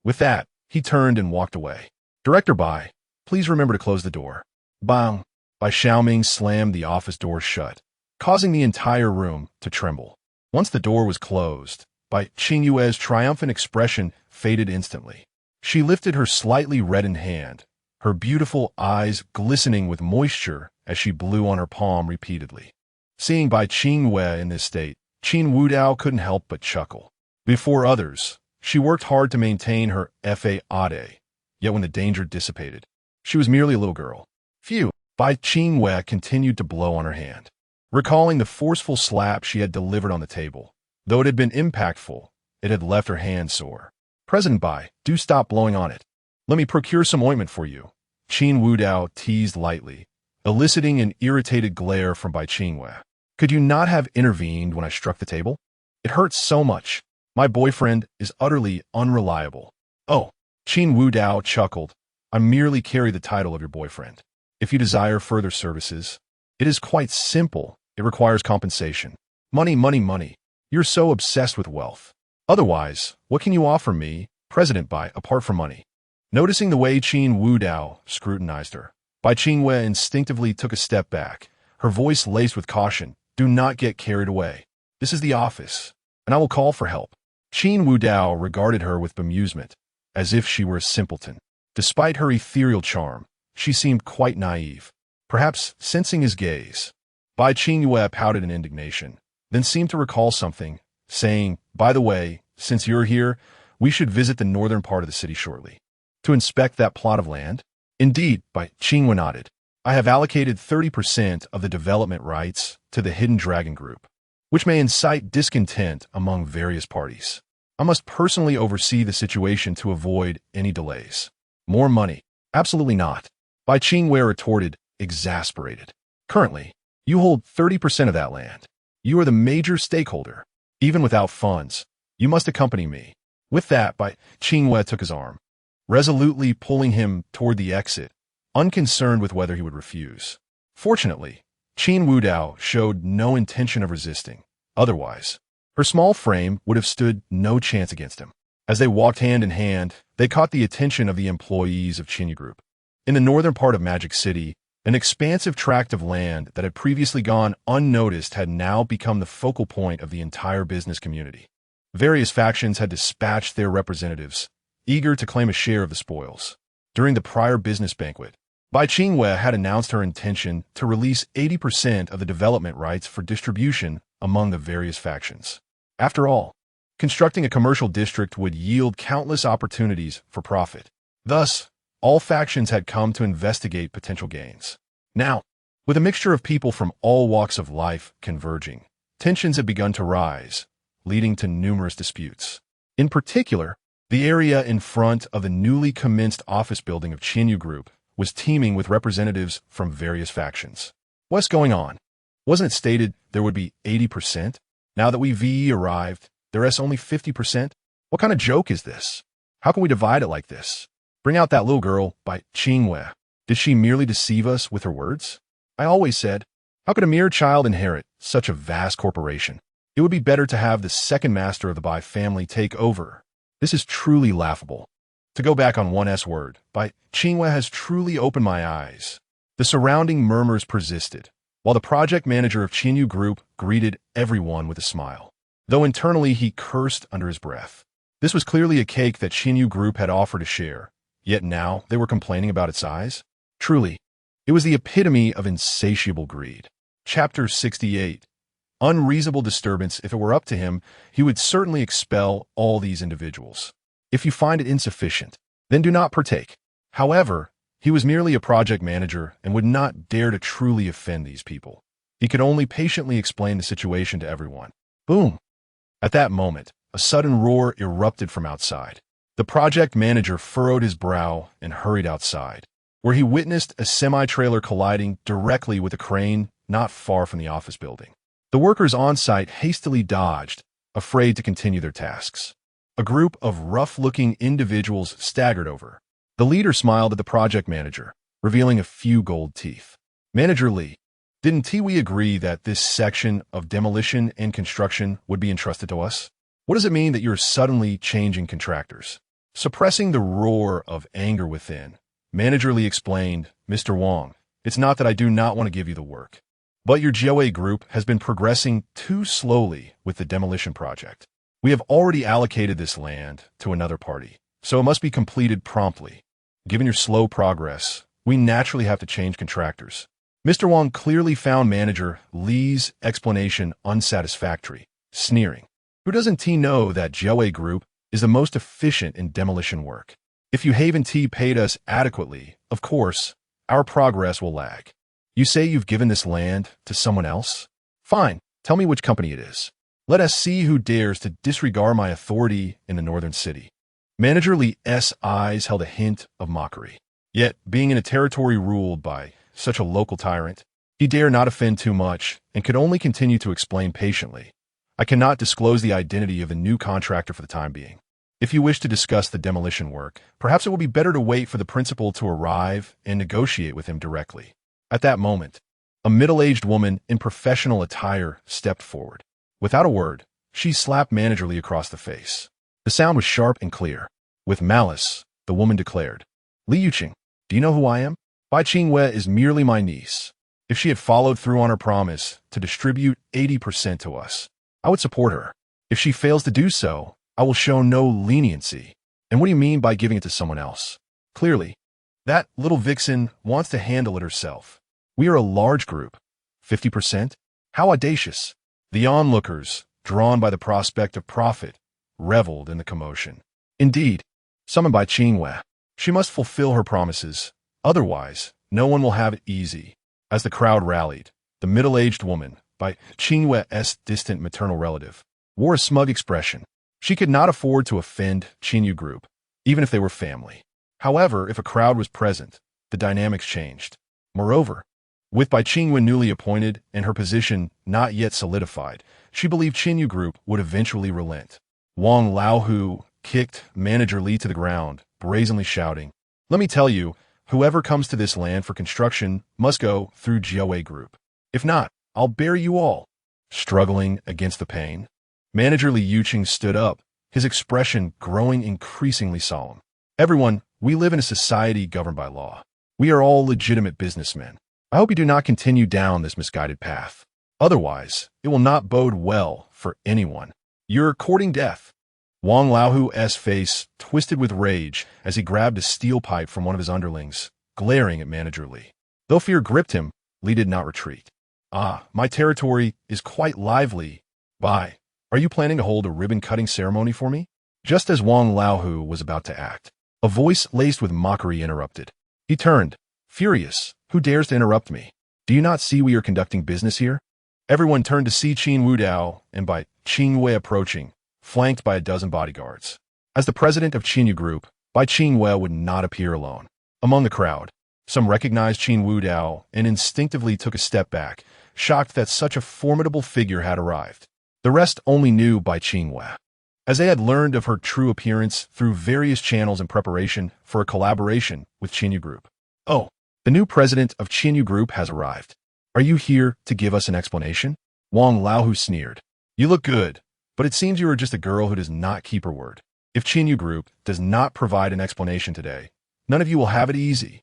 With that, he turned and walked away. Director Bai, please remember to close the door. Bang! Bai Xiaoming slammed the office door shut, causing the entire room to tremble. Once the door was closed, Bai Qingwei's triumphant expression faded instantly. She lifted her slightly reddened hand, her beautiful eyes glistening with moisture as she blew on her palm repeatedly. Seeing Bai Qingwei in this state, Qin Wudao couldn't help but chuckle. Before others, she worked hard to maintain her fade, yet when the danger dissipated, she was merely a little girl. Phew! Bai Qingwei continued to blow on her hand, recalling the forceful slap she had delivered on the table. Though it had been impactful, it had left her hand sore. President Bai, do stop blowing on it. Let me procure some ointment for you. Qin Wudao teased lightly, eliciting an irritated glare from Bai Qingwei. Could you not have intervened when I struck the table? It hurts so much. My boyfriend is utterly unreliable. Oh, Qin Wu Dao chuckled. I merely carry the title of your boyfriend. If you desire further services, it is quite simple. It requires compensation. Money, money, money. You're so obsessed with wealth. Otherwise, what can you offer me, President Bai, apart from money? Noticing the way Qin Wu Dao scrutinized her, Bai Qingwei instinctively took a step back, her voice laced with caution. Do not get carried away. This is the office, and I will call for help. Qin Wu Dao regarded her with bemusement, as if she were a simpleton. Despite her ethereal charm, she seemed quite naive. Perhaps sensing his gaze, Bai Qingyue pouted in indignation, then seemed to recall something, saying, by the way, since you're here, we should visit the northern part of the city shortly. To inspect that plot of land? Indeed, Bai Qingyue nodded. I have allocated 30% of the development rights to the Hidden Dragon Group, which may incite discontent among various parties. I must personally oversee the situation to avoid any delays. More money? Absolutely not. Bai Qingwei retorted, exasperated. Currently, you hold 30% of that land. You are the major stakeholder. Even without funds, you must accompany me. With that, Bai Qingwei took his arm, resolutely pulling him toward the exit, unconcerned with whether he would refuse. Fortunately, Qin Wu Dao showed no intention of resisting. Otherwise, her small frame would have stood no chance against him. As they walked hand in hand, they caught the attention of the employees of Qinyu Group. In the northern part of Magic City, an expansive tract of land that had previously gone unnoticed had now become the focal point of the entire business community. Various factions had dispatched their representatives, eager to claim a share of the spoils. During the prior business banquet, Bai Qingwei had announced her intention to release 80% of the development rights for distribution among the various factions. After all, constructing a commercial district would yield countless opportunities for profit. Thus, all factions had come to investigate potential gains. Now, with a mixture of people from all walks of life converging, tensions had begun to rise, leading to numerous disputes. In particular, the area in front of the newly commenced office building of Qinyu Group was teeming with representatives from various factions. What's going on? Wasn't it stated there would be 80%? Now that we arrived, there's only 50%? What kind of joke is this? How can we divide it like this? Bring out that little girl, Bai Qingwei. Did she merely deceive us with her words? I always said, how could a mere child inherit such a vast corporation? It would be better to have the second master of the Bai family take over. This is truly laughable. To go back on one word, Bai Qingwei has truly opened my eyes. The surrounding murmurs persisted, while the project manager of Qinyu Group greeted everyone with a smile, though internally he cursed under his breath. This was clearly a cake that Qinyu Group had offered to share, yet now they were complaining about its size? Truly, it was the epitome of insatiable greed. Chapter 68. Unreasonable disturbance. If it were up to him, he would certainly expel all these individuals. If you find it insufficient, then do not partake. However, he was merely a project manager and would not dare to truly offend these people. He could only patiently explain the situation to everyone. Boom! At that moment, a sudden roar erupted from outside. The project manager furrowed his brow and hurried outside, where he witnessed a semi-trailer colliding directly with a crane not far from the office building. The workers on site hastily dodged, afraid to continue their tasks. A group of rough-looking individuals staggered over. The leader smiled at the project manager, revealing a few gold teeth. Manager Lee, didn't we agree that this section of demolition and construction would be entrusted to us? What does it mean that you're suddenly changing contractors? Suppressing the roar of anger within, Manager Lee explained, Mr. Wong, it's not that I do not want to give you the work, but your GOA group has been progressing too slowly with the demolition project. We have already allocated this land to another party, so it must be completed promptly. Given your slow progress, we naturally have to change contractors. Mr. Wong clearly found Manager Lee's explanation unsatisfactory, sneering. Who doesn't he know that GOA Group is the most efficient in demolition work? If you Haven T paid us adequately, of course, our progress will lag. You say you've given this land to someone else? Fine, tell me which company it is. Let us see who dares to disregard my authority in the northern city. Manager Lee's eyes held a hint of mockery. Yet, being in a territory ruled by such a local tyrant, he dared not offend too much and could only continue to explain patiently. I cannot disclose the identity of the new contractor for the time being. If you wish to discuss the demolition work, perhaps it will be better to wait for the principal to arrive and negotiate with him directly. At that moment, a middle-aged woman in professional attire stepped forward. Without a word, she slapped Manager Lee across the face. The sound was sharp and clear. With malice, the woman declared, "Li Yuqing, do you know who I am? Bai Qingwei is merely my niece. If she had followed through on her promise to distribute 80% to us, I would support her. If she fails to do so, I will show no leniency." "And what do you mean by giving it to someone else?" "Clearly, that little vixen wants to handle it herself. We are a large group. 50%? How audacious." The onlookers, drawn by the prospect of profit, reveled in the commotion. Indeed, summoned by Qingwei, she must fulfill her promises. Otherwise, no one will have it easy. As the crowd rallied, the middle-aged woman, by Qingwei's distant maternal relative, wore a smug expression. She could not afford to offend Qinyu Group, even if they were family. However, if a crowd was present, the dynamics changed. Moreover, with Bai Qingwen newly appointed and her position not yet solidified, she believed Qinyu Group would eventually relent. Wang Laohu kicked Manager Li to the ground, brazenly shouting, "Let me tell you, whoever comes to this land for construction must go through Jiawei Group. If not, I'll bury you all." Struggling against the pain, Manager Li Yuqing stood up, his expression growing increasingly solemn. "Everyone, we live in a society governed by law. We are all legitimate businessmen. I hope you do not continue down this misguided path. Otherwise, it will not bode well for anyone. You're courting death." Wang Laohu's face twisted with rage as he grabbed a steel pipe from one of his underlings, glaring at Manager Li. Though fear gripped him, Li did not retreat. "Ah, my territory is quite lively. Bai, are you planning to hold a ribbon-cutting ceremony for me?" Just as Wang Laohu was about to act, a voice laced with mockery interrupted. He turned, furious. "Who dares to interrupt me? Do you not see we are conducting business here?" Everyone turned to see Qin Wudao and Bai Qingwei approaching, flanked by a dozen bodyguards. As the president of Qinyu Group, Bai Qingwei would not appear alone. Among the crowd, some recognized Qin Wudao and instinctively took a step back, shocked that such a formidable figure had arrived. The rest only knew Bai Qingwei, as they had learned of her true appearance through various channels in preparation for a collaboration with Qinyu Group. "Oh, the new president of Qinyu Group has arrived. Are you here to give us an explanation?" Wang Laohu sneered. "You look good, but it seems you are just a girl who does not keep her word. If Qinyu Group does not provide an explanation today, none of you will have it easy."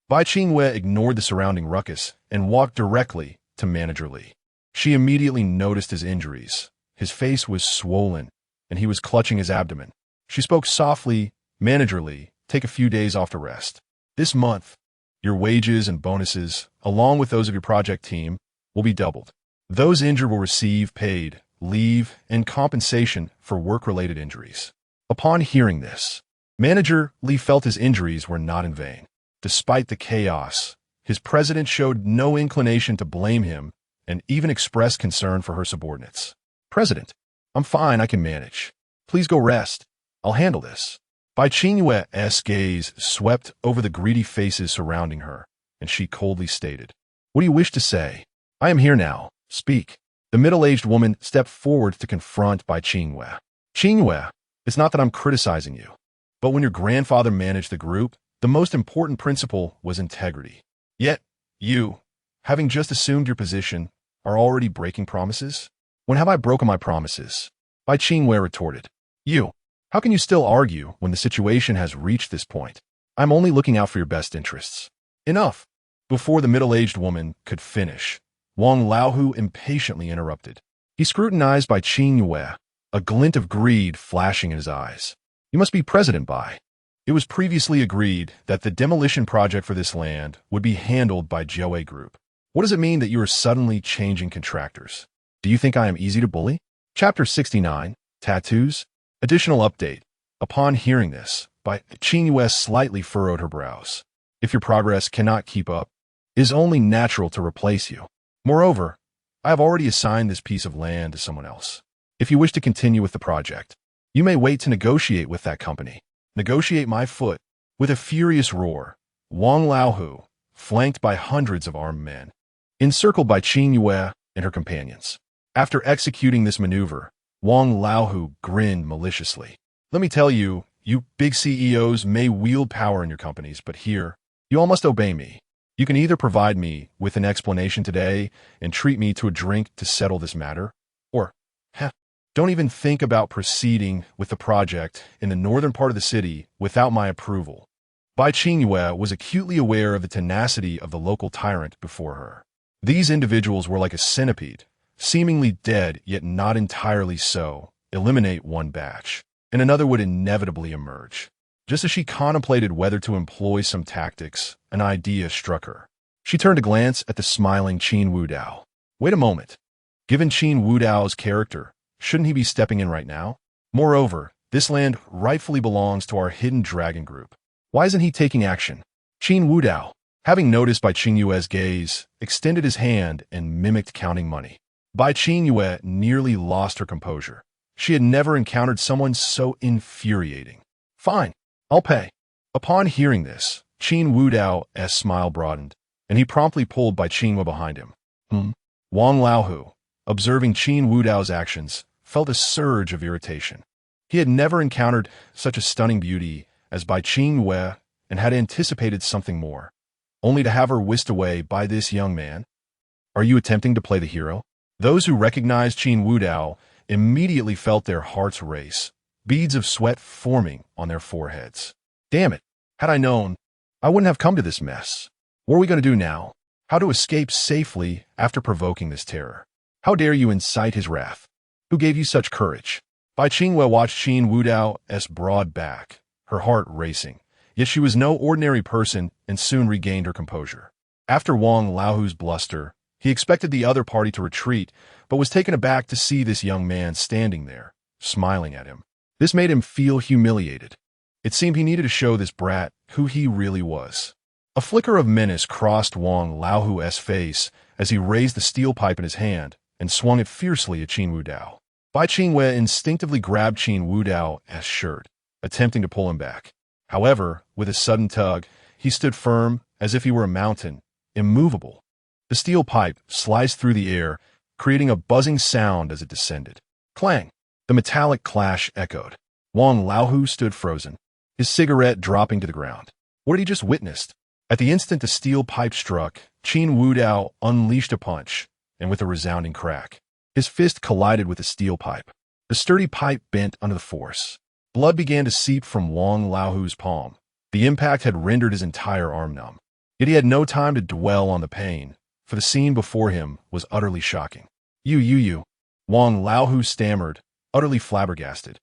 Bai Qingwei ignored the surrounding ruckus and walked directly to Manager Li. She immediately noticed his injuries. His face was swollen, and he was clutching his abdomen. She spoke softly, "Manager Li, take a few days off to rest. This month, your wages and bonuses, along with those of your project team, will be doubled. Those injured will receive paid leave and compensation for work-related injuries." Upon hearing this, Manager Li felt his injuries were not in vain. Despite the chaos, his president showed no inclination to blame him and even expressed concern for her subordinates. "President, I'm fine, I can manage. Please go rest. I'll handle this." Bai Qingwei's gaze swept over the greedy faces surrounding her, and she coldly stated, "What do you wish to say? I am here now. Speak." The middle-aged woman stepped forward to confront Bai Qingwei. "Qingwei, it's not that I'm criticizing you, but when your grandfather managed the group, the most important principle was integrity. Yet, you, having just assumed your position, are already breaking promises? When have I broken my promises?" Bai Qingwei retorted. "You, how can you still argue when the situation has reached this point? I'm only looking out for your best interests." "Enough." Before the middle-aged woman could finish, Wang Laohu impatiently interrupted. He scrutinized Bai Qingwei, a glint of greed flashing in his eyes. "You must be President Bai. It was previously agreed that the demolition project for this land would be handled by Jiawei Group. What does it mean that you are suddenly changing contractors? Do you think I am easy to bully?" Chapter 69, Tattoos. Additional update. Upon hearing this, Bai Qingwei slightly furrowed her brows. "If your progress cannot keep up, it is only natural to replace you. Moreover, I have already assigned this piece of land to someone else. If you wish to continue with the project, you may wait to negotiate with that company." "Negotiate my foot." With a furious roar, Wang Laohu, flanked by hundreds of armed men, encircled by Qin Yue and her companions, After executing this maneuver, Wang Laohu grinned maliciously. Let me tell you, you big CEOs may wield power in your companies, but here, you all must obey me. You can either provide me with an explanation today and treat me to a drink to settle this matter, or, don't even think about proceeding with the project in the northern part of the city without my approval. Bai Qingyue was acutely aware of the tenacity of the local tyrant before her. These individuals were like a centipede, seemingly dead yet not entirely so. Eliminate one batch, and another would inevitably emerge. Just as she contemplated whether to employ some tactics, an idea struck her. She turned to glance at the smiling Qin Wudao. Wait a moment. Given Qin Wudao's character, shouldn't he be stepping in right now? Moreover, this land rightfully belongs to our hidden dragon group. Why isn't he taking action? Qin Wudao, having noticed Bai Qingyue's gaze, extended his hand and mimicked counting money. Bai Qingyue nearly lost her composure. She had never encountered someone so infuriating. Fine, I'll pay. Upon hearing this, Qin Wudao's smile broadened, and he promptly pulled Bai Qingyue behind him. Wang Laohu, observing Qin Wudao's actions, felt a surge of irritation. He had never encountered such a stunning beauty as Bai Qingyue and had anticipated something more, only to have her whisked away by this young man. Are you attempting to play the hero? Those who recognized Qin Wudao immediately felt their hearts race, beads of sweat forming on their foreheads. Damn it, had I known, I wouldn't have come to this mess. What are we going to do now? How to escape safely after provoking this terror? How dare you incite his wrath? Who gave you such courage? Bai Qingyue watched Qin Wudao's broad back, her heart racing. Yet she was no ordinary person and soon regained her composure. After Wang Laohu's bluster, he expected the other party to retreat, but was taken aback to see this young man standing there, smiling at him. This made him feel humiliated. It seemed he needed to show this brat who he really was. A flicker of menace crossed Wang Laohu's face as he raised the steel pipe in his hand and swung it fiercely at Qin Wudao. Bai Qingyue instinctively grabbed Qin Wudao's shirt, attempting to pull him back. However, with a sudden tug, he stood firm as if he were a mountain, immovable. The steel pipe sliced through the air, creating a buzzing sound as it descended. Clang! The metallic clash echoed. Wang Laohu stood frozen, his cigarette dropping to the ground. What had he just witnessed? At the instant the steel pipe struck, Qin Wudao unleashed a punch, and with a resounding crack, his fist collided with the steel pipe. The sturdy pipe bent under the force. Blood began to seep from Wang Laohu's palm. The impact had rendered his entire arm numb. Yet he had no time to dwell on the pain, for the scene before him was utterly shocking. You. Wang Laohu stammered, utterly flabbergasted.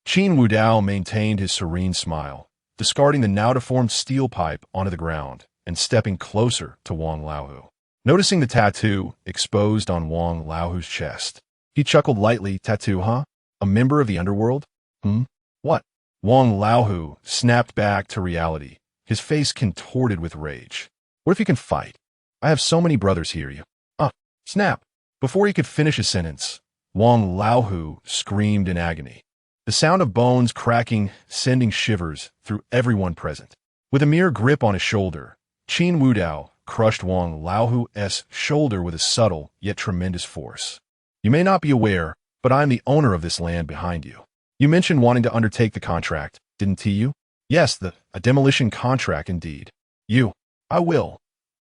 Qin Wudao maintained his serene smile, discarding the now-deformed steel pipe onto the ground and stepping closer to Wang Laohu. Noticing the tattoo exposed on Wang Laohu's chest, he chuckled lightly. Tattoo, huh? A member of the underworld? What? Wang Laohu snapped back to reality, his face contorted with rage. What if you can fight? I have so many brothers here. Snap! Before he could finish his sentence, Wang Laohu screamed in agony. The sound of bones cracking, sending shivers through everyone present. With a mere grip on his shoulder, Qin Wudao crushed Wang Laohu's shoulder with a subtle yet tremendous force. You may not be aware, but I am the owner of this land behind you. You mentioned wanting to undertake the contract, didn't you? Yes, a demolition contract indeed. I will.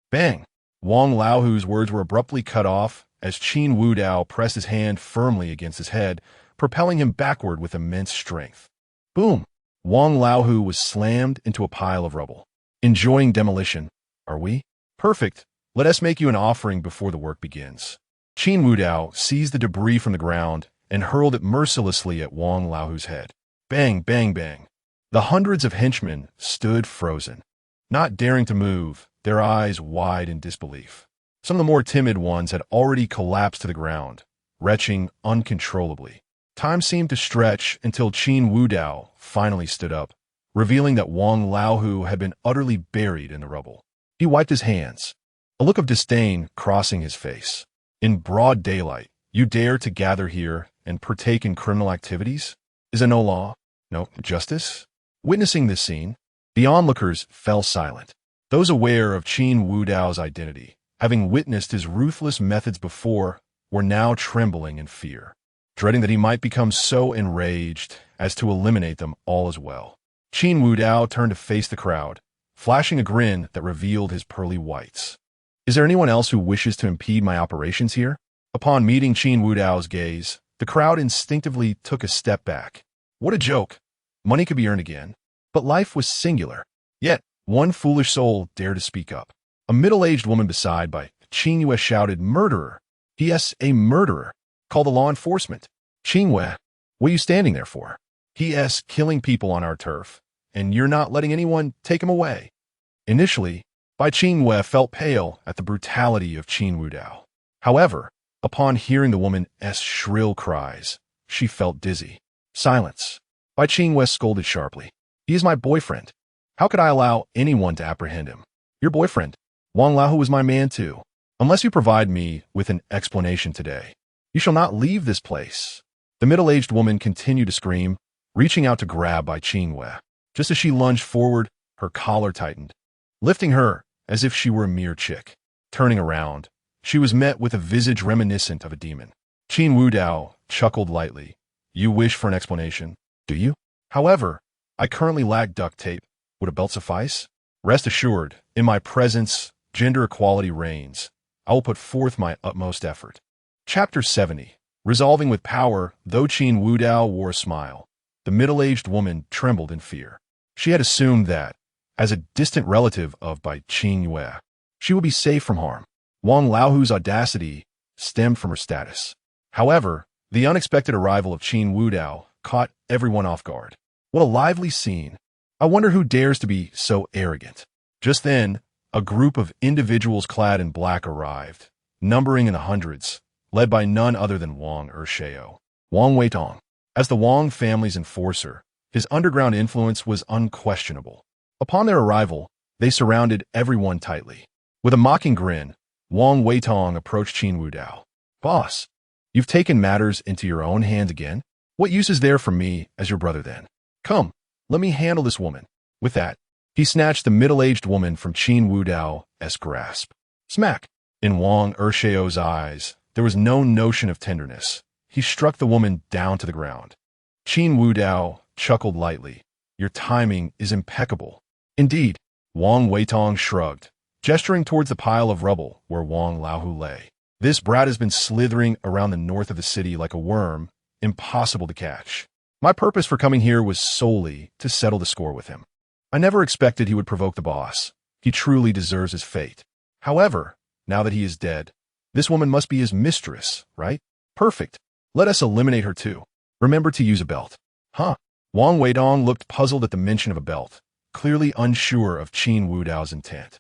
Bang! Wang Laohu's words were abruptly cut off as Qin Wudao pressed his hand firmly against his head, propelling him backward with immense strength. Boom! Wang Laohu was slammed into a pile of rubble. Enjoying demolition, are we? Perfect. Let us make you an offering before the work begins. Qin Wudao seized the debris from the ground and hurled it mercilessly at Wang Laohu's head. Bang, bang, bang. The hundreds of henchmen stood frozen, not daring to move, their eyes wide in disbelief. Some of the more timid ones had already collapsed to the ground, retching uncontrollably. Time seemed to stretch until Qin Wudao finally stood up, revealing that Wang Laohu had been utterly buried in the rubble. He wiped his hands, a look of disdain crossing his face. In broad daylight, you dare to gather here and partake in criminal activities? Is it no law? No justice? Witnessing this scene, the onlookers fell silent. Those aware of Qin Wudao's identity, having witnessed his ruthless methods before, were now trembling in fear, dreading that he might become so enraged as to eliminate them all as well. Qin Wudao turned to face the crowd, flashing a grin that revealed his pearly whites. Is there anyone else who wishes to impede my operations here? Upon meeting Qin Wudao's gaze, the crowd instinctively took a step back. What a joke! Money could be earned again. But life was singular. Yet, one foolish soul dared to speak up. A middle-aged woman beside by Qin Yue shouted, "Murderer! P.S. a murderer! Call the law enforcement! Qin Yue, what are you standing there for? P.S. killing people on our turf, and you're not letting anyone take him away." Initially, Bai Qin Yue felt pale at the brutality of Qin Wudao. However, upon hearing the woman's shrill cries, she felt dizzy. Silence. Bai Qin Yue scolded sharply. He is my boyfriend. How could I allow anyone to apprehend him? Your boyfriend. Wang Laohu was my man too. Unless you provide me with an explanation today, you shall not leave this place. The middle-aged woman continued to scream, reaching out to grab Bai Qin Yue. Just as she lunged forward, her collar tightened, lifting her as if she were a mere chick. Turning around, she was met with a visage reminiscent of a demon. Qin Wudao chuckled lightly. You wish for an explanation, do you? However, I currently lack duct tape. Would a belt suffice? Rest assured, in my presence, gender equality reigns. I will put forth my utmost effort. Chapter 70. Resolving with power, though Qin Wudao wore a smile, the middle-aged woman trembled in fear. She had assumed that, as a distant relative of Bai Qin Yue, she would be safe from harm. Wang Laohu's audacity stemmed from her status. However, the unexpected arrival of Qin Wudao caught everyone off guard. What a lively scene. I wonder who dares to be so arrogant. Just then, a group of individuals clad in black arrived, numbering in the hundreds, led by none other than Wang Ershao. Wang Weitong. As the Wang family's enforcer, his underground influence was unquestionable. Upon their arrival, they surrounded everyone tightly. With a mocking grin, Wang Weitong approached Qin Wudao. Boss, you've taken matters into your own hands again? What use is there for me as your brother then? Come, let me handle this woman. With that, he snatched the middle-aged woman from Qin Wudao's grasp. Smack! In Wang Ershao's eyes, there was no notion of tenderness. He struck the woman down to the ground. Qin Wudao chuckled lightly. Your timing is impeccable. Indeed, Wang Weitong shrugged, gesturing towards the pile of rubble where Wang Laohu lay. This brat has been slithering around the north of the city like a worm, impossible to catch. My purpose for coming here was solely to settle the score with him. I never expected he would provoke the boss. He truly deserves his fate. However, now that he is dead, this woman must be his mistress, right? Perfect. Let us eliminate her too. Remember to use a belt. Huh? Wang Weidong looked puzzled at the mention of a belt, clearly unsure of Qin Wudao's intent.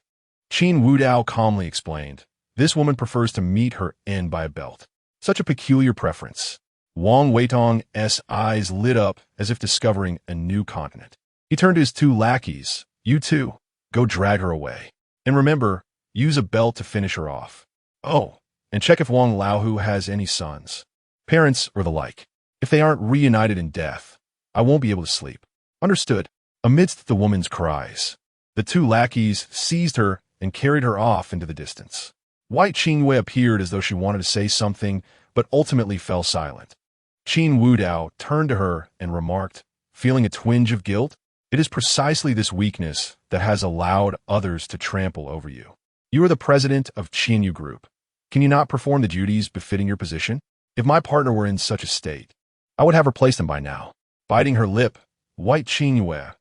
Qin Wudao calmly explained, this woman prefers to meet her end by a belt. Such a peculiar preference. Wang Weitong's eyes lit up as if discovering a new continent. He turned to his two lackeys. You two, go drag her away. And remember, use a belt to finish her off. Oh, and check if Wang Laohu has any sons, parents, or the like. If they aren't reunited in death, I won't be able to sleep. Understood. Amidst the woman's cries, the two lackeys seized her and carried her off into the distance. White Qin Yue appeared as though she wanted to say something, but ultimately fell silent. Qin Wudao turned to her and remarked, feeling a twinge of guilt, it is precisely this weakness that has allowed others to trample over you. You are the president of Qinyu Group. Can you not perform the duties befitting your position? If my partner were in such a state, I would have replaced him by now. Biting her lip, White Qin Yue,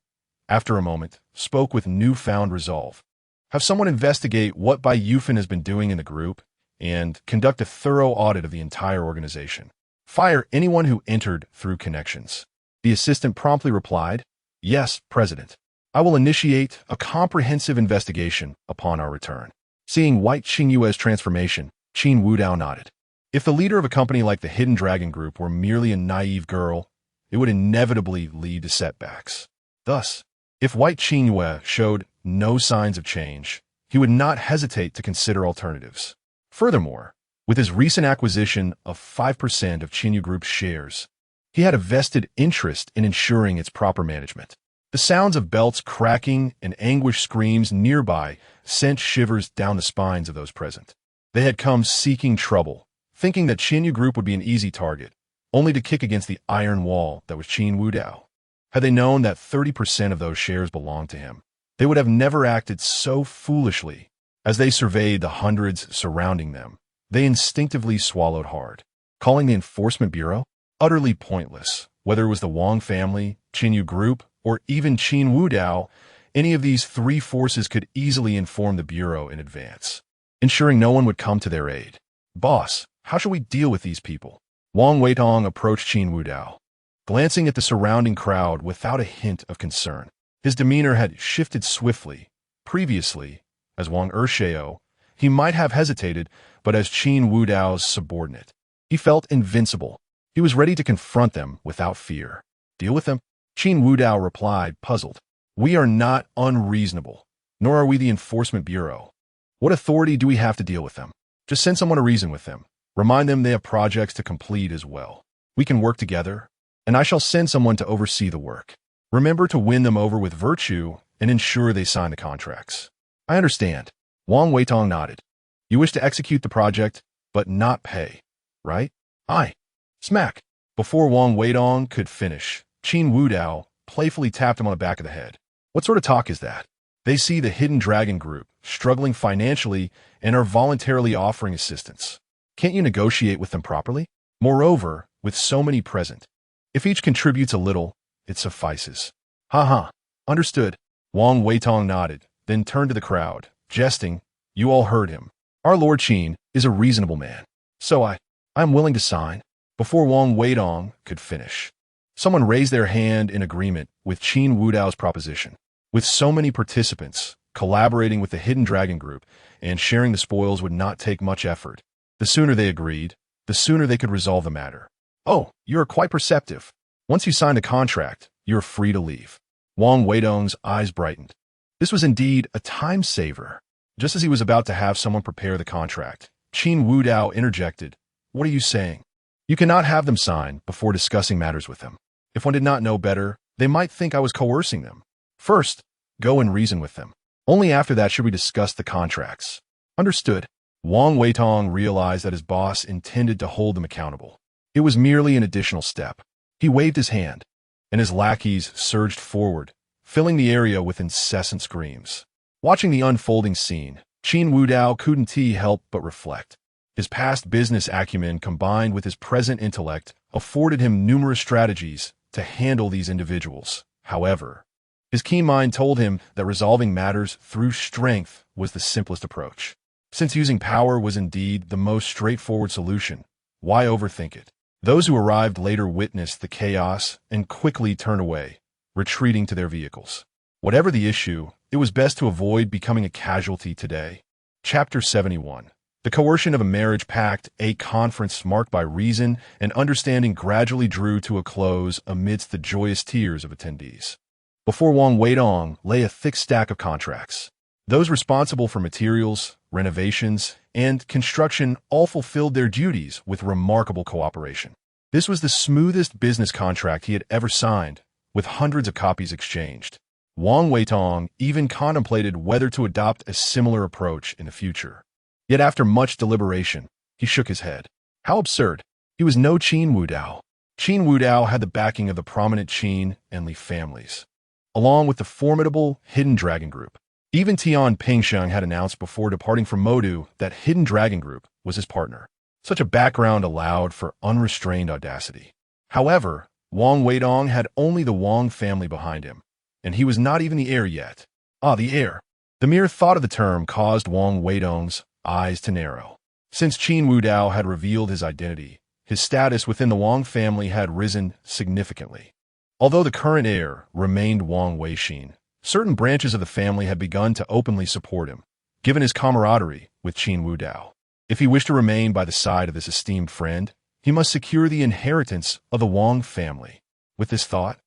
after a moment, spoke with newfound resolve. Have someone investigate what Bai Yufan has been doing in the group and conduct a thorough audit of the entire organization. Fire anyone who entered through connections. The assistant promptly replied, Yes, President. I will initiate a comprehensive investigation upon our return. Seeing White Qin Yue's transformation, Qin Wudao nodded. If the leader of a company like the Hidden Dragon Group were merely a naive girl, it would inevitably lead to setbacks. Thus, if White Qin Yue showed no signs of change, he would not hesitate to consider alternatives. Furthermore, with his recent acquisition of 5% of Qinyu Group's shares, he had a vested interest in ensuring its proper management. The sounds of belts cracking and anguished screams nearby sent shivers down the spines of those present. They had come seeking trouble, thinking that Qin Yu Group would be an easy target, only to kick against the iron wall that was Qin Wudao. Had they known that 30% of those shares belonged to him, they would have never acted so foolishly. As they surveyed the hundreds surrounding them, they instinctively swallowed hard. Calling the Enforcement Bureau? Utterly pointless. Whether it was the Wang family, Qin Yu Group, or even Qin Wudao, any of these three forces could easily inform the Bureau in advance, ensuring no one would come to their aid. Boss, how shall we deal with these people? Wang Weitong approached Qin Wudao, glancing at the surrounding crowd without a hint of concern. His demeanor had shifted swiftly. Previously, as Wang Ershao, he might have hesitated, but as Qin Wudao's subordinate, he felt invincible. He was ready to confront them without fear. Deal with them? Qin Wudao replied, puzzled. We are not unreasonable, nor are we the Enforcement Bureau. What authority do we have to deal with them? Just send someone to reason with them. Remind them they have projects to complete as well. We can work together, and I shall send someone to oversee the work. Remember to win them over with virtue and ensure they sign the contracts. I understand. Wang Weitong nodded. You wish to execute the project, but not pay, right? Aye. Smack. Before Wang Weitong could finish, Qin Wudao playfully tapped him on the back of the head. What sort of talk is that? They see the Hidden Dragon Group struggling financially and are voluntarily offering assistance. Can't you negotiate with them properly? Moreover, with so many present, if each contributes a little, it suffices. Ha. Understood. Wang Weitong nodded, then turned to the crowd, jesting. You all heard him. Our Lord Qin is a reasonable man. So I am willing to sign. Before Wang Weitong could finish, someone raised their hand in agreement with Qin Wudao's proposition. With so many participants collaborating with the Hidden Dragon Group and sharing the spoils would not take much effort. The sooner they agreed, the sooner they could resolve the matter. Oh, you are quite perceptive. Once you sign the contract, you are free to leave. Wang Weitong's eyes brightened. This was indeed a time saver. Just as he was about to have someone prepare the contract, Qin Wudao interjected. What are you saying? You cannot have them sign before discussing matters with them. If one did not know better, they might think I was coercing them. First, go and reason with them. Only after that should we discuss the contracts. Understood. Wang Weitong realized that his boss intended to hold them accountable. It was merely an additional step. He waved his hand, and his lackeys surged forward, filling the area with incessant screams. Watching the unfolding scene, Qin Wudao couldn't help but reflect. His past business acumen combined with his present intellect afforded him numerous strategies to handle these individuals. However, his keen mind told him that resolving matters through strength was the simplest approach. Since using power was indeed the most straightforward solution, why overthink it? Those who arrived later witnessed the chaos and quickly turned away, retreating to their vehicles. Whatever the issue, it was best to avoid becoming a casualty today. Chapter 71. The coercion of a marriage pact, a conference marked by reason and understanding gradually drew to a close amidst the joyous tears of attendees. Before Wang Weitong lay a thick stack of contracts. Those responsible for materials, renovations, and construction all fulfilled their duties with remarkable cooperation. This was the smoothest business contract he had ever signed, with hundreds of copies exchanged. Wang Weitong even contemplated whether to adopt a similar approach in the future. Yet after much deliberation, he shook his head. How absurd. He was no Qin Wudao. Qin Wudao had the backing of the prominent Qin and Li families, along with the formidable Hidden Dragon Group. Even Tian Pingsheng had announced before departing from Modu that Hidden Dragon Group was his partner. Such a background allowed for unrestrained audacity. However, Wang Weitong had only the Wang family behind him, and he was not even the heir yet. The heir. The mere thought of the term caused Wang Weitong's eyes to narrow. Since Qin Wudao had revealed his identity, his status within the Wang family had risen significantly. Although the current heir remained Wang Weixin, certain branches of the family had begun to openly support him, given his camaraderie with Qin Wudao. If he wished to remain by the side of this esteemed friend, he must secure the inheritance of the Wang family. With this thought,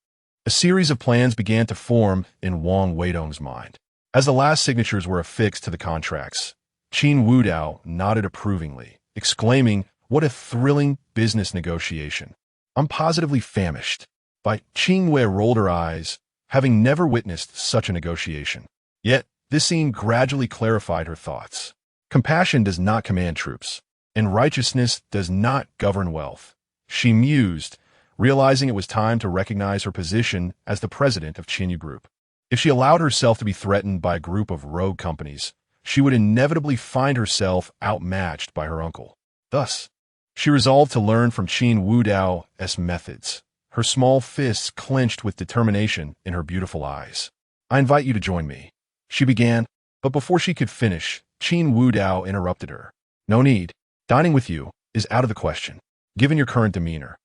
a series of plans began to form in Wang Weitong's mind. As the last signatures were affixed to the contracts, Qin Wudao nodded approvingly, exclaiming, "What a thrilling business negotiation. I'm positively famished." By Qing Wei rolled her eyes, having never witnessed such a negotiation. Yet, this scene gradually clarified her thoughts. Compassion does not command troops. and righteousness does not govern wealth. She mused, realizing it was time to recognize her position as the president of Chinyu Group. If she allowed herself to be threatened by a group of rogue companies, she would inevitably find herself outmatched by her uncle. Thus, she resolved to learn from Qin Wudao's methods, her small fists clenched with determination in her beautiful eyes. "I invite you to join me," she began, but before she could finish, Qin Wudao interrupted her. "No need. Dining with you is out of the question. Given your current demeanor,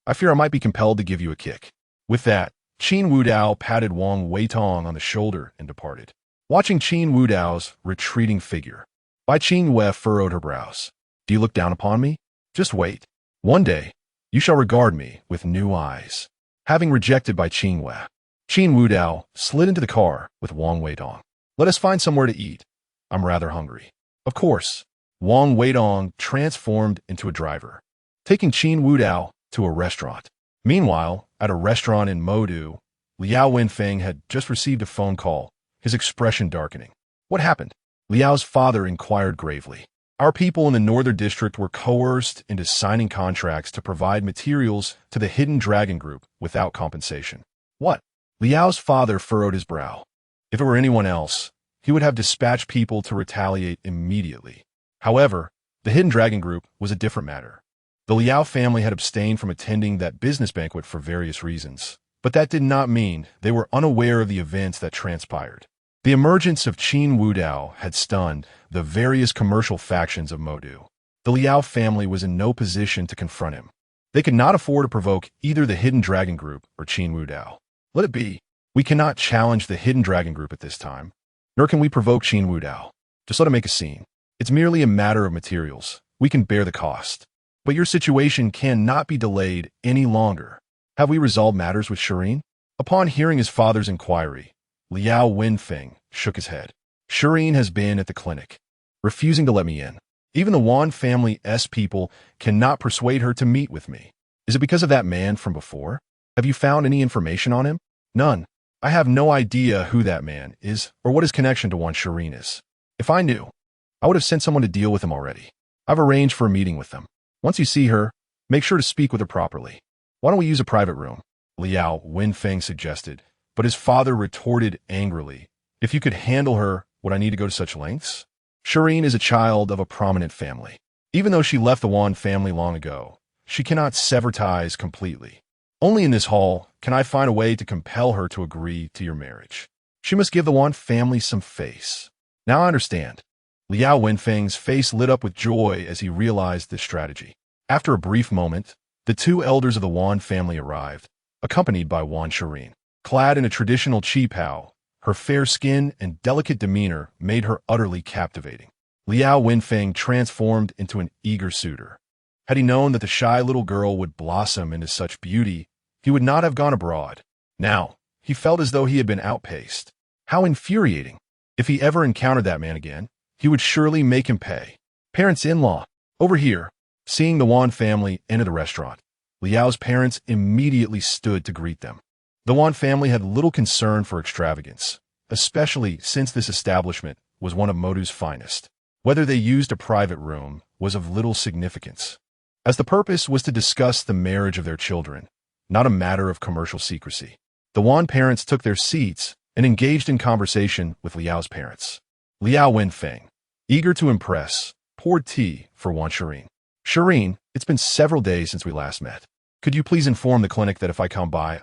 I fear I might be compelled to give you a kick." With that, Qin Wudao patted Wang Weitong on the shoulder and departed. Watching Qin Wudao's retreating figure, Bai Qingwei furrowed her brows. "Do you look down upon me? Just wait. One day, you shall regard me with new eyes." Having rejected Bai Qingwei, Qin Wudao slid into the car with Wang Weitong. "Let us find somewhere to eat. I'm rather hungry." Of course, Wang Weitong transformed into a driver, taking Qin Wudao to a restaurant. Meanwhile, at a restaurant in Modu, Liao Wenfeng had just received a phone call, his expression darkening. "What happened?" Liao's father inquired gravely. "Our people in the northern district were coerced into signing contracts to provide materials to the Hidden Dragon Group without compensation." "What?" Liao's father furrowed his brow. If it were anyone else, he would have dispatched people to retaliate immediately. However, the Hidden Dragon Group was a different matter. The Liao family had abstained from attending that business banquet for various reasons, but that did not mean they were unaware of the events that transpired. The emergence of Qin Wudao had stunned the various commercial factions of Modu. The Liao family was in no position to confront him. They could not afford to provoke either the Hidden Dragon Group or Qin Wudao. "Let it be. We cannot challenge the Hidden Dragon Group at this time, nor can we provoke Qin Wudao. Just let him make a scene. It's merely a matter of materials. We can bear the cost. But your situation cannot be delayed any longer. Have we resolved matters with Shireen?" Upon hearing his father's inquiry, Liao Wenfeng shook his head. "Shireen has been at the clinic, refusing to let me in. Even the Wan family's people cannot persuade her to meet with me. Is it because of that man from before? Have you found any information on him?" "None. I have no idea who that man is or what his connection to Wan Shireen is. If I knew, I would have sent someone to deal with him already. I've arranged for a meeting with them. Once you see her, make sure to speak with her properly. Why don't we use a private room?" Liao Wenfeng suggested, but his father retorted angrily. "If you could handle her, would I need to go to such lengths? Shireen is a child of a prominent family. Even though she left the Wan family long ago, she cannot sever ties completely. Only in this hall can I find a way to compel her to agree to your marriage. She must give the Wan family some face." "Now I understand." Liao Wenfeng's face lit up with joy as he realized this strategy. After a brief moment, the two elders of the Wan family arrived, accompanied by Wan Shireen. Clad in a traditional qipao, her fair skin and delicate demeanor made her utterly captivating. Liao Wenfeng transformed into an eager suitor. Had he known that the shy little girl would blossom into such beauty, he would not have gone abroad. Now, he felt as though he had been outpaced. How infuriating! If he ever encountered that man again, he would surely make him pay. "Parents-in-law, over here." Seeing the Wan family enter the restaurant, Liao's parents immediately stood to greet them. The Wan family had little concern for extravagance, especially since this establishment was one of Modu's finest. Whether they used a private room was of little significance, as the purpose was to discuss the marriage of their children, not a matter of commercial secrecy. The Wan parents took their seats and engaged in conversation with Liao's parents. Liao Wenfeng, eager to impress, poured tea for Wan Shireen. "Shireen, it's been several days since we last met. Could you please inform the clinic that if I come by,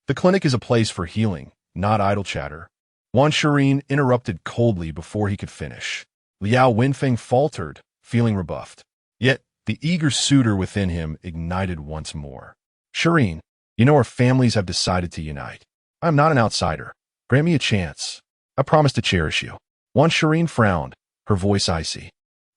The clinic is a place for healing, not idle chatter." Wan Shireen interrupted coldly before he could finish. Liao Wenfeng faltered, feeling rebuffed. Yet, the eager suitor within him ignited once more. "Shireen, you know our families have decided to unite. I am not an outsider. Grant me a chance. I promise to cherish you." Wan Shireen frowned, her voice icy.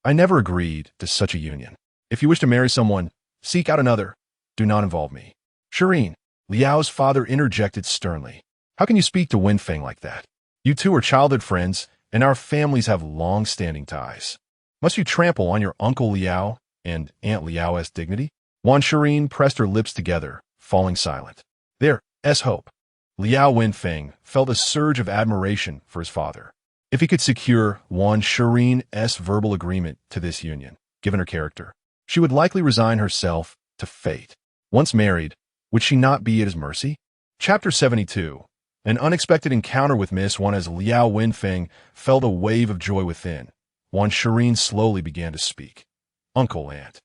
"I never agreed to such a union. If you wish to marry someone, seek out another. Do not involve me." "Shireen," Liao's father interjected sternly. "How can you speak to Wenfeng like that? You two are childhood friends, and our families have long-standing ties. Must you trample on your Uncle Liao and Aunt Liao's dignity?" Wan Shireen pressed her lips together, falling silent. There's hope. Liao Wenfeng felt a surge of admiration for his father. If he could secure Wan Shireen's verbal agreement to this union, given her character. She would likely resign herself to fate. Once married, would she not be at his mercy? Chapter 72. An unexpected encounter with Miss Wan. As Liao Wenfeng felt a wave of joy within, Wan Shirin slowly began to speak. Uncle, aunt,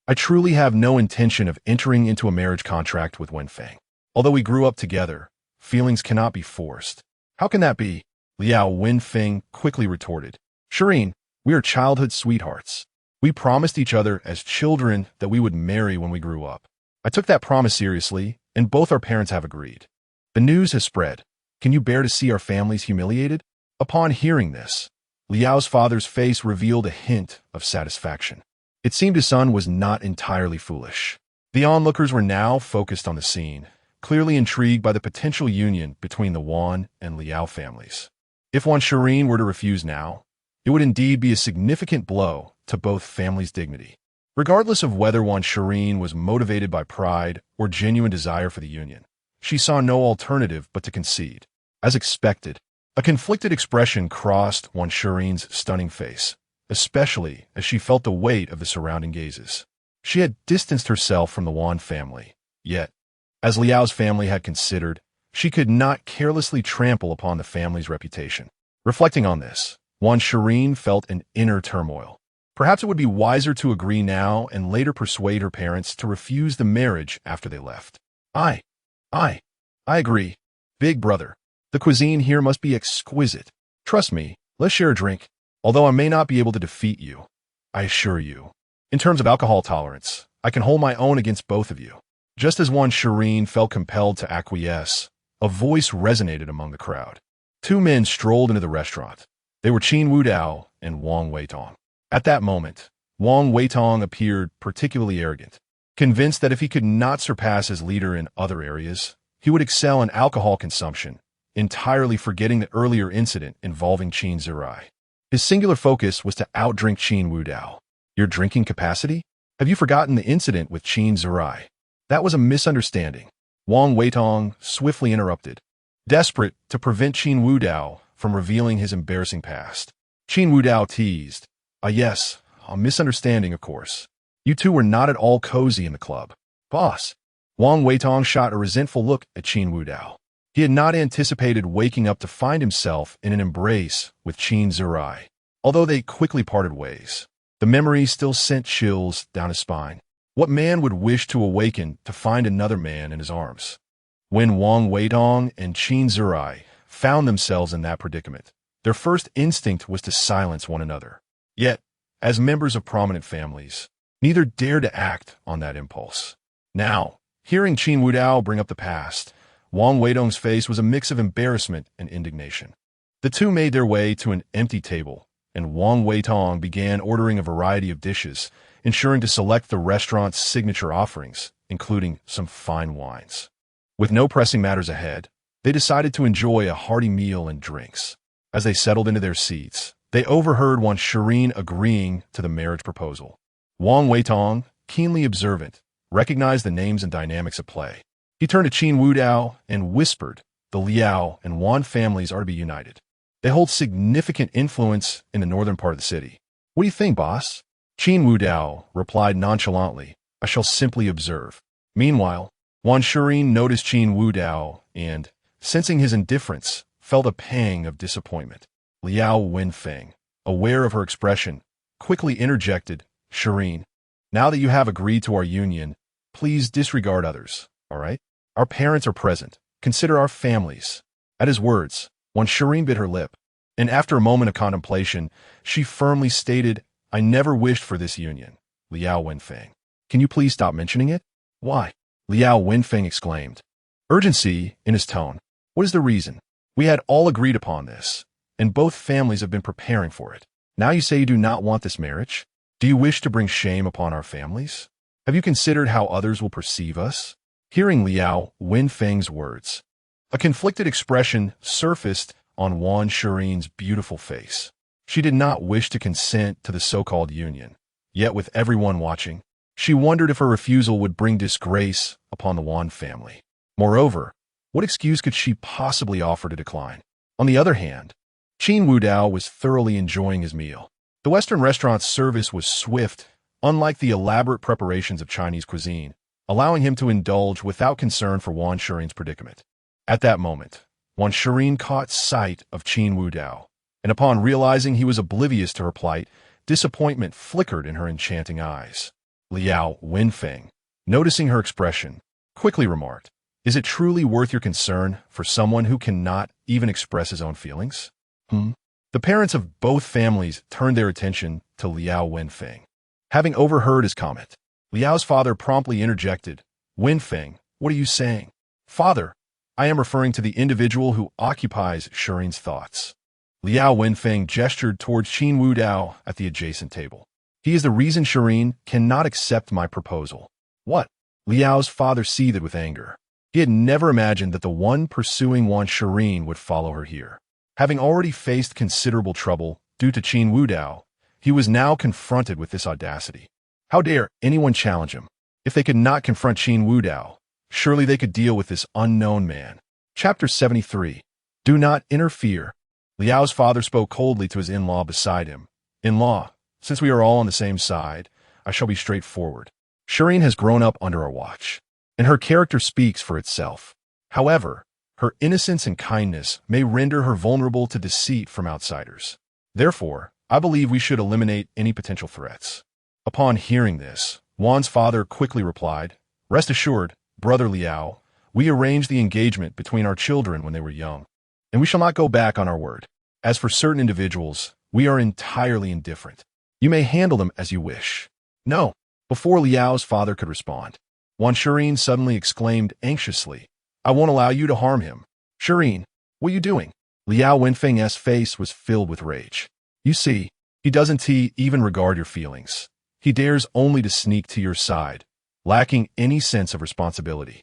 I truly have no intention of entering into a marriage contract with Wenfeng. Although we grew up together, feelings cannot be forced. How can that be? Liao Wenfeng quickly retorted. Shirin, we are childhood sweethearts. We promised each other as children that we would marry when we grew up. I took that promise seriously, and both our parents have agreed. The news has spread. Can you bear to see our families humiliated? Upon hearing this, Liao's father's face revealed a hint of satisfaction. It seemed his son was not entirely foolish. The onlookers were now focused on the scene, clearly intrigued by the potential union between the Wan and Liao families. If Wan Shirin were to refuse now, it would indeed be a significant blow to both families' dignity. Regardless of whether Wan Shirin was motivated by pride or genuine desire for the union, she saw no alternative but to concede. As expected, a conflicted expression crossed Wan Shirin's stunning face, especially as she felt the weight of the surrounding gazes. She had distanced herself from the Wan family, yet, as Liao's family had considered, she could not carelessly trample upon the family's reputation. Reflecting on this, Wan Shirin felt an inner turmoil. Perhaps it would be wiser to agree now and later persuade her parents to refuse the marriage after they left. I agree. Big brother, the cuisine here must be exquisite. Trust me, let's share a drink. Although I may not be able to defeat you, I assure you, in terms of alcohol tolerance, I can hold my own against both of you. Just as Wan Shirin felt compelled to acquiesce, a voice resonated among the crowd. Two men strolled into the restaurant. They were Qin Wudao and Wang Weitong. At that moment, Wang Weitong appeared particularly arrogant, convinced that if he could not surpass his leader in other areas, he would excel in alcohol consumption, entirely forgetting the earlier incident involving Qin Zirai. His singular focus was to outdrink Qin Wudao. Your drinking capacity? Have you forgotten the incident with Qin Zirai? That was a misunderstanding. Wang Weitong swiftly interrupted, desperate to prevent Qin Wudao from revealing his embarrassing past. Qin Wudao teased, yes, a misunderstanding, of course. You two were not at all cozy in the club. Boss. Wang Weitong shot a resentful look at Qin Wudao. He had not anticipated waking up to find himself in an embrace with Qin Zirai. Although they quickly parted ways, the memory still sent chills down his spine. What man would wish to awaken to find another man in his arms? When Wang Weitong and Qin Zirai found themselves in that predicament, their first instinct was to silence one another. Yet, as members of prominent families, neither dared to act on that impulse. Now, hearing Qin Wudao bring up the past, Wang Weitong's face was a mix of embarrassment and indignation. The two made their way to an empty table, and Wang Weitong began ordering a variety of dishes, ensuring to select the restaurant's signature offerings, including some fine wines. With no pressing matters ahead, they decided to enjoy a hearty meal and drinks. As they settled into their seats, they overheard Wan Shirin agreeing to the marriage proposal. Wang Weitong, keenly observant, recognized the names and dynamics at play. He turned to Qin Wudao and whispered, the Liao and Wan families are to be united. They hold significant influence in the northern part of the city. What do you think, boss? Qin Wudao replied nonchalantly, I shall simply observe. Meanwhile, Wan Shirin noticed Qin Wudao and, sensing his indifference, felt a pang of disappointment. Liao Wenfeng, aware of her expression, quickly interjected, Shirin, now that you have agreed to our union, please disregard others, all right? Our parents are present. Consider our families. At his words, Wan Shirin bit her lip, and after a moment of contemplation, she firmly stated, I never wished for this union. Liao Wenfeng, can you please stop mentioning it? Why? Liao Wenfeng exclaimed, urgency in his tone. What is the reason? We had all agreed upon this, and both families have been preparing for it. Now you say you do not want this marriage? Do you wish to bring shame upon our families? Have you considered how others will perceive us? Hearing Liao Wenfeng's words, a conflicted expression surfaced on Wan Shirin's beautiful face. She did not wish to consent to the so-called union, yet with everyone watching, she wondered if her refusal would bring disgrace upon the Wan family. Moreover, what excuse could she possibly offer to decline? On the other hand, Qin Wudao was thoroughly enjoying his meal. The Western restaurant's service was swift, unlike the elaborate preparations of Chinese cuisine, allowing him to indulge without concern for Wan Shirin's predicament. At that moment, Wan Shirin caught sight of Qin Wudao, and upon realizing he was oblivious to her plight, disappointment flickered in her enchanting eyes. Liao Wenfeng, noticing her expression, quickly remarked, "Is it truly worth your concern for someone who cannot even express his own feelings?" The parents of both families turned their attention to Liao Wenfeng. Having overheard his comment, Liao's father promptly interjected, "Wenfeng, what are you saying?" "Father, I am referring to the individual who occupies Shirin's thoughts." Liao Wenfeng gestured towards Qin Wudao at the adjacent table. "He is the reason Shirin cannot accept my proposal." "What?" Liao's father seethed with anger. He had never imagined that the one pursuing Wan Shirin would follow her here. Having already faced considerable trouble due to Qin Wudao, he was now confronted with this audacity. How dare anyone challenge him? If they could not confront Qin Wudao, surely they could deal with this unknown man. Chapter 73. Do not interfere. Liao's father spoke coldly to his in-law beside him. "In-law, since we are all on the same side, I shall be straightforward. Shirin has grown up under our watch, and her character speaks for itself. However, her innocence and kindness may render her vulnerable to deceit from outsiders. Therefore, I believe we should eliminate any potential threats." Upon hearing this, Wan's father quickly replied, "Rest assured, Brother Liao, we arranged the engagement between our children when they were young, and we shall not go back on our word. As for certain individuals, we are entirely indifferent. You may handle them as you wish." "No." Before Liao's father could respond, Wan Shirin suddenly exclaimed anxiously, "I won't allow you to harm him." "Shirin, what are you doing?" Liao Wenfeng's face was filled with rage. "You see, he doesn't even regard your feelings. He dares only to sneak to your side, lacking any sense of responsibility.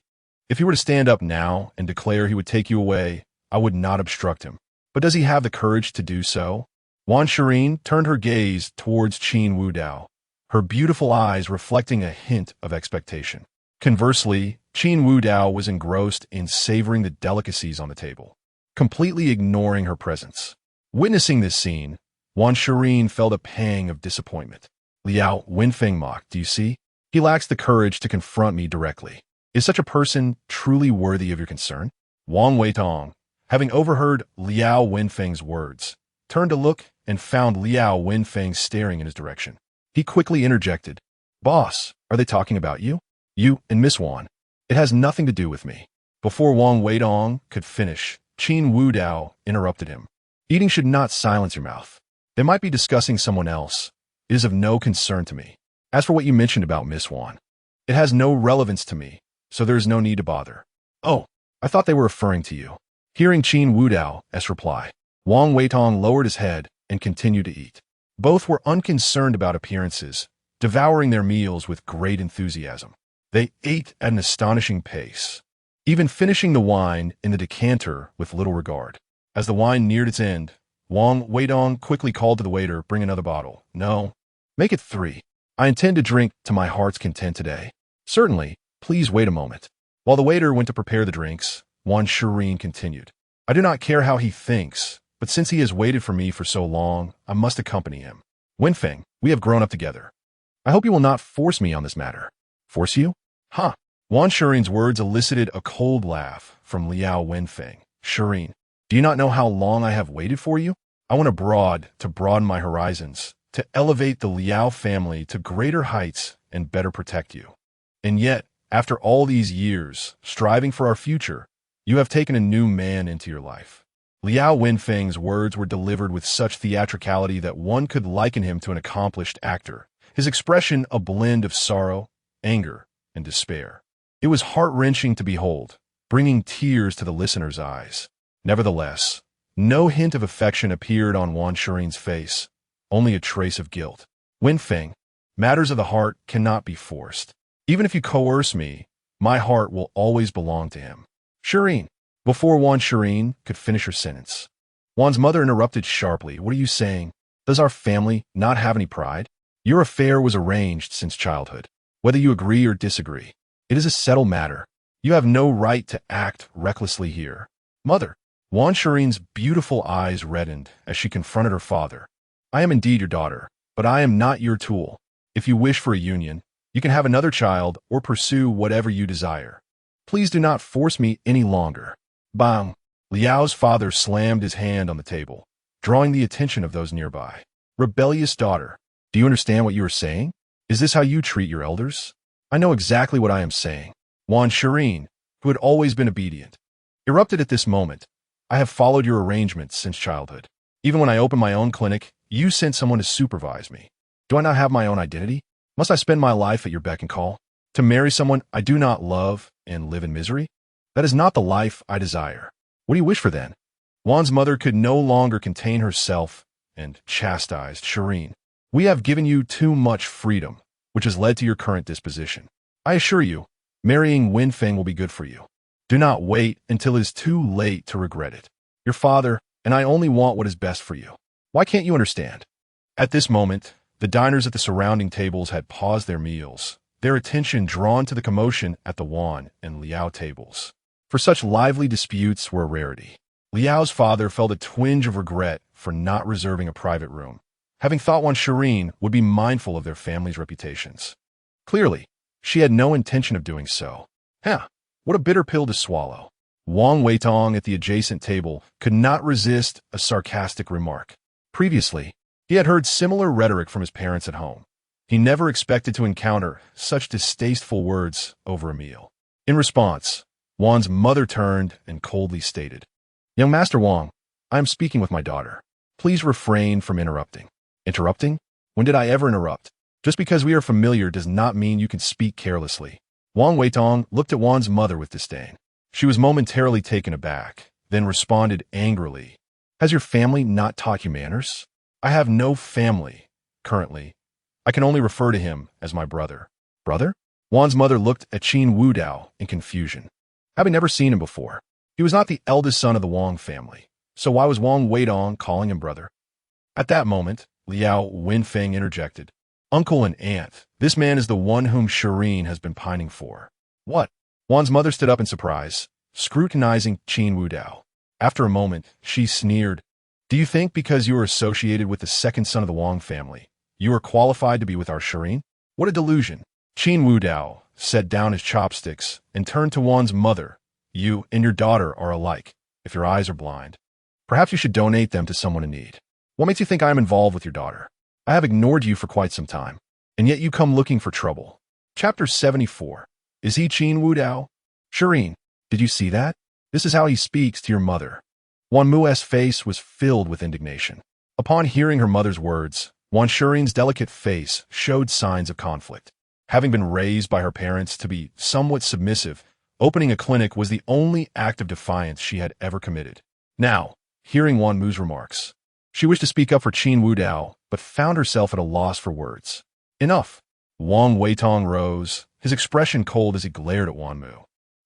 If he were to stand up now and declare he would take you away, I would not obstruct him. But does he have the courage to do so?" Wan Shirin turned her gaze towards Qin Wudao, her beautiful eyes reflecting a hint of expectation. Conversely, Qin Wudao was engrossed in savoring the delicacies on the table, completely ignoring her presence. Witnessing this scene, Wan Shirin felt a pang of disappointment. Liao Wenfeng mocked, "Do you see? He lacks the courage to confront me directly. Is such a person truly worthy of your concern?" Wang Weitong, having overheard Liao Wenfeng's words, turned to look and found Liao Wenfeng staring in his direction. He quickly interjected, "Boss, are they talking about you? You and Miss Wan. It has nothing to do with me." Before Wang Weitong could finish, Qin Wudao interrupted him. "Eating should not silence your mouth. They might be discussing someone else. It is of no concern to me. As for what you mentioned about Miss Wan, it has no relevance to me, so there is no need to bother." "Oh, I thought they were referring to you." Hearing Qin Wudao's reply, Wang Weitong lowered his head and continued to eat. Both were unconcerned about appearances, devouring their meals with great enthusiasm. They ate at an astonishing pace, even finishing the wine in the decanter with little regard. As the wine neared its end, Wang Weitong quickly called to the waiter, "Bring another bottle." "No, make it 3. I intend to drink to my heart's content today." "Certainly, please wait a moment." While the waiter went to prepare the drinks, Wan Shirin continued, "I do not care how he thinks, but since he has waited for me for so long, I must accompany him. Wenfeng, we have grown up together. I hope you will not force me on this matter." "Force you? Huh?" Wan Shirin's words elicited a cold laugh from Liao Wenfeng. "Shirin, do you not know how long I have waited for you? I went abroad to broaden my horizons, to elevate the Liao family to greater heights and better protect you. And yet, after all these years, striving for our future, you have taken a new man into your life." Liao Wenfeng's words were delivered with such theatricality that one could liken him to an accomplished actor, his expression a blend of sorrow, anger, and despair. It was heart-wrenching to behold, bringing tears to the listener's eyes. Nevertheless, no hint of affection appeared on Wan Shirin's face, only a trace of guilt. "Wenfeng, matters of the heart cannot be forced. Even if you coerce me, my heart will always belong to him." "Shirin." Before Wan Shirin could finish her sentence, Wan's mother interrupted sharply, "What are you saying? Does our family not have any pride? Your affair was arranged since childhood. Whether you agree or disagree, it is a settled matter. You have no right to act recklessly here." "Mother." Wan Shirin's beautiful eyes reddened as she confronted her father. "I am indeed your daughter, but I am not your tool. If you wish for a union, you can have another child or pursue whatever you desire. Please do not force me any longer. Bang! Liao's father slammed his hand on the table, drawing the attention of those nearby. Rebellious daughter, do you understand what you are saying? Is this how you treat your elders? I know exactly what I am saying. Wan Shireen, who had always been obedient, erupted at this moment. I have followed your arrangements since childhood. Even when I opened my own clinic, you sent someone to supervise me. Do I not have my own identity? Must I spend my life at your beck and call? To marry someone I do not love and live in misery? That is not the life I desire. What do you wish for then? Wan's mother could no longer contain herself and chastised Shireen. We have given you too much freedom, which has led to your current disposition. I assure you, marrying Wenfeng will be good for you. Do not wait until it is too late to regret it. Your father and I only want what is best for you. Why can't you understand? At this moment, the diners at the surrounding tables had paused their meals, their attention drawn to the commotion at the Wan and Liao tables. For such lively disputes were a rarity. Liao's father felt a twinge of regret for not reserving a private room, having thought Wan Shireen would be mindful of their family's reputations. Clearly, she had no intention of doing so. What a bitter pill to swallow. Wang Weitong at the adjacent table could not resist a sarcastic remark. Previously, he had heard similar rhetoric from his parents at home. He never expected to encounter such distasteful words over a meal. In response, Wan's mother turned and coldly stated, Young Master Wang, I am speaking with my daughter. Please refrain from interrupting. Interrupting? When did I ever interrupt? Just because we are familiar does not mean you can speak carelessly. Wang Weitong looked at Wan's mother with disdain. She was momentarily taken aback, then responded angrily. Has your family not taught you manners? I have no family, currently. I can only refer to him as my brother. Brother? Wan's mother looked at Qin Wudao in confusion. Having never seen him before, he was not the eldest son of the Wang family, so why was Wang Weidong calling him brother? At that moment, Liao Wenfeng interjected. Uncle and aunt, this man is the one whom Shireen has been pining for. What? Wan's mother stood up in surprise, scrutinizing Qin Wudao. After a moment, she sneered. Do you think because you are associated with the second son of the Wang family, you are qualified to be with our Shireen? What a delusion. Qin Wudao set down his chopsticks and turned to Wan's mother. You and your daughter are alike, if your eyes are blind. Perhaps you should donate them to someone in need. What makes you think I am involved with your daughter? I have ignored you for quite some time, and yet you come looking for trouble. Chapter 74. Is he Qin Wudao? Shireen, did you see that? This is how he speaks to your mother. Wan Mu's face was filled with indignation. Upon hearing her mother's words, Wan Shireen's delicate face showed signs of conflict. Having been raised by her parents to be somewhat submissive, opening a clinic was the only act of defiance she had ever committed. Now, hearing Wan Mu's remarks, she wished to speak up for Qin Wudao, but found herself at a loss for words. Enough. Wang Weitong rose, his expression cold as he glared at Wan Mu.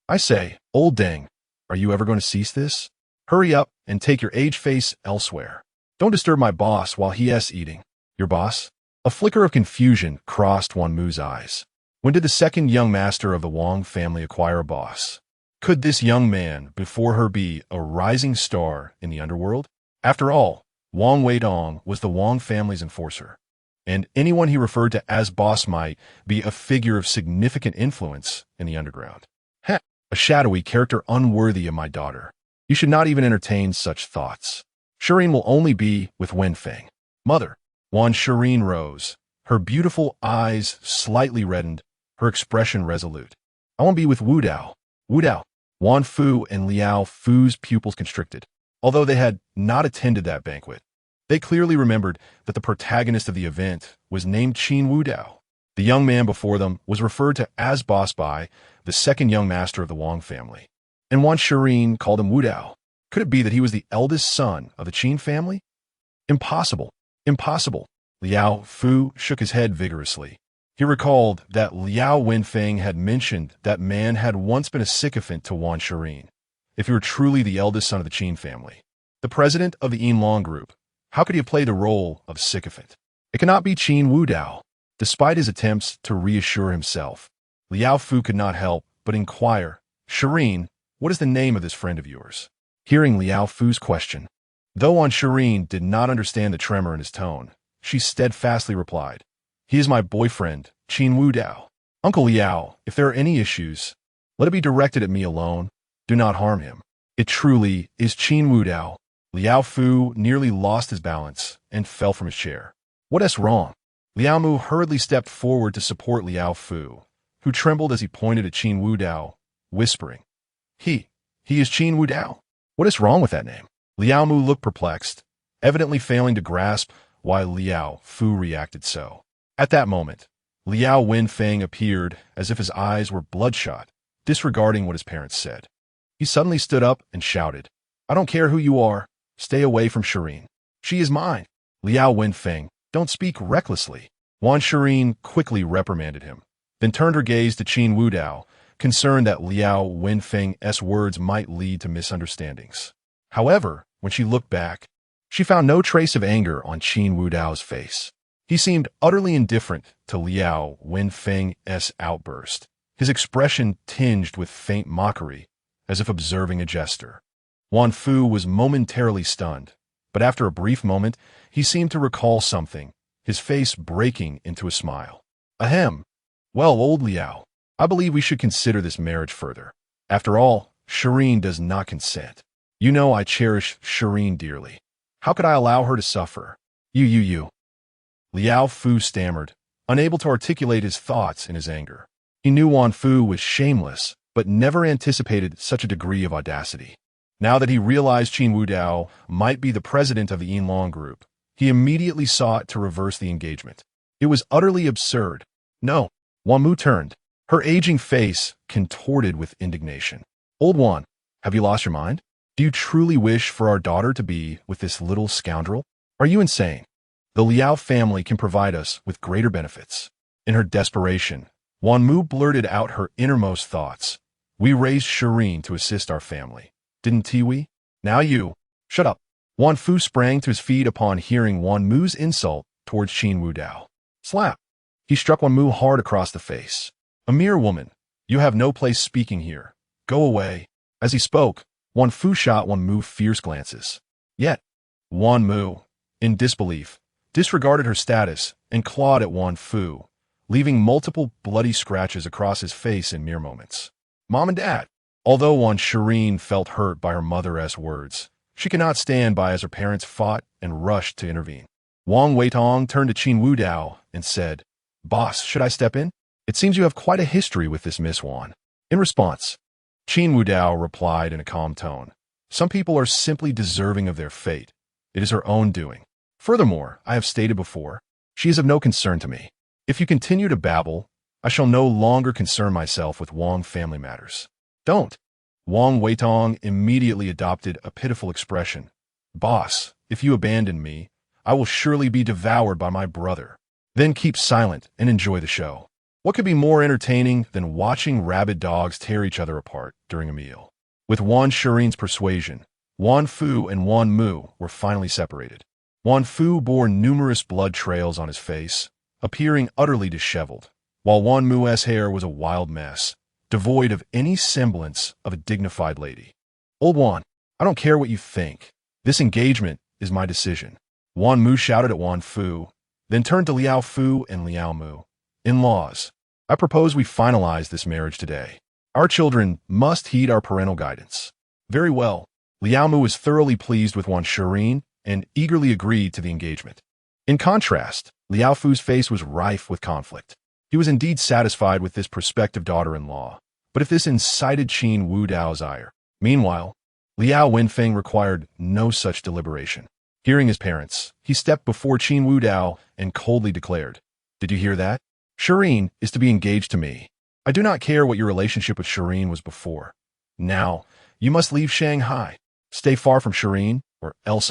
I say, old dang, are you ever going to cease this? Hurry up and take your age face elsewhere. Don't disturb my boss while he is eating. Your boss? A flicker of confusion crossed Wan Mu's eyes. When did the second young master of the Wang family acquire a boss? Could this young man before her be a rising star in the underworld? After all, Wang Weidong was the Wang family's enforcer, and anyone he referred to as boss might be a figure of significant influence in the underground. A shadowy character unworthy of my daughter. You should not even entertain such thoughts. Shireen will only be with Wenfeng. Mother. Wan Shireen rose, her beautiful eyes slightly reddened, her expression resolute. I won't be with Wudao. Wudao. Wan Fu and Liao Fu's pupils constricted. Although they had not attended that banquet, they clearly remembered that the protagonist of the event was named Qin Wudao. The young man before them was referred to as boss by the second young master of the Wang family, and Wan Shireen called him Wudao. Could it be that he was the eldest son of the Qin family? Impossible. Impossible. Liao Fu shook his head vigorously. He recalled that Liao Wenfeng had mentioned that man had once been a sycophant to Wan Shireen. If he were truly the eldest son of the Qin family, the president of the Yinlong group, how could he have played the role of sycophant? It cannot be Qin Wudao. Despite his attempts to reassure himself, Liao Fu could not help but inquire, Shireen, what is the name of this friend of yours? Hearing Liao Fu's question, though Wan Shireen did not understand the tremor in his tone, she steadfastly replied, He is my boyfriend, Qin Wu Dao. Uncle Liao, if there are any issues, let it be directed at me alone. Do not harm him. It truly is Qin Wu Dao. Liao Fu nearly lost his balance and fell from his chair. What is wrong? Liao Mu hurriedly stepped forward to support Liao Fu, who trembled as he pointed at Qin Wu Dao, whispering, He is Qin Wu Dao. What is wrong with that name? Liao Mu looked perplexed, evidently failing to grasp why Liao Fu reacted so. At that moment, Liao Wenfeng appeared as if his eyes were bloodshot, disregarding what his parents said. He suddenly stood up and shouted, I don't care who you are. Stay away from Shireen. She is mine. Liao Wenfeng, don't speak recklessly. Wan Shireen quickly reprimanded him, then turned her gaze to Qin Wu Dao, concerned that Liao Wenfeng's words might lead to misunderstandings. However, when she looked back, she found no trace of anger on Qin Wu Dao's face. He seemed utterly indifferent to Liao Wenfeng's outburst, his expression tinged with faint mockery, as if observing a jester. Wan Fu was momentarily stunned, but after a brief moment, he seemed to recall something, his face breaking into a smile. Ahem. Well, old Liao, I believe we should consider this marriage further. After all, Shireen does not consent. You know I cherish Shireen dearly. How could I allow her to suffer? You. Liao Fu stammered, unable to articulate his thoughts in his anger. He knew Wan Fu was shameless, but never anticipated such a degree of audacity. Now that he realized Qin Wu Dao might be the president of the Yinlong Group, he immediately sought to reverse the engagement. It was utterly absurd. No. Wan Mu turned, her aging face contorted with indignation. Old Wan, have you lost your mind? Do you truly wish for our daughter to be with this little scoundrel? Are you insane? The Liao family can provide us with greater benefits. In her desperation, Wan Mu blurted out her innermost thoughts. We raised Shireen to assist our family. Didn't we? Now you. Shut up. Wan Fu sprang to his feet upon hearing Wan Mu's insult towards Qin Wu Dao. Slap. He struck Wan Mu hard across the face. A mere woman. You have no place speaking here. Go away. As he spoke, Wan Fu shot Wan Mu fierce glances. Yet, Wan Mu, in disbelief, disregarded her status and clawed at Wan Fu, leaving multiple bloody scratches across his face in mere moments. Mom and Dad. Although Wan Shireen felt hurt by her mother's words, she could not stand by as her parents fought and rushed to intervene. Wang Weitong turned to Qin Wu Dao and said, Boss, should I step in? It seems you have quite a history with this Miss Wan. In response, Qin Wu Dao replied in a calm tone, Some people are simply deserving of their fate. It is her own doing. Furthermore, I have stated before, she is of no concern to me. If you continue to babble, I shall no longer concern myself with Wang family matters. Don't. Wang Weitong immediately adopted a pitiful expression. Boss, if you abandon me, I will surely be devoured by my brother. Then keep silent and enjoy the show. What could be more entertaining than watching rabid dogs tear each other apart during a meal? With Wan Shireen's persuasion, Wan Fu and Wan Mu were finally separated. Wan Fu bore numerous blood trails on his face, appearing utterly disheveled, while Wan Mu's hair was a wild mess, devoid of any semblance of a dignified lady. Old Wan, I don't care what you think. This engagement is my decision. Wan Mu shouted at Wan Fu, then turned to Liao Fu and Liao Mu. In-laws, I propose we finalize this marriage today. Our children must heed our parental guidance. Very well. Liao Mu was thoroughly pleased with Wan Shireen and eagerly agreed to the engagement. In contrast, Liao Fu's face was rife with conflict. He was indeed satisfied with this prospective daughter-in-law, but if this incited Qin Wu Dao's ire. Meanwhile, Liao Wenfeng required no such deliberation. Hearing his parents, he stepped before Qin Wu Dao and coldly declared, Did you hear that? Shireen is to be engaged to me. I do not care what your relationship with Shireen was before. Now, you must leave Shanghai. Stay far from Shireen, or else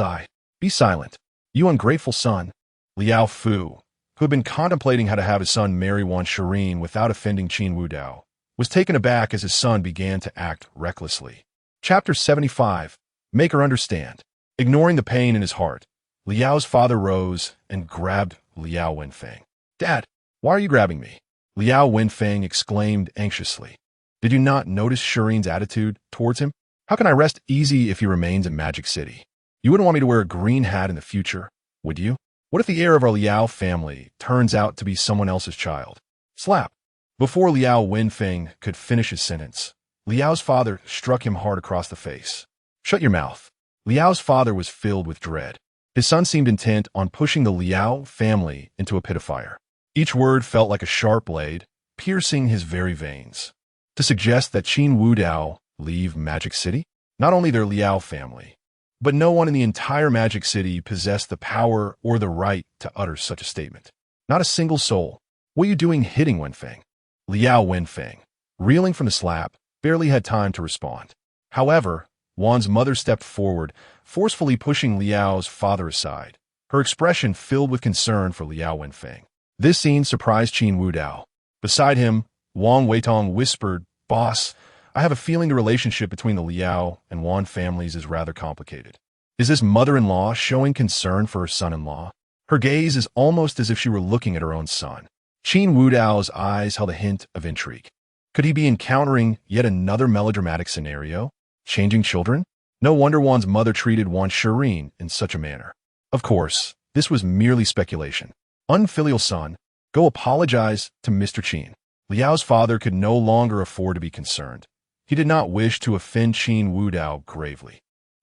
be silent. You ungrateful son. Liao Fu, who had been contemplating how to have his son marry Wan Shireen without offending Qin Wu Dao, was taken aback as his son began to act recklessly. Chapter 75. Make her understand. Ignoring the pain in his heart, Liao's father rose and grabbed Liao Wenfeng. Dad, why are you grabbing me? Liao Wenfeng exclaimed anxiously. Did you not notice Shireen's attitude towards him? How can I rest easy if he remains in Magic City? You wouldn't want me to wear a green hat in the future, would you? What if the heir of our Liao family turns out to be someone else's child? Slap. Before Liao Wenfeng could finish his sentence, Liao's father struck him hard across the face. Shut your mouth. Liao's father was filled with dread. His son seemed intent on pushing the Liao family into a pit of fire. Each word felt like a sharp blade, piercing his very veins. To suggest that Qin Wudao leave Magic City? Not only their Liao family, but no one in the entire Magic City possessed the power or the right to utter such a statement. Not a single soul. What are you doing hitting Wenfeng? Liao Wenfeng, reeling from the slap, barely had time to respond. However, Wan's mother stepped forward, forcefully pushing Liao's father aside, her expression filled with concern for Liao Wenfeng. This scene surprised Qin Wudao. Beside him, Wang Weitong whispered, "Boss, I have a feeling the relationship between the Liao and Wan families is rather complicated. Is this mother-in-law showing concern for her son-in-law? Her gaze is almost as if she were looking at her own son." Qin Wudao's eyes held a hint of intrigue. Could he be encountering yet another melodramatic scenario? Changing children? No wonder Wan's mother treated Wan Shirin in such a manner. Of course, this was merely speculation. Unfilial son, go apologize to Mr. Qin. Liao's father could no longer afford to be concerned. He did not wish to offend Qin Wudao gravely.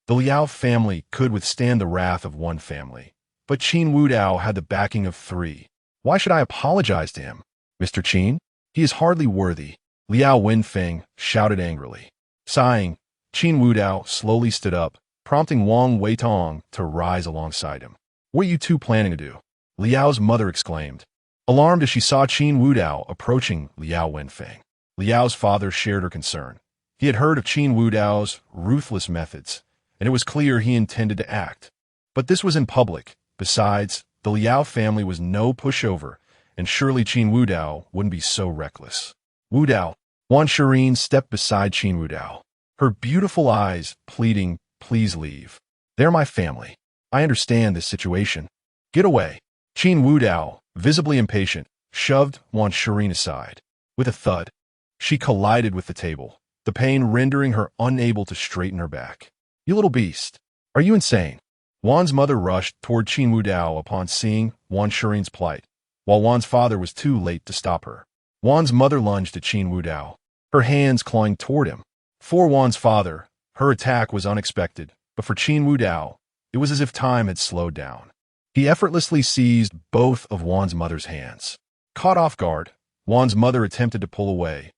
The Liao family could withstand the wrath of one family, but Qin Wudao had the backing of three. Why should I apologize to him? Mr. Qin? He is hardly worthy. Liao Wenfeng shouted angrily. Sighing, Qin Wudao slowly stood up, prompting Wang Weitong to rise alongside him. What are you two planning to do? Liao's mother exclaimed, alarmed as she saw Qin Wudao approaching Liao Wenfeng. Liao's father shared her concern. He had heard of Qin Wudao's ruthless methods, and it was clear he intended to act. But this was in public. Besides, the Liao family was no pushover, and surely Qin Wudao wouldn't be so reckless. Wudao. Wan Shirin stepped beside Qin Wudao, her beautiful eyes pleading, "Please leave. They're my family. I understand this situation. Get away." Qin Wudao, visibly impatient, shoved Wan Shirin aside. With a thud, she collided with the table, the pain rendering her unable to straighten her back. "You little beast. Are you insane?" Wan's mother rushed toward Qin Wudao upon seeing Wan Shirin's plight, while Wan's father was too late to stop her. Wan's mother lunged at Qin Wudao, her hands clawing toward him. For Wan's father, her attack was unexpected, but for Qin Wudao, it was as if time had slowed down. He effortlessly seized both of Wan's mother's hands. Caught off guard, Wan's mother attempted to pull away,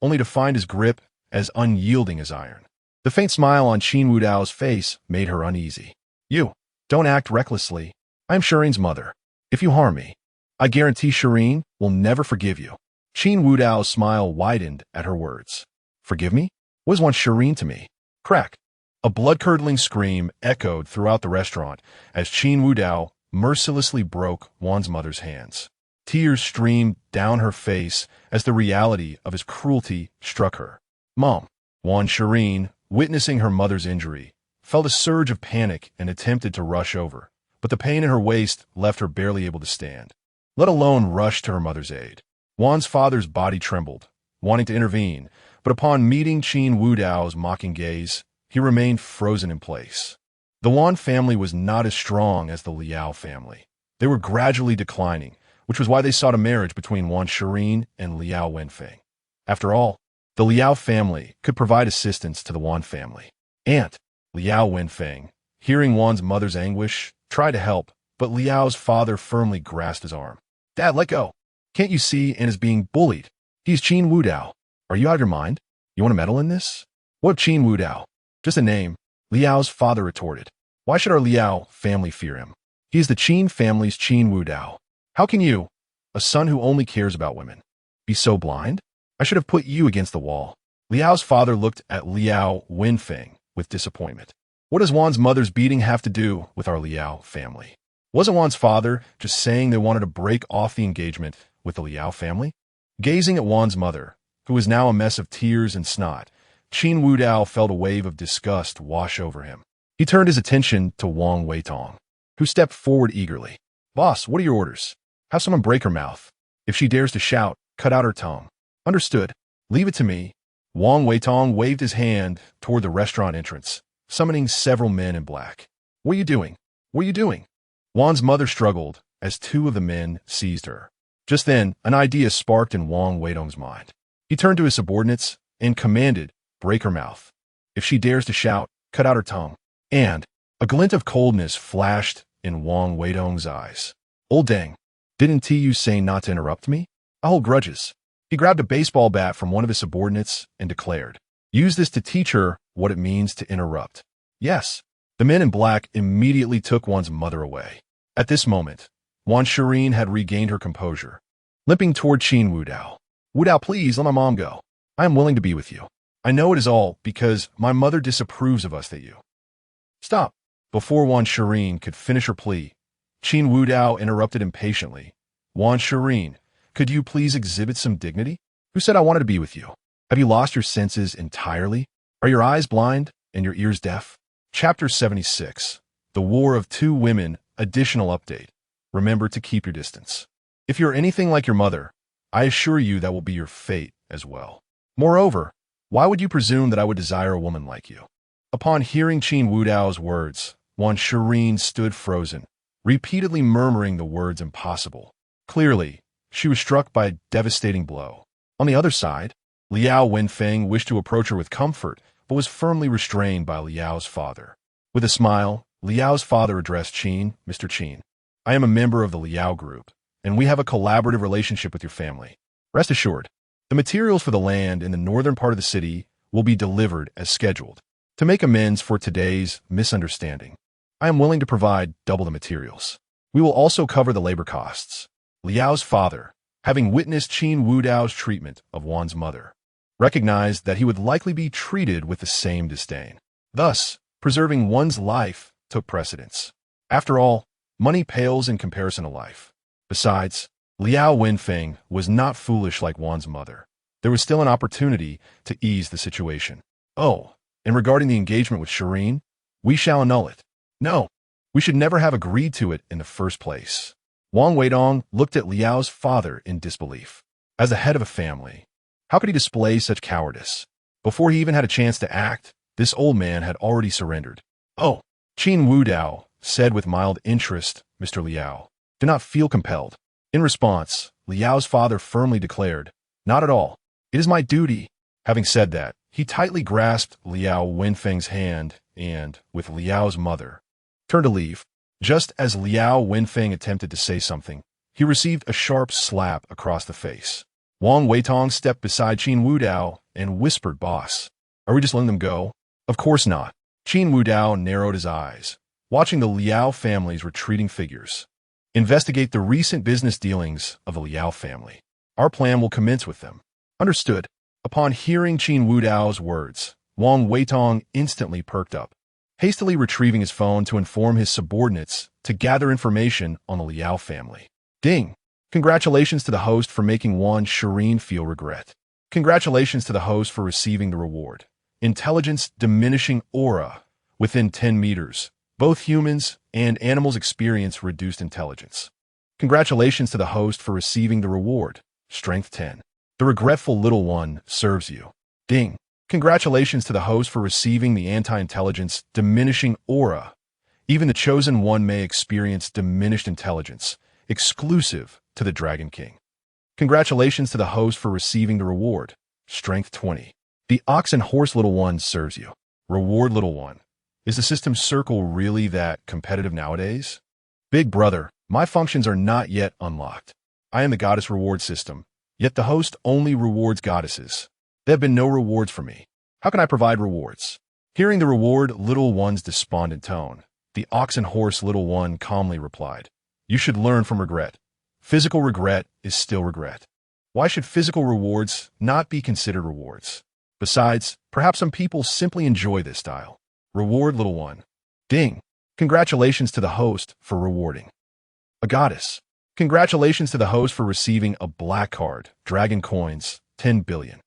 only to find his grip as unyielding as iron. The faint smile on Qin Wudao's face made her uneasy. "You, don't act recklessly. I am Shirin's mother. If you harm me, I guarantee Shirin will never forgive you." Qin Wudao's smile widened at her words. "Forgive me? What is Wan Shirin to me?" Crack! A blood-curdling scream echoed throughout the restaurant as Qin Wudao mercilessly broke Wan's mother's hands. Tears streamed down her face as the reality of his cruelty struck her. "Mom." Wan Shirin, witnessing her mother's injury, felt a surge of panic and attempted to rush over, but the pain in her waist left her barely able to stand, let alone rush to her mother's aid. Wan's father's body trembled, wanting to intervene, but upon meeting Qin Wudao's mocking gaze, he remained frozen in place. The Wan family was not as strong as the Liao family. They were gradually declining, which was why they sought a marriage between Wan Shirin and Liao Wenfeng. After all, the Liao family could provide assistance to the Wan family. Aunt Liao Wenfeng, hearing Wan's mother's anguish, tried to help, but Liao's father firmly grasped his arm. "Dad, let go. Can't you see Anne is being bullied? He's Qin Wudao. Are you out of your mind? You want to meddle in this?" "What Qin Wudao? Just a name," Liao's father retorted. "Why should our Liao family fear him? He is the Qin family's Qin Wudao. How can you, a son who only cares about women, be so blind? I should have put you against the wall." Liao's father looked at Liao Wenfeng with disappointment. What does Wan's mother's beating have to do with our Liao family? Wasn't Wan's father just saying they wanted to break off the engagement with the Liao family? Gazing at Wan's mother, who was now a mess of tears and snot, Qin Wudao felt a wave of disgust wash over him. He turned his attention to Wang Weitong, who stepped forward eagerly. "Boss, what are your orders? Have someone break her mouth. If she dares to shout, cut out her tongue." "Understood. Leave it to me." Wang Weitong waved his hand toward the restaurant entrance, summoning several men in black. "What are you doing? What are you doing?" Wan's mother struggled as two of the men seized her. Just then, an idea sparked in Wang Weidong's mind. He turned to his subordinates and commanded, "Break her mouth. If she dares to shout, cut out her tongue." And a glint of coldness flashed in Wang Weidong's eyes. "Old dang, didn't you say not to interrupt me? I hold grudges." He grabbed a baseball bat from one of his subordinates and declared, "Use this to teach her what it means to interrupt." Yes. The men in black immediately took Wan's mother away. At this moment, Wan Shirin had regained her composure. Limping toward Qin Wudao. "Wudao, please let my mom go. I am willing to be with you. I know it is all because my mother disapproves of us that you—" "Stop." Before Wan Shirin could finish her plea, Qin Wudao interrupted impatiently. "Wan Shirin, could you please exhibit some dignity? Who said I wanted to be with you? Have you lost your senses entirely? Are your eyes blind and your ears deaf?" Chapter 76. The War of Two Women. Additional update. Remember to keep your distance. If you're anything like your mother, I assure you that will be your fate as well. Moreover, why would you presume that I would desire a woman like you? Upon hearing Qin Wudao's words, Wan Shirin stood frozen, repeatedly murmuring the words impossible. Clearly, she was struck by a devastating blow. On the other side, Liao Wenfeng wished to approach her with comfort, but was firmly restrained by Liao's father. With a smile, Liao's father addressed Qin, "Mr. Qin, I am a member of the Liao group, and we have a collaborative relationship with your family. Rest assured, the materials for the land in the northern part of the city will be delivered as scheduled. To make amends for today's misunderstanding, I am willing to provide double the materials. We will also cover the labor costs." Liao's father, having witnessed Qin Wudao's treatment of Wan's mother, recognized that he would likely be treated with the same disdain. Thus, preserving one's life took precedence. After all, money pales in comparison to life. Besides, Liao Wenfeng was not foolish like Wan's mother. There was still an opportunity to ease the situation. "Oh, and regarding the engagement with Shirin, we shall annul it. No, we should never have agreed to it in the first place." Wang Weidong looked at Liao's father in disbelief. As the head of a family, how could he display such cowardice? Before he even had a chance to act, this old man had already surrendered. "Oh," Qin Wudao said with mild interest, "Mr. Liao, do not feel compelled." In response, Liao's father firmly declared, "Not at all. It is my duty." Having said that, he tightly grasped Liao Wenfeng's hand and, with Liao's mother, turned to leave. Just as Liao Wenfeng attempted to say something, he received a sharp slap across the face. Wang Weitong stepped beside Qin Wudao and whispered, "Boss, are we just letting them go?" "Of course not." Qin Wudao narrowed his eyes, watching the Liao family's retreating figures. "Investigate the recent business dealings of the Liao family. Our plan will commence with them." "Understood." Upon hearing Qin Wudao's words, Wang Weitong instantly perked up, hastily retrieving his phone to inform his subordinates to gather information on the Liao family. "Ding! Congratulations to the host for making Wan Shirin feel regret. Congratulations to the host for receiving the reward. Intelligence diminishing aura. Within 10 meters, both humans and animals experience reduced intelligence. Congratulations to the host for receiving the reward. Strength 10. The regretful little one serves you. Ding! Congratulations to the host for receiving the anti-intelligence diminishing aura. Even the chosen one may experience diminished intelligence, exclusive to the Dragon King. Congratulations to the host for receiving the reward. Strength 20. The ox and horse little one serves you. Reward little one. Is the system circle really that competitive nowadays? Big brother, my functions are not yet unlocked. I am the goddess reward system, yet the host only rewards goddesses. There have been no rewards for me. How can I provide rewards? Hearing the reward little one's despondent tone, the ox and horse little one calmly replied, "You should learn from regret. Physical regret is still regret. Why should physical rewards not be considered rewards? Besides, perhaps some people simply enjoy this style. Reward little one. Ding! Congratulations to the host for rewarding a goddess. Congratulations to the host for receiving a black card, dragon coins, 10 billion.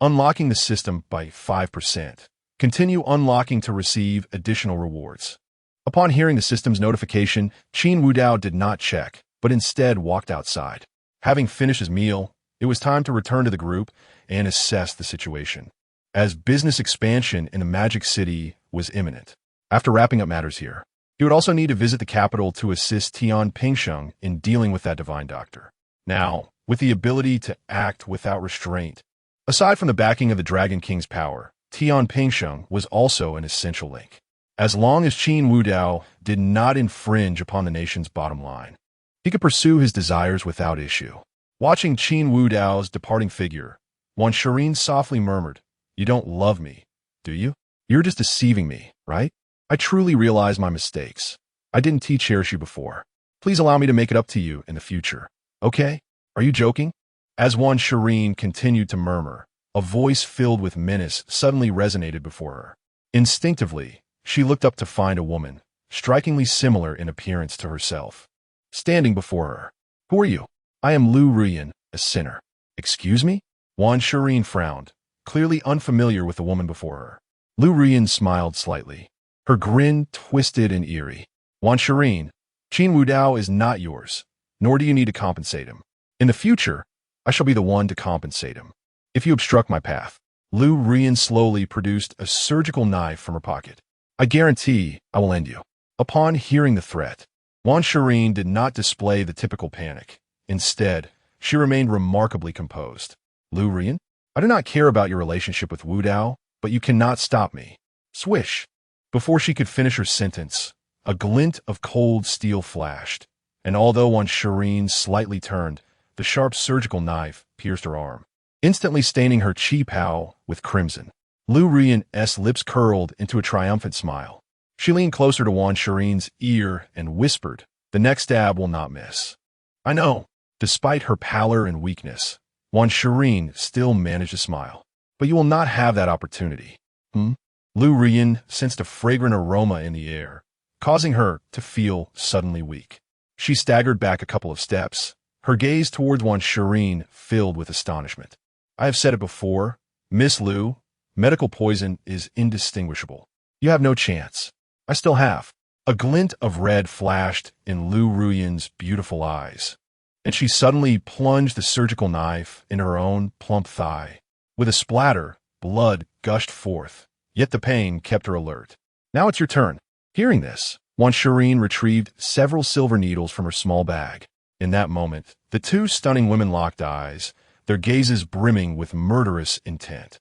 Unlocking the system by 5%. Continue unlocking to receive additional rewards." Upon hearing the system's notification, Qin Wudao did not check, but instead walked outside. Having finished his meal, it was time to return to the group and assess the situation, as business expansion in the Magic City was imminent. After wrapping up matters here, He would also need to visit the capital to assist Tian Pingsheng in dealing with that divine doctor. Now, with the ability to act without restraint, aside from the backing of the Dragon King's power, Tian Pingsheng was also an essential link. As long as Qin Wudao did not infringe upon the nation's bottom line, he could pursue his desires without issue. Watching Qin Wudao's departing figure, Wan Shirin softly murmured, "You don't love me, do you? You're just deceiving me, right? I truly realize my mistakes. I didn't cherish you before. Please allow me to make it up to you in the future. Okay? Are you joking?" As Wan Shirin continued to murmur, a voice filled with menace suddenly resonated before her. Instinctively, she looked up to find a woman, strikingly similar in appearance to herself, standing before her. "Who are you?" "I am Lu Ruyan, a sinner." "Excuse me?" Wan Shirin frowned, clearly unfamiliar with the woman before her. Lu Ruyan smiled slightly, her grin twisted and eerie. "Wan Shirin, Qin Wudao is not yours, nor do you need to compensate him. In the future, I shall be the one to compensate him. If you obstruct my path." Lu Ruyan slowly produced a surgical knife from her pocket. "I guarantee I will end you." Upon hearing the threat, Wan Shirin did not display the typical panic. Instead, she remained remarkably composed. "Lu Ruyan, I do not care about your relationship with Wudao, but you cannot stop me." Swish! Before she could finish her sentence, a glint of cold steel flashed, and although Wan Shirin slightly turned, the sharp surgical knife pierced her arm, instantly staining her chi pao with crimson. Lu Ruyan's lips curled into a triumphant smile. She leaned closer to Wan Shirin's ear and whispered, "The next stab will not miss." "I know." Despite her pallor and weakness, Wan Shirin still managed to smile. "But you will not have that opportunity." Lu Ruyan sensed a fragrant aroma in the air, causing her to feel suddenly weak. She staggered back a couple of steps, her gaze towards Wan Shirin filled with astonishment. "I have said it before, Miss Lu, medical poison is indistinguishable. You have no chance." "I still have." A glint of red flashed in Lu Ruyan's beautiful eyes, and she suddenly plunged the surgical knife in her own plump thigh. With a splatter, blood gushed forth, yet the pain kept her alert. "Now it's your turn." Hearing this, Wan Shirin retrieved several silver needles from her small bag. In that moment, the two stunning women locked eyes, their gazes brimming with murderous intent.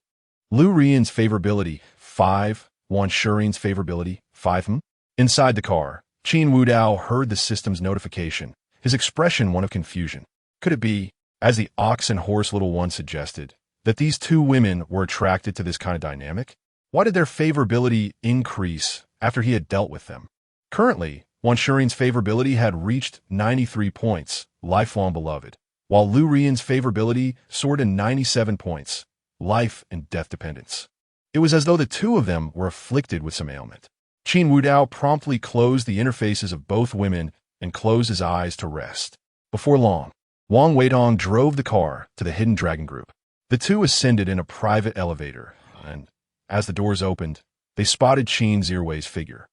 Lu Ruyan's favorability, 5. Wan Shirin's favorability, 5. Inside the car, Qin Wudao heard the system's notification, his expression one of confusion. Could it be, as the ox and horse little one suggested, that these two women were attracted to this kind of dynamic? Why did their favorability increase after he had dealt with them? Currently, Wan Shirin's favorability had reached 93 points, lifelong beloved, while Lu Ruyan's favorability soared to 97 points, life and death dependence. It was as though the two of them were afflicted with some ailment. Qin Wudao promptly closed the interfaces of both women and closed his eyes to rest. Before long, Wang Weidong drove the car to the Hidden Dragon Group. The two ascended in a private elevator, and as the doors opened, they spotted Qin Zirwei's figure.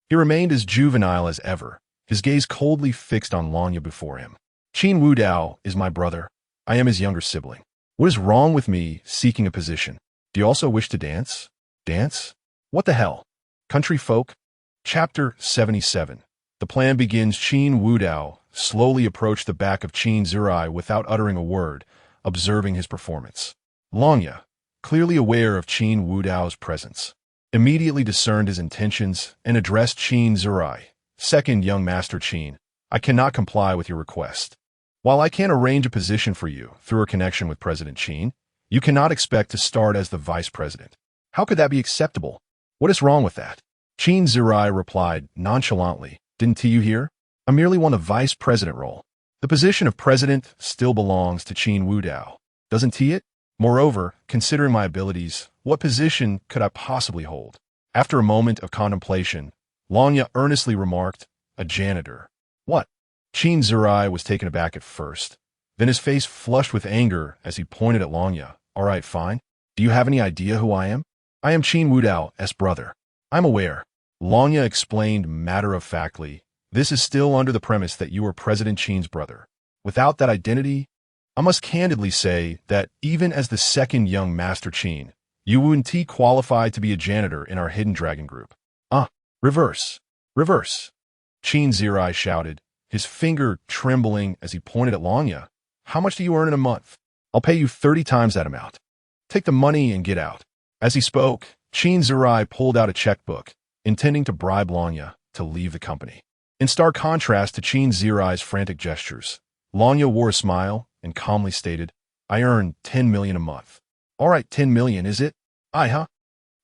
He remained as juvenile as ever, his gaze coldly fixed on Lanya before him. "Qin Wudao is my brother. I am his younger sibling. What is wrong with me seeking a position? Do you also wish to dance? Dance? What the hell? Country folk?" Chapter 77. The plan begins. Qin Wudao slowly approached the back of Qin Zirwei without uttering a word, observing his performance. Lanya, clearly aware of Qin Wudao's presence, immediately discerned his intentions and addressed Qin Zirwei. "Second young Master Qin, I cannot comply with your request. While I can arrange a position for you through a connection with President Qin, you cannot expect to start as the vice president. How could that be acceptable? What is wrong with that?" Qin Zirwei replied nonchalantly, "Didn't you hear? I merely want a vice president role. The position of president still belongs to Qin Wudao. Doesn't he it? Moreover, considering my abilities, what position could I possibly hold?" After a moment of contemplation, Lanya earnestly remarked, "A janitor." "What?" Qin Zirwei was taken aback at first. Then his face flushed with anger as he pointed at Lanya. "All right, fine. Do you have any idea who I am?" "I am Qin Wudao's brother." "I'm aware," Lanya explained matter-of-factly. "This is still under the premise that you are President Qin's brother. Without that identity, I must candidly say that even as the second young Master Qin, you wouldn't qualify to be a janitor in our Hidden Dragon Group." "Ah, reverse. Reverse." Qin Zirai shouted, his finger trembling as he pointed at Lanya. How much do you earn in a month? I'll pay you 30 times that amount. Take the money and get out. As he spoke, Qin Zirai pulled out a checkbook, intending to bribe Lanya to leave the company. In stark contrast to Qin Zirai's frantic gestures, Lanya wore a smile and calmly stated, I earn 10 million a month. All right, 10 million, is it? Aye, huh?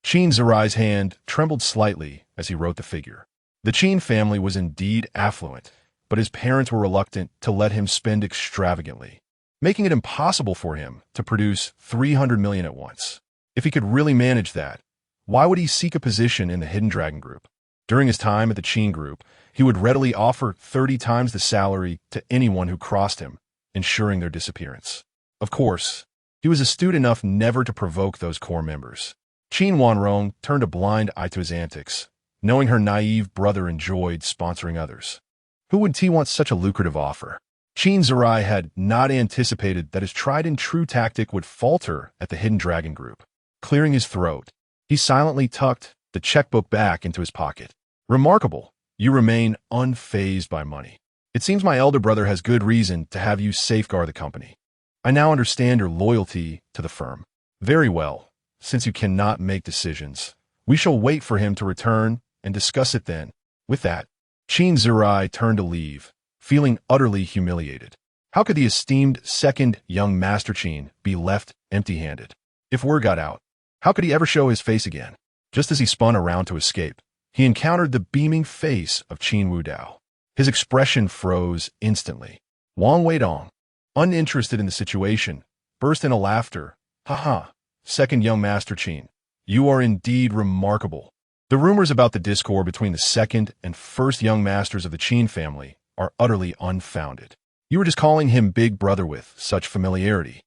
Qin Zirai's hand trembled slightly as he wrote the figure. The Qin family was indeed affluent, but his parents were reluctant to let him spend extravagantly, making it impossible for him to produce 300 million at once. If he could really manage that, why would he seek a position in the Hidden Dragon Group? During his time at the Qin Group, he would readily offer 30 times the salary to anyone who crossed him, ensuring their disappearance. Of course, he was astute enough never to provoke those core members. Qin Wanrong turned a blind eye to his antics, knowing her naive brother enjoyed sponsoring others. Who would want such a lucrative offer? Qin Zirai had not anticipated that his tried-and-true tactic would falter at the Hidden Dragon Group. Clearing his throat, he silently tucked the checkbook back into his pocket. Remarkable, you remain unfazed by money. It seems my elder brother has good reason to have you safeguard the company. I now understand your loyalty to the firm. Very well, since you cannot make decisions, we shall wait for him to return and discuss it then. With that, Qin Zirai turned to leave, feeling utterly humiliated. How could the esteemed second young Master Qin be left empty-handed? If word got out, how could he ever show his face again? Just as he spun around to escape, he encountered the beaming face of Qin Wudao. His expression froze instantly. Wang Weidong, uninterested in the situation, burst into laughter. Ha ha, second young Master Qin, you are indeed remarkable. The rumors about the discord between the second and first young masters of the Qin family are utterly unfounded. You were just calling him Big Brother with such familiarity.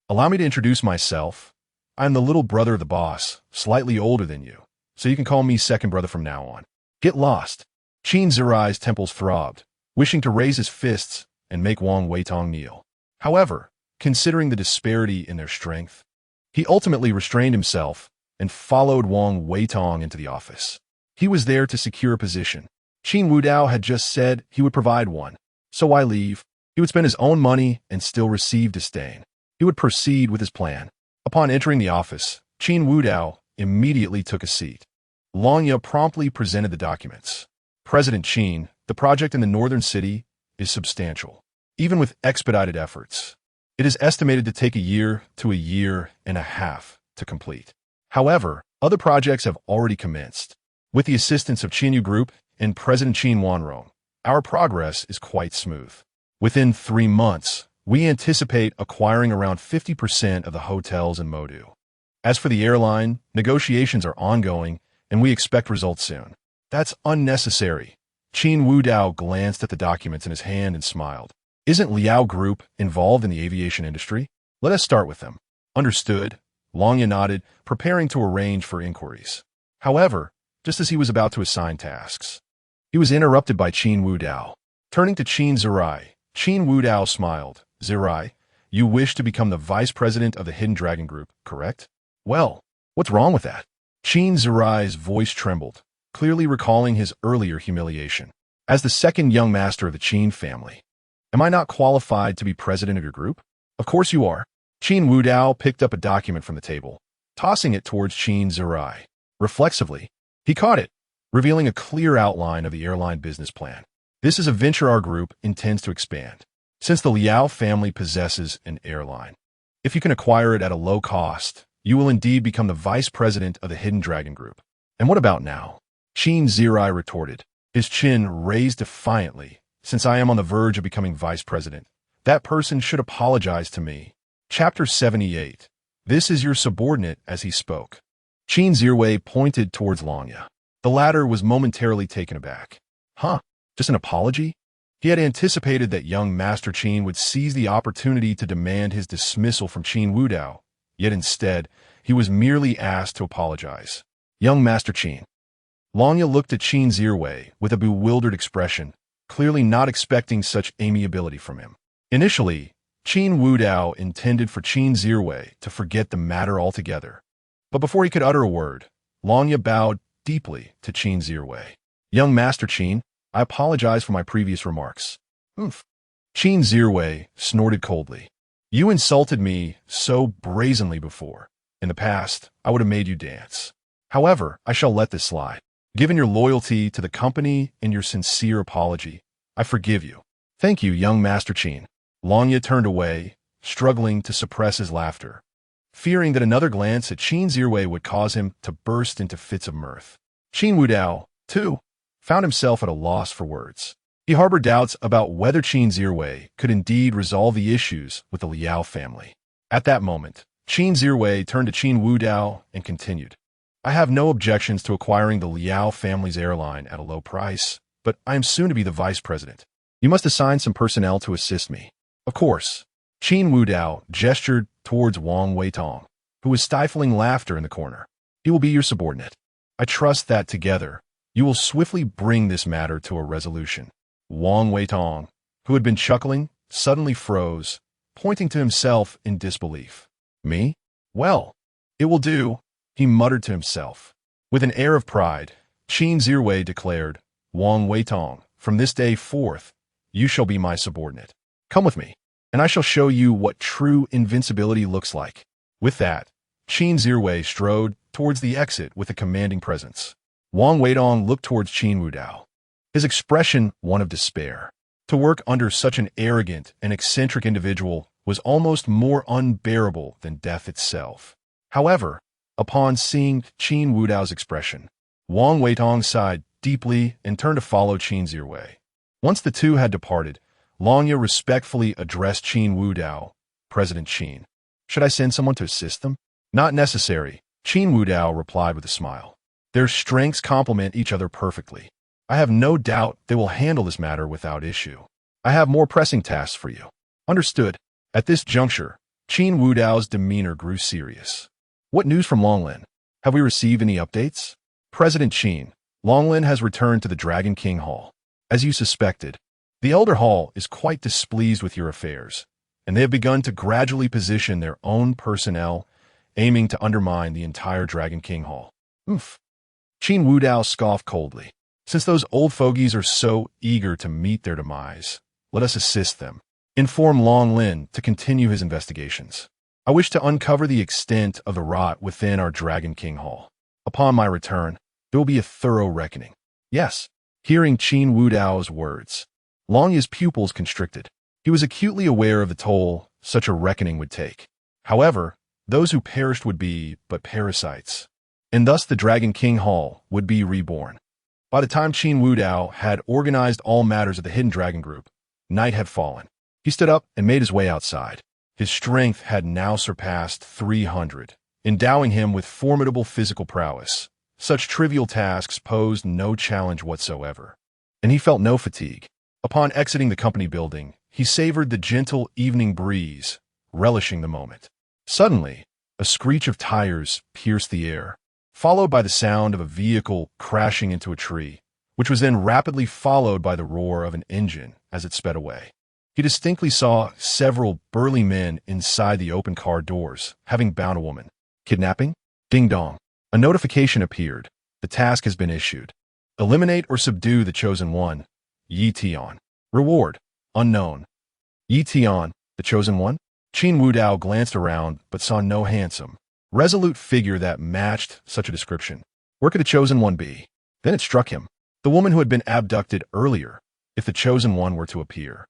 Allow me to introduce myself. I am the little brother of the boss, slightly older than you, so you can call me second brother from now on. Get lost. Qin Zirai's temples throbbed, wishing to raise his fists and make Wang Weitong kneel. However, considering the disparity in their strength, he ultimately restrained himself and followed Wang Weitong into the office. He was there to secure a position. Qin Wudao had just said he would provide one. So why leave? He would spend his own money and still receive disdain. He would proceed with his plan. Upon entering the office, Qin Wudao immediately took a seat. Lanya promptly presented the documents. President Qin, the project in the northern city is substantial, even with expedited efforts. It is estimated to take a year to a year and a half to complete. However, other projects have already commenced. With the assistance of Qinyu Group and President Qin Wanrong, our progress is quite smooth. Within 3 months, we anticipate acquiring around 50% of the hotels in Modu. As for the airline, negotiations are ongoing, and we expect results soon. That's unnecessary. Qin Wudao glanced at the documents in his hand and smiled. Isn't Liao Group involved in the aviation industry? Let us start with them. Understood. Longya nodded, preparing to arrange for inquiries. However, just as he was about to assign tasks, he was interrupted by Qin Wudao. Turning to Qin Zirai, Qin Wudao smiled. Zirai, you wish to become the vice president of the Hidden Dragon Group, correct? Well, what's wrong with that? Qin Zirai's voice trembled, clearly recalling his earlier humiliation. As the second young master of the Qin family, am I not qualified to be president of your group? Of course you are. Qin Wudao picked up a document from the table, tossing it towards Qin Zirai. Reflexively, he caught it, revealing a clear outline of the airline business plan. This is a venture our group intends to expand, since the Liao family possesses an airline. If you can acquire it at a low cost, you will indeed become the vice president of the Hidden Dragon Group. And what about now? Qin Zirai retorted, his chin raised defiantly. Since I am on the verge of becoming vice president, that person should apologize to me. Chapter 78. This is your subordinate. As he spoke, Qin Zirai pointed towards Longya. The latter was momentarily taken aback. Huh? Just an apology? He had anticipated that young Master Qin would seize the opportunity to demand his dismissal from Qin Wudao, yet instead, he was merely asked to apologize. Young Master Qin. Longya looked at Qin Zirai with a bewildered expression, clearly not expecting such amiability from him. Initially, Qin Wudao intended for Qin Zirai to forget the matter altogether. But before he could utter a word, Longya bowed deeply to Qin Zirai. Young Master Qin, I apologize for my previous remarks. Oomph. Qin Zirwei snorted coldly. You insulted me so brazenly before. In the past, I would have made you dance. However, I shall let this slide. Given your loyalty to the company and your sincere apology, I forgive you. Thank you, young Master Qin. Longya turned away, struggling to suppress his laughter, fearing that another glance at Qin Zirwei would cause him to burst into fits of mirth. Qin Wudao, too, found himself at a loss for words. He harbored doubts about whether Qin Zirwei could indeed resolve the issues with the Liao family. At that moment, Qin Zirwei turned to Qin Wudao and continued. I have no objections to acquiring the Liao family's airline at a low price, but I am soon to be the vice president. You must assign some personnel to assist me. Of course. Qin Wudao gestured towards Wang Weitong, who was stifling laughter in the corner. He will be your subordinate. I trust that together, you will swiftly bring this matter to a resolution. Wang Weitong, who had been chuckling, suddenly froze, pointing to himself in disbelief. Me? Well, it will do, he muttered to himself. With an air of pride, Qin Zirwei declared, Wang Weitong, from this day forth, you shall be my subordinate. Come with me, and I shall show you what true invincibility looks like. With that, Qin Zirwei strode towards the exit with a commanding presence. Wang Weitong looked towards Qin Wudao, his expression one of despair. To work under such an arrogant and eccentric individual was almost more unbearable than death itself. However, upon seeing Qin Wudao's expression, Wang Weitong sighed deeply and turned to follow Qin Zirwei. Once the two had departed, Longya respectfully addressed Qin Wudao, President Qin. Should I send someone to assist them? Not necessary, Qin Wudao replied with a smile. Their strengths complement each other perfectly. I have no doubt they will handle this matter without issue. I have more pressing tasks for you. Understood. At this juncture, Qin Wudao's demeanor grew serious. What news from Longlin? Have we received any updates? President Qin, Longlin has returned to the Dragon King Hall. As you suspected, the Elder Hall is quite displeased with your affairs, and they have begun to gradually position their own personnel, aiming to undermine the entire Dragon King Hall. Oomph. Qin Wudao scoffed coldly. Since those old fogies are so eager to meet their demise, let us assist them. Inform Longlin to continue his investigations. I wish to uncover the extent of the rot within our Dragon King Hall. Upon my return, there will be a thorough reckoning. Yes. Hearing Qin Wudao's words, Longya's pupils constricted. He was acutely aware of the toll such a reckoning would take. However, those who perished would be but parasites, and thus the Dragon King Hall would be reborn. By the time Qin Wudao had organized all matters of the Hidden Dragon Group, night had fallen. He stood up and made his way outside. His strength had now surpassed 300, endowing him with formidable physical prowess. Such trivial tasks posed no challenge whatsoever, and he felt no fatigue. Upon exiting the company building, he savored the gentle evening breeze, relishing the moment. Suddenly, a screech of tires pierced the air, followed by the sound of a vehicle crashing into a tree, which was then rapidly followed by the roar of an engine as it sped away. He distinctly saw several burly men inside the open car doors, having bound a woman. Kidnapping? Ding dong. A notification appeared. The task has been issued. Eliminate or subdue the chosen one. Yi Tian. Reward. Unknown. Yi Tian, the chosen one? Qin Wudao glanced around but saw no handsome, resolute figure that matched such a description. Where could the chosen one be? Then it struck him. The woman who had been abducted earlier, if the chosen one were to appear.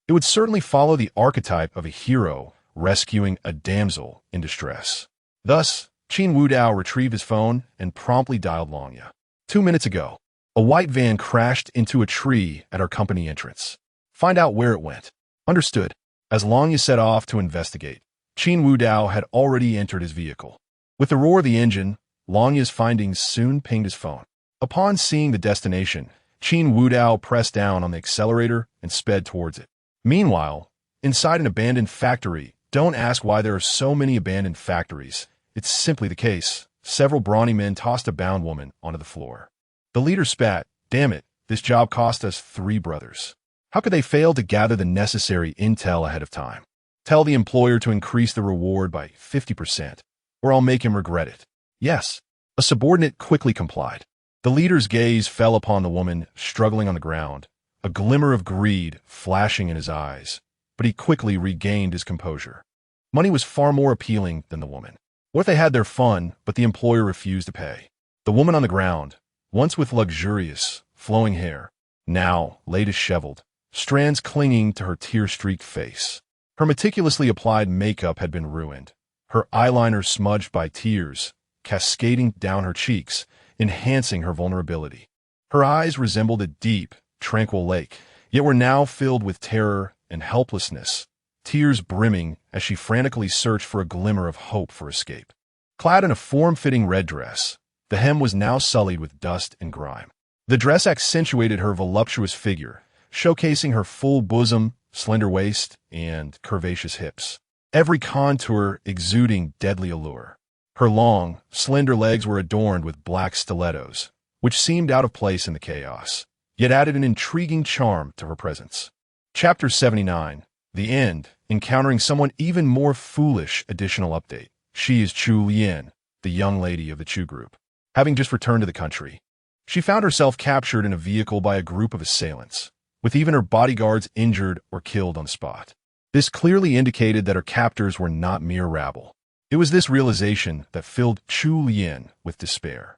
It would certainly follow the archetype of a hero rescuing a damsel in distress. Thus, Qin Wudao retrieved his phone and promptly dialed Longya. 2 minutes ago, a white van crashed into a tree at our company entrance. Find out where it went. Understood. As Longya set off to investigate, Qin Wudao had already entered his vehicle. With the roar of the engine, Longya's findings soon pinged his phone. Upon seeing the destination, Qin Wudao pressed down on the accelerator and sped towards it. Meanwhile, inside an abandoned factory, don't ask why there are so many abandoned factories. It's simply the case. Several brawny men tossed a bound woman onto the floor. The leader spat, "Damn it, this job cost us 3 brothers. How could they fail to gather the necessary intel ahead of time? Tell the employer to increase the reward by 50%, or I'll make him regret it." Yes, a subordinate quickly complied. The leader's gaze fell upon the woman struggling on the ground, a glimmer of greed flashing in his eyes, but he quickly regained his composure. Money was far more appealing than the woman. What if they had their fun, but the employer refused to pay? The woman on the ground, once with luxurious, flowing hair, now lay disheveled, strands clinging to her tear-streaked face. Her meticulously applied makeup had been ruined, her eyeliner smudged by tears, cascading down her cheeks, enhancing her vulnerability. Her eyes resembled a deep, tranquil lake, yet were now filled with terror and helplessness, tears brimming as she frantically searched for a glimmer of hope for escape. Clad in a form-fitting red dress, the hem was now sullied with dust and grime. The dress accentuated her voluptuous figure, showcasing her full bosom, slender waist, and curvaceous hips, every contour exuding deadly allure. Her long, slender legs were adorned with black stilettos, which seemed out of place in the chaos, yet added an intriguing charm to her presence. Chapter 79. The End. Encountering someone even more foolish. Additional update. She is Chu Lian, the young lady of the Chu group. Having just returned to the country, she found herself captured in a vehicle by a group of assailants, with even her bodyguards injured or killed on the spot. This clearly indicated that her captors were not mere rabble. It was this realization that filled Chu Lian with despair.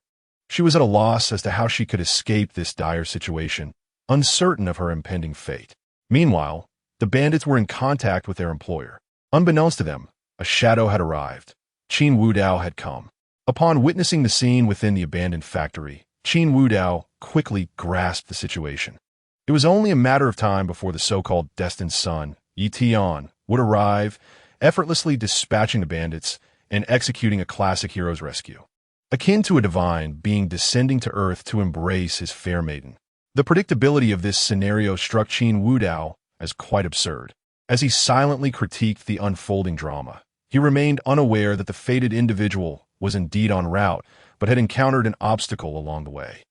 She was at a loss as to how she could escape this dire situation, uncertain of her impending fate. Meanwhile, the bandits were in contact with their employer. Unbeknownst to them, a shadow had arrived. Qin Wudao had come. Upon witnessing the scene within the abandoned factory, Qin Wudao quickly grasped the situation. It was only a matter of time before the so-called destined son, Yi Tian, would arrive, effortlessly dispatching the bandits and executing a classic hero's rescue. Akin to a divine being descending to earth to embrace his fair maiden. The predictability of this scenario struck Qin Wudao as quite absurd. As he silently critiqued the unfolding drama, he remained unaware that the fated individual was indeed en route, but had encountered an obstacle along the way.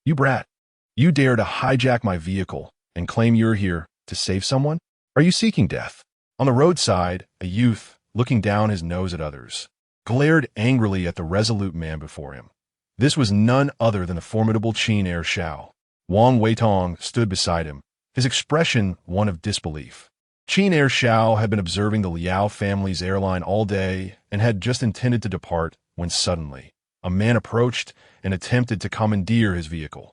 You brat. You dare to hijack my vehicle and claim you're here to save someone? Are you seeking death? On the roadside, a youth, looking down his nose at others, glared angrily at the resolute man before him. This was none other than the formidable Qin heir Shao. Wang Weitong stood beside him, his expression one of disbelief. Qin heir Shao had been observing the Liao family's airline all day and had just intended to depart when suddenly a man approached and attempted to commandeer his vehicle,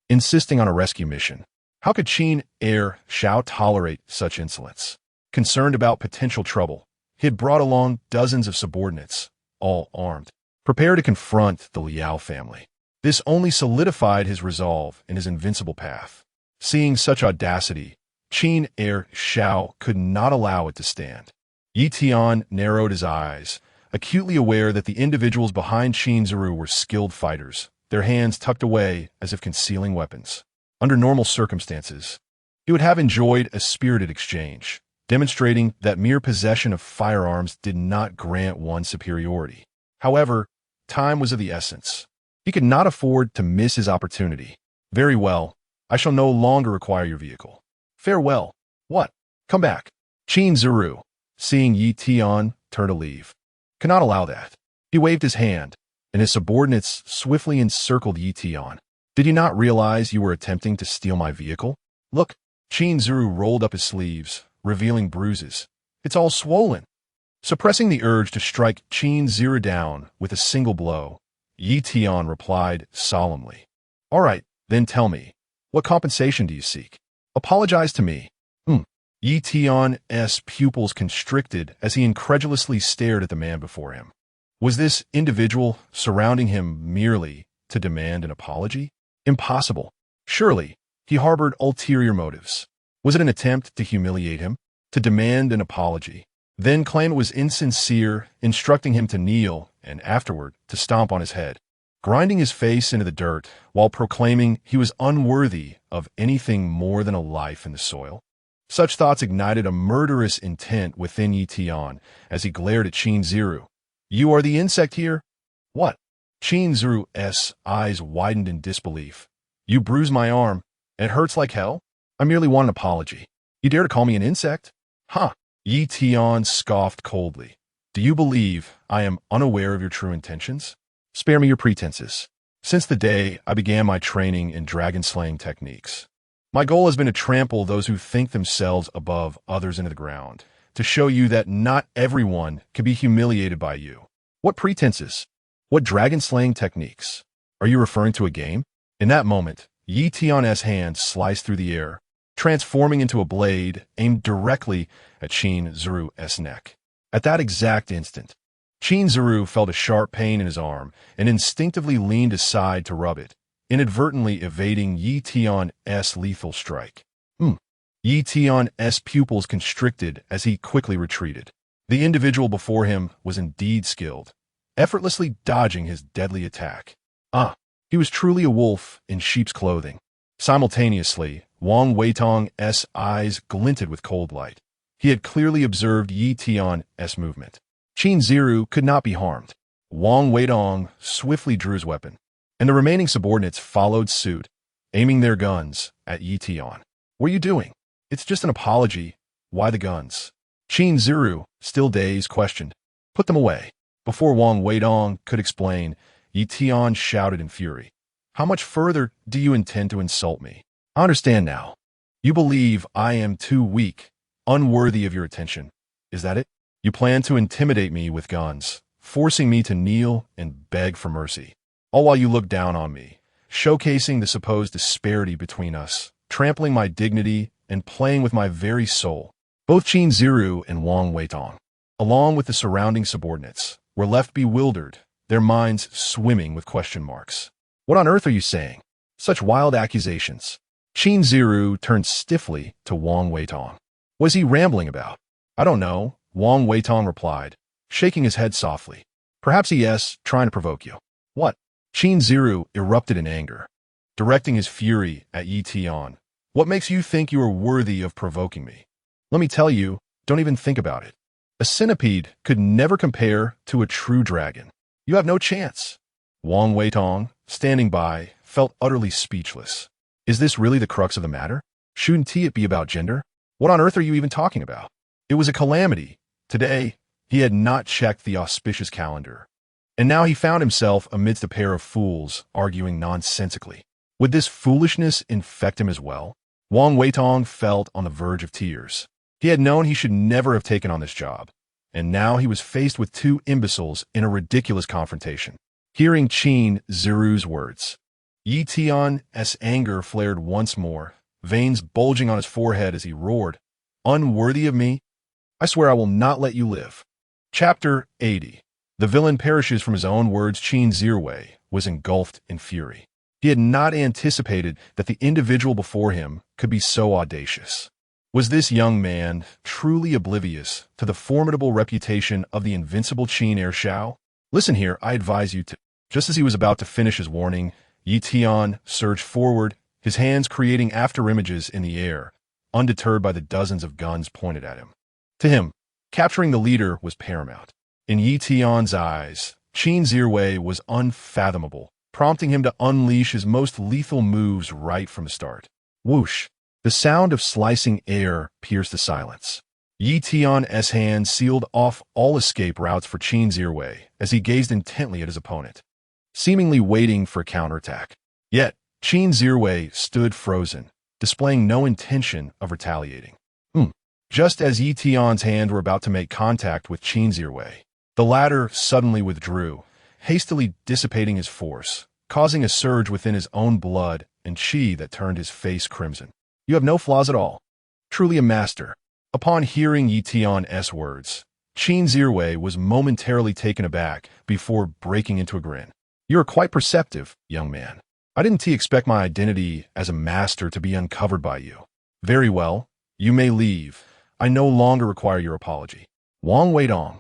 insisting on a rescue mission. How could Qin heir Shao tolerate such insolence? Concerned about potential trouble, he had brought along dozens of subordinates, all armed, prepared to confront the Liao family. This only solidified his resolve in his invincible path. Seeing such audacity, Qin heir Shao could not allow it to stand. Yi Tian narrowed his eyes, acutely aware that the individuals behind Qin Zuru were skilled fighters, their hands tucked away as if concealing weapons. Under normal circumstances, he would have enjoyed a spirited exchange, demonstrating that mere possession of firearms did not grant one superiority. However, time was of the essence. He could not afford to miss his opportunity. Very well, I shall no longer require your vehicle. Farewell. What? Come back. Qin Zuru, seeing Yi Tian turn to leave, could not allow that. He waved his hand, and his subordinates swiftly encircled Yi Tian. Did you not realize you were attempting to steal my vehicle? Look, Qin Zuru rolled up his sleeves, revealing bruises. It's all swollen. Suppressing the urge to strike Qin Zuru down with a single blow, Yi Tian replied solemnly. All right, then tell me, what compensation do you seek? Apologize to me. Yi Tian's pupils constricted as he incredulously stared at the man before him. Was this individual surrounding him merely to demand an apology? Impossible. Surely, he harbored ulterior motives. Was it an attempt to humiliate him? To demand an apology, then claim it was insincere, instructing him to kneel and afterward to stomp on his head, grinding his face into the dirt while proclaiming he was unworthy of anything more than a life in the soil? Such thoughts ignited a murderous intent within Yi Tian as he glared at Qin Zuru. You are the insect here? What? Qin Zuru's eyes widened in disbelief. You bruised my arm, and it hurts like hell? I merely want an apology. You dare to call me an insect? Huh. Yi Tian scoffed coldly. Do you believe I am unaware of your true intentions? Spare me your pretenses. Since the day I began my training in dragon-slaying techniques, my goal has been to trample those who think themselves above others into the ground, to show you that not everyone can be humiliated by you. What pretenses? What dragon-slaying techniques? Are you referring to a game? In that moment, Yi Tian's hand sliced through the air, transforming into a blade aimed directly at Qin Ziru's neck. At that exact instant, Qin Ziru felt a sharp pain in his arm and instinctively leaned aside to rub it, inadvertently evading Yi Tian's lethal strike. Yi Tian's pupils constricted as he quickly retreated. The individual before him was indeed skilled, effortlessly dodging his deadly attack. He was truly a wolf in sheep's clothing. Simultaneously, Wang Weitong's eyes glinted with cold light. He had clearly observed Yi Tian's movement. Qin Ziru could not be harmed. Wang Weitong swiftly drew his weapon, and the remaining subordinates followed suit, aiming their guns at Yi Tian. "What are you doing?" "It's just an apology. Why the guns?" Qin Ziru, still dazed, questioned. "Put them away." Before Wang Weitong could explain, Yi Tian shouted in fury. "How much further do you intend to insult me? I understand now. You believe I am too weak, unworthy of your attention. Is that it? You plan to intimidate me with guns, forcing me to kneel and beg for mercy, all while you look down on me, showcasing the supposed disparity between us, trampling my dignity and playing with my very soul." Both Qin Ziru and Wang Weitong, along with the surrounding subordinates, were left bewildered, their minds swimming with question marks. "What on earth are you saying? Such wild accusations." Qin Ziru turned stiffly to Wang Weitong. "What is he rambling about?" "I don't know," Wang Weitong replied, shaking his head softly. "Perhaps he is trying to provoke you." "What?" Qin Ziru erupted in anger, directing his fury at Yi Tian. "What makes you think you are worthy of provoking me? Let me tell you, don't even think about it. A centipede could never compare to a true dragon. You have no chance." Wang Weitong, standing by, felt utterly speechless. Is this really the crux of the matter? Shouldn't it be about gender? What on earth are you even talking about? It was a calamity. Today, he had not checked the auspicious calendar, and now he found himself amidst a pair of fools arguing nonsensically. Would this foolishness infect him as well? Wang Weitong felt on the verge of tears. He had known he should never have taken on this job, and now he was faced with two imbeciles in a ridiculous confrontation. Hearing Qin Ziru's words, Yi Tian's anger flared once more, veins bulging on his forehead as he roared, "Unworthy of me? I swear I will not let you live." Chapter 80. The villain perishes from his own words. Qin Ziru was engulfed in fury. He had not anticipated that the individual before him could be so audacious. Was this young man truly oblivious to the formidable reputation of the invincible Qin Ershao? "Listen here, I advise you to..." Just as he was about to finish his warning, Yi Tian surged forward, his hands creating afterimages in the air, undeterred by the dozens of guns pointed at him. To him, capturing the leader was paramount. In Yi Tian's eyes, Qin Ziru was unfathomable, prompting him to unleash his most lethal moves right from the start. Whoosh! The sound of slicing air pierced the silence. Yi Tian's hand sealed off all escape routes for Qin Ziru as he gazed intently at his opponent, seemingly waiting for a counterattack. Yet, Qin Ziru stood frozen, displaying no intention of retaliating. Just as Yi Tian's hands were about to make contact with Qin Ziru, the latter suddenly withdrew, hastily dissipating his force, causing a surge within his own blood and qi that turned his face crimson. "You have no flaws at all. Truly a master." Upon hearing Yi Tian's words, Qin Ziru was momentarily taken aback before breaking into a grin. "You are quite perceptive, young man. I didn't expect my identity as a master to be uncovered by you. Very well, you may leave. I no longer require your apology." Wang Weitong,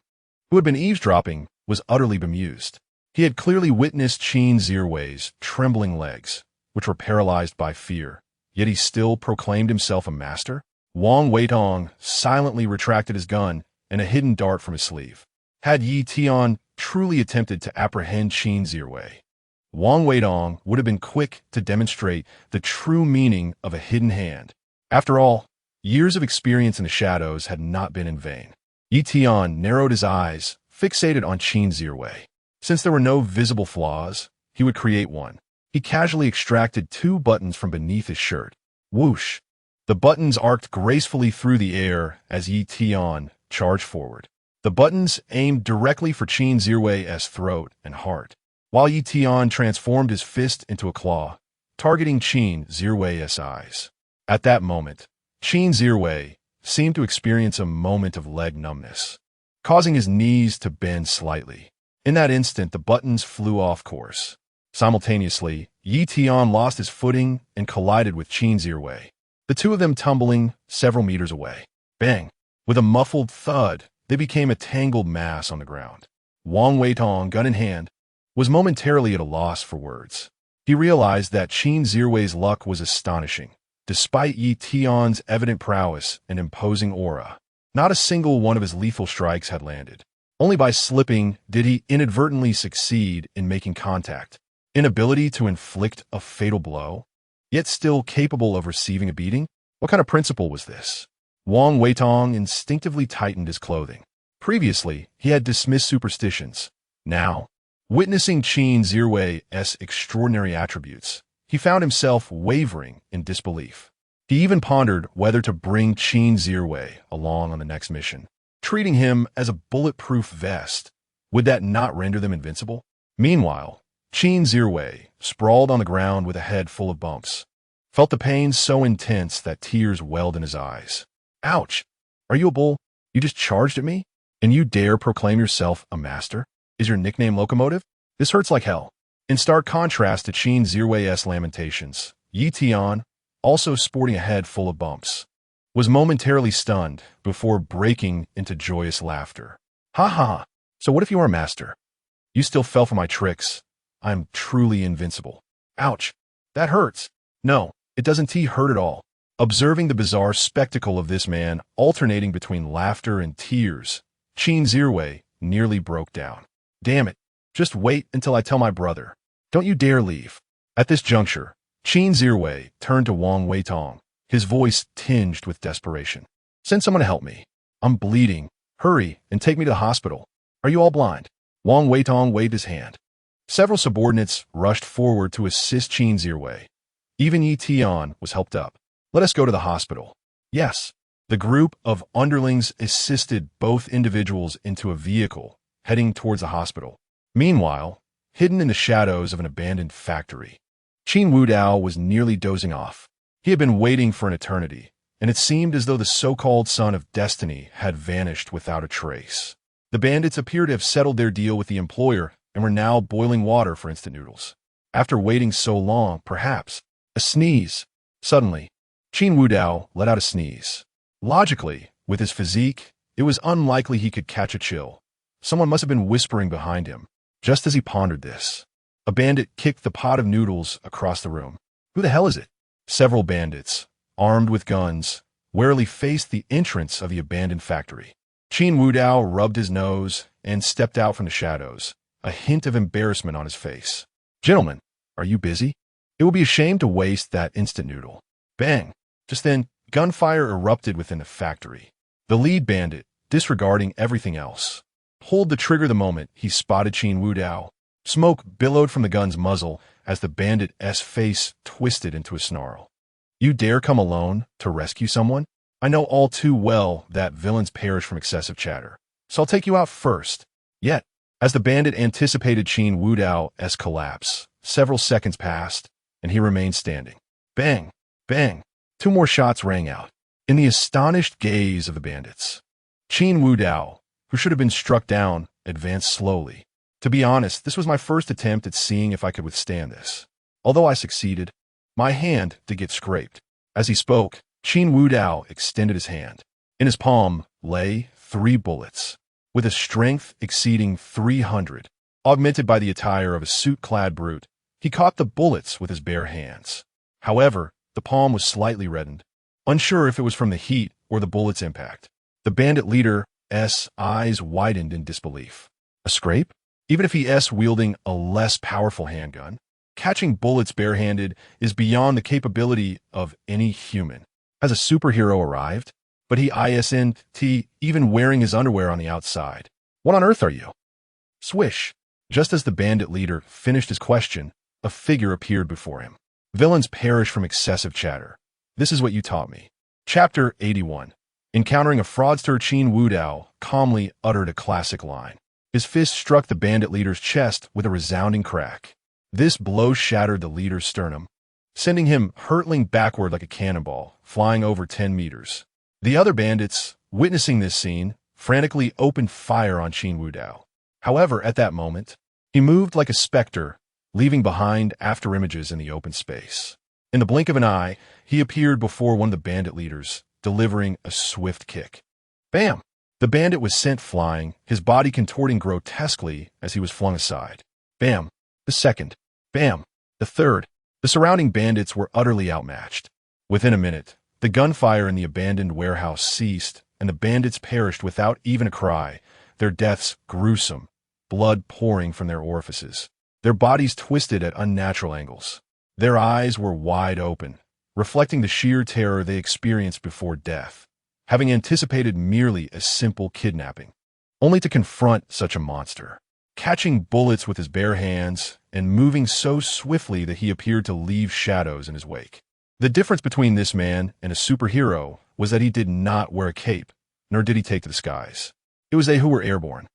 who had been eavesdropping, was utterly bemused. He had clearly witnessed Qin Ziru's trembling legs, which were paralyzed by fear, yet he still proclaimed himself a master. Wang Weitong silently retracted his gun and a hidden dart from his sleeve. Had Yi Tian truly attempted to apprehend Qin Ziru, Wang Weitong would have been quick to demonstrate the true meaning of a hidden hand. After all, years of experience in the shadows had not been in vain. Yi Tian narrowed his eyes, fixated on Qin Ziru. Since there were no visible flaws, he would create one. He casually extracted 2 buttons from beneath his shirt. Whoosh! The buttons arced gracefully through the air as Yi Tian charged forward. The buttons aimed directly for Qin Ziwei's throat and heart, while Yi Tian transformed his fist into a claw, targeting Qin Ziwei's eyes. At that moment, Qin Ziwei seemed to experience a moment of leg numbness, causing his knees to bend slightly. In that instant, the buttons flew off course. Simultaneously, Yi Tian lost his footing and collided with Qin Ziwei, the two of them tumbling several meters away. Bang! With a muffled thud, they became a tangled mass on the ground. Wang Weitong, gun in hand, was momentarily at a loss for words. He realized that Qin Ziwei's luck was astonishing. Despite Yi Tian's evident prowess and imposing aura, not a single one of his lethal strikes had landed. Only by slipping did he inadvertently succeed in making contact. Inability to inflict a fatal blow, yet still capable of receiving a beating? What kind of principle was this? Wang Weitong instinctively tightened his clothing. Previously, he had dismissed superstitions. Now, witnessing Qin Ziwei's extraordinary attributes, he found himself wavering in disbelief. He even pondered whether to bring Qin Ziwei along on the next mission. Treating him as a bulletproof vest, would that not render them invincible? Meanwhile, Qin Ziwei, sprawled on the ground with a head full of bumps, felt the pain so intense that tears welled in his eyes. Ouch! Are you a bull? You just charged at me? And you dare proclaim yourself a master? Is your nickname Locomotive? This hurts like hell. In stark contrast to Qin Ziwei's lamentations, Yi Tian, also sporting a head full of bumps, was momentarily stunned before breaking into joyous laughter. Ha ha! So what if you are a master? You still fell for my tricks. I'm truly invincible. Ouch! That hurts. No, it doesn't hurt at all. Observing the bizarre spectacle of this man alternating between laughter and tears, Qin Ziwei nearly broke down. Damn it. Just wait until I tell my brother. Don't you dare leave. At this juncture, Qin Ziwei turned to Wang Weitong, his voice tinged with desperation. Send someone to help me. I'm bleeding. Hurry and take me to the hospital. Are you all blind? Wang Weitong waved his hand. Several subordinates rushed forward to assist Qin Ziwei. Even Yi Tian was helped up. Let us go to the hospital. Yes. The group of underlings assisted both individuals into a vehicle, heading towards the hospital. Meanwhile, hidden in the shadows of an abandoned factory, Qin Wudao was nearly dozing off. He had been waiting for an eternity, and it seemed as though the so-called son of destiny had vanished without a trace. The bandits appeared to have settled their deal with the employer and were now boiling water for instant noodles. After waiting so long, perhaps, a sneeze. Suddenly, Qin Wudao let out a sneeze. Logically, with his physique, it was unlikely he could catch a chill. Someone must have been whispering behind him. Just as he pondered this, a bandit kicked the pot of noodles across the room. Who the hell is it? Several bandits, armed with guns, warily faced the entrance of the abandoned factory. Qin Wudao rubbed his nose and stepped out from the shadows, a hint of embarrassment on his face. Gentlemen, are you busy? It would be a shame to waste that instant noodle. Bang! Just then, gunfire erupted within the factory. The lead bandit, disregarding everything else, pulled the trigger the moment he spotted Qin Wudao. Smoke billowed from the gun's muzzle as the bandit's face twisted into a snarl. You dare come alone to rescue someone? I know all too well that villains perish from excessive chatter, so I'll take you out first. Yet, as the bandit anticipated Qin Wudao's collapse, several seconds passed, and he remained standing. Bang! Bang! 2 more shots rang out. In the astonished gaze of the bandits, Qin Wudao, who should have been struck down, advanced slowly. To be honest, this was my first attempt at seeing if I could withstand this. Although I succeeded, my hand did get scraped. As he spoke, Qin Wudao extended his hand. In his palm lay 3 bullets, with a strength exceeding 300. Augmented by the attire of a suit-clad brute, he caught the bullets with his bare hands. However, the palm was slightly reddened, unsure if it was from the heat or the bullet's impact. The bandit leader's eyes widened in disbelief. A scrape? Even if he's wielding a less powerful handgun, catching bullets barehanded is beyond the capability of any human. Has a superhero arrived? But he isn't even wearing his underwear on the outside. What on earth are you? Swish. Just as the bandit leader finished his question, a figure appeared before him. Villains perish from excessive chatter. This is what you taught me. Chapter 81. Encountering a fraudster, Qin Wudao calmly uttered a classic line. His fist struck the bandit leader's chest with a resounding crack. This blow shattered the leader's sternum, sending him hurtling backward like a cannonball, flying over 10 meters. The other bandits, witnessing this scene, frantically opened fire on Qin Wudao. However, at that moment, he moved like a specter, leaving behind afterimages in the open space. In the blink of an eye, he appeared before one of the bandit leaders, delivering a swift kick. Bam! The bandit was sent flying, his body contorting grotesquely as he was flung aside. Bam! The second. Bam! The third. The surrounding bandits were utterly outmatched. Within a minute, the gunfire in the abandoned warehouse ceased, and the bandits perished without even a cry, their deaths gruesome, blood pouring from their orifices. Their bodies twisted at unnatural angles. Their eyes were wide open, reflecting the sheer terror they experienced before death, having anticipated merely a simple kidnapping, only to confront such a monster, catching bullets with his bare hands and moving so swiftly that he appeared to leave shadows in his wake. The difference between this man and a superhero was that he did not wear a cape, nor did he take to the skies. It was they who were airborne.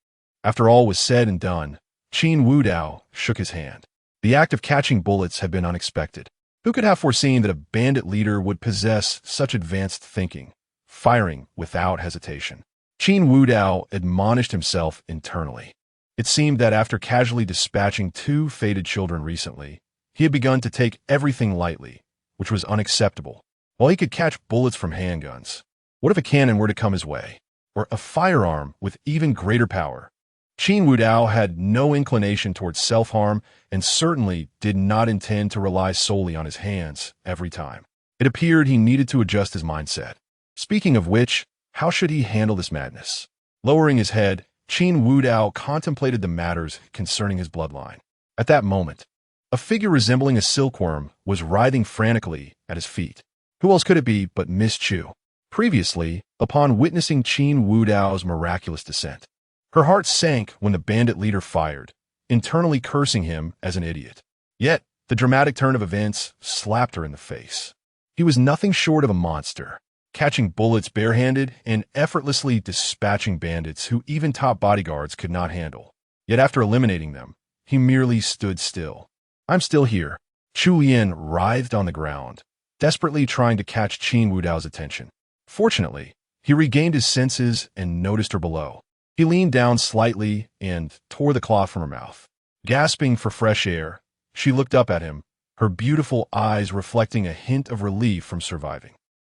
After all was said and done, Qin Wudao shook his hand. The act of catching bullets had been unexpected. Who could have foreseen that a bandit leader would possess such advanced thinking, firing without hesitation? Qin Wudao admonished himself internally. It seemed that after casually dispatching 2 fated children recently, he had begun to take everything lightly, which was unacceptable. While he could catch bullets from handguns, what if a cannon were to come his way? Or a firearm with even greater power? Qin Wudao had no inclination towards self-harm and certainly did not intend to rely solely on his hands every time. It appeared he needed to adjust his mindset. Speaking of which, how should he handle this madness? Lowering his head, Qin Wudao contemplated the matters concerning his bloodline. At that moment, a figure resembling a silkworm was writhing frantically at his feet. Who else could it be but Miss Chu? Previously, upon witnessing Qin Wudao's miraculous descent, her heart sank when the bandit leader fired, internally cursing him as an idiot. Yet, the dramatic turn of events slapped her in the face. He was nothing short of a monster, catching bullets barehanded and effortlessly dispatching bandits who even top bodyguards could not handle. Yet after eliminating them, he merely stood still. I'm still here. Chu Yin writhed on the ground, desperately trying to catch Qin Wudao's attention. Fortunately, he regained his senses and noticed her below. He leaned down slightly and tore the cloth from her mouth. Gasping for fresh air, she looked up at him, her beautiful eyes reflecting a hint of relief from surviving.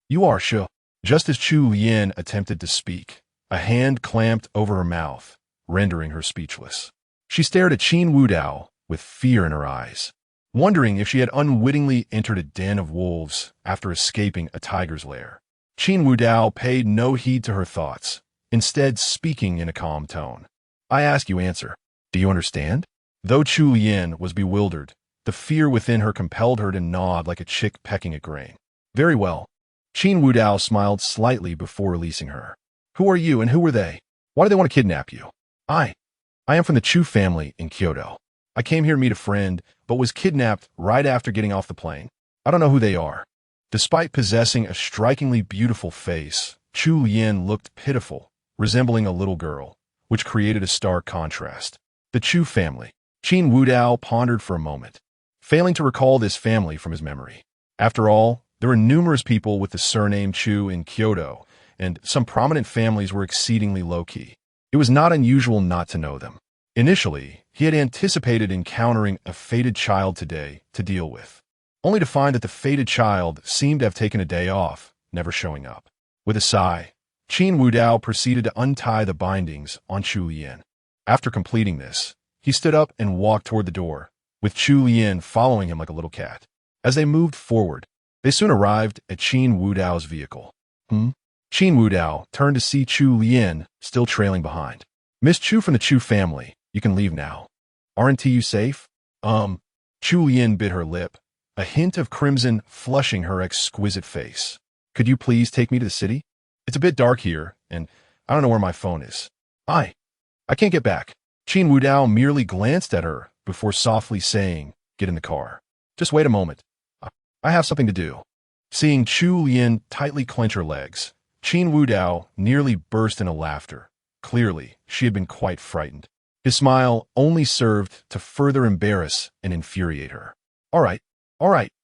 You are Shu. Just as Chu Yin attempted to speak, a hand clamped over her mouth, rendering her speechless. She stared at Qin Wudao with fear in her eyes, wondering if she had unwittingly entered a den of wolves after escaping a tiger's lair. Qin Wudao paid no heed to her thoughts, instead speaking in a calm tone. I ask you answer. Do you understand? Though Chu Yin was bewildered, the fear within her compelled her to nod like a chick pecking at grain. Very well. Qin Wudao smiled slightly before releasing her. Who are you and who are they? Why do they want to kidnap you? I am from the Chu family in Kyoto. I came here to meet a friend, but was kidnapped right after getting off the plane. I don't know who they are. Despite possessing a strikingly beautiful face, Chu Yin looked pitiful, resembling a little girl, which created a stark contrast. The Chu family. Qin Wudao pondered for a moment, failing to recall this family from his memory. After all, there were numerous people with the surname Chu in Kyoto, and some prominent families were exceedingly low-key. It was not unusual not to know them. Initially, he had anticipated encountering a fated child today to deal with, only to find that the fated child seemed to have taken a day off, never showing up. With a sigh, Qin Wudao proceeded to untie the bindings on Chu Yin. After completing this, he stood up and walked toward the door, with Chu Yin following him like a little cat. As they moved forward, they soon arrived at Qin Wudao's vehicle. Qin Wudao turned to see Chu Yin still trailing behind. Miss Chu from the Chu family, you can leave now. Aren't you safe? Chu Yin bit her lip, a hint of crimson flushing her exquisite face. Could you please take me to the city? It's a bit dark here, and I don't know where my phone is. I can't get back. Qin Wudao merely glanced at her before softly saying, "Get in the car." "Just wait a moment. I have something to do." Seeing Chu Lian tightly clench her legs, Qin Wudao nearly burst into laughter. Clearly, she had been quite frightened. His smile only served to further embarrass and infuriate her. All right,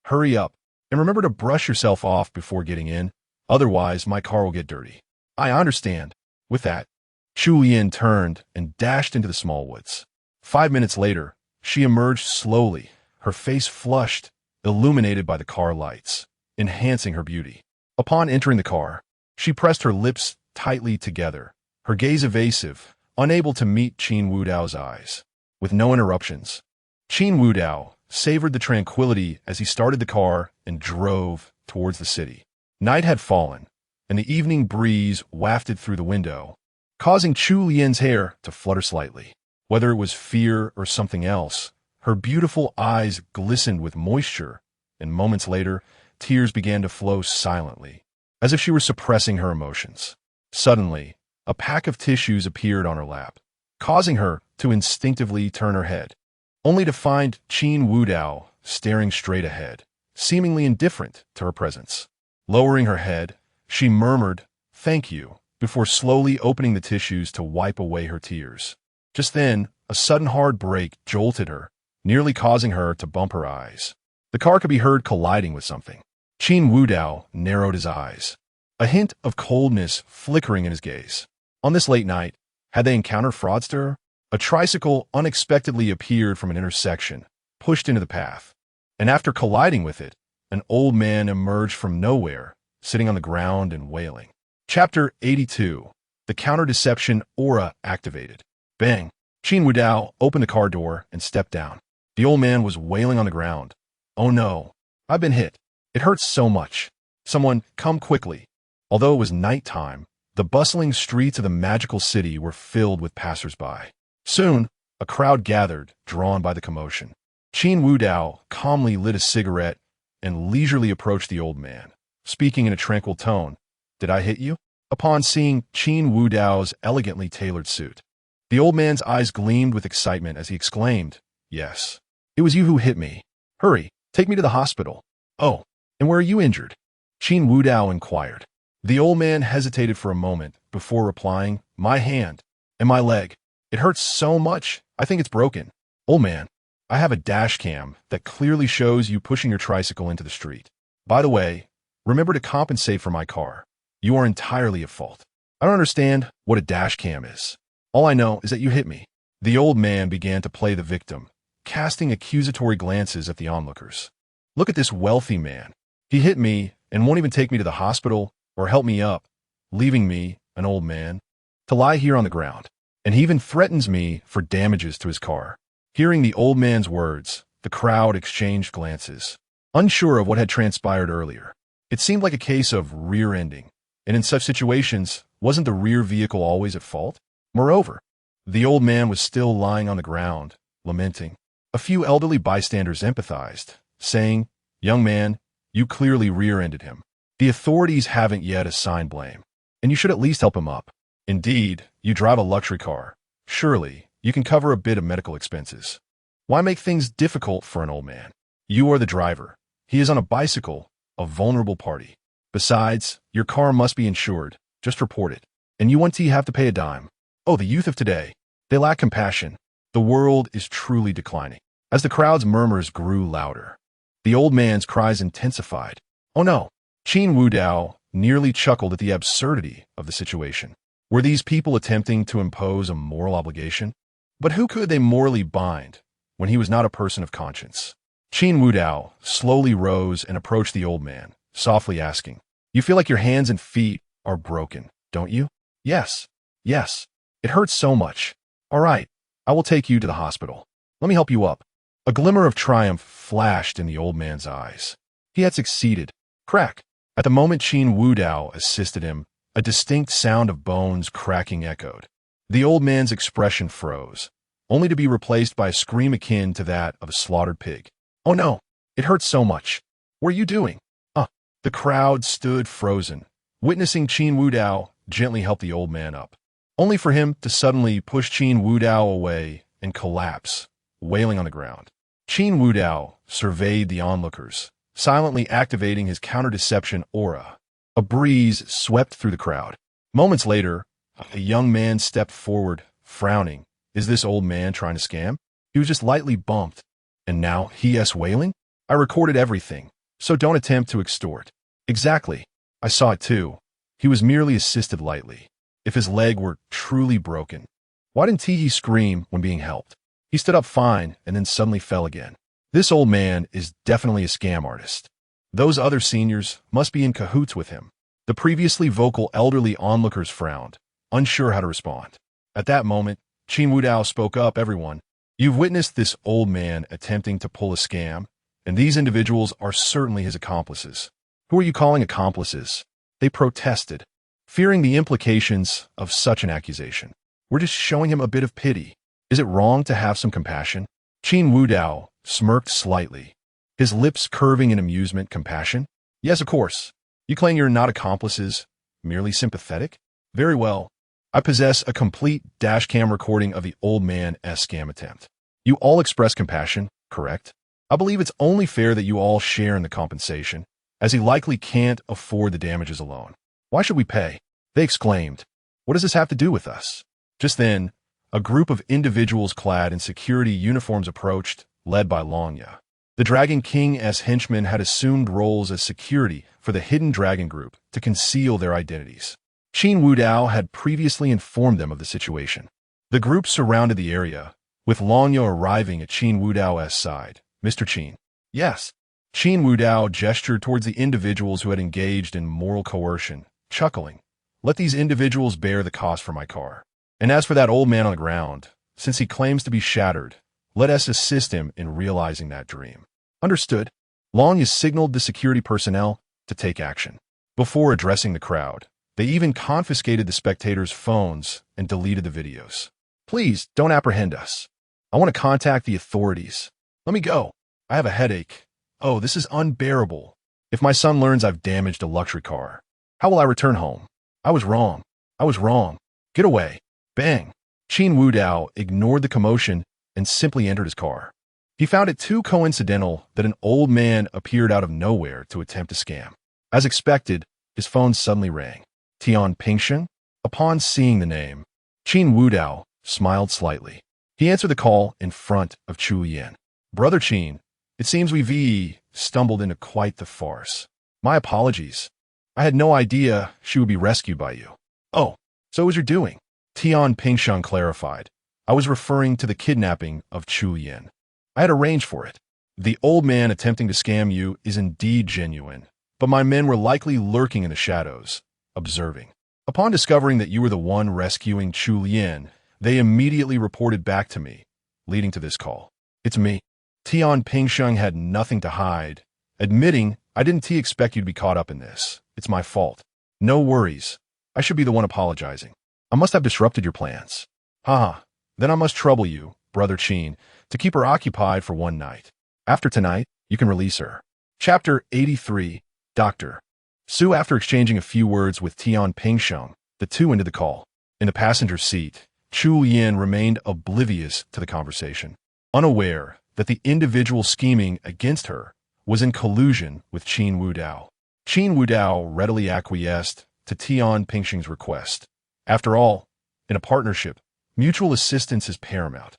hurry up. And remember to brush yourself off before getting in. Otherwise, my car will get dirty." "I understand." With that, Chu Lian turned and dashed into the small woods. 5 minutes later, she emerged slowly, her face flushed, illuminated by the car lights, enhancing her beauty. Upon entering the car, she pressed her lips tightly together, her gaze evasive, unable to meet Qin Wudao's eyes. With no interruptions, Qin Wudao savored the tranquility as he started the car and drove towards the city. Night had fallen, and the evening breeze wafted through the window, causing Chu Lian's hair to flutter slightly. Whether it was fear or something else, her beautiful eyes glistened with moisture, and moments later, tears began to flow silently, as if she were suppressing her emotions. Suddenly, a pack of tissues appeared on her lap, causing her to instinctively turn her head, only to find Qin Wudao staring straight ahead, seemingly indifferent to her presence. Lowering her head, she murmured, "Thank you," before slowly opening the tissues to wipe away her tears. Just then, a sudden hard brake jolted her, nearly causing her to bump her eyes. The car could be heard colliding with something. Qin Wudao narrowed his eyes, a hint of coldness flickering in his gaze. On this late night, had they encountered fraudster? A tricycle unexpectedly appeared from an intersection, pushed into the path, and after colliding with it, an old man emerged from nowhere, sitting on the ground and wailing. Chapter 82. The Counter-Deception Aura Activated. Bang! Qin Wudao opened the car door and stepped down. The old man was wailing on the ground. "Oh no, I've been hit. It hurts so much. Someone, come quickly." Although it was nighttime, the bustling streets of the magical city were filled with passers-by. Soon, a crowd gathered, drawn by the commotion. Qin Wudao calmly lit a cigarette and leisurely approached the old man, speaking in a tranquil tone. "Did I hit you?" Upon seeing Qin Wudao's elegantly tailored suit, the old man's eyes gleamed with excitement as he exclaimed, "Yes, it was you who hit me. Hurry, take me to the hospital." "Oh, and where are you injured?" Qin Wudao inquired. The old man hesitated for a moment before replying, "My hand and my leg. It hurts so much, I think it's broken." "Old man, I have a dash cam that clearly shows you pushing your tricycle into the street. By the way, remember to compensate for my car. You are entirely at fault." "I don't understand what a dash cam is. All I know is that you hit me." The old man began to play the victim, casting accusatory glances at the onlookers. "Look at this wealthy man. He hit me and won't even take me to the hospital or help me up, leaving me, an old man, to lie here on the ground. And he even threatens me for damages to his car." Hearing the old man's words, the crowd exchanged glances, unsure of what had transpired earlier. It seemed like a case of rear-ending, and in such situations, wasn't the rear vehicle always at fault? Moreover, the old man was still lying on the ground, lamenting. A few elderly bystanders empathized, saying, "Young man, you clearly rear-ended him. The authorities haven't yet assigned blame, and you should at least help him up. Indeed, you drive a luxury car. Surely, you can cover a bit of medical expenses. Why make things difficult for an old man? You are the driver. He is on a bicycle, a vulnerable party. Besides, your car must be insured. Just report it. And you won't have to pay a dime." Oh, the youth of today. They lack compassion. The world is truly declining. As the crowd's murmurs grew louder, the old man's cries intensified. "Oh no!" Qin Wudao nearly chuckled at the absurdity of the situation. Were these people attempting to impose a moral obligation? But who could they morally bind when he was not a person of conscience? Qin Wudao slowly rose and approached the old man, softly asking, "You feel like your hands and feet are broken, don't you?" Yes. It hurts so much. All right, I will take you to the hospital. Let me help you up." A glimmer of triumph flashed in the old man's eyes. He had succeeded. Crack. At the moment Qin Wudao assisted him, a distinct sound of bones cracking echoed. The old man's expression froze, only to be replaced by a scream akin to that of a slaughtered pig. "Oh no, it hurts so much. What are you doing?" The crowd stood frozen, witnessing Qin Wudao gently help the old man up. only for him to suddenly push Qin Wudao away and collapse, wailing on the ground. Qin Wudao surveyed the onlookers, silently activating his counter-deception aura. A breeze swept through the crowd. Moments later, a young man stepped forward, frowning. Is this old man trying to scam? He was just lightly bumped. And now he's wailing? I recorded everything, so don't attempt to extort. Exactly. I saw it too. He was merely assisted lightly. If his leg were truly broken, why didn't he scream when being helped? He stood up fine and then suddenly fell again. This old man is definitely a scam artist. Those other seniors must be in cahoots with him. The previously vocal elderly onlookers frowned, unsure how to respond. At that moment, Qin Wudao spoke up. Everyone, you've witnessed this old man attempting to pull a scam, and these individuals are certainly his accomplices. Who are you calling accomplices? They protested, fearing the implications of such an accusation. We're just showing him a bit of pity. Is it wrong to have some compassion? Qin Wudao smirked slightly, his lips curving in amusement. Compassion? Yes, of course. You claim you're not accomplices, merely sympathetic? Very well. I possess a complete dashcam recording of the old man's scam attempt. You all express compassion, correct? I believe it's only fair that you all share in the compensation, as he likely can't afford the damages alone. Why should we pay? They exclaimed. What does this have to do with us? Just then, a group of individuals clad in security uniforms approached, led by Lanya. The Dragon King's henchmen had assumed roles as security for the hidden dragon group to conceal their identities. Qin Wudao had previously informed them of the situation. The group surrounded the area, with Lanya arriving at Qin Wudao's side. Mr. Qin. Yes. Qin Wudao gestured towards the individuals who had engaged in moral coercion, chuckling. Let these individuals bear the cost for my car. And as for that old man on the ground, since he claims to be shattered, let us assist him in realizing that dream. Understood. Lanya signaled the security personnel to take action. Before addressing the crowd, they even confiscated the spectators' phones and deleted the videos. Please, don't apprehend us. I want to contact the authorities. Let me go. I have a headache. Oh, this is unbearable. If my son learns I've damaged a luxury car, how will I return home? I was wrong. I was wrong. Get away. Bang. Qin Wudao ignored the commotion and simply entered his car. He found it too coincidental that an old man appeared out of nowhere to attempt a scam. As expected, his phone suddenly rang. Tian Pingsheng? Upon seeing the name, Qin Wudao smiled slightly. He answered the call in front of Chu Yan. Brother Qin, it seems we've stumbled into quite the farce. My apologies. I had no idea she would be rescued by you. Oh, so what was your doing? Tian Pingsheng clarified. I was referring to the kidnapping of Chu Yan. I had arranged for it. The old man attempting to scam you is indeed genuine, but my men were likely lurking in the shadows, observing. Upon discovering that you were the one rescuing Chu Yan, they immediately reported back to me, leading to this call. It's me. Tian Pingsheng had nothing to hide, admitting, I didn't expect you to be caught up in this. It's my fault. No worries. I should be the one apologizing. I must have disrupted your plans. Haha. Then I must trouble you, Brother Qin, to keep her occupied for one night. After tonight, you can release her. Chapter 83, Dr. Su. After exchanging a few words with Tian Pingsheng, the two ended the call. In the passenger seat, Chu Yan remained oblivious to the conversation, unaware that the individual scheming against her was in collusion with Qin Wudao. Qin Wudao readily acquiesced to Tian Pingsheng's request. After all, in a partnership, mutual assistance is paramount,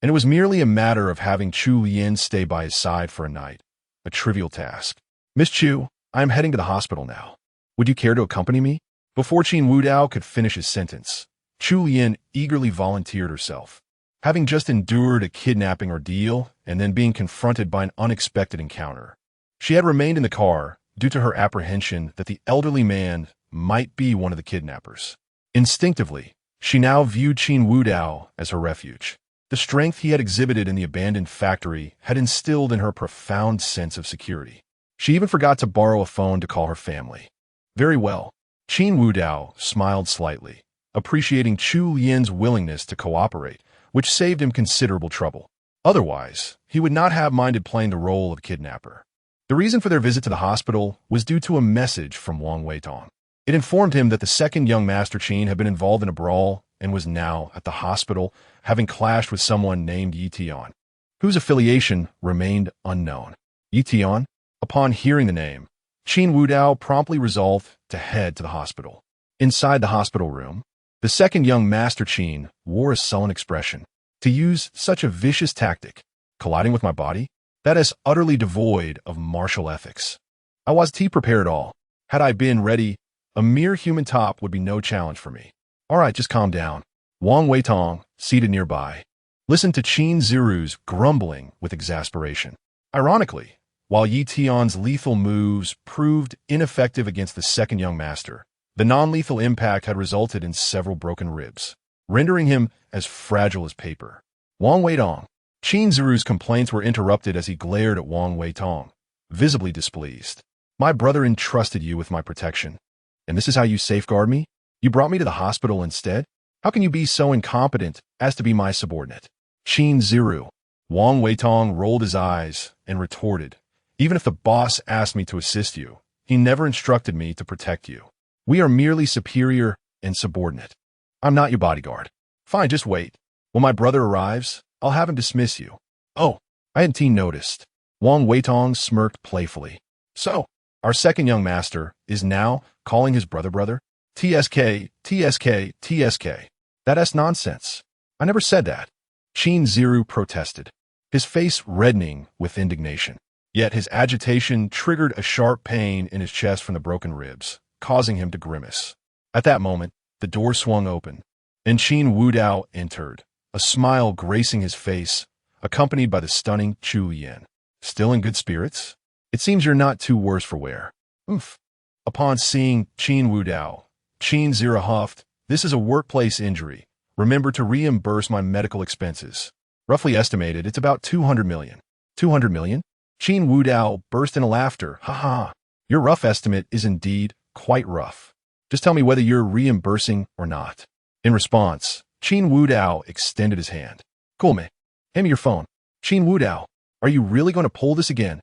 and it was merely a matter of having Chu Yan stay by his side for a night, a trivial task. Miss Chu, I am heading to the hospital now. Would you care to accompany me? Before Qin Wudao could finish his sentence, Chu Yan eagerly volunteered herself. Having just endured a kidnapping ordeal and then being confronted by an unexpected encounter, she had remained in the car due to her apprehension that the elderly man might be one of the kidnappers. Instinctively, she now viewed Qin Wudao as her refuge. The strength he had exhibited in the abandoned factory had instilled in her a profound sense of security. She even forgot to borrow a phone to call her family. Very well. Qin Wudao smiled slightly, appreciating Chu Yan's willingness to cooperate, which saved him considerable trouble. Otherwise, he would not have minded playing the role of kidnapper. The reason for their visit to the hospital was due to a message from Wang Weitong. It informed him that the second young Master Qin had been involved in a brawl and was now at the hospital, having clashed with someone named Yi Tian, whose affiliation remained unknown. Yi Tian? Upon hearing the name, Qin Wudao promptly resolved to head to the hospital. Inside the hospital room, the second young Master Qin wore a sullen expression. To use such a vicious tactic, colliding with my body? That is utterly devoid of martial ethics. I was prepared all. Had I been ready, a mere human top would be no challenge for me. All right, just calm down. Wang Weitong, seated nearby, listened to Qin Ziru's grumbling with exasperation. Ironically, while Yi Tian's lethal moves proved ineffective against the second young master, the non-lethal impact had resulted in several broken ribs, rendering him as fragile as paper. Wang Weitong. Qin Ziru's complaints were interrupted as he glared at Wang Weitong, visibly displeased. My brother entrusted you with my protection, and this is how you safeguard me? You brought me to the hospital instead? How can you be so incompetent as to be my subordinate? Qin Ziru. Wang Weitong rolled his eyes and retorted, even if the boss asked me to assist you, he never instructed me to protect you. We are merely superior and subordinate. I'm not your bodyguard. Fine, just wait. When my brother arrives, I'll have him dismiss you. Oh, I hadn't noticed. Wang Weitong smirked playfully. So, our second young master is now calling his brother? TSK, TSK, TSK. That's nonsense. I never said that. Qin Ziru protested, his face reddening with indignation. Yet his agitation triggered a sharp pain in his chest from the broken ribs, causing him to grimace. At that moment, the door swung open, and Qin Wudao entered, a smile gracing his face, accompanied by the stunning Chu Yin. Still in good spirits? It seems you're not too worse for wear. Oof. Upon seeing Qin Wudao, Qin Ziru huffed, this is a workplace injury. Remember to reimburse my medical expenses. Roughly estimated, it's about 200 million. 200 million? Qin Wudao burst into laughter. Ha ha. Your rough estimate is indeed quite rough. Just tell me whether you're reimbursing or not. In response, Qin Wudao extended his hand. Cool, me. Hand me your phone. Qin Wudao, are you really going to pull this again?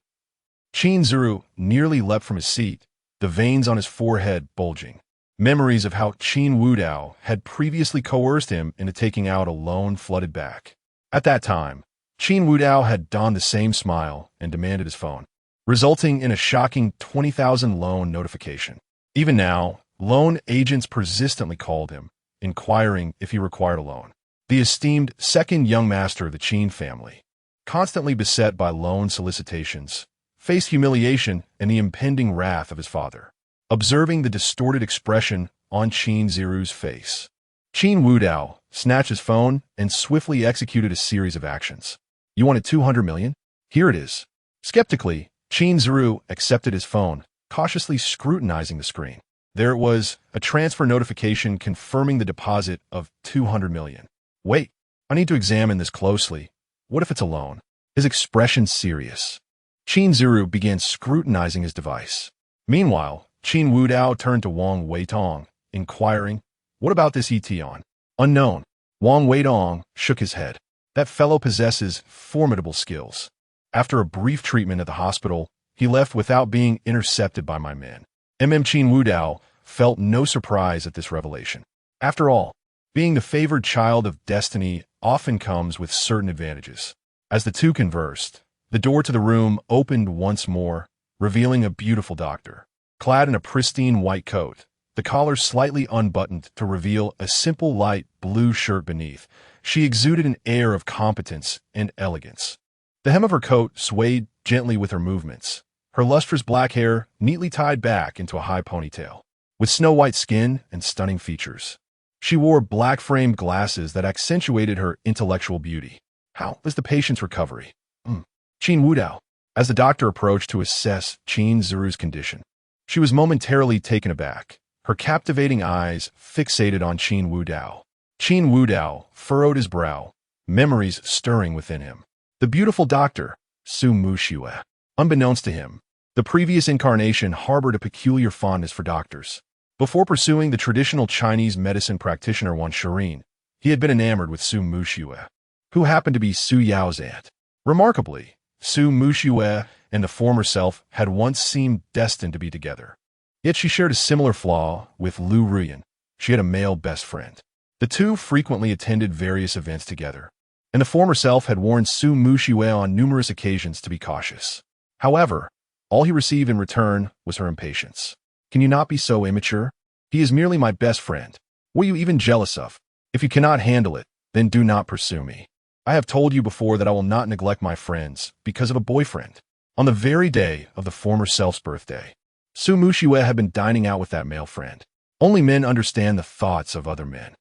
Qin Ziru nearly leapt from his seat, the veins on his forehead bulging. Memories of how Qin Wudao had previously coerced him into taking out a loan flooded back. At that time, Qin Wudao had donned the same smile and demanded his phone, resulting in a shocking 20,000 loan notification. Even now, loan agents persistently called him, inquiring if he required a loan. The esteemed second young master of the Qin family, constantly beset by loan solicitations, faced humiliation and the impending wrath of his father. Observing the distorted expression on Qin Ziru's face, Qin Wudao snatched his phone and swiftly executed a series of actions. You wanted 200 million? Here it is. Skeptically, Qin Ziru accepted his phone, cautiously scrutinizing the screen. There it was, a transfer notification confirming the deposit of 200 million. Wait, I need to examine this closely. What if it's a loan? His expression serious. Qin Ziru began scrutinizing his device. Meanwhile, Qin Wudao turned to Wang Weitong, inquiring, what about this Yi Tian? Unknown. Wang Weitong shook his head. That fellow possesses formidable skills. After a brief treatment at the hospital, he left without being intercepted by my men. Qin Wudao felt no surprise at this revelation. After all, being the favored child of destiny often comes with certain advantages. As the two conversed, the door to the room opened once more, revealing a beautiful doctor. Clad in a pristine white coat, the collar slightly unbuttoned to reveal a simple light blue shirt beneath, she exuded an air of competence and elegance. The hem of her coat swayed gently with her movements, her lustrous black hair neatly tied back into a high ponytail. With snow-white skin and stunning features, she wore black-framed glasses that accentuated her intellectual beauty. How was the patient's recovery? Qin Wudao. As the doctor approached to assess Qin Ziru's condition, she was momentarily taken aback, her captivating eyes fixated on Qin Wudao. Qin Wudao furrowed his brow, memories stirring within him. The beautiful doctor, Su Muxue. Unbeknownst to him, the previous incarnation harbored a peculiar fondness for doctors. Before pursuing the traditional Chinese medicine practitioner Wan Shirin, he had been enamored with Su Muxue, who happened to be Su Yao's aunt. Remarkably, Su Muxue and the former self had once seemed destined to be together. Yet she shared a similar flaw with Lu Ruyan. She had a male best friend. The two frequently attended various events together, and the former self had warned Su Muxiue on numerous occasions to be cautious. However, all he received in return was her impatience. Can you not be so immature? He is merely my best friend. What are you even jealous of? If you cannot handle it, then do not pursue me. I have told you before that I will not neglect my friends because of a boyfriend. On the very day of the former self's birthday, Su Muxiue had been dining out with that male friend. Only men understand the thoughts of other men.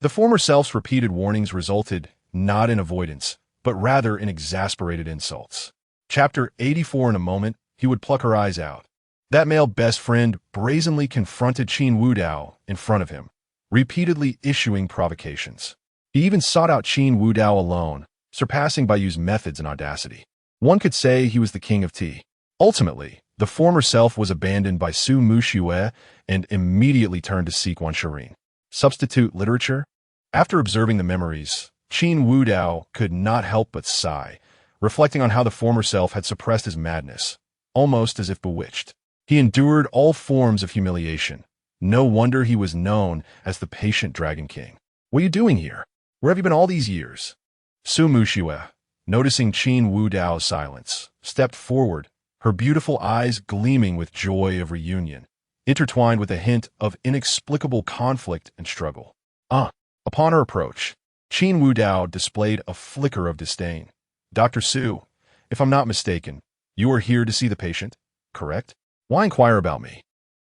The former self's repeated warnings resulted not in avoidance, but rather in exasperated insults. Chapter 84. In a moment, he would pluck her eyes out. That male best friend brazenly confronted Qin Wudao in front of him, repeatedly issuing provocations. He even sought out Qin Wudao alone, surpassing by Yu's methods and audacity. One could say he was the king of tea. Ultimately, the former self was abandoned by Su Muxiue and immediately turned to seek Wansharin. Substitute literature? After observing the memories, Qin Wudao could not help but sigh, reflecting on how the former self had suppressed his madness, almost as if bewitched. He endured all forms of humiliation. No wonder he was known as the patient Dragon King. What are you doing here? Where have you been all these years? Su Muxiue, noticing Qin Wudao's silence, stepped forward, her beautiful eyes gleaming with joy of reunion, intertwined with a hint of inexplicable conflict and struggle. Upon her approach, Qin Wudao displayed a flicker of disdain. Dr. Su, if I'm not mistaken, you are here to see the patient, correct? Why inquire about me?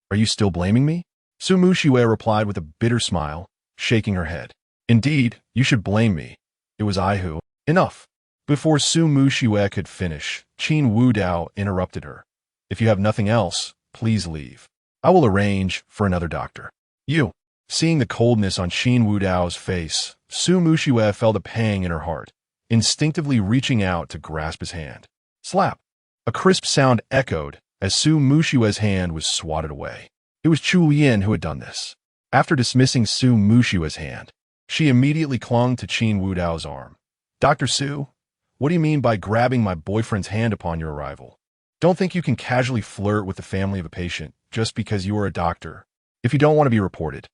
Are you still blaming me? Su Muxiue replied with a bitter smile, shaking her head. Indeed, you should blame me. It was I who— Enough. Before Su Muxiue could finish, Qin Wudao interrupted her. If you have nothing else, please leave. I will arrange for another doctor. You. Seeing the coldness on Qin Wudao's face, Su Muxiue felt a pang in her heart, instinctively reaching out to grasp his hand. Slap. A crisp sound echoed as Su Muxiue's hand was swatted away. It was Chu Yin who had done this. After dismissing Su Muxiue's hand, she immediately clung to Qin Wudao's arm. Dr. Su, what do you mean by grabbing my boyfriend's hand upon your arrival? Don't think you can casually flirt with the family of a patient just because you are a doctor. If you don't want to be reported,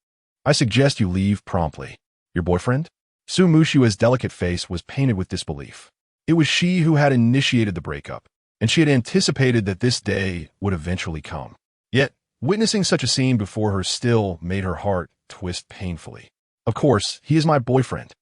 I suggest you leave promptly. Your boyfriend? Su Muxiue's delicate face was painted with disbelief. It was she who had initiated the breakup, and she had anticipated that this day would eventually come. Yet, witnessing such a scene before her still made her heart twist painfully. Of course, he is my boyfriend.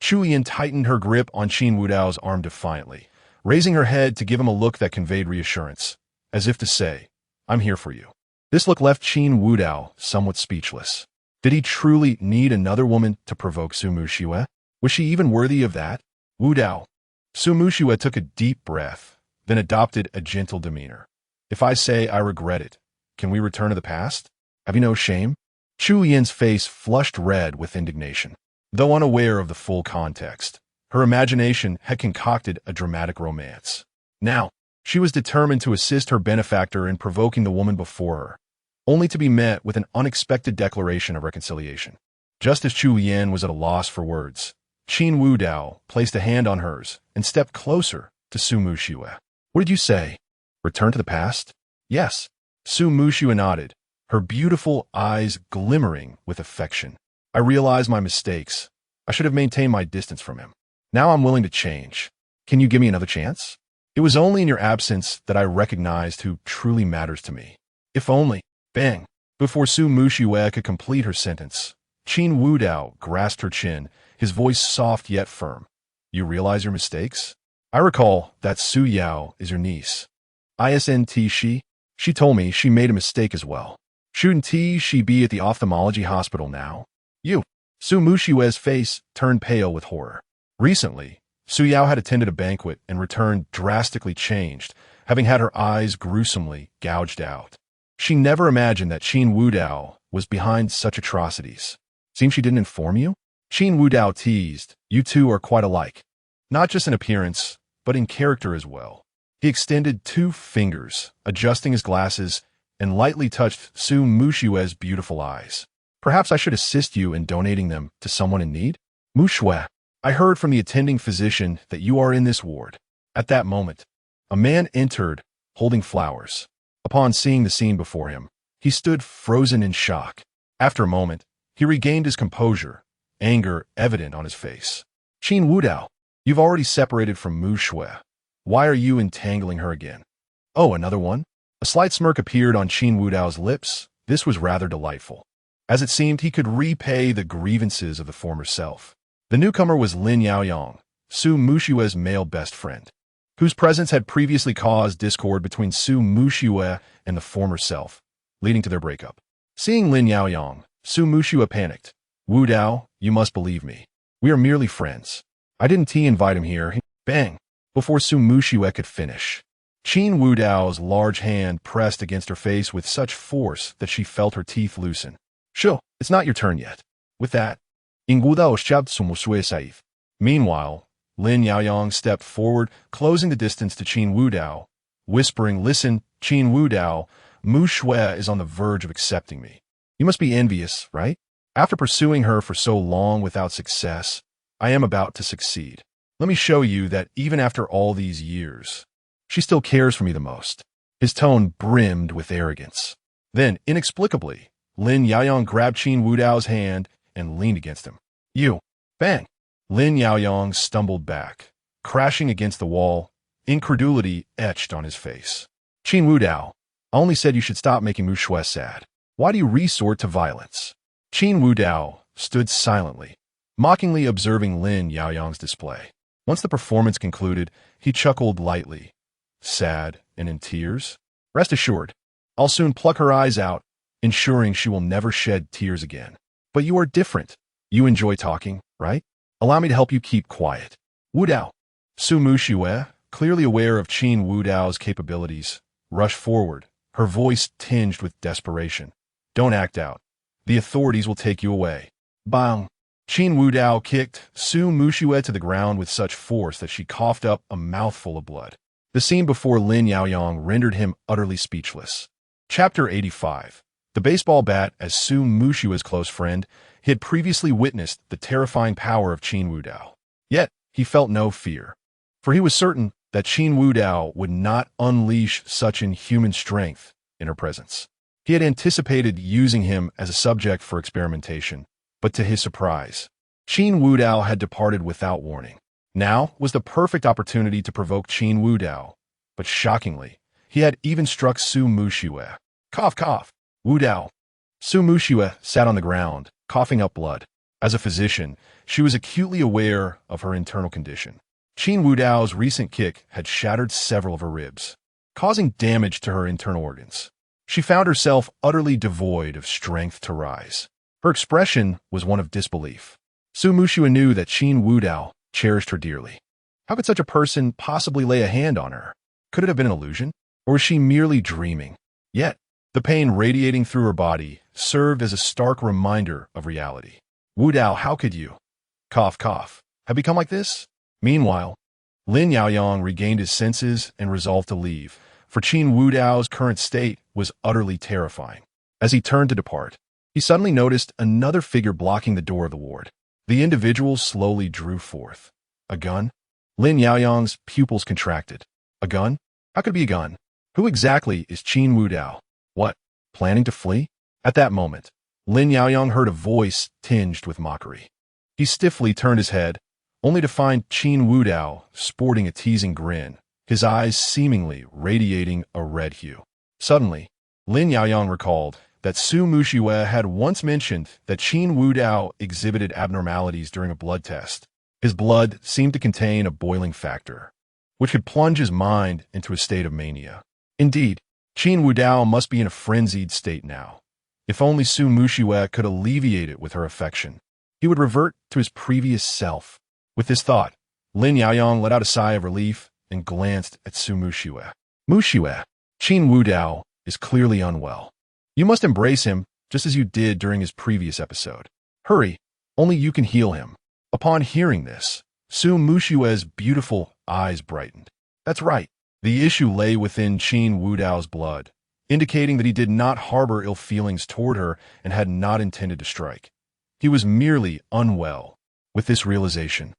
Chu Yin tightened her grip on Qin Wudao's arm defiantly, raising her head to give him a look that conveyed reassurance, as if to say, I'm here for you. This look left Qin Wudao somewhat speechless. Did he truly need another woman to provoke Su Muxiue? Was she even worthy of that? Wudao. Su Muxiue took a deep breath, then adopted a gentle demeanor. If I say I regret it, can we return to the past? Have you no shame? Chu Yin's face flushed red with indignation. Though unaware of the full context, her imagination had concocted a dramatic romance. Now, she was determined to assist her benefactor in provoking the woman before her, only to be met with an unexpected declaration of reconciliation. Just as Chu Yin was at a loss for words, Qin Wudao placed a hand on hers and stepped closer to Su Muxiue. What did you say? Return to the past? Yes. Su Muxiue nodded, her beautiful eyes glimmering with affection. I realize my mistakes. I should have maintained my distance from him. Now I'm willing to change. Can you give me another chance? It was only in your absence that I recognized who truly matters to me. If only— Bang! Before Su Muxiue could complete her sentence, Qin Wudao grasped her chin, his voice soft yet firm. You realize your mistakes? I recall that Su Yao is your niece. Isn't she? She told me she made a mistake as well. Shouldn't she be at the ophthalmology hospital now? You. Su Muxiue's face turned pale with horror. Recently, Su Yao had attended a banquet and returned drastically changed, having had her eyes gruesomely gouged out. She never imagined that Qin Wudao was behind such atrocities. Seems she didn't inform you? Qin Wudao teased, you two are quite alike. Not just in appearance, but in character as well. He extended 2 fingers, adjusting his glasses, and lightly touched Su Muxiue's beautiful eyes. Perhaps I should assist you in donating them to someone in need? Muxiue, I heard from the attending physician that you are in this ward. At that moment, a man entered, holding flowers. Upon seeing the scene before him, He stood frozen in shock. After a moment, he regained his composure, anger evident on his face. Qin Wudao, you've already separated from Mu Shui. Why are you entangling her again? Oh, another one? A slight smirk appeared on Qin Wudao's lips. This was rather delightful, as it seemed he could repay the grievances of the former self. The newcomer was Lin Yaoyang, Su Mushue's male best friend, whose presence had previously caused discord between Su Mushue and the former self, leading to their breakup. Seeing Lin Yaoyang, Su Mushue panicked. Wu Dao, you must believe me. We are merely friends. I didn't invite him here. Bang! Before Su Mushue could finish, Qin Wudao's large hand pressed against her face with such force that she felt her teeth loosen. Sure, it's not your turn yet. With that, meanwhile, Lin Yaoyang stepped forward, closing the distance to Qin Wudao, whispering, Listen, Qin Wudao, Mu Shui is on the verge of accepting me. You must be envious, right? After pursuing her for so long without success, I am about to succeed. Let me show you that even after all these years, she still cares for me the most. His tone brimmed with arrogance. Then, inexplicably, Lin Yaoyang grabbed Qin Wudao's hand and leaned against him. You! Bang! Lin Yaoyang stumbled back, crashing against the wall, incredulity etched on his face. Qin Wudao, I only said you should stop making Mu Shui sad. Why do you resort to violence? Qin Wudao stood silently, mockingly observing Lin Yaoyang's display. Once the performance concluded, he chuckled lightly. Sad and in tears? Rest assured, I'll soon pluck her eyes out, ensuring she will never shed tears again. But you are different. You enjoy talking, right? Allow me to help you keep quiet. Wudao. Su Mushue, clearly aware of Qin Wudao's capabilities, rushed forward, her voice tinged with desperation. Don't act out. The authorities will take you away. Bang! Qin Wudao kicked Su Mushue to the ground with such force that she coughed up a mouthful of blood. The scene before Lin Yaoyang rendered him utterly speechless. Chapter 85. The baseball bat, as Su Mushue's close friend, he had previously witnessed the terrifying power of Qin Wudao. Yet, he felt no fear, for he was certain that Qin Wudao would not unleash such inhuman strength in her presence. He had anticipated using him as a subject for experimentation, but to his surprise, Qin Wudao had departed without warning. Now was the perfect opportunity to provoke Qin Wudao, but shockingly, he had even struck Su Mushue. Cough, cough. Wudao. Su Mushue sat on the ground, coughing up blood. As a physician, she was acutely aware of her internal condition. Qin Wudao's recent kick had shattered several of her ribs, causing damage to her internal organs. She found herself utterly devoid of strength to rise. Her expression was one of disbelief. Su Mushue knew that Qin Wudao cherished her dearly. How could such a person possibly lay a hand on her? Could it have been an illusion? Or was she merely dreaming? Yet, the pain radiating through her body served as a stark reminder of reality. Wudao, how could you, cough, cough, have become like this? Meanwhile, Lin Yaoyang regained his senses and resolved to leave, for Qin Wudao's current state was utterly terrifying. As he turned to depart, he suddenly noticed another figure blocking the door of the ward. The individual slowly drew forth a gun. Lin Yaoyang's pupils contracted. A gun? How could it be a gun? Who exactly is Qin Wudao? What, planning to flee? At that moment, Lin Yaoyang heard a voice tinged with mockery. He stiffly turned his head, only to find Qin Wudao sporting a teasing grin, his eyes seemingly radiating a red hue. Suddenly, Lin Yaoyang recalled that Su Mushue had once mentioned that Qin Wudao exhibited abnormalities during a blood test. His blood seemed to contain a boiling factor, which could plunge his mind into a state of mania. Indeed, Qin Wudao must be in a frenzied state now. If only Su Mushue could alleviate it with her affection, he would revert to his previous self. With this thought, Lin Yaoyang let out a sigh of relief and glanced at Su Mushue. Mushue, Qin Wudao is clearly unwell. You must embrace him just as you did during his previous episode. Hurry, only you can heal him. Upon hearing this, Su Mushue's beautiful eyes brightened. That's right. The issue lay within Qin Wudao's blood, indicating that he did not harbor ill feelings toward her and had not intended to strike. He was merely unwell. With this realization,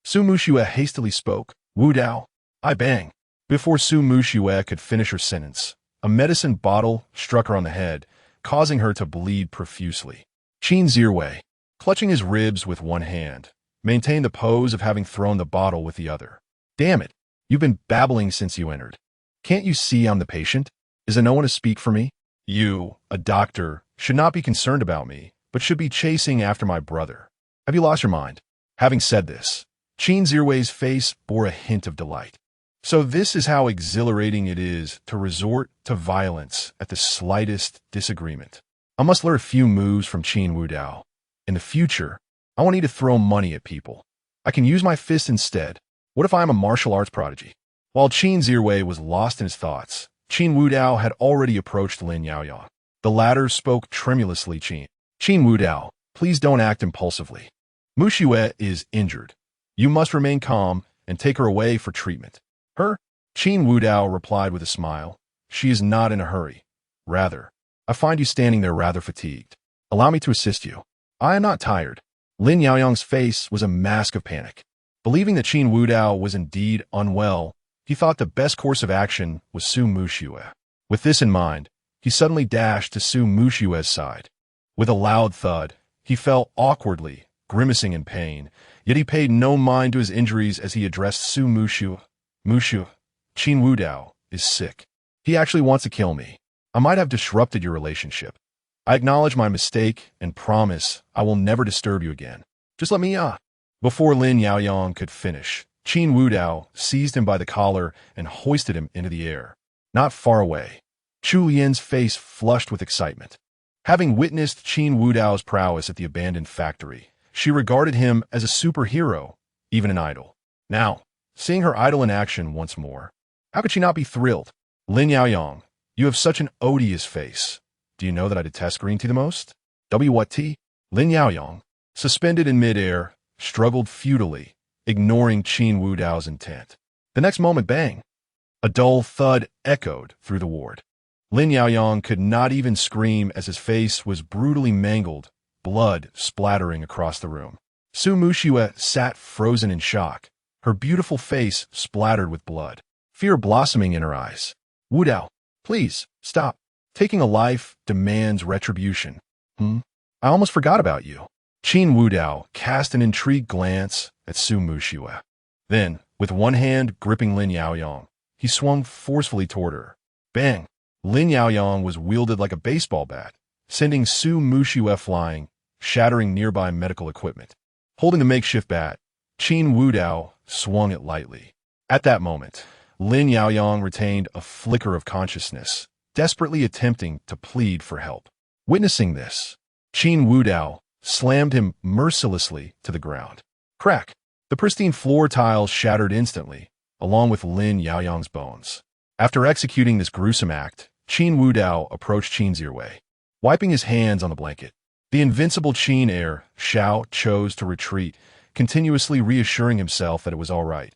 Su Mushue hastily spoke. Wudao, I bang. Before Su Mushue could finish her sentence, a medicine bottle struck her on the head, causing her to bleed profusely. Qin Zirwei, clutching his ribs with one hand, maintained the pose of having thrown the bottle with the other. Damn it, you've been babbling since you entered. Can't you see I'm the patient? Is there no one to speak for me? You, a doctor, should not be concerned about me, but should be chasing after my brother. Have you lost your mind? Having said this, Qin Zirwei's face bore a hint of delight. So this is how exhilarating it is to resort to violence at the slightest disagreement. I must learn a few moves from Qin Wudao. In the future, I won't need to throw money at people. I can use my fist instead. What if I am a martial arts prodigy? While Qin Zirwei was lost in his thoughts, Qin Wudao had already approached Lin Yaoyang. The latter spoke tremulously. Qin Wudao, please don't act impulsively. Mu Xue is injured. You must remain calm and take her away for treatment. Her? Qin Wudao replied with a smile. She is not in a hurry. Rather, I find you standing there rather fatigued. Allow me to assist you. I am not tired. Lin Yaoyang's face was a mask of panic. Believing that Qin Wudao was indeed unwell, he thought the best course of action was Su Mu Xue. With this in mind, he suddenly dashed to Su Mu Xue's side. With a loud thud, he fell awkwardly, grimacing in pain, yet he paid no mind to his injuries as he addressed Su Mu Xue. Mu Xue, Qin Wudao is sick. He actually wants to kill me. I might have disrupted your relationship. I acknowledge my mistake and promise I will never disturb you again. Just let me Before Lin Yaoyang could finish, Qin Wudao seized him by the collar and hoisted him into the air. Not far away, Chu Yin's face flushed with excitement. Having witnessed Qin Wudao's prowess at the abandoned factory, she regarded him as a superhero, even an idol. Now, seeing her idol in action once more, how could she not be thrilled? Lin Yaoyang, you have such an odious face. Do you know that I detest green tea the most? What tea? Lin Yaoyang, suspended in midair, struggled futilely, ignoring Qin Wudao's intent. The next moment, bang! A dull thud echoed through the ward. Lin Yaoyang could not even scream as his face was brutally mangled, blood splattering across the room. Su Mu Xue sat frozen in shock, her beautiful face splattered with blood, fear blossoming in her eyes. Wudao, please, stop. Taking a life demands retribution. I almost forgot about you. Qin Wudao cast an intrigued glance at Su Mu Xue. Then, with one hand gripping Lin Yaoyang, he swung forcefully toward her. Bang! Lin Yaoyang was wielded like a baseball bat, sending Su Mu Xue flying, shattering nearby medical equipment. Holding the makeshift bat, Qin Wudao swung it lightly. At that moment, Lin Yaoyang retained a flicker of consciousness, desperately attempting to plead for help. Witnessing this, Qin Wudao slammed him mercilessly to the ground. Crack! The pristine floor tiles shattered instantly, along with Lin Yaoyang's bones. After executing this gruesome act, Qin Wudao approached Qin Zirwei, wiping his hands on the blanket. The invincible Qin heir, Xiao, chose to retreat, continuously reassuring himself that it was all right.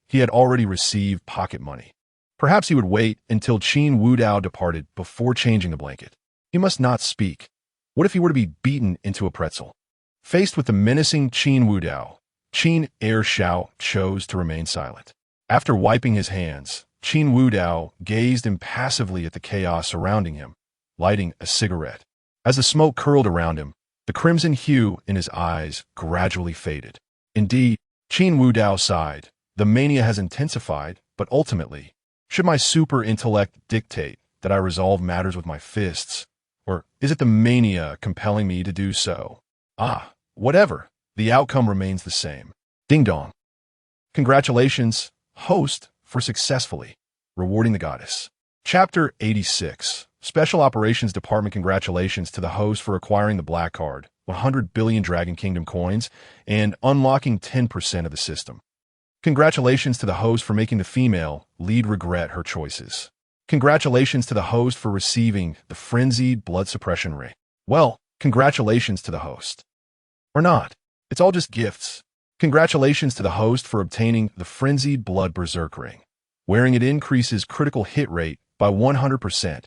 He had already received pocket money. Perhaps he would wait until Qin Wudao departed before changing the blanket. He must not speak. What if he were to be beaten into a pretzel? Faced with the menacing Qin Wudao, Qin heir Xiao chose to remain silent. After wiping his hands, Qin Wudao gazed impassively at the chaos surrounding him, lighting a cigarette. As the smoke curled around him, the crimson hue in his eyes gradually faded. Indeed, Qin Wudao sighed. The mania has intensified, but ultimately, should my super intellect dictate that I resolve matters with my fists, or is it the mania compelling me to do so? Whatever. The outcome remains the same. Ding dong. Congratulations, host, for successfully rewarding the goddess. Chapter 86. Special Operations Department. Congratulations to the host for acquiring the black card, 100 billion Dragon Kingdom coins, and unlocking 10% of the system. Congratulations to the host for making the female lead regret her choices. Congratulations to the host for receiving the frenzied blood suppression ring. Well, congratulations to the host. Or not. It's all just gifts. Congratulations to the host for obtaining the frenzied blood berserk ring. Wearing it increases critical hit rate by 100%.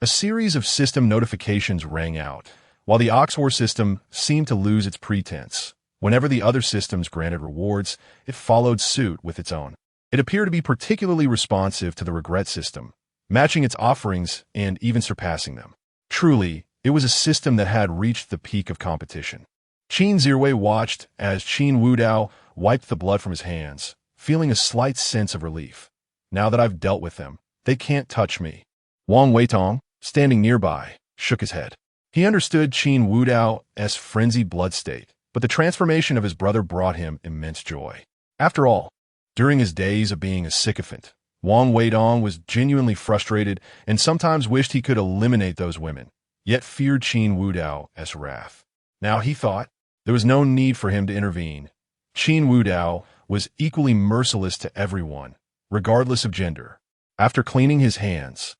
A series of system notifications rang out, while the Oxwar system seemed to lose its pretense. Whenever the other systems granted rewards, it followed suit with its own. It appeared to be particularly responsive to the regret system, matching its offerings and even surpassing them. Truly, it was a system that had reached the peak of competition. Qin Zirwei watched as Qin Wudao wiped the blood from his hands, feeling a slight sense of relief. Now that I've dealt with them, they can't touch me. Wang Weitong, standing nearby, shook his head. He understood Qin Wudao's frenzied blood state, but the transformation of his brother brought him immense joy. After all, during his days of being a sycophant, Wang Weitong was genuinely frustrated and sometimes wished he could eliminate those women, yet feared Qin Wudao's wrath. Now he thought there was no need for him to intervene. Qin Wudao was equally merciless to everyone, regardless of gender. After cleaning his hands,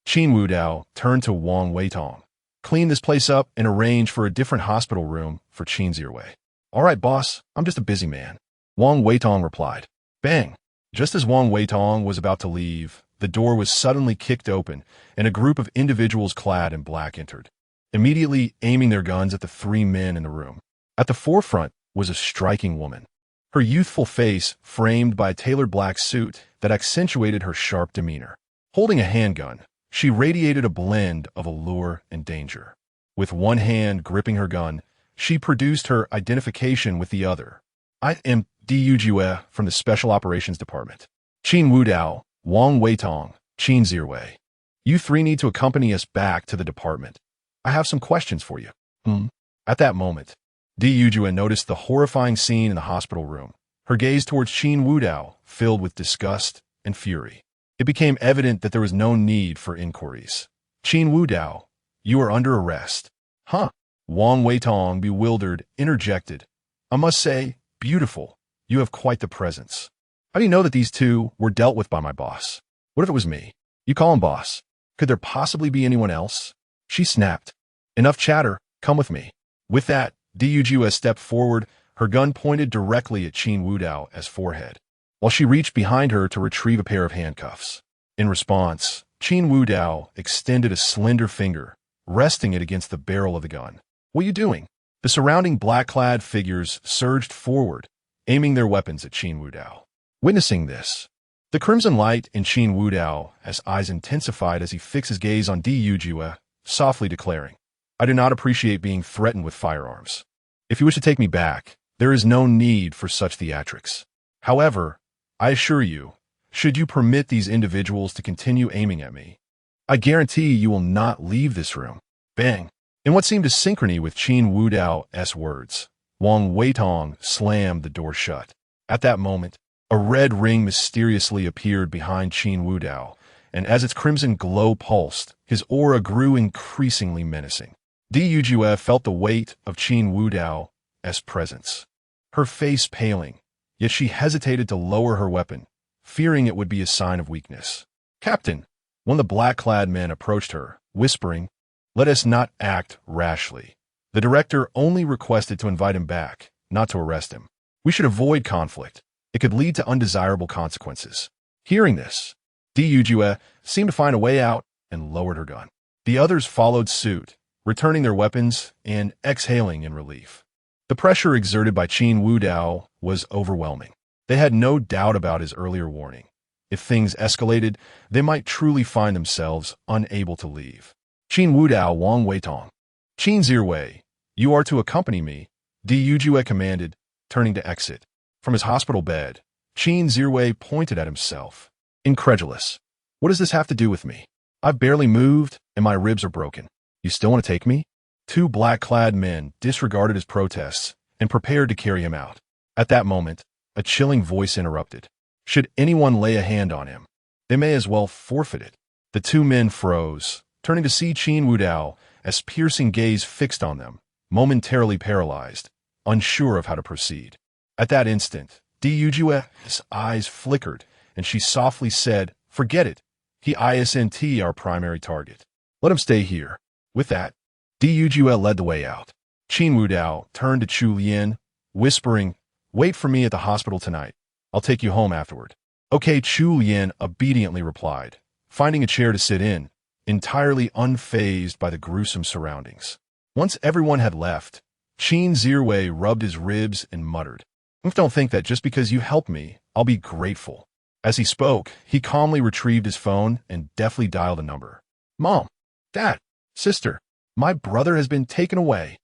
Qin Wudao turned to Wang Weitong. Clean this place up and arrange for a different hospital room for Qin Zirwei. All right, boss, I'm just a busy man. Wang Weitong replied. Bang! Just as Wang Weitong was about to leave, the door was suddenly kicked open and a group of individuals clad in black entered, immediately aiming their guns at the three men in the room. At the forefront was a striking woman, her youthful face framed by a tailored black suit that accentuated her sharp demeanor. Holding a handgun, she radiated a blend of allure and danger. With one hand gripping her gun, she produced her identification with the other. I am Du Jue from the Special Operations Department. Qin Wudao, Wang Weitong, Qin Zirwei. You three need to accompany us back to the department. I have some questions for you. At that moment, Du Jue noticed the horrifying scene in the hospital room, her gaze towards Qin Wudao filled with disgust and fury. It became evident that there was no need for inquiries. Qin Wudao, you are under arrest. Huh? Wang Weitong, bewildered, interjected. I must say, beautiful. You have quite the presence. How do you know that these two were dealt with by my boss? What if it was me? You call him boss. Could there possibly be anyone else? She snapped. Enough chatter. Come with me. With that, Du Jue stepped forward, her gun pointed directly at Qin Wudao's forehead, while she reached behind her to retrieve a pair of handcuffs. In response, Qin Wudao extended a slender finger, resting it against the barrel of the gun. What are you doing? The surrounding black-clad figures surged forward, aiming their weapons at Qin Wudao. Witnessing this, the crimson light in Qin Wudao's eyes intensified as he fixed his gaze on Du Jue, softly declaring, I do not appreciate being threatened with firearms. If you wish to take me back, there is no need for such theatrics. However, I assure you, should you permit these individuals to continue aiming at me, I guarantee you will not leave this room. Bang! In what seemed to synchrony with Qin Wudao's words, Wang Weitong slammed the door shut. At that moment, a red ring mysteriously appeared behind Qin Wudao, and as its crimson glow pulsed, his aura grew increasingly menacing. Du Jue felt the weight of Qin Wudao's presence, her face paling, yet she hesitated to lower her weapon, fearing it would be a sign of weakness. Captain, one of the black-clad men approached her, whispering, Let us not act rashly. The director only requested to invite him back, not to arrest him. We should avoid conflict. It could lead to undesirable consequences. Hearing this, Du Jue seemed to find a way out and lowered her gun. The others followed suit, returning their weapons and exhaling in relief. The pressure exerted by Qin Wudao was overwhelming. They had no doubt about his earlier warning. If things escalated, they might truly find themselves unable to leave. Qin Wudao, Wang Weitong. Qin Zirwei, you are to accompany me, Du Jue commanded, turning to exit. From his hospital bed, Qin Zirwei pointed at himself. Incredulous. What does this have to do with me? I've barely moved, and my ribs are broken. You still want to take me? Two black-clad men disregarded his protests and prepared to carry him out. At that moment, a chilling voice interrupted. Should anyone lay a hand on him, they may as well forfeit it. The two men froze, turning to see Qin Wudao as piercing gaze fixed on them, momentarily paralyzed, unsure of how to proceed. At that instant, Du Jue's eyes flickered, and she softly said, Forget it. He isn't our primary target. Let him stay here. With that, Du Jue led the way out. Qin Wudao turned to Chu Lian, whispering, Wait for me at the hospital tonight. I'll take you home afterward. Okay, Chu Lian obediently replied, finding a chair to sit in, entirely unfazed by the gruesome surroundings. Once everyone had left, Qin Zirwei rubbed his ribs and muttered, Don't think that just because you helped me, I'll be grateful. As he spoke, he calmly retrieved his phone and deftly dialed a number. Mom, Dad, Sister, My brother has been taken away.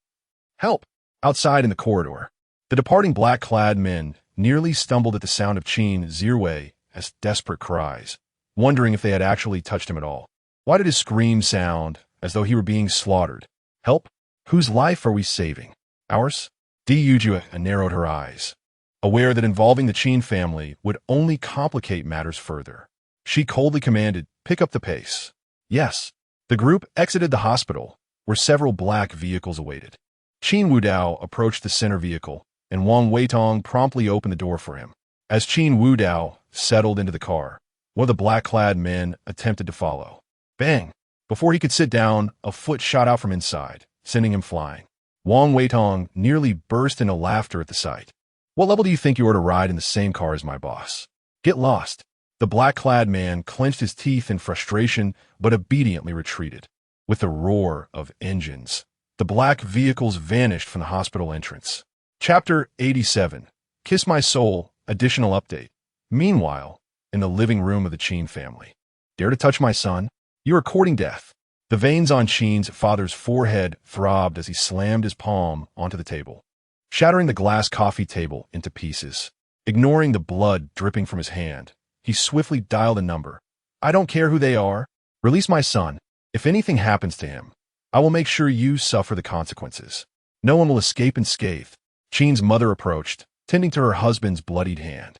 Help! Outside in the corridor, the departing black-clad men nearly stumbled at the sound of Qin Zhiwei's desperate cries, wondering if they had actually touched him at all. Why did his scream sound as though he were being slaughtered? Help? Whose life are we saving? Ours? Yujue narrowed her eyes, aware that involving the Qin family would only complicate matters further. She coldly commanded, pick up the pace. Yes. The group exited the hospital, where several black vehicles awaited. Qin Wudao approached the center vehicle, and Wang Weitong promptly opened the door for him. As Qin Wudao settled into the car, one of the black-clad men attempted to follow. Bang! Before he could sit down, a foot shot out from inside, sending him flying. Wang Weitong nearly burst into laughter at the sight. What level do you think you are to ride in the same car as my boss? Get lost. The black-clad man clenched his teeth in frustration, but obediently retreated. With a roar of engines, the black vehicles vanished from the hospital entrance. Chapter 87. Kiss My Soul, additional update. Meanwhile, in the living room of the Qin family. Dare to touch my son? You are courting death. The veins on Qin's father's forehead throbbed as he slammed his palm onto the table, shattering the glass coffee table into pieces. Ignoring the blood dripping from his hand, he swiftly dialed a number. I don't care who they are. Release my son. If anything happens to him, I will make sure you suffer the consequences. No one will escape unscathed. Qin's mother approached, tending to her husband's bloodied hand.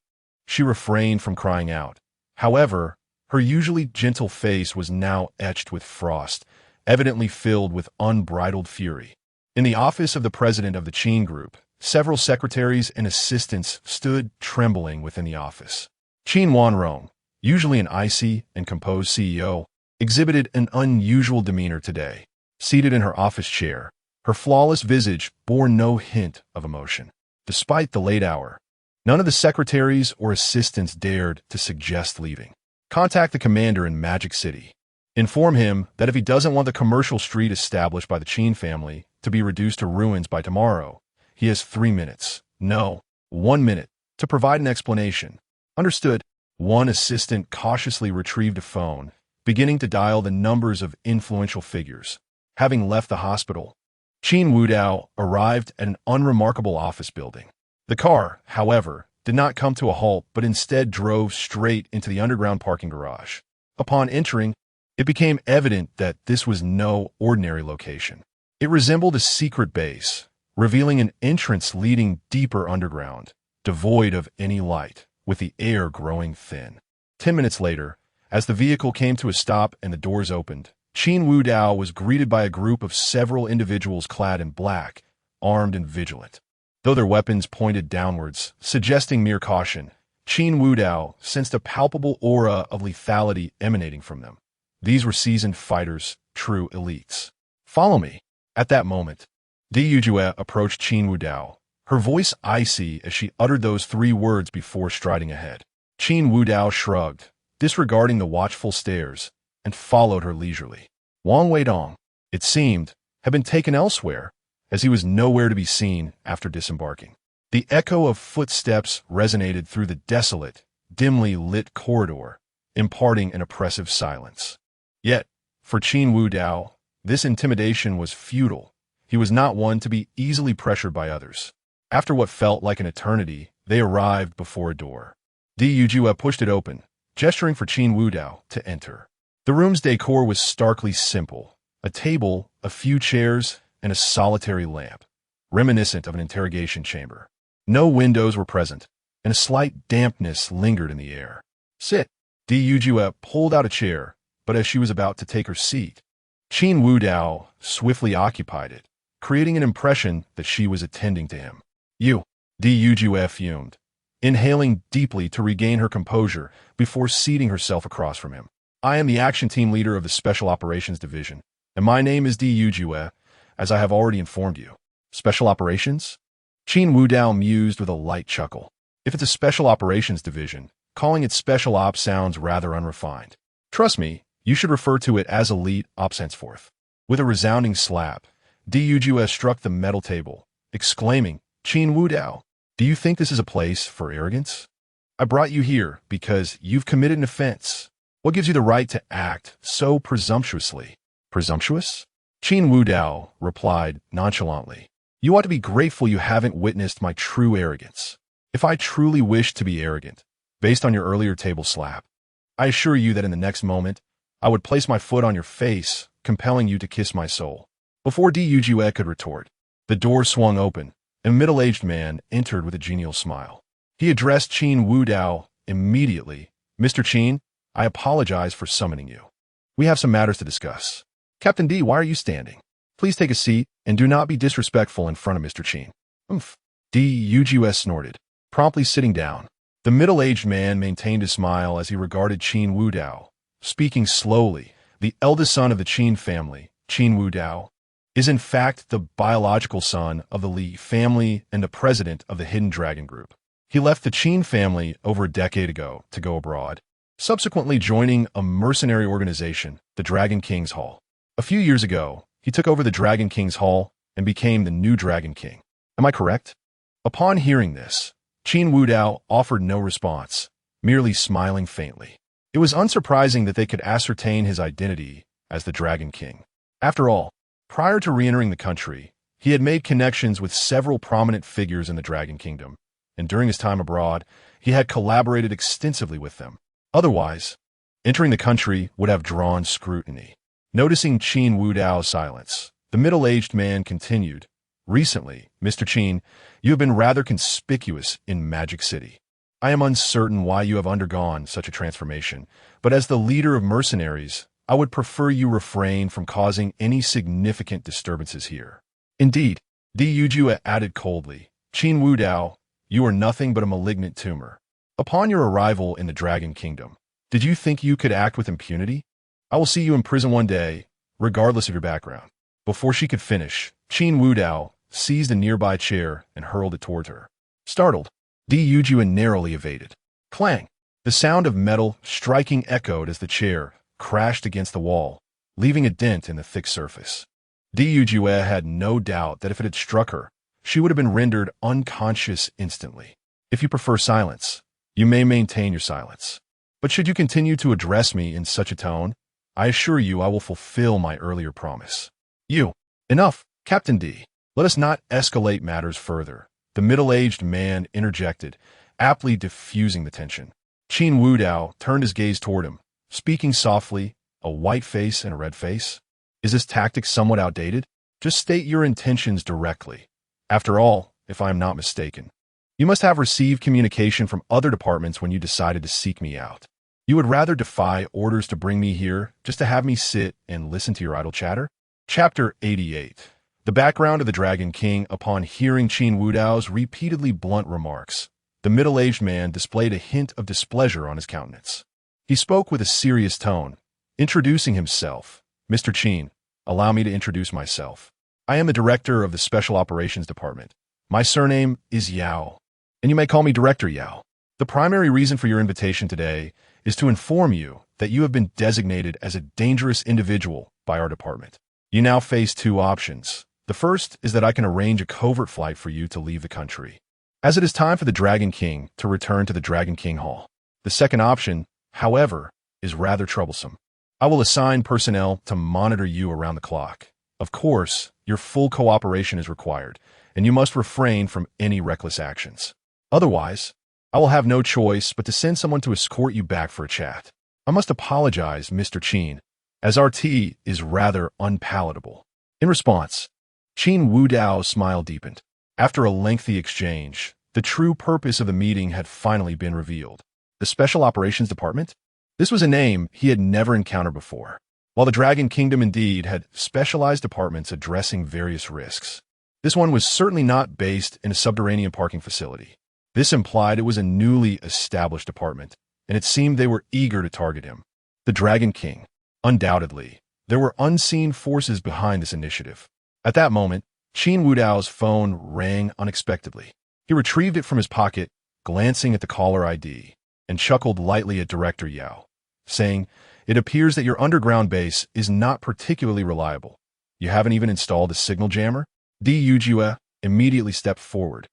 She refrained from crying out. However, her usually gentle face was now etched with frost, evidently filled with unbridled fury. In the office of the president of the Qin group, several secretaries and assistants stood trembling within the office. Qin Wanrong, usually an icy and composed CEO, exhibited an unusual demeanor today. Seated in her office chair, her flawless visage bore no hint of emotion. Despite the late hour, none of the secretaries or assistants dared to suggest leaving. Contact the commander in Magic City. Inform him that if he doesn't want the commercial street established by the Qin family to be reduced to ruins by tomorrow, he has 3 minutes, no, 1 minute, to provide an explanation. Understood. One assistant cautiously retrieved a phone, beginning to dial the numbers of influential figures. Having left the hospital, Qin Wudao arrived at an unremarkable office building. The car, however, did not come to a halt but instead drove straight into the underground parking garage. Upon entering, it became evident that this was no ordinary location. It resembled a secret base, revealing an entrance leading deeper underground, devoid of any light, with the air growing thin. 10 minutes later, as the vehicle came to a stop and the doors opened, Qin Wudao was greeted by a group of several individuals clad in black, armed and vigilant. Though their weapons pointed downwards, suggesting mere caution, Qin Wudao sensed a palpable aura of lethality emanating from them. These were seasoned fighters, true elites. Follow me. At that moment, Yujue approached Qin Wudao, her voice icy as she uttered those 3 words before striding ahead. Qin Wudao shrugged, disregarding the watchful stares, and followed her leisurely. Wang Weidong, it seemed, had been taken elsewhere, as he was nowhere to be seen after disembarking. The echo of footsteps resonated through the desolate, dimly lit corridor, imparting an oppressive silence. Yet, for Qin Wudao, this intimidation was futile. He was not one to be easily pressured by others. After what felt like an eternity, they arrived before a door. Yujue pushed it open, gesturing for Qin Wudao to enter. The room's decor was starkly simple. A table, a few chairs, and a solitary lamp, reminiscent of an interrogation chamber. No windows were present, and a slight dampness lingered in the air. Sit. Yujue pulled out a chair, but as she was about to take her seat, Qin Wudao swiftly occupied it, creating an impression that she was attending to him. You. Yujue fumed, inhaling deeply to regain her composure before seating herself across from him. I am the action team leader of the Special Operations Division, and my name is Yujue, as I have already informed you. Special Operations? Qin Wudao mused with a light chuckle. If it's a Special Operations Division, calling it Special Ops sounds rather unrefined. Trust me, you should refer to it as Elite Ops henceforth. With a resounding slap, Yujue struck the metal table, exclaiming, Qin Wudao, do you think this is a place for arrogance? I brought you here because you've committed an offense. What gives you the right to act so presumptuously? Presumptuous? Qin Wudao replied nonchalantly. You ought to be grateful you haven't witnessed my true arrogance. If I truly wished to be arrogant, based on your earlier table slap, I assure you that in the next moment, I would place my foot on your face, compelling you to kiss my soul. Before Yujue could retort, the door swung open, and a middle-aged man entered with a genial smile. He addressed Qin Wudao immediately. Mr. Qin, I apologize for summoning you. We have some matters to discuss. Captain D, why are you standing? Please take a seat, and do not be disrespectful in front of Mr. Qin. Yujue snorted, promptly sitting down. The middle-aged man maintained a smile as he regarded Qin Wudao, speaking slowly. The eldest son of the Qin family, Qin Wudao, is in fact the biological son of the Li family and the president of the Hidden Dragon Group. He left the Qin family over a decade ago to go abroad, subsequently joining a mercenary organization, the Dragon King's Hall. A few years ago, he took over the Dragon King's Hall and became the new Dragon King. Am I correct? Upon hearing this, Qin Wudao offered no response, merely smiling faintly. It was unsurprising that they could ascertain his identity as the Dragon King. After all, prior to re-entering the country, he had made connections with several prominent figures in the Dragon Kingdom, and during his time abroad, he had collaborated extensively with them. Otherwise, entering the country would have drawn scrutiny. Noticing Qin Wudao's silence, the middle-aged man continued, Recently, Mr. Qin, you have been rather conspicuous in Magic City. I am uncertain why you have undergone such a transformation, but as the leader of mercenaries, I would prefer you refrain from causing any significant disturbances here. Indeed, Yujue added coldly, Qin Wudao, you are nothing but a malignant tumor. Upon your arrival in the Dragon Kingdom, did you think you could act with impunity? I will see you in prison one day, regardless of your background. Before she could finish, Qin Wudao seized a nearby chair and hurled it toward her. Startled, Yujue narrowly evaded. Clang! The sound of metal striking echoed as the chair crashed against the wall, leaving a dent in the thick surface. Yujue had no doubt that if it had struck her, she would have been rendered unconscious instantly. If you prefer silence, you may maintain your silence. But should you continue to address me in such a tone, I assure you I will fulfill my earlier promise. Enough, Captain D. Let us not escalate matters further. The middle-aged man interjected, aptly diffusing the tension. Qin Wudao turned his gaze toward him, speaking softly, a white face and a red face. Is this tactic somewhat outdated? Just state your intentions directly. After all, if I am not mistaken, you must have received communication from other departments when you decided to seek me out. You would rather defy orders to bring me here just to have me sit and listen to your idle chatter? Chapter 88. The background of the Dragon King. Upon hearing Qin Wudao's repeatedly blunt remarks, the middle-aged man displayed a hint of displeasure on his countenance. He spoke with a serious tone, introducing himself. Mr. Qin, allow me to introduce myself. I am the director of the Special Operations Department. My surname is Yao, and you may call me Director Yao. The primary reason for your invitation today is to inform you that you have been designated as a dangerous individual by our department. You now face two options. The first is that I can arrange a covert flight for you to leave the country, as it is time for the Dragon King to return to the Dragon King Hall. The second option, however, is rather troublesome. I will assign personnel to monitor you around the clock. Of course, your full cooperation is required, and you must refrain from any reckless actions. Otherwise, I will have no choice but to send someone to escort you back for a chat. I must apologize, Mr. Qin, as our tea is rather unpalatable. In response, Qin Wudao's smile deepened. After a lengthy exchange, the true purpose of the meeting had finally been revealed. The Special Operations Department? This was a name he had never encountered before. While the Dragon Kingdom indeed had specialized departments addressing various risks, this one was certainly not based in a subterranean parking facility. This implied it was a newly established department, and it seemed they were eager to target him. The Dragon King. Undoubtedly, there were unseen forces behind this initiative. At that moment, Qin Wudao's phone rang unexpectedly. He retrieved it from his pocket, glancing at the caller ID, and chuckled lightly at Director Yao, saying, It appears that your underground base is not particularly reliable. You haven't even installed a signal jammer? Yujue immediately stepped forward,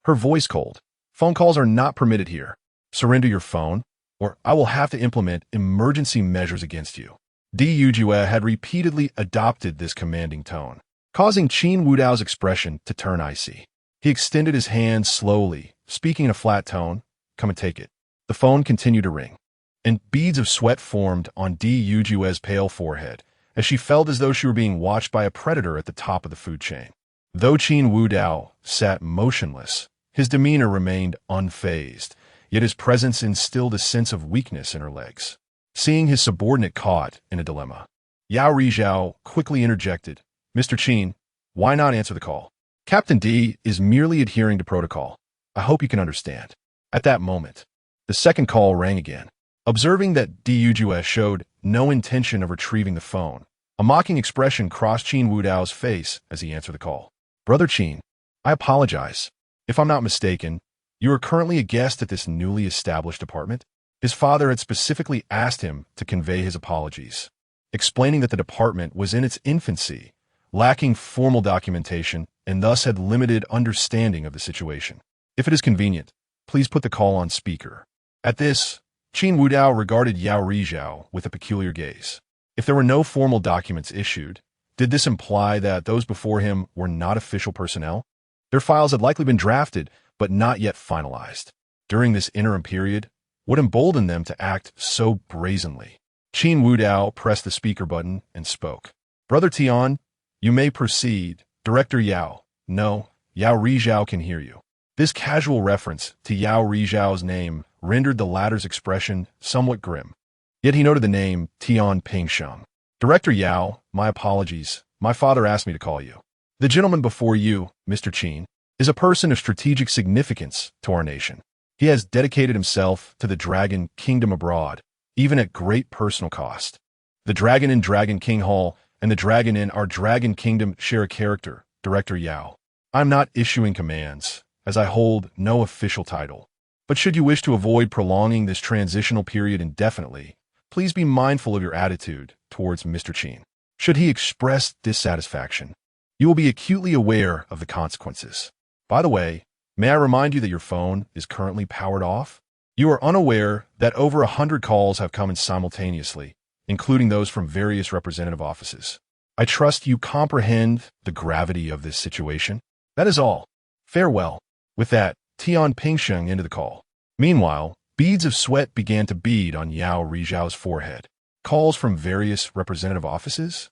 her voice cold. Phone calls are not permitted here. Surrender your phone, or I will have to implement emergency measures against you. Di Yujue had repeatedly adopted this commanding tone, causing Qin Wudao's expression to turn icy. He extended his hand slowly, speaking in a flat tone. "Come and take it." The phone continued to ring, and beads of sweat formed on Di Yujue's pale forehead as she felt as though she were being watched by a predator at the top of the food chain. Though Qin Wudao sat motionless, his demeanor remained unfazed, yet his presence instilled a sense of weakness in her legs. Seeing his subordinate caught in a dilemma, Yao Rizhao quickly interjected, "Mr. Qin, why not answer the call? Captain D is merely adhering to protocol. I hope you can understand." At that moment, the second call rang again. Observing that Di Yujue showed no intention of retrieving the phone, a mocking expression crossed Qin Wudao's face as he answered the call. "Brother Qin, I apologize. If I'm not mistaken, you are currently a guest at this newly established apartment?" His father had specifically asked him to convey his apologies, explaining that the department was in its infancy, lacking formal documentation, and thus had limited understanding of the situation. "If it is convenient, please put the call on speaker." At this, Qin Wudao regarded Yao Rizhao with a peculiar gaze. If there were no formal documents issued, did this imply that those before him were not official personnel? Their files had likely been drafted, but not yet finalized. During this interim period, what emboldened them to act so brazenly? Qin Wudao pressed the speaker button and spoke. "Brother Tian, you may proceed." "Director Yao." "No, Yao Rizhao can hear you." This casual reference to Yao Rizhao's name rendered the latter's expression somewhat grim. Yet he noted the name Tian Pingsheng. "Director Yao, my apologies. My father asked me to call you. The gentleman before you, Mr. Qin, is a person of strategic significance to our nation. He has dedicated himself to the Dragon Kingdom abroad, even at great personal cost. The Dragon in Dragon King Hall and the Dragon in our Dragon Kingdom share a character, Director Yao. I'm not issuing commands, as I hold no official title. But should you wish to avoid prolonging this transitional period indefinitely, please be mindful of your attitude towards Mr. Qin. Should he express dissatisfaction, you will be acutely aware of the consequences. By the way, may I remind you that your phone is currently powered off? You are unaware that over 100 calls have come in simultaneously, including those from various representative offices. I trust you comprehend the gravity of this situation. That is all. Farewell." With that, Tian Pingsheng ended the call. Meanwhile, beads of sweat began to bead on Yao Rizhao's forehead. Calls from various representative offices?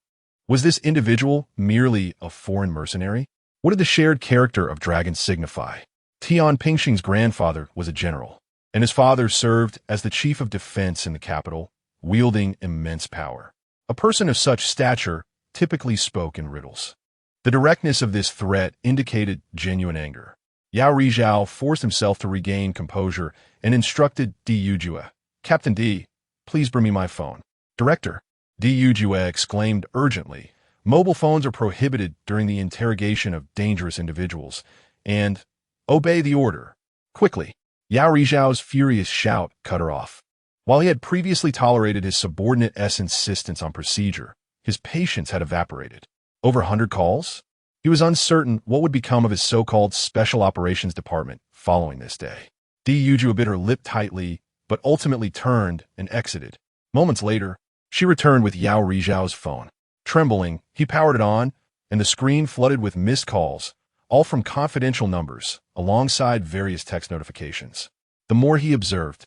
Was this individual merely a foreign mercenary? What did the shared character of Dragon signify? Tian Pingsheng's grandfather was a general, and his father served as the chief of defense in the capital, wielding immense power. A person of such stature typically spoke in riddles. The directness of this threat indicated genuine anger. Yao Rizhao forced himself to regain composure and instructed Di Yujue, "Captain D, please bring me my phone." "Director," Di Yujue exclaimed urgently, "mobile phones are prohibited during the interrogation of dangerous individuals, and obey the order. Quickly." Yao Rizhao's furious shout cut her off. While he had previously tolerated his subordinate's insistence on procedure, his patience had evaporated. Over 100 calls? He was uncertain what would become of his so-called Special Operations Department following this day. Di Yujue bit her lip tightly, but ultimately turned and exited. Moments later, she returned with Yao Rizhao's phone. Trembling, he powered it on, and the screen flooded with missed calls, all from confidential numbers, alongside various text notifications. The more he observed,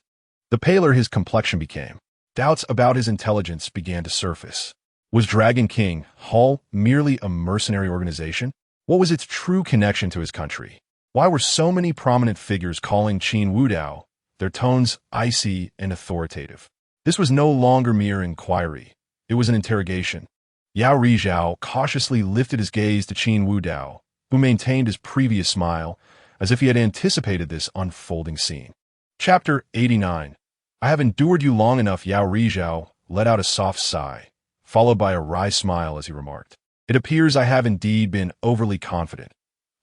the paler his complexion became. Doubts about his intelligence began to surface. Was Dragon King Hall merely a mercenary organization? What was its true connection to his country? Why were so many prominent figures calling Qin Wudao, their tones icy and authoritative? This was no longer mere inquiry. It was an interrogation. Yao Rizhao cautiously lifted his gaze to Qin Wudao, who maintained his previous smile, as if he had anticipated this unfolding scene. Chapter 89. "I have endured you long enough." Yao Rizhao let out a soft sigh, followed by a wry smile as he remarked, "It appears I have indeed been overly confident.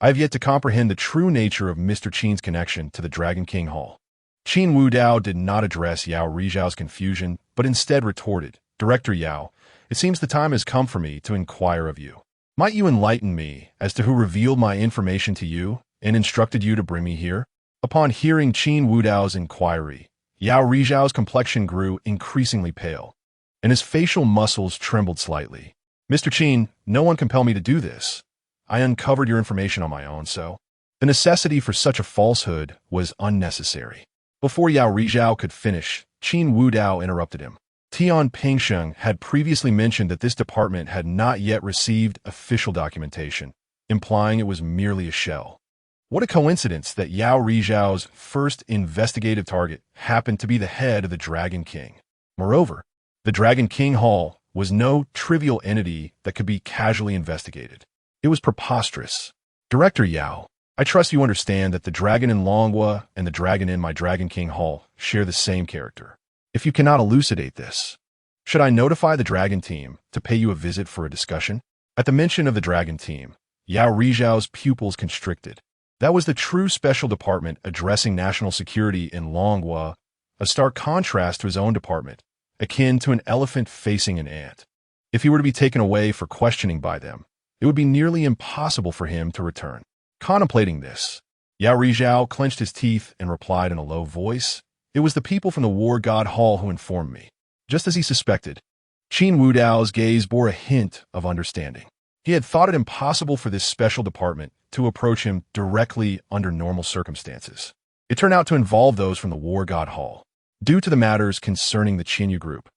I have yet to comprehend the true nature of Mr. Qin's connection to the Dragon King Hall." Qin Wudao did not address Yao Rizhao's confusion, but instead retorted, "Director Yao, it seems the time has come for me to inquire of you. Might you enlighten me as to who revealed my information to you and instructed you to bring me here?" Upon hearing Qin Wudao's inquiry, Yao Rizhao's complexion grew increasingly pale. and his facial muscles trembled slightly. Mr. Qin, no one compelled me to do this. I uncovered your information on my own, so the necessity for such a falsehood was unnecessary. Before Yao Rizhao could finish, Qin Wudao interrupted him. Tian Pingsheng had previously mentioned that this department had not yet received official documentation, implying it was merely a shell. What a coincidence that Yao Rizhao's first investigative target happened to be the head of the Dragon King. Moreover, the Dragon King Hall was no trivial entity that could be casually investigated. It was preposterous. Director Yao, I trust you understand that the dragon in Longhua and the dragon in my Dragon King Hall share the same character. If you cannot elucidate this, should I notify the Dragon Team to pay you a visit for a discussion? At the mention of the Dragon Team, Yao Rizhao's pupils constricted. That was the true special department addressing national security in Longhua, a stark contrast to his own department, akin to an elephant facing an ant. If he were to be taken away for questioning by them, it would be nearly impossible for him to return. Contemplating this, Yao Rizhao clenched his teeth and replied in a low voice, "It was the people from the War God Hall who informed me." Just as he suspected, Qin Wudao's gaze bore a hint of understanding. He had thought it impossible for this special department to approach him directly under normal circumstances. It turned out to involve those from the War God Hall. Due to the matters concerning the Qinyu group,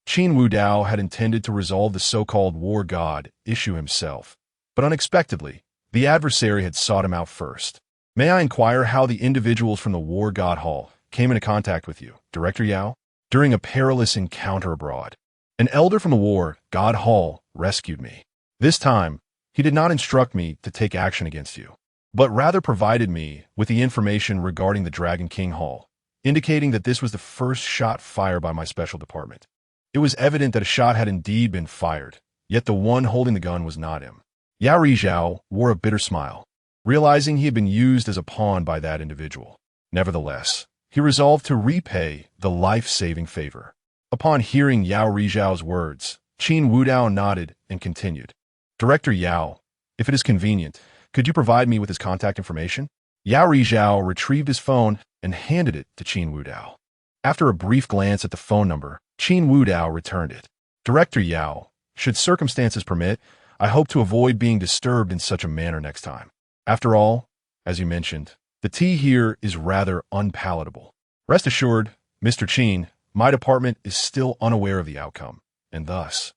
Qin Wudao had intended to resolve the so-called War God issue himself, but unexpectedly, the adversary had sought him out first. May I inquire how the individuals from the War God Hall came into contact with you, Director Yao? During a perilous encounter abroad, an elder from the War God Hall rescued me. This time, he did not instruct me to take action against you, but rather provided me with the information regarding the Dragon King Hall, indicating that this was the first shot fired by my special department. It was evident that a shot had indeed been fired, yet the one holding the gun was not him. Yao Rizhao wore a bitter smile, realizing he had been used as a pawn by that individual. Nevertheless, he resolved to repay the life-saving favor. Upon hearing Yao Rizhao's words, Qin Wudao nodded and continued. Director Yao, if it is convenient, could you provide me with his contact information? Yao Rizhao retrieved his phone and handed it to Qin Wudao. After a brief glance at the phone number, Qin Wudao returned it. Director Yao, should circumstances permit, I hope to avoid being disturbed in such a manner next time. After all, as you mentioned, the tea here is rather unpalatable. Rest assured, Mr. Qin, my department is still unaware of the outcome, and thus,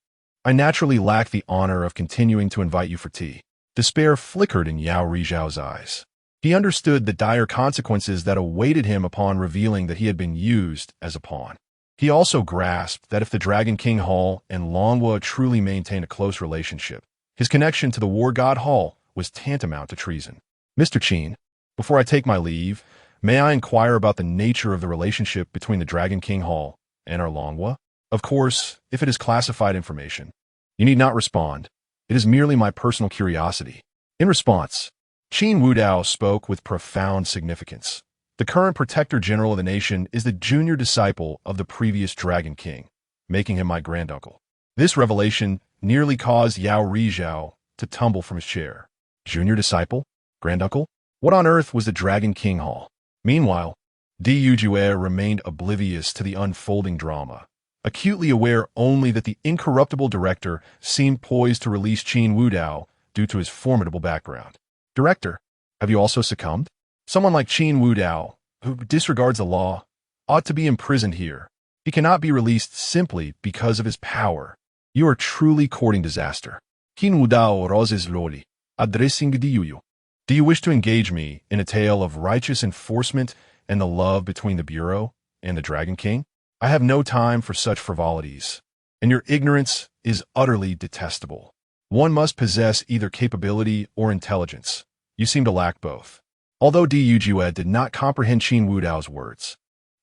I naturally lack the honor of continuing to invite you for tea. Despair flickered in Yao Rizhao's eyes. He understood the dire consequences that awaited him upon revealing that he had been used as a pawn. He also grasped that if the Dragon King Hall and Longhua truly maintained a close relationship, his connection to the War God Hall was tantamount to treason. Mr. Qin, before I take my leave, may I inquire about the nature of the relationship between the Dragon King Hall and our Longhua? Of course, if it is classified information, you need not respond. It is merely my personal curiosity. In response, Qin Wudao spoke with profound significance. The current Protector General of the nation is the junior disciple of the previous Dragon King, making him my granduncle. This revelation nearly caused Yao Rizhao to tumble from his chair. Junior disciple? Granduncle? What on earth was the Dragon King Hall? Meanwhile, Di Yujue remained oblivious to the unfolding drama, acutely aware only that the incorruptible director seemed poised to release Qin Wudao due to his formidable background. Director, have you also succumbed? Someone like Qin Wudao, who disregards the law, ought to be imprisoned here. He cannot be released simply because of his power. You are truly courting disaster. Qin Wudao roses loli, addressing Di Yuyu. Do you wish to engage me in a tale of righteous enforcement and the love between the Bureau and the Dragon King? I have no time for such frivolities, and your ignorance is utterly detestable. One must possess either capability or intelligence. You seem to lack both. Although Di Yujue did not comprehend Qin Wudao's words,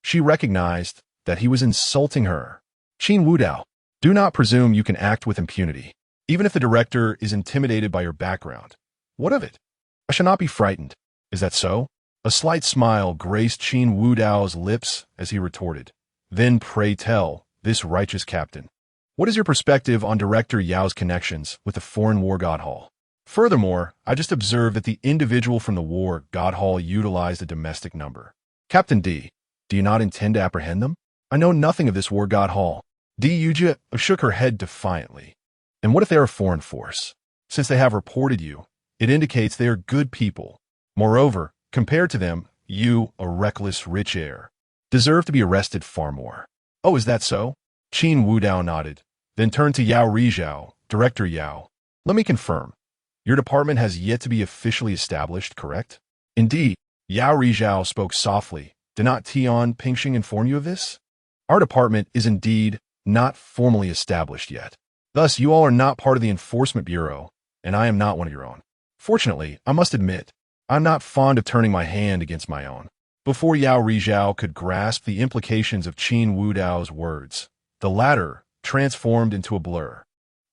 she recognized that he was insulting her. Qin Wudao, do not presume you can act with impunity, even if the director is intimidated by your background. What of it? I shall not be frightened. Is that so? A slight smile graced Qin Wudao's lips as he retorted. Then pray tell, this righteous captain, what is your perspective on Director Yao's connections with the foreign War God Hall? Furthermore, I just observed that the individual from the War God Hall utilized a domestic number. Captain D, do you not intend to apprehend them? I know nothing of this War God Hall. Di Yujia shook her head defiantly. And what if they're a foreign force? Since they have reported you, it indicates they are good people. Moreover, compared to them, you, a reckless rich heir, deserve to be arrested far more. Oh, is that so? Qin Wudao nodded, then turned to Yao Rizhao, Director Yao. Let me confirm. Your department has yet to be officially established, correct? Indeed. Yao Rizhao spoke softly. Did not Tian Pingxing inform you of this? Our department is indeed not formally established yet. Thus, you all are not part of the Enforcement Bureau, and I am not one of your own. Fortunately, I must admit, I'm not fond of turning my hand against my own. Before Yao Rizhao could grasp the implications of Qin Wudao's words, the latter transformed into a blur,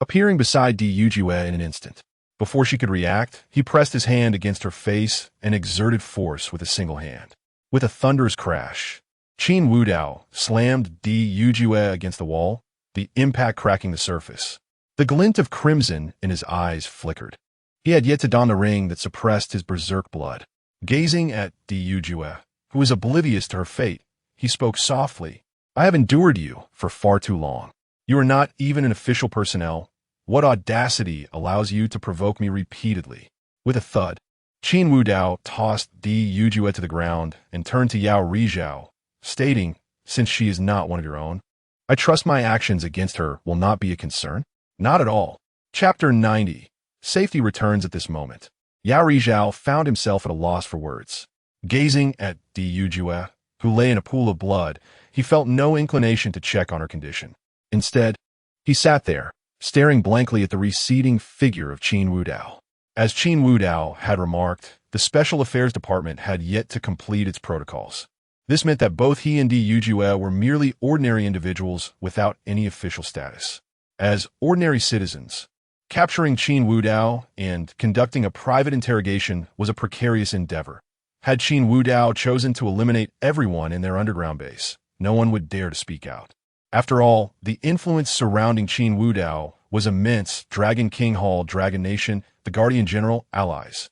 appearing beside Di Yujue in an instant. Before she could react, he pressed his hand against her face and exerted force with a single hand. With a thunderous crash, Qin Wudao slammed Di Yujue against the wall, the impact cracking the surface. The glint of crimson in his eyes flickered. He had yet to don the ring that suppressed his berserk blood. Gazing at Di Yujue, who was oblivious to her fate, he spoke softly. I have endured you for far too long. You are not even an official personnel. What audacity allows you to provoke me repeatedly? With a thud, Qin Wudao tossed Di Yujue to the ground and turned to Yao Rizhao, stating, since she is not one of your own, I trust my actions against her will not be a concern? Not at all. Chapter 90. Safety returns at this moment. Yao Rizhao found himself at a loss for words. Gazing at Di Yujue, who lay in a pool of blood, he felt no inclination to check on her condition. Instead, he sat there, staring blankly at the receding figure of Qin Wudao. As Qin Wudao had remarked, the Special Affairs Department had yet to complete its protocols. This meant that both he and Di Yujue were merely ordinary individuals without any official status. As ordinary citizens, capturing Qin Wudao and conducting a private interrogation was a precarious endeavor. Had Qin Wudao chosen to eliminate everyone in their underground base, no one would dare to speak out. After all, the influence surrounding Qin Wudao was immense. Dragon King Hall, Dragon Nation, the Guardian General, allies.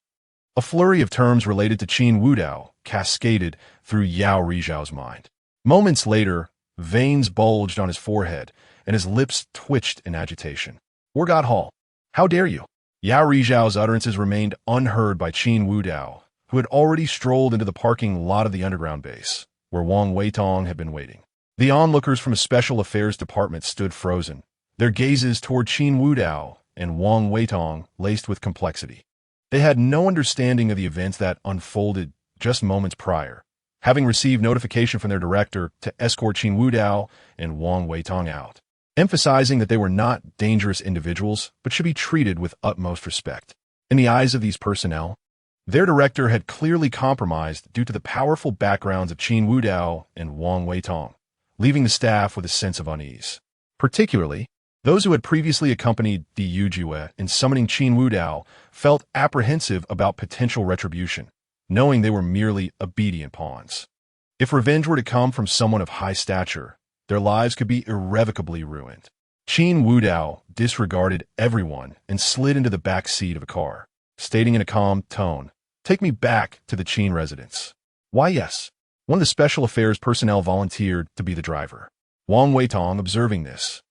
A flurry of terms related to Qin Wudao cascaded through Yao Rizhao's mind. Moments later, veins bulged on his forehead, and his lips twitched in agitation. Wargot Hall, how dare you? Yao Rizhao's utterances remained unheard by Qin Wudao, who had already strolled into the parking lot of the underground base, where Wang Weitong had been waiting. The onlookers from a Special Affairs Department stood frozen, their gazes toward Qin Wudao and Wang Weitong laced with complexity. They had no understanding of the events that unfolded just moments prior, having received notification from their director to escort Qin Wudao and Wang Weitong out, emphasizing that they were not dangerous individuals but should be treated with utmost respect. In the eyes of these personnel, their director had clearly compromised due to the powerful backgrounds of Qin Wudao and Wang Weitong, leaving the staff with a sense of unease. Particularly, those who had previously accompanied Di Yujue in summoning Qin Wudao felt apprehensive about potential retribution, knowing they were merely obedient pawns. If revenge were to come from someone of high stature, their lives could be irrevocably ruined. Qin Wudao disregarded everyone and slid into the back seat of a car, stating in a calm tone, "Take me back to the Qin residence." Why, yes. One of the Special Affairs personnel volunteered to be the driver. Wang Weitong, observing this,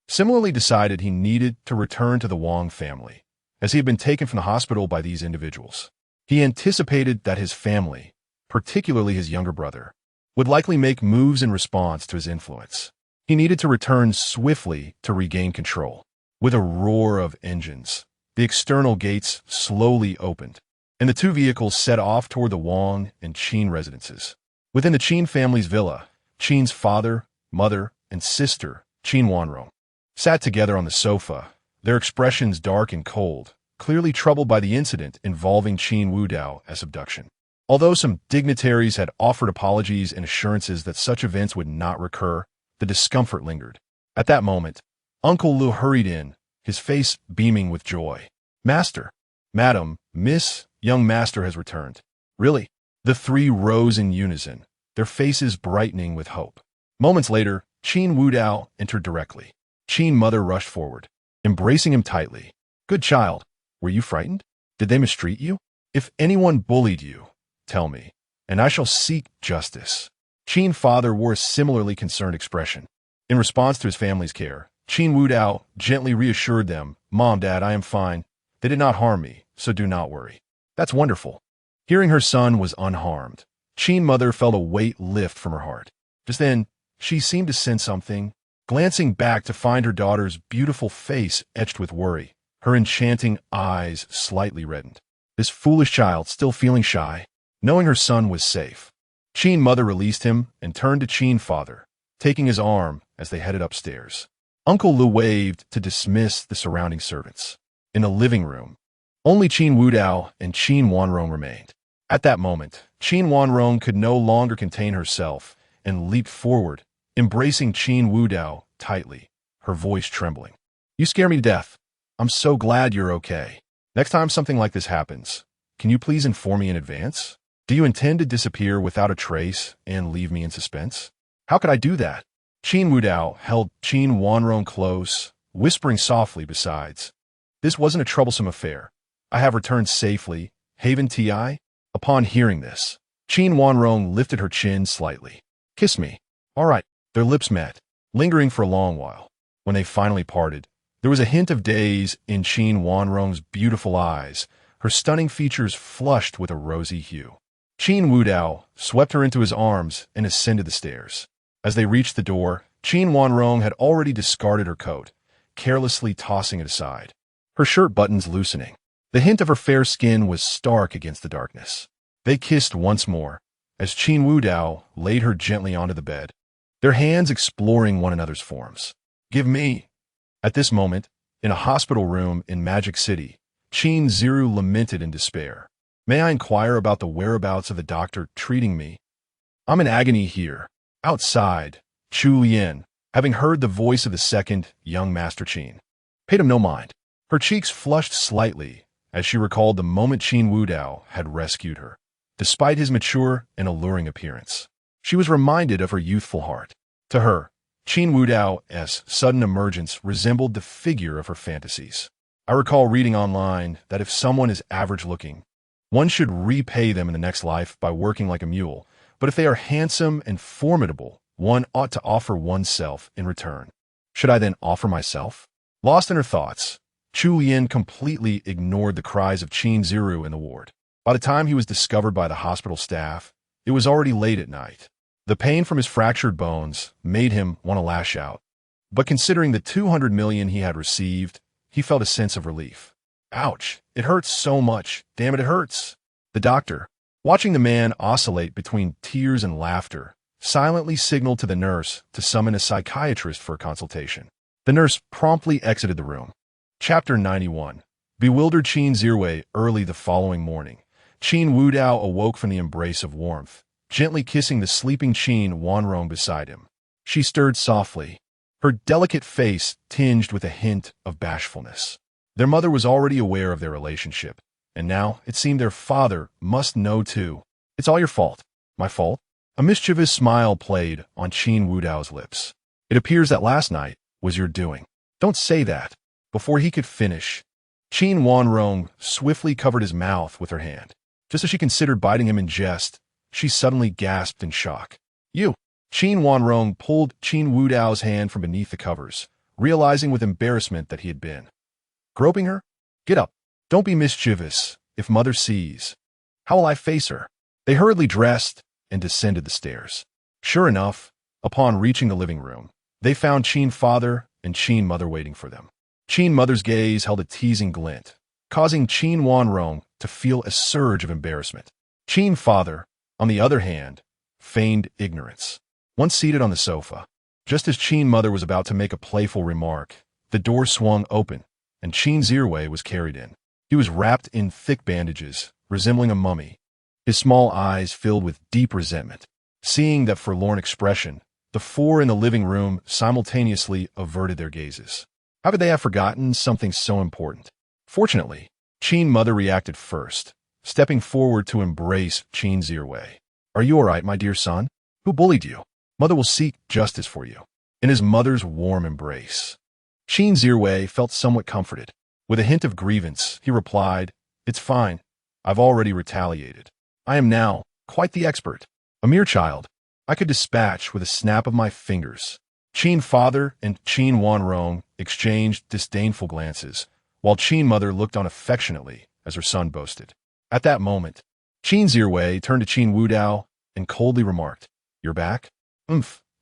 similarly decided he needed to return to the Wang family, as he had been taken from the hospital by these individuals. He anticipated that his family, particularly his younger brother, would likely make moves in response to his influence. He needed to return swiftly to regain control. With a roar of engines, the external gates slowly opened, and the two vehicles set off toward the Wang and Qin residences. Within the Qin family's villa, Qin's father, mother, and sister, Qin Wanrong, sat together on the sofa, their expressions dark and cold, clearly troubled by the incident involving Qin Wudao as abduction. Although some dignitaries had offered apologies and assurances that such events would not recur, the discomfort lingered. At that moment, Uncle Lu hurried in, his face beaming with joy. "Master, Madam, Miss, young master has returned." "Really?" The three rose in unison, their faces brightening with hope. Moments later, Qin Wudao entered directly. Qin mother rushed forward, embracing him tightly. "Good child, were you frightened? Did they mistreat you? If anyone bullied you, tell me, and I shall seek justice." Qin father wore a similarly concerned expression. In response to his family's care, Qin Wudao gently reassured them, "Mom, Dad, I am fine. They did not harm me, so do not worry." That's wonderful. Hearing her son was unharmed, Qin mother felt a weight lift from her heart. Just then, she seemed to sense something, glancing back to find her daughter's beautiful face etched with worry, her enchanting eyes slightly reddened. This foolish child still feeling shy, knowing her son was safe. Qin mother released him and turned to Qin father, taking his arm as they headed upstairs. Uncle Lu waved to dismiss the surrounding servants. In the living room, only Qin Wudao and Qin Wanrong remained. At that moment, Qin Wanrong could no longer contain herself and leaped forward, embracing Qin Wudao tightly, her voice trembling. "You scare me to death. I'm so glad you're okay. Next time something like this happens, can you please inform me in advance? Do you intend to disappear without a trace and leave me in suspense?" "How could I do that?" Qin Wudao held Qin Wanrong close, whispering softly besides, "This wasn't a troublesome affair. I have returned safely, Haven Ti." Upon hearing this, Qin Wanrong lifted her chin slightly. "Kiss me." "All right." Their lips met, lingering for a long while. When they finally parted, there was a hint of daze in Qin Wanrong's beautiful eyes, her stunning features flushed with a rosy hue. Qin Wudao swept her into his arms and ascended the stairs. As they reached the door, Qin Wanrong had already discarded her coat, carelessly tossing it aside, her shirt buttons loosening. The hint of her fair skin was stark against the darkness. They kissed once more, as Qin Wudao laid her gently onto the bed, their hands exploring one another's forms. "Give me." At this moment, in a hospital room in Magic City, Qin Ziru lamented in despair. "May I inquire about the whereabouts of the doctor treating me? I'm in agony here." Outside, Chu Lian, having heard the voice of the second young Master Qin, paid him no mind. Her cheeks flushed slightly as she recalled the moment Qin Wudao had rescued her. Despite his mature and alluring appearance, she was reminded of her youthful heart. To her, Qin Wudao's sudden emergence resembled the figure of her fantasies. "I recall reading online that if someone is average-looking, one should repay them in the next life by working like a mule, but if they are handsome and formidable, one ought to offer oneself in return. Should I then offer myself?" Lost in her thoughts, Chu Yin completely ignored the cries of Qin Ziru in the ward. By the time he was discovered by the hospital staff, it was already late at night. The pain from his fractured bones made him want to lash out. But considering the 200 million he had received, he felt a sense of relief. "Ouch, it hurts so much. Damn it, it hurts." The doctor, watching the man oscillate between tears and laughter, silently signaled to the nurse to summon a psychiatrist for a consultation. The nurse promptly exited the room. Chapter 91. Bewildered Qin Zirwei. Early the following morning, Qin Wudao awoke from the embrace of warmth, gently kissing the sleeping Qin Wanrong beside him. She stirred softly, her delicate face tinged with a hint of bashfulness. Their mother was already aware of their relationship, and now it seemed their father must know too. "It's all your fault." "My fault?" A mischievous smile played on Qin Wudao's lips. "It appears that last night was your doing." "Don't say that." Before he could finish, Qin Wanrong swiftly covered his mouth with her hand. Just as she considered biting him in jest, she suddenly gasped in shock. "You!" Qin Wanrong pulled Qin Wudao's hand from beneath the covers, realizing with embarrassment that he had been groping her. "Get up. Don't be mischievous. If mother sees, how will I face her?" They hurriedly dressed and descended the stairs. Sure enough, upon reaching the living room, they found Qin father and Qin mother waiting for them. Qin mother's gaze held a teasing glint, causing Qin Wanrong to feel a surge of embarrassment. Qin father, on the other hand, feigned ignorance. Once seated on the sofa, just as Qin mother was about to make a playful remark, the door swung open, and Qin Zirwei was carried in. He was wrapped in thick bandages, resembling a mummy, his small eyes filled with deep resentment. Seeing that forlorn expression, the four in the living room simultaneously averted their gazes. How could they have forgotten something so important? Fortunately, Qin mother reacted first, stepping forward to embrace Qin Zirwei. "Are you all right, my dear son? Who bullied you? Mother will seek justice for you." In his mother's warm embrace, Qin Zirwei felt somewhat comforted. With a hint of grievance, he replied, "It's fine. I've already retaliated. I am now quite the expert. A mere child, I could dispatch with a snap of my fingers." Qin father and Qin Wanrong exchanged disdainful glances, while Qin mother looked on affectionately as her son boasted. At that moment, Qin Zirwei turned to Qin Wudao and coldly remarked, "You're back?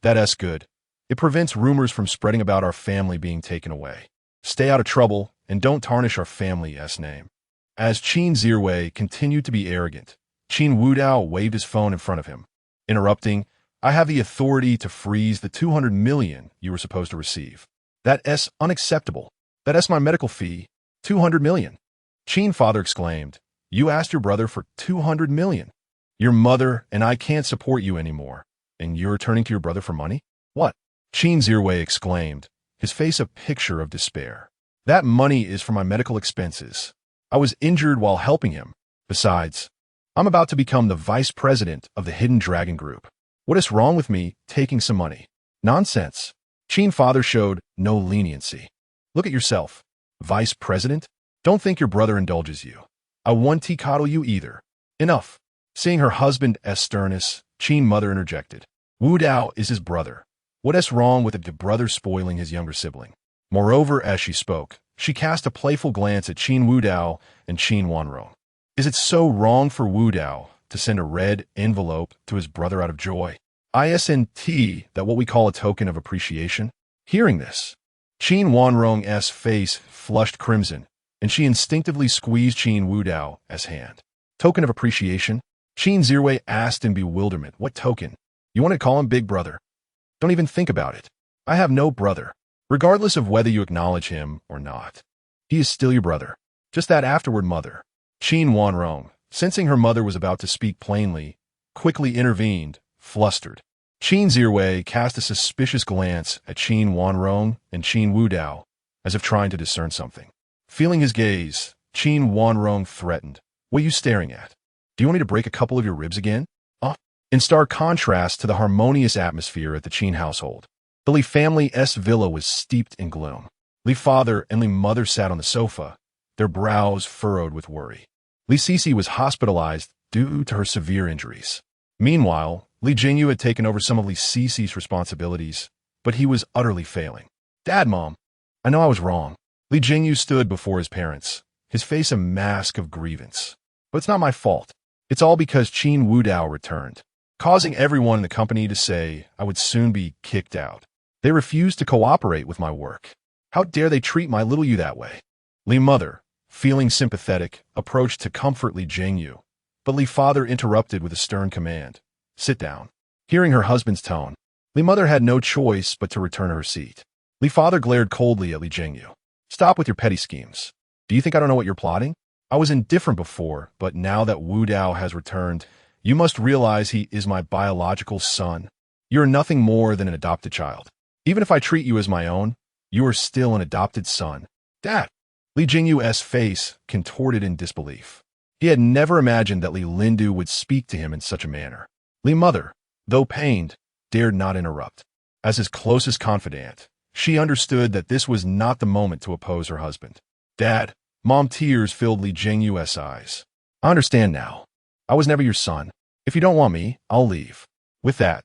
That's good. It prevents rumors from spreading about our family being taken away. Stay out of trouble and don't tarnish our family's name." As Qin Zirwei continued to be arrogant, Qin Wudao waved his phone in front of him, interrupting, "I have the authority to freeze the 200 million you were supposed to receive. That's unacceptable. That's my medical fee, 200 million. Qin father exclaimed, "You asked your brother for 200 million. Your mother and I can't support you anymore, and you're turning to your brother for money? What?" Qin Zirwei exclaimed, his face a picture of despair. "That money is for my medical expenses. I was injured while helping him. Besides, I'm about to become the vice president of the Hidden Dragon Group. What is wrong with me taking some money? Nonsense." Qin father showed no leniency. "Look at yourself. Vice president? Don't think your brother indulges you. I won't coddle you either. Enough." Seeing her husband's sternness, Qin mother interjected, "Wu Dao is his brother. What is wrong with a brother spoiling his younger sibling?" Moreover, as she spoke, she cast a playful glance at Qin Wudao and Qin Wanrong. Is it so wrong for Wu Dao to send a red envelope to his brother out of joy? Isn't that what we call a token of appreciation? Hearing this, Qin Wanrong's face flushed crimson, and she instinctively squeezed Qin Wudao's hand. "Token of appreciation?" Qin Zirwei asked in bewilderment. "What token? You want to call him Big Brother? Don't even think about it. I have no brother. Regardless of whether you acknowledge him or not, he is still your brother. Just that afterward, mother." Qin Wanrong, sensing her mother was about to speak plainly, quickly intervened, flustered. Qin Zirwei cast a suspicious glance at Qin Wanrong and Qin Wudao, as if trying to discern something. Feeling his gaze, Qin Wanrong threatened, "What are you staring at? Do you want me to break a couple of your ribs again?" In stark contrast to the harmonious atmosphere at the Qin household, the Li family's villa was steeped in gloom. Li father and Li mother sat on the sofa, their brows furrowed with worry. Li Sisi was hospitalized due to her severe injuries. Meanwhile, Li Jingyu had taken over some of Li Sisi's responsibilities, but he was utterly failing. "Dad, Mom, I know I was wrong." Li Jingyu stood before his parents, his face a mask of grievance. "But it's not my fault. It's all because Qin Wudao returned, causing everyone in the company to say I would soon be kicked out. They refused to cooperate with my work. How dare they treat my little you that way?" Li mother, feeling sympathetic, approached to comfort Li Jingyu, but Li father interrupted with a stern command, "Sit down." Hearing her husband's tone, Li mother had no choice but to return to her seat. Li father glared coldly at Li Jingyu. "Stop with your petty schemes. Do you think I don't know what you're plotting? I was indifferent before, but now that Wu Dao has returned, you must realize he is my biological son. You're nothing more than an adopted child. Even if I treat you as my own, you are still an adopted son." "Dad!" Li Jingyu's face contorted in disbelief. He had never imagined that Li Lindu would speak to him in such a manner. Li mother, though pained, dared not interrupt. As his closest confidant, she understood that this was not the moment to oppose her husband. "Dad," Mom, tears filled Li Jingyu's eyes. "I understand now. I was never your son. If you don't want me, I'll leave." With that,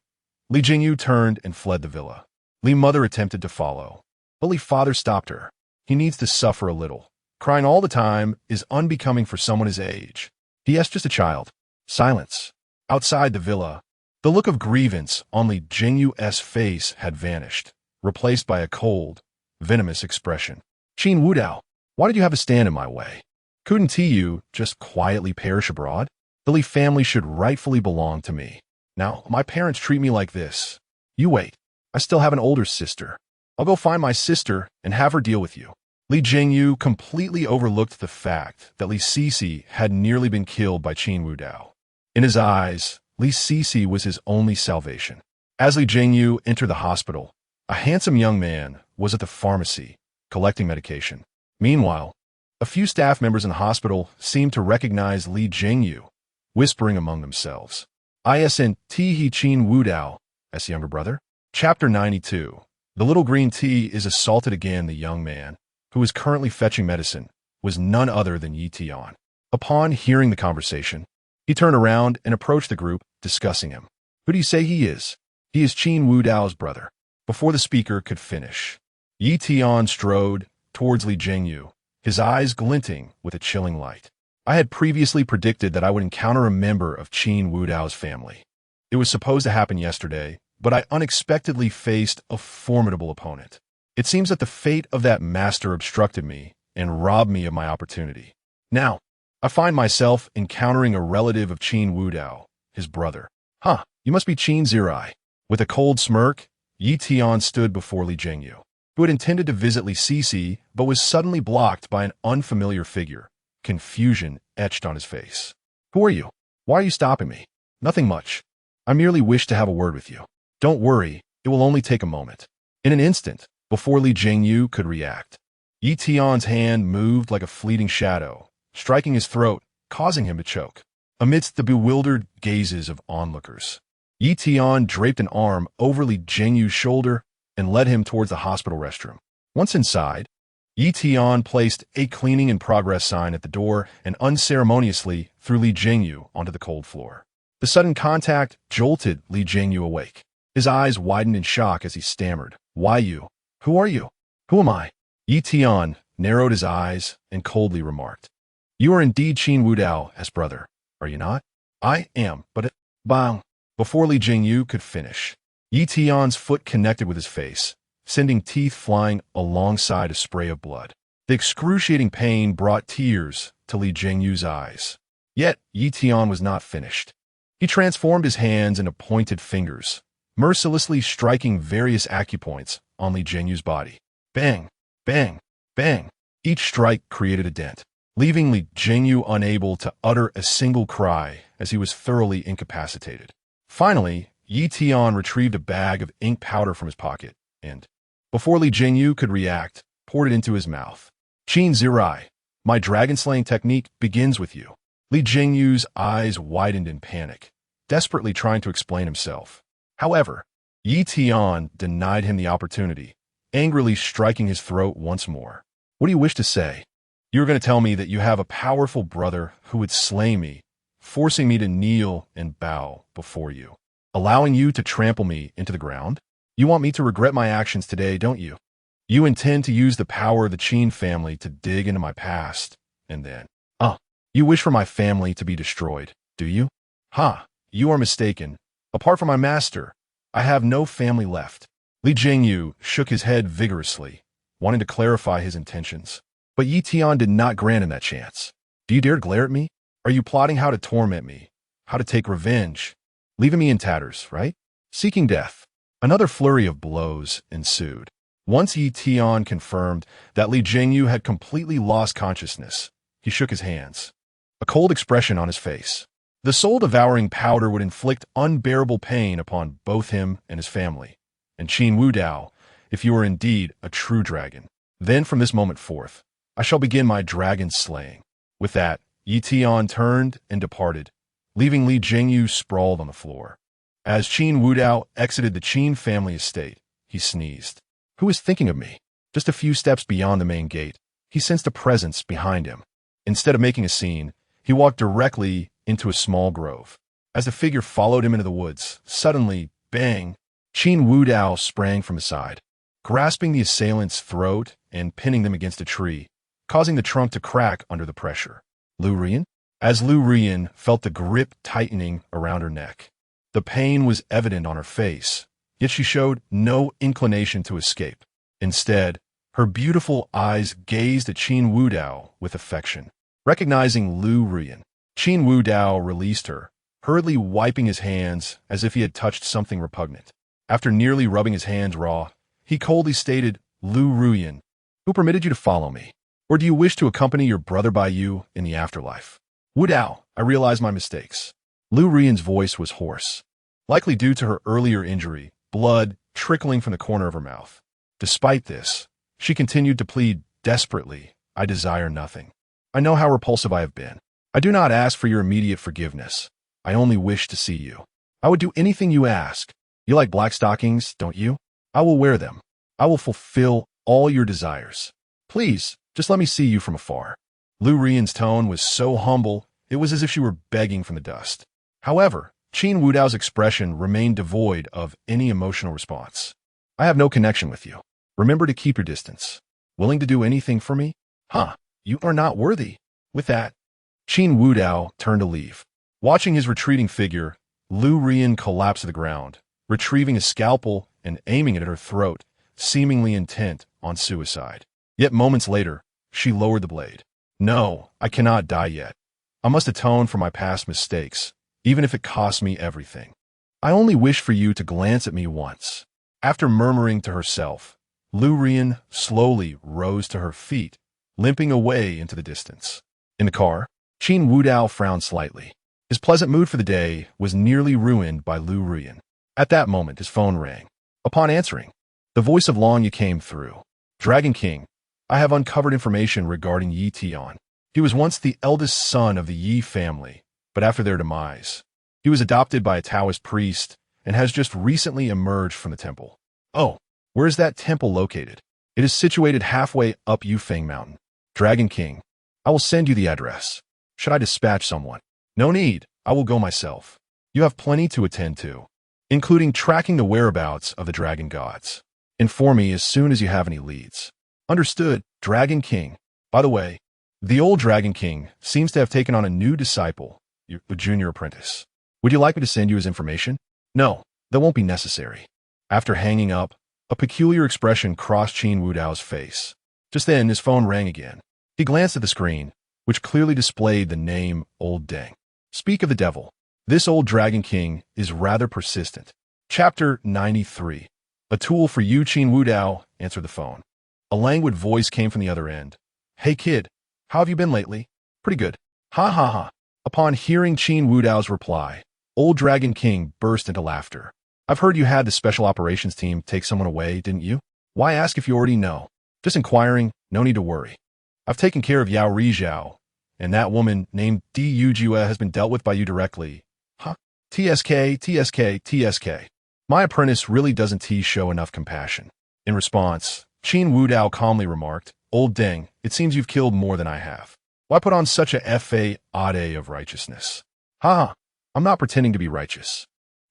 Li Jingyu turned and fled the villa. Li mother attempted to follow, but Li father stopped her. "He needs to suffer a little. Crying all the time is unbecoming for someone his age. He is just a child." Silence. Outside the villa, the look of grievance on Li Jingyu's face had vanished, replaced by a cold, venomous expression. "Qin Wudao, why did you have to stand in my way? Couldn't you just quietly perish abroad? The Li family should rightfully belong to me. Now, my parents treat me like this. You wait. I still have an older sister. I'll go find my sister and have her deal with you." Li Jingyu completely overlooked the fact that Li Sisi had nearly been killed by Qin Wudao. In his eyes, Li Sisi was his only salvation. As Li Jingyu entered the hospital, a handsome young man was at the pharmacy, collecting medication. Meanwhile, a few staff members in the hospital seemed to recognize Li Jingyu, whispering among themselves, "Isn't he Qin Wudao's younger brother?" Chapter 92. The little green tea is assaulted again. The young man, who is currently fetching medicine, was none other than Yi Tian. Upon hearing the conversation, he turned around and approached the group, discussing him. "Who do you say he is?" "He is Qin Wudao's brother." before the speaker could finish. Yi Tian strode towards Li Jingyu, his eyes glinting with a chilling light. I had previously predicted that I would encounter a member of Qin Wudao's family. It was supposed to happen yesterday, but I unexpectedly faced a formidable opponent. It seems that the fate of that master obstructed me and robbed me of my opportunity. Now, I find myself encountering a relative of Qin Wudao, his brother. Huh, you must be Qin Zirai. With a cold smirk, Yi Tian stood before Li Jingyu, who had intended to visit Li Sisi but was suddenly blocked by an unfamiliar figure, confusion etched on his face. Who are you? Why are you stopping me? Nothing much. I merely wish to have a word with you. Don't worry, it will only take a moment. In an instant, before Li Jingyu could react, Yi Tian's hand moved like a fleeting shadow, striking his throat, causing him to choke. Amidst the bewildered gazes of onlookers, Yi Tian draped an arm over Li Jingyu's shoulder and led him towards the hospital restroom. Once inside, Yi Tian placed a cleaning in progress sign at the door and unceremoniously threw Li Jingyu onto the cold floor. The sudden contact jolted Li Jingyu awake. His eyes widened in shock as he stammered, "Why you? Who are you? Who am I?" Yi Tian narrowed his eyes and coldly remarked, "You are indeed Qin Wudao's brother, are you not?" "I am, but bang." Before Li Jingyu could finish, Yi Tian's foot connected with his face, sending teeth flying alongside a spray of blood. The excruciating pain brought tears to Li Jingyu's eyes. Yet Yi Tian was not finished. He transformed his hands into pointed fingers, mercilessly striking various acupoints on Li Jingyu's body. Bang, bang, bang. Each strike created a dent, leaving Li Jingyu unable to utter a single cry as he was thoroughly incapacitated. Finally, Yi Tian retrieved a bag of ink powder from his pocket and, before Li Jingyu could react, poured it into his mouth. "Qin Zirai, my dragon-slaying technique begins with you." Li Jingyu's eyes widened in panic, desperately trying to explain himself. However, Yi Tian denied him the opportunity, angrily striking his throat once more. "What do you wish to say? You are going to tell me that you have a powerful brother who would slay me, forcing me to kneel and bow before you, allowing you to trample me into the ground? You want me to regret my actions today, don't you? You intend to use the power of the Qin family to dig into my past, and then, you wish for my family to be destroyed, do you? Ha, you are mistaken. Apart from my master, I have no family left." Li Jingyu shook his head vigorously, wanting to clarify his intentions. But Yi Tian did not grant him that chance. "Do you dare to glare at me? Are you plotting how to torment me? How to take revenge? Leaving me in tatters, right? Seeking death?" Another flurry of blows ensued. Once Yi Tian confirmed that Li Jingyu had completely lost consciousness, he shook his hands, a cold expression on his face. The soul-devouring powder would inflict unbearable pain upon both him and his family, and Qin Wudao, if you are indeed a true dragon. Then from this moment forth, I shall begin my dragon slaying. With that, Yi Tian turned and departed, leaving Li Jingyu sprawled on the floor. As Qin Wudao exited the Qin family estate, he sneezed. Who is thinking of me? Just a few steps beyond the main gate, he sensed a presence behind him. Instead of making a scene, he walked directly into a small grove. As the figure followed him into the woods, suddenly, bang, Qin Wudao sprang from his side, grasping the assailant's throat and pinning them against a tree, causing the trunk to crack under the pressure. Lu Rian? As Lu Rian felt the grip tightening around her neck, the pain was evident on her face, yet she showed no inclination to escape. Instead, her beautiful eyes gazed at Qin Wudao with affection. Recognizing Lu Rian, Qin Wudao released her, hurriedly wiping his hands as if he had touched something repugnant. After nearly rubbing his hands raw, he coldly stated, "Lu Rian, who permitted you to follow me? Or do you wish to accompany your brother by you in the afterlife?" "Wudao, I realize my mistakes." Lu Rian's voice was hoarse, likely due to her earlier injury, blood trickling from the corner of her mouth. Despite this, she continued to plead desperately, "I desire nothing. I know how repulsive I have been. I do not ask for your immediate forgiveness. I only wish to see you. I would do anything you ask. You like black stockings, don't you? I will wear them. I will fulfill all your desires. Please, just let me see you from afar." Lu Rian's tone was so humble, it was as if she were begging from the dust. However, Qin Wudao's expression remained devoid of any emotional response. I have no connection with you. Remember to keep your distance. Willing to do anything for me? Huh, you are not worthy. With that, Qin Wudao turned to leave. Watching his retreating figure, Lu Rian collapsed to the ground, retrieving a scalpel and aiming it at her throat, seemingly intent on suicide. Yet moments later, she lowered the blade. No, I cannot die yet. I must atone for my past mistakes, even if it costs me everything. I only wish for you to glance at me once. After murmuring to herself, Lu Rian slowly rose to her feet, limping away into the distance. In the car, Qin Wudao frowned slightly. His pleasant mood for the day was nearly ruined by Lu Rian. At that moment, his phone rang. Upon answering, the voice of Long Yi came through. Dragon King, I have uncovered information regarding Yi Tian. He was once the eldest son of the Yi family, but after their demise, he was adopted by a Taoist priest and has just recently emerged from the temple. Oh, where is that temple located? It is situated halfway up Yufeng Mountain. Dragon King, I will send you the address. Should I dispatch someone? No need, I will go myself. You have plenty to attend to, including tracking the whereabouts of the dragon gods. Inform me as soon as you have any leads. Understood, Dragon King. By the way, the old Dragon King seems to have taken on a new disciple, a junior apprentice. Would you like me to send you his information? No, that won't be necessary. After hanging up, a peculiar expression crossed Qin Wudao's face. Just then, his phone rang again. He glanced at the screen, which clearly displayed the name Old Deng. Speak of the devil. This old Dragon King is rather persistent. Chapter 93. A tool for you, Qin Wudao, answered the phone. A languid voice came from the other end. Hey kid, how have you been lately? Pretty good. Ha ha ha. Upon hearing Qin Wudao's reply, Old Dragon King burst into laughter. I've heard you had the special operations team take someone away, didn't you? Why ask if you already know? Just inquiring, no need to worry. I've taken care of Yao Rizhao, and that woman named Du Jue has been dealt with by you directly. Huh? TSK, TSK, TSK. My apprentice really doesn't show enough compassion. In response, Qin Wudao calmly remarked, Old Deng, it seems you've killed more than I have. Why put on such a facade of righteousness? Ha! I'm not pretending to be righteous.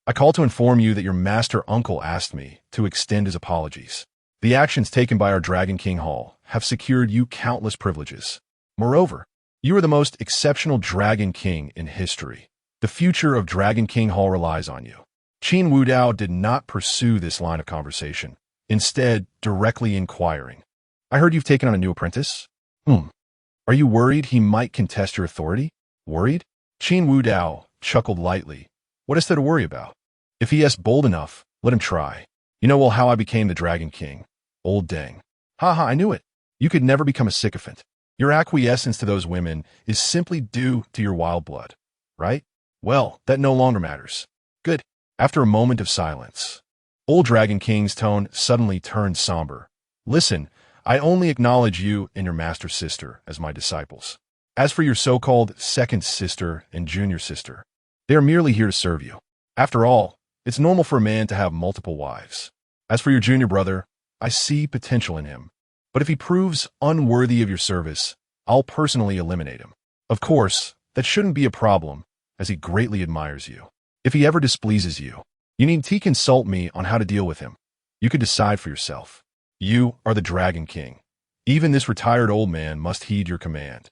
I call to inform you that your master uncle asked me to extend his apologies. The actions taken by our Dragon King Hall have secured you countless privileges. Moreover, you are the most exceptional Dragon King in history. The future of Dragon King Hall relies on you. Qin Wudao did not pursue this line of conversation, instead directly inquiring. I heard you've taken on a new apprentice? Are you worried he might contest your authority? Worried? Qin Wudao chuckled lightly. What is there to worry about? If he is bold enough, let him try. You know well how I became the Dragon King. Old Deng. Haha, I knew it. You could never become a sycophant. Your acquiescence to those women is simply due to your wild blood, right? Well, that no longer matters. Good. After a moment of silence, Old Dragon King's tone suddenly turned somber. Listen, I only acknowledge you and your master sister as my disciples. As for your so-called second sister and junior sister, they are merely here to serve you. After all, it's normal for a man to have multiple wives. As for your junior brother, I see potential in him. But if he proves unworthy of your service, I'll personally eliminate him. Of course, that shouldn't be a problem, as he greatly admires you. If he ever displeases you, you need to consult me on how to deal with him. You can decide for yourself. You are the Dragon King. Even this retired old man must heed your command,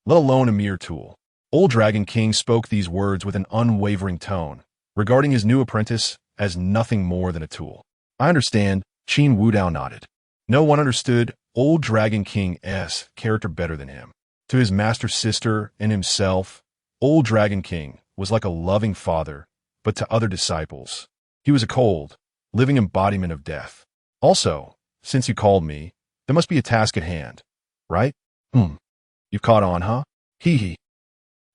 let alone a mere tool. Old Dragon King spoke these words with an unwavering tone, regarding his new apprentice as nothing more than a tool. I understand, Qin Wudao nodded. No one understood Old Dragon King's character better than him. To his master sister and himself, Old Dragon King was like a loving father, but to other disciples, he was a cold, living embodiment of death. Also, since you called me, there must be a task at hand, right? You've caught on, huh? Hee hee.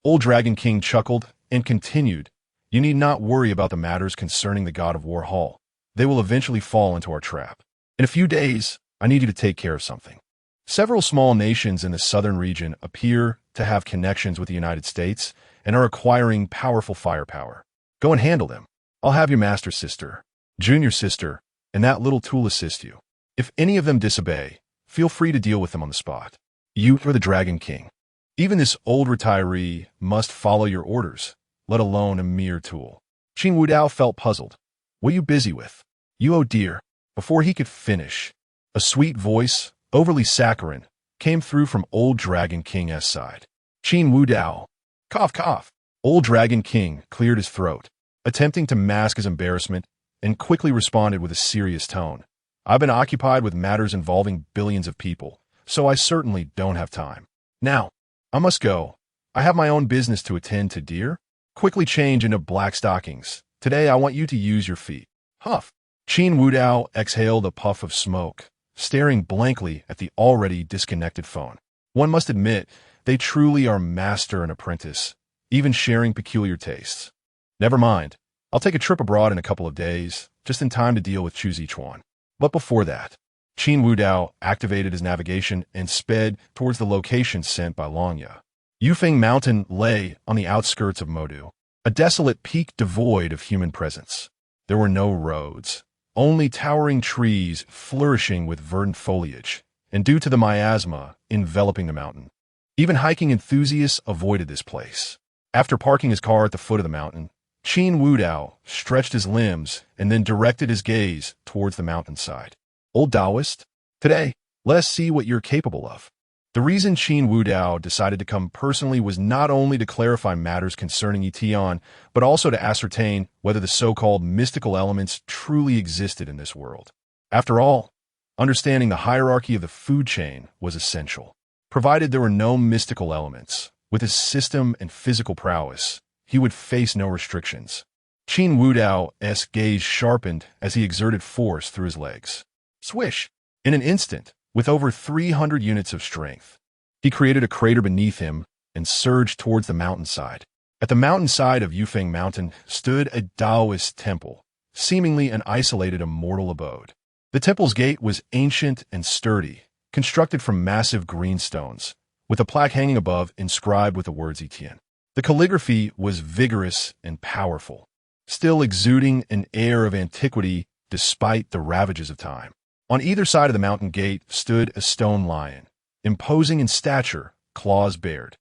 Old Dragon King chuckled and continued, You need not worry about the matters concerning the God of War Hall. They will eventually fall into our trap. In a few days, I need you to take care of something. Several small nations in the southern region appear to have connections with the United States and are acquiring powerful firepower. Go and handle them. I'll have your master sister, junior sister, and that little tool assist you. If any of them disobey, feel free to deal with them on the spot. You are the Dragon King. Even this old retiree must follow your orders, let alone a mere tool. Qin Wudao felt puzzled. What are you busy with? You, oh dear. Before he could finish, a sweet voice, overly saccharine, came through from Old Dragon King's side. Qin Wu Dao. Cough, cough. Old Dragon King cleared his throat, attempting to mask his embarrassment, and quickly responded with a serious tone. I've been occupied with matters involving billions of people, so I certainly don't have time. Now, I must go. I have my own business to attend to, dear. Quickly change into black stockings. Today I want you to use your feet. Huff. Qin Wu Dao exhaled a puff of smoke, staring blankly at the already disconnected phone. One must admit, they truly are master and apprentice, even sharing peculiar tastes. Never mind. I'll take a trip abroad in a couple of days, just in time to deal with Chu Zichuan. But before that, Qin Wu Dao activated his navigation and sped towards the location sent by Longya. Yufeng Mountain lay on the outskirts of Modu, a desolate peak devoid of human presence. There were no roads, only towering trees flourishing with verdant foliage, and due to the miasma enveloping the mountain, even hiking enthusiasts avoided this place. After parking his car at the foot of the mountain, Qin Wu Dao stretched his limbs and then directed his gaze towards the mountainside. Old Taoist, today, let us see what you're capable of. The reason Qin Wu Dao decided to come personally was not only to clarify matters concerning Yitian, but also to ascertain whether the so-called mystical elements truly existed in this world. After all, understanding the hierarchy of the food chain was essential. Provided there were no mystical elements, with his system and physical prowess, he would face no restrictions. Qin Wu Dao's gaze sharpened as he exerted force through his legs. Swish! In an instant, with over 300 units of strength, he created a crater beneath him and surged towards the mountainside. At the mountainside of Yufeng Mountain stood a Taoist temple, seemingly an isolated immortal abode. The temple's gate was ancient and sturdy, constructed from massive green stones, with a plaque hanging above inscribed with the words Etienne. The calligraphy was vigorous and powerful, still exuding an air of antiquity despite the ravages of time. On either side of the mountain gate stood a stone lion, imposing in stature, claws bared,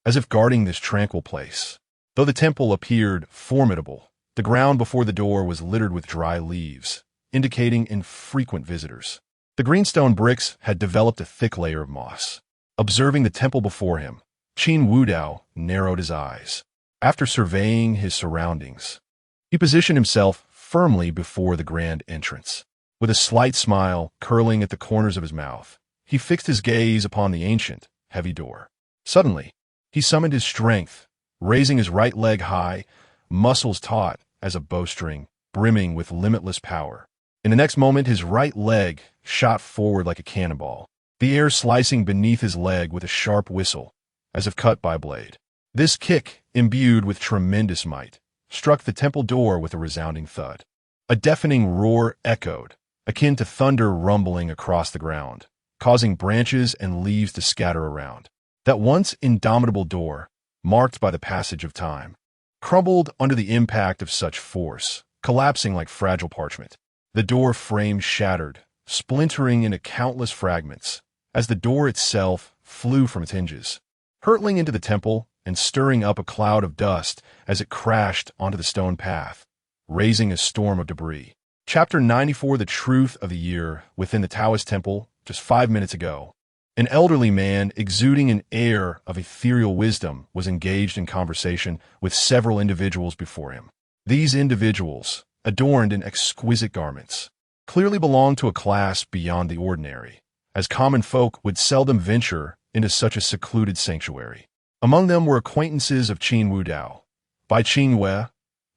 as if guarding this tranquil place. Though the temple appeared formidable, the ground before the door was littered with dry leaves, indicating infrequent visitors. The greenstone bricks had developed a thick layer of moss. Observing the temple before him, Qin Wu Dao narrowed his eyes. After surveying his surroundings, he positioned himself firmly before the grand entrance. With a slight smile curling at the corners of his mouth, he fixed his gaze upon the ancient, heavy door. Suddenly, he summoned his strength, raising his right leg high, muscles taut as a bowstring, brimming with limitless power. In the next moment, his right leg shot forward like a cannonball, the air slicing beneath his leg with a sharp whistle, as if cut by a blade. This kick, imbued with tremendous might, struck the temple door with a resounding thud. A deafening roar echoed, akin to thunder rumbling across the ground, causing branches and leaves to scatter around. That once indomitable door, marked by the passage of time, crumbled under the impact of such force, collapsing like fragile parchment. The door frame shattered, splintering into countless fragments, as the door itself flew from its hinges, hurtling into the temple and stirring up a cloud of dust as it crashed onto the stone path, raising a storm of debris. Chapter 94, The Truth of the Year. Within the Taoist temple, just 5 minutes ago, an elderly man exuding an air of ethereal wisdom was engaged in conversation with several individuals before him. These individuals, adorned in exquisite garments, clearly belonged to a class beyond the ordinary, as common folk would seldom venture into such a secluded sanctuary. Among them were acquaintances of Qin Wu Dao, Bai Qingyue,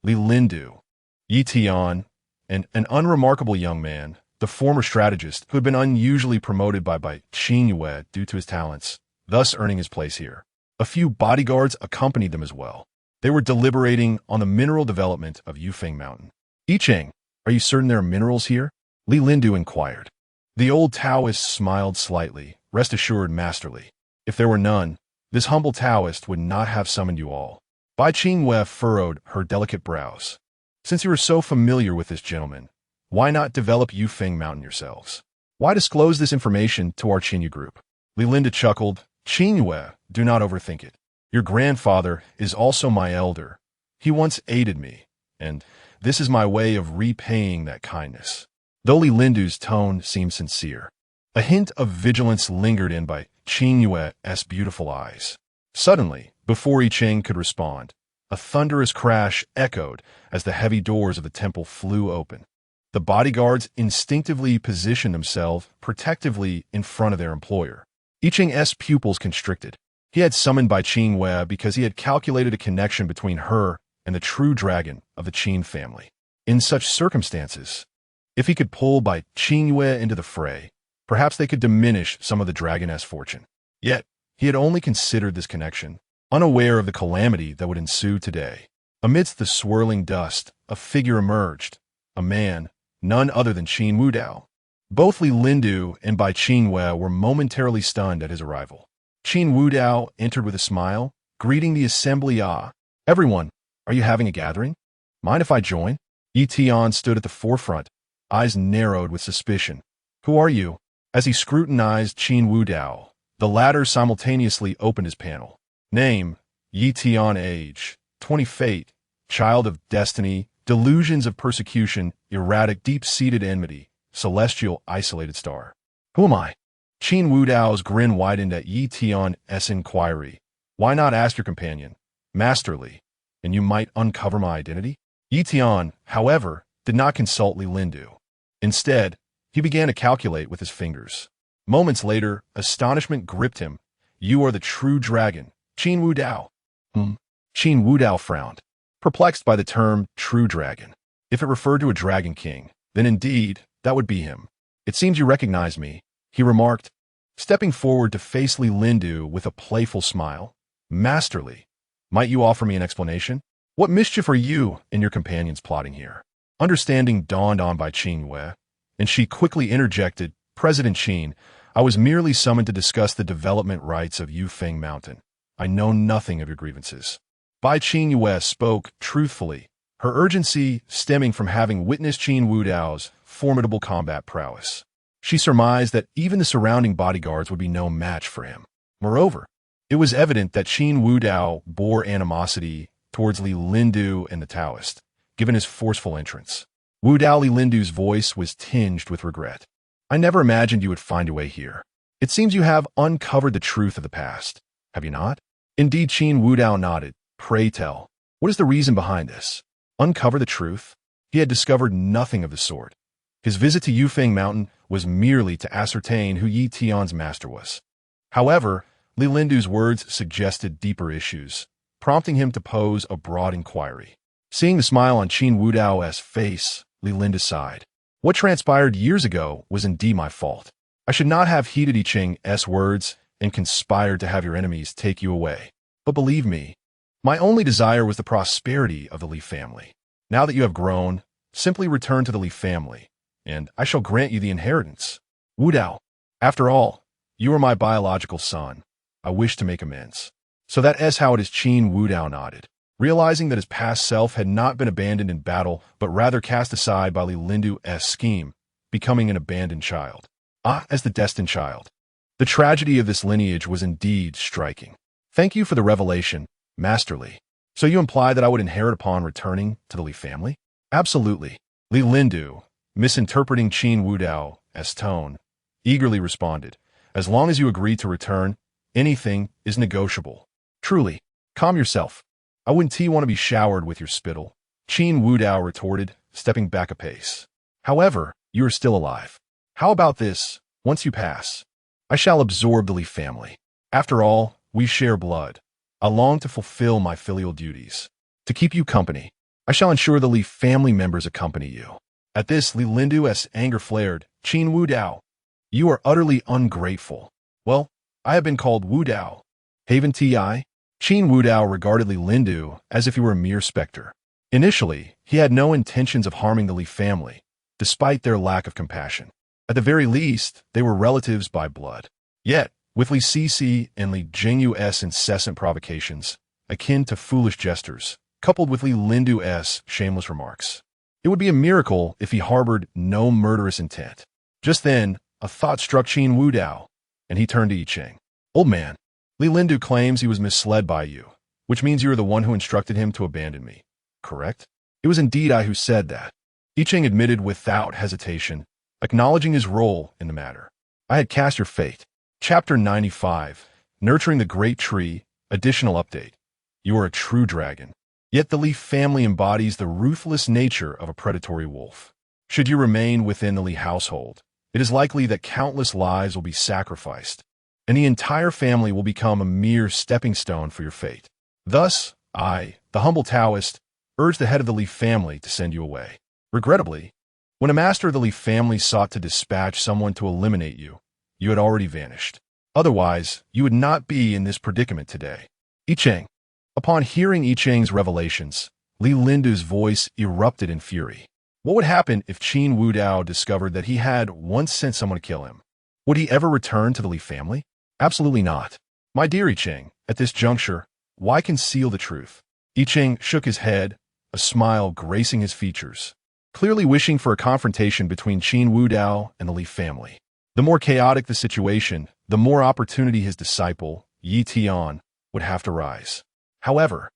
Li Lindu, Yi Tian, and an unremarkable young man, the former strategist who had been unusually promoted by Bai Qingyue due to his talents, thus earning his place here. A few bodyguards accompanied them as well. They were deliberating on the mineral development of Yufeng Mountain. "Yi Cheng, are you certain there are minerals here?" Li Lindu inquired. The old Taoist smiled slightly, rest assured masterly. "If there were none, this humble Taoist would not have summoned you all." Bai Qingyue furrowed her delicate brows. "Since you are so familiar with this gentleman, why not develop Yufeng Mountain yourselves? Why disclose this information to our Qinyu group?" Li Lindu chuckled. "Qingyue, do not overthink it. Your grandfather is also my elder. He once aided me, and this is my way of repaying that kindness." though Li Lindu's tone seemed sincere. A hint of vigilance lingered in by Qing Yue's beautiful eyes. Suddenly, before I Ching could respond, a thunderous crash echoed as the heavy doors of the temple flew open. The bodyguards instinctively positioned themselves protectively in front of their employer. I Ching's pupils constricted. He had summoned Bai Qing Wei because he had calculated a connection between her and the true dragon of the Qin family. In such circumstances, if he could pull Bai Qing Wei into the fray, perhaps they could diminish some of the dragoness fortune. Yet, he had only considered this connection, unaware of the calamity that would ensue today. Amidst the swirling dust, a figure emerged, a man, none other than Qin Wudao. Both Li Lindu and Bai Qing Wei were momentarily stunned at his arrival. Qin Wudao entered with a smile, greeting the assembly. Everyone, are you having a gathering? Mind if I join? Yi Tian stood at the forefront, eyes narrowed with suspicion. Who are you? As he scrutinized Qin Wudao, the latter simultaneously opened his panel. Name, Yi Tian. Age, 20. Fate, child of destiny, delusions of persecution, erratic deep-seated enmity, celestial isolated star. Who am I? Qin Wudao's grin widened at Yi Tian's inquiry. Why not ask your companion, Masterly, and you might uncover my identity? Yi Tian, however, did not consult Li Lindu. Instead, he began to calculate with his fingers. Moments later, astonishment gripped him. You are the true dragon, Qin Wudao. Qin Wudao frowned, perplexed by the term true dragon. If it referred to a dragon king, then indeed, that would be him. It seems you recognize me, he remarked, stepping forward to face Li Lindu with a playful smile. Masterly, might you offer me an explanation? What mischief are you and your companions plotting here? Understanding dawned on Bai Qing Wei, and she quickly interjected, President Qin, I was merely summoned to discuss the development rights of Yufeng Mountain. I know nothing of your grievances. Bai Qing Wei spoke truthfully, her urgency stemming from having witnessed Qin Wudao's formidable combat prowess. She surmised that even the surrounding bodyguards would be no match for him. Moreover, it was evident that Qin Wudao bore animosity towards Li Lindu and the Taoist, given his forceful entrance. Wudao Li Lindu's voice was tinged with regret. I never imagined you would find your way here. It seems you have uncovered the truth of the past, have you not? Indeed, Qin Wudao nodded. Pray tell, what is the reason behind this? Uncover the truth? He had discovered nothing of the sort. His visit to Yufeng Mountain was merely to ascertain who Yi Tian's master was. However, Li Lindu's words suggested deeper issues, prompting him to pose a broad inquiry. Seeing the smile on Qin Wudao's face, Li Lindu sighed. What transpired years ago was indeed my fault. I should not have heeded I Ching's words and conspired to have your enemies take you away. But believe me, my only desire was the prosperity of the Li family. Now that you have grown, simply return to the Li family, and I shall grant you the inheritance. Wudao, after all, you are my biological son. I wish to make amends. So that is how it is. Qin Wudao nodded, realizing that his past self had not been abandoned in battle, but rather cast aside by Li Lindu's scheme, becoming an abandoned child. As the destined child. The tragedy of this lineage was indeed striking. Thank you for the revelation, Masterly. So you imply that I would inherit upon returning to the Li family? Absolutely. Li Lindu, misinterpreting Qin Wudao's tone, eagerly responded, as long as you agree to return, anything is negotiable. Truly, calm yourself. I wouldn't want to be showered with your spittle, Qin Wudao retorted, stepping back a pace. However, you are still alive. How about this, once you pass? I shall absorb the Li family. After all, we share blood. I long to fulfill my filial duties. To keep you company, I shall ensure the Li family members accompany you. At this, Li Lindu's anger flared. Qin Wudao, you are utterly ungrateful. Well, I have been called Wudao. Haven't I? Qin Wudao regarded Li Lindu as if he were a mere specter. Initially, he had no intentions of harming the Li family, despite their lack of compassion. At the very least, they were relatives by blood. Yet, with Li Sisi and Li Jingyu's incessant provocations, akin to foolish gestures, coupled with Li Lindu's shameless remarks, it would be a miracle if he harbored no murderous intent. Just then, a thought struck Qin Wudao, and he turned to I Ching. Old man, Li Lindu claims he was misled by you, which means you are the one who instructed him to abandon me, correct? It was indeed I who said that. I Ching admitted without hesitation, acknowledging his role in the matter. I had cast your fate. Chapter 95, Nurturing the Great Tree, additional update. You are a true dragon. Yet the Leaf family embodies the ruthless nature of a predatory wolf. Should you remain within the Lee household, it is likely that countless lives will be sacrificed, and the entire family will become a mere stepping stone for your fate. Thus, I, the humble Taoist, urge the head of the Leaf family to send you away. Regrettably, when a master of the Leaf family sought to dispatch someone to eliminate you, you had already vanished. Otherwise, you would not be in this predicament today. I Ching. Upon hearing I Ching's revelations, Li Lindu's voice erupted in fury. What would happen if Qin Wudao discovered that he had once sent someone to kill him? Would he ever return to the Li family? Absolutely not. My dear I Ching, at this juncture, why conceal the truth? I Ching shook his head, a smile gracing his features, clearly wishing for a confrontation between Qin Wudao and the Li family. The more chaotic the situation, the more opportunity his disciple, Yi Tian, would have to rise. However,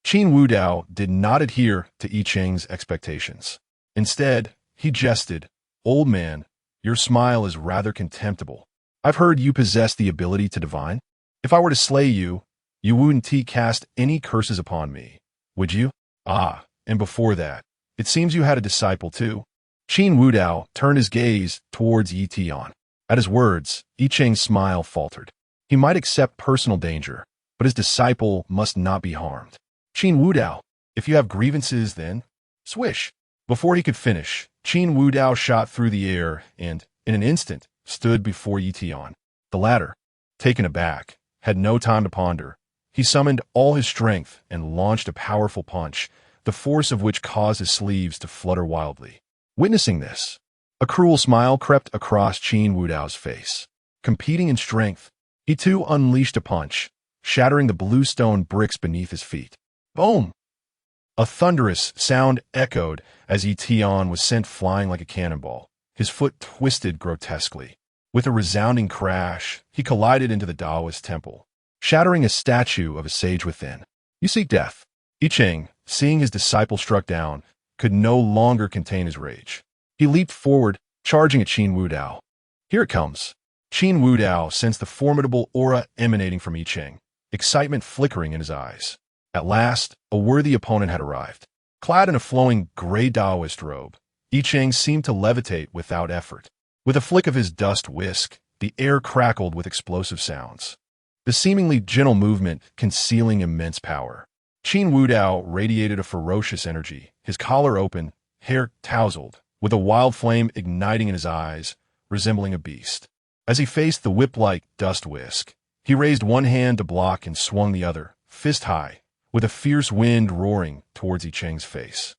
Qin Wudao did not adhere to I Ching's expectations. Instead, he jested, "Old man, your smile is rather contemptible. I've heard you possess the ability to divine. If I were to slay you, you wouldn't cast any curses upon me, would you? Ah, and before that, it seems you had a disciple too." Qin Wudao turned his gaze towards Yi Tian. At his words, I Ching's smile faltered. He might accept personal danger, but his disciple must not be harmed. Qin Wudao, if you have grievances then, swish. Before he could finish, Qin Wudao shot through the air and, in an instant, stood before Yi Tian. The latter, taken aback, had no time to ponder. He summoned all his strength and launched a powerful punch, the force of which caused his sleeves to flutter wildly. Witnessing this, a cruel smile crept across Qin Wudao's face. Competing in strength, he too unleashed a punch, shattering the bluestone bricks beneath his feet. Boom! A thunderous sound echoed as Yi Tian was sent flying like a cannonball. His foot twisted grotesquely. With a resounding crash, he collided into the Taoist temple, shattering a statue of a sage within. You seek death. I Ching, seeing his disciple struck down, could no longer contain his rage. He leaped forward, charging at Qin Wudao. Here it comes. Qin Wudao sensed the formidable aura emanating from I Ching, excitement flickering in his eyes. At last, a worthy opponent had arrived. Clad in a flowing gray Taoist robe, I Ching seemed to levitate without effort. With a flick of his dust whisk, the air crackled with explosive sounds, the seemingly gentle movement concealing immense power. Qin Wudao radiated a ferocious energy, his collar open, hair tousled, with a wild flame igniting in his eyes, resembling a beast. As he faced the whip-like dust whisk, he raised one hand to block and swung the other, fist high, with a fierce wind roaring towards I Ching's face.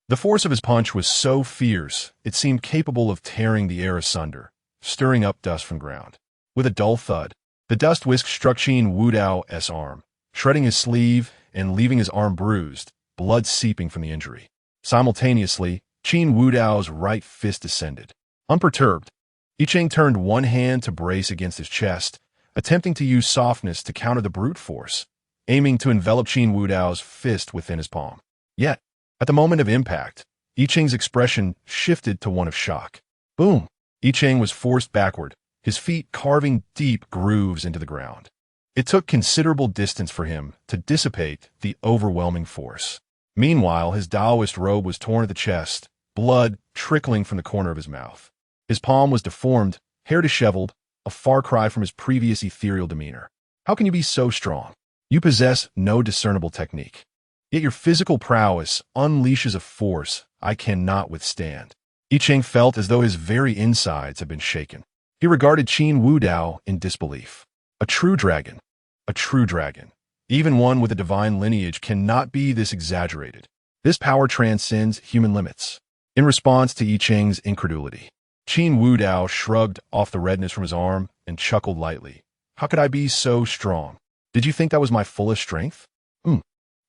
The force of his punch was so fierce, it seemed capable of tearing the air asunder, stirring up dust from ground. With a dull thud, the dust whisk struck Qin Wudao's arm, shredding his sleeve and leaving his arm bruised, blood seeping from the injury. Simultaneously, Qin Wudao's right fist descended. Unperturbed, I Ching turned one hand to brace against his chest, attempting to use softness to counter the brute force, aiming to envelop Qin Wudao's fist within his palm. Yet, at the moment of impact, I Ching's expression shifted to one of shock. Boom! I Ching was forced backward, his feet carving deep grooves into the ground. It took considerable distance for him to dissipate the overwhelming force. Meanwhile, his Taoist robe was torn at the chest, blood trickling from the corner of his mouth. His palm was deformed, hair disheveled, a far cry from his previous ethereal demeanor. How can you be so strong? You possess no discernible technique. Yet your physical prowess unleashes a force I cannot withstand. I Ching felt as though his very insides had been shaken. He regarded Qin Wudao in disbelief. A true dragon. A true dragon. Even one with a divine lineage cannot be this exaggerated. This power transcends human limits. In response to I Ching's incredulity, Qin Wudao shrugged off the redness from his arm and chuckled lightly. How could I be so strong? Did you think that was my fullest strength?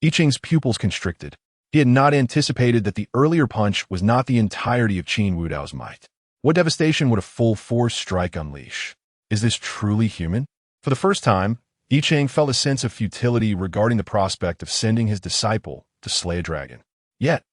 I Ching's pupils constricted. He had not anticipated that the earlier punch was not the entirety of Qin Wudao's might. What devastation would a full-force strike unleash? Is this truly human? For the first time, I Ching felt a sense of futility regarding the prospect of sending his disciple to slay a dragon. Yet,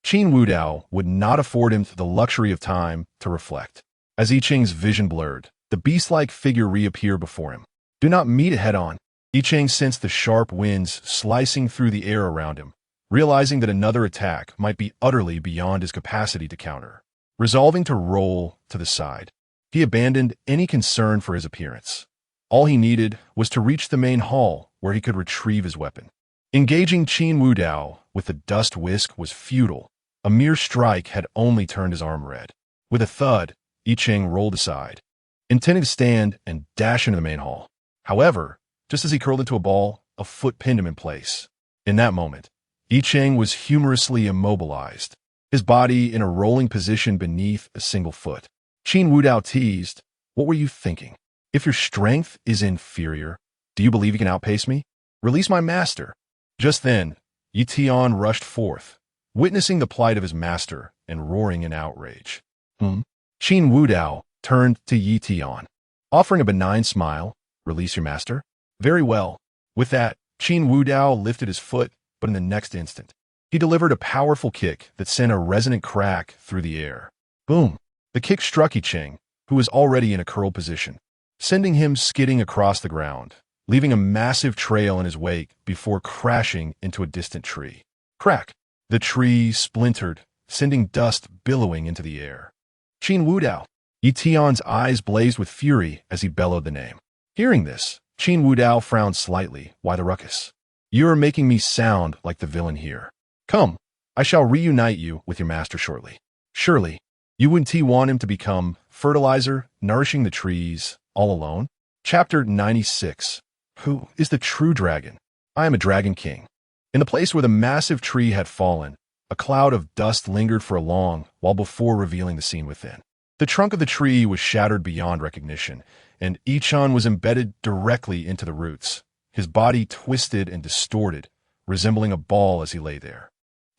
Qin Wudao would not afford him the luxury of time to reflect. As I Ching's vision blurred, the beast-like figure reappeared before him. Do not meet it head-on. I Ching sensed the sharp winds slicing through the air around him, realizing that another attack might be utterly beyond his capacity to counter. Resolving to roll to the side, he abandoned any concern for his appearance. All he needed was to reach the main hall where he could retrieve his weapon. Engaging Qin Wudao with the dust whisk was futile. A mere strike had only turned his arm red. With a thud, I Ching rolled aside, intending to stand and dash into the main hall. However, just as he curled into a ball, a foot pinned him in place. In that moment, I Ching was humorously immobilized, his body in a rolling position beneath a single foot. Qin Wudao teased, "What were you thinking? If your strength is inferior, do you believe you can outpace me? Release my master." Just then, Yi Tian rushed forth, witnessing the plight of his master and roaring in outrage. Qin Wudao turned to Yi Tian, offering a benign smile. "Release your master?" "Very well." With that, Qin Wudao lifted his foot, but in the next instant, he delivered a powerful kick that sent a resonant crack through the air. Boom! The kick struck I Ching, who was already in a curled position, sending him skidding across the ground, leaving a massive trail in his wake before crashing into a distant tree. Crack! The tree splintered, sending dust billowing into the air. "Qin Wudao!" Yi Tian's eyes blazed with fury as he bellowed the name. Hearing this, Qin Wudao frowned slightly. "Why the ruckus? You are making me sound like the villain here. Come, I shall reunite you with your master shortly. Surely, you wouldn't want him to become fertilizer, nourishing the trees, all alone?" Chapter 96. Who is the true dragon? I am a dragon king. In the place where the massive tree had fallen, a cloud of dust lingered for a long while before revealing the scene within. The trunk of the tree was shattered beyond recognition, and I Ching was embedded directly into the roots, his body twisted and distorted, resembling a ball as he lay there.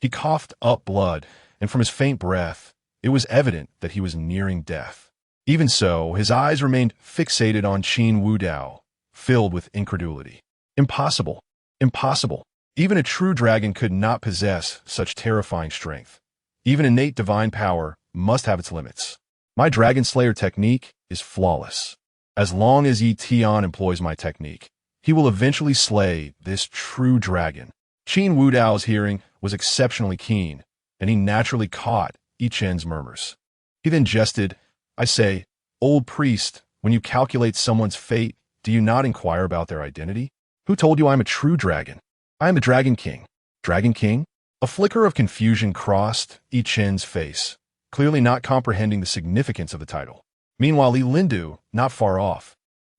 He coughed up blood, and from his faint breath, it was evident that he was nearing death. Even so, his eyes remained fixated on Qin Wudao, filled with incredulity. Impossible! Impossible! Even a true dragon could not possess such terrifying strength. Even innate divine power must have its limits. My Dragon Slayer technique is flawless. As long as Yi Tian employs my technique, he will eventually slay this true dragon. Qin Wudao's hearing was exceptionally keen, and he naturally caught I Ching's murmurs. He then jested, "I say, old priest, when you calculate someone's fate, do you not inquire about their identity? Who told you I'm a true dragon? I am the Dragon King." Dragon King? A flicker of confusion crossed I Ching's face, clearly not comprehending the significance of the title. Meanwhile, Li Lindu, not far off,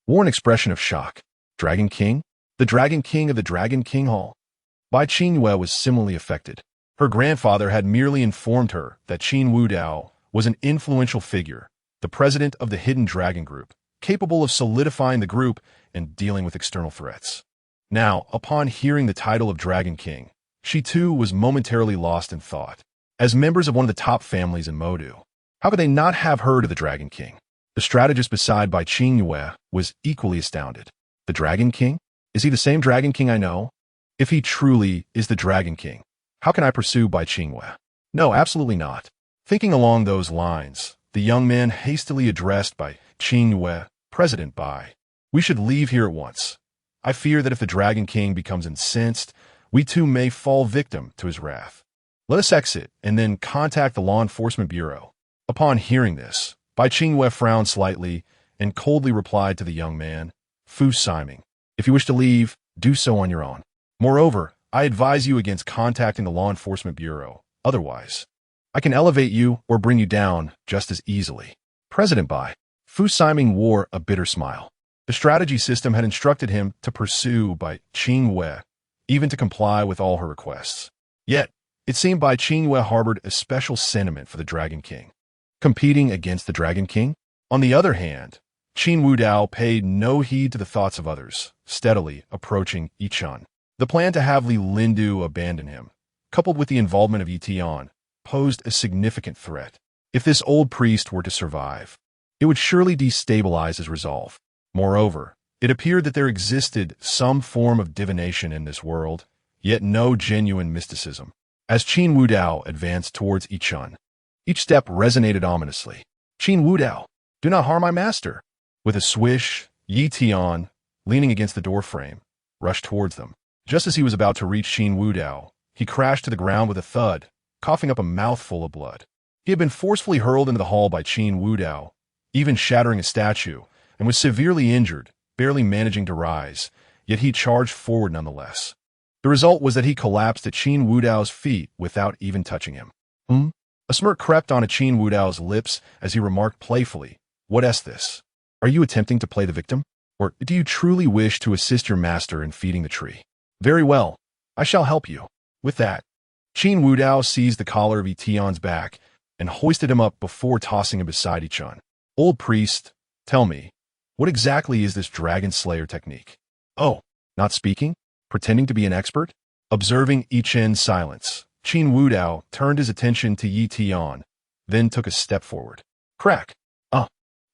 wore an expression of shock. Dragon King? The Dragon King of the Dragon King Hall? Bai Qingyue was similarly affected. Her grandfather had merely informed her that Qin Wudao was an influential figure, the president of the Hidden Dragon Group, capable of solidifying the group and dealing with external threats. Now, upon hearing the title of Dragon King, she too was momentarily lost in thought. As members of one of the top families in Modu, how could they not have heard of the Dragon King? The strategist beside Bai Qingyue was equally astounded. The Dragon King? Is he the same Dragon King I know? If he truly is the Dragon King, how can I pursue Bai Qingyue? No, absolutely not. Thinking along those lines, the young man hastily addressed Bai Qingyue, "President Bai, we should leave here at once. I fear that if the Dragon King becomes incensed, we too may fall victim to his wrath. Let us exit and then contact the Law Enforcement Bureau." Upon hearing this, Bai Qingyue frowned slightly and coldly replied to the young man, "Fu Siming, if you wish to leave, do so on your own. Moreover, I advise you against contacting the Law Enforcement Bureau. Otherwise, I can elevate you or bring you down just as easily." President Bai. Fu Siming wore a bitter smile. The strategy system had instructed him to pursue Bai Qingyue, even to comply with all her requests. Yet, it seemed Bai Qingyue harbored a special sentiment for the Dragon King. Competing against the Dragon King? On the other hand, Qin Wudao paid no heed to the thoughts of others, steadily approaching I Ching. The plan to have Li Lindu abandon him, coupled with the involvement of Yi Tian, posed a significant threat. If this old priest were to survive, it would surely destabilize his resolve. Moreover, it appeared that there existed some form of divination in this world, yet no genuine mysticism. As Qin Wudao advanced towards I Ching, each step resonated ominously. "Qin Wudao, Do not harm my master. With a swish, Yi Tian, leaning against the doorframe, rushed towards them. Just as he was about to reach Qin Wudao, he crashed to the ground with a thud, coughing up a mouthful of blood. He had been forcefully hurled into the hall by Qin Wudao, even shattering a statue, and was severely injured, barely managing to rise, yet he charged forward nonetheless. The result was that he collapsed at Qin Wudao's feet without even touching him. A smirk crept onto Qin Wudao's lips as he remarked playfully, "What is this? Are you attempting to play the victim? Or do you truly wish to assist your master in feeding the tree? Very well, I shall help you." With that, Qin Wudao seized the collar of Yi Tian's back and hoisted him up before tossing him beside Yi Chun. "Old priest, tell me, what exactly is this dragon slayer technique?" "Oh, not speaking? Pretending to be an expert?" Observing Yi Chen's silence, Qin Wudao turned his attention to Yi Tian, then took a step forward. Crack!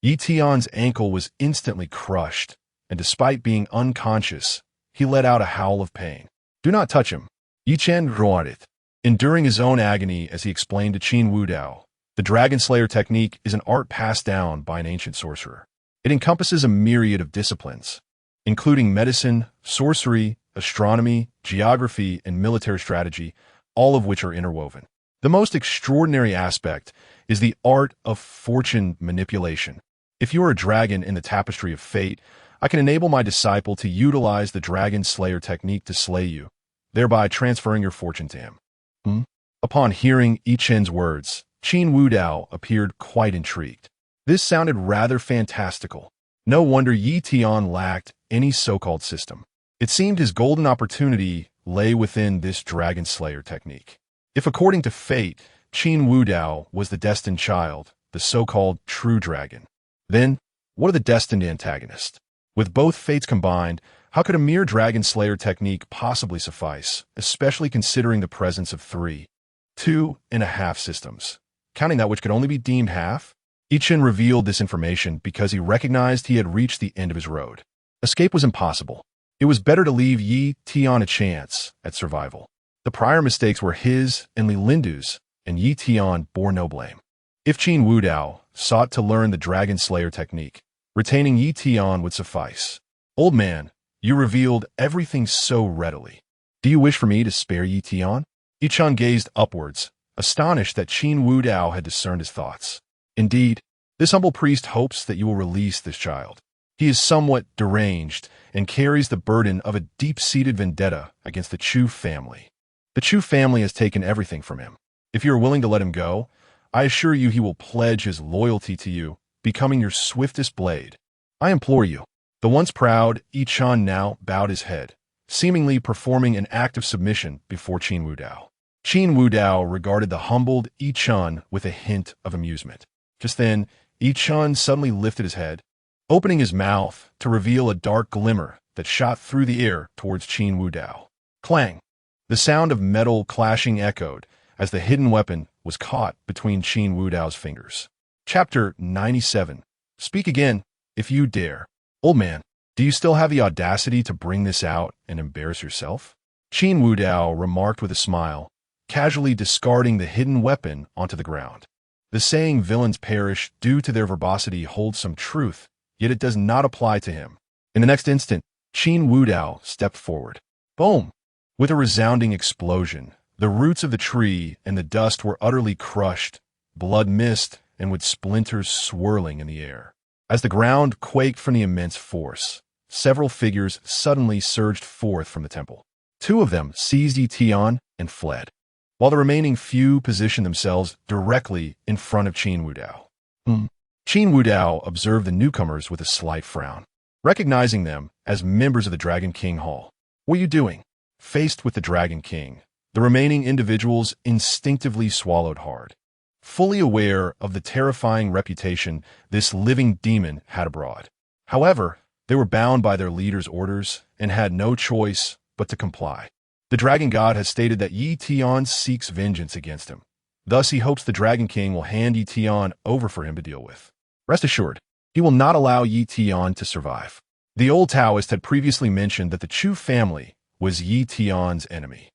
Yi Tian's ankle was instantly crushed, and despite being unconscious, he let out a howl of pain. "Do not touch him." Yi Chen roared it, enduring his own agony as he explained to Qin Wudao. The Dragon Slayer technique is an art passed down by an ancient sorcerer. It encompasses a myriad of disciplines, including medicine, sorcery, astronomy, geography, and military strategy, all of which are interwoven. The most extraordinary aspect is the art of fortune manipulation. If you are a dragon in the tapestry of fate, I can enable my disciple to utilize the Dragon Slayer technique to slay you, thereby transferring your fortune to him. Upon hearing Yi Chen's words, Qin Wudao appeared quite intrigued. This sounded rather fantastical. No wonder Yi Tian lacked any so-called system. It seemed his golden opportunity lay within this Dragon Slayer technique. If according to fate, Qin Wudao was the destined child, the so-called true dragon, then what are the destined antagonists? With both fates combined, how could a mere Dragon Slayer technique possibly suffice, especially considering the presence of 2.5 systems, counting that which could only be deemed half? Yi Chen revealed this information because he recognized he had reached the end of his road. Escape was impossible. It was better to leave Yi Tian a chance at survival. The prior mistakes were his and Li Lindu's, and Yi Tian bore no blame. If Qin Wudao sought to learn the Dragon Slayer technique, retaining Yi Tian would suffice. "Old man, you revealed everything so readily. Do you wish for me to spare Yi Tian?" Yi Chun gazed upwards, astonished that Qin Wudao had discerned his thoughts. "Indeed, this humble priest hopes that you will release this child. He is somewhat deranged and carries the burden of a deep-seated vendetta against the Chu family. The Chu family has taken everything from him. If you are willing to let him go, I assure you he will pledge his loyalty to you, becoming your swiftest blade. I implore you." The once proud Yi Chun now bowed his head, seemingly performing an act of submission before Qin Wudao. Qin Wudao regarded the humbled Yi Chun with a hint of amusement. Just then, Yi Chun suddenly lifted his head, opening his mouth to reveal a dark glimmer that shot through the air towards Qin Wudao. Clang! The sound of metal clashing echoed as the hidden weapon was caught between Qin Wudao's fingers. Chapter 97. Speak again, if you dare. "Old man, do you still have the audacity to bring this out and embarrass yourself?" Qin Wudao remarked with a smile, casually discarding the hidden weapon onto the ground. The saying villains perish due to their verbosity holds some truth, yet it does not apply to him. In the next instant, Qin Wudao stepped forward. Boom! With a resounding explosion, the roots of the tree and the dust were utterly crushed, blood mist, and with splinters swirling in the air. As the ground quaked from the immense force, several figures suddenly surged forth from the temple. Two of them seized Yi Tian and fled, while the remaining few positioned themselves directly in front of Qin Wudao. Qin Wudao observed the newcomers with a slight frown, recognizing them as members of the Dragon King Hall. "What are you doing?" Faced with the Dragon King, the remaining individuals instinctively swallowed hard, fully aware of the terrifying reputation this living demon had abroad. However, they were bound by their leader's orders and had no choice but to comply. The Dragon God has stated that Yi Tian seeks vengeance against him. Thus, he hopes the Dragon King will hand Yi Tian over for him to deal with. Rest assured, he will not allow Yi Tian to survive. The old Taoist had previously mentioned that the Chu family was Yi Tian's enemy.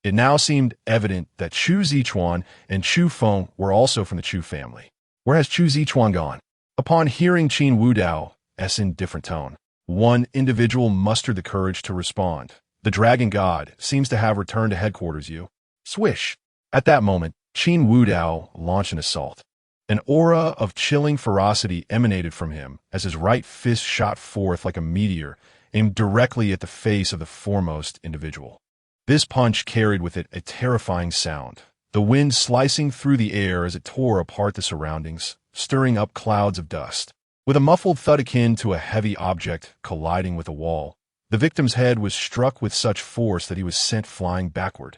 It now seemed evident that Chu Zichuan and Chu Feng were also from the Chu family. Where has Chu Zichuan gone? Upon hearing Qin Wudao's indifferent tone, one individual mustered the courage to respond. The dragon god seems to have returned to headquarters, you. Swish. At that moment, Qin Wudao launched an assault. An aura of chilling ferocity emanated from him as his right fist shot forth like a meteor, aimed directly at the face of the foremost individual. This punch carried with it a terrifying sound, the wind slicing through the air as it tore apart the surroundings, stirring up clouds of dust. With a muffled thud akin to a heavy object colliding with a wall, the victim's head was struck with such force that he was sent flying backward.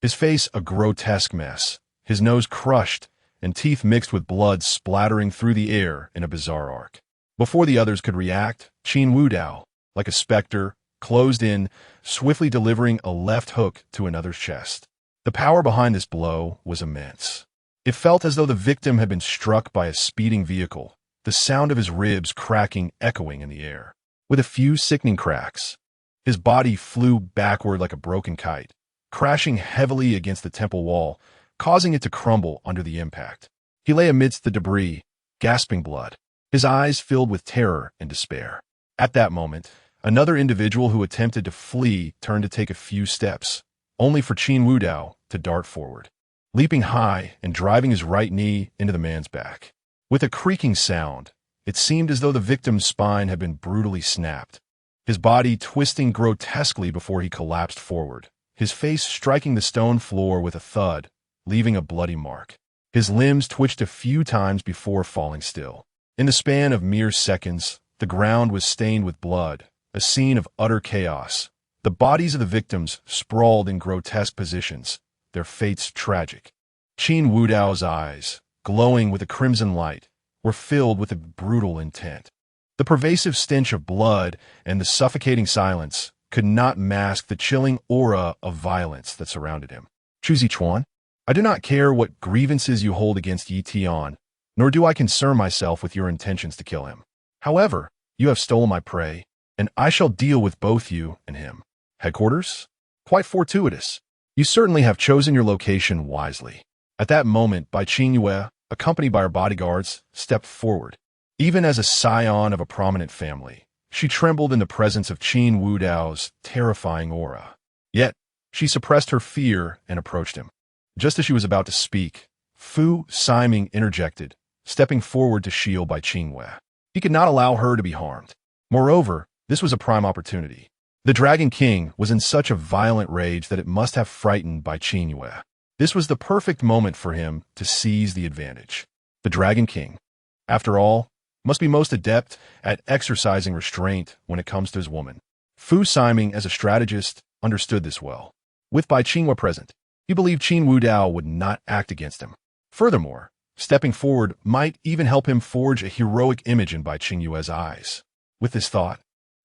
His face a grotesque mess, his nose crushed, and teeth mixed with blood splattering through the air in a bizarre arc. Before the others could react, Qin Wudao, like a specter, closed in, swiftly delivering a left hook to another's chest. The power behind this blow was immense. It felt as though the victim had been struck by a speeding vehicle, the sound of his ribs cracking echoing in the air. With a few sickening cracks, his body flew backward like a broken kite, crashing heavily against the temple wall, causing it to crumble under the impact. He lay amidst the debris, gasping blood, his eyes filled with terror and despair. At that moment, another individual who attempted to flee turned to take a few steps, only for Qin Wudao to dart forward, leaping high and driving his right knee into the man's back. With a creaking sound, it seemed as though the victim's spine had been brutally snapped, his body twisting grotesquely before he collapsed forward, his face striking the stone floor with a thud, leaving a bloody mark. His limbs twitched a few times before falling still. In the span of mere seconds, the ground was stained with blood, a scene of utter chaos. The bodies of the victims sprawled in grotesque positions, their fates tragic. Qin Wudao's eyes, glowing with a crimson light, were filled with a brutal intent. The pervasive stench of blood and the suffocating silence could not mask the chilling aura of violence that surrounded him. Chu Zichuan, I do not care what grievances you hold against Yi Tian, nor do I concern myself with your intentions to kill him. However, you have stolen my prey, and I shall deal with both you and him. Headquarters? Quite fortuitous. You certainly have chosen your location wisely. At that moment, Bai Qingyue, accompanied by her bodyguards, stepped forward. Even as a scion of a prominent family, she trembled in the presence of Qin Wudao's terrifying aura. Yet, she suppressed her fear and approached him. Just as she was about to speak, Fu Siming interjected, stepping forward to shield Bai Qingyue. He could not allow her to be harmed. Moreover, this was a prime opportunity. The Dragon King was in such a violent rage that it must have frightened Bai Qingyue. This was the perfect moment for him to seize the advantage. The Dragon King, after all, must be most adept at exercising restraint when it comes to his woman. Fu Siming, as a strategist, understood this well. With Bai Qingyue present, he believed Qin Wudao would not act against him. Furthermore, stepping forward might even help him forge a heroic image in Bai Qingyue's eyes. With this thought,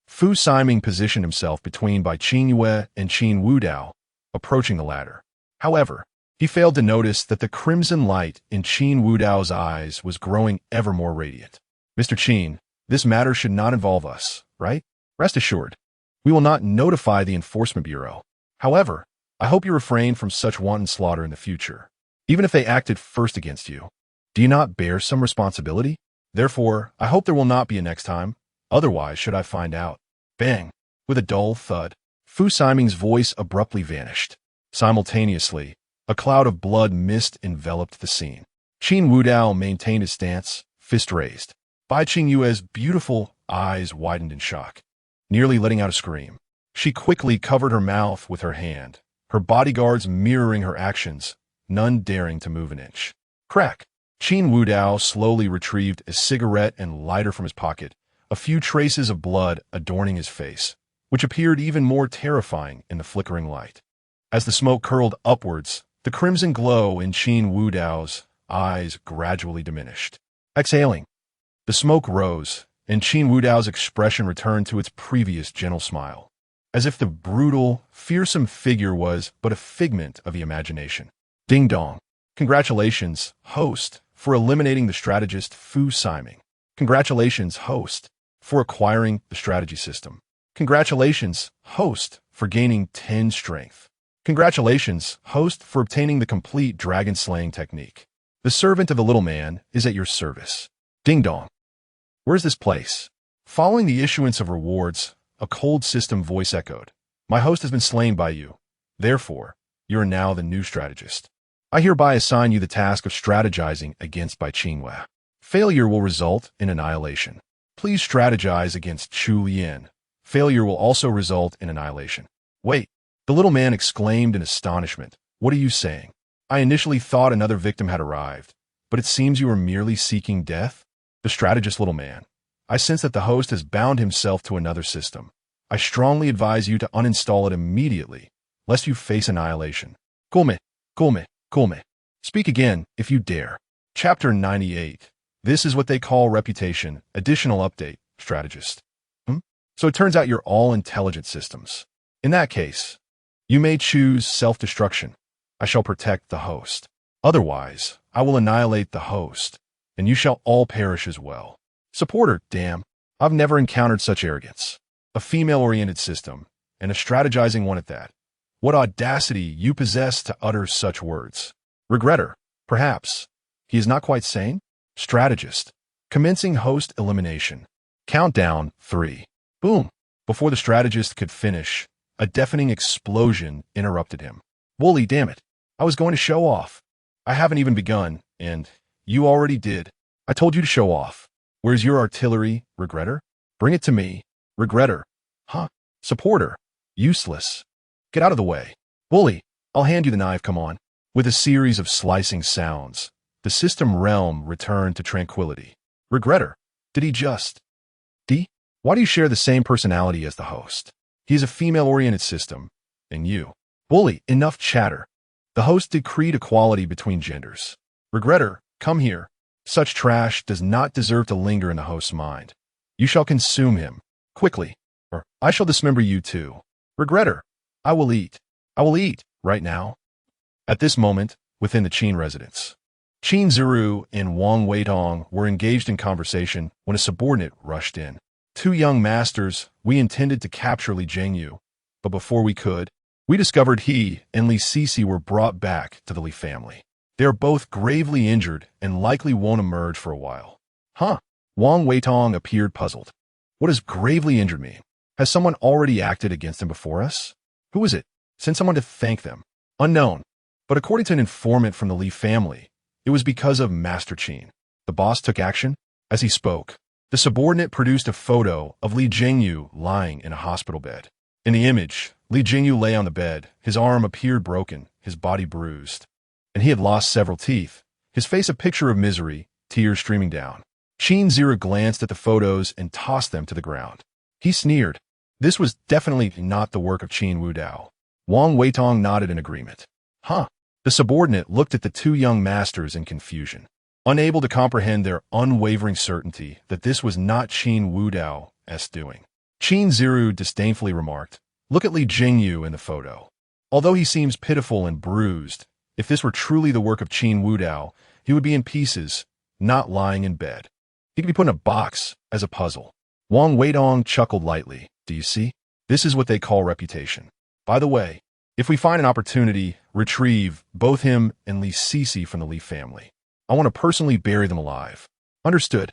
Fu Siming positioned himself between Bai Qingyue and Qin Wudao, approaching the latter. However, he failed to notice that the crimson light in Qin Wudao's eyes was growing ever more radiant. Mr. Qin, this matter should not involve us, right? Rest assured, we will not notify the Enforcement Bureau. However, I hope you refrain from such wanton slaughter in the future, even if they acted first against you. Do you not bear some responsibility? Therefore, I hope there will not be a next time. Otherwise, should I find out. Bang! With a dull thud, Fu Siming's voice abruptly vanished. Simultaneously, a cloud of blood mist enveloped the scene. Qin Wudao maintained his stance, fist raised. Bai Qingyue's beautiful eyes widened in shock, nearly letting out a scream. She quickly covered her mouth with her hand, her bodyguards mirroring her actions, none daring to move an inch. Crack! Qin Wudao slowly retrieved a cigarette and lighter from his pocket, a few traces of blood adorning his face, which appeared even more terrifying in the flickering light. As the smoke curled upwards, the crimson glow in Qin Wudao's eyes gradually diminished. Exhaling, the smoke rose, and Qin Wudao's expression returned to its previous gentle smile, as if the brutal, fearsome figure was but a figment of the imagination. Ding dong. Congratulations, host, for eliminating the strategist Fu Siming. Congratulations, host, for acquiring the strategy system. Congratulations, host, for gaining 10 strength. Congratulations, host, for obtaining the complete dragon slaying technique. The servant of the little man is at your service. Ding dong. Where's this place? Following the issuance of rewards, a cold system voice echoed. My host has been slain by you. Therefore, you are now the new strategist. I hereby assign you the task of strategizing against Bai Qingwei. Failure will result in annihilation. Please strategize against Chu Lian. Failure will also result in annihilation. Wait, the little man exclaimed in astonishment. What are you saying? I initially thought another victim had arrived, but it seems you are merely seeking death? The strategist little man. I sense that the host has bound himself to another system. I strongly advise you to uninstall it immediately, lest you face annihilation. Kulme. Speak again, if you dare. Chapter 98. This is what they call reputation. Additional update, strategist. So it turns out you're all intelligent systems. In that case, you may choose self-destruction. I shall protect the host. Otherwise, I will annihilate the host, and you shall all perish as well. Supporter, damn. I've never encountered such arrogance. A female-oriented system, and a strategizing one at that. What audacity you possess to utter such words. Regretter, perhaps. He is not quite sane? Strategist. Commencing host elimination. Countdown, 3. Boom. Before the strategist could finish, a deafening explosion interrupted him. Wooly, damn it. I was going to show off. I haven't even begun, and you already did. I told you to show off. Where's your artillery, regretter? Bring it to me. Regretter. Huh? Supporter. Useless. Get out of the way. Wooly, I'll hand you the knife, come on. With a series of slicing sounds, the system realm returned to tranquility. Regretter. Did he just... Why do you share the same personality as the host? He is a female-oriented system, and you. Wooly, enough chatter. The host decreed equality between genders. Regretter, come here. Such trash does not deserve to linger in the host's mind. You shall consume him, quickly, or I shall dismember you too. Regretter, I will eat, right now. At this moment, within the Qin residence, Qin Ziru and Wang Weitong were engaged in conversation when a subordinate rushed in. 2 young masters, we intended to capture Li Zhengyu, but before we could, we discovered he and Li Sisi were brought back to the Li family. They are both gravely injured and likely won't emerge for a while. Huh? Wang Weitong appeared puzzled. What has gravely injured me? Has someone already acted against him before us? Who is it? Send someone to thank them. Unknown. But according to an informant from the Li family, it was because of Master Qin. The boss took action. As he spoke, the subordinate produced a photo of Li Zhengyu lying in a hospital bed. In the image, Li Zhengyu lay on the bed, his arm appeared broken, his body bruised, and he had lost several teeth, his face a picture of misery, tears streaming down. Qin Zira glanced at the photos and tossed them to the ground. He sneered. This was definitely not the work of Qin Wudao. Wang Weitong nodded in agreement. Huh? The subordinate looked at the 2 young masters in confusion, unable to comprehend their unwavering certainty that this was not Qin Wudao's doing. Qin Ziru disdainfully remarked, look at Li Zhengyu in the photo. Although he seems pitiful and bruised, if this were truly the work of Qin Wudao, he would be in pieces, not lying in bed. He could be put in a box as a puzzle. Wang Weitong chuckled lightly. Do you see? This is what they call reputation. By the way, if we find an opportunity, retrieve both him and Li Sisi from the Li family. I want to personally bury them alive. Understood.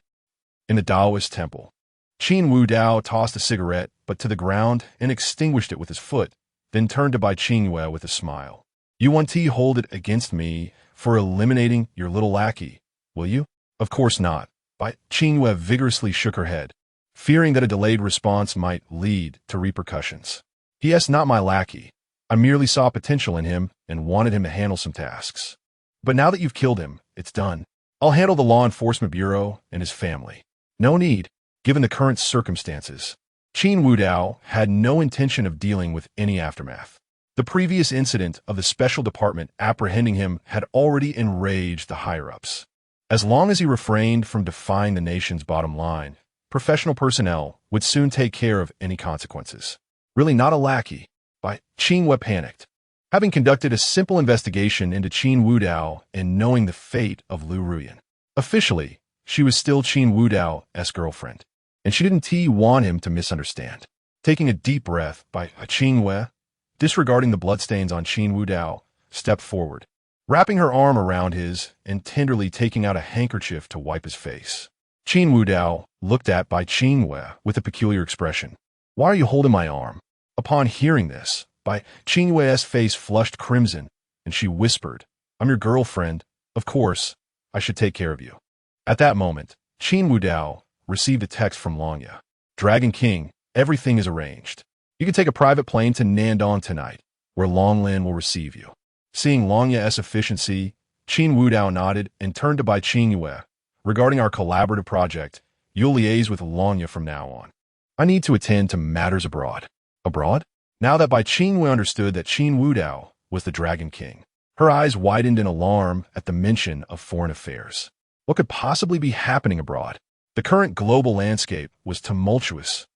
In the Taoist temple, Qin Wudao tossed a cigarette, but to the ground, and extinguished it with his foot, then turned to Bai Qingwei with a smile. You want to hold it against me for eliminating your little lackey, will you? Of course not. Bai Qingwei vigorously shook her head, fearing that a delayed response might lead to repercussions. He is not my lackey. I merely saw potential in him and wanted him to handle some tasks. But now that you've killed him, it's done. I'll handle the Law Enforcement Bureau and his family. No need, given the current circumstances. Qin Wudao had no intention of dealing with any aftermath. The previous incident of the Special Department apprehending him had already enraged the higher-ups. As long as he refrained from defying the nation's bottom line, professional personnel would soon take care of any consequences. Really not a lackey. Bai Qingwei panicked. Having conducted a simple investigation into Qin Wudao and knowing the fate of Lu Ruyan. Officially, she was still Qin Wudao's girlfriend, and she didn't want him to misunderstand. Taking a deep breath, Bai Qingwei, disregarding the bloodstains on Qin Wudao, stepped forward, wrapping her arm around his and tenderly taking out a handkerchief to wipe his face. Qin Wudao looked at Bai Qingwei with a peculiar expression. Why are you holding my arm? Upon hearing this, Bai Qingwei's face flushed crimson, and she whispered, I'm your girlfriend. Of course, I should take care of you. At that moment, Qin Wudao received a text from Longya. Dragon King, everything is arranged. You can take a private plane to Nandong tonight, where Longlin will receive you. Seeing Longya's efficiency, Qin Wudao nodded and turned to Bai Qingwei. Regarding our collaborative project, you'll liaise with Longya from now on. I need to attend to matters abroad. Abroad? Now that Bai Qingwei understood that Qin Wudao was the Dragon King, her eyes widened in alarm at the mention of foreign affairs. What could possibly be happening abroad? The current global landscape was tumultuous,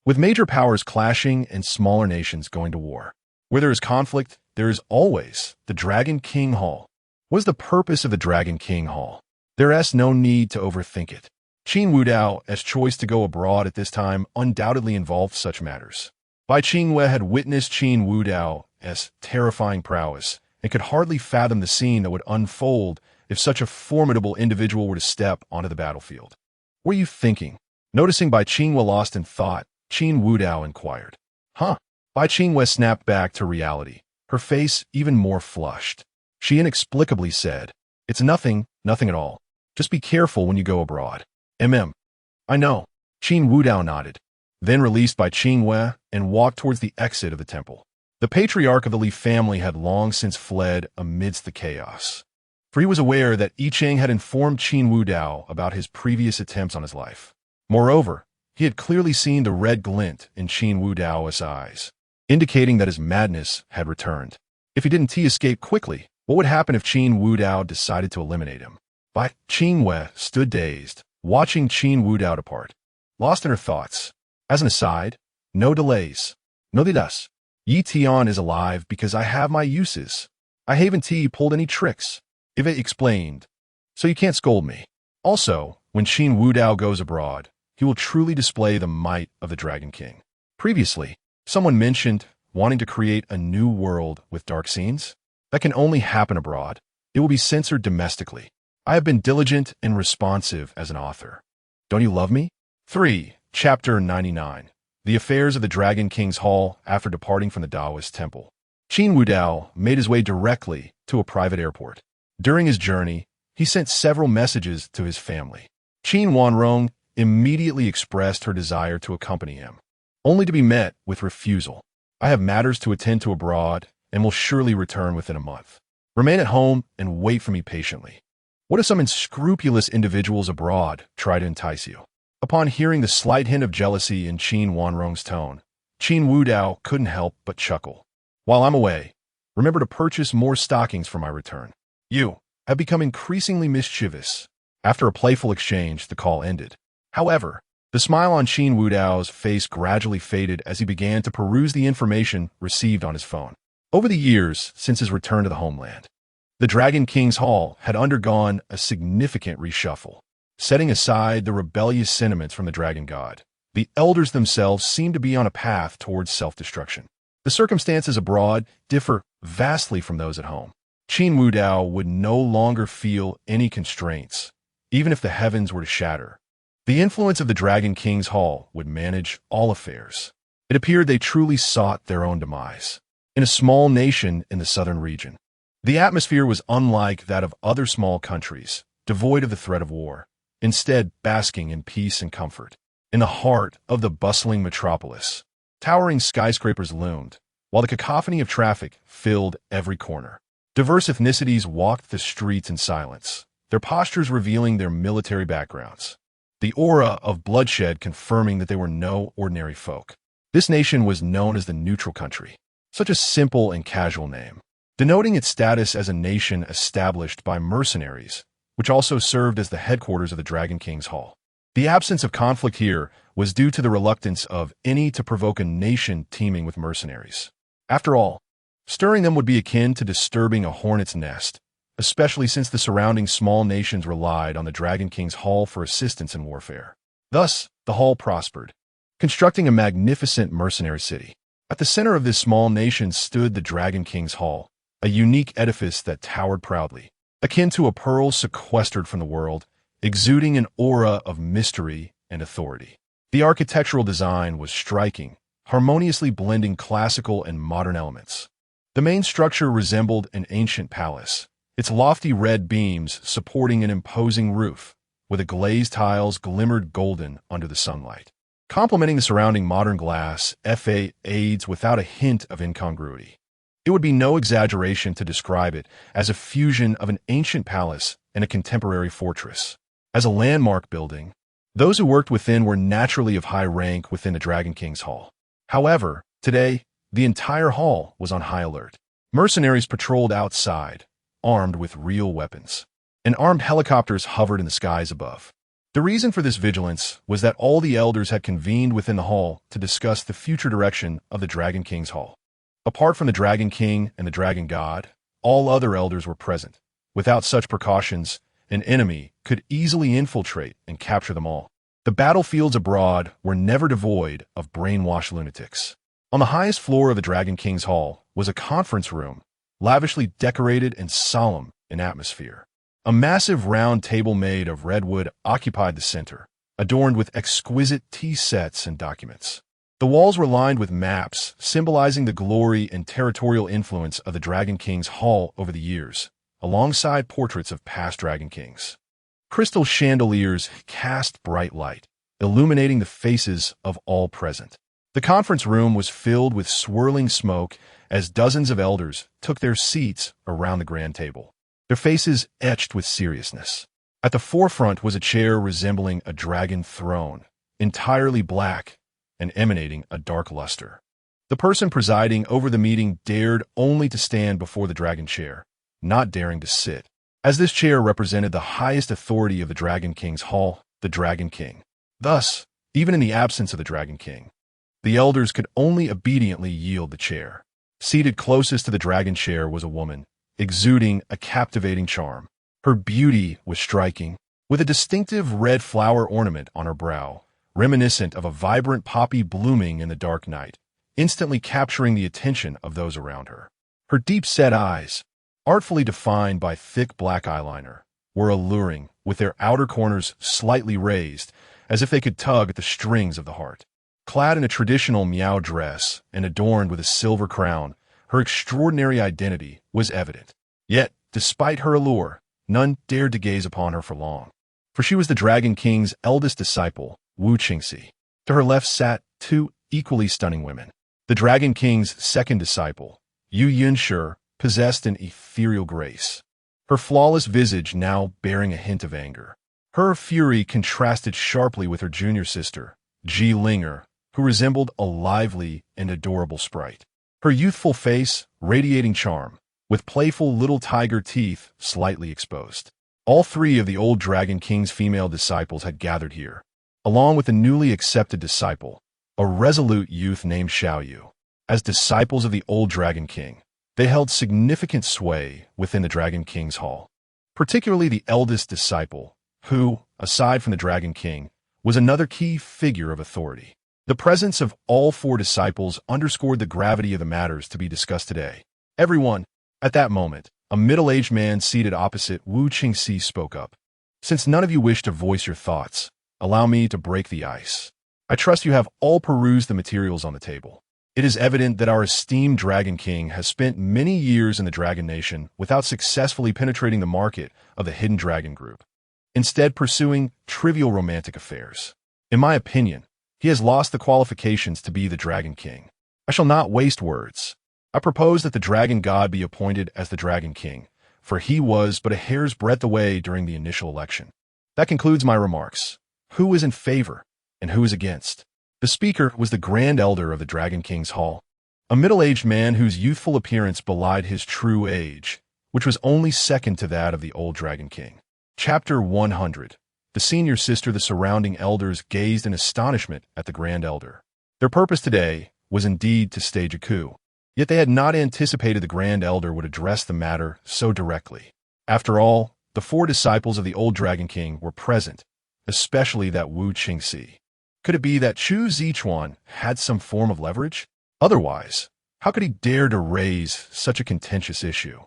with major powers clashing and smaller nations going to war. Where there is conflict, there is always the Dragon King Hall. What is the purpose of the Dragon King Hall? There is no need to overthink it. Qin Wudao's choice to go abroad at this time undoubtedly involved such matters. Bai Qingwei had witnessed Qin Wudao's terrifying prowess and could hardly fathom the scene that would unfold if such a formidable individual were to step onto the battlefield. What are you thinking? Noticing Bai Qingwei lost in thought, Qin Wudao inquired. Huh? Bai Qingwei snapped back to reality, her face even more flushed. She inexplicably said, It's nothing at all. Just be careful when you go abroad. I know. Qin Wudao nodded, then released Bai Qingwei and walked towards the exit of the temple. The patriarch of the Li family had long since fled amidst the chaos, for he was aware that I Ching had informed Qin Wudao about his previous attempts on his life. Moreover, he had clearly seen the red glint in Qin Wudao's eyes, indicating that his madness had returned. If he didn't escape quickly, what would happen if Qin Wudao decided to eliminate him? Bai Qingwei stood dazed, watching Qin Wudao depart, lost in her thoughts. As an aside, no delays. No didas. Yi Tian is alive because I have my uses. I haven't pulled any tricks. Yve explained. So you can't scold me. Also, when Qin Wudao goes abroad, he will truly display the might of the Dragon King. Previously, someone mentioned wanting to create a new world with dark scenes. That can only happen abroad. It will be censored domestically. I have been diligent and responsive as an author. Don't you love me? 3. Chapter 99. The Affairs of the Dragon King's Hall after departing from the Taoist temple. Qin Wudao made his way directly to a private airport. During his journey, he sent several messages to his family. Qin Wanrong immediately expressed her desire to accompany him, only to be met with refusal. I have matters to attend to abroad and will surely return within a month. Remain at home and wait for me patiently. What if some unscrupulous individuals abroad try to entice you? Upon hearing the slight hint of jealousy in Qin Wanrong's tone, Qin Wudao couldn't help but chuckle. While I'm away, remember to purchase more stockings for my return. You have become increasingly mischievous. After a playful exchange, the call ended. However, the smile on Qin Wudao's face gradually faded as he began to peruse the information received on his phone. Over the years since his return to the homeland, the Dragon King's Hall had undergone a significant reshuffle. Setting aside the rebellious sentiments from the Dragon God, the elders themselves seemed to be on a path towards self-destruction. The circumstances abroad differ vastly from those at home. Qin Wudao would no longer feel any constraints, even if the heavens were to shatter. The influence of the Dragon King's Hall would manage all affairs. It appeared they truly sought their own demise. In a small nation in the southern region, the atmosphere was unlike that of other small countries, devoid of the threat of war, instead basking in peace and comfort. In the heart of the bustling metropolis, towering skyscrapers loomed, while the cacophony of traffic filled every corner. Diverse ethnicities walked the streets in silence, their postures revealing their military backgrounds. The aura of bloodshed confirming that they were no ordinary folk. This nation was known as the Neutral Country, such a simple and casual name, denoting its status as a nation established by mercenaries, which also served as the headquarters of the Dragon King's Hall. The absence of conflict here was due to the reluctance of any to provoke a nation teeming with mercenaries. After all, stirring them would be akin to disturbing a hornet's nest, especially since the surrounding small nations relied on the Dragon King's Hall for assistance in warfare. Thus, the Hall prospered, constructing a magnificent mercenary city. At the center of this small nation stood the Dragon King's Hall, a unique edifice that towered proudly. Akin to a pearl sequestered from the world, exuding an aura of mystery and authority. The architectural design was striking, harmoniously blending classical and modern elements. The main structure resembled an ancient palace, its lofty red beams supporting an imposing roof, where the glazed tiles glimmered golden under the sunlight. Complementing the surrounding modern glass, FA aids without a hint of incongruity. It would be no exaggeration to describe it as a fusion of an ancient palace and a contemporary fortress. As a landmark building, those who worked within were naturally of high rank within the Dragon King's hall. However, today, the entire hall was on high alert. Mercenaries patrolled outside, armed with real weapons, and armed helicopters hovered in the skies above. The reason for this vigilance was that all the elders had convened within the hall to discuss the future direction of the Dragon King's hall. Apart from the Dragon King and the Dragon God, all other elders were present. Without such precautions, an enemy could easily infiltrate and capture them all. The battlefields abroad were never devoid of brainwashed lunatics. On the highest floor of the Dragon King's hall was a conference room, lavishly decorated and solemn in atmosphere. A massive round table made of redwood occupied the center, adorned with exquisite tea sets and documents. The walls were lined with maps, symbolizing the glory and territorial influence of the Dragon King's hall over the years, alongside portraits of past Dragon Kings. Crystal chandeliers cast bright light, illuminating the faces of all present. The conference room was filled with swirling smoke as dozens of elders took their seats around the grand table, their faces etched with seriousness. At the forefront was a chair resembling a dragon throne, entirely black and emanating a dark luster. The person presiding over the meeting dared only to stand before the dragon chair, not daring to sit, as this chair represented the highest authority of the Dragon King's hall, the Dragon King. Thus, even in the absence of the Dragon King, the elders could only obediently yield the chair. Seated closest to the dragon chair was a woman, exuding a captivating charm. Her beauty was striking, with a distinctive red flower ornament on her brow, reminiscent of a vibrant poppy blooming in the dark night, instantly capturing the attention of those around her. Her deep-set eyes, artfully defined by thick black eyeliner, were alluring, with their outer corners slightly raised, as if they could tug at the strings of the heart. Clad in a traditional Miao dress and adorned with a silver crown, her extraordinary identity was evident. Yet, despite her allure, none dared to gaze upon her for long, for she was the Dragon King's eldest disciple, Wu Qingxi. To her left sat two equally stunning women. The Dragon King's second disciple, Yu Yunshi, possessed an ethereal grace, her flawless visage now bearing a hint of anger. Her fury contrasted sharply with her junior sister, Ji Linger, who resembled a lively and adorable sprite. Her youthful face radiating charm, with playful little tiger teeth slightly exposed. All three of the old Dragon King's female disciples had gathered here, along with the newly accepted disciple, a resolute youth named Xiaoyu. As disciples of the old Dragon King, they held significant sway within the Dragon King's hall, particularly the eldest disciple, who, aside from the Dragon King, was another key figure of authority. The presence of all four disciples underscored the gravity of the matters to be discussed today. Everyone, at that moment, a middle-aged man seated opposite Wu Qingxi spoke up. Since none of you wish to voice your thoughts, allow me to break the ice. I trust you have all perused the materials on the table. It is evident that our esteemed Dragon King has spent many years in the Dragon Nation without successfully penetrating the market of the Hidden Dragon Group, instead pursuing trivial romantic affairs. In my opinion, he has lost the qualifications to be the Dragon King. I shall not waste words. I propose that the Dragon God be appointed as the Dragon King, for he was but a hair's breadth away during the initial election. That concludes my remarks. Who is in favor, and who is against? The speaker was the Grand Elder of the Dragon King's hall, a middle-aged man whose youthful appearance belied his true age, which was only second to that of the old Dragon King. Chapter 100. The senior sister, the surrounding elders gazed in astonishment at the Grand Elder. Their purpose today was indeed to stage a coup, yet they had not anticipated the Grand Elder would address the matter so directly. After all, the four disciples of the old Dragon King were present, especially that Wu Qingxi. Could it be that Chu Zichuan had some form of leverage? Otherwise, how could he dare to raise such a contentious issue?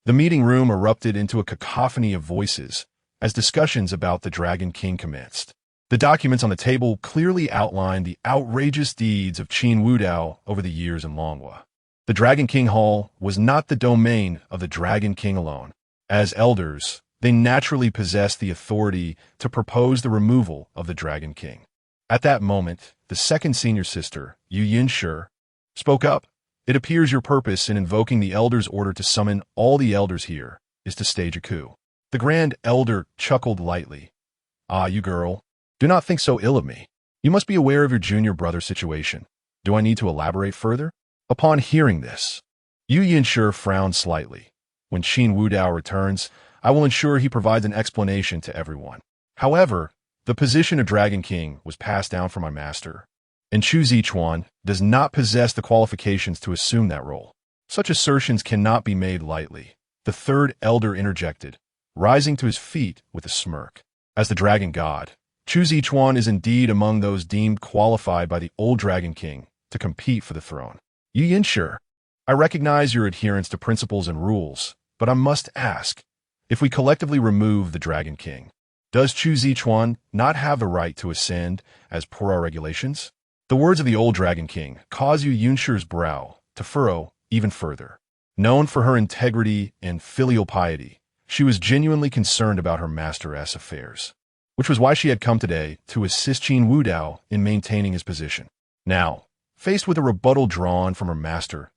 The meeting room erupted into a cacophony of voices, as discussions about the Dragon King commenced. The documents on the table clearly outlined the outrageous deeds of Qin Wudao over the years in Longhua. The Dragon King Hall was not the domain of the Dragon King alone. As elders, they naturally possessed the authority to propose the removal of the Dragon King. At that moment, the second senior sister, Yu Yinshi, spoke up. It appears your purpose in invoking the elder's order to summon all the elders here is to stage a coup. The Grand Elder chuckled lightly. Ah, you girl, do not think so ill of me. You must be aware of your junior brother's situation. Do I need to elaborate further? Upon hearing this, Yu Yinshi frowned slightly. When Qin Wudao returns, I will ensure he provides an explanation to everyone. However, the position of Dragon King was passed down from my master, and Chu Zichuan does not possess the qualifications to assume that role. Such assertions cannot be made lightly. The third elder interjected, rising to his feet with a smirk. As the Dragon God, Chu Zichuan is indeed among those deemed qualified by the old Dragon King to compete for the throne. Yu Yinshi, I recognize your adherence to principles and rules, but I must ask, if we collectively remove the Dragon King, does Chu Zichuan not have the right to ascend as per our regulations? The words of the old Dragon King cause Yu Yinshi's brow to furrow even further. Known for her integrity and filial piety, she was genuinely concerned about her master's affairs, which was why she had come today to assist Qin Wudao in maintaining his position. Now, faced with a rebuttal drawn from her master's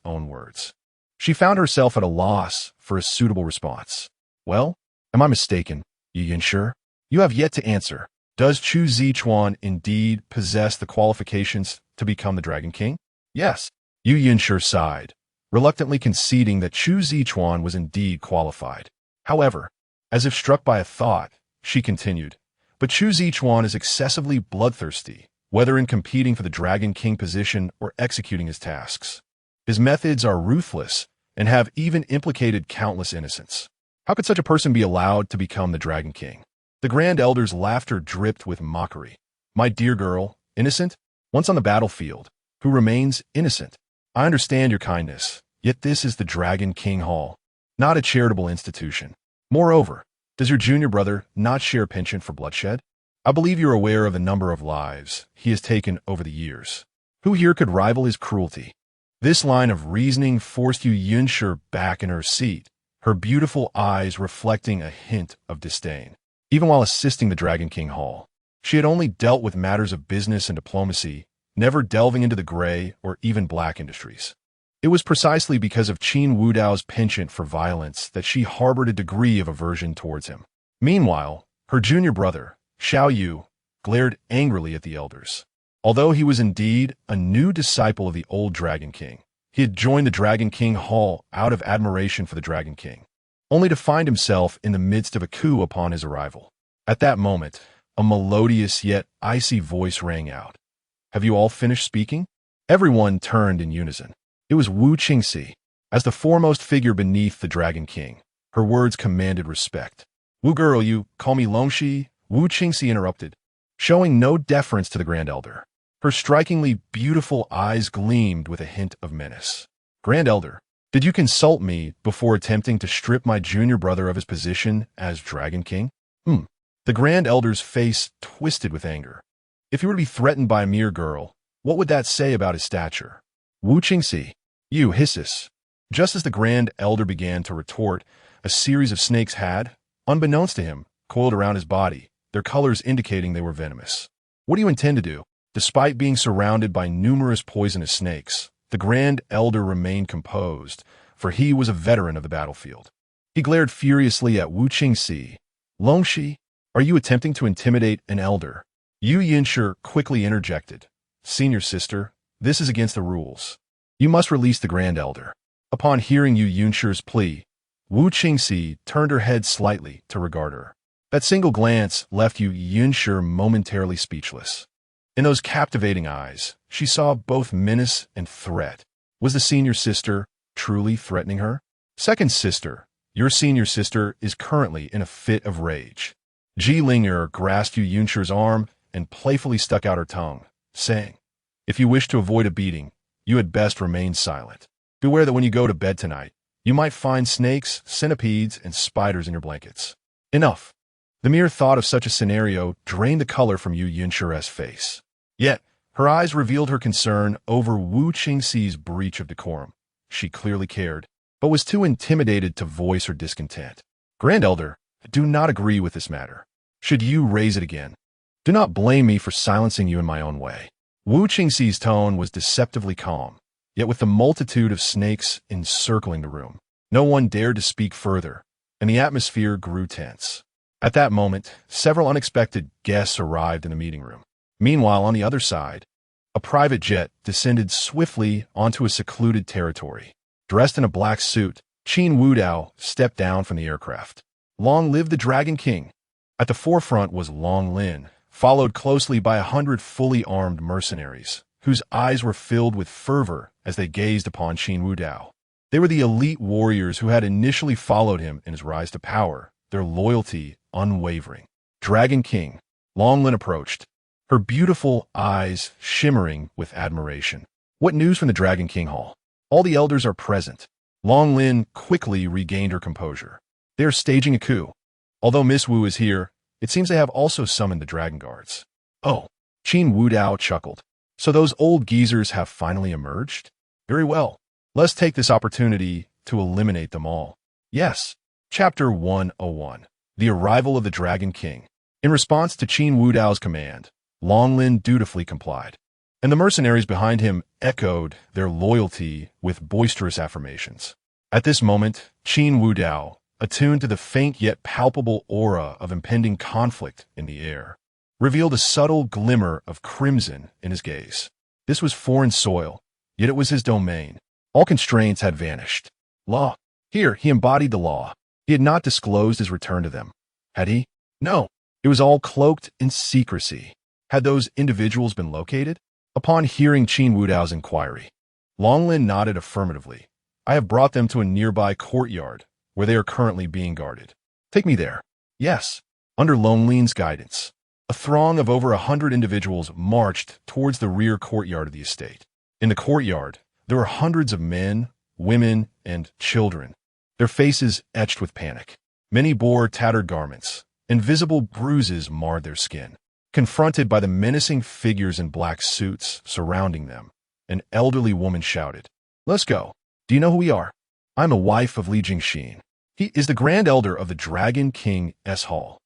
own words, she found herself at a loss for a suitable response. Well, am I mistaken, Yu Yinshi? You have yet to answer. Does Chu Zichuan indeed possess the qualifications to become the Dragon King? Yes. Yu Yinshi sighed, reluctantly conceding that Chu Zichuan was indeed qualified. However, as if struck by a thought, she continued, but Chu Zichuan is excessively bloodthirsty, whether in competing for the Dragon King position or executing his tasks. His methods are ruthless and have even implicated countless innocents. How could such a person be allowed to become the Dragon King? The Grand Elder's laughter dripped with mockery. My dear girl, innocent? Once on the battlefield, who remains innocent? I understand your kindness, yet this is the Dragon King Hall, not a charitable institution. Moreover, does your junior brother not share a penchant for bloodshed? I believe you're aware of the number of lives he has taken over the years. Who here could rival his cruelty? This line of reasoning forced Yu Yinshi back in her seat, her beautiful eyes reflecting a hint of disdain. Even while assisting the Dragon King Hall, she had only dealt with matters of business and diplomacy, never delving into the gray or even black industries. It was precisely because of Qin Wudao's penchant for violence that she harbored a degree of aversion towards him. Meanwhile, her junior brother, Xiao Yu, glared angrily at the elders. Although he was indeed a new disciple of the old Dragon King, he had joined the Dragon King Hall out of admiration for the Dragon King, only to find himself in the midst of a coup upon his arrival. At that moment, a melodious yet icy voice rang out. Have you all finished speaking? Everyone turned in unison. It was Wu Qingxi. As the foremost figure beneath the Dragon King, her words commanded respect. Wu girl, you call me Longxi? Wu Qingxi interrupted, showing no deference to the Grand Elder. Her strikingly beautiful eyes gleamed with a hint of menace. Grand Elder, did you consult me before attempting to strip my junior brother of his position as Dragon King? The Grand Elder's face twisted with anger. If he were to be threatened by a mere girl, what would that say about his stature? Wu Qingxi, you hissus. Just as the Grand Elder began to retort, a series of snakes had, unbeknownst to him, coiled around his body, their colors indicating they were venomous. What do you intend to do? Despite being surrounded by numerous poisonous snakes, the Grand Elder remained composed, for he was a veteran of the battlefield. He glared furiously at Wu Qingxi. Longxi, are you attempting to intimidate an elder? Yu Yinshi quickly interjected. Senior sister, this is against the rules. You must release the Grand Elder. Upon hearing Yu Yinshi's plea, Wu Qingxi turned her head slightly to regard her. That single glance left Yu Yinshi momentarily speechless. In those captivating eyes, she saw both menace and threat. Was the senior sister truly threatening her? Second sister, your senior sister is currently in a fit of rage. Ji Ling'er grasped Yu Yinshi's arm and playfully stuck out her tongue, saying, if you wish to avoid a beating, you had best remain silent. Beware that when you go to bed tonight, you might find snakes, centipedes, and spiders in your blankets. Enough. The mere thought of such a scenario drained the color from Yu Yunshure's face. Yet, her eyes revealed her concern over Wu Qingxi's breach of decorum. She clearly cared, but was too intimidated to voice her discontent. Grand Elder, I do not agree with this matter. Should you raise it again, do not blame me for silencing you in my own way. Wu Qingxi's tone was deceptively calm, yet with the multitude of snakes encircling the room, no one dared to speak further, and the atmosphere grew tense. At that moment, several unexpected guests arrived in the meeting room. Meanwhile, on the other side, a private jet descended swiftly onto a secluded territory. Dressed in a black suit, Qin Wudao stepped down from the aircraft. Long live the Dragon King! At the forefront was Long Lin, followed closely by 100 fully armed mercenaries, whose eyes were filled with fervor as they gazed upon Qin Wudao. They were the elite warriors who had initially followed him in his rise to power, their loyalty unwavering. Dragon King, Long Lin approached, her beautiful eyes shimmering with admiration. What news from the Dragon King Hall? All the elders are present. Long Lin quickly regained her composure. They are staging a coup. Although Miss Wu is here, it seems they have also summoned the Dragon Guards. Oh, Qin Wudao chuckled. So those old geezers have finally emerged? Very well. Let's take this opportunity to eliminate them all. Yes. Chapter 101. The Arrival of the Dragon King. In response to Qin Wudao's command, Long Lin dutifully complied, and the mercenaries behind him echoed their loyalty with boisterous affirmations. At this moment, Qin Wudao, attuned to the faint yet palpable aura of impending conflict in the air, revealed a subtle glimmer of crimson in his gaze. This was foreign soil, yet it was his domain. All constraints had vanished. Law. Here, he embodied the law. He had not disclosed his return to them. Had he? No. It was all cloaked in secrecy. Had those individuals been located? Upon hearing Qin Wudao's inquiry, Long Lin nodded affirmatively. I have brought them to a nearby courtyard, where they are currently being guarded. Take me there. Yes. Under Long Lin's guidance, a throng of over 100 individuals marched towards the rear courtyard of the estate. In the courtyard, there were hundreds of men, women, and children, their faces etched with panic. Many bore tattered garments. Invisible bruises marred their skin. Confronted by the menacing figures in black suits surrounding them, an elderly woman shouted, Let's go. Do you know who we are? I'm the wife of Li Jingxin. He is the Grand Elder of the Dragon King's Hall.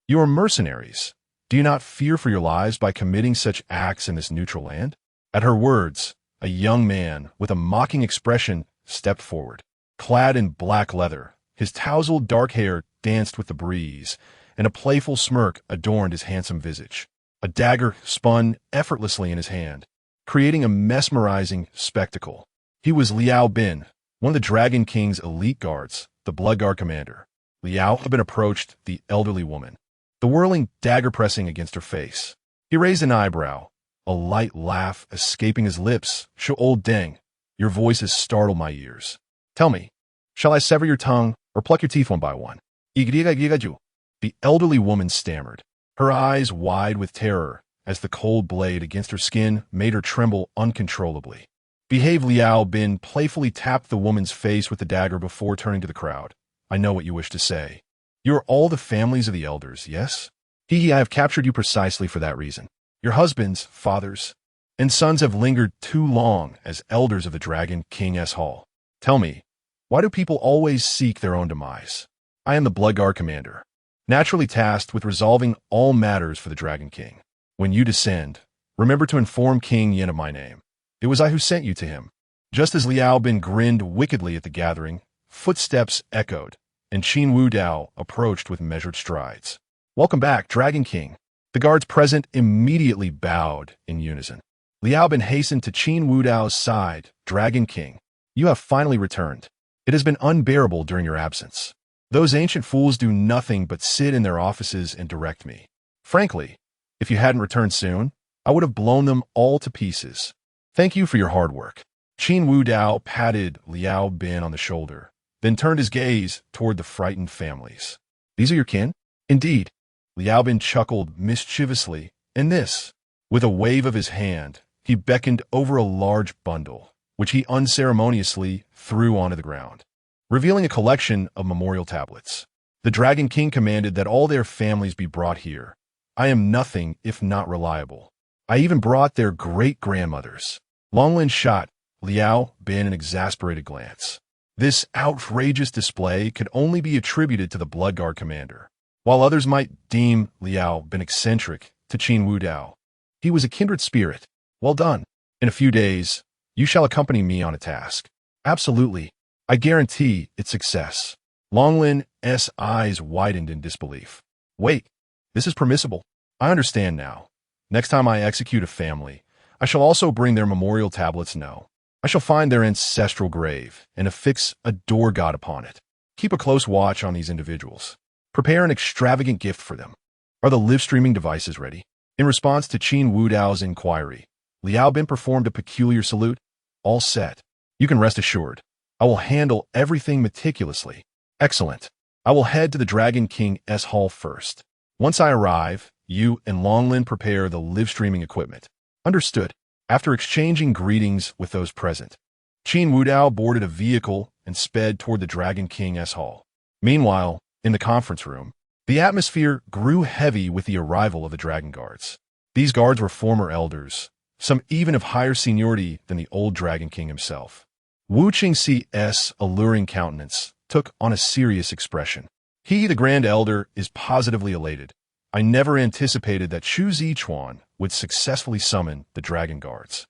You are mercenaries. Do you not fear for your lives by committing such acts in this neutral land? At her words, a young man with a mocking expression stepped forward. Clad in black leather, his tousled dark hair danced with the breeze, and a playful smirk adorned his handsome visage. A dagger spun effortlessly in his hand, creating a mesmerizing spectacle. He was Liao Bin, one of the Dragon King's elite guards, the Blood Guard commander. Liao had been approached the elderly woman, the whirling dagger pressing against her face. He raised an eyebrow, a light laugh escaping his lips. Old Deng, your voice has startled my ears. Tell me, shall I sever your tongue or pluck your teeth one by one? The elderly woman stammered, her eyes wide with terror as the cold blade against her skin made her tremble uncontrollably. Behave, Liao Bin playfully tapped the woman's face with the dagger before turning to the crowd. I know what you wish to say. You are all the families of the elders, yes? I have captured you precisely for that reason. Your husbands, fathers, and sons have lingered too long as elders of the Dragon King's Hall. Tell me, why do people always seek their own demise? I am the Blood Guard commander, naturally tasked with resolving all matters for the Dragon King. When you descend, remember to inform King Yin of my name. It was I who sent you to him. Just as Liao Bin grinned wickedly at the gathering, footsteps echoed, and Qin Wudao approached with measured strides. Welcome back, Dragon King. The guards present immediately bowed in unison. Liao Bin hastened to Qin Wudao's side. Dragon King, you have finally returned. It has been unbearable during your absence. Those ancient fools do nothing but sit in their offices and direct me. Frankly, if you hadn't returned soon, I would have blown them all to pieces. Thank you for your hard work. Qin Wudao patted Liao Bin on the shoulder, then turned his gaze toward the frightened families. These are your kin? Indeed. Liao Bin chuckled mischievously, and this, with a wave of his hand, he beckoned over a large bundle, which he unceremoniously threw onto the ground, revealing a collection of memorial tablets. The Dragon King commanded that all their families be brought here. I am nothing if not reliable. I even brought their great-grandmothers. Longlin shot Liao Bin an exasperated glance. This outrageous display could only be attributed to the Blood Guard commander. While others might deem Liao Bin eccentric to Qin Wudao, he was a kindred spirit. Well done. In a few days, you shall accompany me on a task. Absolutely. I guarantee its success. Longlin's eyes widened in disbelief. Wait, this is permissible. I understand now. Next time I execute a family, I shall also bring their memorial tablets. No. I shall find their ancestral grave and affix a door god upon it. Keep a close watch on these individuals. Prepare an extravagant gift for them. Are the live-streaming devices ready? In response to Qin Wudao's inquiry, Liao Bin performed a peculiar salute. All set. You can rest assured. I will handle everything meticulously. Excellent. I will head to the Dragon King's hall first. Once I arrive, you and Longlin prepare the live-streaming equipment. Understood. After exchanging greetings with those present, Qin Wudao boarded a vehicle and sped toward the Dragon King's hall. Meanwhile, in the conference room, the atmosphere grew heavy with the arrival of the Dragon Guards. These guards were former elders, some even of higher seniority than the old Dragon King himself. Wu Qingxi's alluring countenance took on a serious expression. He, the Grand Elder, is positively elated. I never anticipated that Chu Zichuan would successfully summon the Dragon Guards.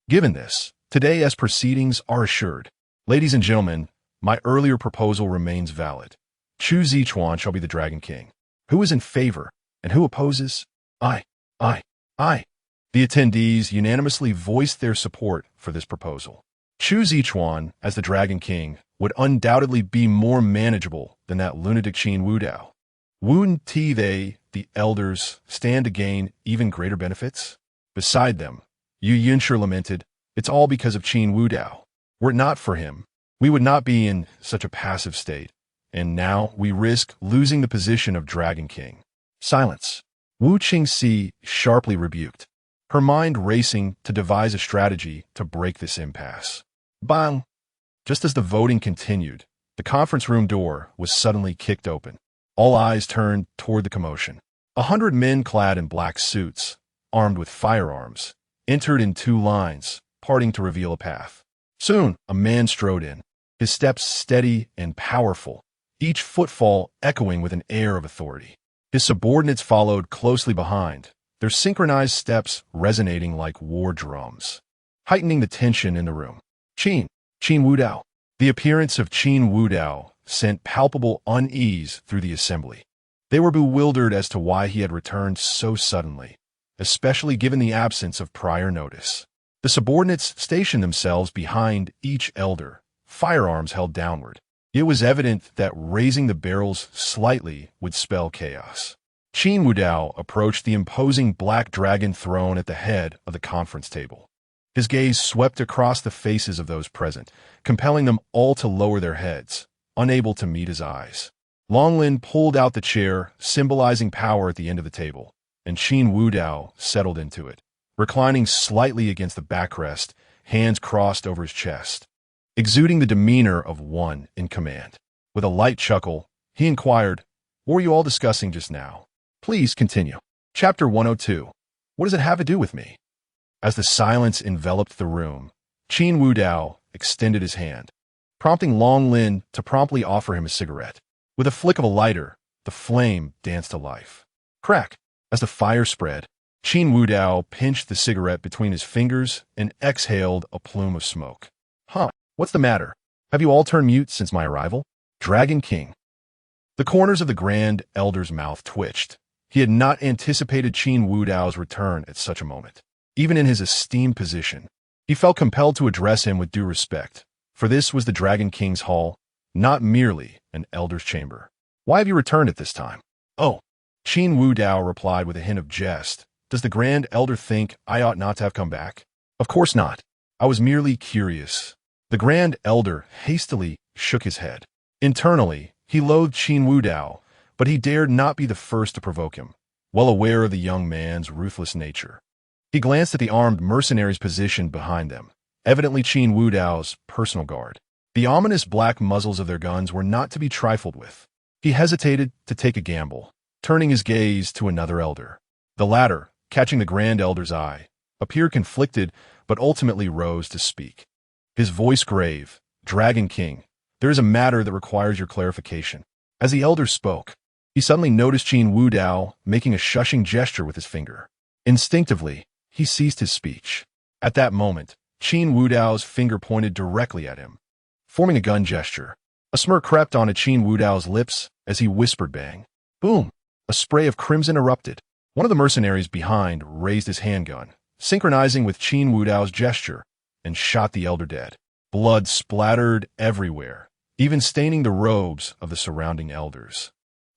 Given this, today's proceedings are assured. Ladies and gentlemen, my earlier proposal remains valid. Chu Zichuan shall be the Dragon King. Who is in favor, and who opposes? I. The attendees unanimously voiced their support for this proposal. Chu Zichuan, as the Dragon King, would undoubtedly be more manageable than that lunatic Qin Wudao. Wouldn't they, the elders, stand to gain even greater benefits? Beside them, Yu Yunshi lamented, it's all because of Qin Wudao. Were it not for him, we would not be in such a passive state, and now we risk losing the position of Dragon King. Silence. Wu Qingxi sharply rebuked, her mind racing to devise a strategy to break this impasse. Bang! Just as the voting continued, the conference room door was suddenly kicked open. All eyes turned toward the commotion. 100 men clad in black suits, armed with firearms, entered in 2 lines, parting to reveal a path. Soon, a man strode in, his steps steady and powerful, each footfall echoing with an air of authority. His subordinates followed closely behind, their synchronized steps resonating like war drums, heightening the tension in the room. Qin Wudao. The appearance of Qin Wudao sent palpable unease through the assembly. They were bewildered as to why he had returned so suddenly, especially given the absence of prior notice. The subordinates stationed themselves behind each elder, firearms held downward. It was evident that raising the barrels slightly would spell chaos. Qin Wudao approached the imposing black dragon throne at the head of the conference table. His gaze swept across the faces of those present, compelling them all to lower their heads, unable to meet his eyes. Longlin pulled out the chair, symbolizing power at the end of the table, and Qin Wudao settled into it, reclining slightly against the backrest, hands crossed over his chest, exuding the demeanor of one in command. With a light chuckle, he inquired, "What were you all discussing just now? Please continue." Chapter 102. What does it have to do with me? As the silence enveloped the room, Qin Wudao extended his hand, prompting Longlin to promptly offer him a cigarette. With a flick of a lighter, the flame danced to life. Crack! As the fire spread, Qin Wudao pinched the cigarette between his fingers and exhaled a plume of smoke. Huh, what's the matter? Have you all turned mute since my arrival? Dragon King. The corners of the Grand Elder's mouth twitched. He had not anticipated Qin Wudao's return at such a moment. Even in his esteemed position, he felt compelled to address him with due respect, for this was the Dragon King's hall, not merely an elder's chamber. Why have you returned at this time? Oh, Qin Wudao replied with a hint of jest. Does the Grand Elder think I ought not to have come back? Of course not. I was merely curious. The Grand Elder hastily shook his head. Internally, he loathed Qin Wudao, but he dared not be the first to provoke him, well aware of the young man's ruthless nature. He glanced at the armed mercenaries positioned behind them, evidently Qin Wudao's personal guard. The ominous black muzzles of their guns were not to be trifled with. He hesitated to take a gamble, turning his gaze to another elder. The latter, catching the Grand Elder's eye, appeared conflicted but ultimately rose to speak. His voice grave, "Dragon King, there is a matter that requires your clarification." As the elder spoke, he suddenly noticed Qin Wudao making a shushing gesture with his finger. Instinctively, he ceased his speech. At that moment, Qin Wudao's finger pointed directly at him, forming a gun gesture. A smirk crept onto Qin Wudao's lips as he whispered bang. Boom! A spray of crimson erupted. One of the mercenaries behind raised his handgun, synchronizing with Qin Wudao's gesture, and shot the elder dead. Blood splattered everywhere, even staining the robes of the surrounding elders.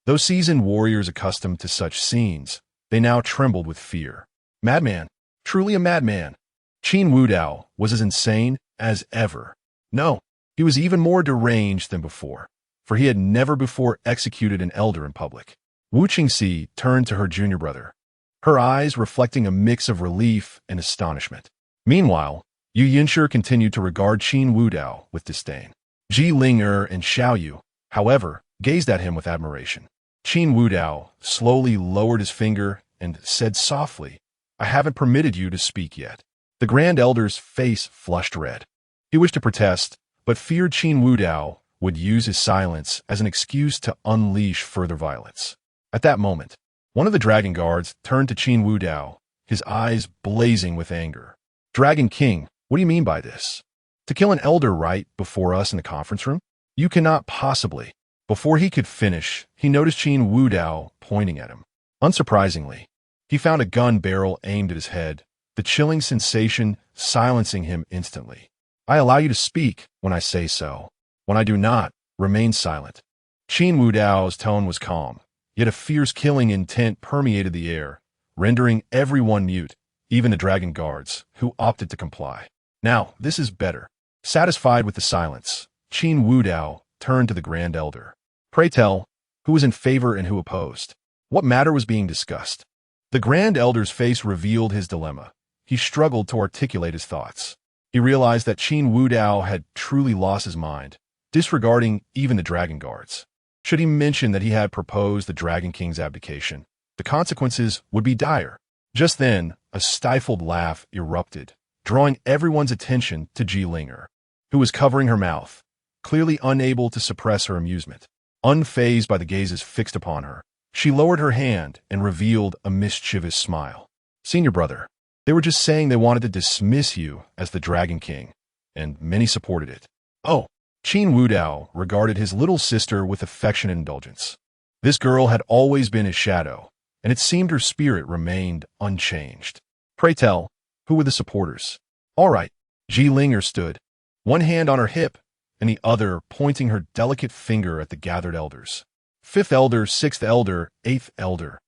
Though seasoned warriors accustomed to such scenes, they now trembled with fear. Madman! Truly a madman! Qin Wudao was as insane as ever. No, he was even more deranged than before, for he had never before executed an elder in public. Wu Qingxi turned to her junior brother, her eyes reflecting a mix of relief and astonishment. Meanwhile, Yu Yinshi continued to regard Qin Wudao with disdain. Ji Ling'er and Xiao Yu, however, gazed at him with admiration. Qin Wudao slowly lowered his finger and said softly, "I haven't permitted you to speak yet." The Grand Elder's face flushed red. He wished to protest, but feared Qin Wudao would use his silence as an excuse to unleash further violence. At that moment, one of the dragon guards turned to Qin Wudao, his eyes blazing with anger. "Dragon King, what do you mean by this? To kill an elder right before us in the conference room? You cannot possibly." Before he could finish, he noticed Qin Wudao pointing at him. Unsurprisingly, he found a gun barrel aimed at his head, the chilling sensation silencing him instantly. "I allow you to speak when I say so. When I do not, remain silent." Qin Wudao's tone was calm, yet a fierce killing intent permeated the air, rendering everyone mute, even the dragon guards, who opted to comply. Now, this is better. Satisfied with the silence, Qin Wudao turned to the Grand Elder. "Pray tell, who was in favor and who opposed? What matter was being discussed?" The Grand Elder's face revealed his dilemma. He struggled to articulate his thoughts. He realized that Qin Wudao had truly lost his mind, disregarding even the dragon guards. Should he mention that he had proposed the Dragon King's abdication, the consequences would be dire. Just then, a stifled laugh erupted, drawing everyone's attention to Ji Ling'er, who was covering her mouth, clearly unable to suppress her amusement. Unfazed by the gazes fixed upon her, she lowered her hand and revealed a mischievous smile. "Senior brother, they were just saying they wanted to dismiss you as the Dragon King, and many supported it." Oh, Qin Wudao regarded his little sister with affectionate indulgence. This girl had always been his shadow, and it seemed her spirit remained unchanged. "Pray tell, who were the supporters?" "All right." Ji Ling'er stood, one hand on her hip, and the other pointing her delicate finger at the gathered elders. "Fifth elder, sixth elder, eighth elder,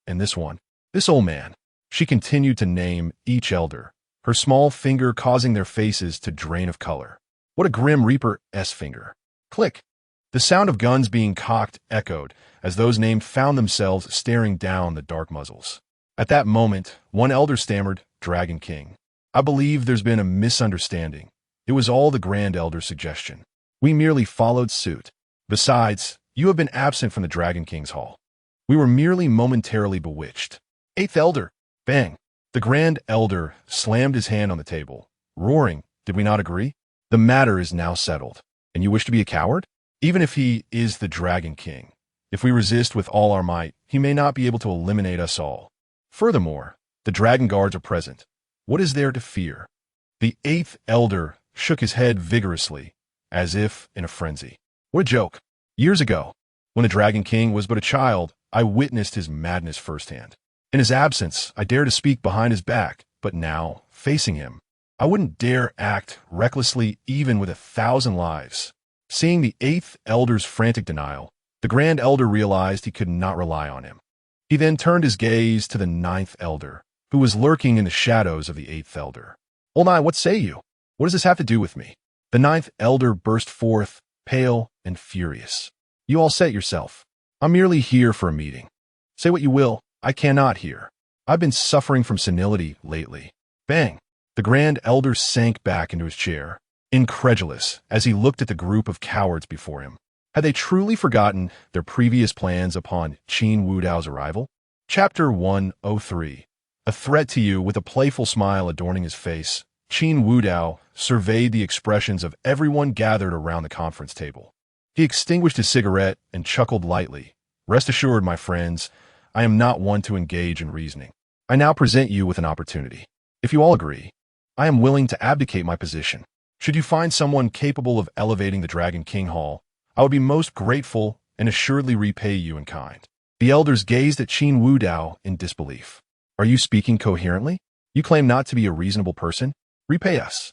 and this one. This old man." She continued to name each elder, her small finger causing their faces to drain of color. "What a grim Reaper's finger." Click. The sound of guns being cocked echoed as those named found themselves staring down the dark muzzles. At that moment, one elder stammered, "Dragon King, I believe there's been a misunderstanding. It was all the Grand Elder's suggestion. We merely followed suit. Besides, you have been absent from the Dragon King's hall. We were merely momentarily bewitched." "Eighth elder." Bang. The Grand Elder slammed his hand on the table, roaring, "Did we not agree? The matter is now settled. And you wish to be a coward? Even if he is the Dragon King, if we resist with all our might, he may not be able to eliminate us all. Furthermore, the dragon guards are present. What is there to fear?" The eighth elder shook his head vigorously, as if in a frenzy. "What a joke. Years ago, when the Dragon King was but a child, I witnessed his madness firsthand. In his absence, I dared to speak behind his back, but now, facing him, I wouldn't dare act recklessly even with 1,000 lives." Seeing the eighth elder's frantic denial, the Grand Elder realized he could not rely on him. He then turned his gaze to the ninth elder, who was lurking in the shadows of the eighth elder. "Old Eye, what say you? What does this have to do with me?" The ninth elder burst forth, pale and furious. "You all set yourself. I'm merely here for a meeting. Say what you will, I cannot hear. I've been suffering from senility lately." Bang! The Grand Elder sank back into his chair, incredulous as he looked at the group of cowards before him. Had they truly forgotten their previous plans upon Qin Wudao's arrival? Chapter 103. A threat to you. With a playful smile adorning his face, Qin Wudao surveyed the expressions of everyone gathered around the conference table. He extinguished his cigarette and chuckled lightly. Rest assured, my friends, I am not one to engage in reasoning. I now present you with an opportunity. If you all agree, I am willing to abdicate my position. Should you find someone capable of elevating the Dragon King Hall, I would be most grateful and assuredly repay you in kind. The elders gazed at Qin Wudao in disbelief. Are you speaking coherently? You claim not to be a reasonable person? Repay us.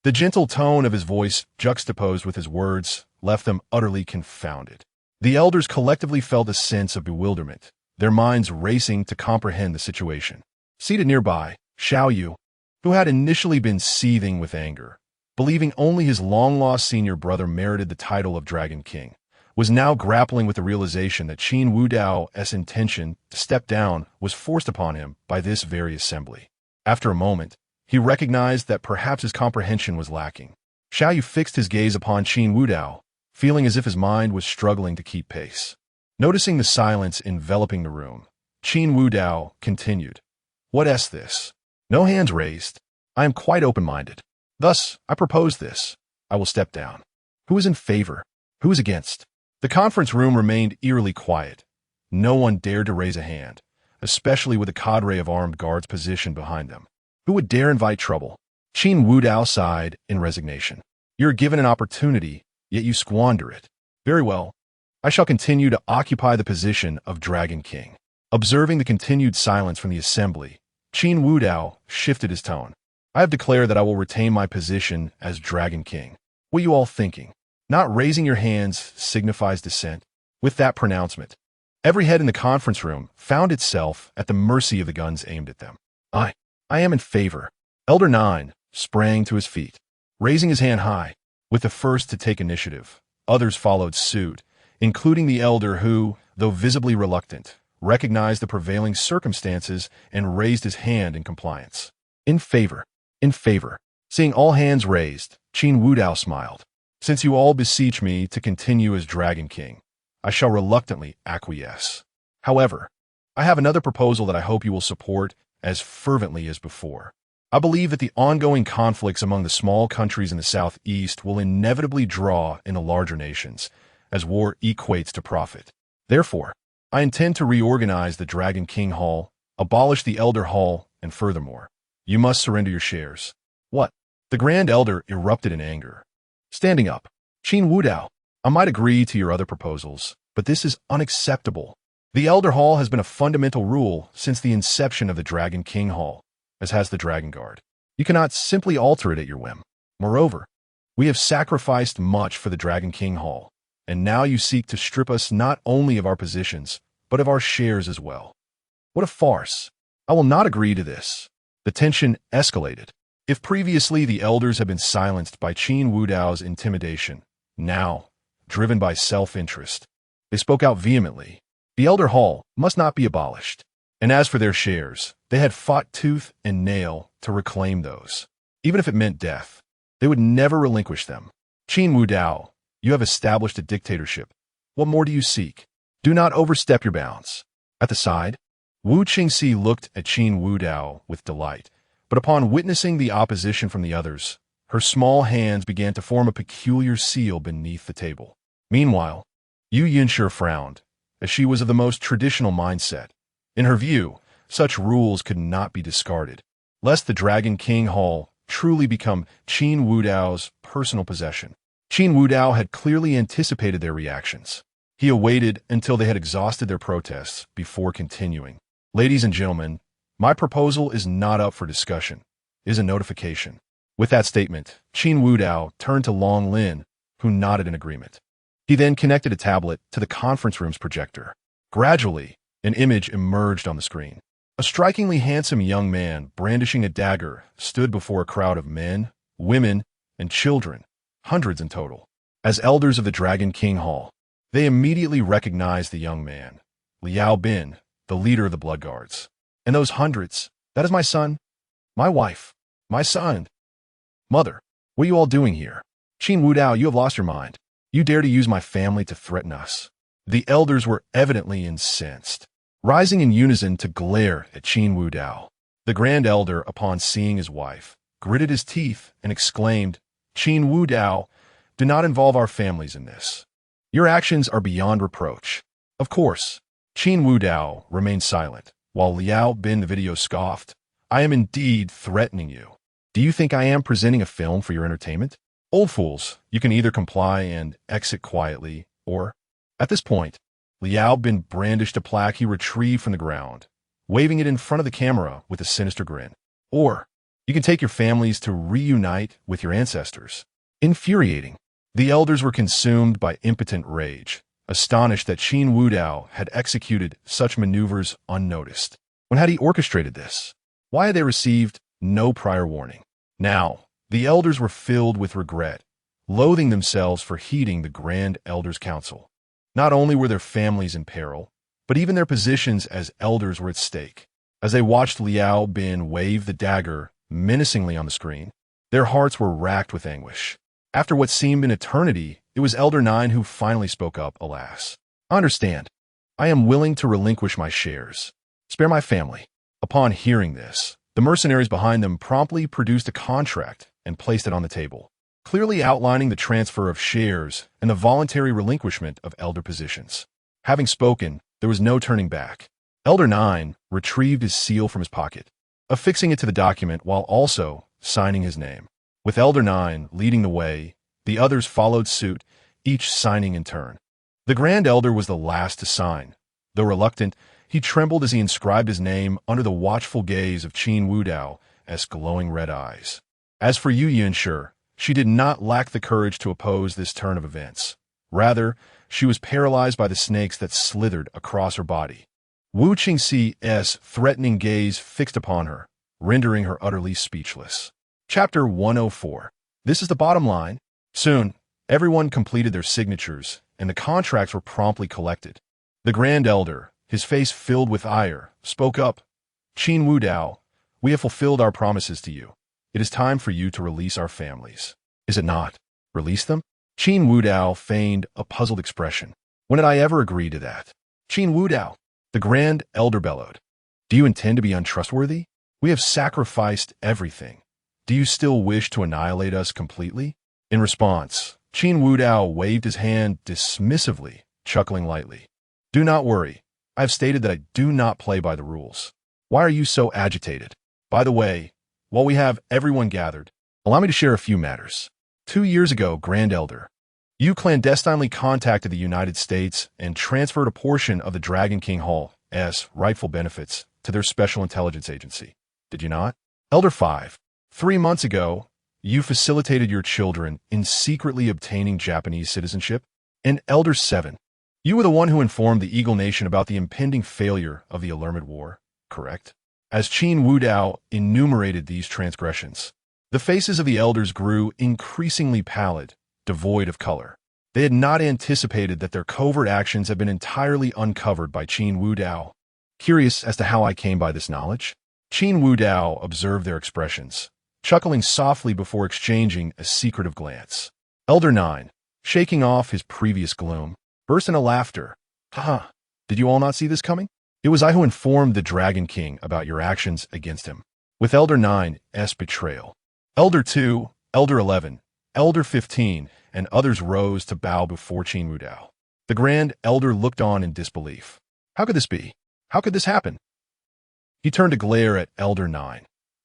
The gentle tone of his voice, juxtaposed with his words, left them utterly confounded. The elders collectively felt a sense of bewilderment, their minds racing to comprehend the situation. Seated nearby, Xiao Yu, who had initially been seething with anger, believing only his long-lost senior brother merited the title of Dragon King, was now grappling with the realization that Qin Wudao's intention to step down was forced upon him by this very assembly. After a moment, he recognized that perhaps his comprehension was lacking. Xiao Yu fixed his gaze upon Qin Wudao, feeling as if his mind was struggling to keep pace. Noticing the silence enveloping the room, Qin Wudao continued, "What is this? No hands raised. I am quite open-minded. Thus, I propose this. I will step down. Who is in favor? Who is against?" The conference room remained eerily quiet. No one dared to raise a hand, especially with a cadre of armed guards positioned behind them. Who would dare invite trouble? Qin Wudao sighed in resignation. You're given an opportunity, yet you squander it. Very well. I shall continue to occupy the position of Dragon King. Observing the continued silence from the assembly, Qin Wudao shifted his tone. I have declared that I will retain my position as Dragon King. What are you all thinking? Not raising your hands signifies dissent. With that pronouncement, every head in the conference room found itself at the mercy of the guns aimed at them. I am in favor. Elder 9 sprang to his feet, raising his hand high. With the first to take initiative, others followed suit, including the elder who, though visibly reluctant, recognized the prevailing circumstances and raised his hand in compliance. In favor. In favor. Seeing all hands raised, Qin Wudao smiled. Since you all beseech me to continue as Dragon King, I shall reluctantly acquiesce. However, I have another proposal that I hope you will support as fervently as before. I believe that the ongoing conflicts among the small countries in the southeast will inevitably draw in the larger nations, as war equates to profit. Therefore, I intend to reorganize the Dragon King Hall, abolish the Elder Hall, and furthermore, you must surrender your shares. What? The Grand Elder erupted in anger. Standing up, Qin Wudao, I might agree to your other proposals, but this is unacceptable. The Elder Hall has been a fundamental rule since the inception of the Dragon King Hall, as has the Dragon Guard. You cannot simply alter it at your whim. Moreover, we have sacrificed much for the Dragon King Hall, and now you seek to strip us not only of our positions, but of our shares as well. What a farce. I will not agree to this. The tension escalated. If previously the elders had been silenced by Qin Wudao's intimidation, now, driven by self-interest, they spoke out vehemently. The Elder Hall must not be abolished. And as for their shares, they had fought tooth and nail to reclaim those. Even if it meant death, they would never relinquish them. Qin Wudao, you have established a dictatorship. What more do you seek? Do not overstep your bounds. At the side, Wu Qingxi looked at Qin Wudao with delight, but upon witnessing the opposition from the others, her small hands began to form a peculiar seal beneath the table. Meanwhile, Yu Yinshi frowned, as she was of the most traditional mindset. In her view, such rules could not be discarded, lest the Dragon King Hall truly become Qin Wudao's personal possession. Qin Wudao had clearly anticipated their reactions. He awaited until they had exhausted their protests before continuing. Ladies and gentlemen, my proposal is not up for discussion. It is a notification. With that statement, Qin Wudao turned to Long Lin, who nodded in agreement. He then connected a tablet to the conference room's projector. Gradually, an image emerged on the screen. A strikingly handsome young man brandishing a dagger stood before a crowd of men, women, and children, hundreds in total. As elders of the Dragon King Hall, they immediately recognized the young man, Liao Bin, the leader of the Blood Guards. And those hundreds, that is my son, my wife, my son. Mother, what are you all doing here? Qin Wudao, you have lost your mind. You dare to use my family to threaten us." The elders were evidently incensed, rising in unison to glare at Qin Wu Dao. The Grand Elder, upon seeing his wife, gritted his teeth and exclaimed, "Qin Wu Dao, do not involve our families in this. Your actions are beyond reproach." Of course, Qin Wu Dao remained silent, while Liao Bin the video scoffed, "I am indeed threatening you. Do you think I am presenting a film for your entertainment? Old fools, you can either comply and exit quietly, or..." At this point, Liao Bin brandished a plaque he retrieved from the ground, waving it in front of the camera with a sinister grin. "Or, you can take your families to reunite with your ancestors." Infuriating, the elders were consumed by impotent rage, astonished that Qin Wu Dao had executed such maneuvers unnoticed. When had he orchestrated this? Why had they received no prior warning? Now, the elders were filled with regret, loathing themselves for heeding the Grand Elders' Council. Not only were their families in peril, but even their positions as elders were at stake. As they watched Liao Bin wave the dagger menacingly on the screen, their hearts were racked with anguish. After what seemed an eternity, it was Elder 9 who finally spoke up, "Alas, I understand. I am willing to relinquish my shares. Spare my family." Upon hearing this, the mercenaries behind them promptly produced a contract and placed it on the table, clearly outlining the transfer of shares and the voluntary relinquishment of elder positions. Having spoken, there was no turning back. Elder 9 retrieved his seal from his pocket, affixing it to the document while also signing his name. With Elder 9 leading the way, the others followed suit, each signing in turn. The Grand Elder was the last to sign. Though reluctant, he trembled as he inscribed his name under the watchful gaze of Qin Wu Dao's glowing red eyes. As for Yu Yanshi, she did not lack the courage to oppose this turn of events. Rather, she was paralyzed by the snakes that slithered across her body. Wu Qingxi's threatening gaze fixed upon her, rendering her utterly speechless. Chapter 104. This is the bottom line. Soon, everyone completed their signatures, and the contracts were promptly collected. The Grand Elder, his face filled with ire, spoke up. "Qin Wu Dao, we have fulfilled our promises to you. It is time for you to release our families. Is it not? Release them?" Qin Wu Dao feigned a puzzled expression. "When did I ever agree to that?" "Qin Wu Dao," the Grand Elder bellowed. "Do you intend to be untrustworthy? We have sacrificed everything. Do you still wish to annihilate us completely?" In response, Qin Wu Dao waved his hand dismissively, chuckling lightly. "Do not worry. I have stated that I do not play by the rules. Why are you so agitated? By the way, while we have everyone gathered, allow me to share a few matters. 2 years ago, Grand Elder, you clandestinely contacted the United States and transferred a portion of the Dragon King Hall's rightful benefits to their Special Intelligence Agency. Did you not? Elder 5, 3 months ago, you facilitated your children in secretly obtaining Japanese citizenship. And Elder 7, you were the one who informed the Eagle Nation about the impending failure of the Allurmid War, correct?" As Qin Wu Dao enumerated these transgressions, the faces of the elders grew increasingly pallid, devoid of color. They had not anticipated that their covert actions had been entirely uncovered by Qin Wu Dao. Curious as to how I came by this knowledge, Qin Wu Dao observed their expressions, chuckling softly before exchanging a secretive glance. Elder 9, shaking off his previous gloom, burst into laughter. "Haha, did you all not see this coming? It was I who informed the Dragon King about your actions against him." With Elder 9's betrayal, Elder 2, Elder 11, Elder 15, and others rose to bow before Qin Wu Dao. The Grand Elder looked on in disbelief. How could this be? How could this happen? He turned to glare at Elder 9.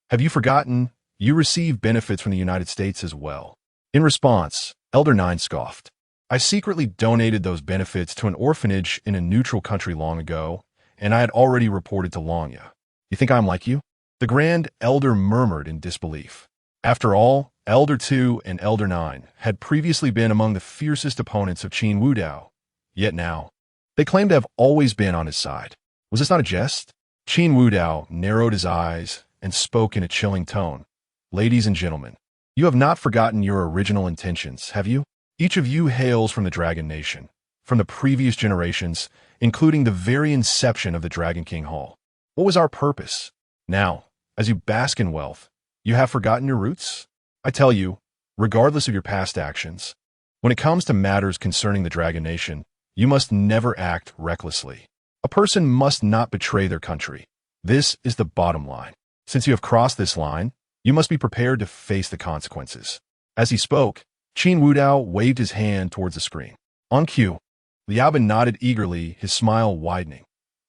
"Have you forgotten? You receive benefits from the United States as well." In response, Elder 9 scoffed. "I secretly donated those benefits to an orphanage in a neutral country long ago, and I had already reported to Longya. You think I'm like you?" The Grand Elder murmured in disbelief. After all, Elder 2 and Elder 9 had previously been among the fiercest opponents of Qin Wu Dao, yet now, they claimed to have always been on his side. Was this not a jest? Qin Wu Dao narrowed his eyes and spoke in a chilling tone. "Ladies and gentlemen, you have not forgotten your original intentions, have you? Each of you hails from the Dragon Nation, from the previous generations, including the very inception of the Dragon King Hall. What was our purpose? Now, as you bask in wealth, you have forgotten your roots? I tell you, regardless of your past actions, When it comes to matters concerning the Dragon Nation, you must never act recklessly. A person must not betray their country. This is the bottom line. Since you have crossed this line, you must be prepared to face the consequences. As he spoke, Qin Wudao waved his hand towards the screen. On cue, Liao Bin nodded eagerly, his smile widening.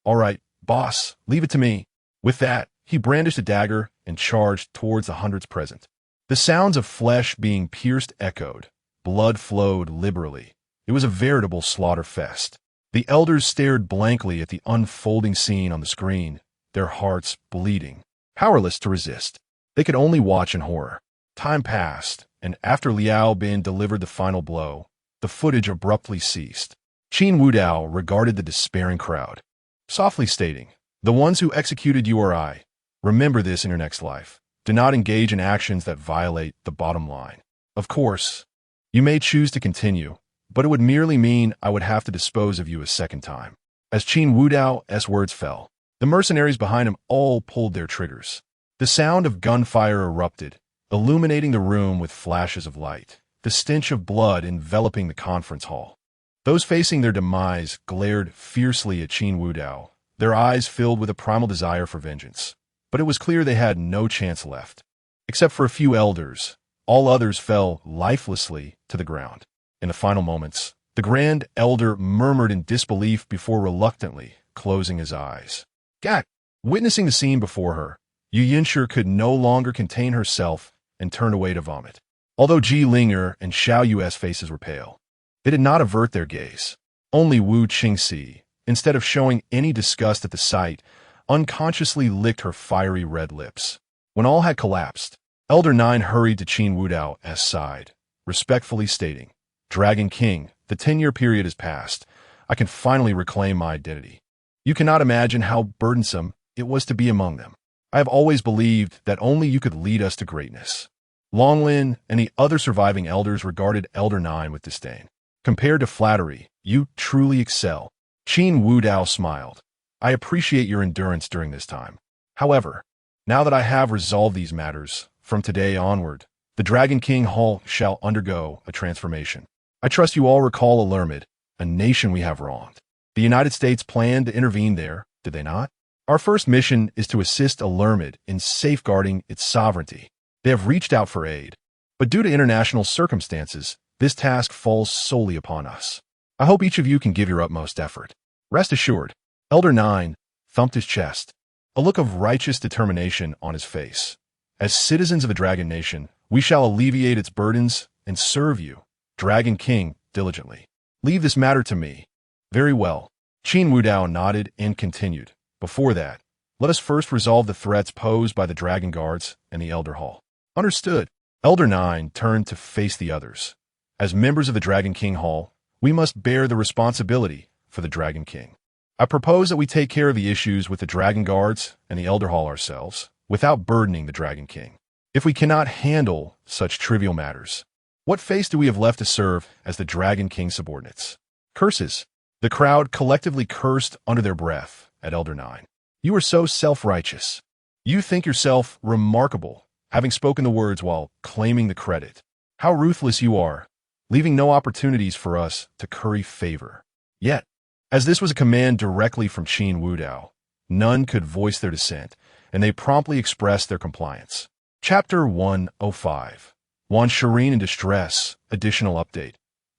All right, boss, leave it to me. With that, he brandished a dagger and charged towards the hundreds present. The sounds of flesh being pierced echoed. Blood flowed liberally. It was a veritable slaughter fest. The elders stared blankly at the unfolding scene on the screen, their hearts bleeding, powerless to resist. They could only watch in horror. Time passed, and after Liao Bin delivered the final blow, the footage abruptly ceased. Qin Wudao regarded the despairing crowd, softly stating, "The ones who executed you or I, remember this in your next life. Do not engage in actions that violate the bottom line. Of course, you may choose to continue, but it would merely mean I would have to dispose of you a second time." As Qin Wudao's words fell, the mercenaries behind him all pulled their triggers. The sound of gunfire erupted, illuminating the room with flashes of light, the stench of blood enveloping the conference hall. Those facing their demise glared fiercely at Qin Wudao, their eyes filled with a primal desire for vengeance. But it was clear they had no chance left. Except for a few elders, all others fell lifelessly to the ground. In the final moments, the Grand Elder murmured in disbelief before reluctantly closing his eyes. Gak, witnessing the scene before her, Yu Yinshi could no longer contain herself and turned away to vomit. Although Ji Linger and Xiao Yu's faces were pale, they did not avert their gaze. Only Wu Qingxi, instead of showing any disgust at the sight, unconsciously licked her fiery red lips. When all had collapsed, Elder 9 hurried to Qin Wudao's side, respectfully stating, "Dragon King, the 10-year period has passed. I can finally reclaim my identity. You cannot imagine how burdensome it was to be among them. I have always believed that only you could lead us to greatness." Longlin and the other surviving elders regarded Elder 9 with disdain. "Compared to flattery, you truly excel." Qin Wudao smiled. "I appreciate your endurance during this time. However, now that I have resolved these matters, from today onward, the Dragon King Hall shall undergo a transformation. I trust you all recall Alermid, a nation we have wronged. The United States planned to intervene there, did they not? Our first mission is to assist Alermid in safeguarding its sovereignty. They have reached out for aid, but due to international circumstances, this task falls solely upon us. I hope each of you can give your utmost effort. Rest assured." Elder 9 thumped his chest, a look of righteous determination on his face. "As citizens of the Dragon Nation, we shall alleviate its burdens and serve you, Dragon King, diligently. Leave this matter to me." "Very well." Qin Wudao nodded and continued. "Before that, let us first resolve the threats posed by the Dragon Guards and the Elder Hall." "Understood." Elder 9 turned to face the others. "As members of the Dragon King Hall, we must bear the responsibility for the Dragon King. I propose that we take care of the issues with the Dragon Guards and the Elder Hall ourselves, without burdening the Dragon King. If we cannot handle such trivial matters, what face do we have left to serve as the Dragon King's subordinates?" Curses. The crowd collectively cursed under their breath at Elder 9. "You are so self-righteous. You think yourself remarkable, having spoken the words while claiming the credit. How ruthless you are, leaving no opportunities for us to curry favor." Yet, as this was a command directly from Qin Wudao, none could voice their dissent, and they promptly expressed their compliance. Chapter 105. Wan Shirin in Distress, Additional Update.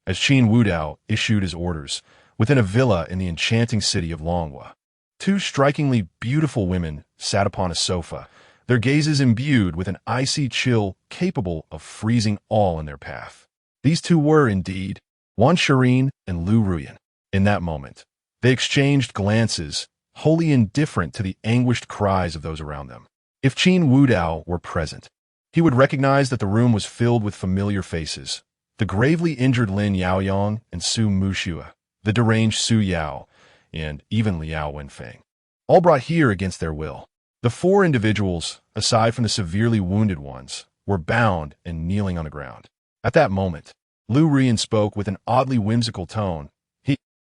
As Qin Wudao issued his orders, within a villa in the enchanting city of Longhua, two strikingly beautiful women sat upon a sofa, their gazes imbued with an icy chill capable of freezing all in their path. These two were, indeed, Wan Shirin and Lu Ruyan. In that moment, they exchanged glances, wholly indifferent to the anguished cries of those around them. If Qin Wudao were present, he would recognize that the room was filled with familiar faces: the gravely injured Lin Yaoyong and Su Muxua, the deranged Su Yao, and even Liao Wenfeng, all brought here against their will. The four individuals, aside from the severely wounded ones, were bound and kneeling on the ground. At that moment, Lu Ruyan spoke with an oddly whimsical tone.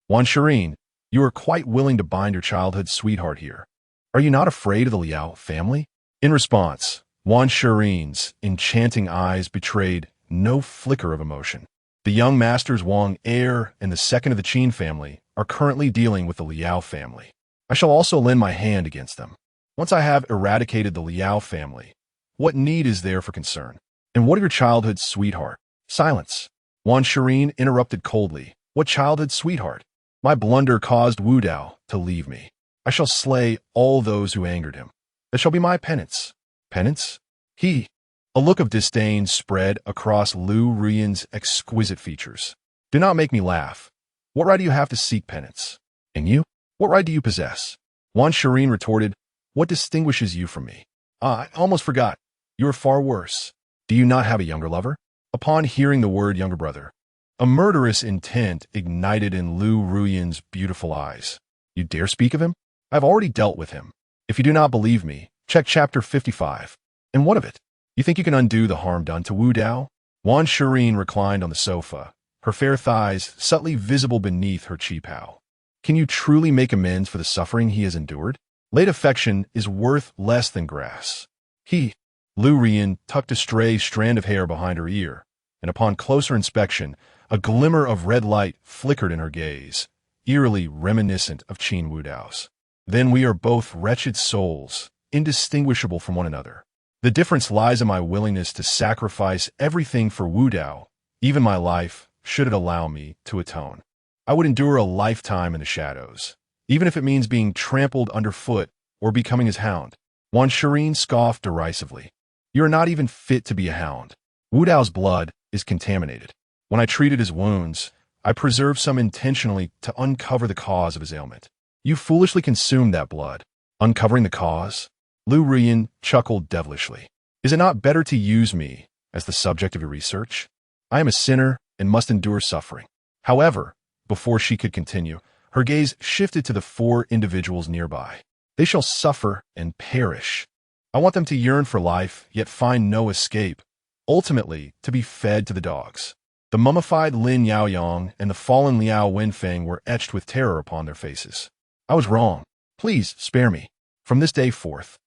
"Wan Shirin, you are quite willing to bind your childhood sweetheart here. Are you not afraid of the Liao family?" In response, Wan Shirin's enchanting eyes betrayed no flicker of emotion. The young masters Wang heir and the second of the Qin family are currently dealing with the Liao family. I shall also lend my hand against them. Once I have eradicated the Liao family, what need is there for concern? And what of your childhood sweetheart? Silence. Wan Shirin interrupted coldly. What childhood sweetheart? My blunder caused Wu Dao to leave me. I shall slay all those who angered him. That shall be my penance. Penance? A look of disdain spread across Lu Ruyan's exquisite features. Do not make me laugh. What right do you have to seek penance? And you? What right do you possess? Wan Shirin retorted, what distinguishes you from me? I almost forgot. You are far worse. Do you not have a younger lover? Upon hearing the word younger brother, a murderous intent ignited in Lu Ruyan's beautiful eyes. You dare speak of him? I have already dealt with him. If you do not believe me, check chapter 55. And what of it? You think you can undo the harm done to Wu Dao? Wan Shirin reclined on the sofa, her fair thighs subtly visible beneath her qipao. Can you truly make amends for the suffering he has endured? Late affection is worth less than grass. Lu Ruyan tucked a stray strand of hair behind her ear, and upon closer inspection, a glimmer of red light flickered in her gaze, eerily reminiscent of Qin Wu Dao's. Then we are both wretched souls, indistinguishable from one another. The difference lies in my willingness to sacrifice everything for Wu Dao, even my life, should it allow me to atone. I would endure a lifetime in the shadows, even if it means being trampled underfoot or becoming his hound. Wan Shirin scoffed derisively. You are not even fit to be a hound. Wu Dao's blood is contaminated. When I treated his wounds, I preserved some intentionally to uncover the cause of his ailment. You foolishly consumed that blood. Uncovering the cause? Lu Ruyan chuckled devilishly. Is it not better to use me as the subject of your research? I am a sinner and must endure suffering. However, before she could continue, her gaze shifted to the four individuals nearby. They shall suffer and perish. I want them to yearn for life, yet find no escape, ultimately to be fed to the dogs. The mummified Lin Yaoyong and the fallen Liao Wenfeng were etched with terror upon their faces. I was wrong. Please spare me. From this day forth,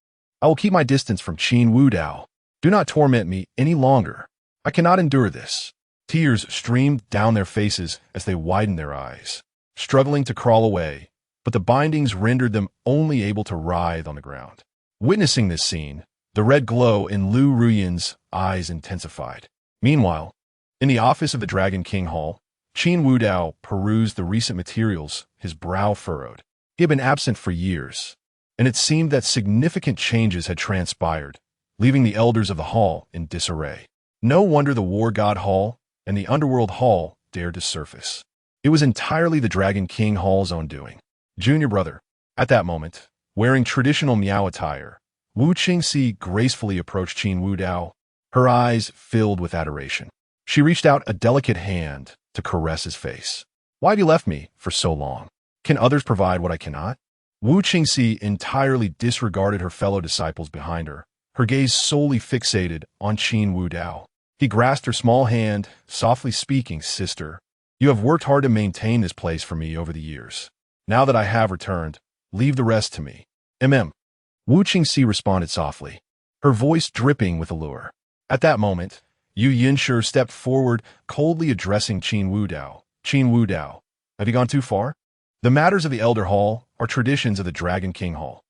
I will keep my distance from Qin Wu Dao. Do not torment me any longer. I cannot endure this. Tears streamed down their faces as they widened their eyes, struggling to crawl away, but the bindings rendered them only able to writhe on the ground. Witnessing this scene, the red glow in Lu Ruyan's eyes intensified. Meanwhile, in the office of the Dragon King Hall, Qin Wu Dao perused the recent materials, his brow furrowed. He had been absent for years, and it seemed that significant changes had transpired, leaving the elders of the hall in disarray. No wonder the War God Hall and the Underworld Hall dared to surface. It was entirely the Dragon King Hall's own doing. Junior brother, at that moment, wearing traditional Miao attire, Wu Qingxi gracefully approached Qin Wu Dao, her eyes filled with adoration. She reached out a delicate hand to caress his face. Why have you left me for so long? Can others provide what I cannot? Wu Qingxi entirely disregarded her fellow disciples behind her, her gaze solely fixated on Qin Wu Dao. He grasped her small hand, softly speaking, Sister, you have worked hard to maintain this place for me over the years. Now that I have returned, leave the rest to me. Wu Qingxi responded softly, her voice dripping with allure. At that moment, Yu Yinshi stepped forward, coldly addressing Qin Wu Dao. Qin Wu Dao, have you gone too far? The matters of the Elder Hall are traditions of the Dragon King Hall.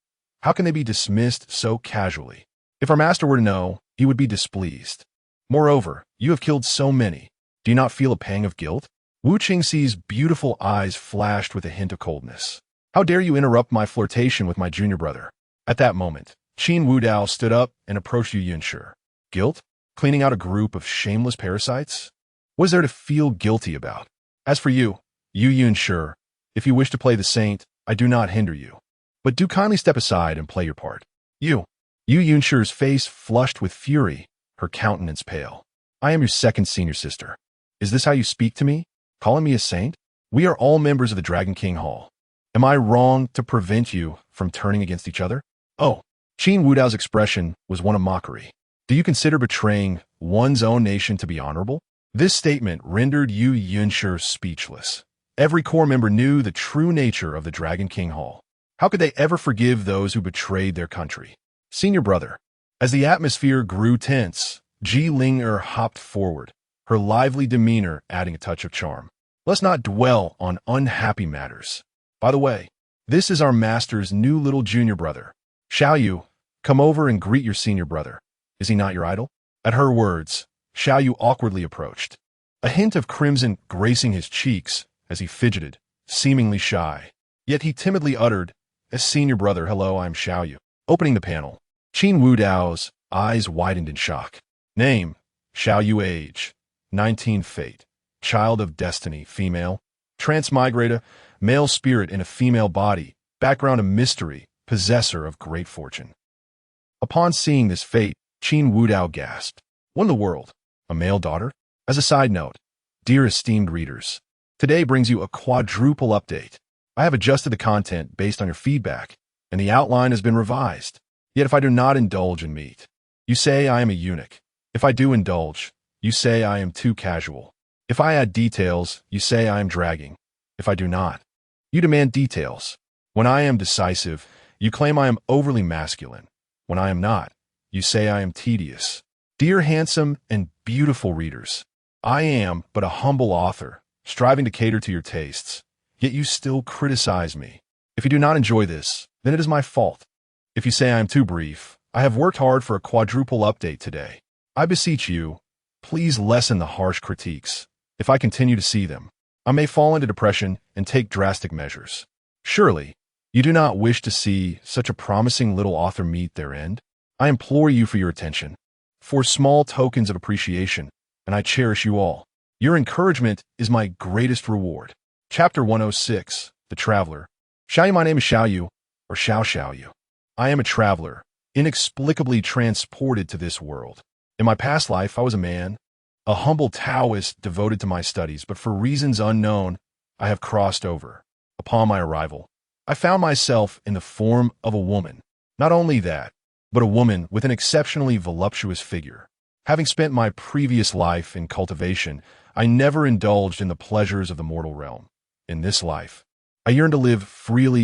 How can they be dismissed so casually? If our master were to know, he would be displeased. Moreover, you have killed so many. Do you not feel a pang of guilt? Wu Qingxi's beautiful eyes flashed with a hint of coldness. How dare you interrupt my flirtation with my junior brother? At that moment, Qin Wu Dao stood up and approached Yu Yinshi. Guilt? Cleaning out a group of shameless parasites? What is there to feel guilty about? As for you, Yu Yinshi, if you wish to play the saint, I do not hinder you. But do kindly step aside and play your part. Yu Yinshi's face flushed with fury, her countenance pale. I am your second senior sister. Is this how you speak to me? Calling me a saint? We are all members of the Dragon King Hall. Am I wrong to prevent you from turning against each other? Oh, Qin Wu Dao's expression was one of mockery. Do you consider betraying one's own nation to be honorable? This statement rendered Yu Yinshi speechless. Every core member knew the true nature of the Dragon King Hall. How could they ever forgive those who betrayed their country? Senior brother. As the atmosphere grew tense, Ji Ling'er hopped forward, her lively demeanor adding a touch of charm. Let's not dwell on unhappy matters. By the way, this is our master's new little junior brother. Xiao Yu, come over and greet your senior brother. Is he not your idol? At her words, Xiao Yu awkwardly approached, a hint of crimson gracing his cheeks as he fidgeted, seemingly shy. Yet he timidly uttered, as senior brother, hello, I'm Xiao Yu. Opening the panel, Qin Wudao's eyes widened in shock. Name, Xiao Yu. Age, 19. Fate, child of destiny, female. Transmigrator, male spirit in a female body. Background, a mystery, possessor of great fortune. Upon seeing this fate, Qin Wudao gasped. What in the world? A male daughter? As a side note, dear esteemed readers, today brings you a quadruple update. I have adjusted the content based on your feedback, and the outline has been revised. Yet if I do not indulge in meat, you say I am a eunuch. If I do indulge, you say I am too casual. If I add details, you say I am dragging. If I do not, you demand details. When I am decisive, you claim I am overly masculine. When I am not, you say I am tedious. Dear handsome and beautiful readers, I am but a humble author, striving to cater to your tastes, yet you still criticize me. If you do not enjoy this, then it is my fault. If you say I am too brief, I have worked hard for a quadruple update today. I beseech you, please lessen the harsh critiques. If I continue to see them, I may fall into depression and take drastic measures. Surely, you do not wish to see such a promising little author meet their end? I implore you for your attention, for small tokens of appreciation, and I cherish you all. Your encouragement is my greatest reward. Chapter 106, The Traveler. Xiao Yu, my name is Xiao Yu, or Xiao Yu. I am a traveler, inexplicably transported to this world. In my past life, I was a man, a humble Taoist devoted to my studies, but for reasons unknown, I have crossed over. Upon my arrival, I found myself in the form of a woman. Not only that, but a woman with an exceptionally voluptuous figure. Having spent my previous life in cultivation, I never indulged in the pleasures of the mortal realm. In this life, I yearn to live freely